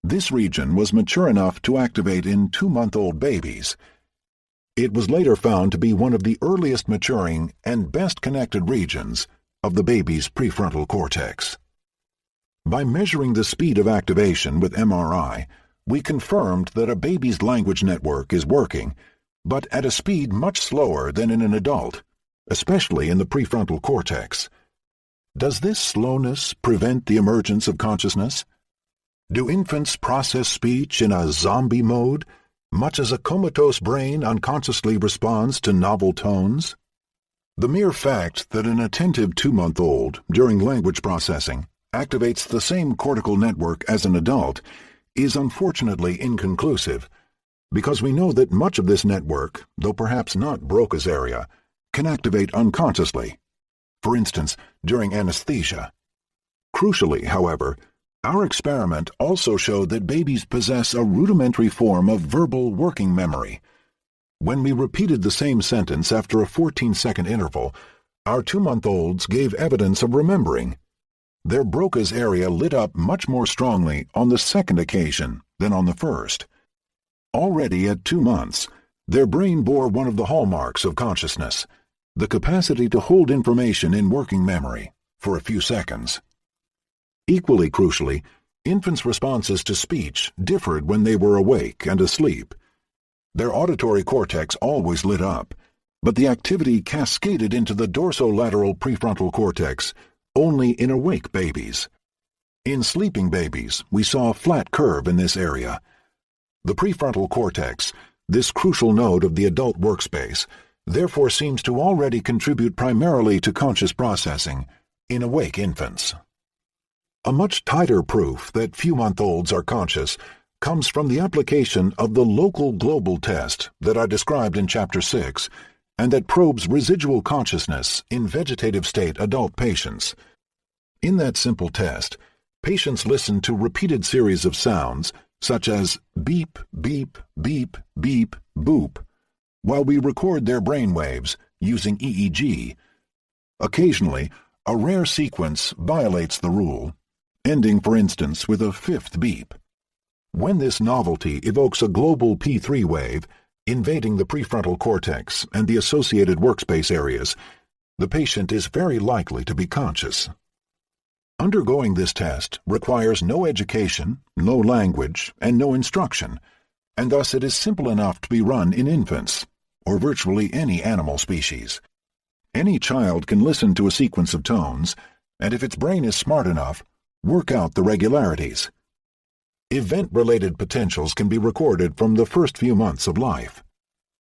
A: This region was mature enough to activate in 2-month-old babies. It was later found to be one of the earliest maturing and best connected regions of the baby's prefrontal cortex. By measuring the speed of activation with MRI, we confirmed that a baby's language network is working, but at a speed much slower than in an adult, especially in the prefrontal cortex. Does this slowness prevent the emergence of consciousness? Do infants process speech in a zombie mode, much as a comatose brain unconsciously responds to novel tones? The mere fact that an attentive 2-month-old, during language processing, activates the same cortical network as an adult is unfortunately inconclusive, because we know that much of this network, though perhaps not Broca's area, can activate unconsciously, for instance, during anesthesia. Crucially, however, our experiment also showed that babies possess a rudimentary form of verbal working memory. When we repeated the same sentence after a 14-second interval, our 2-month-olds gave evidence of remembering. Their Broca's area lit up much more strongly on the second occasion than on the first. Already at 2 months, their brain bore one of the hallmarks of consciousness, the capacity to hold information in working memory for a few seconds. Equally crucially, infants' responses to speech differed when they were awake and asleep. Their auditory cortex always lit up, but the activity cascaded into the dorsolateral prefrontal cortex only in awake babies. In sleeping babies, we saw a flat curve in this area. The prefrontal cortex, this crucial node of the adult workspace, therefore seems to already contribute primarily to conscious processing in awake infants. A much tighter proof that few-month-olds are conscious comes from the application of the local global test that I described in Chapter 6 and that probes residual consciousness in vegetative state adult patients. In that simple test, patients listen to repeated series of sounds such as beep, beep, beep, beep, boop, while we record their brain waves using EEG. Occasionally, a rare sequence violates the rule, ending, for instance, with a fifth beep. When this novelty evokes a global P3 wave, invading the prefrontal cortex and the associated workspace areas, the patient is very likely to be conscious. Undergoing this test requires no education, no language, and no instruction, and thus it is simple enough to be run in infants, or virtually any animal species. Any child can listen to a sequence of tones, and if its brain is smart enough, work out the regularities. Event-related potentials can be recorded from the first few months of life.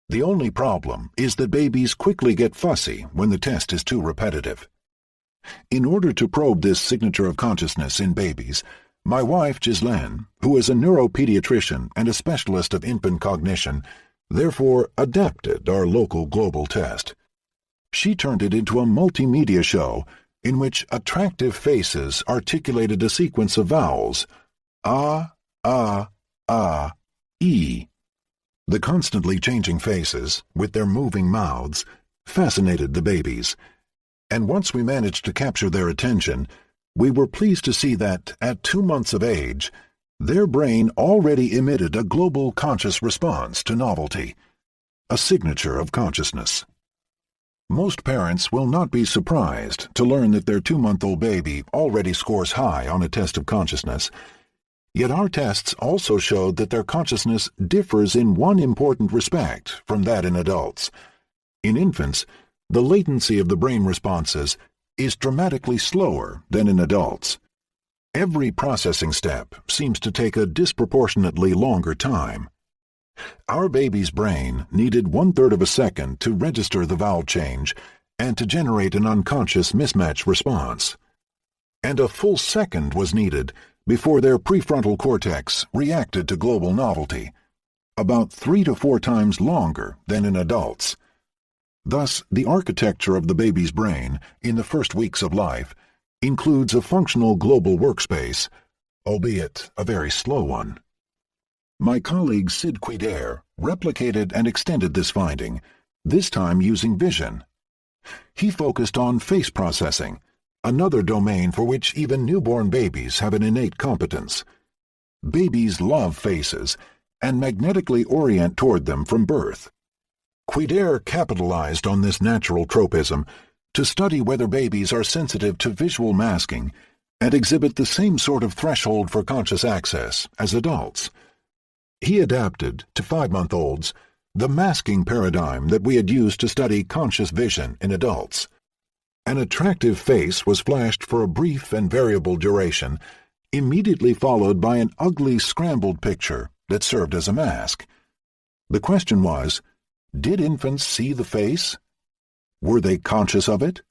A: The only problem is that babies quickly get fussy when the test is too repetitive. In order to probe this signature of consciousness in babies, my wife Ghislaine, who is a neuropediatrician and a specialist of infant cognition, therefore adapted our local global test. She turned it into a multimedia show in which attractive faces articulated a sequence of vowels, ah, e. The constantly changing faces, with their moving mouths, fascinated the babies, and once we managed to capture their attention, we were pleased to see that, at 2 months of age, their brain already emitted a global conscious response to novelty, a signature of consciousness. Most parents will not be surprised to learn that their 2-month-old baby already scores high on a test of consciousness. Yet our tests also showed that their consciousness differs in one important respect from that in adults. In infants, the latency of the brain responses is dramatically slower than in adults. Every processing step seems to take a disproportionately longer time. Our baby's brain needed 1/3 of a second to register the vowel change and to generate an unconscious mismatch response. And a full second was needed before their prefrontal cortex reacted to global novelty, about 3 to 4 times longer than in adults. Thus, the architecture of the baby's brain in the first weeks of life includes a functional global workspace, albeit a very slow one. My colleague Sid Quider replicated and extended this finding, this time using vision. He focused on face processing, another domain for which even newborn babies have an innate competence. Babies love faces and magnetically orient toward them from birth. Quider capitalized on this natural tropism to study whether babies are sensitive to visual masking and exhibit the same sort of threshold for conscious access as adults. He adapted to 5-month-olds the masking paradigm that we had used to study conscious vision in adults. An attractive face was flashed for a brief and variable duration, immediately followed by an ugly scrambled picture that served as a mask. The question was, did infants see the face? Were they conscious of it?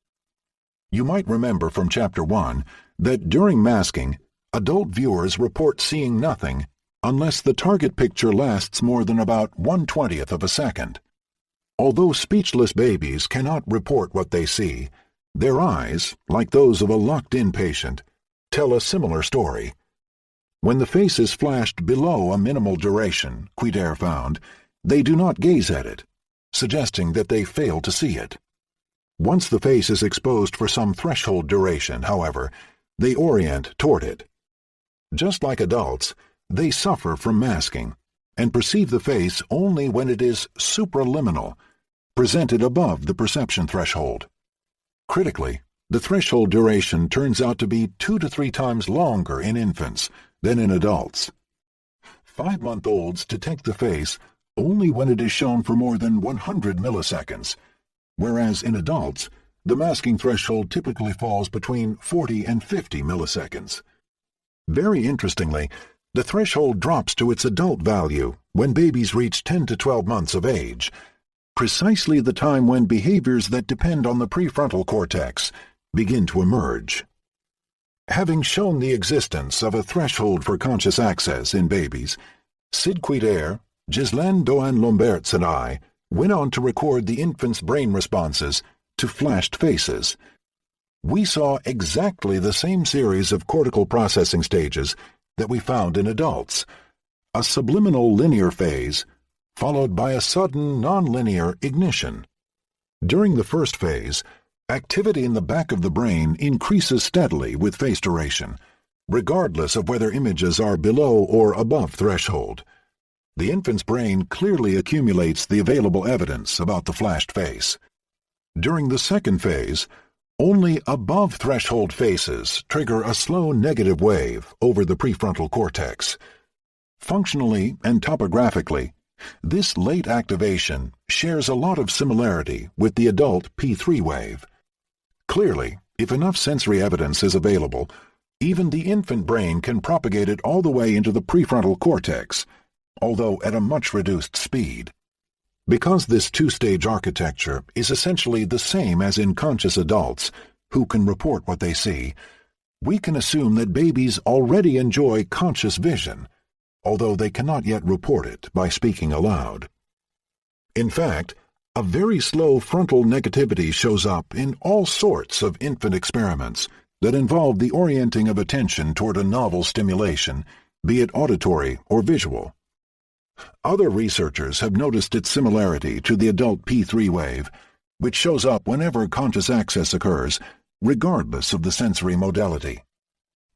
A: You might remember from Chapter 1 that during masking, adult viewers report seeing nothing unless the target picture lasts more than about 1/20th of a second. Although speechless babies cannot report what they see, their eyes, like those of a locked-in patient, tell a similar story. When the face is flashed below a minimal duration, Quider found, they do not gaze at it, suggesting that they fail to see it. Once the face is exposed for some threshold duration, however, they orient toward it. Just like adults, they suffer from masking and perceive the face only when it is supraliminal, presented above the perception threshold. Critically, the threshold duration turns out to be 2 to 3 times longer in infants than in adults. 5-month-olds detect the face only when it is shown for more than 100 milliseconds, whereas in adults, the masking threshold typically falls between 40 and 50 milliseconds. Very interestingly, the threshold drops to its adult value when babies reach 10 to 12 months of age, precisely the time when behaviors that depend on the prefrontal cortex begin to emerge. Having shown the existence of a threshold for conscious access in babies, Sid Quider, Ghislaine Doan-Lombertz and I went on to record the infant's brain responses to flashed faces. We saw exactly the same series of cortical processing stages that we found in adults, a subliminal linear phase followed by a sudden nonlinear ignition. During the first phase, activity in the back of the brain increases steadily with face duration, regardless of whether images are below or above threshold. The infant's brain clearly accumulates the available evidence about the flashed face. During the second phase, only above-threshold faces trigger a slow negative wave over the prefrontal cortex. Functionally and topographically, this late activation shares a lot of similarity with the adult P3 wave. Clearly, if enough sensory evidence is available, even the infant brain can propagate it all the way into the prefrontal cortex, although at a much reduced speed. Because this two-stage architecture is essentially the same as in conscious adults who can report what they see, we can assume that babies already enjoy conscious vision, although they cannot yet report it by speaking aloud. In fact, a very slow frontal negativity shows up in all sorts of infant experiments that involve the orienting of attention toward a novel stimulation, be it auditory or visual. Other researchers have noticed its similarity to the adult P3 wave, which shows up whenever conscious access occurs, regardless of the sensory modality.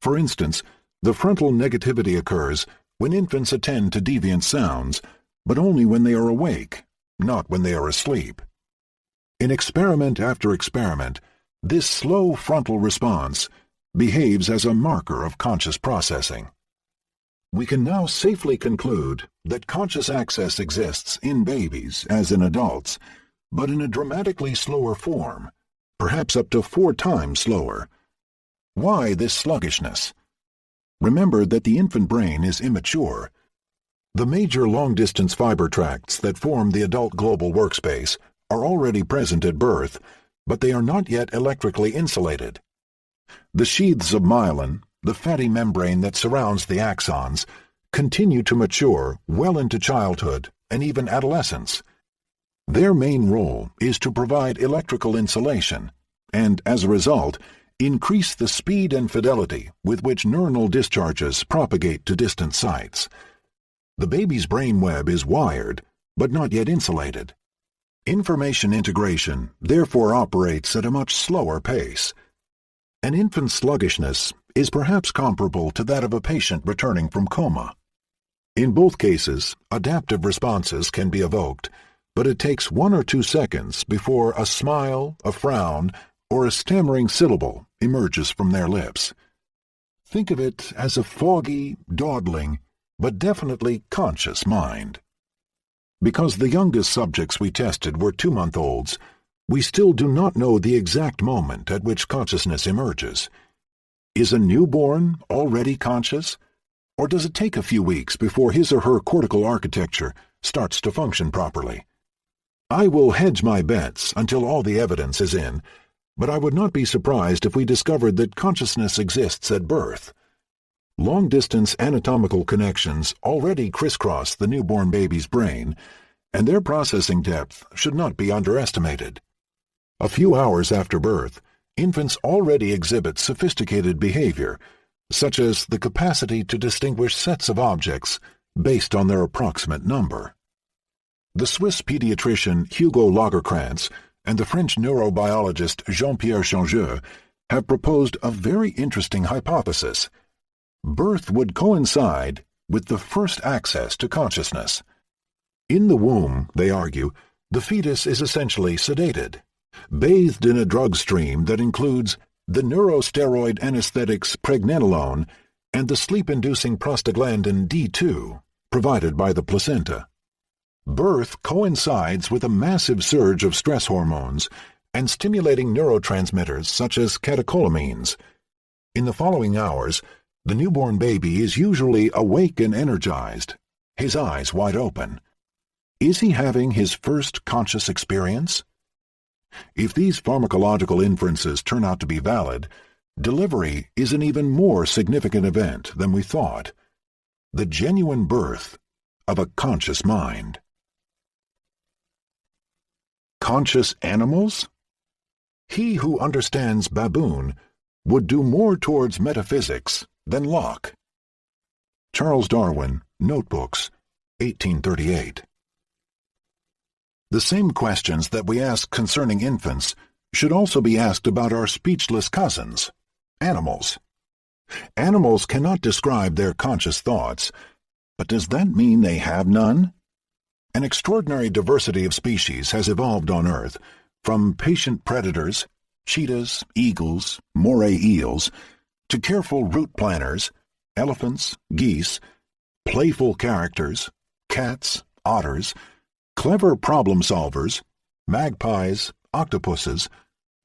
A: For instance, the frontal negativity occurs when infants attend to deviant sounds, but only when they are awake, not when they are asleep. In experiment after experiment, this slow frontal response behaves as a marker of conscious processing. We can now safely conclude that conscious access exists in babies as in adults, but in a dramatically slower form, perhaps up to 4 times slower. Why this sluggishness? Remember that the infant brain is immature. The major long-distance fiber tracts that form the adult global workspace are already present at birth, but they are not yet electrically insulated. The sheaths of myelin, the fatty membrane that surrounds the axons, continue to mature well into childhood and even adolescence. Their main role is to provide electrical insulation and, as a result, increase the speed and fidelity with which neuronal discharges propagate to distant sites. The baby's brain web is wired, but not yet insulated. Information integration therefore operates at a much slower pace. An infant's sluggishness is perhaps comparable to that of a patient returning from coma. In both cases, adaptive responses can be evoked, but it takes 1 or 2 seconds before a smile, a frown, or a stammering syllable emerges from their lips. Think of it as a foggy, dawdling, but definitely conscious mind. Because the youngest subjects we tested were 2-month-olds, we still do not know the exact moment at which consciousness emerges. Is a newborn already conscious? Or does it take a few weeks before his or her cortical architecture starts to function properly? I will hedge my bets until all the evidence is in, but I would not be surprised if we discovered that consciousness exists at birth. Long-distance anatomical connections already crisscross the newborn baby's brain, and their processing depth should not be underestimated. A few hours after birth, infants already exhibit sophisticated behavior, such as the capacity to distinguish sets of objects based on their approximate number. The Swiss pediatrician Hugo Lagerkrantz and the French neurobiologist Jean-Pierre Changeux have proposed a very interesting hypothesis. Birth would coincide with the first access to consciousness. In the womb, they argue, the fetus is essentially sedated, bathed in a drug stream that includes the neurosteroid anesthetics pregnenolone and the sleep-inducing prostaglandin D2, provided by the placenta. Birth coincides with a massive surge of stress hormones and stimulating neurotransmitters such as catecholamines. In the following hours, the newborn baby is usually awake and energized, his eyes wide open. Is he having his first conscious experience? If these pharmacological inferences turn out to be valid, delivery is an even more significant event than we thought. The genuine birth of a conscious mind. Conscious animals? He who understands baboon would do more towards metaphysics than Locke. Charles Darwin, Notebooks, 1838. The same questions that we ask concerning infants should also be asked about our speechless cousins, animals. Animals cannot describe their conscious thoughts, but does that mean they have none? An extraordinary diversity of species has evolved on Earth, from patient predators, cheetahs, eagles, moray eels, to careful route planners, elephants, geese, playful characters, cats, otters, clever problem solvers, magpies, octopuses,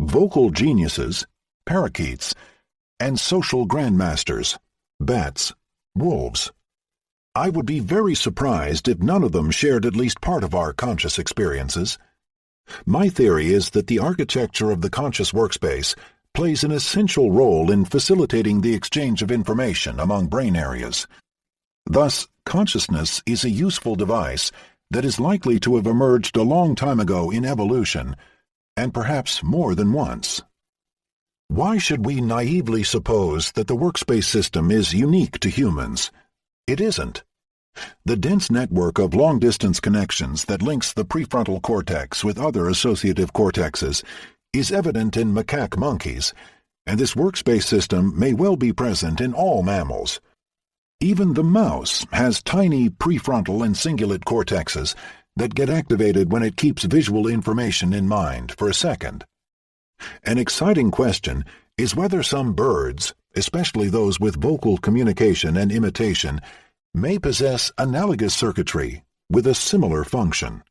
A: vocal geniuses, parakeets, and social grandmasters, bats, wolves. I would be very surprised if none of them shared at least part of our conscious experiences. My theory is that the architecture of the conscious workspace plays an essential role in facilitating the exchange of information among brain areas. Thus, consciousness is a useful device that is likely to have emerged a long time ago in evolution, and perhaps more than once. Why should we naively suppose that the workspace system is unique to humans? It isn't. The dense network of long-distance connections that links the prefrontal cortex with other associative cortexes is evident in macaque monkeys, and this workspace system may well be present in all mammals. Even the mouse has tiny prefrontal and cingulate cortexes that get activated when it keeps visual information in mind for a second. An exciting question is whether some birds, especially those with vocal communication and imitation, may possess analogous circuitry with a similar function.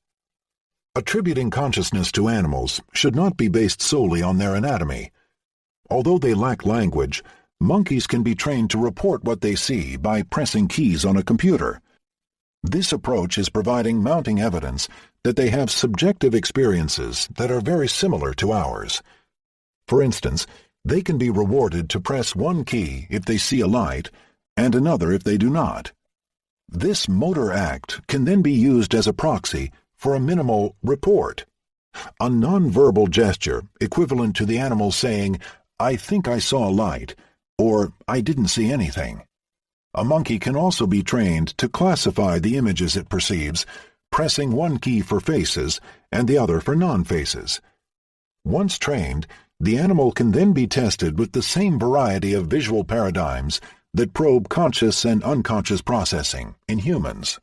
A: Attributing consciousness to animals should not be based solely on their anatomy. Although they lack language, monkeys can be trained to report what they see by pressing keys on a computer. This approach is providing mounting evidence that they have subjective experiences that are very similar to ours. For instance, they can be rewarded to press one key if they see a light and another if they do not. This motor act can then be used as a proxy for a minimal report, a nonverbal gesture equivalent to the animal saying, "I think I saw a light," or "I didn't see anything." A monkey can also be trained to classify the images it perceives, pressing one key for faces and the other for non-faces. Once trained, the animal can then be tested with the same variety of visual paradigms that probe conscious and unconscious processing in humans.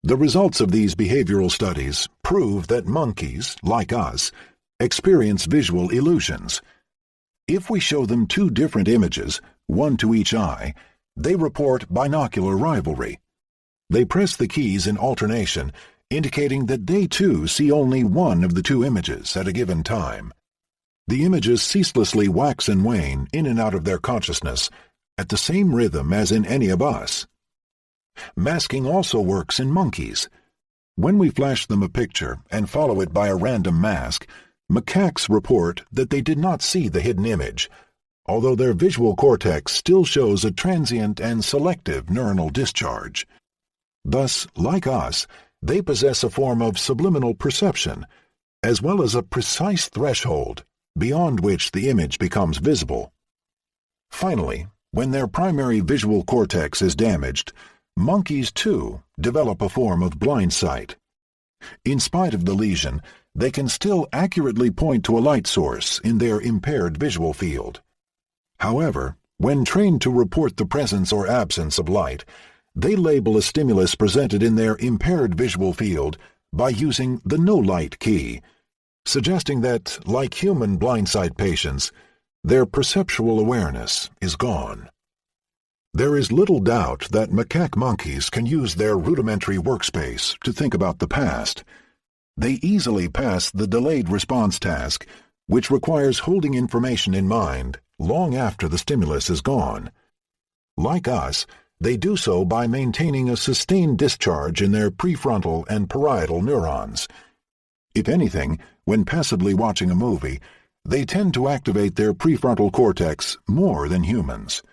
A: The results of these behavioral studies prove that monkeys, like us, experience visual illusions. If we show them two different images, one to each eye, they report binocular rivalry. They press the keys in alternation, indicating that they too see only one of the two images at a given time. The images ceaselessly wax and wane in and out of their consciousness at the same rhythm as in any of us. Masking also works in monkeys. When we flash them a picture and follow it by a random mask, macaques report that they did not see the hidden image, although their visual cortex still shows a transient and selective neuronal discharge. Thus, like us, they possess a form of subliminal perception, as well as a precise threshold beyond which the image becomes visible. Finally, when their primary visual cortex is damaged, monkeys too develop a form of blind sight. In spite of the lesion, they can still accurately point to a light source in their impaired visual field. However, when trained to report the presence or absence of light, they label a stimulus presented in their impaired visual field by using the no-light key, suggesting that, like human blindsight patients, their perceptual awareness is gone. There is little doubt that macaque monkeys can use their rudimentary workspace to think about the past. They easily pass the delayed response task, which requires holding information in mind long after the stimulus is gone. Like us, they do so by maintaining a sustained discharge in their prefrontal and parietal neurons. If anything, when passively watching a movie, they tend to activate their prefrontal cortex more than humans.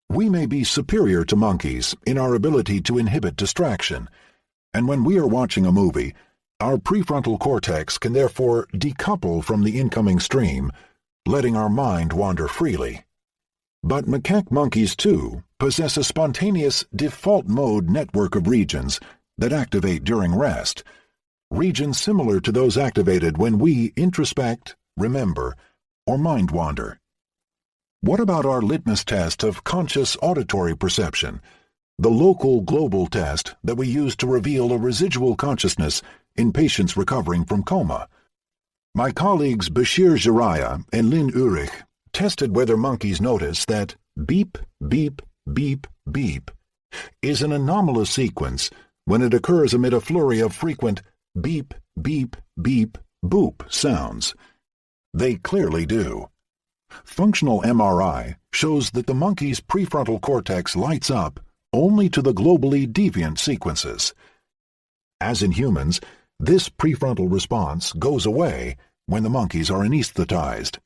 A: We may be superior to monkeys in our ability to inhibit distraction, and when we are watching a movie, our prefrontal cortex can therefore decouple from the incoming stream, letting our mind wander freely. But macaque monkeys, too, possess a spontaneous default mode network of regions that activate during rest, regions similar to those activated when we introspect, remember, or mind wander. What about our litmus test of conscious auditory perception, the local global test that we use to reveal a residual consciousness in patients recovering from coma? My colleagues Bashir Jiraya and Lynn Ulrich tested whether monkeys notice that beep, beep, beep, beep is an anomalous sequence when it occurs amid a flurry of frequent beep, beep, beep, boop sounds. They clearly do. Functional MRI shows that the monkey's prefrontal cortex lights up only to the globally deviant sequences. As in humans, this prefrontal response goes away when the monkeys are anesthetized.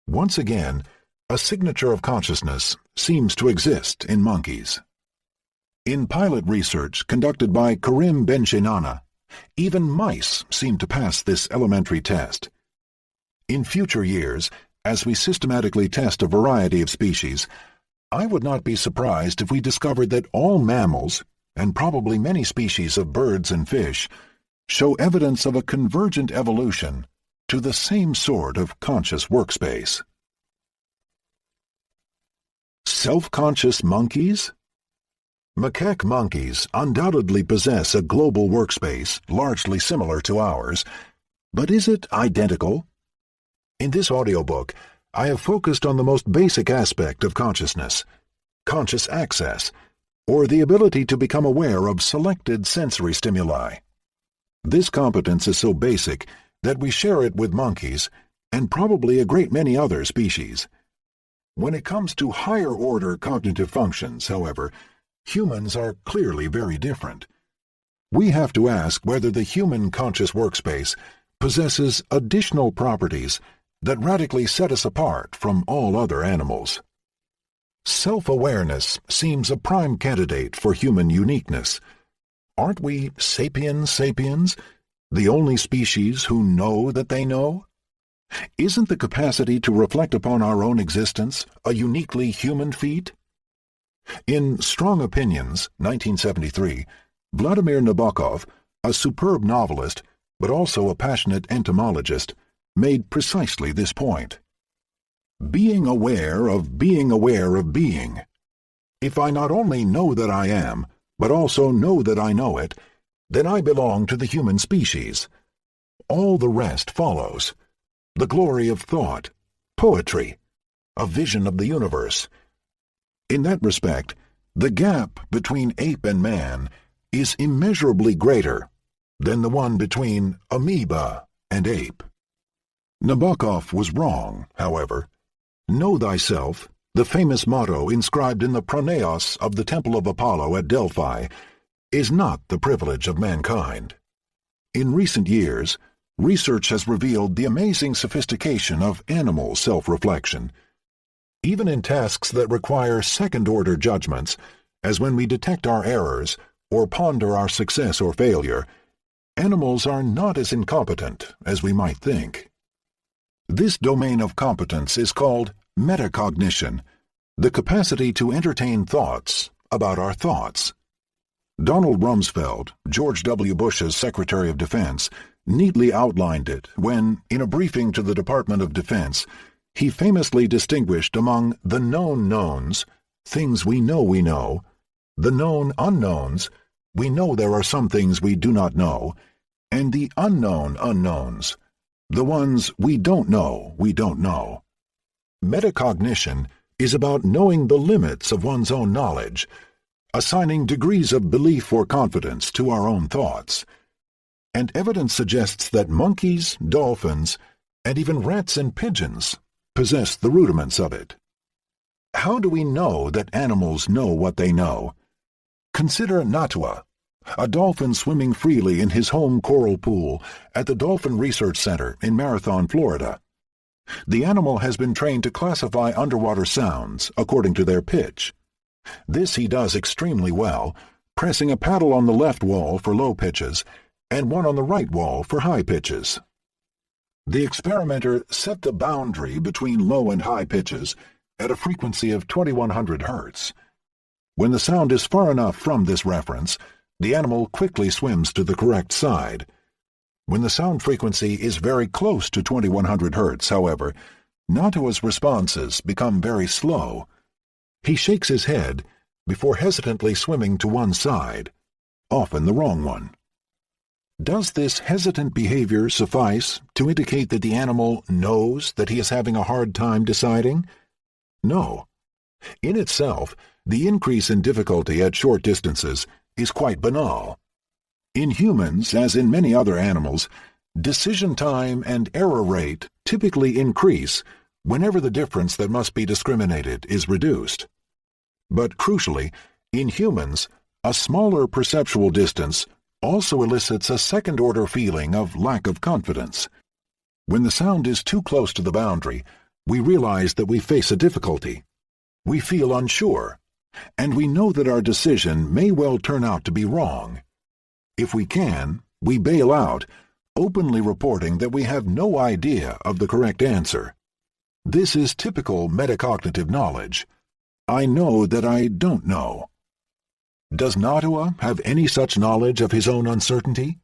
A: Once again, a signature of consciousness seems to exist in monkeys. In pilot research conducted by Karim Benchenana, even mice seem to pass this elementary test. In future years, as we systematically test a variety of species, I would not be surprised if we discovered that all mammals, and probably many species of birds and fish, show evidence of a convergent evolution to the same sort of conscious workspace. Self-conscious monkeys? Macaque monkeys undoubtedly possess a global workspace largely similar to ours, but is it identical? In this audiobook, I have focused on the most basic aspect of consciousness, conscious access, or the ability to become aware of selected sensory stimuli. This competence is so basic that we share it with monkeys and probably a great many other species. When it comes to higher-order cognitive functions, however, humans are clearly very different. We have to ask whether the human conscious workspace possesses additional properties that radically set us apart from all other animals. Self-awareness seems a prime candidate for human uniqueness. Aren't we sapiens sapiens, the only species who know that they know? Isn't the capacity to reflect upon our own existence a uniquely human feat? In Strong Opinions, 1973, Vladimir Nabokov, a superb novelist, but also a passionate entomologist, made precisely this point. Being aware of being aware of being. If I not only know that I am, but also know that I know it, then I belong to the human species. All the rest follows. The glory of thought, poetry, a vision of the universe. In that respect, the gap between ape and man is immeasurably greater than the one between amoeba and ape. Nabokov was wrong, however. Know thyself, the famous motto inscribed in the pronaos of the Temple of Apollo at Delphi, is not the privilege of mankind. In recent years, research has revealed the amazing sophistication of animal self-reflection. Even in tasks that require second-order judgments, as when we detect our errors or ponder our success or failure, animals are not as incompetent as we might think. This domain of competence is called metacognition, the capacity to entertain thoughts about our thoughts. Donald Rumsfeld, George W. Bush's Secretary of Defense, neatly outlined it when, in a briefing to the Department of Defense, he famously distinguished among the known knowns, things we know, the known unknowns, we know there are some things we do not know, and the unknown unknowns, the ones we don't know. Metacognition is about knowing the limits of one's own knowledge, assigning degrees of belief or confidence to our own thoughts. And evidence suggests that monkeys, dolphins, and even rats and pigeons possess the rudiments of it. How do we know that animals know what they know? Consider Natua, a dolphin swimming freely in his home coral pool at the Dolphin Research Center in Marathon, Florida. The animal has been trained to classify underwater sounds according to their pitch. This he does extremely well, pressing a paddle on the left wall for low pitches and one on the right wall for high pitches. The experimenter set the boundary between low and high pitches at a frequency of 2100 Hz. When the sound is far enough from this reference, the animal quickly swims to the correct side. When the sound frequency is very close to 2100 Hz, however, Natua's responses become very slow. He shakes his head before hesitantly swimming to one side, often the wrong one. Does this hesitant behavior suffice to indicate that the animal knows that he is having a hard time deciding? No. In itself, the increase in difficulty at short distances is quite banal. In humans, as in many other animals, decision time and error rate typically increase whenever the difference that must be discriminated is reduced. But crucially, in humans, a smaller perceptual distance also elicits a second-order feeling of lack of confidence. When the sound is too close to the boundary, we realize that we face a difficulty. We feel unsure, and we know that our decision may well turn out to be wrong. If we can, we bail out, openly reporting that we have no idea of the correct answer. This is typical metacognitive knowledge. I know that I don't know. Does Natua have any such knowledge of his own uncertainty?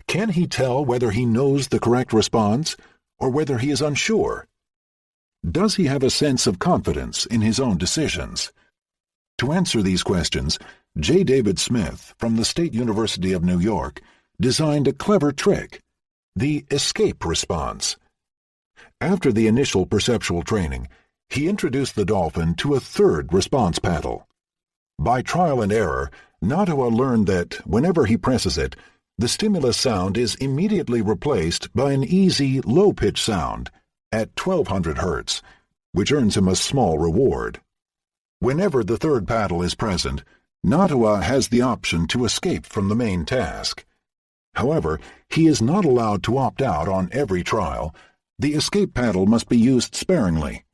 A: Can he tell whether he knows the correct response or whether he is unsure? Does he have a sense of confidence in his own decisions? To answer these questions, J. David Smith from the State University of New York designed a clever trick, the escape response. After the initial perceptual training, he introduced the dolphin to a third response paddle. By trial and error, Natua learned that whenever he presses it, the stimulus sound is immediately replaced by an easy low-pitch sound at 1200 Hz, which earns him a small reward. Whenever the third paddle is present, Natua has the option to escape from the main task. However, he is not allowed to opt out on every trial. The escape paddle must be used sparingly.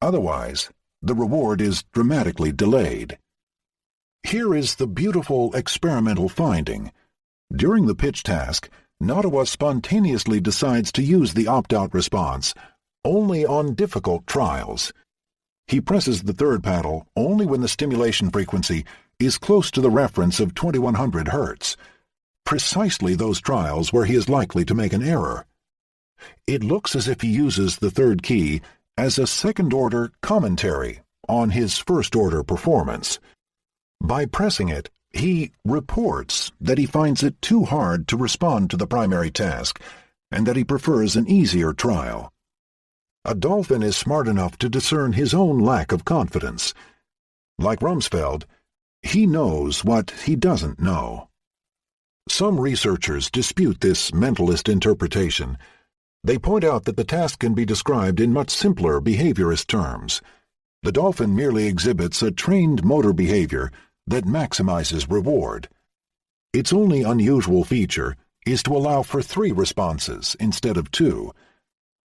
A: Otherwise, the reward is dramatically delayed. Here is the beautiful experimental finding. During the pitch task, Natua spontaneously decides to use the opt-out response only on difficult trials. He presses the third paddle only when the stimulation frequency is close to the reference of 2100 Hz, precisely those trials where he is likely to make an error. It looks as if he uses the third key as a second-order commentary on his first-order performance. By pressing it, He reports that he finds it too hard to respond to the primary task and that he prefers an easier trial. A dolphin is smart enough to discern his own lack of confidence. Like Rumsfeld, he knows what he doesn't know. Some researchers dispute this mentalist interpretation. They point out that the task can be described in much simpler behaviorist terms. The dolphin merely exhibits a trained motor behavior that maximizes reward. Its only unusual feature is to allow for 3 responses instead of 2.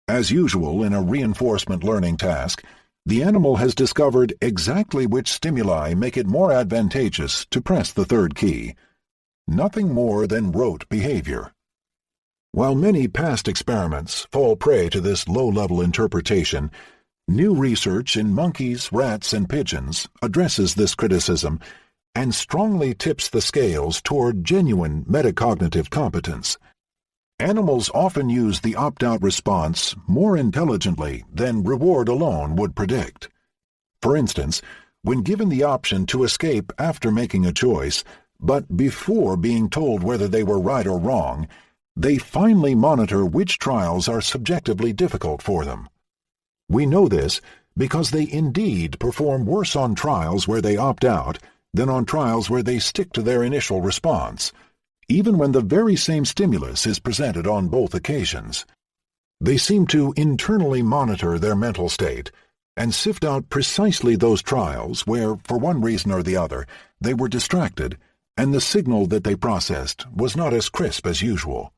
A: As usual in a reinforcement learning task, the animal has discovered exactly which stimuli make it more advantageous to press the 3rd key. Nothing more than rote behavior. While many past experiments fall prey to this low-level interpretation, new research in monkeys, rats, and pigeons addresses this criticism and strongly tips the scales toward genuine metacognitive competence. Animals often use the opt-out response more intelligently than reward alone would predict. For instance, when given the option to escape after making a choice, but before being told whether they were right or wrong, they finally monitor which trials are subjectively difficult for them. We know this because they indeed perform worse on trials where they opt out than on trials where they stick to their initial response, even when the very same stimulus is presented on both occasions. They seem to internally monitor their mental state and sift out precisely those trials where, for one reason or the other, they were distracted and the signal that they processed was not as crisp as usual.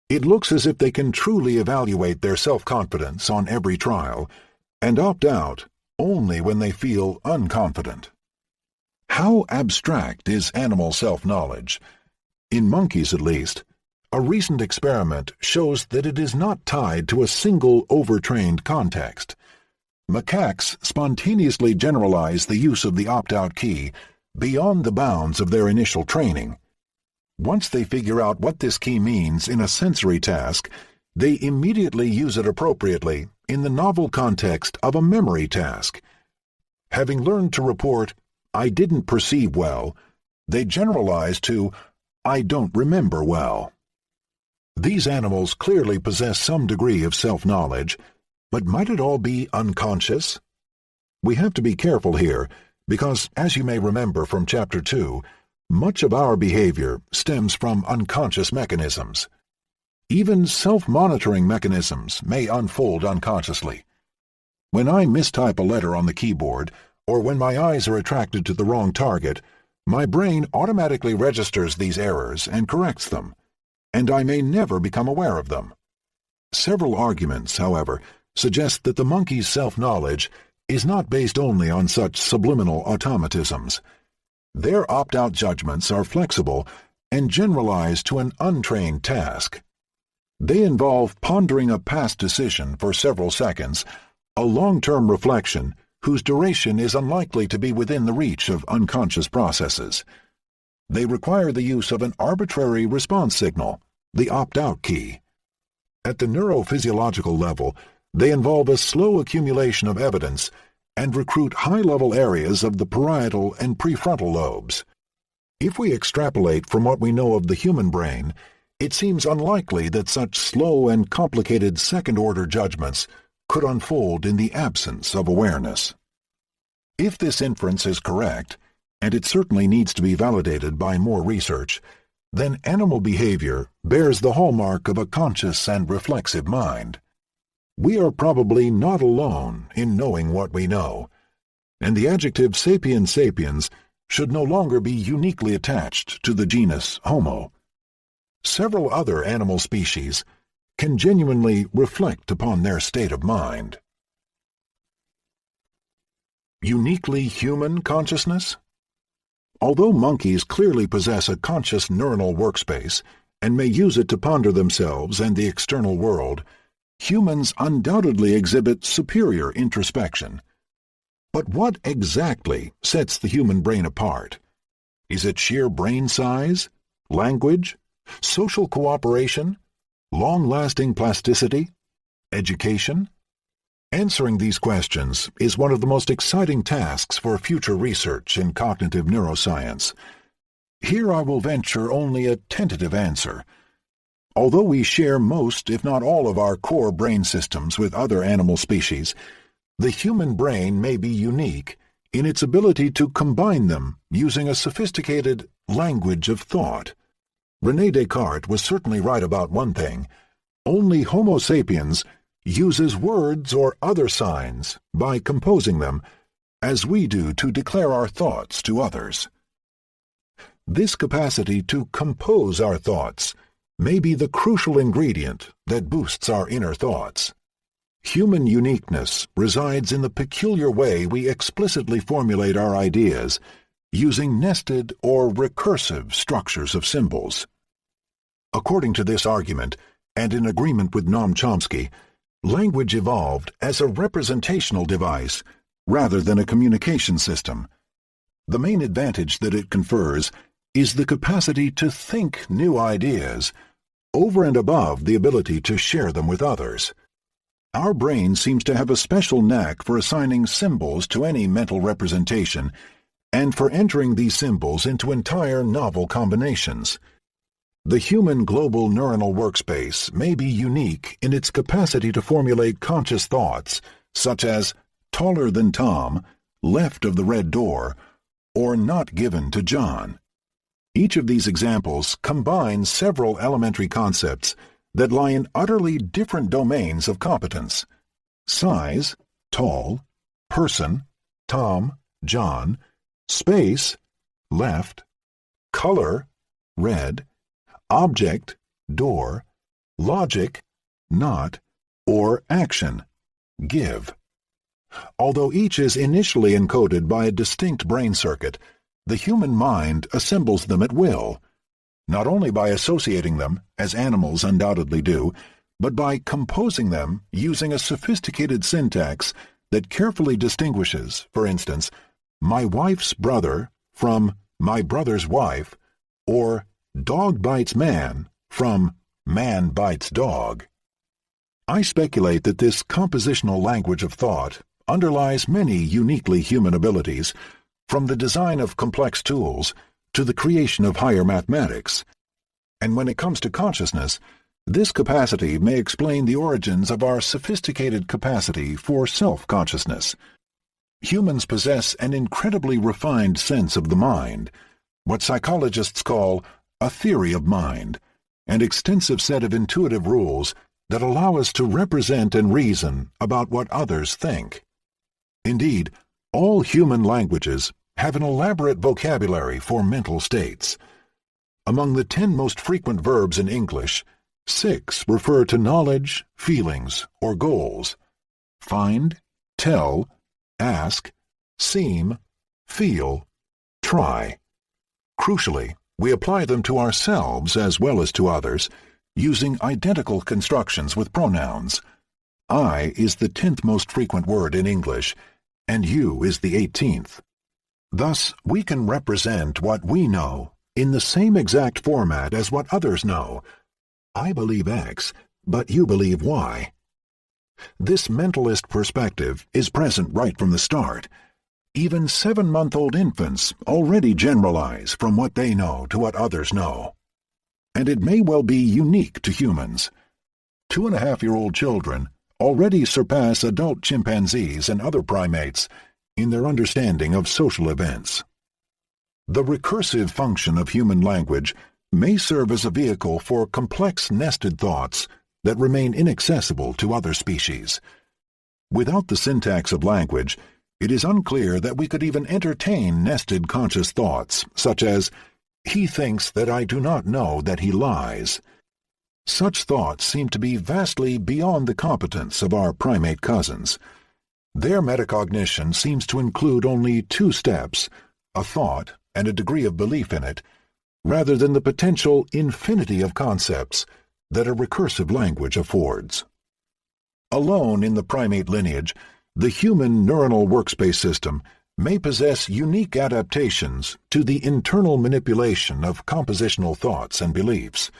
A: It looks as if they can truly evaluate their self-confidence on every trial and opt out only when they feel unconfident. How abstract is animal self-knowledge? In monkeys, at least, a recent experiment shows that it is not tied to a single overtrained context. Macaques spontaneously generalize the use of the opt-out key beyond the bounds of their initial training. Once they figure out what this key means in a sensory task, they immediately use it appropriately in the novel context of a memory task. Having learned to report, "I didn't perceive well," they generalize to, "I don't remember well." These animals clearly possess some degree of self-knowledge, but might it all be unconscious? We have to be careful here, because, as you may remember from Chapter 2, much of our behavior stems from unconscious mechanisms. Even self-monitoring mechanisms may unfold unconsciously. When I mistype a letter on the keyboard, or when my eyes are attracted to the wrong target, my brain automatically registers these errors and corrects them, and I may never become aware of them. Several arguments, however, suggest that the monkey's self-knowledge is not based only on such subliminal automatisms. Their opt-out judgments are flexible and generalized to an untrained task. They involve pondering a past decision for several seconds, a long-term reflection whose duration is unlikely to be within the reach of unconscious processes. They require the use of an arbitrary response signal, the opt-out key. At the neurophysiological level, they involve a slow accumulation of evidence and recruit high-level areas of the parietal and prefrontal lobes. If we extrapolate from what we know of the human brain, it seems unlikely that such slow and complicated second-order judgments could unfold in the absence of awareness. If this inference is correct, and it certainly needs to be validated by more research, then animal behavior bears the hallmark of a conscious and reflexive mind. We are probably not alone in knowing what we know, and the adjective sapiens sapiens should no longer be uniquely attached to the genus Homo. Several other animal species can genuinely reflect upon their state of mind. Uniquely human consciousness? Although monkeys clearly possess a conscious neuronal workspace and may use it to ponder themselves and the external world, humans undoubtedly exhibit superior introspection. But what exactly sets the human brain apart? Is it sheer brain size, language, social cooperation, long-lasting plasticity, education? Answering these questions is one of the most exciting tasks for future research in cognitive neuroscience. Here I will venture only a tentative answer. Although we share most, if not all, of our core brain systems with other animal species, the human brain may be unique in its ability to combine them using a sophisticated language of thought. René Descartes was certainly right about one thing. Only Homo sapiens uses words or other signs by composing them, as we do to declare our thoughts to others. This capacity to compose our thoughts may be the crucial ingredient that boosts our inner thoughts. Human uniqueness resides in the peculiar way we explicitly formulate our ideas, using nested or recursive structures of symbols. According to this argument, and in agreement with Noam Chomsky, language evolved as a representational device rather than a communication system. The main advantage that it confers is the capacity to think new ideas over and above the ability to share them with others. Our brain seems to have a special knack for assigning symbols to any mental representation and for entering these symbols into entire novel combinations. The human global neuronal workspace may be unique in its capacity to formulate conscious thoughts, such as taller than Tom, left of the red door, or not given to John. Each of these examples combines several elementary concepts that lie in utterly different domains of competence: size, tall; person, Tom, John; space, left; color, red; object, door; logic, not; or action, give. Although each is initially encoded by a distinct brain circuit, the human mind assembles them at will, not only by associating them, as animals undoubtedly do, but by composing them using a sophisticated syntax that carefully distinguishes, for instance, my wife's brother from my brother's wife, or dog bites man from man bites dog. I speculate that this compositional language of thought underlies many uniquely human abilities, from the design of complex tools to the creation of higher mathematics. And when it comes to consciousness, this capacity may explain the origins of our sophisticated capacity for self-consciousness. Humans possess an incredibly refined sense of the mind, what psychologists call a theory of mind, an extensive set of intuitive rules that allow us to represent and reason about what others think. Indeed, all human languages have an elaborate vocabulary for mental states. Among the 10 most frequent verbs in English, 6 refer to knowledge, feelings, or goals: find, tell, ask, seem, feel, try. Crucially, we apply them to ourselves as well as to others, using identical constructions with pronouns. I is the 10th most frequent word in English, and you is the 18th. Thus, we can represent what we know in the same exact format as what others know. I believe X, but you believe Y. This mentalist perspective is present right from the start. Even 7-month-old infants already generalize from what they know to what others know. And it may well be unique to humans. 2.5-year-old children already surpass adult chimpanzees and other primates in their understanding of social events. The recursive function of human language may serve as a vehicle for complex nested thoughts that remain inaccessible to other species. Without the syntax of language, it is unclear that we could even entertain nested conscious thoughts, such as, "He thinks that I do not know that he lies." Such thoughts seem to be vastly beyond the competence of our primate cousins. Their metacognition seems to include only 2 steps, a thought and a degree of belief in it, rather than the potential infinity of concepts that a recursive language affords. Alone in the primate lineage, the human neuronal workspace system may possess unique adaptations to the internal manipulation of compositional thoughts and beliefs.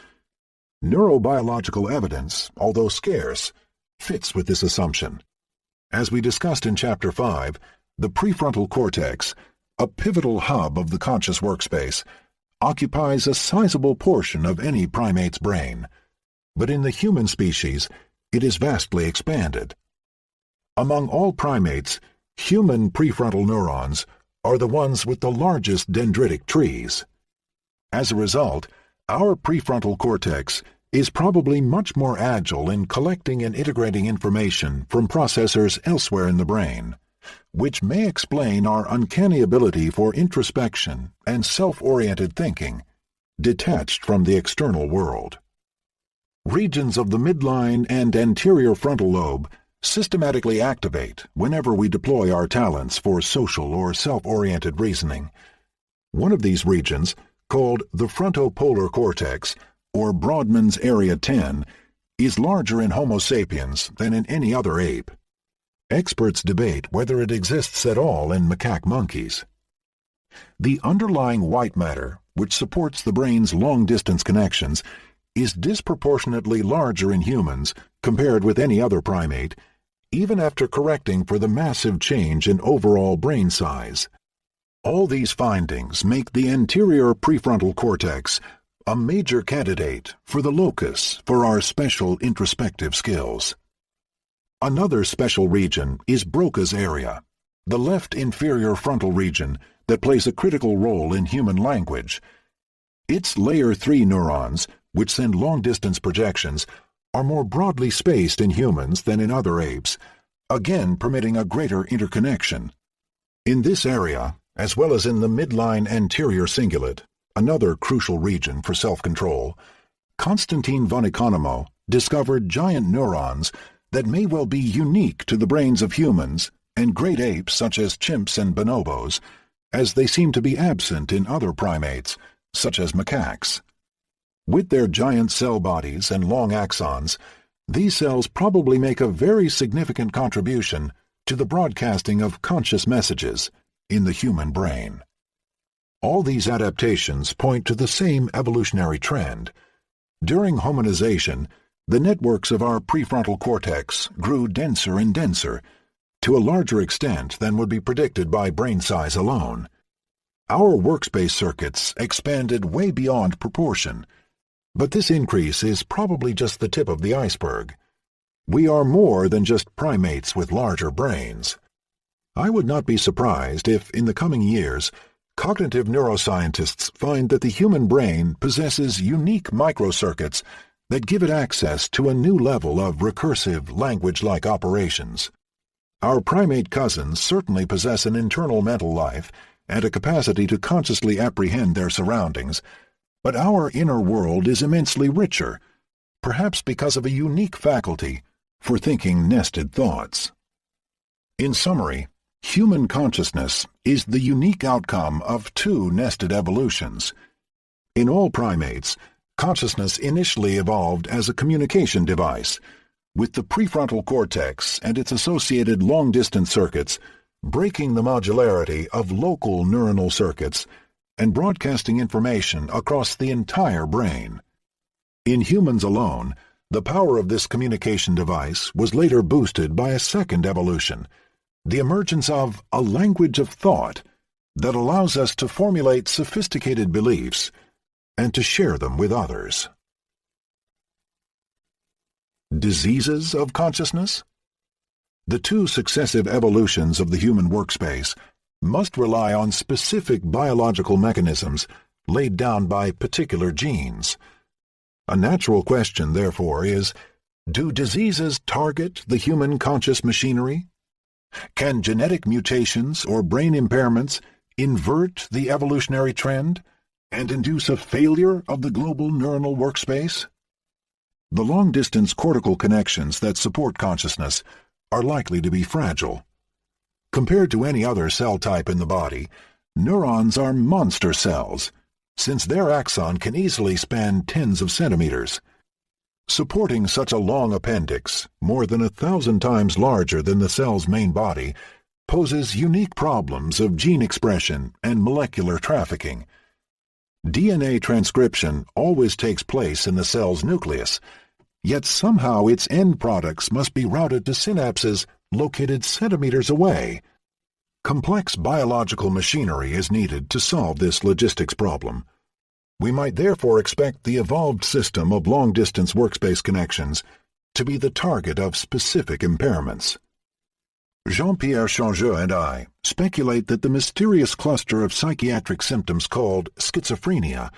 A: Neurobiological evidence, although scarce, fits with this assumption. As we discussed in Chapter 5, the prefrontal cortex, a pivotal hub of the conscious workspace, occupies a sizable portion of any primate's brain, but in the human species it is vastly expanded. Among all primates, human prefrontal neurons are the ones with the largest dendritic trees. As a result, our prefrontal cortex is probably much more agile in collecting and integrating information from processors elsewhere in the brain, which may explain our uncanny ability for introspection and self-oriented thinking, detached from the external world. Regions of the midline and anterior frontal lobe systematically activate whenever we deploy our talents for social or self-oriented reasoning. One of these regions, called the frontopolar cortex, or Brodmann's Area 10, is larger in Homo sapiens than in any other ape. Experts debate whether it exists at all in macaque monkeys. The underlying white matter, which supports the brain's long-distance connections, is disproportionately larger in humans compared with any other primate, even after correcting for the massive change in overall brain size. All these findings make the anterior prefrontal cortex a major candidate for the locus for our special introspective skills. Another special region is Broca's area, the left inferior frontal region that plays a critical role in human language. Its layer 3 neurons, which send long-distance projections, are more broadly spaced in humans than in other apes, again permitting a greater interconnection. In this area, as well as in the midline anterior cingulate, another crucial region for self-control, Konstantin von Economo discovered giant neurons that may well be unique to the brains of humans and great apes such as chimps and bonobos, as they seem to be absent in other primates, such as macaques. With their giant cell bodies and long axons, these cells probably make a very significant contribution to the broadcasting of conscious messages in the human brain. All these adaptations point to the same evolutionary trend. During hominization, the networks of our prefrontal cortex grew denser and denser, to a larger extent than would be predicted by brain size alone. Our workspace circuits expanded way beyond proportion, but this increase is probably just the tip of the iceberg. We are more than just primates with larger brains. I would not be surprised if, in the coming years, cognitive neuroscientists find that the human brain possesses unique microcircuits that give it access to a new level of recursive language-like operations. Our primate cousins certainly possess an internal mental life and a capacity to consciously apprehend their surroundings, but our inner world is immensely richer, perhaps because of a unique faculty for thinking nested thoughts. In summary, human consciousness is the unique outcome of two nested evolutions. In all primates, consciousness initially evolved as a communication device, with the prefrontal cortex and its associated long-distance circuits breaking the modularity of local neuronal circuits and broadcasting information across the entire brain. In humans alone, the power of this communication device was later boosted by a second evolution, the emergence of a language of thought that allows us to formulate sophisticated beliefs and to share them with others. Diseases of consciousness? The two successive evolutions of the human workspace must rely on specific biological mechanisms laid down by particular genes. A natural question, therefore, is, do diseases target the human conscious machinery? Can genetic mutations or brain impairments invert the evolutionary trend and induce a failure of the global neuronal workspace? The long-distance cortical connections that support consciousness are likely to be fragile. Compared to any other cell type in the body, neurons are monster cells, since their axon can easily span tens of centimeters. Supporting such a long appendix, more than 1,000 times larger than the cell's main body, poses unique problems of gene expression and molecular trafficking. DNA transcription always takes place in the cell's nucleus, yet somehow its end products must be routed to synapses located centimeters away. Complex biological machinery is needed to solve this logistics problem, We might therefore expect the evolved system of long-distance workspace connections to be the target of specific impairments. Jean-Pierre Changeux and I speculate that the mysterious cluster of psychiatric symptoms called schizophrenia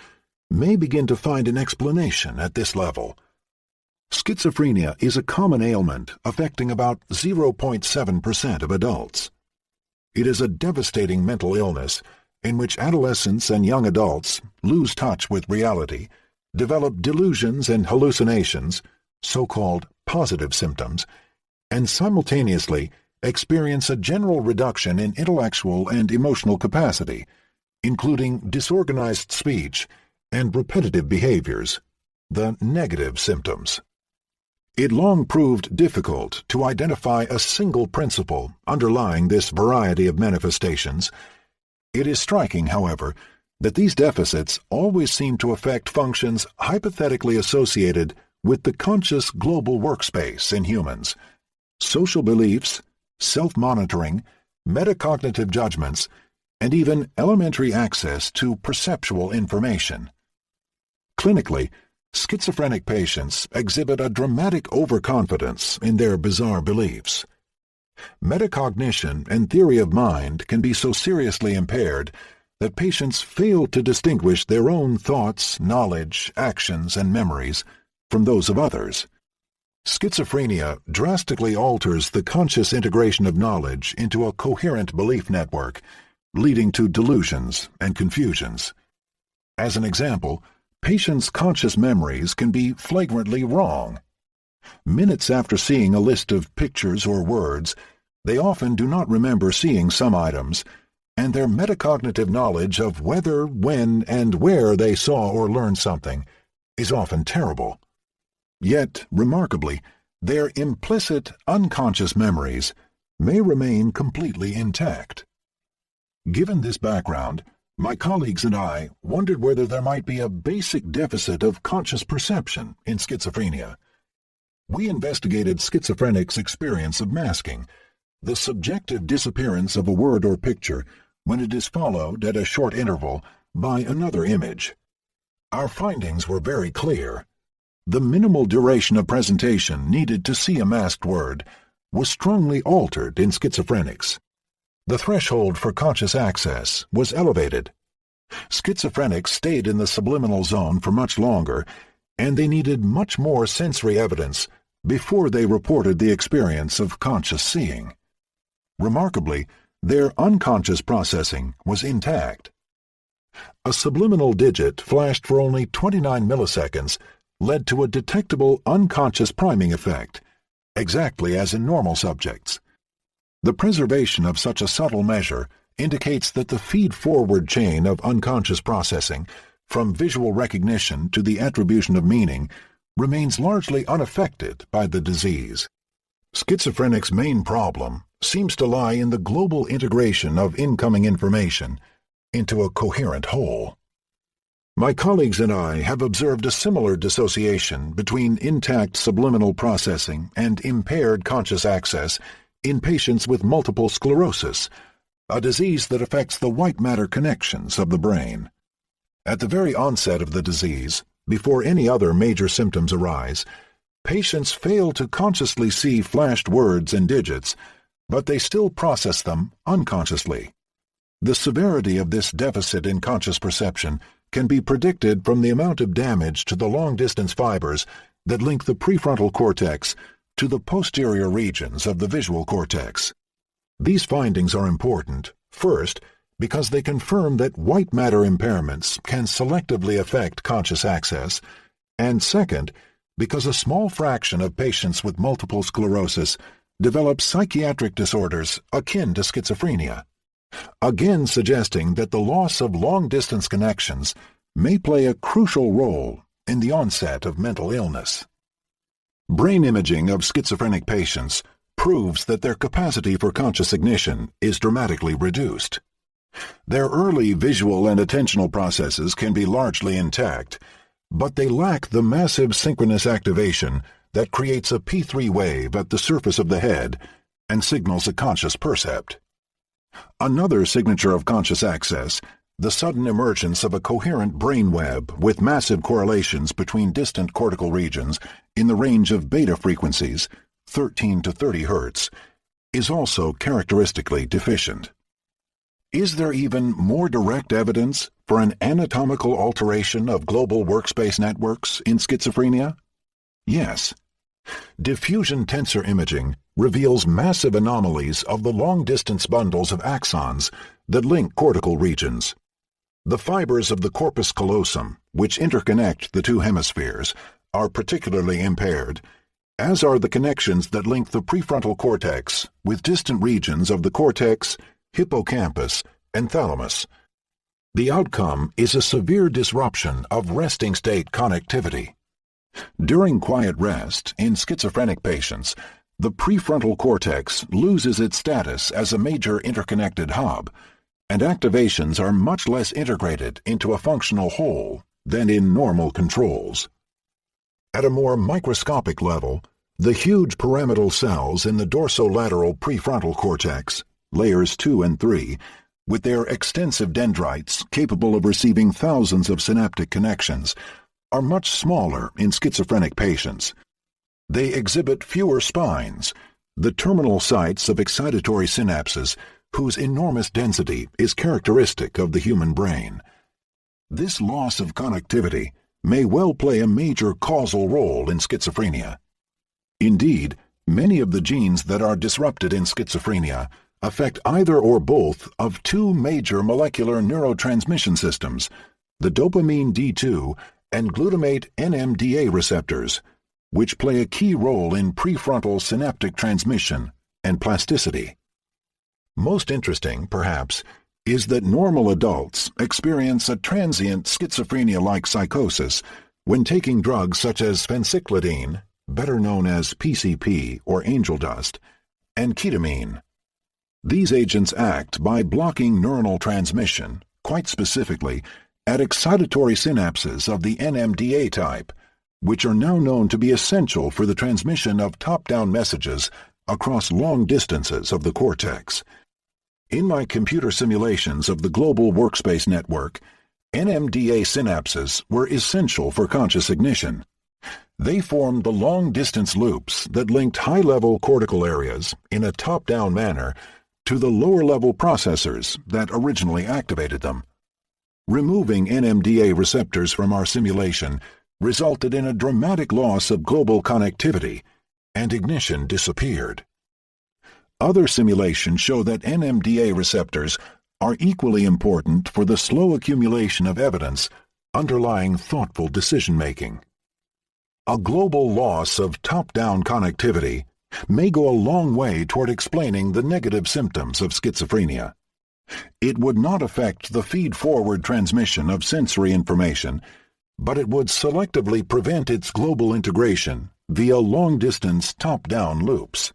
A: may begin to find an explanation at this level. Schizophrenia is a common ailment affecting about 0.7% of adults. It is a devastating mental illness in which adolescents and young adults lose touch with reality, develop delusions and hallucinations, so-called positive symptoms, and simultaneously experience a general reduction in intellectual and emotional capacity, including disorganized speech and repetitive behaviors, the negative symptoms. It long proved difficult to identify a single principle underlying this variety of manifestations. It is striking, however, that these deficits always seem to affect functions hypothetically associated with the conscious global workspace in humans: social beliefs, self-monitoring, metacognitive judgments, and even elementary access to perceptual information. Clinically, schizophrenic patients exhibit a dramatic overconfidence in their bizarre beliefs. Metacognition and theory of mind can be so seriously impaired that patients fail to distinguish their own thoughts, knowledge, actions, and memories from those of others. Schizophrenia drastically alters the conscious integration of knowledge into a coherent belief network, leading to delusions and confusions. As an example, patients' conscious memories can be flagrantly wrong. Minutes after seeing a list of pictures or words, they often do not remember seeing some items, and their metacognitive knowledge of whether, when, and where they saw or learned something is often terrible. Yet, remarkably, their implicit, unconscious memories may remain completely intact. Given this background, my colleagues and I wondered whether there might be a basic deficit of conscious perception in schizophrenia. We investigated schizophrenics' experience of masking, the subjective disappearance of a word or picture when it is followed at a short interval by another image. Our findings were very clear. The minimal duration of presentation needed to see a masked word was strongly altered in schizophrenics. The threshold for conscious access was elevated. Schizophrenics stayed in the subliminal zone for much longer, and they needed much more sensory evidence before they reported the experience of conscious seeing. Remarkably, their unconscious processing was intact. A subliminal digit flashed for only 29 milliseconds led to a detectable unconscious priming effect, exactly as in normal subjects. The preservation of such a subtle measure indicates that the feed-forward chain of unconscious processing, from visual recognition to the attribution of meaning, remains largely unaffected by the disease. Schizophrenics' main problem seems to lie in the global integration of incoming information into a coherent whole. My colleagues and I have observed a similar dissociation between intact subliminal processing and impaired conscious access in patients with multiple sclerosis, a disease that affects the white matter connections of the brain. At the very onset of the disease, before any other major symptoms arise, patients fail to consciously see flashed words and digits, but they still process them unconsciously. The severity of this deficit in conscious perception can be predicted from the amount of damage to the long-distance fibers that link the prefrontal cortex to the posterior regions of the visual cortex. These findings are important, first, because they confirm that white matter impairments can selectively affect conscious access, and second, because a small fraction of patients with multiple sclerosis develop psychiatric disorders akin to schizophrenia, again suggesting that the loss of long-distance connections may play a crucial role in the onset of mental illness. Brain imaging of schizophrenic patients proves that their capacity for conscious ignition is dramatically reduced. Their early visual and attentional processes can be largely intact, but they lack the massive synchronous activation that creates a P3 wave at the surface of the head and signals a conscious percept. Another signature of conscious access the sudden emergence of a coherent brain web with massive correlations between distant cortical regions in the range of beta frequencies, 13 to 30 Hz, is also characteristically deficient. Is there even more direct evidence for an anatomical alteration of global workspace networks in schizophrenia? Yes. Diffusion tensor imaging reveals massive anomalies of the long-distance bundles of axons that link cortical regions. The fibers of the corpus callosum, which interconnect the two hemispheres, are particularly impaired, as are the connections that link the prefrontal cortex with distant regions of the cortex, hippocampus, and thalamus. The outcome is a severe disruption of resting state connectivity. During quiet rest in schizophrenic patients, the prefrontal cortex loses its status as a major interconnected hub, and activations are much less integrated into a functional whole than in normal controls. At a more microscopic level, the huge pyramidal cells in the dorsolateral prefrontal cortex, layers 2 and 3, with their extensive dendrites capable of receiving thousands of synaptic connections, are much smaller in schizophrenic patients. They exhibit fewer spines, the terminal sites of excitatory synapses whose enormous density is characteristic of the human brain. This loss of connectivity may well play a major causal role in schizophrenia. Indeed, many of the genes that are disrupted in schizophrenia affect either or both of two major molecular neurotransmission systems, the dopamine D2 and glutamate NMDA receptors, which play a key role in prefrontal synaptic transmission and plasticity. Most interesting, perhaps, is that normal adults experience a transient schizophrenia-like psychosis when taking drugs such as phencyclidine, better known as PCP or angel dust, and ketamine. These agents act by blocking neuronal transmission, quite specifically, at excitatory synapses of the NMDA type, which are now known to be essential for the transmission of top-down messages across long distances of the cortex. In my computer simulations of the global workspace network, NMDA synapses were essential for conscious ignition. They formed the long-distance loops that linked high-level cortical areas in a top-down manner to the lower-level processors that originally activated them. Removing NMDA receptors from our simulation resulted in a dramatic loss of global connectivity, and ignition disappeared. Other simulations show that NMDA receptors are equally important for the slow accumulation of evidence underlying thoughtful decision-making. A global loss of top-down connectivity may go a long way toward explaining the negative symptoms of schizophrenia. It would not affect the feed-forward transmission of sensory information, but it would selectively prevent its global integration via long-distance top-down loops.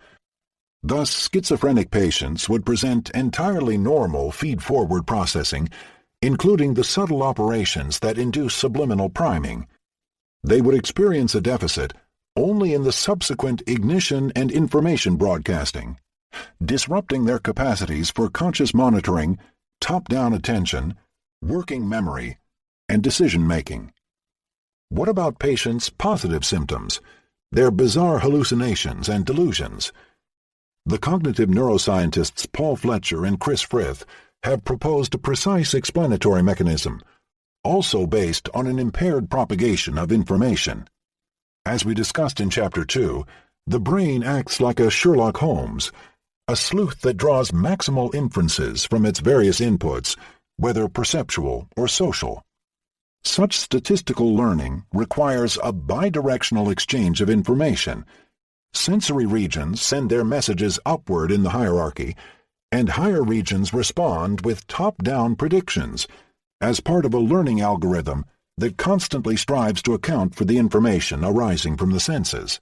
A: Thus, schizophrenic patients would present entirely normal feed-forward processing, including the subtle operations that induce subliminal priming. They would experience a deficit only in the subsequent ignition and information broadcasting, disrupting their capacities for conscious monitoring, top-down attention, working memory, and decision-making. What about patients' positive symptoms, their bizarre hallucinations and delusions? The cognitive neuroscientists Paul Fletcher and Chris Frith have proposed a precise explanatory mechanism, also based on an impaired propagation of information. As we discussed in Chapter 2, the brain acts like a Sherlock Holmes, a sleuth that draws maximal inferences from its various inputs, whether perceptual or social. Such statistical learning requires a bidirectional exchange of information. Sensory regions send their messages upward in the hierarchy, and higher regions respond with top-down predictions, as part of a learning algorithm that constantly strives to account for the information arising from the senses.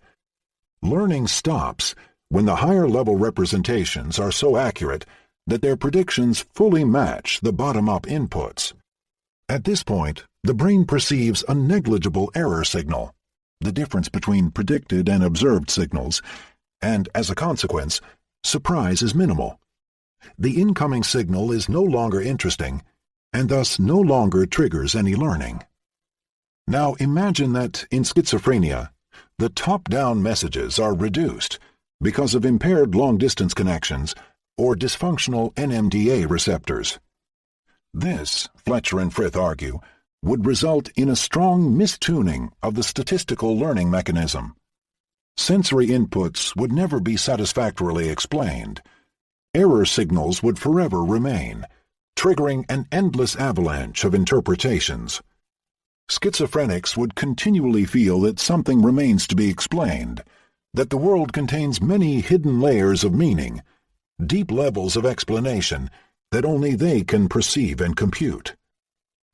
A: Learning stops when the higher-level representations are so accurate that their predictions fully match the bottom-up inputs. At this point, the brain perceives a negligible error signal, the difference between predicted and observed signals, and, as a consequence, surprise is minimal. The incoming signal is no longer interesting, and thus no longer triggers any learning. Now imagine that in schizophrenia, the top-down messages are reduced because of impaired long-distance connections or dysfunctional NMDA receptors. This, Fletcher and Frith argue, would result in a strong mistuning of the statistical learning mechanism. Sensory inputs would never be satisfactorily explained. Error signals would forever remain, triggering an endless avalanche of interpretations. Schizophrenics would continually feel that something remains to be explained, that the world contains many hidden layers of meaning, deep levels of explanation that only they can perceive and compute.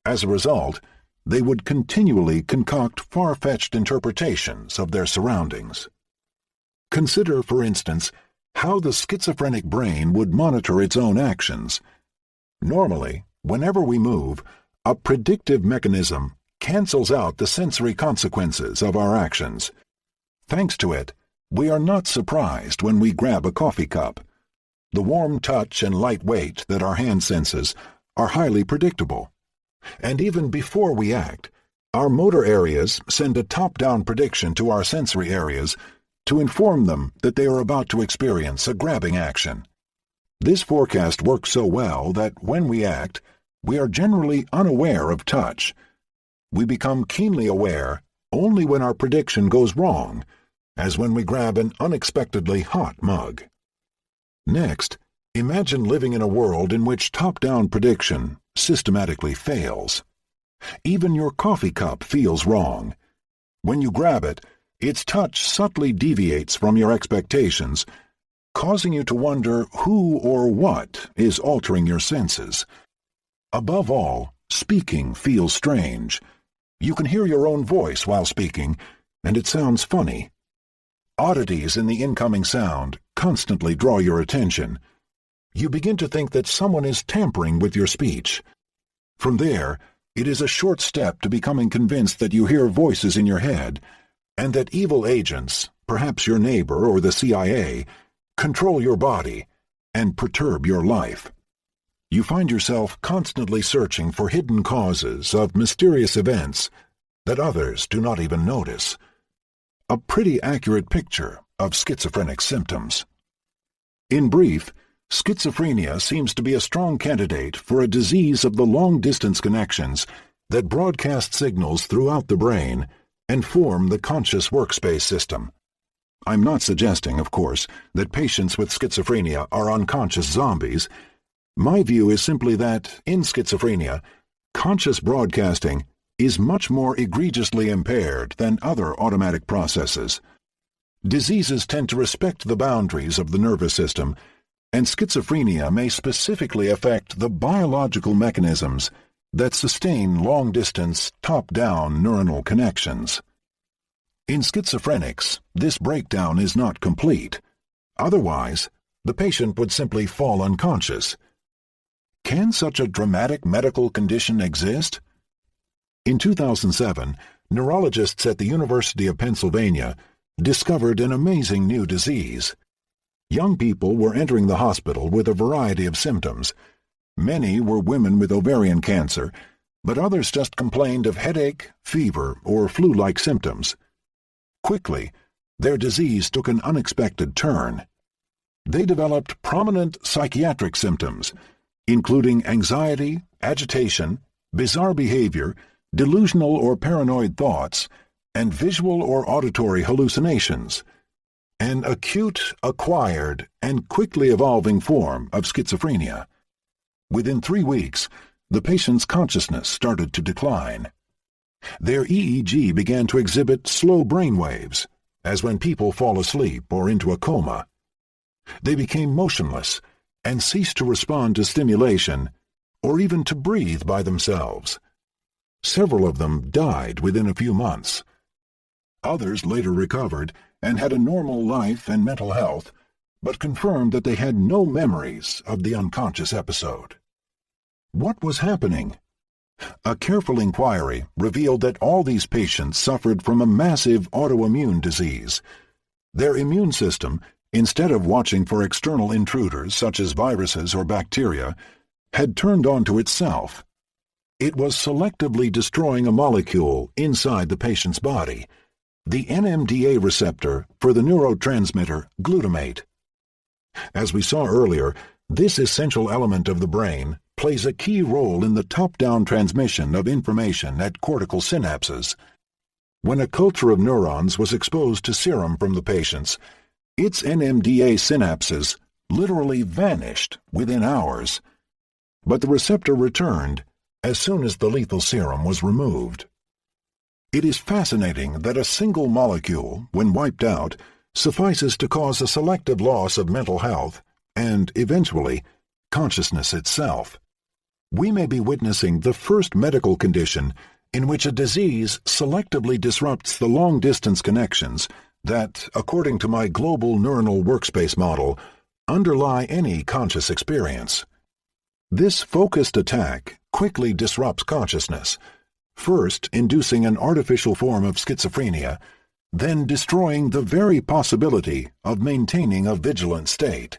A: As a result, they would continually concoct far-fetched interpretations of their surroundings. Consider, for instance, how the schizophrenic brain would monitor its own actions. Normally, whenever we move, a predictive mechanism cancels out the sensory consequences of our actions. Thanks to it, we are not surprised when we grab a coffee cup. The warm touch and light weight that our hand senses are highly predictable. And even before we act, our motor areas send a top-down prediction to our sensory areas to inform them that they are about to experience a grabbing action. This forecast works so well that when we act, we are generally unaware of touch. We become keenly aware only when our prediction goes wrong, as when we grab an unexpectedly hot mug. Next, imagine living in a world in which top-down prediction systematically fails. Even your coffee cup feels wrong. When you grab it, its touch subtly deviates from your expectations, causing you to wonder who or what is altering your senses. Above all, speaking feels strange. You can hear your own voice while speaking, and it sounds funny. Oddities in the incoming sound constantly draw your attention. You begin to think that someone is tampering with your speech. From there, it is a short step to becoming convinced that you hear voices in your head, and that evil agents, perhaps your neighbor or the CIA, control your body and perturb your life. You find yourself constantly searching for hidden causes of mysterious events that others do not even notice. A pretty accurate picture of schizophrenic symptoms. In brief, schizophrenia seems to be a strong candidate for a disease of the long-distance connections that broadcast signals throughout the brain and form the conscious workspace system. I'm not suggesting, of course, that patients with schizophrenia are unconscious zombies. My view is simply that, in schizophrenia, conscious broadcasting is much more egregiously impaired than other automatic processes. Diseases tend to respect the boundaries of the nervous system, and schizophrenia may specifically affect the biological mechanisms that sustain long-distance, top-down neuronal connections. In schizophrenics, this breakdown is not complete. Otherwise, the patient would simply fall unconscious. Can such a dramatic medical condition exist? In 2007, neurologists at the University of Pennsylvania discovered an amazing new disease. Young people were entering the hospital with a variety of symptoms. Many were women with ovarian cancer, but others just complained of headache, fever, or flu-like symptoms. Quickly, their disease took an unexpected turn. They developed prominent psychiatric symptoms, including anxiety, agitation, bizarre behavior, delusional or paranoid thoughts, and visual or auditory hallucinations. An acute, acquired, and quickly evolving form of schizophrenia. Within 3 weeks, the patient's consciousness started to decline. Their EEG began to exhibit slow brain waves, as when people fall asleep or into a coma. They became motionless and ceased to respond to stimulation or even to breathe by themselves. Several of them died within a few months. Others later recovered and had a normal life and mental health, but confirmed that they had no memories of the unconscious episode. What was happening? A careful inquiry revealed that all these patients suffered from a massive autoimmune disease. Their immune system, instead of watching for external intruders such as viruses or bacteria, had turned on to itself It was selectively destroying a molecule inside the patient's body, the NMDA receptor for the neurotransmitter glutamate. As we saw earlier, this essential element of the brain plays a key role in the top-down transmission of information at cortical synapses. When a culture of neurons was exposed to serum from the patients, its NMDA synapses literally vanished within hours. But the receptor returned as soon as the lethal serum was removed. It is fascinating that a single molecule, when wiped out, suffices to cause a selective loss of mental health and, eventually, consciousness itself. We may be witnessing the first medical condition in which a disease selectively disrupts the long-distance connections that, according to my global neuronal workspace model, underlie any conscious experience. This focused attack quickly disrupts consciousness, first inducing an artificial form of schizophrenia, then destroying the very possibility of maintaining a vigilant state.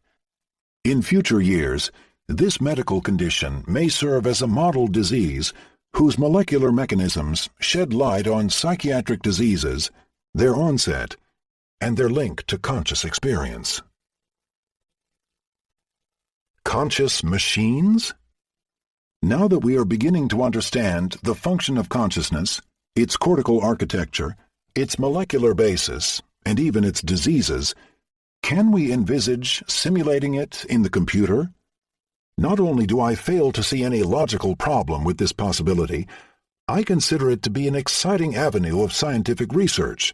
A: In future years, this medical condition may serve as a model disease whose molecular mechanisms shed light on psychiatric diseases, their onset, and their link to conscious experience. Conscious machines? Now that we are beginning to understand the function of consciousness, its cortical architecture, its molecular basis, and even its diseases, can we envisage simulating it in the computer? Not only do I fail to see any logical problem with this possibility, I consider it to be an exciting avenue of scientific research,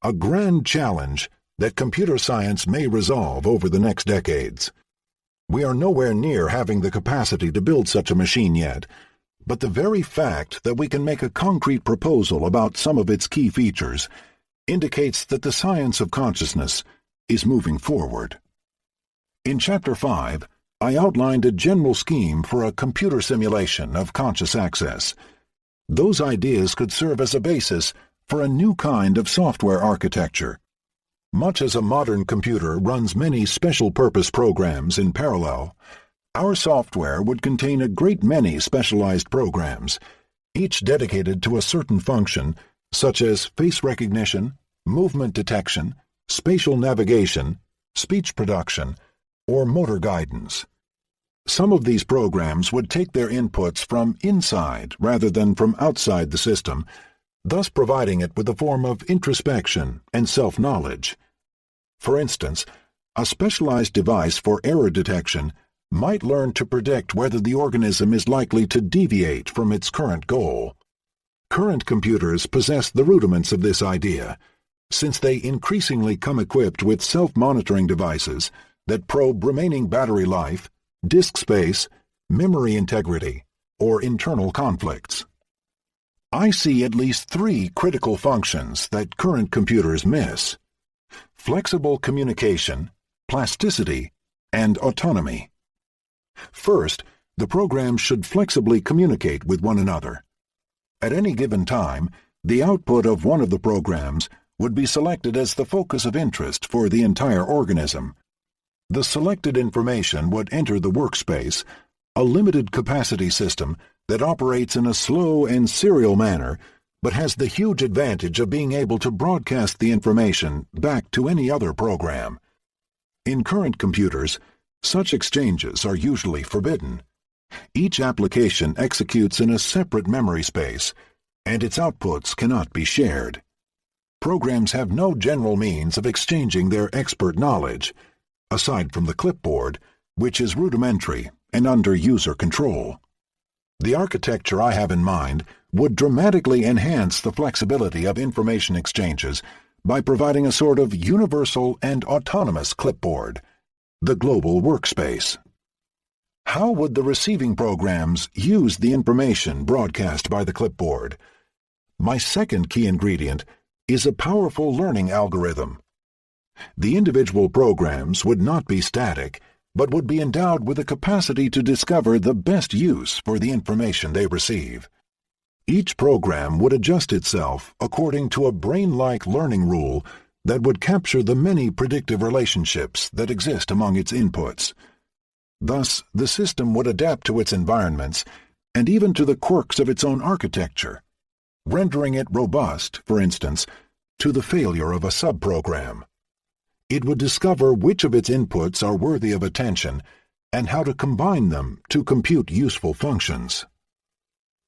A: a grand challenge that computer science may resolve over the next decades. We are nowhere near having the capacity to build such a machine yet, but the very fact that we can make a concrete proposal about some of its key features indicates that the science of consciousness is moving forward. In Chapter 5, I outlined a general scheme for a computer simulation of conscious access. Those ideas could serve as a basis for a new kind of software architecture. Much as a modern computer runs many special-purpose programs in parallel, our software would contain a great many specialized programs, each dedicated to a certain function, such as face recognition, movement detection, spatial navigation, speech production, or motor guidance. Some of these programs would take their inputs from inside rather than from outside the system, thus providing it with a form of introspection and self-knowledge. For instance, a specialized device for error detection might learn to predict whether the organism is likely to deviate from its current goal. Current computers possess the rudiments of this idea, since they increasingly come equipped with self-monitoring devices that probe remaining battery life, disk space, memory integrity, or internal conflicts. I see at least 3 critical functions that current computers miss: flexible communication, plasticity, and autonomy. First, the programs should flexibly communicate with one another. At any given time, the output of one of the programs would be selected as the focus of interest for the entire organism. The selected information would enter the workspace, a limited-capacity system that operates in a slow and serial manner, but has the huge advantage of being able to broadcast the information back to any other program. In current computers, such exchanges are usually forbidden. Each application executes in a separate memory space, and its outputs cannot be shared. Programs have no general means of exchanging their expert knowledge, aside from the clipboard, which is rudimentary and under user control. The architecture I have in mind would dramatically enhance the flexibility of information exchanges by providing a sort of universal and autonomous clipboard, the global workspace. How would the receiving programs use the information broadcast by the clipboard? My second key ingredient is a powerful learning algorithm. The individual programs would not be static, but would be endowed with a capacity to discover the best use for the information they receive. Each program would adjust itself according to a brain-like learning rule that would capture the many predictive relationships that exist among its inputs. Thus, the system would adapt to its environments and even to the quirks of its own architecture, rendering it robust, for instance, to the failure of a subprogram. It would discover which of its inputs are worthy of attention and how to combine them to compute useful functions.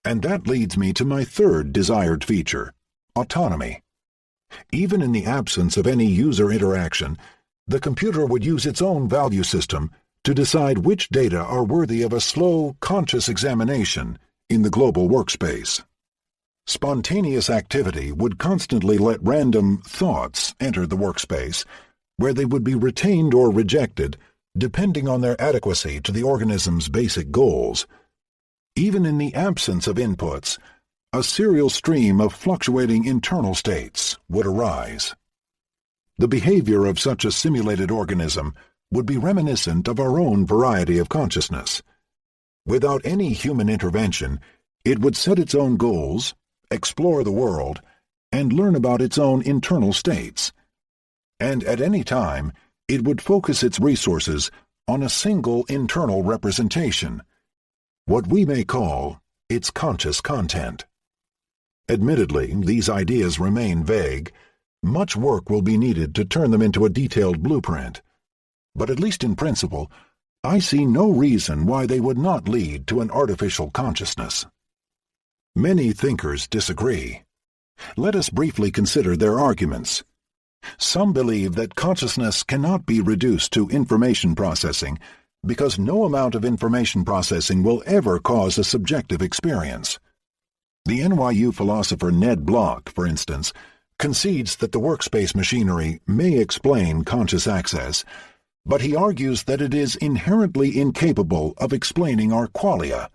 A: And that leads me to my third desired feature, autonomy. Even in the absence of any user interaction, the computer would use its own value system to decide which data are worthy of a slow, conscious examination in the global workspace. Spontaneous activity would constantly let random thoughts enter the workspace, where they would be retained or rejected depending on their adequacy to the organism's basic goals. Even in the absence of inputs, a serial stream of fluctuating internal states would arise. The behavior of such a simulated organism would be reminiscent of our own variety of consciousness. Without any human intervention, it would set its own goals, explore the world, and learn about its own internal states. And at any time, it would focus its resources on a single internal representation, what we may call its conscious content. Admittedly, these ideas remain vague. Much work will be needed to turn them into a detailed blueprint. But at least in principle, I see no reason why they would not lead to an artificial consciousness. Many thinkers disagree. Let us briefly consider their arguments. Some believe that consciousness cannot be reduced to information processing because no amount of information processing will ever cause a subjective experience. The NYU philosopher Ned Block, for instance, concedes that the workspace machinery may explain conscious access, but he argues that it is inherently incapable of explaining our qualia,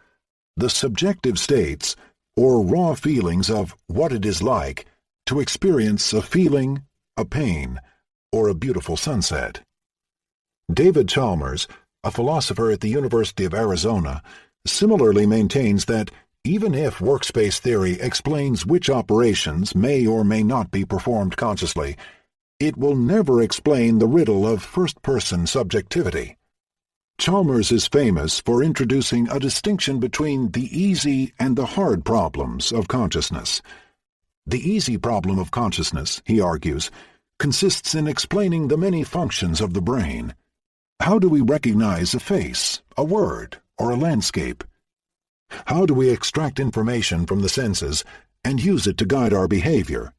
A: the subjective states or raw feelings of what it is like to experience a feeling, a pain, or a beautiful sunset. David Chalmers, a philosopher at the University of Arizona, similarly maintains that even if workspace theory explains which operations may or may not be performed consciously, it will never explain the riddle of first-person subjectivity. Chalmers is famous for introducing a distinction between the easy and the hard problems of consciousness. The easy problem of consciousness, he argues, consists in explaining the many functions of the brain. How do we recognize a face, a word, or a landscape? How do we extract information from the senses and use it to guide our behavior?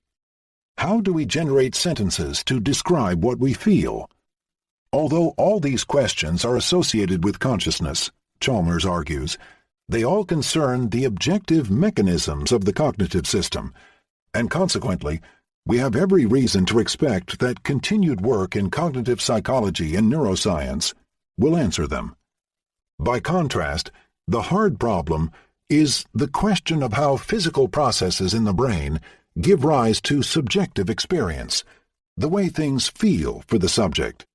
A: How do we generate sentences to describe what we feel? Although all these questions are associated with consciousness, Chalmers argues, they all concern the objective mechanisms of the cognitive system, and consequently, we have every reason to expect that continued work in cognitive psychology and neuroscience will answer them. By contrast, the hard problem is the question of how physical processes in the brain give rise to subjective experience, the way things feel for the subject.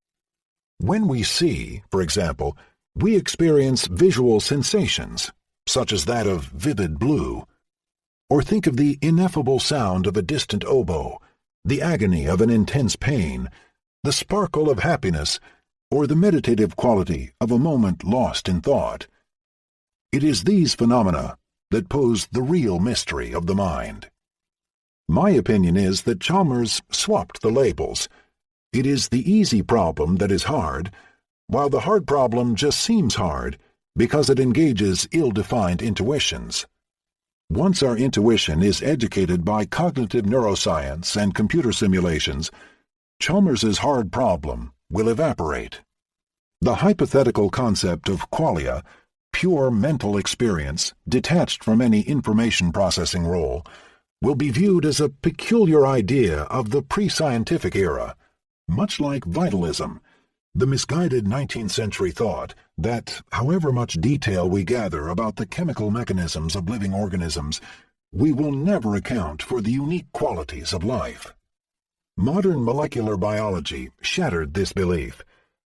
A: When we see, for example, we experience visual sensations, such as that of vivid blue, or think of the ineffable sound of a distant oboe, the agony of an intense pain, the sparkle of happiness, or the meditative quality of a moment lost in thought. It is these phenomena that pose the real mystery of the mind. My opinion is that Chalmers swapped the labels. It is the easy problem that is hard, while the hard problem just seems hard because it engages ill-defined intuitions. Once our intuition is educated by cognitive neuroscience and computer simulations, Chalmers's hard problem will evaporate. The hypothetical concept of qualia, pure mental experience detached from any information processing role, will be viewed as a peculiar idea of the pre-scientific era, much like vitalism, the misguided 19th century thought that, however much detail we gather about the chemical mechanisms of living organisms, we will never account for the unique qualities of life. Modern molecular biology shattered this belief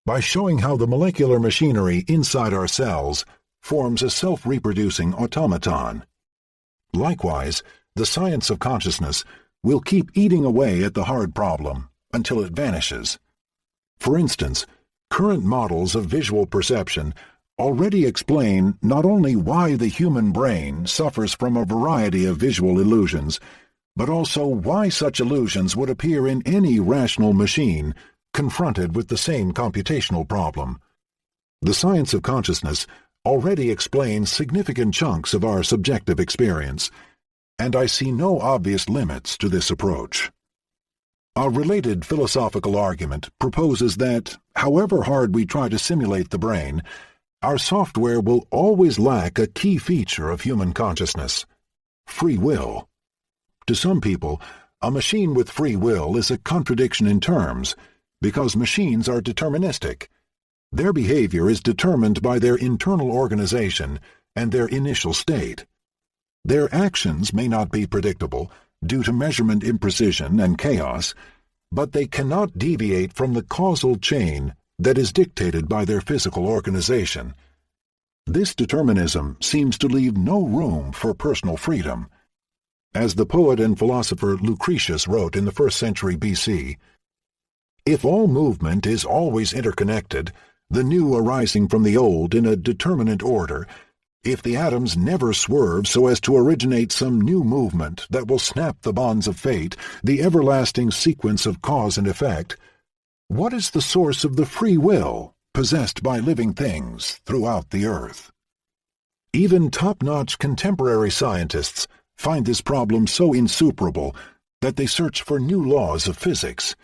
A: by showing how the molecular machinery inside our cells forms a self-reproducing automaton. Likewise, the science of consciousness will keep eating away at the hard problem until it vanishes. For instance, current models of visual perception already explain not only why the human brain suffers from a variety of visual illusions, but also why such illusions would appear in any rational machine confronted with the same computational problem. The science of consciousness already explains significant chunks of our subjective experience, and I see no obvious limits to this approach. A related philosophical argument proposes that, however hard we try to simulate the brain, our software will always lack a key feature of human consciousness: free will. To some people, a machine with free will is a contradiction in terms, because machines are deterministic. Their behavior is determined by their internal organization and their initial state. Their actions may not be predictable due to measurement imprecision and chaos, but they cannot deviate from the causal chain that is dictated by their physical organization. This determinism seems to leave no room for personal freedom. As the poet and philosopher Lucretius wrote in the 1st century BC, "If all movement is always interconnected, the new arising from the old in a determinate order, if the atoms never swerve so as to originate some new movement that will snap the bonds of fate, the everlasting sequence of cause and effect, what is the source of the free will possessed by living things throughout the earth?" Even top-notch contemporary scientists find this problem so insuperable that they search for new laws of physics.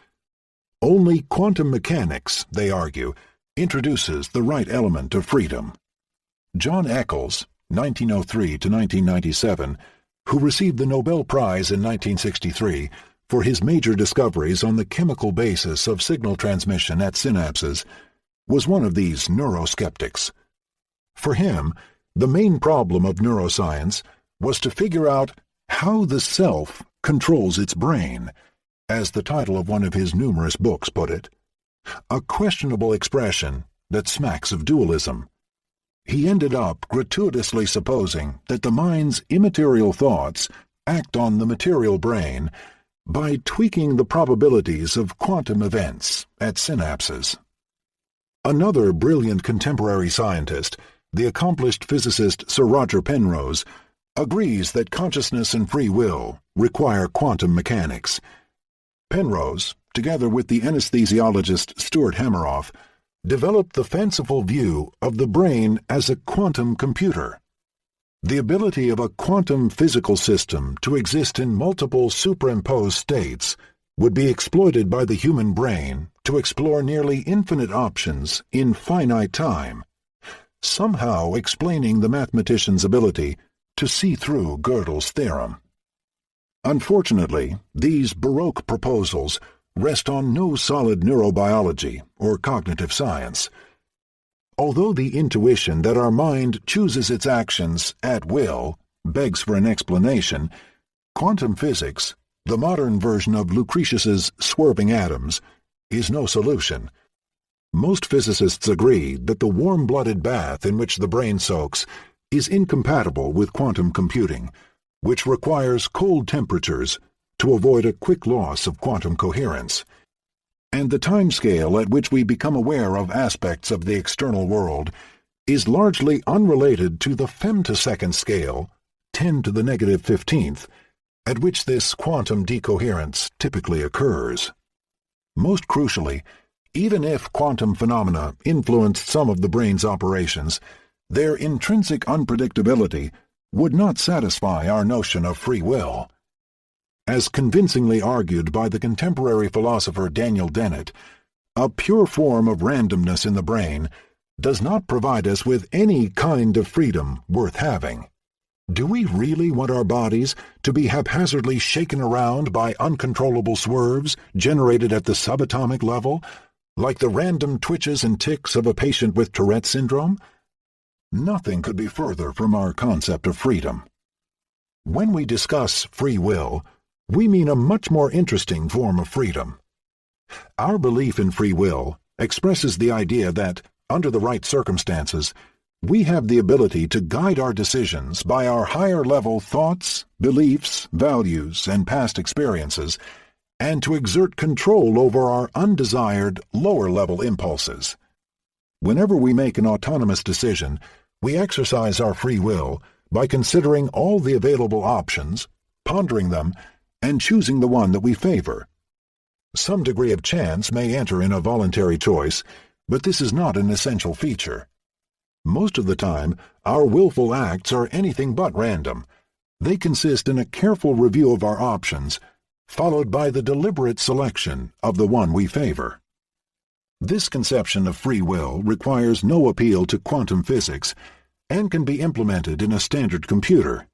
A: Only quantum mechanics, they argue, introduces the right element of freedom. John Eccles, 1903 to 1997, who received the Nobel Prize in 1963 for his major discoveries on the chemical basis of signal transmission at synapses, was one of these neuroskeptics. For him, the main problem of neuroscience was to figure out how the self controls its brain, as the title of one of his numerous books put it, a questionable expression that smacks of dualism. He ended up gratuitously supposing that the mind's immaterial thoughts act on the material brain by tweaking the probabilities of quantum events at synapses. Another brilliant contemporary scientist, the accomplished physicist Sir Roger Penrose, agrees that consciousness and free will require quantum mechanics. Penrose, together with the anesthesiologist Stuart Hameroff, developed the fanciful view of the brain as a quantum computer. The ability of a quantum physical system to exist in multiple superimposed states would be exploited by the human brain to explore nearly infinite options in finite time, somehow explaining the mathematician's ability to see through Gödel's theorem. Unfortunately, these Baroque proposals rest on no solid neurobiology or cognitive science. Although the intuition that our mind chooses its actions at will begs for an explanation, quantum physics, the modern version of Lucretius's swerving atoms, is no solution. Most physicists agree that the warm-blooded bath in which the brain soaks is incompatible with quantum computing, which requires cold temperatures to avoid a quick loss of quantum coherence. And the timescale at which we become aware of aspects of the external world is largely unrelated to the femtosecond scale, 10 to the negative 15th, at which this quantum decoherence typically occurs. Most crucially, even if quantum phenomena influenced some of the brain's operations, their intrinsic unpredictability would not satisfy our notion of free will. As convincingly argued by the contemporary philosopher Daniel Dennett, a pure form of randomness in the brain does not provide us with any kind of freedom worth having. Do we really want our bodies to be haphazardly shaken around by uncontrollable swerves generated at the subatomic level, like the random twitches and tics of a patient with Tourette syndrome? Nothing could be further from our concept of freedom. When we discuss free will, we mean a much more interesting form of freedom. Our belief in free will expresses the idea that, under the right circumstances, we have the ability to guide our decisions by our higher-level thoughts, beliefs, values, and past experiences, and to exert control over our undesired lower-level impulses. Whenever we make an autonomous decision, we exercise our free will by considering all the available options, pondering them, and choosing the one that we favor. Some degree of chance may enter in a voluntary choice, but this is not an essential feature. Most of the time, our willful acts are anything but random. They consist in a careful review of our options, followed by the deliberate selection of the one we favor. This conception of free will requires no appeal to quantum physics and can be implemented in a standard computer.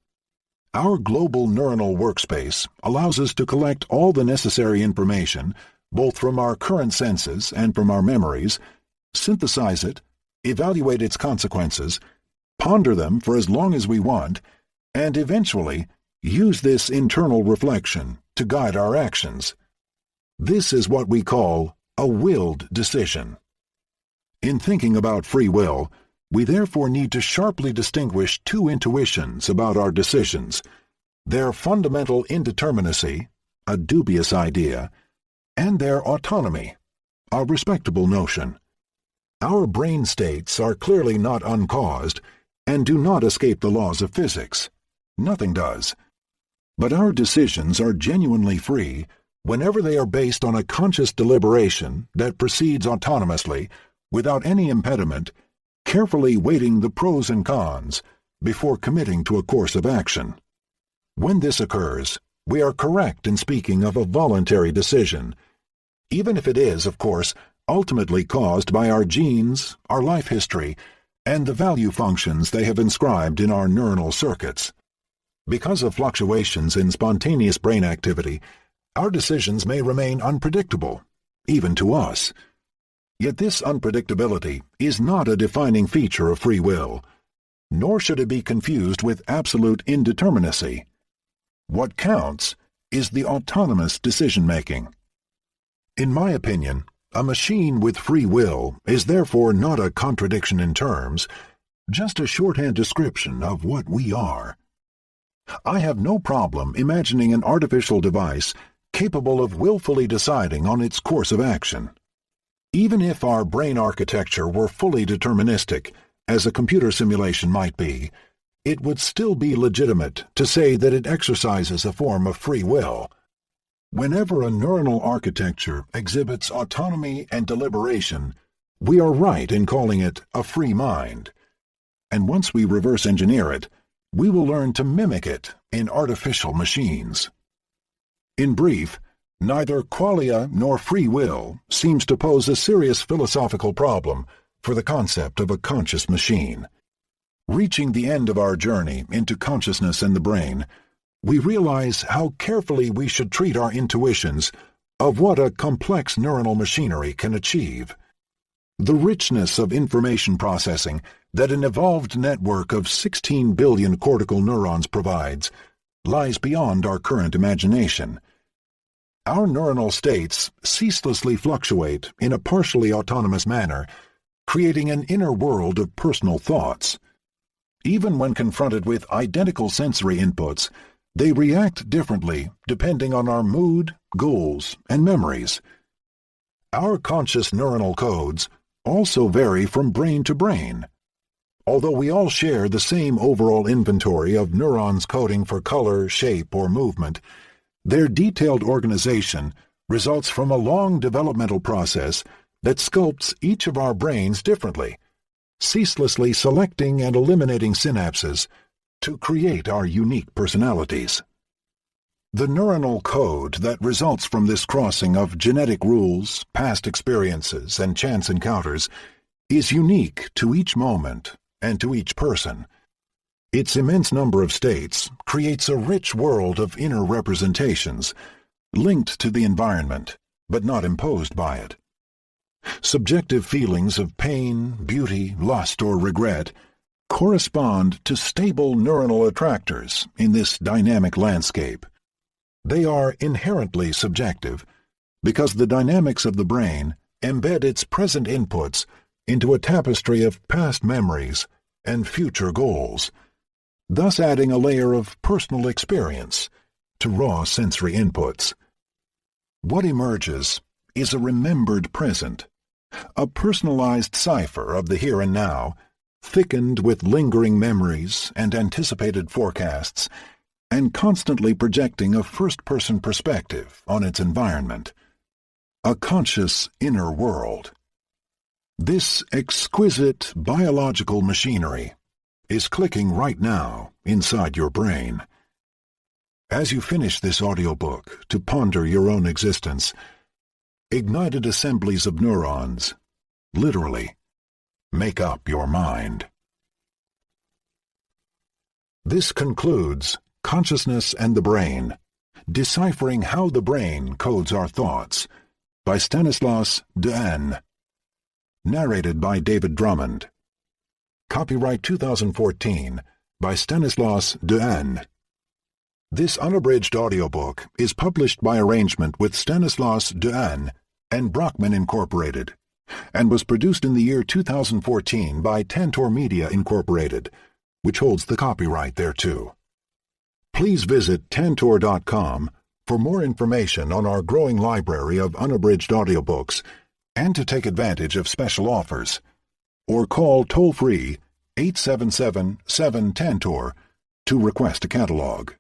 A: Our global neuronal workspace allows us to collect all the necessary information, both from our current senses and from our memories, synthesize it, evaluate its consequences, ponder them for as long as we want, and eventually use this internal reflection to guide our actions. This is what we call a willed decision. In thinking about free will, we therefore need to sharply distinguish two intuitions about our decisions: their fundamental indeterminacy, a dubious idea, and their autonomy, a respectable notion. Our brain states are clearly not uncaused and do not escape the laws of physics. Nothing does. But our decisions are genuinely free whenever they are based on a conscious deliberation that proceeds autonomously, without any impediment, carefully weighting the pros and cons before committing to a course of action. When this occurs, we are correct in speaking of a voluntary decision, even if it is, of course, ultimately caused by our genes, our life history, and the value functions they have inscribed in our neuronal circuits. Because of fluctuations in spontaneous brain activity, our decisions may remain unpredictable, even to us. Yet this unpredictability is not a defining feature of free will, nor should it be confused with absolute indeterminacy. What counts is the autonomous decision-making. In my opinion, a machine with free will is therefore not a contradiction in terms, just a shorthand description of what we are. I have no problem imagining an artificial device capable of willfully deciding on its course of action. Even if our brain architecture were fully deterministic, as a computer simulation might be, it would still be legitimate to say that it exercises a form of free will. Whenever a neuronal architecture exhibits autonomy and deliberation, we are right in calling it a free mind. And once we reverse engineer it, we will learn to mimic it in artificial machines. In brief, neither qualia nor free will seems to pose a serious philosophical problem for the concept of a conscious machine. Reaching the end of our journey into consciousness and the brain, we realize how carefully we should treat our intuitions of what a complex neuronal machinery can achieve. The richness of information processing that an evolved network of 16 billion cortical neurons provides lies beyond our current imagination. Our neuronal states ceaselessly fluctuate in a partially autonomous manner, creating an inner world of personal thoughts. Even when confronted with identical sensory inputs, they react differently depending on our mood, goals, and memories. Our conscious neuronal codes also vary from brain to brain. Although we all share the same overall inventory of neurons coding for color, shape, or movement, their detailed organization results from a long developmental process that sculpts each of our brains differently, ceaselessly selecting and eliminating synapses to create our unique personalities. The neuronal code that results from this crossing of genetic rules, past experiences, and chance encounters is unique to each moment and to each person. Its immense number of states creates a rich world of inner representations, linked to the environment, but not imposed by it. Subjective feelings of pain, beauty, lust, or regret correspond to stable neuronal attractors in this dynamic landscape. They are inherently subjective because the dynamics of the brain embed its present inputs into a tapestry of past memories and future goals, thus adding a layer of personal experience to raw sensory inputs. What emerges is a remembered present, A personalized cipher of the here and now, thickened with lingering memories and anticipated forecasts, and constantly projecting a first-person perspective on its environment. A conscious inner world. This exquisite biological machinery is clicking right now inside your brain. As you finish this audiobook to ponder your own existence, ignited assemblies of neurons, literally, make up your mind. This concludes Consciousness and the Brain, Deciphering How the Brain Codes Our Thoughts, by Stanislas Dehaene. Narrated by David Drummond. Copyright 2014 by Stanislas Dehaene. This unabridged audiobook is published by arrangement with Stanislas Dehaene and Brockman Incorporated, and was produced in the year 2014 by Tantor Media Incorporated, which holds the copyright thereto. Please visit tantor.com for more information on our growing library of unabridged audiobooks and to take advantage of special offers, or call toll-free 877-7-TANTOR to request a catalog.